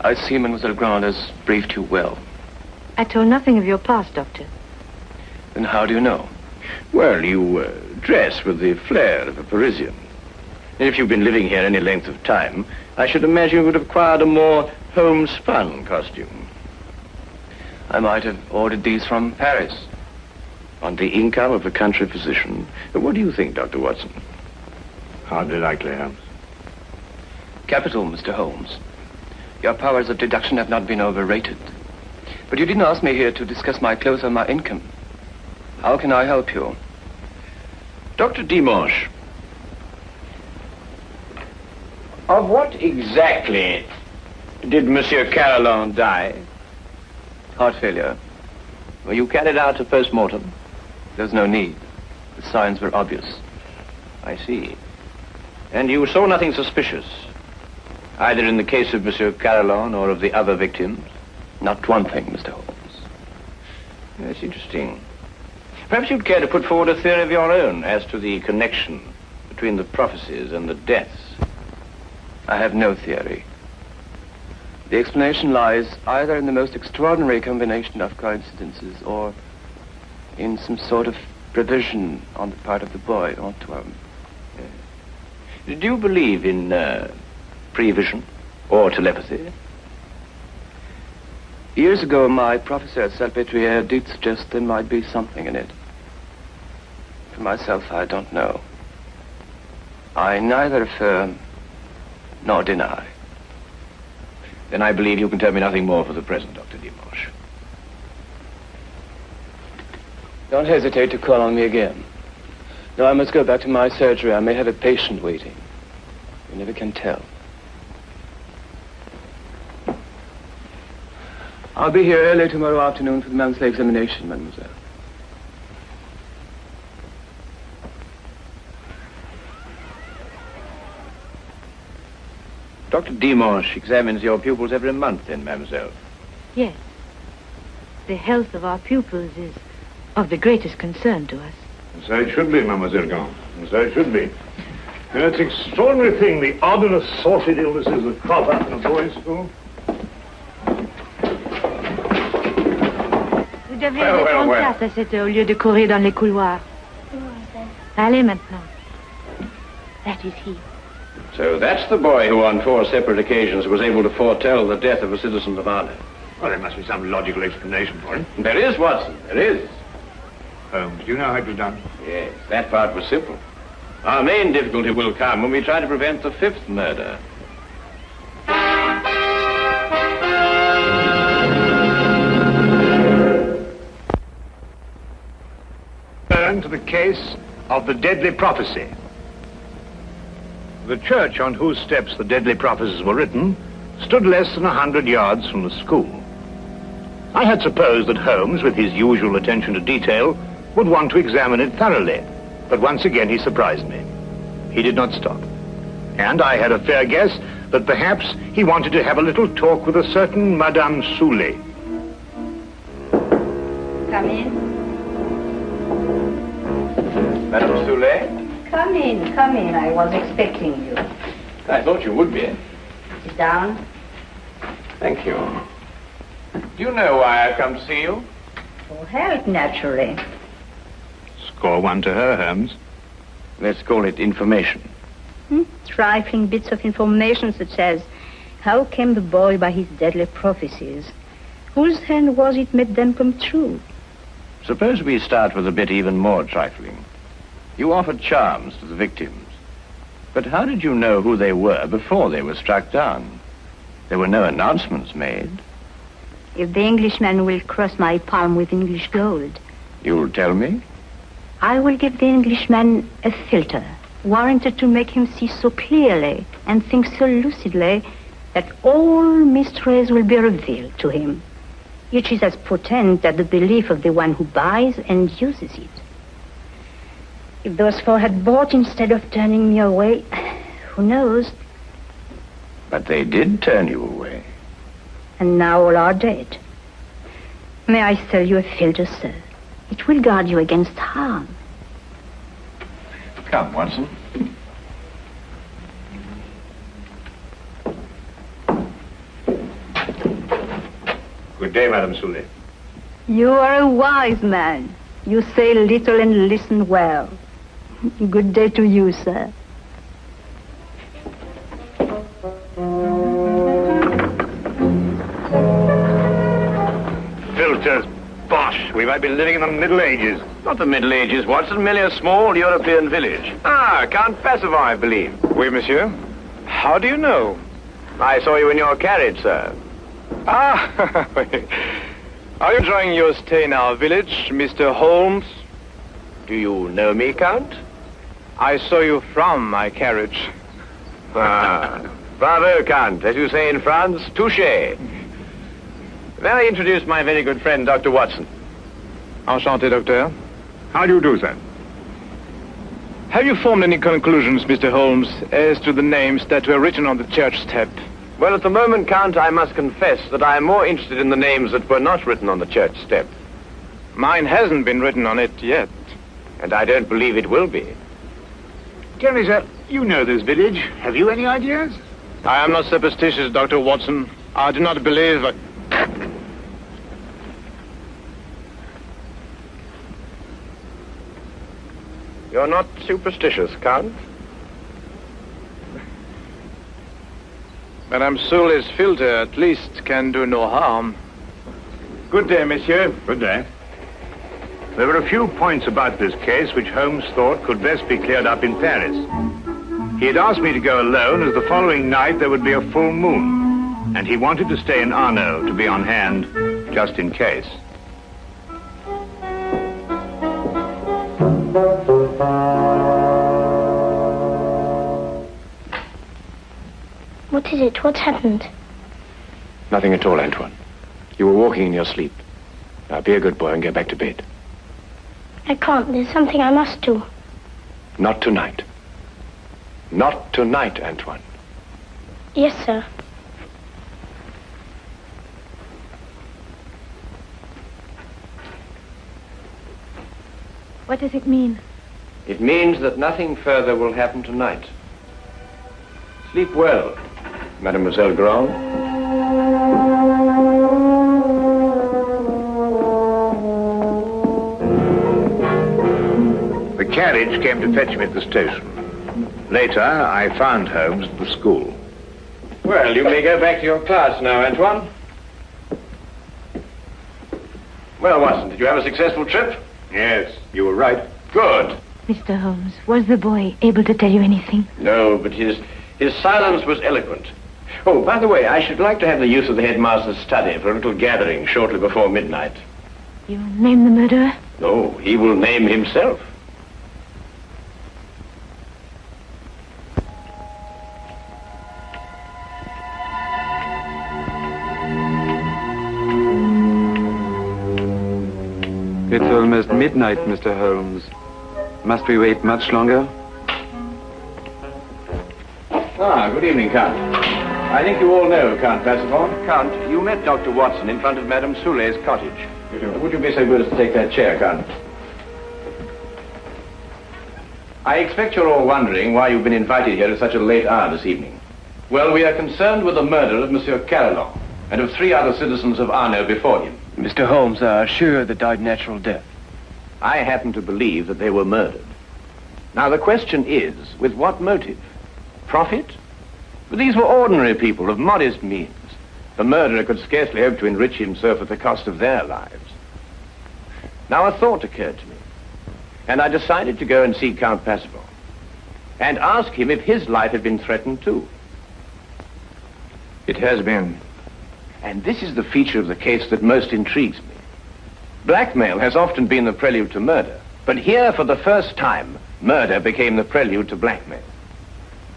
I see Mademoiselle Grant has briefed you well. I told nothing of your past, Doctor. Then how do you know? Well, you dress with the flair of a Parisian. If you've been living here any length of time, I should imagine you would have acquired a more homespun costume. I might have ordered these from Paris. On the income of a country physician. What do you think, Dr. Watson? Hardly likely, Holmes. Capital, Mr. Holmes. Your powers of deduction have not been overrated. But you didn't ask me here to discuss my clothes or my income. How can I help you? Dr. Dimanche, of what exactly did Monsieur Carolan die? Heart failure. Were you carried out to post-mortem? There's no need. The signs were obvious. I see. And you saw nothing suspicious, either in the case of Monsieur Carolan or of the other victims? Not one thing, Mr. Holmes. That's interesting. Perhaps you'd care to put forward a theory of your own as to the connection between the prophecies and the deaths. I have no theory. The explanation lies either in the most extraordinary combination of coincidences or in some sort of prevision on the part of the boy, Antoine. Do you believe in prevision or telepathy? Years ago, my professor at Salpêtrière did suggest there might be something in it. For myself, I don't know. I neither affirm nor deny. Then I believe you can tell me nothing more for the present, Dr. Dimanche. Don't hesitate to call on me again. Now I must go back to my surgery. I may have a patient waiting. You never can tell. I'll be here early tomorrow afternoon for the monthly examination, mademoiselle. Dr. Dimanche examines your pupils every month, then, mademoiselle? Yes. The health of our pupils is of the greatest concern to us. So it should be, Mademoiselle Grant. So it should be. And it's an extraordinary thing, the odd and assorted illnesses that crop up in a boys' school. Vous devriez prendre place à cette heure au lieu de courir dans les couloirs. Allez maintenant. That is he. So that's the boy who on 4 separate occasions was able to foretell the death of a citizen of Arno. Well, there must be some logical explanation for it. There is, Watson, there is. Holmes, do you know how it was done? Yes, that part was simple. Our main difficulty will come when we try to prevent the 5th murder. Turn to the case of the deadly prophecy. The church on whose steps the deadly prophecies were written stood less than 100 yards from the school. I had supposed that Holmes, with his usual attention to detail, would want to examine it thoroughly, but once again he surprised me. He did not stop. And I had a fair guess that perhaps he wanted to have a little talk with a certain Madame Soulet. Come in. Madame Soulet? Come in. I was expecting you. I thought you would be. Sit down. Thank you. Do you know why I've come to see you? For help, naturally. Score 1 to her, Holmes. Let's call it information. Trifling bits of information such as, how came the boy by his deadly prophecies? Whose hand was it made them come true? Suppose we start with a bit even more trifling. You offered charms to the victims. But how did you know who they were before they were struck down? There were no announcements made. if the Englishman will cross my palm with English gold. You'll tell me? I will give the Englishman a filter, warranted to make him see so clearly and think so lucidly that all mysteries will be revealed to him. Each is as potent as the belief of the one who buys and uses it. If those four had bought instead of turning me away, who knows? But they did turn you away. And now all are dead. May I sell you a filter, sir? It will guard you against harm. Come, Watson. Good day, Madame Soulet. You are a wise man. You say little and listen well. Good day to you, sir. Filters, bosh. We might be living in the Middle Ages. Not the Middle Ages, Watson, merely a small European village. Ah, Count Passavant, I believe. Oui, monsieur. How do you know? I saw you in your carriage, sir. Ah, are you enjoying your stay in our village, Mr. Holmes? Do you know me, Count? I saw you from my carriage. Ah, bravo, Count. As you say in France, touché. May I introduce my very good friend, Dr. Watson? Enchanté, docteur. How do you do, sir? Have you formed any conclusions, Mr. Holmes, as to the names that were written on the church step? Well, at the moment, Count, I must confess that I am more interested in the names that were not written on the church step. Mine hasn't been written on it yet. And I don't believe it will be. Tell me, sir, you know this village. Have you any ideas? I am not superstitious, Dr. Watson. I do not believe that... You're not superstitious, Count? Madame Soulet's filter at least can do no harm. Good day, monsieur. Good day. There were a few points about this case which Holmes thought could best be cleared up in Paris. He had asked me to go alone as the following night there would be a full moon, and he wanted to stay in Arno to be on hand just in case. What is it? What's happened? Nothing at all, Antoine. You were walking in your sleep. Now be a good boy and get back to bed. I can't. There's something I must do. Not tonight. Not tonight, Antoine. Yes, sir. What does it mean? It means that nothing further will happen tonight. Sleep well, Mademoiselle Grand. The carriage came to fetch me at the station. Later, I found Holmes at the school. Well, you may go back to your class now, Antoine. Well, Watson, did you have a successful trip? Yes, you were right. Good. Mr. Holmes, was the boy able to tell you anything? No, but his silence was eloquent. Oh, by the way, I should like to have the use of the headmaster's study for a little gathering shortly before midnight. You name the murderer? No, he will name himself. It's almost midnight, Mr. Holmes. Must we wait much longer? Ah, good evening, Count. I think you all know Count Passavant. Count, you met Dr. Watson in front of Madame Soulet's cottage. Would you be so good as to take that chair, Count? I expect you're all wondering why you've been invited here at such a late hour this evening. Well, we are concerned with the murder of Monsieur Carillon and of 3 other citizens of Arno before him. Mr. Holmes are sure they died natural death. I happen to believe that they were murdered. Now, the question is, with what motive? Profit? But these were ordinary people of modest means. The murderer could scarcely hope to enrich himself at the cost of their lives. Now, a thought occurred to me, and I decided to go and see Count Passavant and ask him if his life had been threatened too. It has been. And this is the feature of the case that most intrigues me. Blackmail has often been the prelude to murder, but here, for the first time, murder became the prelude to blackmail.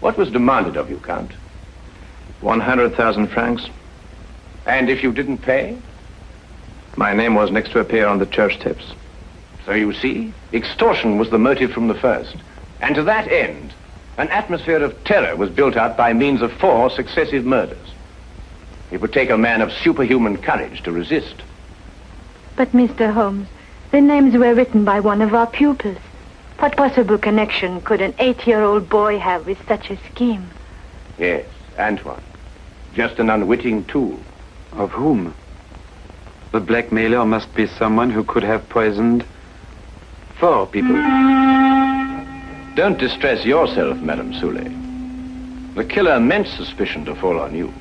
What was demanded of you, Count? 100,000 francs. And if you didn't pay? My name was next to appear on the church tips. So you see, extortion was the motive from the first. And to that end, an atmosphere of terror was built up by means of 4 successive murders. It would take a man of superhuman courage to resist. But, Mr. Holmes, the names were written by one of our pupils. What possible connection could an 8-year-old boy have with such a scheme? Yes, Antoine. Just an unwitting tool. Of whom? The blackmailer must be someone who could have poisoned 4 people. Don't distress yourself, Madame Soulet. The killer meant suspicion to fall on you.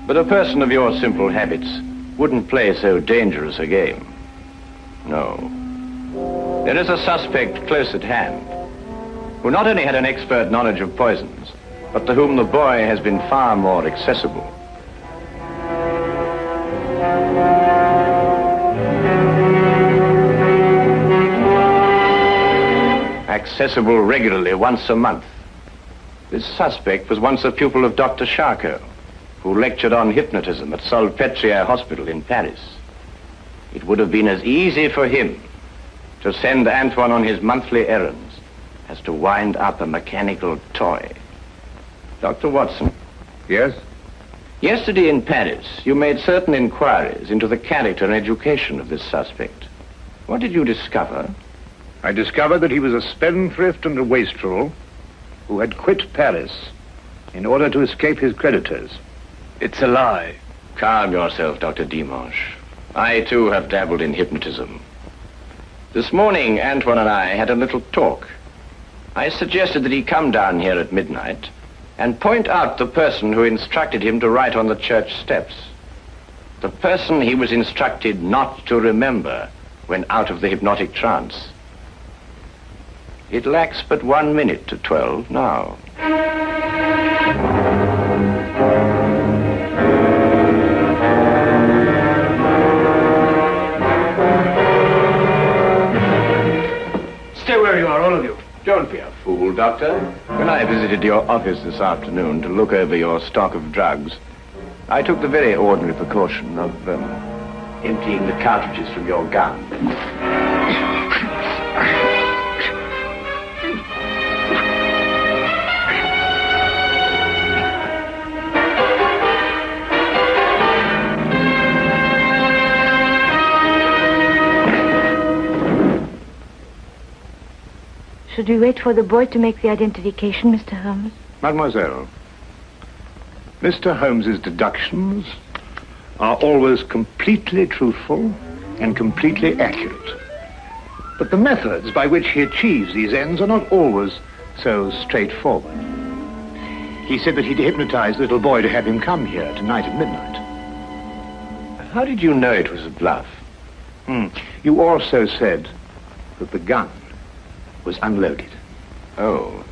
But a person of your simple habits wouldn't play so dangerous a game. No. There is a suspect close at hand, who not only had an expert knowledge of poisons, but to whom the boy has been far more accessible. Accessible regularly once a month. This suspect was once a pupil of Dr. Charcot, who lectured on hypnotism at Salpêtrière Hospital in Paris. It would have been as easy for him to send Antoine on his monthly errands as to wind up a mechanical toy. Dr. Watson. Yes? Yesterday in Paris, you made certain inquiries into the character and education of this suspect. What did you discover? I discovered that he was a spendthrift and a wastrel who had quit Paris in order to escape his creditors. It's a lie. Calm yourself, Dr. Dimanche. I, too, have dabbled in hypnotism. This morning, Antoine and I had a little talk. I suggested that he come down here at midnight and point out the person who instructed him to write on the church steps. The person he was instructed not to remember when out of the hypnotic trance. It lacks but 1 minute to 12 now. Stay where you are, all of you. Don't be a fool, Doctor. When I visited your office this afternoon to look over your stock of drugs, I took the very ordinary precaution of emptying the cartridges from your gun. Should we wait for the boy to make the identification, Mr. Holmes? Mademoiselle, Mr. Holmes's deductions are always completely truthful and completely accurate. But the methods by which he achieves these ends are not always so straightforward. He said that he'd hypnotized the little boy to have him come here tonight at midnight. How did you know it was a bluff? You also said that the gun was unloaded. Oh.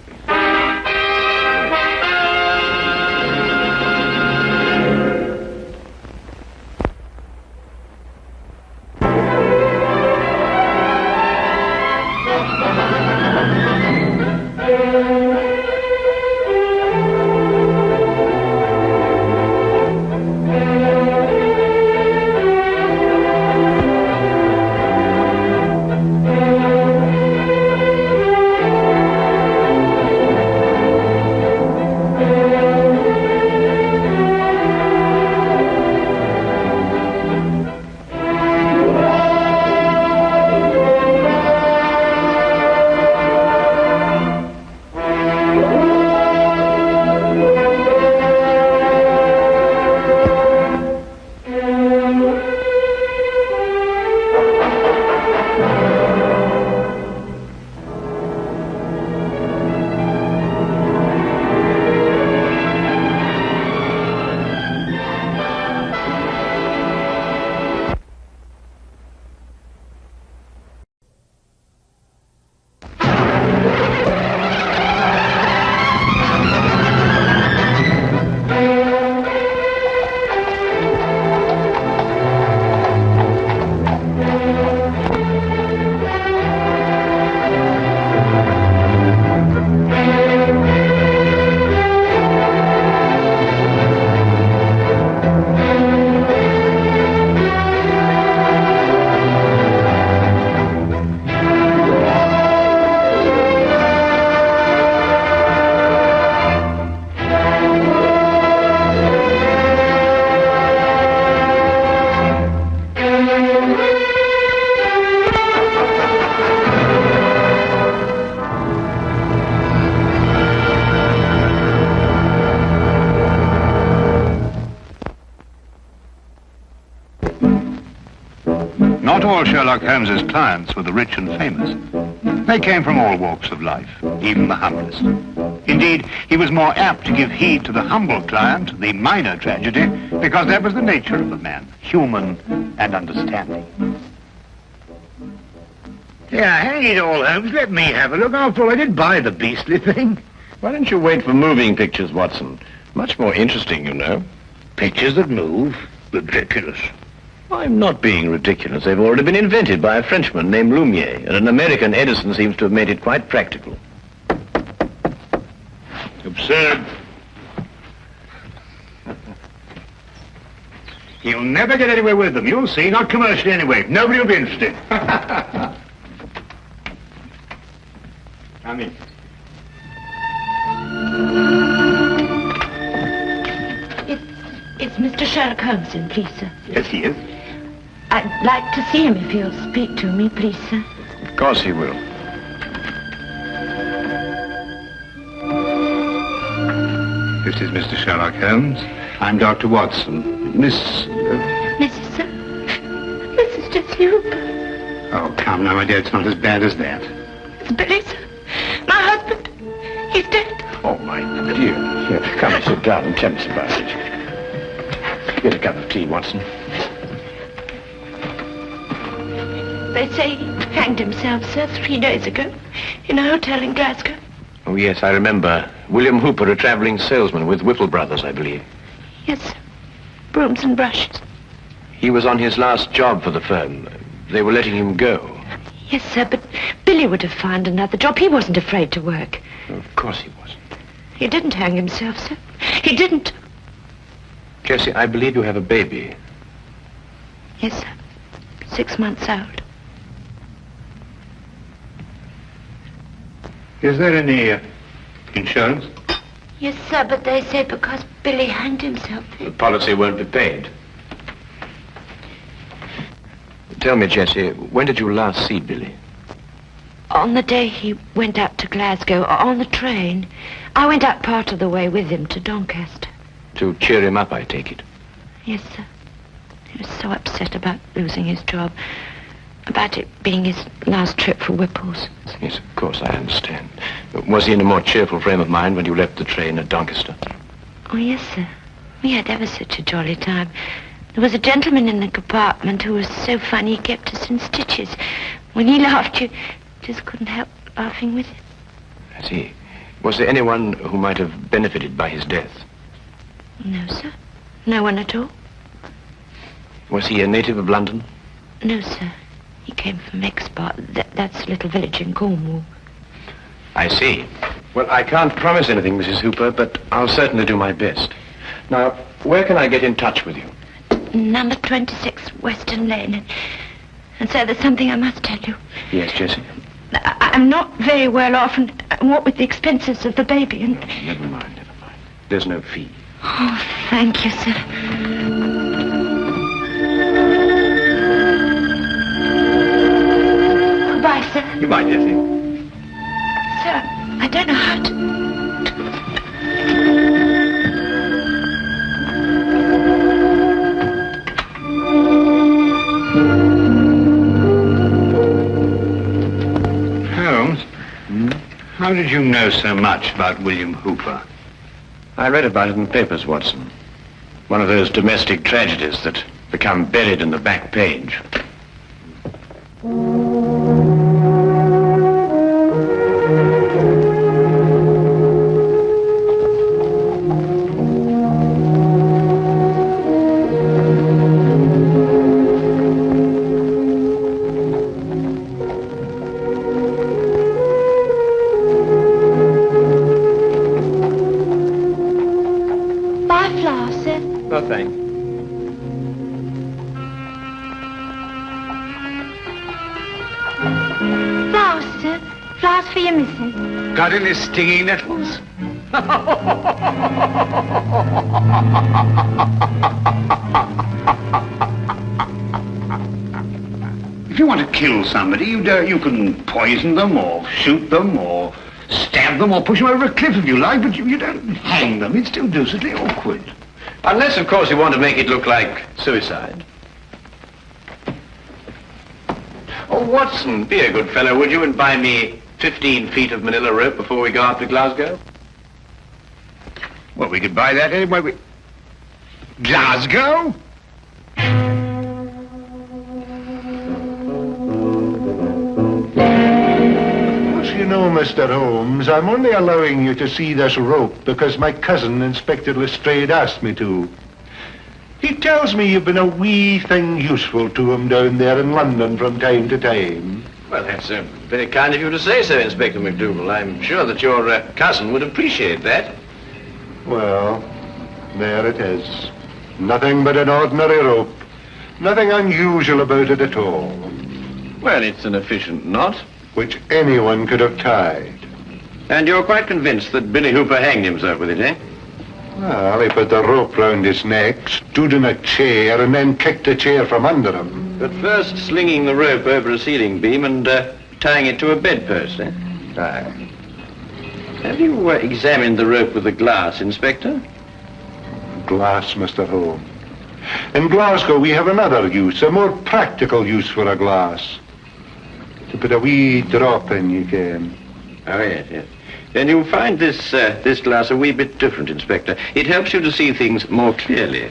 all Sherlock Holmes's clients were the rich and famous. They came from all walks of life, even the humblest. Indeed, he was more apt to give heed to the humble client, the minor tragedy, because that was the nature of the man, human and understanding. Yeah, hang it all, Holmes. Let me have a look. After all, I did buy the beastly thing. Why don't you wait for moving pictures, Watson? Much more interesting, you know. Pictures that move? Ridiculous. I'm not being ridiculous. They've already been invented by a Frenchman named Lumiere, and an American Edison seems to have made it quite practical. Absurd. He'll never get anywhere with them. You'll see. Not commercially anyway. Nobody will be interested. Come in. It's Mr. Sherlock Holmes in, please, sir. Yes, he is. I'd like to see him if he'll speak to me, please, sir. Of course he will. This is Mr. Sherlock Holmes. I'm Dr. Watson. Miss... Mrs. Sir? Mrs. Jessie Hooper. Oh, come now, my dear. It's not as bad as that. It's Billy, sir. My husband. He's dead. Oh, my dear. Here, come and sit down and tell us about it. Get a cup of tea, Watson. They say he hanged himself, sir, 3 days ago in a hotel in Glasgow. Oh, yes, I remember. William Hooper, a traveling salesman with Whipple Brothers, I believe. Yes, sir. Brooms and brushes. He was on his last job for the firm. They were letting him go. Yes, sir, but Billy would have found another job. He wasn't afraid to work. Of course he wasn't. He didn't hang himself, sir. He didn't. Jessie, I believe you have a baby. Yes, sir. 6 months old. Is there any insurance? Yes, sir, but they say because Billy hanged himself. The policy won't be paid. Tell me, Jessie, when did you last see Billy? On the day he went up to Glasgow, on the train. I went up part of the way with him to Doncaster. To cheer him up, I take it. Yes, sir. He was so upset about losing his job, about it being his last trip for Whipple's. Yes, of course, I understand. Was he in a more cheerful frame of mind when you left the train at Doncaster? Oh, yes, sir. We had ever such a jolly time. There was a gentleman in the compartment who was so funny he kept us in stitches. When he laughed, you just couldn't help laughing with him. I see. Was there anyone who might have benefited by his death? No, sir. No one at all. Was he a native of London? No, sir. He came from Exeter. That's a little village in Cornwall. I see. Well, I can't promise anything, Mrs. Hooper, but I'll certainly do my best. Now, where can I get in touch with you? Number 26 Western Lane. And sir, there's something I must tell you. Yes, Jessie? I'm not very well off, and what with the expenses of the baby and... Oh, never mind. There's no fee. Oh, thank you, sir. Goodbye, sir. Goodbye, Jessie. Sir, I don't know how to... Holmes, how did you know so much about William Hooper? I read about it in the papers, Watson. One of those domestic tragedies that become buried in the back page. Got any stinging nettles? If you want to kill somebody, you can poison them, or shoot them, or stab them, or push them over a cliff if you like, but you don't hang them. It's still deucedly awkward. Unless, of course, you want to make it look like suicide. Oh, Watson, be a good fellow, would you, and buy me 15 feet of manila rope before we go up to Glasgow? Well, we could buy that anyway. Glasgow? You know, Mr. Holmes, I'm only allowing you to see this rope because my cousin, Inspector Lestrade, asked me to. He tells me you've been a wee thing useful to him down there in London from time to time. Well, that's very kind of you to say so, Inspector McDougal. I'm sure that your cousin would appreciate that. Well, there it is. Nothing but an ordinary rope. Nothing unusual about it at all. Well, it's an efficient knot. Which anyone could have tied. And you're quite convinced that Billy Hooper hanged himself with it, eh? Well, he put the rope round his neck, stood in a chair, and then kicked the chair from under him. But first slinging the rope over a ceiling beam and tying it to a bedpost, eh? Aye. Have you examined the rope with the glass, Inspector? Glass, Mr. Holmes. In Glasgow, we have another use, a more practical use for a glass. To put a wee drop in, you can. Oh, yes, yes. Then you'll find this glass a wee bit different, Inspector. It helps you to see things more clearly.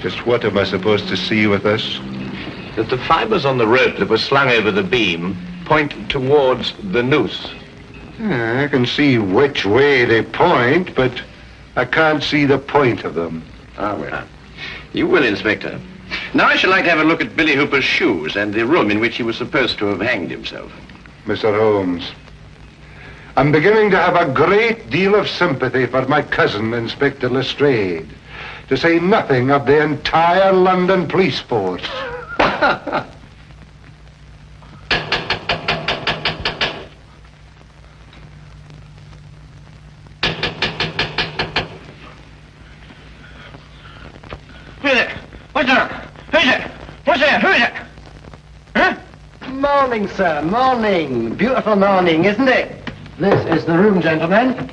Just what am I supposed to see with this? That the fibers on the rope that were slung over the beam point towards the noose. Yeah, I can see which way they point, but I can't see the point of them. Ah, well. You will, Inspector. Now I should like to have a look at Billy Hooper's shoes and the room in which he was supposed to have hanged himself. Mr. Holmes, I'm beginning to have a great deal of sympathy for my cousin, Inspector Lestrade, to say nothing of the entire London police force. What's up? Who's it? What's there? Who is it? Huh? Morning, sir. Morning. Beautiful morning, isn't it? This is the room, gentlemen.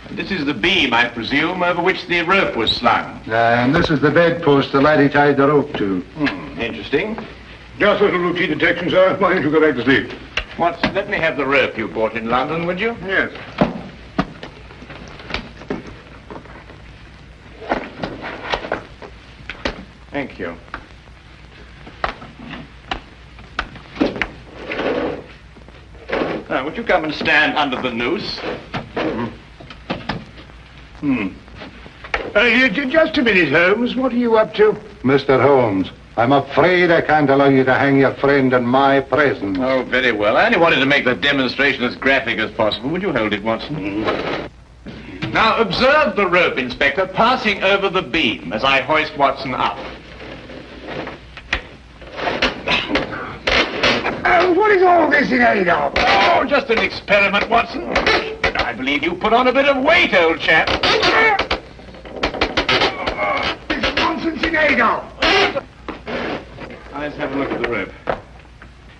This is the beam, I presume, over which the rope was slung. And this is the bedpost the laddie tied the rope to. Interesting. Just a little routine detection, sir. Why don't you go back to sleep? Watson, let me have the rope you bought in London, would you? Yes. Thank you. Now, would you come and stand under the noose? Just a minute, Holmes. What are you up to? Mr. Holmes, I'm afraid I can't allow you to hang your friend in my presence. Oh, very well. I only wanted to make the demonstration as graphic as possible. Would you hold it, Watson? Now, observe the rope, Inspector, passing over the beam as I hoist Watson up. What is all this in aid of? Oh, just an experiment, Watson. I believe you put on a bit of weight, old chap. This nonsense in aid of. Let's have a look at the rope.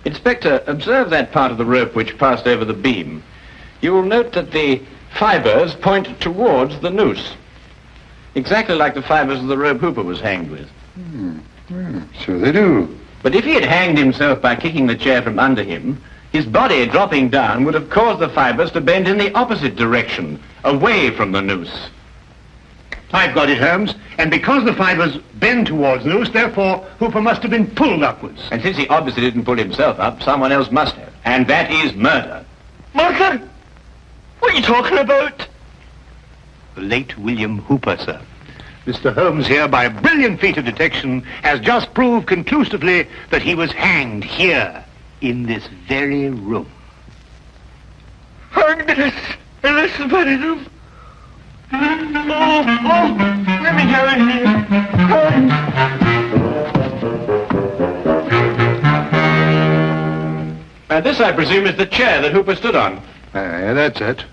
Inspector, observe that part of the rope which passed over the beam. You will note that the fibers point towards the noose. Exactly like the fibers of the rope Hooper was hanged with. So they do. But if he had hanged himself by kicking the chair from under him, his body dropping down would have caused the fibers to bend in the opposite direction, away from the noose. I've got it, Holmes. And because the fibers bend towards the noose, therefore, Hooper must have been pulled upwards. And since he obviously didn't pull himself up, someone else must have. And that is murder. Murder? What are you talking about? The late William Hooper, sir. Mr. Holmes here, by a brilliant feat of detection, has just proved conclusively that he was hanged here, in this very room. Hanged in this very room? Oh, let me go in here. This, I presume, is the chair that Hooper stood on. That's it.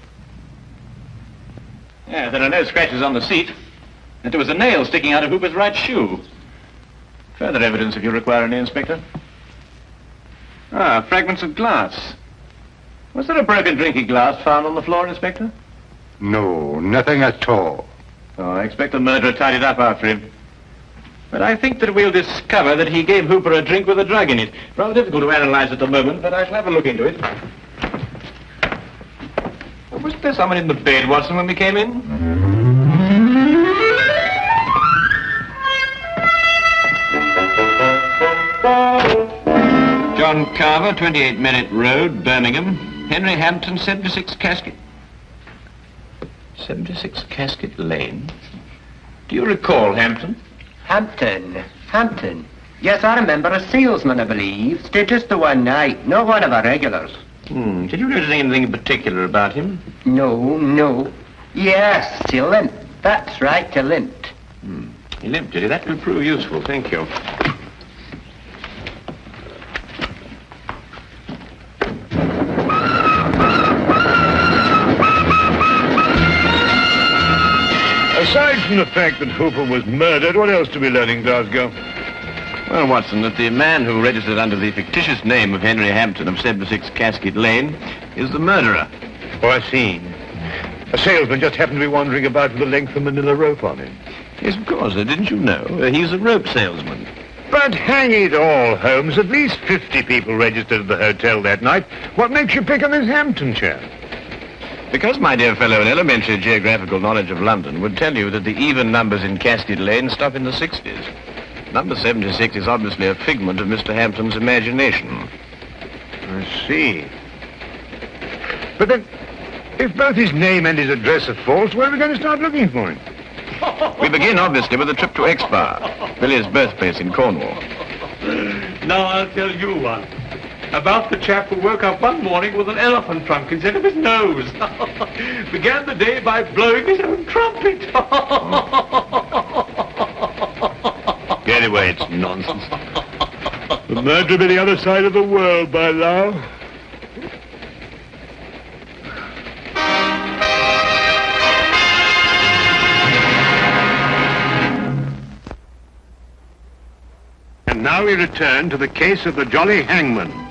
Yeah, there are no scratches on the seat. And there was a nail sticking out of Hooper's right shoe. Further evidence if you require any, Inspector. Ah, fragments of glass. Was there a broken drinking glass found on the floor, Inspector? No, nothing at all. Oh, I expect the murderer tidied up after him. But I think that we'll discover that he gave Hooper a drink with a drug in it. Rather difficult to analyze at the moment, but I shall have a look into it. Wasn't there someone in the bed, Watson, when we came in? John Carver, 28 Merit Road, Birmingham. Henry Hampton, 76 Casket... 76 Casket Lane? Do you recall Hampton? Hampton. Yes, I remember. A salesman, I believe. Stayed just the one night. Not one of our regulars. Did you notice anything in particular about him? No. Yes, he limped. That's right, he limped. He limped, did he? That will prove useful. Thank you. Aside from the fact that Hooper was murdered, what else do we learn in Glasgow? Well, Watson, that the man who registered under the fictitious name of Henry Hampton of 76 Casket Lane is the murderer. Oh, I see. A salesman just happened to be wandering about with a length of manila rope on him. Yes, of course. Didn't you know? He's a rope salesman. But hang it all, Holmes. At least 50 people registered at the hotel that night. What makes you pick on this Hampton chap? Because, my dear fellow, an elementary geographical knowledge of London would tell you that the even numbers in Casket Lane stop in the 60s. Number 76 is obviously a figment of Mr. Hampton's imagination. I see. But then, if both his name and his address are false, where are we going to start looking for him? We begin, obviously, with a trip to Exeter, Billy's birthplace in Cornwall. Now I'll tell you one. About the chap who woke up one morning with an elephant trunk instead of his nose. Began the day by blowing his own trumpet. Anyway, it's nonsense. The murderer be the other side of the world by now. And now we return to the case of the Jolly Hangman.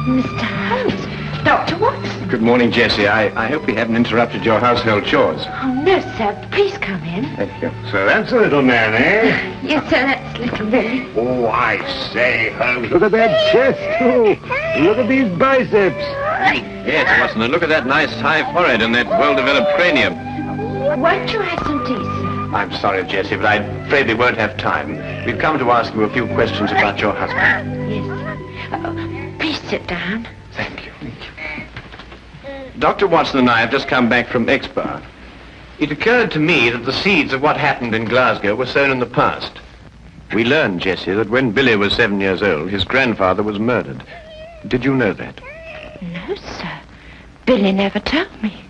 Mr. Holmes, Dr. Watson. Good morning, Jessie. I hope we haven't interrupted your household chores. Oh, no, sir. Please come in. Thank you. So that's a little man, eh? Yes, sir, that's little Billy. Oh, I say, Holmes, look at that chest, too. Look at these biceps. Yes, Watson, and look at that nice high forehead and that well-developed cranium. Won't you have some tea, sir? I'm sorry, Jessie, but I'm afraid we won't have time. We've come to ask you a few questions about your husband. Yes. Please sit down. Thank you. Dr. Watson and I have just come back from Exeter. It occurred to me that the seeds of what happened in Glasgow were sown in the past. We learned, Jessie, that when Billy was 7 years old, his grandfather was murdered. Did you know that? No, sir. Billy never told me.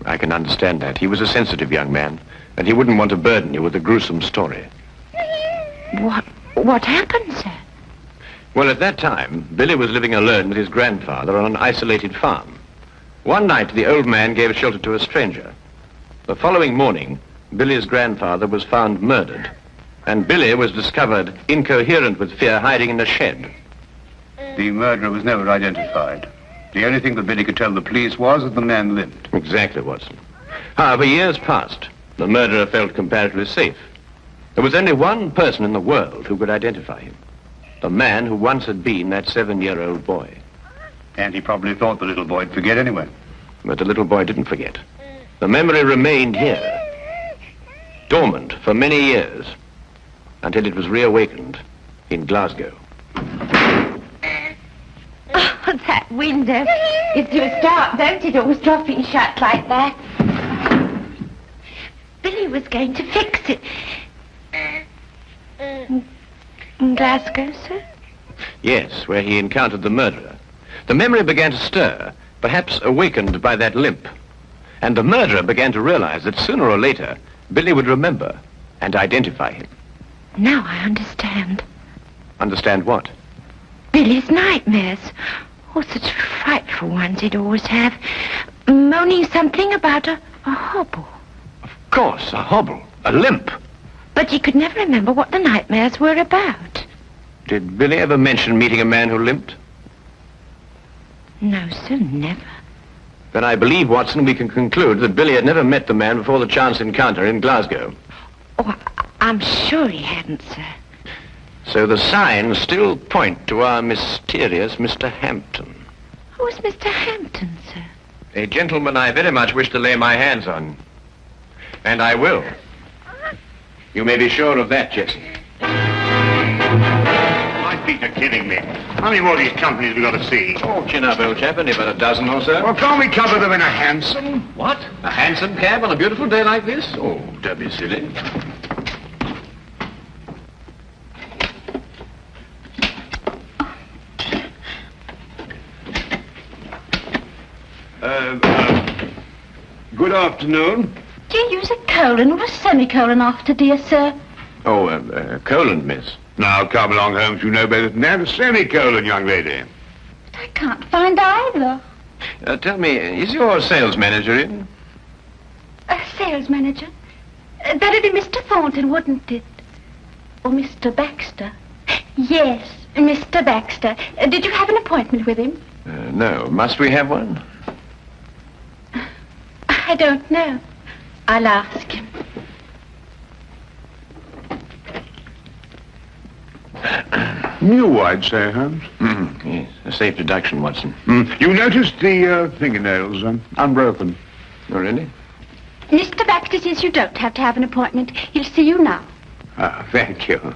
I can understand that. He was a sensitive young man, and he wouldn't want to burden you with a gruesome story. What happened, sir? Well, at that time, Billy was living alone with his grandfather on an isolated farm. One night, the old man gave shelter to a stranger. The following morning, Billy's grandfather was found murdered, and Billy was discovered incoherent with fear hiding in a shed. The murderer was never identified. The only thing that Billy could tell the police was that the man lived. Exactly, Watson. However, years passed. The murderer felt comparatively safe. There was only one person in the world who could identify him. The man who once had been that 7-year-old boy. And he probably thought the little boy'd forget anyway. But the little boy didn't forget. The memory remained here, dormant for many years, until it was reawakened in Glasgow. Oh, that window gives you a start, don't it? Always dropping shut like that. Billy was going to fix it. In Glasgow, sir? Yes, where he encountered the murderer. The memory began to stir, perhaps awakened by that limp. And the murderer began to realize that sooner or later, Billy would remember and identify him. Now I understand. Understand what? Billy's nightmares. Oh, such frightful ones he'd always have. Moaning something about a hobble. Of course, a hobble, a limp. But he could never remember what the nightmares were about. Did Billy ever mention meeting a man who limped? No, sir, never. Then I believe, Watson, we can conclude that Billy had never met the man before the chance encounter in Glasgow. Oh, I'm sure he hadn't, sir. So the signs still point to our mysterious Mr. Hampton. Who's Mr. Hampton, sir? A gentleman I very much wish to lay my hands on. And I will. You may be sure of that, Jesse. My feet are killing me. How many more of these companies we got to see? Oh, chin up, old chap. Only about a dozen or so. Well, can't we cover them in a hansom? What? A hansom cab on a beautiful day like this? Oh, don't be silly. Good afternoon. Do you use a colon or a semicolon after, dear sir? Oh, colon, miss. Now, come along, Holmes. You know better than that. A semicolon, young lady. I can't find either. Tell me, is your sales manager in? A sales manager? That'd be Mr. Thornton, wouldn't it? Or Mr. Baxter? Yes, Mr. Baxter. Did you have an appointment with him? No. Must we have one? I don't know. I'll ask him. New, I'd say, Holmes. Yes, a safe deduction, Watson. You noticed the fingernails unbroken? Oh, really? Mr. Baxter says you don't have to have an appointment. He'll see you now. Ah, thank you.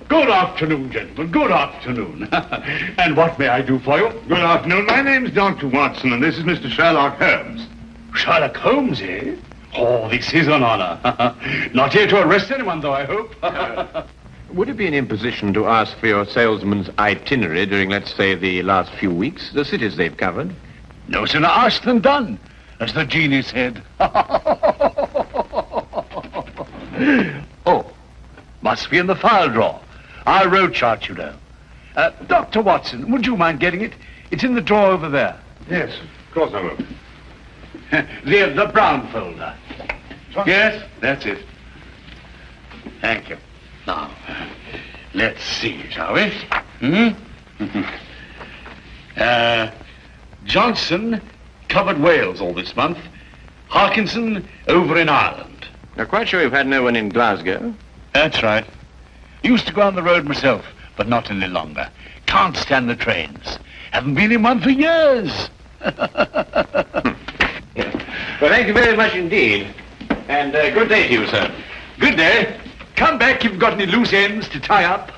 Good afternoon, gentlemen. Good afternoon. And what may I do for you? Good afternoon. My name's Dr. Watson, and this is Mr. Sherlock Holmes. Sherlock Holmes, eh? Oh, this is an honor. Not here to arrest anyone, though, I hope. Would it be an imposition to ask for your salesman's itinerary during, let's say, the last few weeks? The cities they've covered? No sooner asked than done, as the genie said. Oh, must be in the file drawer. Our road chart, you know. Dr. Watson, would you mind getting it? It's in the drawer over there. Yes, of course I will. The brown folder. Yes, that's it. Thank you. Now, let's see, shall we? Johnson covered Wales all this month. Harkinson over in Ireland. Now, quite sure you've had no one in Glasgow? That's right. Used to go on the road myself, but not any longer. Can't stand the trains. Haven't been in one for years. Well, thank you very much indeed. And good day to you, sir. Good day. Come back if you've got any loose ends to tie up.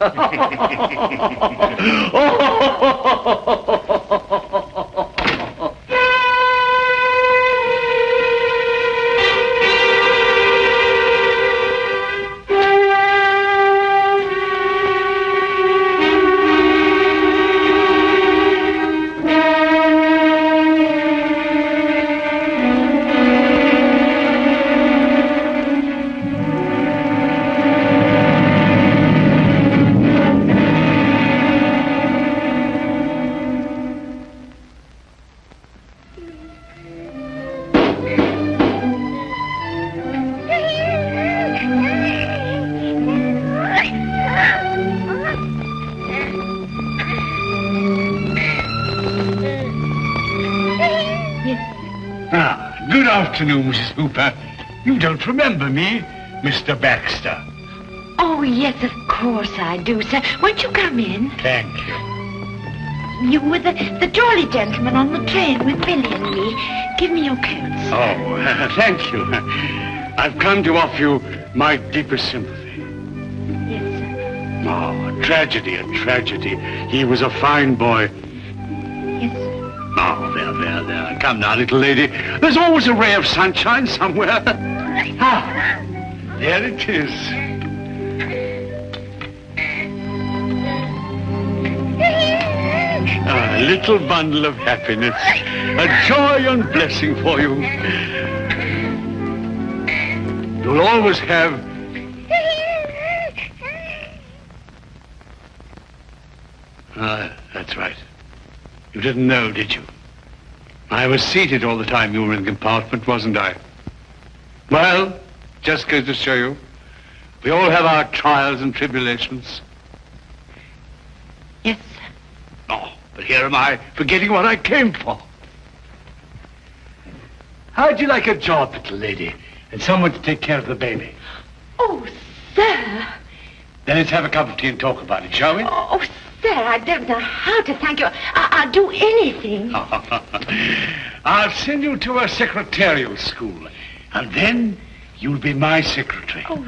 Good afternoon, Mrs. Hooper. You don't remember me, Mr. Baxter. Oh, yes, of course I do, sir. Won't you come in? Thank you. You were the jolly gentleman on the train with Billy and me. Give me your coats. Oh, thank you. I've come to offer you my deepest sympathy. Yes, sir. Oh, a tragedy, a tragedy. He was a fine boy. Yes, sir. Oh, there. Come now, little lady. There's always a ray of sunshine somewhere. Ah, there it is. A little bundle of happiness. A joy and blessing for you. You'll always have... Ah, that's right. You didn't know, did you? I was seated all the time you were in the compartment, wasn't I? Well, just goes to show you, we all have our trials and tribulations. Yes, sir. Oh, but here am I, forgetting what I came for. How'd you like a job, little lady, and someone to take care of the baby? Oh, sir. Then let's have a cup of tea and talk about it, shall we? Oh, sir, I don't know how to thank you. I'll do anything. I'll send you to a secretarial school, and then you'll be my secretary. Oh,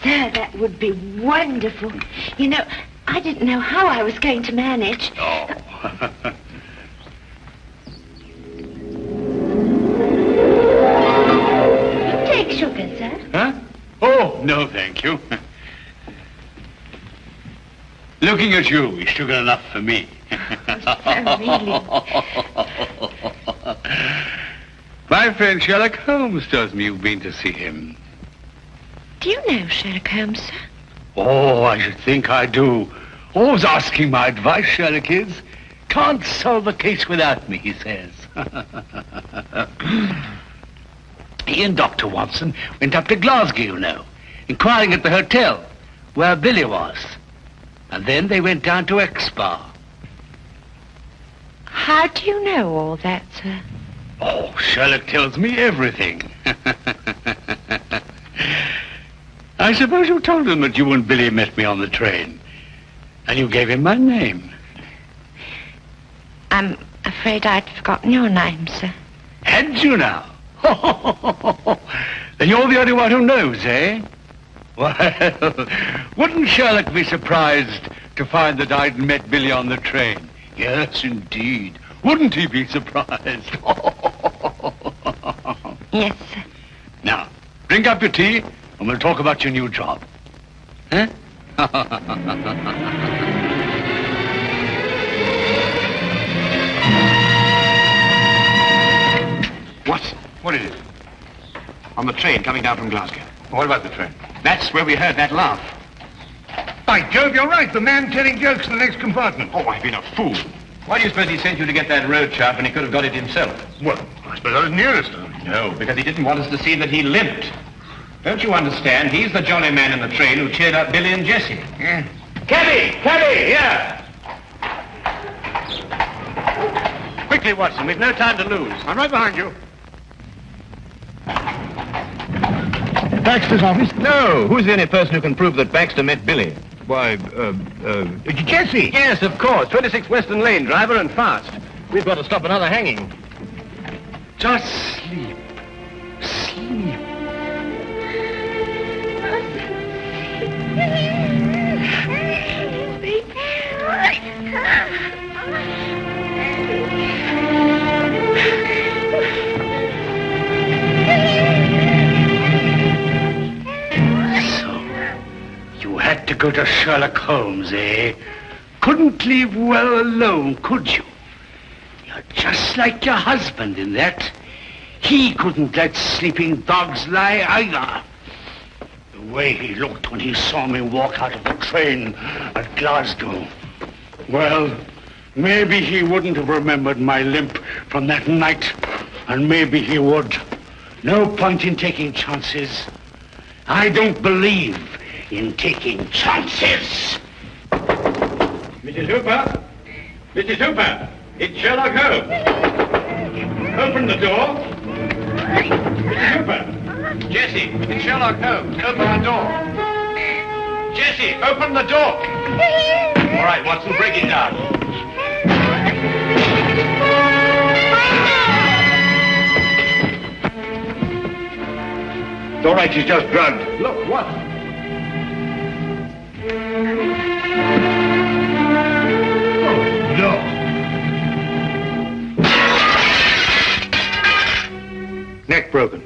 sir, that would be wonderful. You know, I didn't know how I was going to manage. Oh. You take sugar, sir? Huh? Oh, no, thank you. Looking at you is sugar enough for me. Really? My friend Sherlock Holmes tells me you've been to see him. Do you know Sherlock Holmes, sir? Oh, I should think I do. Always asking my advice, Sherlock is. Can't solve a case without me, he says. He and Dr. Watson went up to Glasgow, you know, inquiring at the hotel where Billy was. And then they went down to Exeter. How do you know all that, sir? Oh, Sherlock tells me everything. I suppose you told him that you and Billy met me on the train. And you gave him my name. I'm afraid I'd forgotten your name, sir. Had you now? Then you're the only one who knows, eh? Well, wouldn't Sherlock be surprised to find that I'd met Billy on the train? Yes, indeed. Wouldn't he be surprised? Yes, sir. Now, drink up your tea, and we'll talk about your new job. Huh? What is it? On the train coming down from Glasgow. What about the train? That's where we heard that laugh. By Jove, you're right. The man telling jokes in the next compartment. Oh, I've been a fool. Why do you suppose he sent you to get that road chart when he could have got it himself? Well, I suppose I was nearest to him. No, because he didn't want us to see that he limped. Don't you understand? He's the jolly man in the train who cheered up Billy and Jessie. Yeah. Cabby! Cabby! Here! Quickly, Watson. We've no time to lose. I'm right behind you. Baxter's office? No. Who's the only person who can prove that Baxter met Billy? Why, Jessie. Yes, of course. 26 Western Lane, driver, and fast. We've got to stop another hanging. Just sleep. Sleep. You had to go to Sherlock Holmes, eh? Couldn't leave well alone, could you? You're just like your husband in that. He couldn't let sleeping dogs lie either. The way he looked when he saw me walk out of the train at Glasgow. Well, maybe he wouldn't have remembered my limp from that night, and maybe he would. No point in taking chances. I don't believe in taking chances. Mrs. Hooper? Mrs. Hooper! It's Sherlock Holmes. Open the door. Mrs. Hooper! Jessie, it's Sherlock Holmes. Open the door. Jessie, open the door. All right, Watson, break it down. It's all right, she's just drugged. Look, what? No. Neck broken.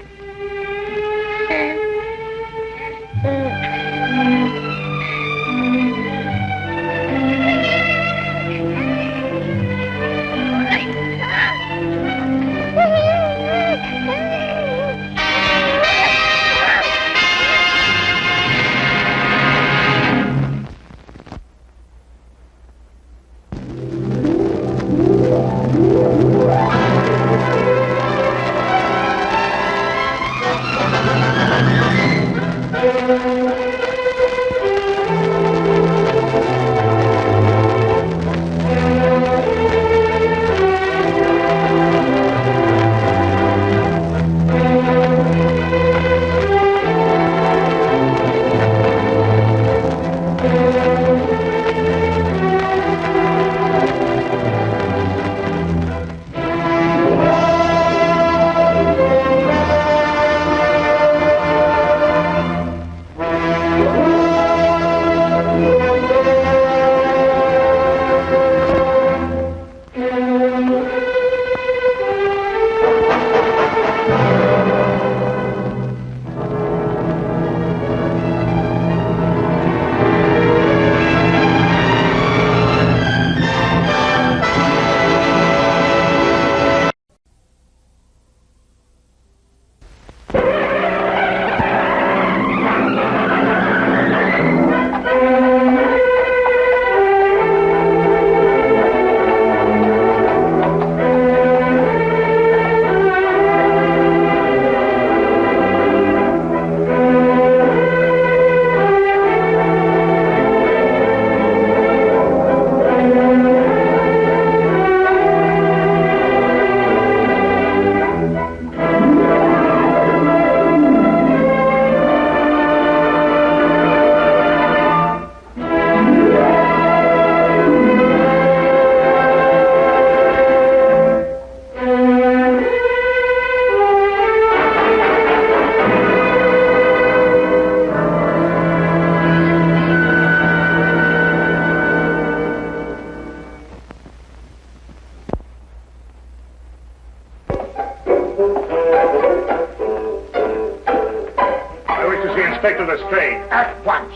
at once.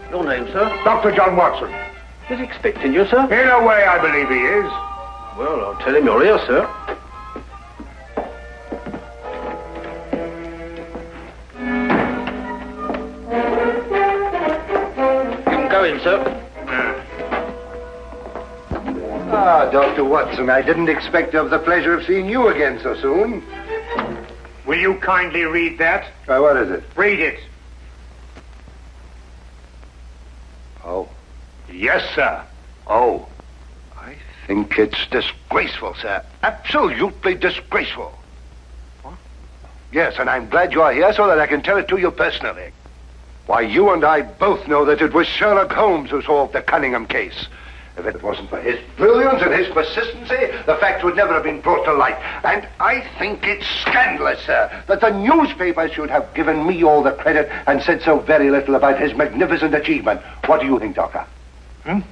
Your name, sir? Dr. John Watson. He's expecting you, sir. In a way, I believe he is. Well, I'll tell him you're here, sir. You can go in, sir. Ah, Dr. Watson, I didn't expect to have the pleasure of seeing you again so soon. Will you kindly read that? What is it? Read it. Oh. Yes, sir. Oh. I think it's disgraceful, sir. Absolutely disgraceful. What? Yes, and I'm glad you're here so that I can tell it to you personally. Why, you and I both know that it was Sherlock Holmes who solved the Cunningham case. If it wasn't for his brilliance and his persistency, the facts would never have been brought to light. And I think it's scandalous, sir, that the newspapers should have given me all the credit and said so very little about his magnificent achievement. What do you think, Doctor?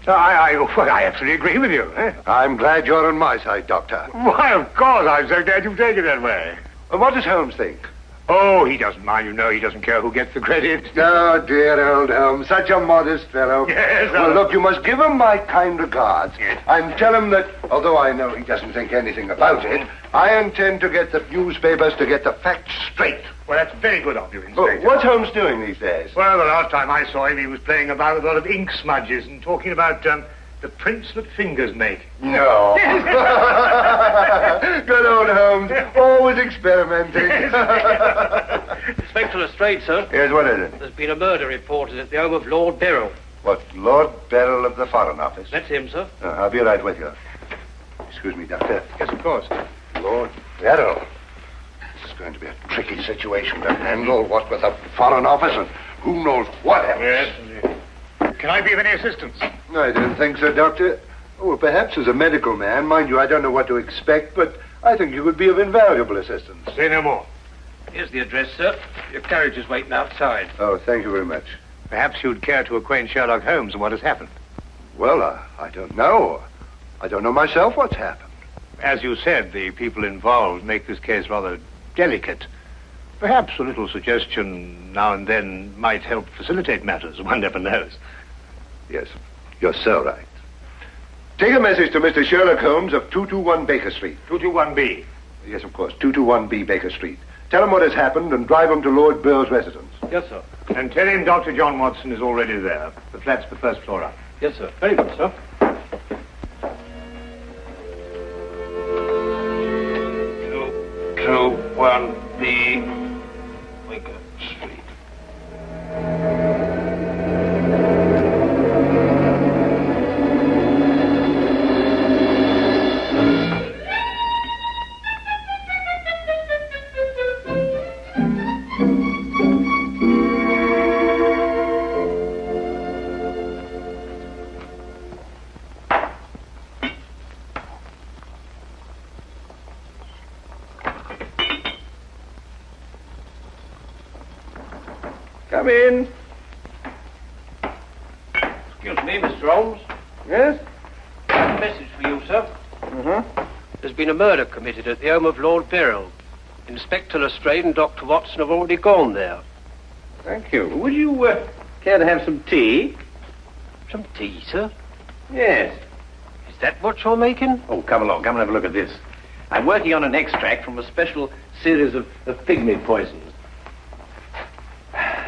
I absolutely agree with you. I'm glad you're on my side, Doctor. Why, of course, I'm so glad you've taken it that way. And what does Holmes think? Oh, he doesn't mind, you know. He doesn't care who gets the credit. Oh, dear old Holmes, such a modest fellow. Yes, well, look, you must give him my kind regards. Yes. And tell him that, although I know he doesn't think anything about it, I intend to get the newspapers to get the facts straight. Well, that's very good of you, Inspector. Oh, what's Holmes doing these days? Well, the last time I saw him, he was playing about with a lot of ink smudges and talking about the prints that fingers make. No. Good old Holmes, always experimenting. Inspector Lestrade, sir. Yes, what is it? There's been a murder reported at the home of Lord Beryl. What, Lord Beryl of the Foreign Office? That's him, sir. I'll be right with you. Excuse me, Doctor. Yes, of course. Lord Beryl. This is going to be a tricky situation to handle, what with the Foreign Office and who knows what else. Yes. Can I be of any assistance? I don't think so, Doctor. Oh, perhaps as a medical man. Mind you, I don't know what to expect, but I think you would be of invaluable assistance. Say no more. Here's the address, sir. Your carriage is waiting outside. Oh, thank you very much. Perhaps you'd care to acquaint Sherlock Holmes and what has happened. Well, I don't know. I don't know myself what's happened. As you said, the people involved make this case rather delicate. Perhaps a little suggestion now and then might help facilitate matters. One never knows. Yes, you're so right. Take a message to Mr. Sherlock Holmes of 221 Baker Street. 221B? Yes, of course, 221B Baker Street. Tell him what has happened and drive him to Lord Beryl's residence. Yes, sir. And tell him Dr. John Watson is already there. The flat's the first floor up. Yes, sir. Very good, sir. 221B Baker Street. Come in. Excuse me, Mr. Holmes. Yes? I have a message for you, sir. There's been a murder committed at the home of Lord Beryl. Inspector Lestrade and Dr. Watson have already gone there. Thank you. Would you care to have some tea? Some tea, sir? Yes. Is that what you're making? Oh, come along. Come and have a look at this. I'm working on an extract from a special series of pygmy poisons.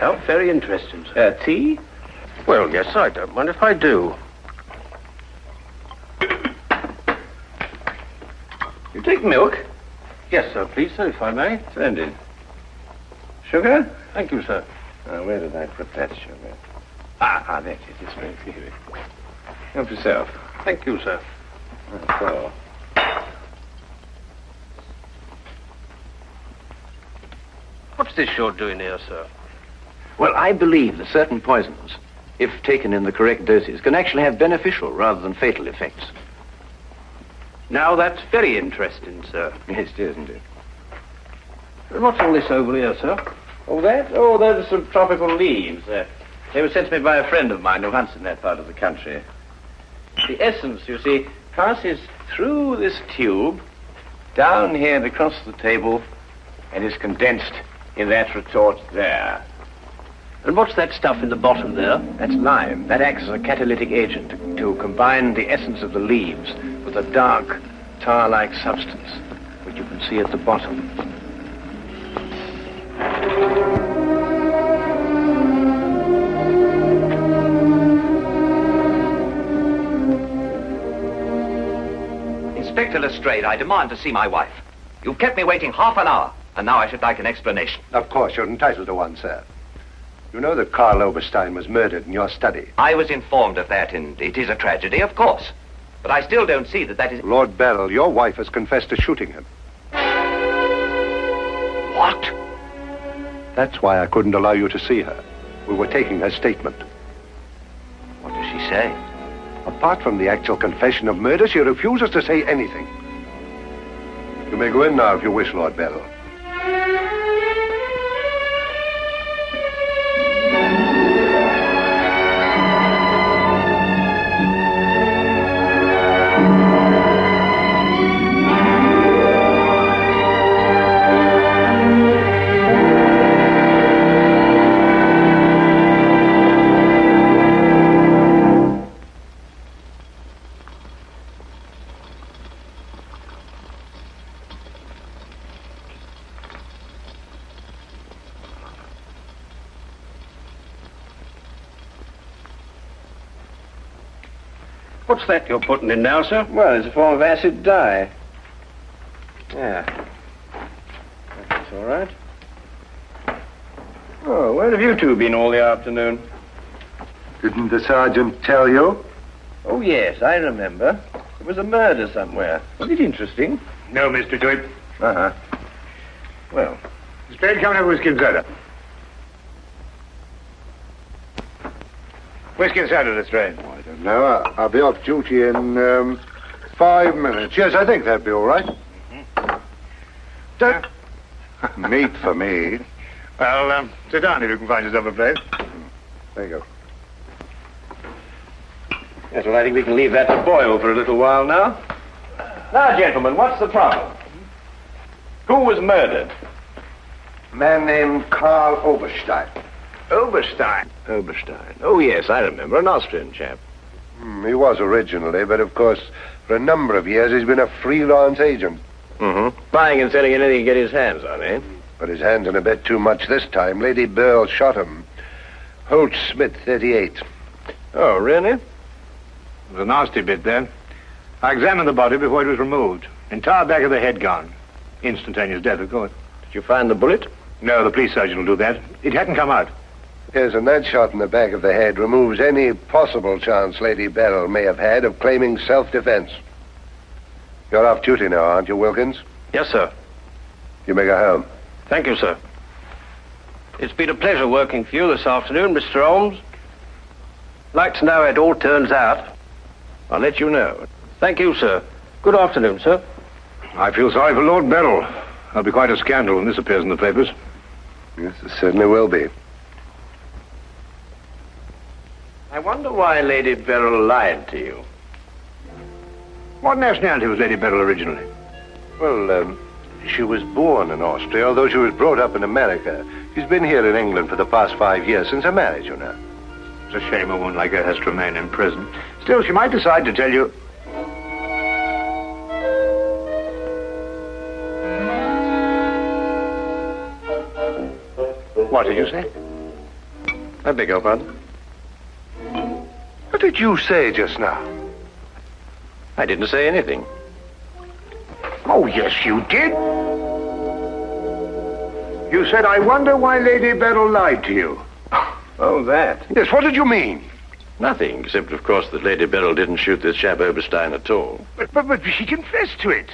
Oh, very interesting, sir. Tea? Well, yes, I don't mind if I do. You take milk? Yes, sir, please, sir, if I may. Splendid. Sugar? Thank you, sir. Where did I put that sugar? Ah, that's it. It's right here. Help yourself. Thank you, sir. So. What's this you're doing here, sir? Well, I believe that certain poisons, if taken in the correct doses, can actually have beneficial rather than fatal effects. Now, that's very interesting, sir. Yes, it is, isn't it? What's all this over here, sir? Oh, that? Oh, those are some tropical leaves. They were sent to me by a friend of mine who hunts in that part of the country. The essence, you see, passes through this tube, down here and across the table, and is condensed in that retort there. And what's that stuff in the bottom there? That's lime. That acts as a catalytic agent to combine the essence of the leaves with a dark, tar-like substance, which you can see at the bottom. Inspector Lestrade, I demand to see my wife. You've kept me waiting half an hour, and now I should like an explanation. Of course, you're entitled to one, sir. You know that Karl Oberstein was murdered in your study. I was informed of that, and it is a tragedy, of course. But I still don't see that is... Lord Beryl, your wife has confessed to shooting him. What? That's why I couldn't allow you to see her. We were taking her statement. What does she say? Apart from the actual confession of murder, she refuses to say anything. You may go in now if you wish, Lord Beryl. What's that you're putting in now, sir? Well, it's a form of acid dye. Yeah. That's all right. Oh, where have you two been all the afternoon? Didn't the sergeant tell you? Oh, yes, I remember. There was a murder somewhere. Was it interesting? No, Mr. Dwight. Uh-huh. Well. Lestrade, come and have a whiskey and soda. Whiskey and soda, Lestrade. I don't know. I'll be off duty in 5 minutes. Yes, I think that'd be all right. Meat for me. Well, sit down if you can find yourself a place. There you go. Yes, well, I think we can leave that to boil for a little while now. Now, gentlemen, what's the problem? Who was murdered? A man named Karl Oberstein. Oberstein? Oberstein. Oh, yes, I remember. An Austrian chap. He was originally, but of course, for a number of years, he's been a freelance agent. Mm-hmm. Buying and selling anything he can get his hands on, eh? But his hands in a bit too much this time. Lady Beryl shot him. Holt Smith, 38. Oh, really? It was a nasty bit, then. I examined the body before it was removed. Entire back of the head gone. Instantaneous death, of course. Did you find the bullet? No, the police surgeon will do that. It hadn't come out. Yes, and that shot in the back of the head removes any possible chance Lady Beryl may have had of claiming self-defense. You're off duty now, aren't you, Wilkins? Yes, sir. You may go home. Thank you, sir. It's been a pleasure working for you this afternoon, Mr. Holmes. I'd like to know how it all turns out. I'll let you know. Thank you, sir. Good afternoon, sir. I feel sorry for Lord Beryl. There'll be quite a scandal when this appears in the papers. Yes, it certainly will be. I wonder why Lady Beryl lied to you. What nationality was Lady Beryl originally? Well, she was born in Austria, although she was brought up in America. She's been here in England for the past 5 years, since her marriage, you know. It's a shame a woman like her has to remain in prison. Still, she might decide to tell you... What did you say? I beg your pardon? What did you say just now? I didn't say anything. Oh, yes, you did. You said, I wonder why Lady Beryl lied to you. Oh, that? Yes, what did you mean? Nothing, except, of course, that Lady Beryl didn't shoot this chap Oberstein at all. But she confessed to it.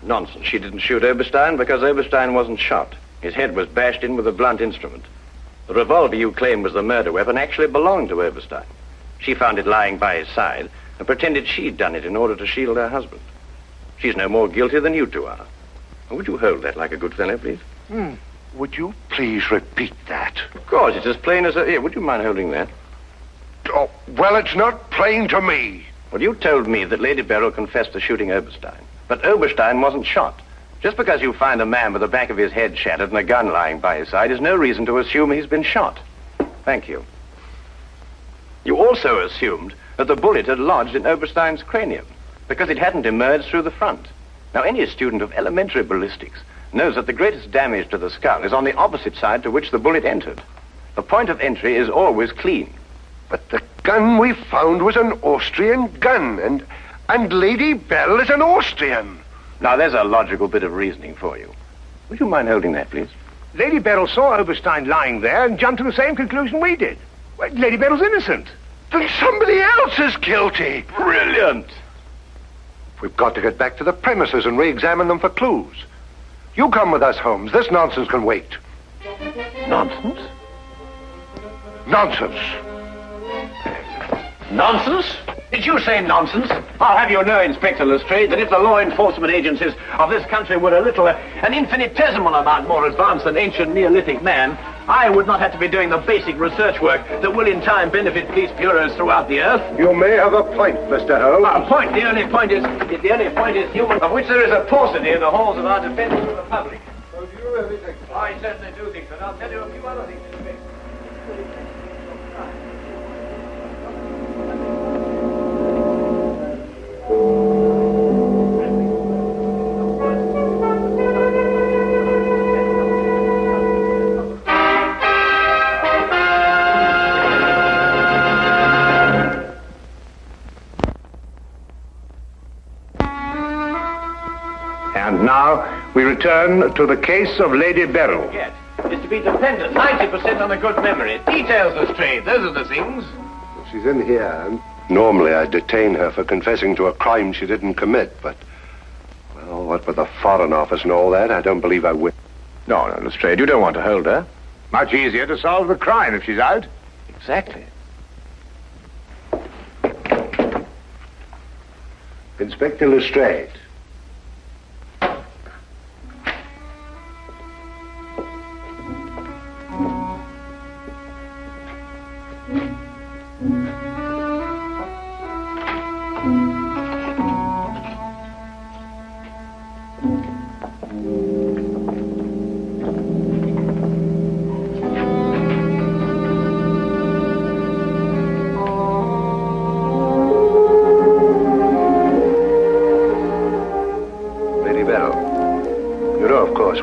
Nonsense. She didn't shoot Oberstein because Oberstein wasn't shot. His head was bashed in with a blunt instrument. The revolver you claim was the murder weapon actually belonged to Oberstein. She found it lying by his side and pretended she'd done it in order to shield her husband. She's no more guilty than you two are. Would you hold that like a good fellow, please? Would you please repeat that? Of course, it's as plain as a... Here, would you mind holding that? Oh, well, it's not plain to me. Well, you told me that Lady Beryl confessed to shooting Oberstein. But Oberstein wasn't shot. Just because you find a man with the back of his head shattered and a gun lying by his side is no reason to assume he's been shot. Thank you. You also assumed that the bullet had lodged in Oberstein's cranium because it hadn't emerged through the front. Now, any student of elementary ballistics knows that the greatest damage to the skull is on the opposite side to which the bullet entered. The point of entry is always clean. But the gun we found was an Austrian gun, and Lady Bell is an Austrian. Now, there's a logical bit of reasoning for you. Would you mind holding that, please? Lady Beryl saw Oberstein lying there and jumped to the same conclusion we did. Well, Lady Beryl's innocent. Then somebody else is guilty. Brilliant. We've got to get back to the premises and re-examine them for clues. You come with us, Holmes. This nonsense can wait. Nonsense? Nonsense. Nonsense? Did you say nonsense? I'll have you know, Inspector Lestrade, that if the law enforcement agencies of this country were a little, an infinitesimal amount more advanced than ancient Neolithic man, I would not have to be doing the basic research work that will in time benefit police bureaus throughout the earth. You may have a point, Mr. Holmes. A point? The only point is human, of which there is a paucity in the halls of our defense of the public. So do you really think so? I certainly do think so, and I'll tell you a few other things, Inspector. And now we return to the case of Lady Beryl. Yes, is to be dependent 90% on a good memory. Details, Lestrade, those are the things. She's in here. Normally I'd detain her for confessing to a crime she didn't commit, but... Well, what with the Foreign Office and all that, I don't believe I will. No, Lestrade, you don't want to hold her. Much easier to solve the crime if she's out. Exactly. Inspector Lestrade.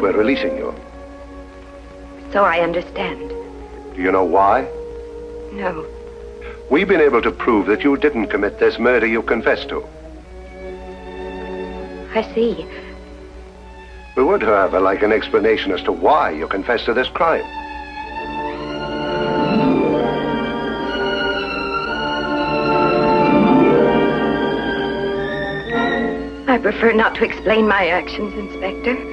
We're releasing you. So I understand. Do you know why? No. We've been able to prove that you didn't commit this murder you confessed to. I see. We would, however, like an explanation as to why you confessed to this crime. I prefer not to explain my actions, Inspector.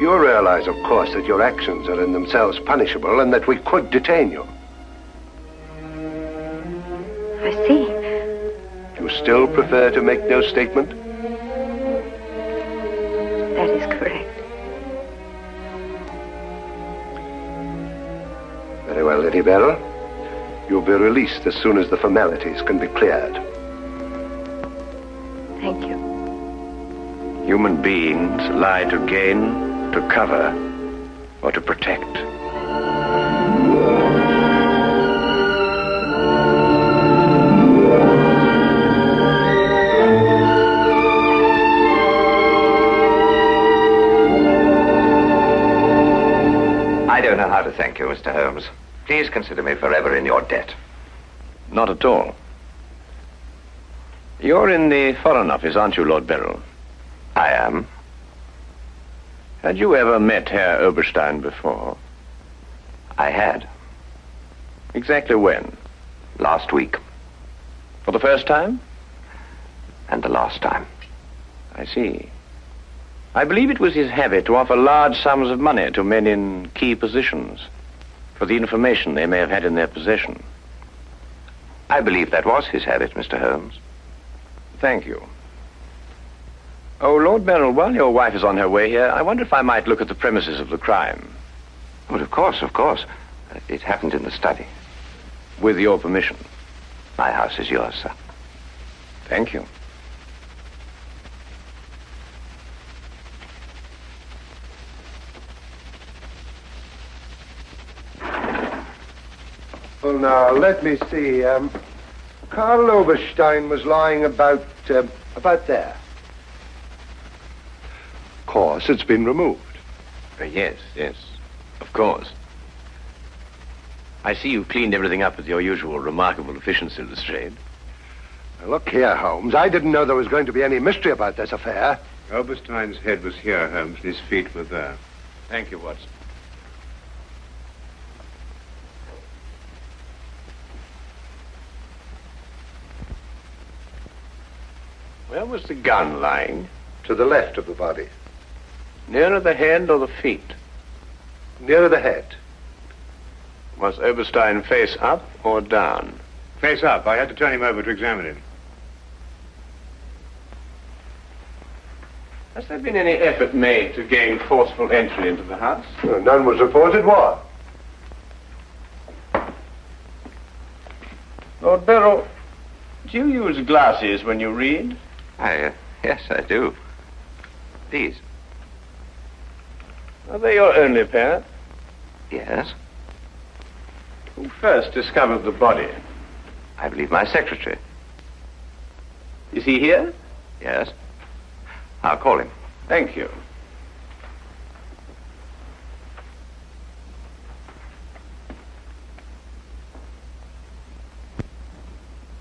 You realize, of course, that your actions are in themselves punishable and that we could detain you. I see. You still prefer to make no statement? That is correct. Very well, Lady Beryl. You'll be released as soon as the formalities can be cleared. Thank you. Human beings lie to gain, to cover, or to protect. I don't know how to thank you, Mr. Holmes. Please consider me forever in your debt. Not at all. You're in the Foreign Office, aren't you, Lord Beryl? I am. Had you ever met Herr Oberstein before? I had. Exactly when? Last week. For the first time? And the last time. I see. I believe it was his habit to offer large sums of money to men in key positions for the information they may have had in their possession. I believe that was his habit, Mr. Holmes. Thank you. Oh, Lord Beryl, while your wife is on her way here, I wonder if I might look at the premises of the crime. Well, of course, of course. It happened in the study. With your permission. My house is yours, sir. Thank you. Well, now, let me see. Karl Oberstein was lying about there. Of course, it's been removed. Yes, of course. I see you cleaned everything up with your usual remarkable efficiency, Lestrade. Now, look here, Holmes. I didn't know there was going to be any mystery about this affair. Oberstein's head was here, Holmes, and his feet were there. Thank you, Watson. Where was the gun lying? To the left of the body. Nearer the head or the feet? Nearer the head. Was Oberstein face up or down? Face up. I had to turn him over to examine him. Has there been any effort made to gain forceful entry into the house? No, none was reported. What? Lord Beryl, do you use glasses when you read? Yes, I do. These. Are they your only pair? Yes. Who first discovered the body? I believe my secretary. Is he here? Yes. I'll call him. Thank you.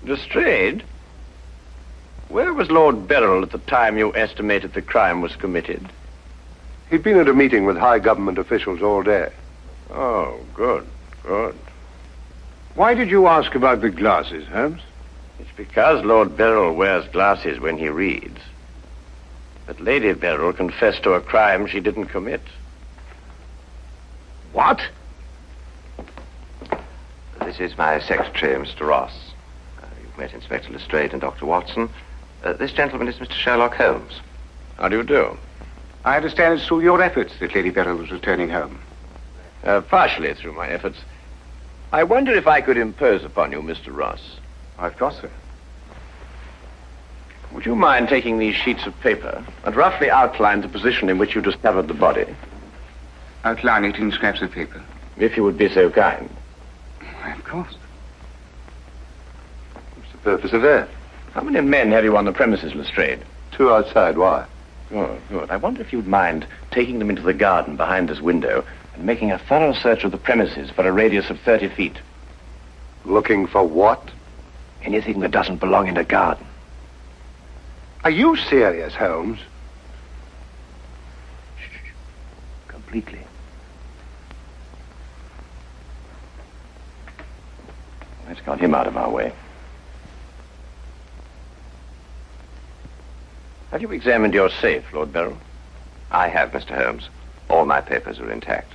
Lestrade, where was Lord Beryl at the time you estimated the crime was committed? He'd been at a meeting with high government officials all day. Oh, good. Why did you ask about the glasses, Holmes? It's because Lord Beryl wears glasses when he reads. But Lady Beryl confessed to a crime she didn't commit. What? This is my secretary, Mr. Ross. You've met Inspector Lestrade and Dr. Watson. This gentleman is Mr. Sherlock Holmes. How do you do? I understand it's through your efforts that Lady Beryl was returning home. Partially through my efforts. I wonder if I could impose upon you, Mr. Ross. Of course, sir. Would you mind taking these sheets of paper and roughly outline the position in which you discovered the body? Outline it in scraps of paper. If you would be so kind. Why, of course. What's the purpose of that? How many men have you on the premises, Lestrade? 2 outside. Why? Oh, good. I wonder if you'd mind taking them into the garden behind this window and making a thorough search of the premises for a radius of 30 feet. Looking for what? Anything that doesn't belong in a garden. Are you serious, Holmes? Completely. Let's got him out of our way. Have you examined your safe, Lord Beryl? I have, Mr. Holmes. All my papers are intact.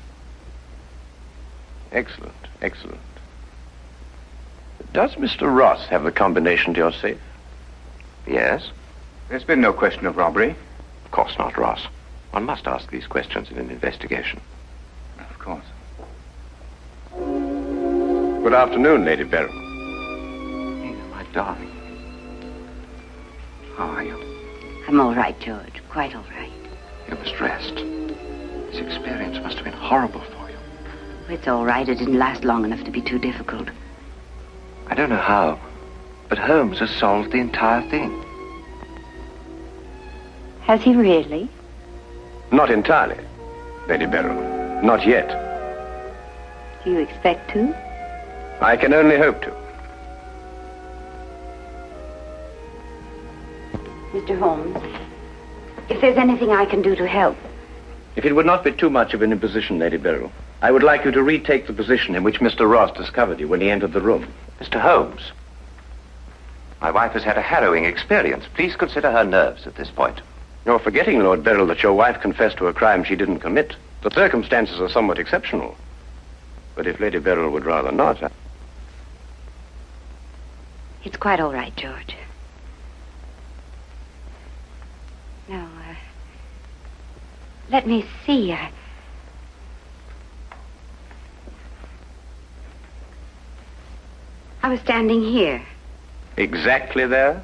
Excellent. Does Mr. Ross have the combination to your safe? Yes? There's been no question of robbery. Of course not, Ross. One must ask these questions in an investigation. Of course. Good afternoon, Lady Beryl. My darling. How are you? I'm all right, George. Quite all right. You must rest. This experience must have been horrible for you. It's all right. It didn't last long enough to be too difficult. I don't know how, but Holmes has solved the entire thing. Has he really? Not entirely, Lady Beryl. Not yet. Do you expect to? I can only hope to. Mr. Holmes, if there's anything I can do to help. If it would not be too much of an imposition, Lady Beryl, I would like you to retake the position in which Mr. Ross discovered you when he entered the room. Mr. Holmes, my wife has had a harrowing experience. Please consider her nerves at this point. You're forgetting, Lord Beryl, that your wife confessed to a crime she didn't commit. The circumstances are somewhat exceptional. But if Lady Beryl would rather not... It's quite all right, George. No, let me see. I was standing here. Exactly there?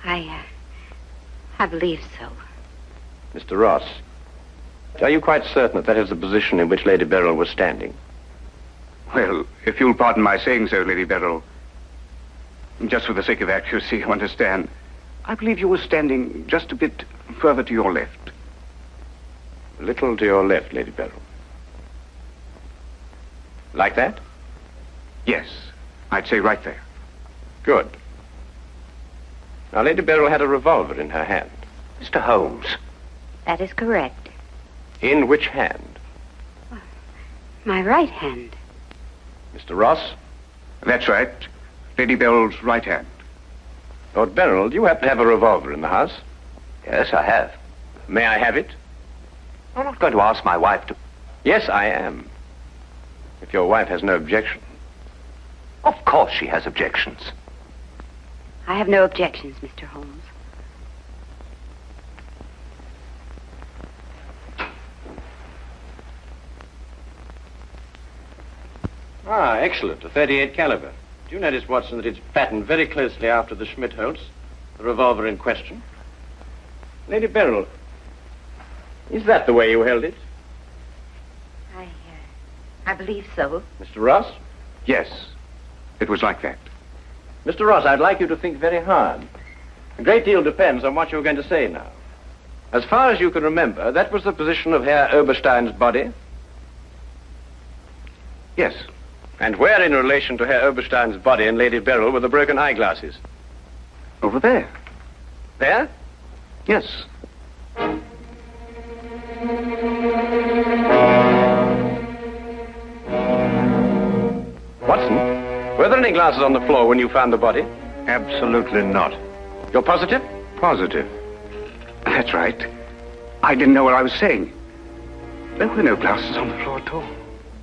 I believe so. Mr. Ross, are you quite certain that that is the position in which Lady Beryl was standing? Well, if you'll pardon my saying so, Lady Beryl, just for the sake of accuracy, you understand, I believe you were standing just a bit further to your left. A little to your left, Lady Beryl. Like that? Yes, I'd say right there. Good. Now, Lady Beryl had a revolver in her hand. Mr. Holmes. That is correct. In which hand? My right hand. Mr. Ross? That's right. Lady Beryl's right hand. Lord Beryl, do you happen to have a revolver in the house? Yes, I have. May I have it? I'm not going to ask my wife to... Yes, I am. If your wife has no objection. Of course she has objections. I have no objections, Mr. Holmes. Ah, excellent. A .38 caliber. Do you notice, Watson, that it's patterned very closely after the Schmidt-Holtz, the revolver in question? Lady Beryl, is that the way you held it? I believe so. Mr. Ross? Yes, it was like that. Mr. Ross, I'd like you to think very hard. A great deal depends on what you're going to say now. As far as you can remember, that was the position of Herr Oberstein's body? Yes. And where in relation to Herr Oberstein's body and Lady Beryl were the broken eyeglasses? Over there. There? Yes. Watson, were there any glasses on the floor when you found the body? Absolutely not. You're positive? Positive. That's right. I didn't know what I was saying. There were no glasses on the floor at all.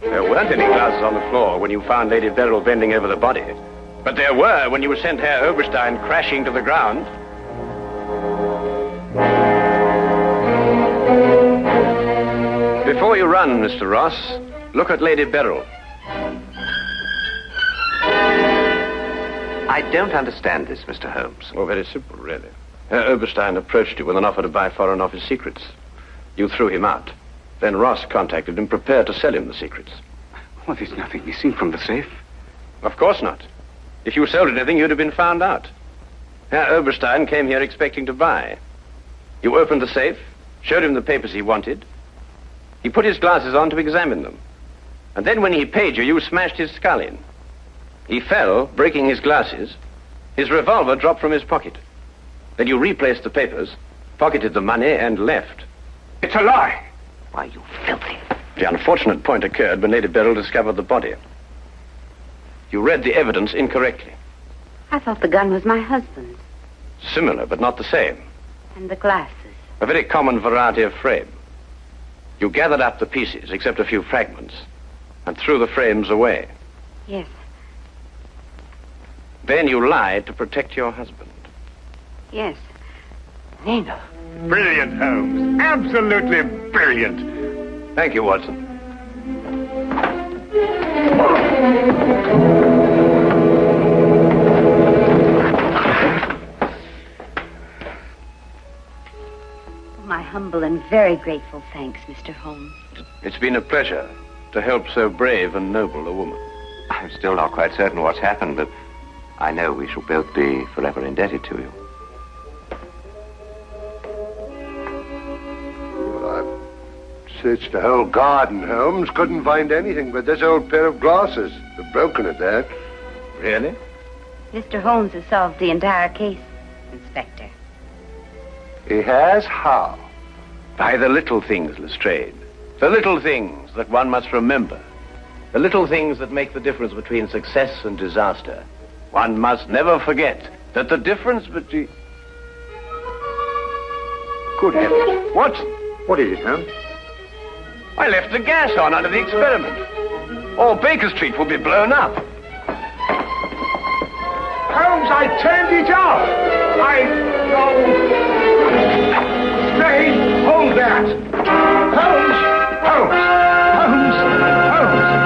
There weren't any glasses on the floor when you found Lady Beryl bending over the body. But there were when you sent Herr Oberstein crashing to the ground. Before you run, Mr. Ross, look at Lady Beryl. I don't understand this, Mr. Holmes. Oh, very simple, really. Herr Oberstein approached you with an offer to buy Foreign Office secrets. You threw him out. Then Ross contacted him, prepared to sell him the secrets. Well, there's nothing missing from the safe. Of course not. If you sold anything, you'd have been found out. Herr Oberstein came here expecting to buy. You opened the safe, showed him the papers he wanted. He put his glasses on to examine them. And then when he paid you, you smashed his skull in. He fell, breaking his glasses. His revolver dropped from his pocket. Then you replaced the papers, pocketed the money, and left. It's a lie. Why, you filthy... The unfortunate point occurred when Lady Beryl discovered the body. You read the evidence incorrectly. I thought the gun was my husband's. Similar, but not the same. And the glasses. A very common variety of frame. You gathered up the pieces, except a few fragments, and threw the frames away. Yes. Then you lied to protect your husband. Yes. Nina. Brilliant, Holmes. Absolutely brilliant. Thank you, Watson. My humble and very grateful thanks, Mr. Holmes. It's been a pleasure to help so brave and noble a woman. I'm still not quite certain what's happened, but I know we shall both be forever indebted to you. Searched the whole garden, Holmes. Couldn't find anything but this old pair of glasses. They're broken at that. Really? Mr. Holmes has solved the entire case, Inspector. He has? How? By the little things, Lestrade. The little things that one must remember. The little things that make the difference between success and disaster. One must never forget that the difference between... Good heavens. Watson! What is it, Holmes? I left the gas on under the experiment. All Baker Street will be blown up. Holmes, I turned it off. Stay. Hold that. Holmes. Holmes. Holmes. Holmes.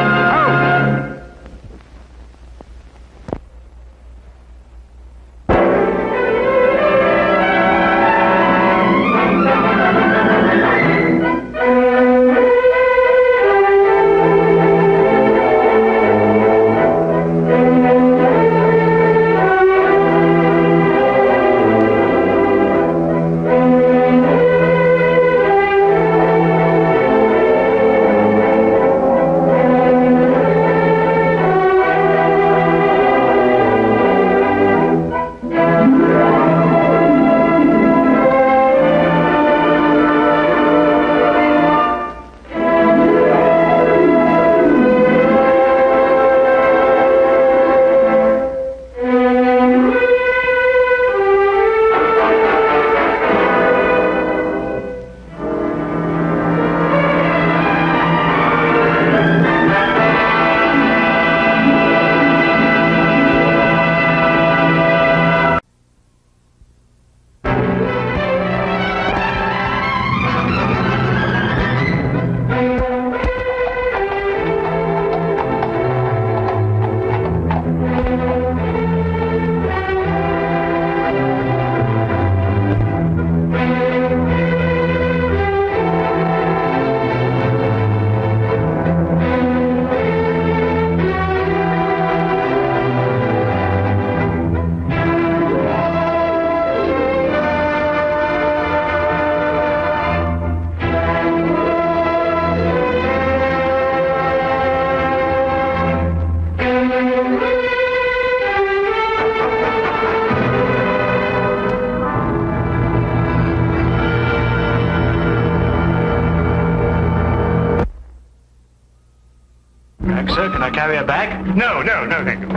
I carry her back? No, thank you.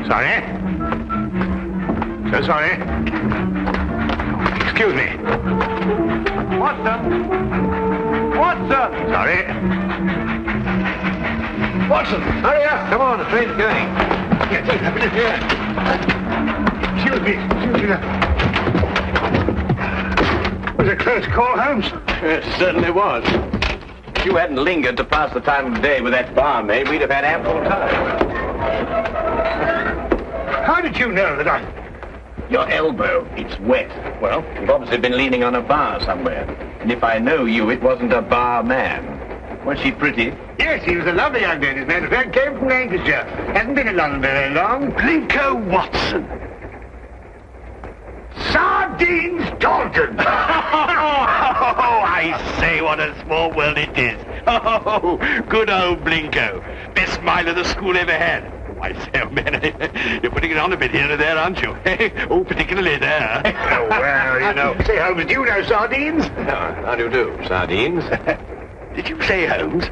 Sorry. So sorry. Excuse me. Watson! Watson! Sorry. Watson, hurry up! Come on, the train's going. Yes, here. Excuse me. Was it a close call, Holmes? It certainly was. If you hadn't lingered to pass the time of day with that barmaid, we'd have had ample time. How did you know that I... Your elbow, it's wet. Well, you've obviously been leaning on a bar somewhere. And if I know you, it wasn't a bar man. Was she pretty? Yes, he was a lovely young lady, as a matter of fact. Came from Lancashire. Hasn't been in London very long. Blinko Watson. Sardines Dalton! Oh, I say, what a small world it is. Oh, good old Blinko. Best smile of the school ever had. Oh, I say, oh, man, you're putting it on a bit here and there, aren't you? Oh, particularly there. Oh, well, you know. Say, Holmes, do you know sardines? How do you do, sardines? Did you say Holmes?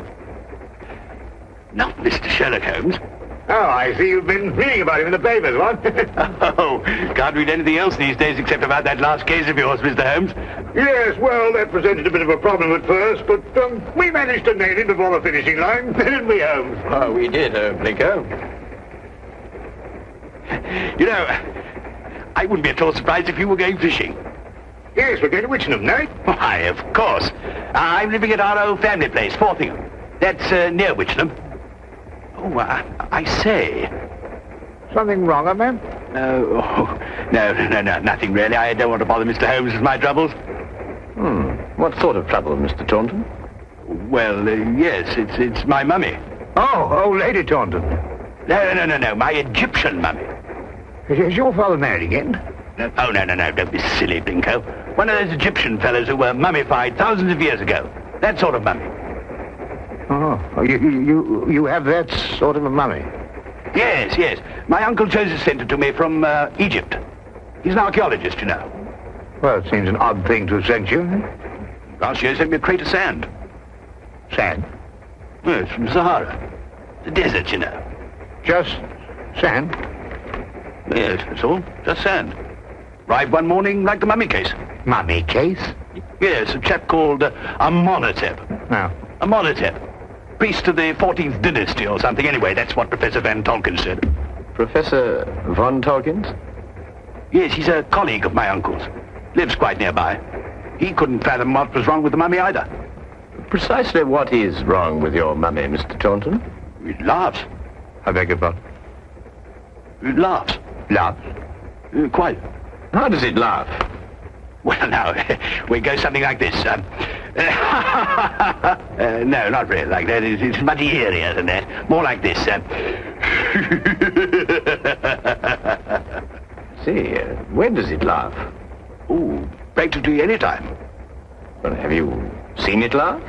Not Mr. Sherlock Holmes. Oh, I see you've been reading about him in the papers, what? Oh, can't read anything else these days except about that last case of yours, Mr. Holmes. Yes, well, that presented a bit of a problem at first, but we managed to nail him before the finishing line, didn't we, Holmes? Oh, we did, Blinko. You know, I wouldn't be at all surprised if you were going fishing. Yes, we're going to Witchenham, no? Why, of course. I'm living at our old family place, Forthingham. That's near Witchenham. Oh, I say. Something wrong, ma'am? No, nothing really. I don't want to bother Mr. Holmes with my troubles. What sort of trouble, Mr. Taunton? Well, yes, it's my mummy. Oh, Lady Taunton. No, my Egyptian mummy. Is your father married again? No, don't be silly, Blinko. One of those Egyptian fellows who were mummified thousands of years ago. That sort of mummy. Oh, you have that sort of a mummy? Yes. My Uncle Joseph sent it to me from Egypt. He's an archaeologist, you know. Well, it seems an odd thing to have sent you. Last year he sent me a crate of sand. Sand? Yes, from Sahara. The desert, you know. Just sand? Yes, that's all. Just sand. Arrived one morning like the mummy case. Mummy case? Yes, a chap called Amenhotep. No. Amenhotep. Priest of the 14th dynasty or something. Anyway, that's what Professor Van Tolkien said. Professor Von Tolkien? Yes, he's a colleague of my uncle's. Lives quite nearby. He couldn't fathom what was wrong with the mummy either. Precisely what is wrong with your mummy, Mr. Taunton? It laughs. I beg your pardon? It laughs. Laughs? Quite. How does it laugh? Well, now, we go something like this. No, not really like that. It's much eerier than that. More like this. See, when does it laugh? Oh, practically any time. Well, have you seen it laugh?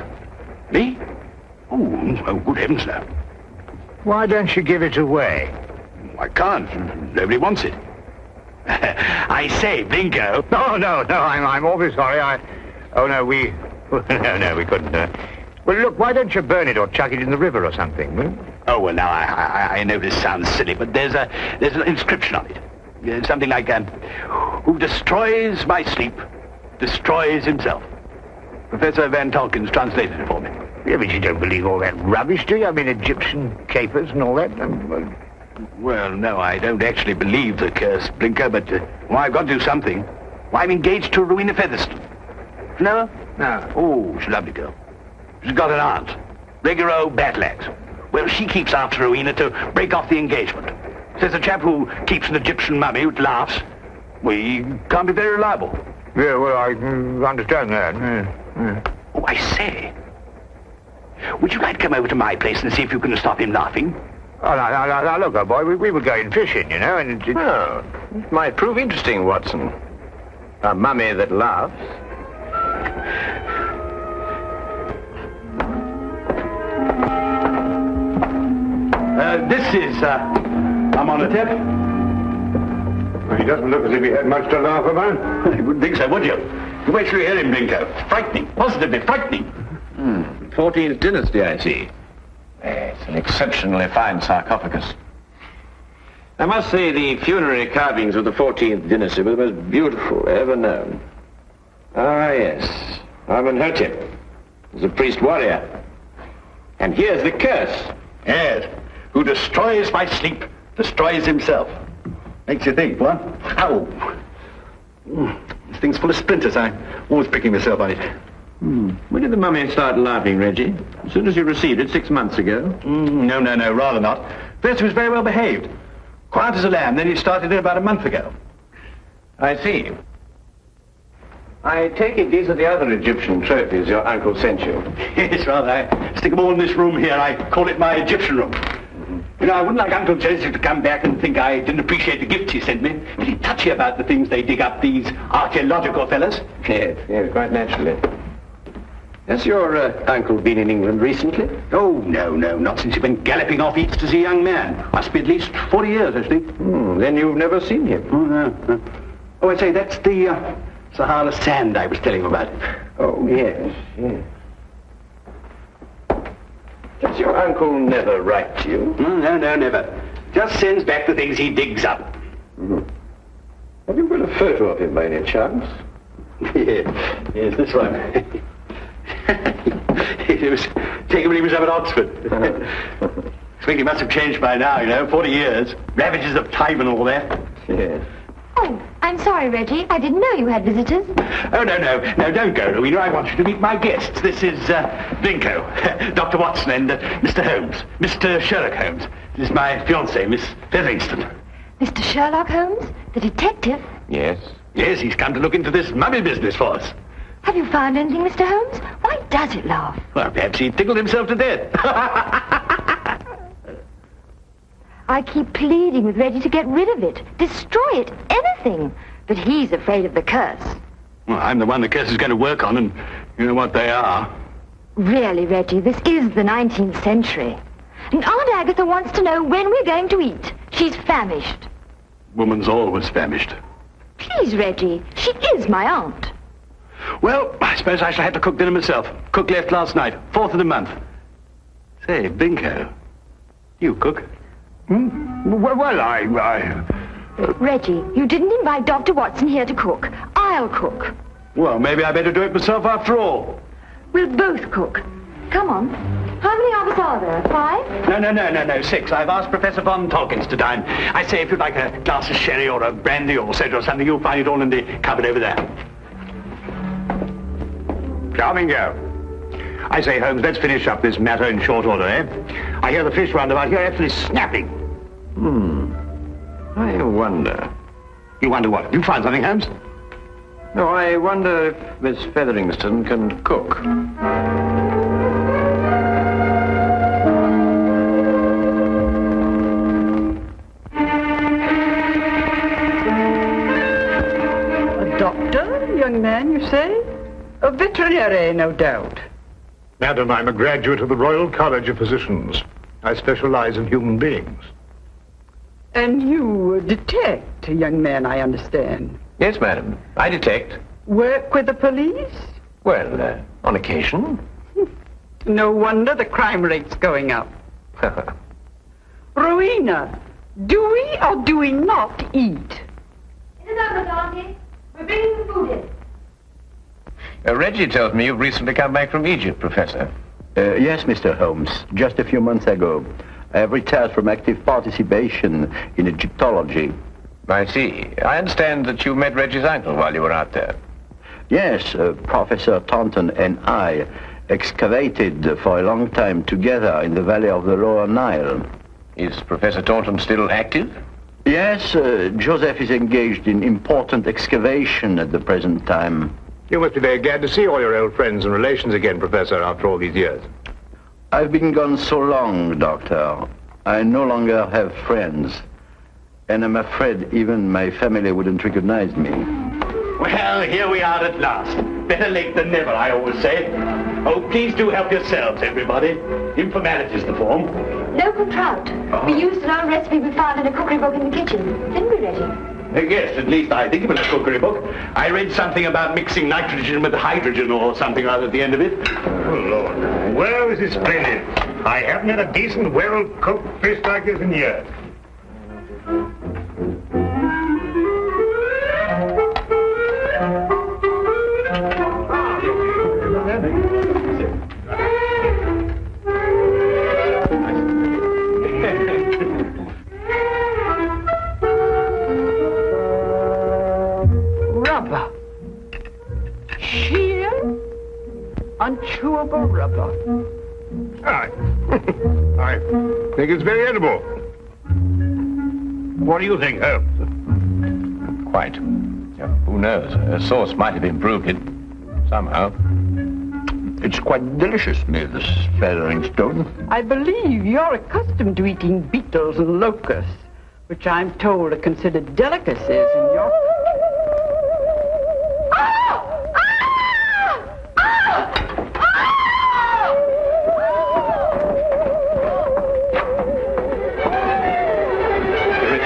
Me? Oh, good heavens, no. Why don't you give it away? I can't. Nobody wants it. I say, Blinko. No, I'm awfully sorry. We couldn't. Well, look, why don't you burn it or chuck it in the river or something? Oh, well, now, I know this sounds silly, but there's an inscription on it. Something like, who destroys my sleep, destroys himself. Professor Van Tolkien's translated it for me. Yeah, but you don't believe all that rubbish, do you? I mean, Egyptian capers and all that. Well, no, I don't actually believe the curse, Blinko, but I've got to do something. Well, I'm engaged to Rowena Featherstone. You know her? No. Oh, she's a lovely girl. She's got an aunt, regular old battle axe. Well, she keeps after Rowena to break off the engagement. Says a chap who keeps an Egyptian mummy who laughs, we can't be very reliable. Yeah, well, I understand that. Oh, I say. Would you like to come over to my place and see if you can stop him laughing? Oh, now, look, old boy, we were going fishing, you know, and... Oh, it might prove interesting, Watson. A mummy that laughs. This is, Amenhotep. Well, he doesn't look as if he had much to laugh about. You wouldn't think so, would you? You wait till you hear him, Blinko. Frightening. Positively frightening. 14th dynasty, I see. It's an exceptionally fine sarcophagus. I must say the funerary carvings of the 14th dynasty were the most beautiful ever known. Ah, yes. Amenhotep was a priest warrior. And here's the curse. Yes. Who destroys by sleep, destroys himself. Makes you think, what? Ow. This thing's full of splinters. I'm always pricking myself on it. When did the mummy start laughing, Reggie? As soon as you received it 6 months ago? No, rather not. First he was very well behaved. Quiet as a lamb, then he started it about a month ago. I see. I take it these are the other Egyptian trophies your uncle sent you. Yes, rather. I stick them all in this room here. I call it my Egyptian room. You know, I wouldn't like Uncle Joseph to come back and think I didn't appreciate the gifts he sent me. Pretty touchy about the things they dig up, these archaeological fellas. Yes, quite naturally. Has your uncle been in England recently? Oh, no, not since he went galloping off east as a young man. Must be at least 40 years, I think. Then you've never seen him? Oh, no. Oh, I say, that's the Sahara sand I was telling you about. Oh, yes. Does your uncle never write to you? No, never. Just sends back the things he digs up. Have you got a photo of him by any chance? Yes, this one. It was taken when he was up at Oxford. I think he must have changed by now, you know, 40 years. Ravages of time and all that. Yes. Oh, I'm sorry, Reggie. I didn't know you had visitors. Oh, no, don't go, Rowena. I want you to meet my guests. This is, Blinko, Dr. Watson and Mr. Holmes, Mr. Sherlock Holmes. This is my fiancée, Miss Featherington. Mr. Sherlock Holmes, the detective? Yes. Yes, he's come to look into this mummy business for us. Have you found anything, Mr. Holmes? Why does it laugh? Well, perhaps he tickled himself to death. I keep pleading with Reggie to get rid of it, destroy it, anything. But he's afraid of the curse. Well, I'm the one the curse is going to work on, and you know what they are. Really, Reggie, this is the 19th century. And Aunt Agatha wants to know when we're going to eat. She's famished. Woman's always famished. Please, Reggie, she is my aunt. Well, I suppose I shall have to cook dinner myself. Cook left last night, 4th of the month. Say, Binko, you cook? Well, I... Reggie, you didn't invite Dr. Watson here to cook. I'll cook. Well, maybe I better do it myself after all. We'll both cook. Come on. How many of us are there? 5? No, 6. I've asked Professor von Tolkins to dine. I say, if you'd like a glass of sherry or a brandy or soda or something, you'll find it all in the cupboard over there. Charming girl. I say, Holmes, let's finish up this matter in short order, eh? I hear the fish roundabout here actually snapping. I wonder. You wonder what? You find something, Holmes? No, I wonder if Miss Featherington can cook. A doctor, young man, you say? A veterinary, no doubt. Madam, I'm a graduate of the Royal College of Physicians. I specialize in human beings. And you detect, young man, I understand. Yes, madam. I detect. Work with the police? Well, on occasion. No wonder the crime rate's going up. Rowena, do we or do we not eat? It is over, Auntie. We're bringing the food in. Reggie tells me you've recently come back from Egypt, Professor. Yes, Mr. Holmes. Just a few months ago. I have retired from active participation in Egyptology. I see. I understand that you met Reggie's uncle while you were out there. Yes, Professor Taunton and I excavated for a long time together in the valley of the Lower Nile. Is Professor Taunton still active? Yes, Joseph is engaged in important excavation at the present time. You must be very glad to see all your old friends and relations again, Professor, after all these years. I've been gone so long, Doctor. I no longer have friends. And I'm afraid even my family wouldn't recognize me. Well, here we are at last. Better late than never, I always say. Oh, please do help yourselves, everybody. Informality's the form. Local trout. We used an old recipe we found in a cookery book in the kitchen. Didn't we, Reggie? Yes, at least I think it was a cookery book. I read something about mixing nitrogen with hydrogen or something or other at the end of it. Oh, Lord. Well, this is splendid. I haven't had a decent, well-cooked fish like this in years. Rubber. Sheer, unchewable rubber. I think it's very edible. What do you think, Holmes? Quite. Who knows? A sauce might have improved it somehow. It's quite delicious, Miss Featheringstone. I believe you're accustomed to eating beetles and locusts, which I'm told are considered delicacies in your...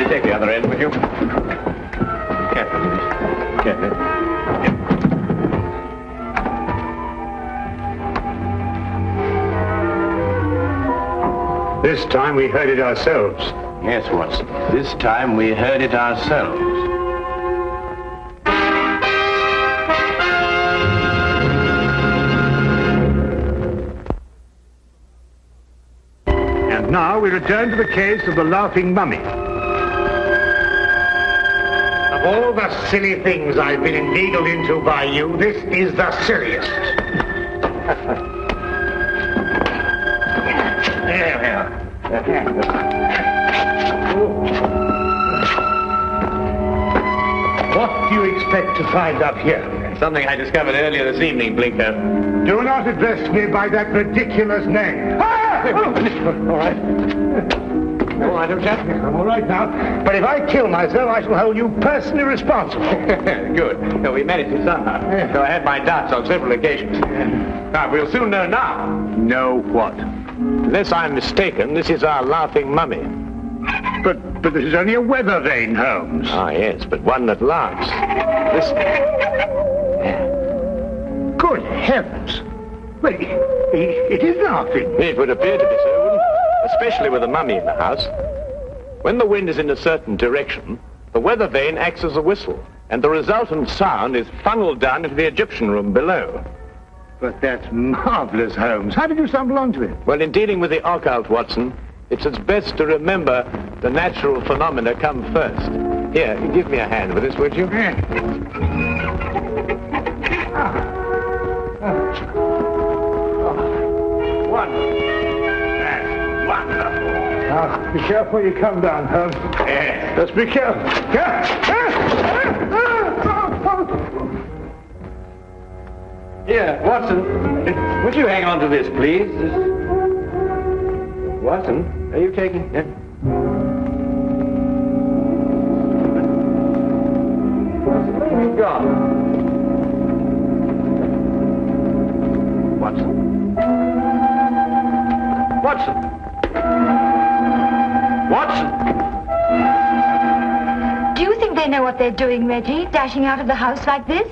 Take the other end, would you? Careful, please. Careful. This time we heard it ourselves. Yes, Watson. This time we heard it ourselves. And now we return to the case of the Laughing Mummy. Of all the silly things I've been inveigled into by you, this is the silliest. There we are. What do you expect to find up here? Something I discovered earlier this evening, Blinker. Do not address me by that ridiculous name. All right. All right, old chap. I'm all right now. But if I kill myself, I shall hold you personally responsible. Good. No, we managed it somehow. Though I had my doubts on several occasions. Now, we'll soon know now. Know what? Unless I'm mistaken, this is our laughing mummy. But this is only a weather vane, Holmes. Ah, yes, but one that laughs. Listen. Good heavens. Well, it is laughing. It would appear to be so, wouldn't it? Especially with a mummy in the house. When the wind is in a certain direction, the weather vane acts as a whistle, and the resultant sound is funneled down into the Egyptian room below. But that's marvelous, Holmes. How did you stumble onto it? Well, in dealing with the occult, Watson, it's as best to remember the natural phenomena come first. Here, give me a hand with this, would you? Wonderful. That's wonderful. Now, be careful you come down, Holmes. Yeah. Just be careful. Here, Watson, would you hang on to this, please? Watson, are you taking... Yeah. Where have you gone? Watson? Watson? Watson? Do you think they know what they're doing, Reggie, dashing out of the house like this?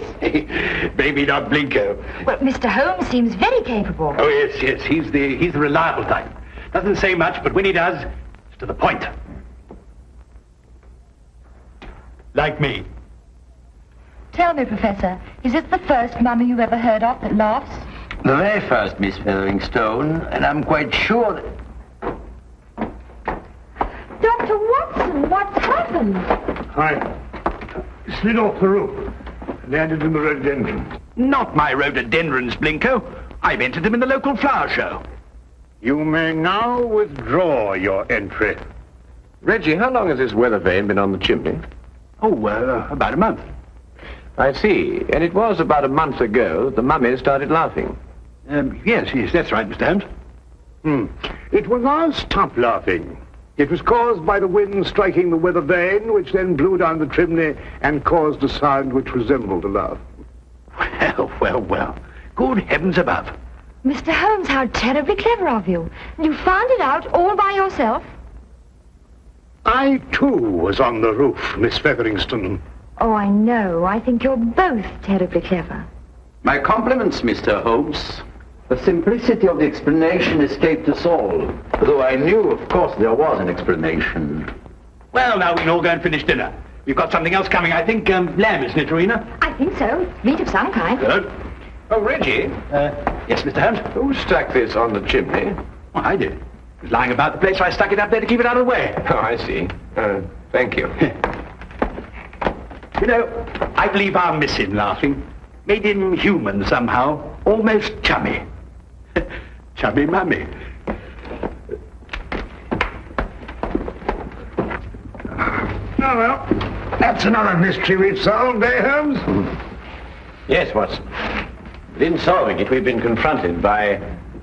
Maybe not Blinko. Well, Mr. Holmes seems very capable. Oh, yes. He's the reliable type. Doesn't say much, but when he does, it's to the point. Like me. Tell me, Professor, is this the first mummy you've ever heard of that laughs? The very first, Miss Featheringstone, and I'm quite sure that... Dr. Watson, what's happened? I slid off the roof. Landed in the rhododendron. Not my rhododendrons, Blinko. I've entered them in the local flower show. You may now withdraw your entry. Reggie, how long has this weather vane been on the chimney? Oh, about a month. I see. And it was about a month ago that the mummy started laughing. Yes, that's right, Mr. Holmes. It will now stop laughing. It was caused by the wind striking the weather vane, which then blew down the chimney and caused a sound which resembled a laugh. Well. Good heavens above. Mr. Holmes, how terribly clever of you. You found it out all by yourself? I, too, was on the roof, Miss Featheringstone. Oh, I know. I think you're both terribly clever. My compliments, Mr. Holmes. The simplicity of the explanation escaped us all, though I knew, of course, there was an explanation. Well, now we can all go and finish dinner. We've got something else coming, I think. Lamb, isn't it, Rowena? I think so. Meat of some kind. Good. Oh, Reggie. Yes, Mr. Holmes? Who stuck this on the chimney? Well, I did. It was lying about the place, so I stuck it up there to keep it out of the way. Oh, I see. Thank you. You know, I believe I'll miss him laughing. Made him human somehow. Almost chummy. Chummy mummy. Oh, well, that's another mystery we've solved, eh, Holmes? Yes, Watson. But in solving it, we've been confronted by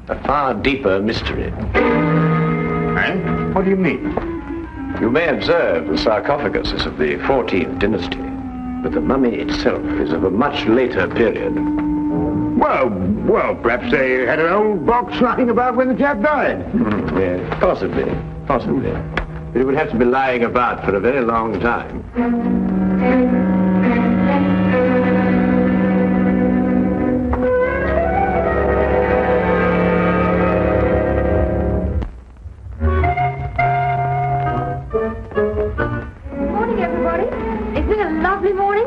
a far deeper mystery. And? What do you mean? You may observe the sarcophagus is of the 14th dynasty, but the mummy itself is of a much later period. Well, perhaps they had an old box lying about when the chap died. Yes, possibly. But it would have to be lying about for a very long time. Morning, everybody. It's been a lovely morning.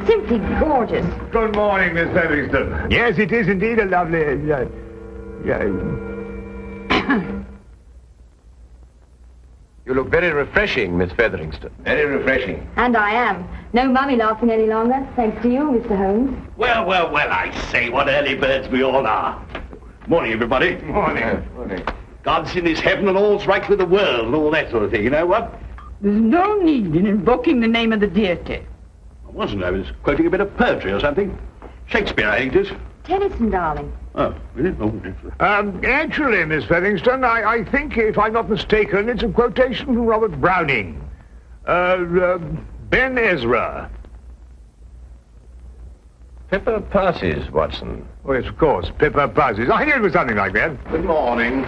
Simply gorgeous. Good morning, Miss Featherston. Yes, it is indeed a lovely... You look very refreshing, Miss Featherington. Very refreshing. And I am. No mummy laughing any longer, thanks to you, Mr. Holmes. Well, I say, what early birds we all are. Morning, everybody. Morning. Morning. God's in his heaven and all's right with the world and all that sort of thing, you know what? There's no need in invoking the name of the deity. I wasn't. I was quoting a bit of poetry or something. Shakespeare, I think it is. Tennyson, darling. Oh, really? Oh, Actually, Miss Featherston, I think, if I'm not mistaken, it's a quotation from Robert Browning. Ben Ezra. Pippa passes, Watson. Oh, yes, of course, Pippa passes. I knew it was something like that. Good morning.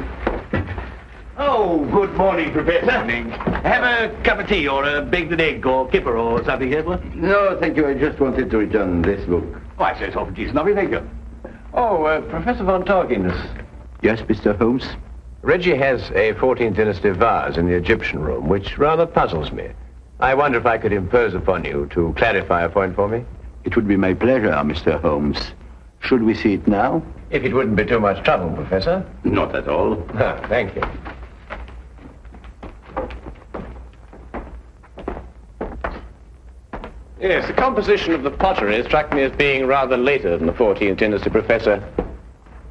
Oh, good morning, Professor. Morning. Have a cup of tea or a baked egg or kipper or something here, what? No, thank you. I just wanted to return this book. Oh, I say it's awful decent of you, thank you. Oh, Professor von Torkins. Yes, Mr. Holmes? Reggie has a 14th dynasty vase in the Egyptian room, which rather puzzles me. I wonder if I could impose upon you to clarify a point for me? It would be my pleasure, Mr. Holmes. Should we see it now? If it wouldn't be too much trouble, Professor. Not at all. Thank you. Yes, the composition of the pottery struck me as being rather later than the 14th dynasty, Professor.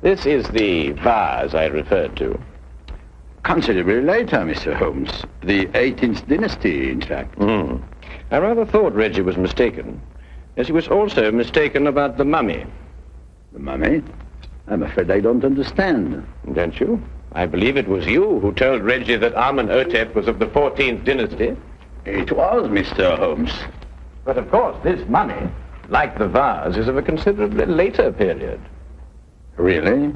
This is the vase I referred to. Considerably later, Mr. Holmes. The 18th dynasty, in fact. I rather thought Reggie was mistaken, as he was also mistaken about the mummy. The mummy? I'm afraid I don't understand. Don't you? I believe it was you who told Reggie that Amenhotep was of the 14th dynasty. It was, Mr. Holmes. But of course, this mummy, like the vase, is of a considerably later period. Really?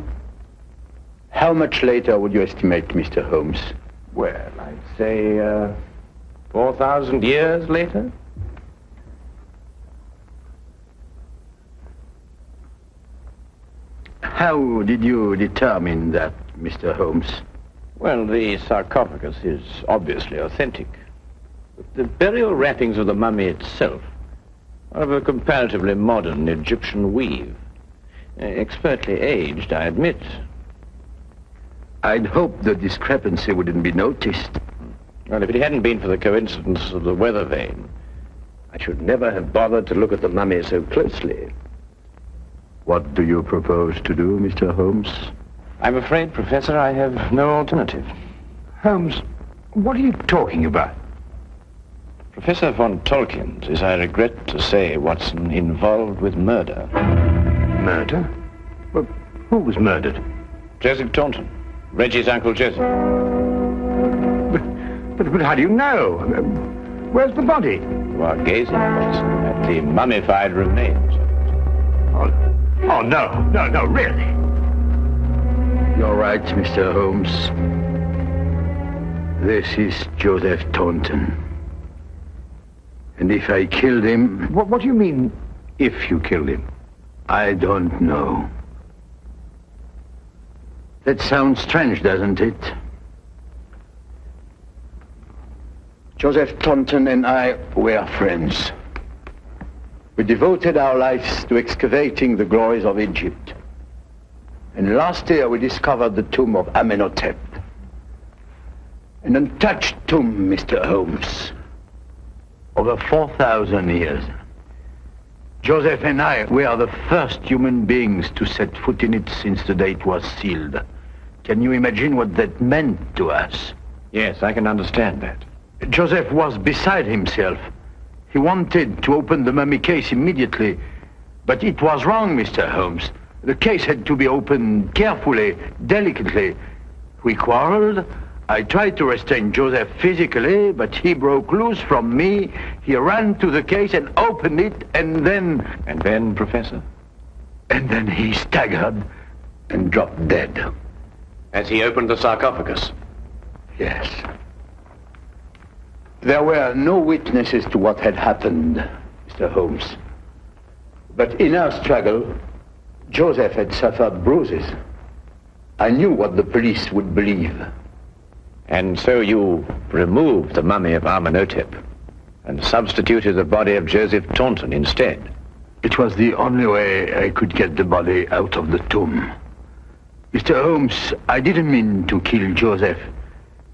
How much later would you estimate, Mr. Holmes? Well, I'd say, 4,000 years later. How did you determine that, Mr. Holmes? Well, the sarcophagus is obviously authentic. But the burial wrappings of the mummy itself are of a comparatively modern Egyptian weave. Expertly aged, I admit. I'd hoped the discrepancy wouldn't be noticed. Well, if it hadn't been for the coincidence of the weather vane, I should never have bothered to look at the mummy so closely. What do you propose to do, Mr. Holmes? I'm afraid, Professor, I have no alternative. Holmes, what are you talking about? Professor von Torkins is, I regret to say, Watson, involved with murder. Murder? Well, who was murdered? Joseph Taunton, Reggie's Uncle Joseph. But how do you know? Where's the body? You are gazing, Watson, at the mummified remains. Oh, no, really? You're right, Mr. Holmes. This is Joseph Taunton. And if I killed him... What do you mean, if you killed him? I don't know. That sounds strange, doesn't it? Joseph Taunton and I were friends. We devoted our lives to excavating the glories of Egypt. And last year we discovered the tomb of Amenhotep. An untouched tomb, Mr. Holmes. Over 4,000 years. Joseph and I were the first human beings to set foot in it since the day it was sealed. Can you imagine what that meant to us? Yes, I can understand that. Joseph was beside himself. He wanted to open the mummy case immediately, but it was wrong, Mr. Holmes. The case had to be opened carefully, delicately. We quarreled. I tried to restrain Joseph physically, but he broke loose from me. He ran to the case and opened it, and then... And then, Professor? And then he staggered and dropped dead. As he opened the sarcophagus? Yes. There were no witnesses to what had happened, Mr. Holmes. But in our struggle, Joseph had suffered bruises. I knew what the police would believe. And so you removed the mummy of Amenhotep and substituted the body of Joseph Taunton instead? It was the only way I could get the body out of the tomb. Mr. Holmes, I didn't mean to kill Joseph.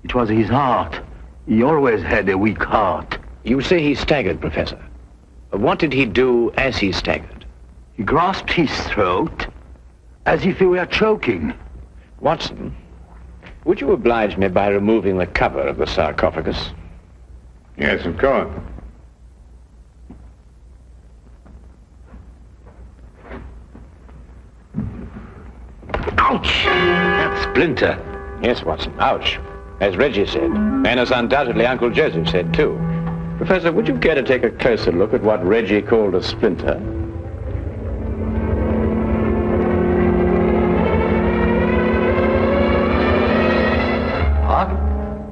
It was his heart. He always had a weak heart. You say he staggered, Professor. What did he do as he staggered? He grasped his throat as if he were choking. Watson, would you oblige me by removing the cover of the sarcophagus? Yes, of course. Ouch! That splinter. Yes, Watson, ouch. As Reggie said, and as undoubtedly Uncle Joseph said, too. Professor, would you care to take a closer look at what Reggie called a splinter? What?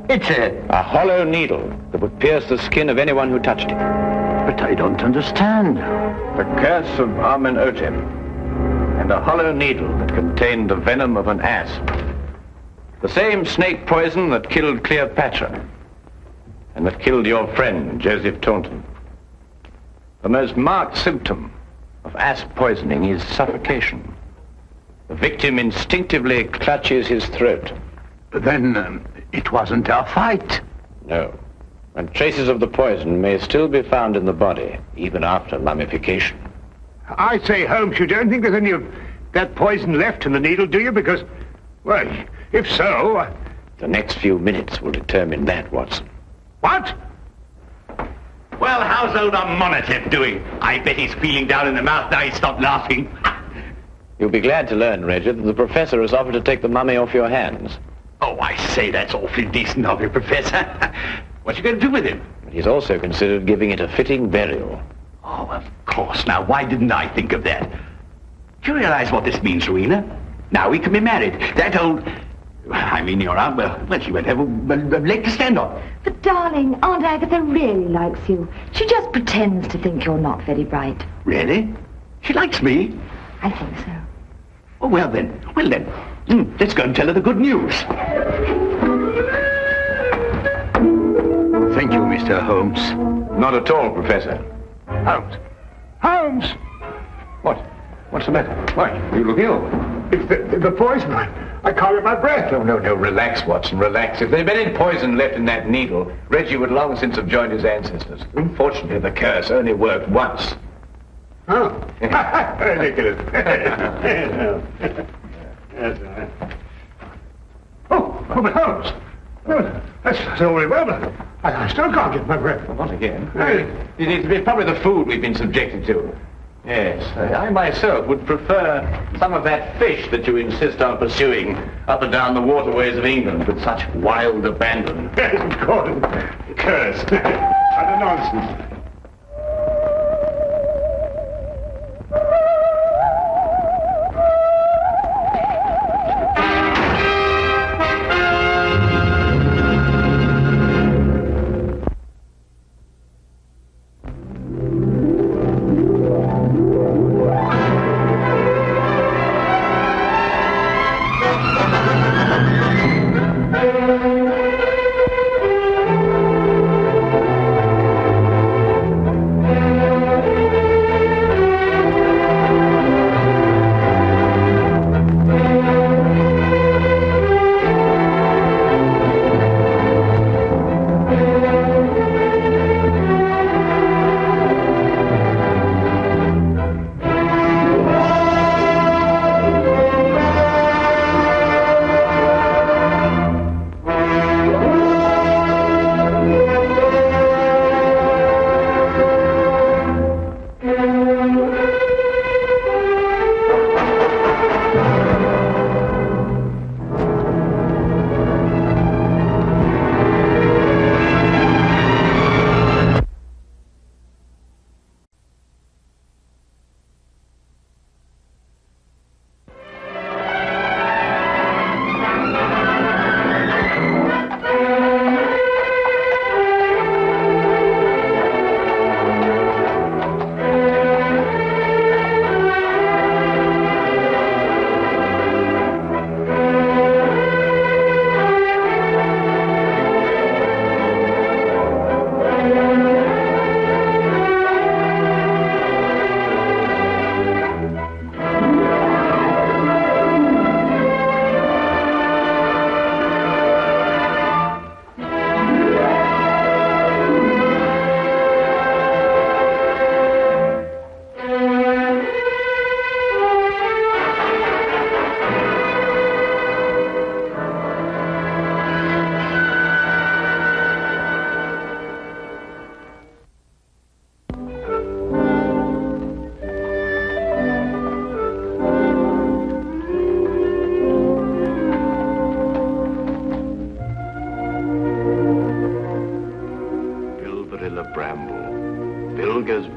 It's a hollow needle that would pierce the skin of anyone who touched it. But I don't understand. The curse of Amenhotep, and a hollow needle that contained the venom of an asp. The same snake poison that killed Cleopatra and that killed your friend, Joseph Taunton. The most marked symptom of asp poisoning is suffocation. The victim instinctively clutches his throat. But then it wasn't our fight. No. And traces of the poison may still be found in the body, even after mummification. I say, Holmes, you don't think there's any of that poison left in the needle, do you? Because, well, if so... The next few minutes will determine that, Watson. What? Well, how's old Amenhotep doing? I bet he's feeling down in the mouth now he's stopped laughing. You'll be glad to learn, Reggie, that the professor has offered to take the mummy off your hands. Oh, I say, that's awfully decent of you, Professor. What you going to do with him? But he's also considered giving it a fitting burial. Oh, of course. Now, why didn't I think of that? Do you realize what this means, Rowena? Now we can be married. That old... I mean, your aunt, well, she won't have a leg to stand on. But, darling, Aunt Agatha really likes you. She just pretends to think you're not very bright. Really? She likes me? I think so. Oh, well then. Let's go and tell her the good news. Thank you, Mr. Holmes. Not at all, Professor. Holmes! Holmes! What? What's the matter? Why? You look ill. It's the poison. I can't get my breath. No, relax, Watson, relax. If there'd been any poison left in that needle, Reggie would long since have joined his ancestors. Unfortunately, the curse only worked once. Oh. Ridiculous. But Holmes. Oh, that's all very well, but I still can't get my breath. Well, not again. It's probably the food we've been subjected to. Yes, I myself would prefer some of that fish that you insist on pursuing up and down the waterways of England with such wild abandon. Yes, of course. Curse. Utter nonsense.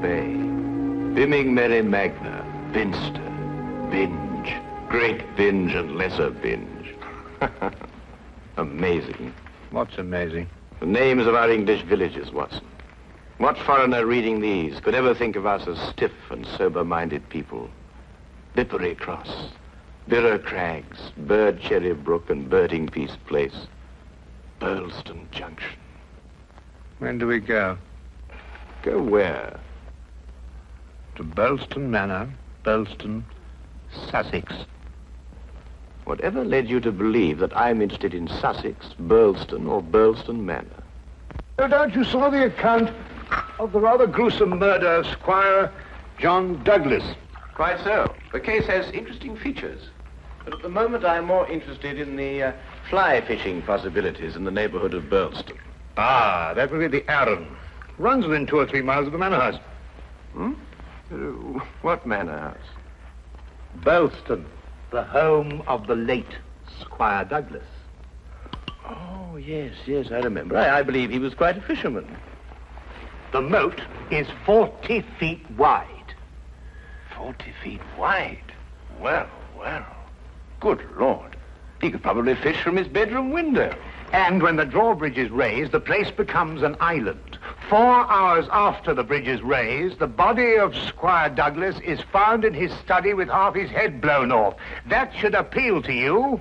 Bay. Bimming Merry Magna, Binster, Binge, Great Binge and Lesser Binge. Amazing. What's amazing? The names of our English villages, Watson. What foreigner reading these could ever think of us as stiff and sober-minded people? Bippery Cross, Birrer Crags, Bird Cherry Brook and Birding Peace Place, Burlston Junction. When do we go? Go where? To Burlston Manor, Burlston, Sussex. Whatever led you to believe that I'm interested in Sussex, Burlston, or Burlston Manor? No doubt you saw the account of the rather gruesome murder of Squire John Douglas. Quite so. The case has interesting features. But at the moment, I'm more interested in the fly fishing possibilities in the neighborhood of Burlston. Ah, that will be the Arun. Runs within 2 or 3 miles of the manor house. What manor house? Burlston, the home of the late Squire Douglas. Oh, yes, I remember. I believe he was quite a fisherman. The moat is 40 feet wide. 40 feet wide? Well. Good Lord. He could probably fish from his bedroom window. And when the drawbridge is raised, the place becomes an island. 4 hours after the bridge is raised, the body of Squire Douglas is found in his study with half his head blown off. That should appeal to you.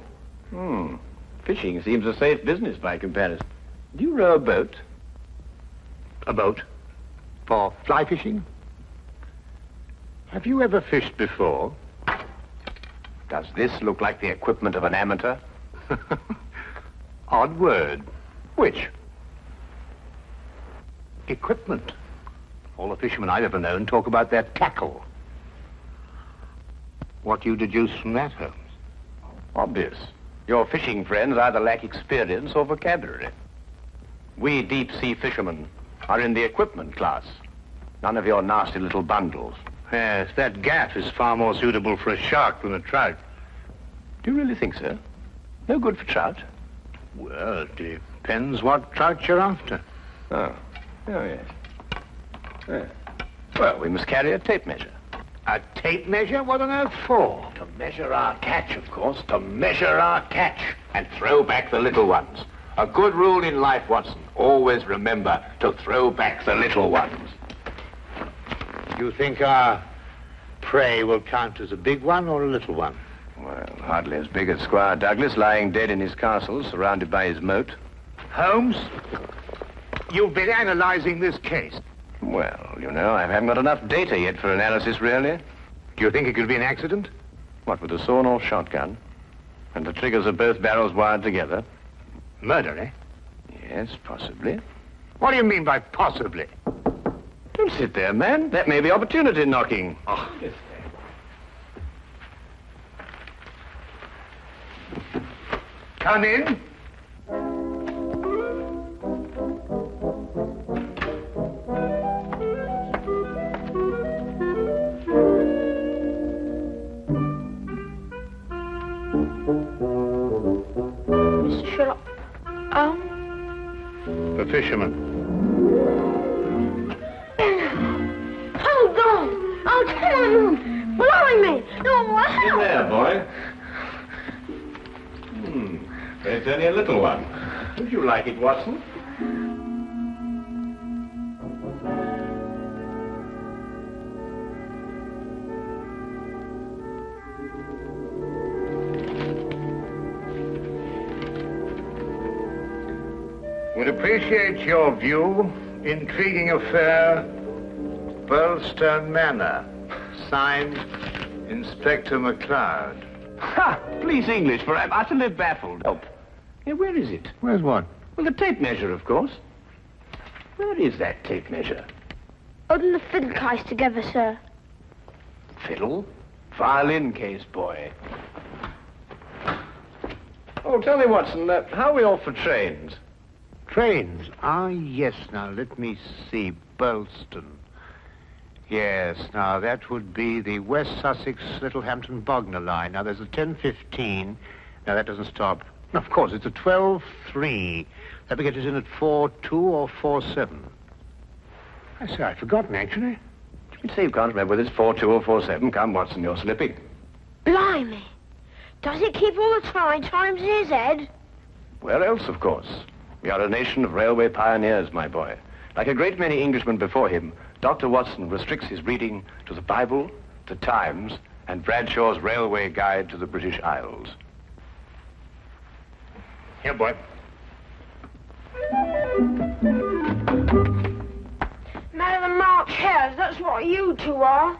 Fishing seems a safe business by comparison. Do you row a boat? A boat? For fly fishing? Have you ever fished before? Does this look like the equipment of an amateur? Odd word. Which? Equipment. All the fishermen I've ever known talk about their tackle. What do you deduce from that, Holmes? Obvious. Your fishing friends either lack experience or vocabulary. We deep-sea fishermen are in the equipment class. None of your nasty little bundles. Yes, that gaff is far more suitable for a shark than a trout. Do you really think so? No good for trout? Well, it depends what trout you're after. Oh, yes. Well, we must carry a tape measure. A tape measure? What on earth for? To measure our catch, of course. To measure our catch and throw back the little ones. A good rule in life, Watson. Always remember to throw back the little ones. You think our prey will count as a big one or a little one? Well, hardly as big as Squire Douglas lying dead in his castle, surrounded by his moat. Holmes, you've been analyzing this case. Well, you know, I haven't got enough data yet for analysis, really. Do you think it could be an accident? What, with a sawn-off shotgun? And the triggers of both barrels wired together? Murder, eh? Yes, possibly. What do you mean by possibly? Don't sit there, man. That may be opportunity knocking. Oh. Come in. Mr. Sherlock Holmes? The fisherman. Hold on! Oh, come on! Blimey! No, what? In there, boy. It's only a little one. Would you like it, Watson? Would appreciate your view. Intriguing affair, Burlston Manor. Signed, Inspector McLeod. Ha! Please English, for I'm utterly baffled. Help. Yeah, where is it? Where's what? Well, the tape measure, of course. Where is that tape measure? Holding the fiddle case together, sir. Fiddle? Violin case, boy. Oh, tell me, Watson, how are we off for trains? Trains? Ah, yes. Now, let me see. Burlston. Yes, now, that would be the West Sussex Littlehampton Bognor line. Now, there's a 10:15. Now, that doesn't stop. Of course, it's a 12:3. That will get us in at 4:2 or 4:7. I say, I'd forgotten, actually. You'd say you can't remember whether it's 4-2 or 4-7. Come, Watson, you're slipping. Blimey. Does it keep all the times in his head? Where else, of course? We are a nation of railway pioneers, my boy. Like a great many Englishmen before him, Dr. Watson restricts his reading to the Bible, the Times, and Bradshaw's Railway Guide to the British Isles. Here, boy. Man of the March Hares, that's what you two are.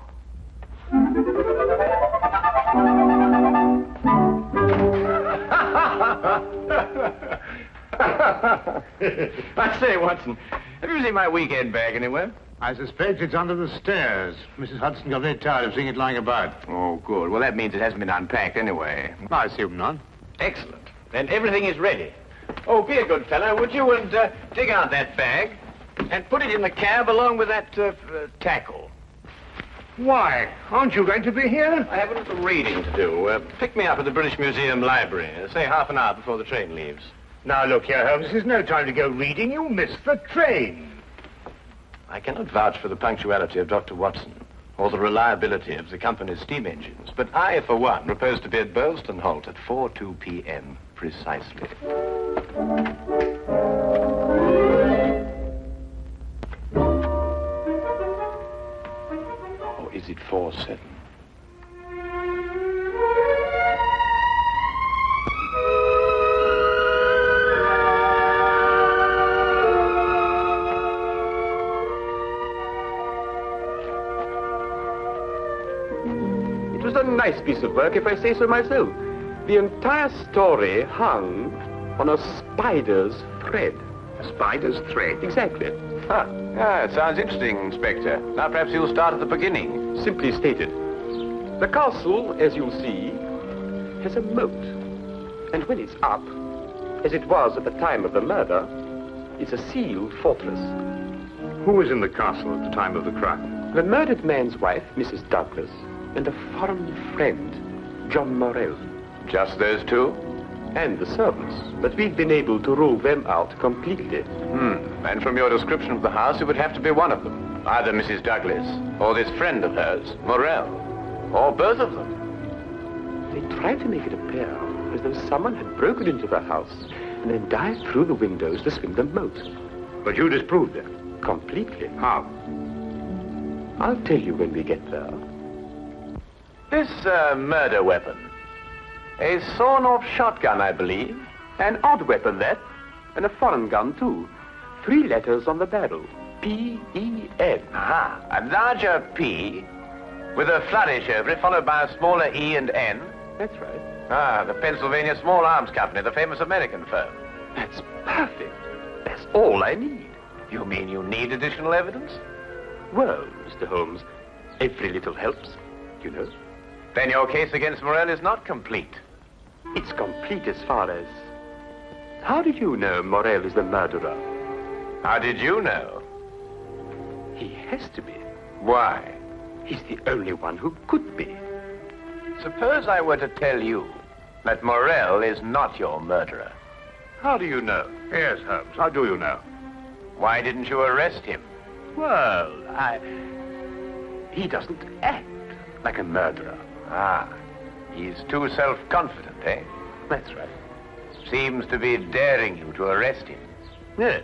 I say, Watson, have you seen my weekend bag anywhere? I suspect it's under the stairs. Mrs. Hudson got very tired of seeing it lying about. Oh, good. Well, that means it hasn't been unpacked anyway. I assume not. Excellent. Then everything is ready. Oh, be a good fellow, would you, and dig out that bag and put it in the cab along with that tackle. Why? Aren't you going to be here? I have a little reading to do. Pick me up at the British Museum Library, say half an hour before the train leaves. Now, look here, Holmes, this is no time to go reading. You'll miss the train. I cannot vouch for the punctuality of Dr. Watson or the reliability of the company's steam engines, but I, for one, propose to be at Burlston Halt at 4:02 p.m. precisely. Or is it 4:07? It was a nice piece of work, if I say so myself. The entire story hung on a spider's thread. A spider's thread? Exactly. Huh. Yeah, it sounds interesting, Inspector. Now perhaps you'll start at the beginning. Simply stated, the castle, as you'll see, has a moat. And when it's up, as it was at the time of the murder, it's a sealed fortress. Who was in the castle at the time of the crime? The murdered man's wife, Mrs. Douglas, and a foreign friend, John Morell. Just those two? And the servants. But we've been able to rule them out completely. And from your description of the house, it would have to be one of them. Either Mrs. Douglas, or this friend of hers, Morell, or both of them. They tried to make it appear as though someone had broken into the house and then dived through the windows to swim the moat. But you disproved it? Completely. How? I'll tell you when we get there. This murder weapon. A sawn-off shotgun, I believe. An odd weapon, that. And a foreign gun, too. 3 letters on the barrel. P-E-N. Aha. A larger P with a flourish over it, followed by a smaller E and N. That's right. Ah, the Pennsylvania Small Arms Company, the famous American firm. That's perfect. That's all I need. You mean you need additional evidence? Well, Mr. Holmes, every little helps, you know. Then your case against Morell is not complete. It's complete as far as... How did you know Morell is the murderer? How did you know? He has to be. Why? He's the only one who could be. Suppose I were to tell you that Morell is not your murderer. How do you know? Yes, Holmes, how do you know? Why didn't you arrest him? Well, he doesn't act like a murderer. Ah, he's too self-confident, eh? That's right. Seems to be daring you to arrest him. Yes.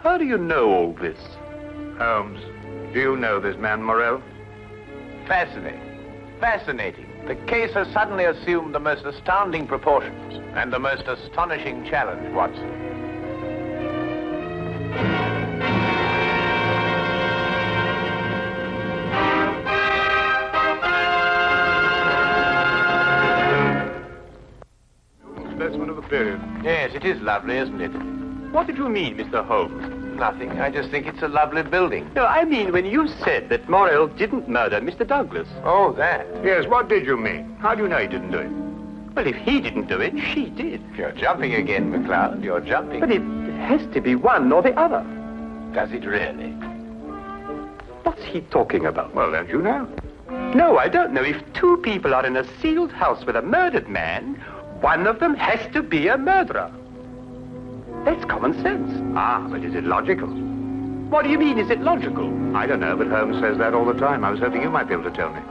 How do you know all this? Holmes, do you know this man Morell? Fascinating. Fascinating. The case has suddenly assumed the most astounding proportions and the most astonishing challenge, Watson. Specimen of the period. Yes, it is lovely, isn't it? What did you mean, Mr. Holmes? Nothing. I just think it's a lovely building. No, I mean when you said that Morell didn't murder Mr. Douglas. Oh, that? Yes, what did you mean? How do you know he didn't do it? Well, if he didn't do it, she did. You're jumping again, McCloud. You're jumping. But it has to be one or the other. Does it really? What's he talking about? Well, don't you know? No, I don't know. If 2 people are in a sealed house with a murdered man, one of them has to be a murderer. That's common sense. Ah, but is it logical? What do you mean? Is it logical? I don't know, but Holmes says that all the time. I was hoping you might be able to tell me.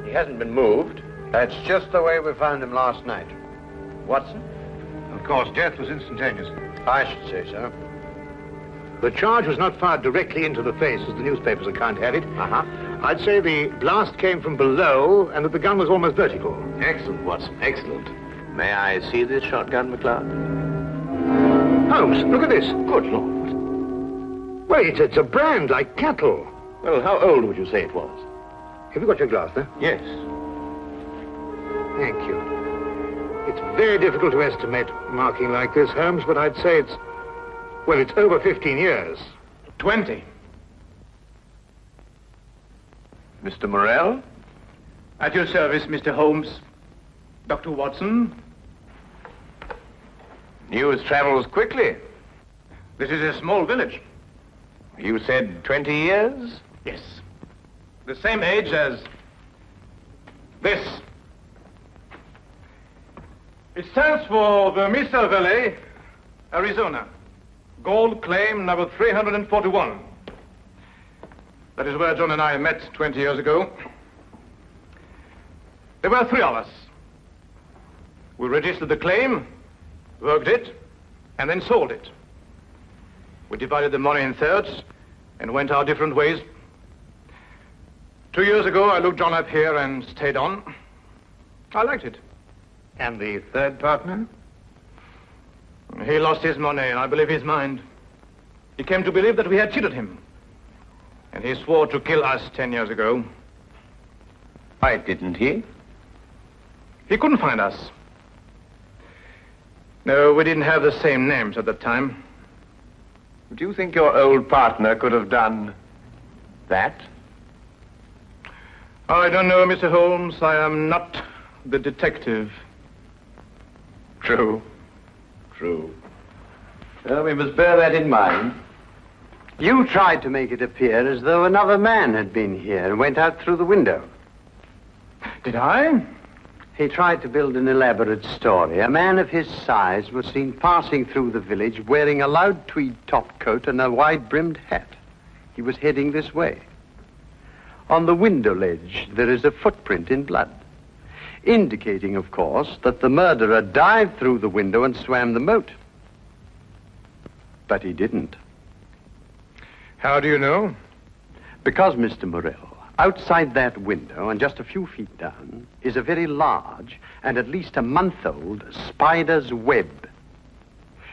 He hasn't been moved. That's just the way we found him last night. Watson? Of course, death was instantaneous. I should say so. The charge was not fired directly into the face, as the newspapers account have it. I'd say the blast came from below and that the gun was almost vertical. Excellent, Watson, excellent. May I see this shotgun, McLeod? Holmes, look at this. Good Lord. Well, it's a brand like cattle. Well, how old would you say it was? Have you got your glass there? Yes. Thank you. It's very difficult to estimate marking like this, Holmes, but I'd say it's over 15 years. 20. Mr. Morrell? At your service, Mr. Holmes. Dr. Watson? News travels quickly. This is a small village. You said 20 years? Yes. The same age as this. It stands for the Mesa Valley, Arizona. Gold claim number 341. That is where John and I met 20 years ago. There were 3 of us. We registered the claim, worked it, and then sold it. We divided the money in thirds and went our different ways. 2 years ago, I looked John up here and stayed on. I liked it. And the third partner? He lost his money, and I believe his mind. He came to believe that we had cheated him. And he swore to kill us 10 years ago. Why didn't he? He couldn't find us. No, we didn't have the same names at the time. Do you think your old partner could have done that? I don't know, Mr. Holmes. I am not the detective. True. True. Well, we must bear that in mind. You tried to make it appear as though another man had been here and went out through the window. Did I? He tried to build an elaborate story. A man of his size was seen passing through the village wearing a loud tweed topcoat and a wide-brimmed hat. He was heading this way. On the window ledge, there is a footprint in blood, indicating, of course, that the murderer dived through the window and swam the moat. But he didn't. How do you know? Because, Mr. Morrell, outside that window and just a few feet down is a very large and at least a month-old spider's web.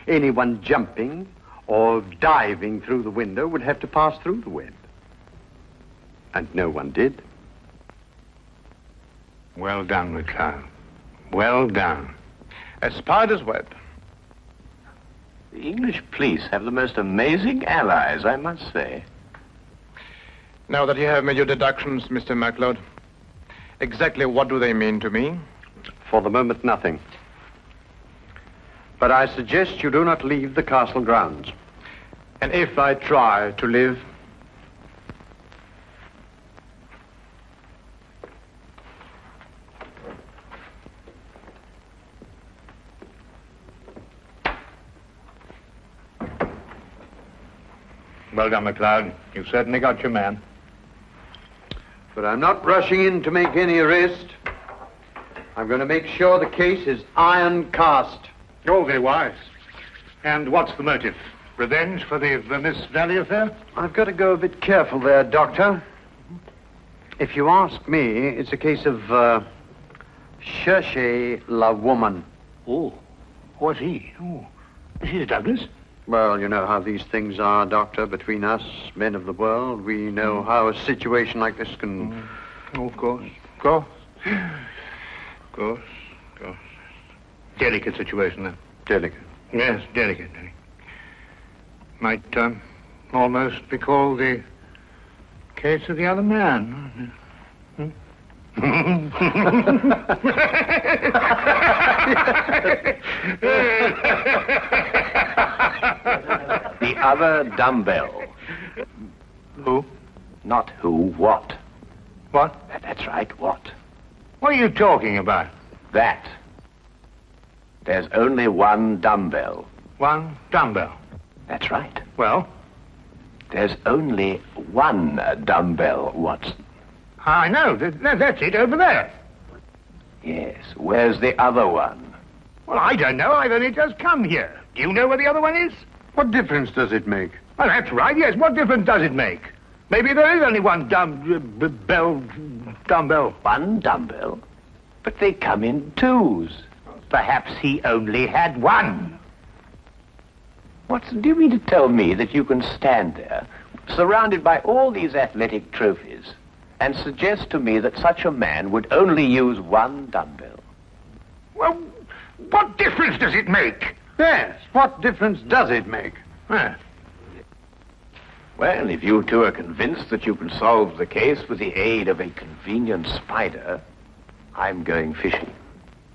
Anyone jumping or diving through the window would have to pass through the web. And no one did. Well done, McLeod. Well done. A spider's web. The English police have the most amazing allies, I must say. Now that you have made your deductions, Mr. MacLeod, exactly what do they mean to me? For the moment, nothing. But I suggest you do not leave the castle grounds. And if I try to live? Well done, McLeod. You've certainly got your man. But I'm not rushing in to make any arrest. I'm going to make sure the case is iron cast. Oh, very wise. And what's the motive? Revenge for the Vermis Valley affair? I've got to go a bit careful there, Doctor. If you ask me, it's a case of, cherchez la woman. Oh, what's he? Oh, is he Douglas? Well, you know how these things are, Doctor, between us, men of the world. We know how a situation like this can... Oh, of course. Of course. Of course. Of course. Delicate situation, then. Delicate? Yes, delicate. Might almost be called the case of the other man. The other dumbbell. Who? Not who, what. What? That's right, what. What are you talking about? That. There's only one dumbbell. One dumbbell. That's right. Well? There's only one dumbbell, Watson. I know. That's it, over there. Yes. Where's the other one? Well, I don't know. I've only just come here. Do you know where the other one is? What difference does it make? Well, that's right, yes. What difference does it make? Maybe there is only one dumbbell. One dumbbell? But they come in twos. Perhaps he only had one. Watson, do you mean to tell me that you can stand there, surrounded by all these athletic trophies, and suggest to me that such a man would only use one dumbbell? Well, what difference does it make? Yes, what difference does it make? Huh. Well, if you two are convinced that you can solve the case with the aid of a convenient spider, I'm going fishing.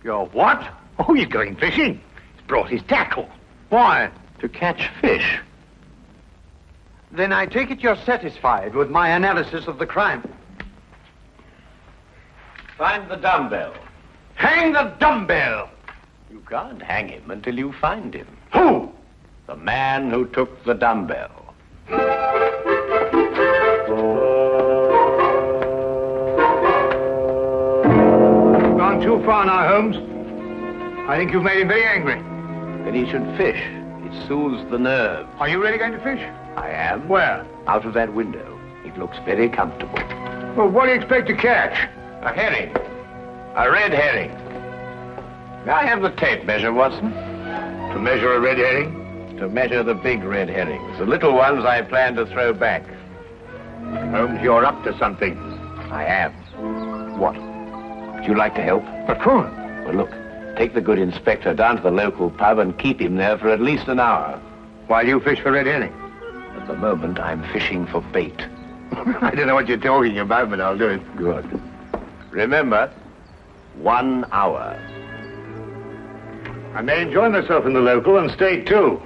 You're what? Oh, he's going fishing. He's brought his tackle. Why? To catch fish. Then I take it you're satisfied with my analysis of the crime. Find the dumbbell. Hang the dumbbell! You can't hang him until you find him. Who? The man who took the dumbbell. Gone too far now, Holmes. I think you've made him very angry. Then he should fish. It soothes the nerves. Are you really going to fish? I am. Where? Out of that window. It looks very comfortable. Well, what do you expect to catch? A herring. A red herring. May I have the tape measure, Watson? To measure a red herring? To measure the big red herrings. The little ones I plan to throw back. Holmes, you're up to something. I am. What? Would you like to help? Of course. Well, look. Take the good inspector down to the local pub and keep him there for at least an hour. While you fish for red herring? At the moment, I'm fishing for bait. I don't know what you're talking about, but I'll do it. Good. Remember, 1 hour. I may enjoy myself in the local and stay too.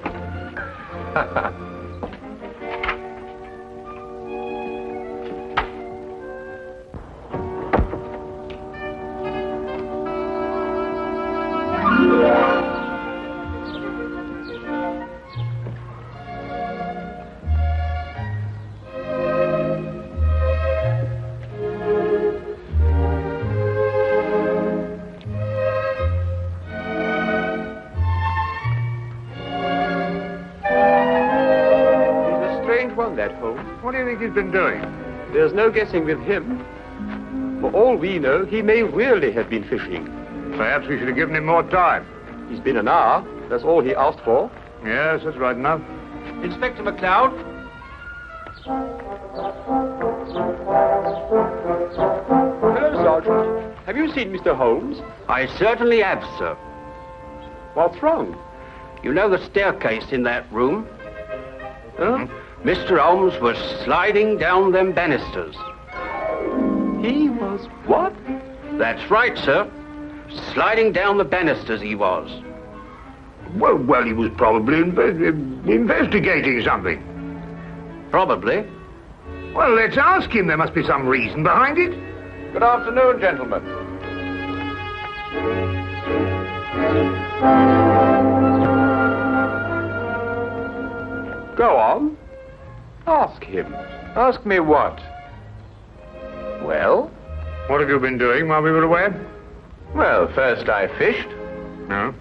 What do you think he's been doing? There's no guessing with him. For all we know, he may really have been fishing. Perhaps we should have given him more time. He's been an hour. That's all he asked for. Yes, that's right enough. Inspector McLeod? Hello, Sergeant. Have you seen Mr. Holmes? I certainly have, sir. What's wrong? You know the staircase in that room? Huh? Mr. Holmes was sliding down them banisters. He was what? That's right, sir. Sliding down the banisters he was. Well, he was probably investigating something. Probably. Well, let's ask him. There must be some reason behind it. Good afternoon, gentlemen. Go on. Ask him. Ask me what? Well? What have you been doing while we were away? Well, first I fished. No?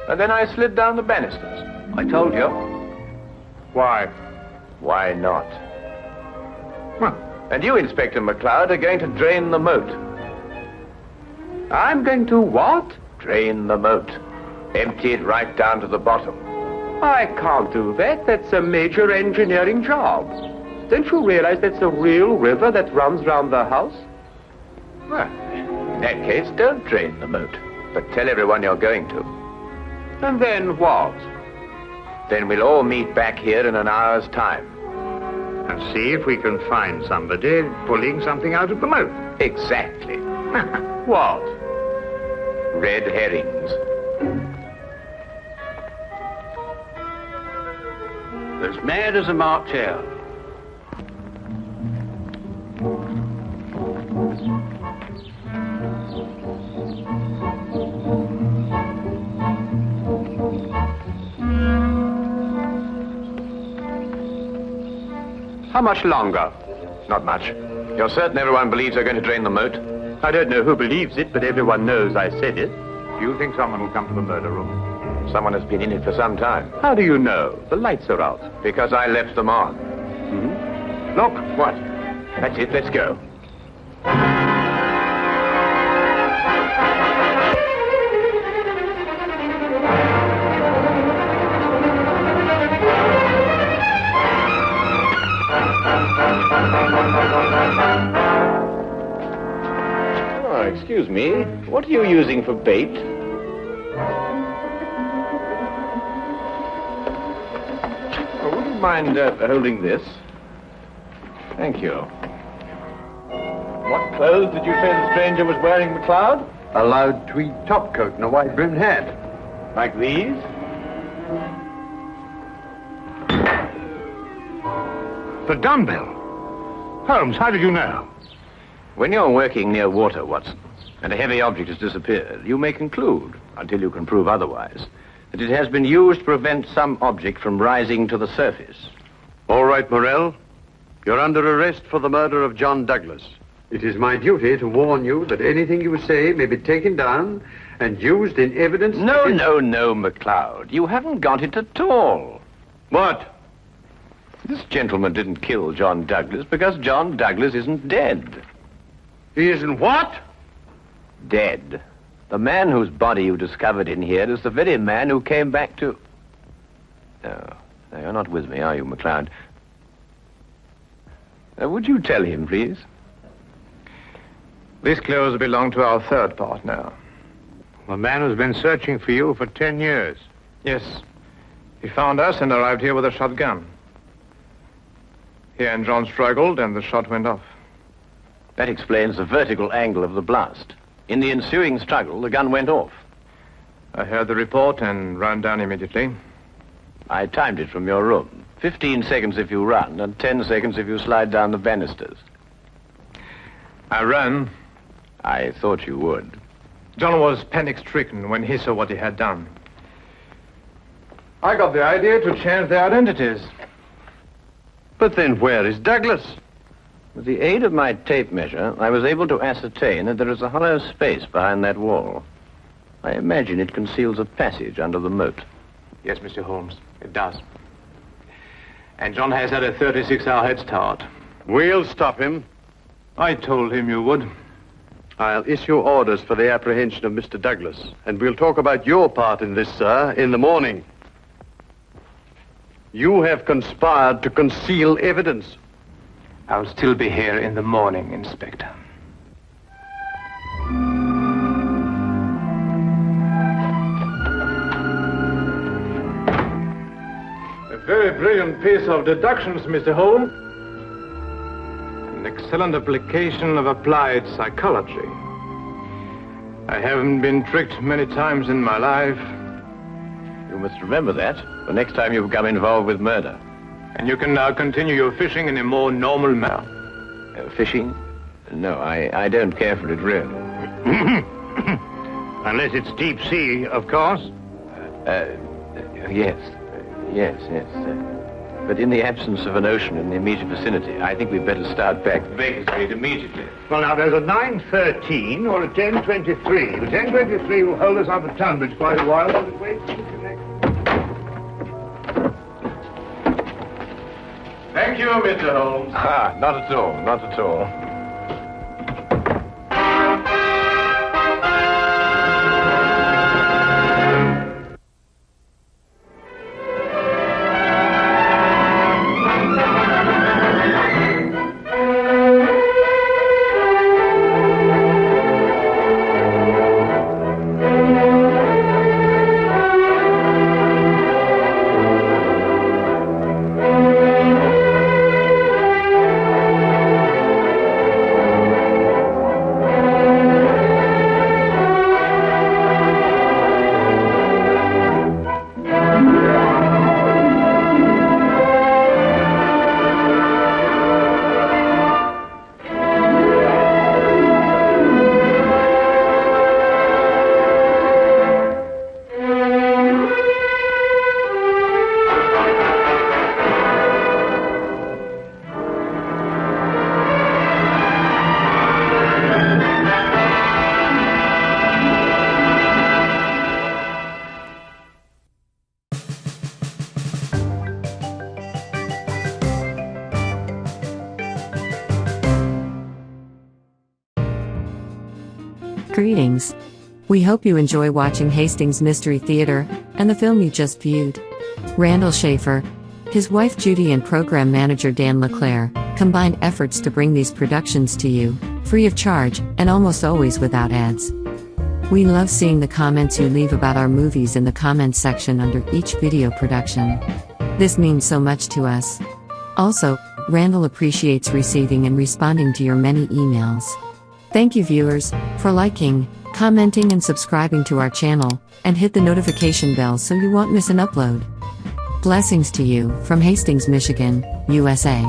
And then I slid down the banisters. I told you. Why? Why not? Well. And you, Inspector McLeod, are going to drain the moat. I'm going to what? Drain the moat. Empty it right down to the bottom. I can't do that. That's a major engineering job. Don't you realize that's a real river that runs round the house? Well, in that case, don't drain the moat, but tell everyone you're going to. And then what? Then we'll all meet back here in an hour's time. And see if we can find somebody pulling something out of the moat. Exactly. What? Red herrings. As mad as a March hare. How much longer? Not much. You're certain everyone believes they're going to drain the moat? I don't know who believes it, but everyone knows I said it. Do you think someone will come to the murder room? Someone has been in it for some time. How do you know? The lights are out. Because I left them on. Look. What? That's it. Let's go. Oh, excuse me. What are you using for bait? Oh, would you mind holding this? Thank you. What clothes did you say the stranger was wearing, McLeod? A loud tweed topcoat and a wide-brimmed hat. Like these? The dumbbell. Holmes, how did you know? When you're working near water, Watson, and a heavy object has disappeared, you may conclude, until you can prove otherwise, that it has been used to prevent some object from rising to the surface. All right, Morell. You're under arrest for the murder of John Douglas. It is my duty to warn you that anything you say may be taken down and used in evidence... No, McLeod. You haven't got it at all. What? This gentleman didn't kill John Douglas because John Douglas isn't dead. He isn't what? Dead. The man whose body you discovered in here is the very man who came back to... No, you're not with me, are you, McLeod? Would you tell him, please? These clothes belong to our third partner. The man who's been searching for you for 10 years. Yes. He found us and arrived here with a shotgun. He and John struggled and the shot went off. That explains the vertical angle of the blast. In the ensuing struggle, the gun went off. I heard the report and ran down immediately. I timed it from your room. 15 seconds if you run, and 10 seconds if you slide down the banisters. I ran. I thought you would. John was panic-stricken when he saw what he had done. I got the idea to change their identities. But then where is Douglas? With the aid of my tape measure, I was able to ascertain that there is a hollow space behind that wall. I imagine it conceals a passage under the moat. Yes, Mr. Holmes, it does. And John has had a 36-hour head start. We'll stop him. I told him you would. I'll issue orders for the apprehension of Mr. Douglas, and we'll talk about your part in this, sir, in the morning. You have conspired to conceal evidence. I'll still be here in the morning, Inspector. A very brilliant piece of deductions, Mr. Holmes. An excellent application of applied psychology. I haven't been tricked many times in my life. You must remember that the next time you become involved with murder. And you can now continue your fishing in a more normal manner. Fishing? No, I don't care for it, really. Unless it's deep sea, of course. Yes. But in the absence of an ocean in the immediate vicinity, I think we'd better start back to Baker Street immediately. Well, now, there's a 9:13 or a 10:23. The 10:23 will hold us up at Tunbridge quite a while, but it waits to connect. Thank you, Mr. Holmes. Not at all, not at all. Greetings. We hope you enjoy watching Hastings Mystery Theater and the film you just viewed. Randall Schaefer, his wife Judy and program manager Dan LeClaire combined efforts to bring these productions to you, free of charge and almost always without ads. We love seeing the comments you leave about our movies in the comments section under each video production. This means so much to us. Also, Randall appreciates receiving and responding to your many emails. Thank you viewers, for liking, commenting and subscribing to our channel, and hit the notification bell so you won't miss an upload. Blessings to you, from Hastings, Michigan, USA.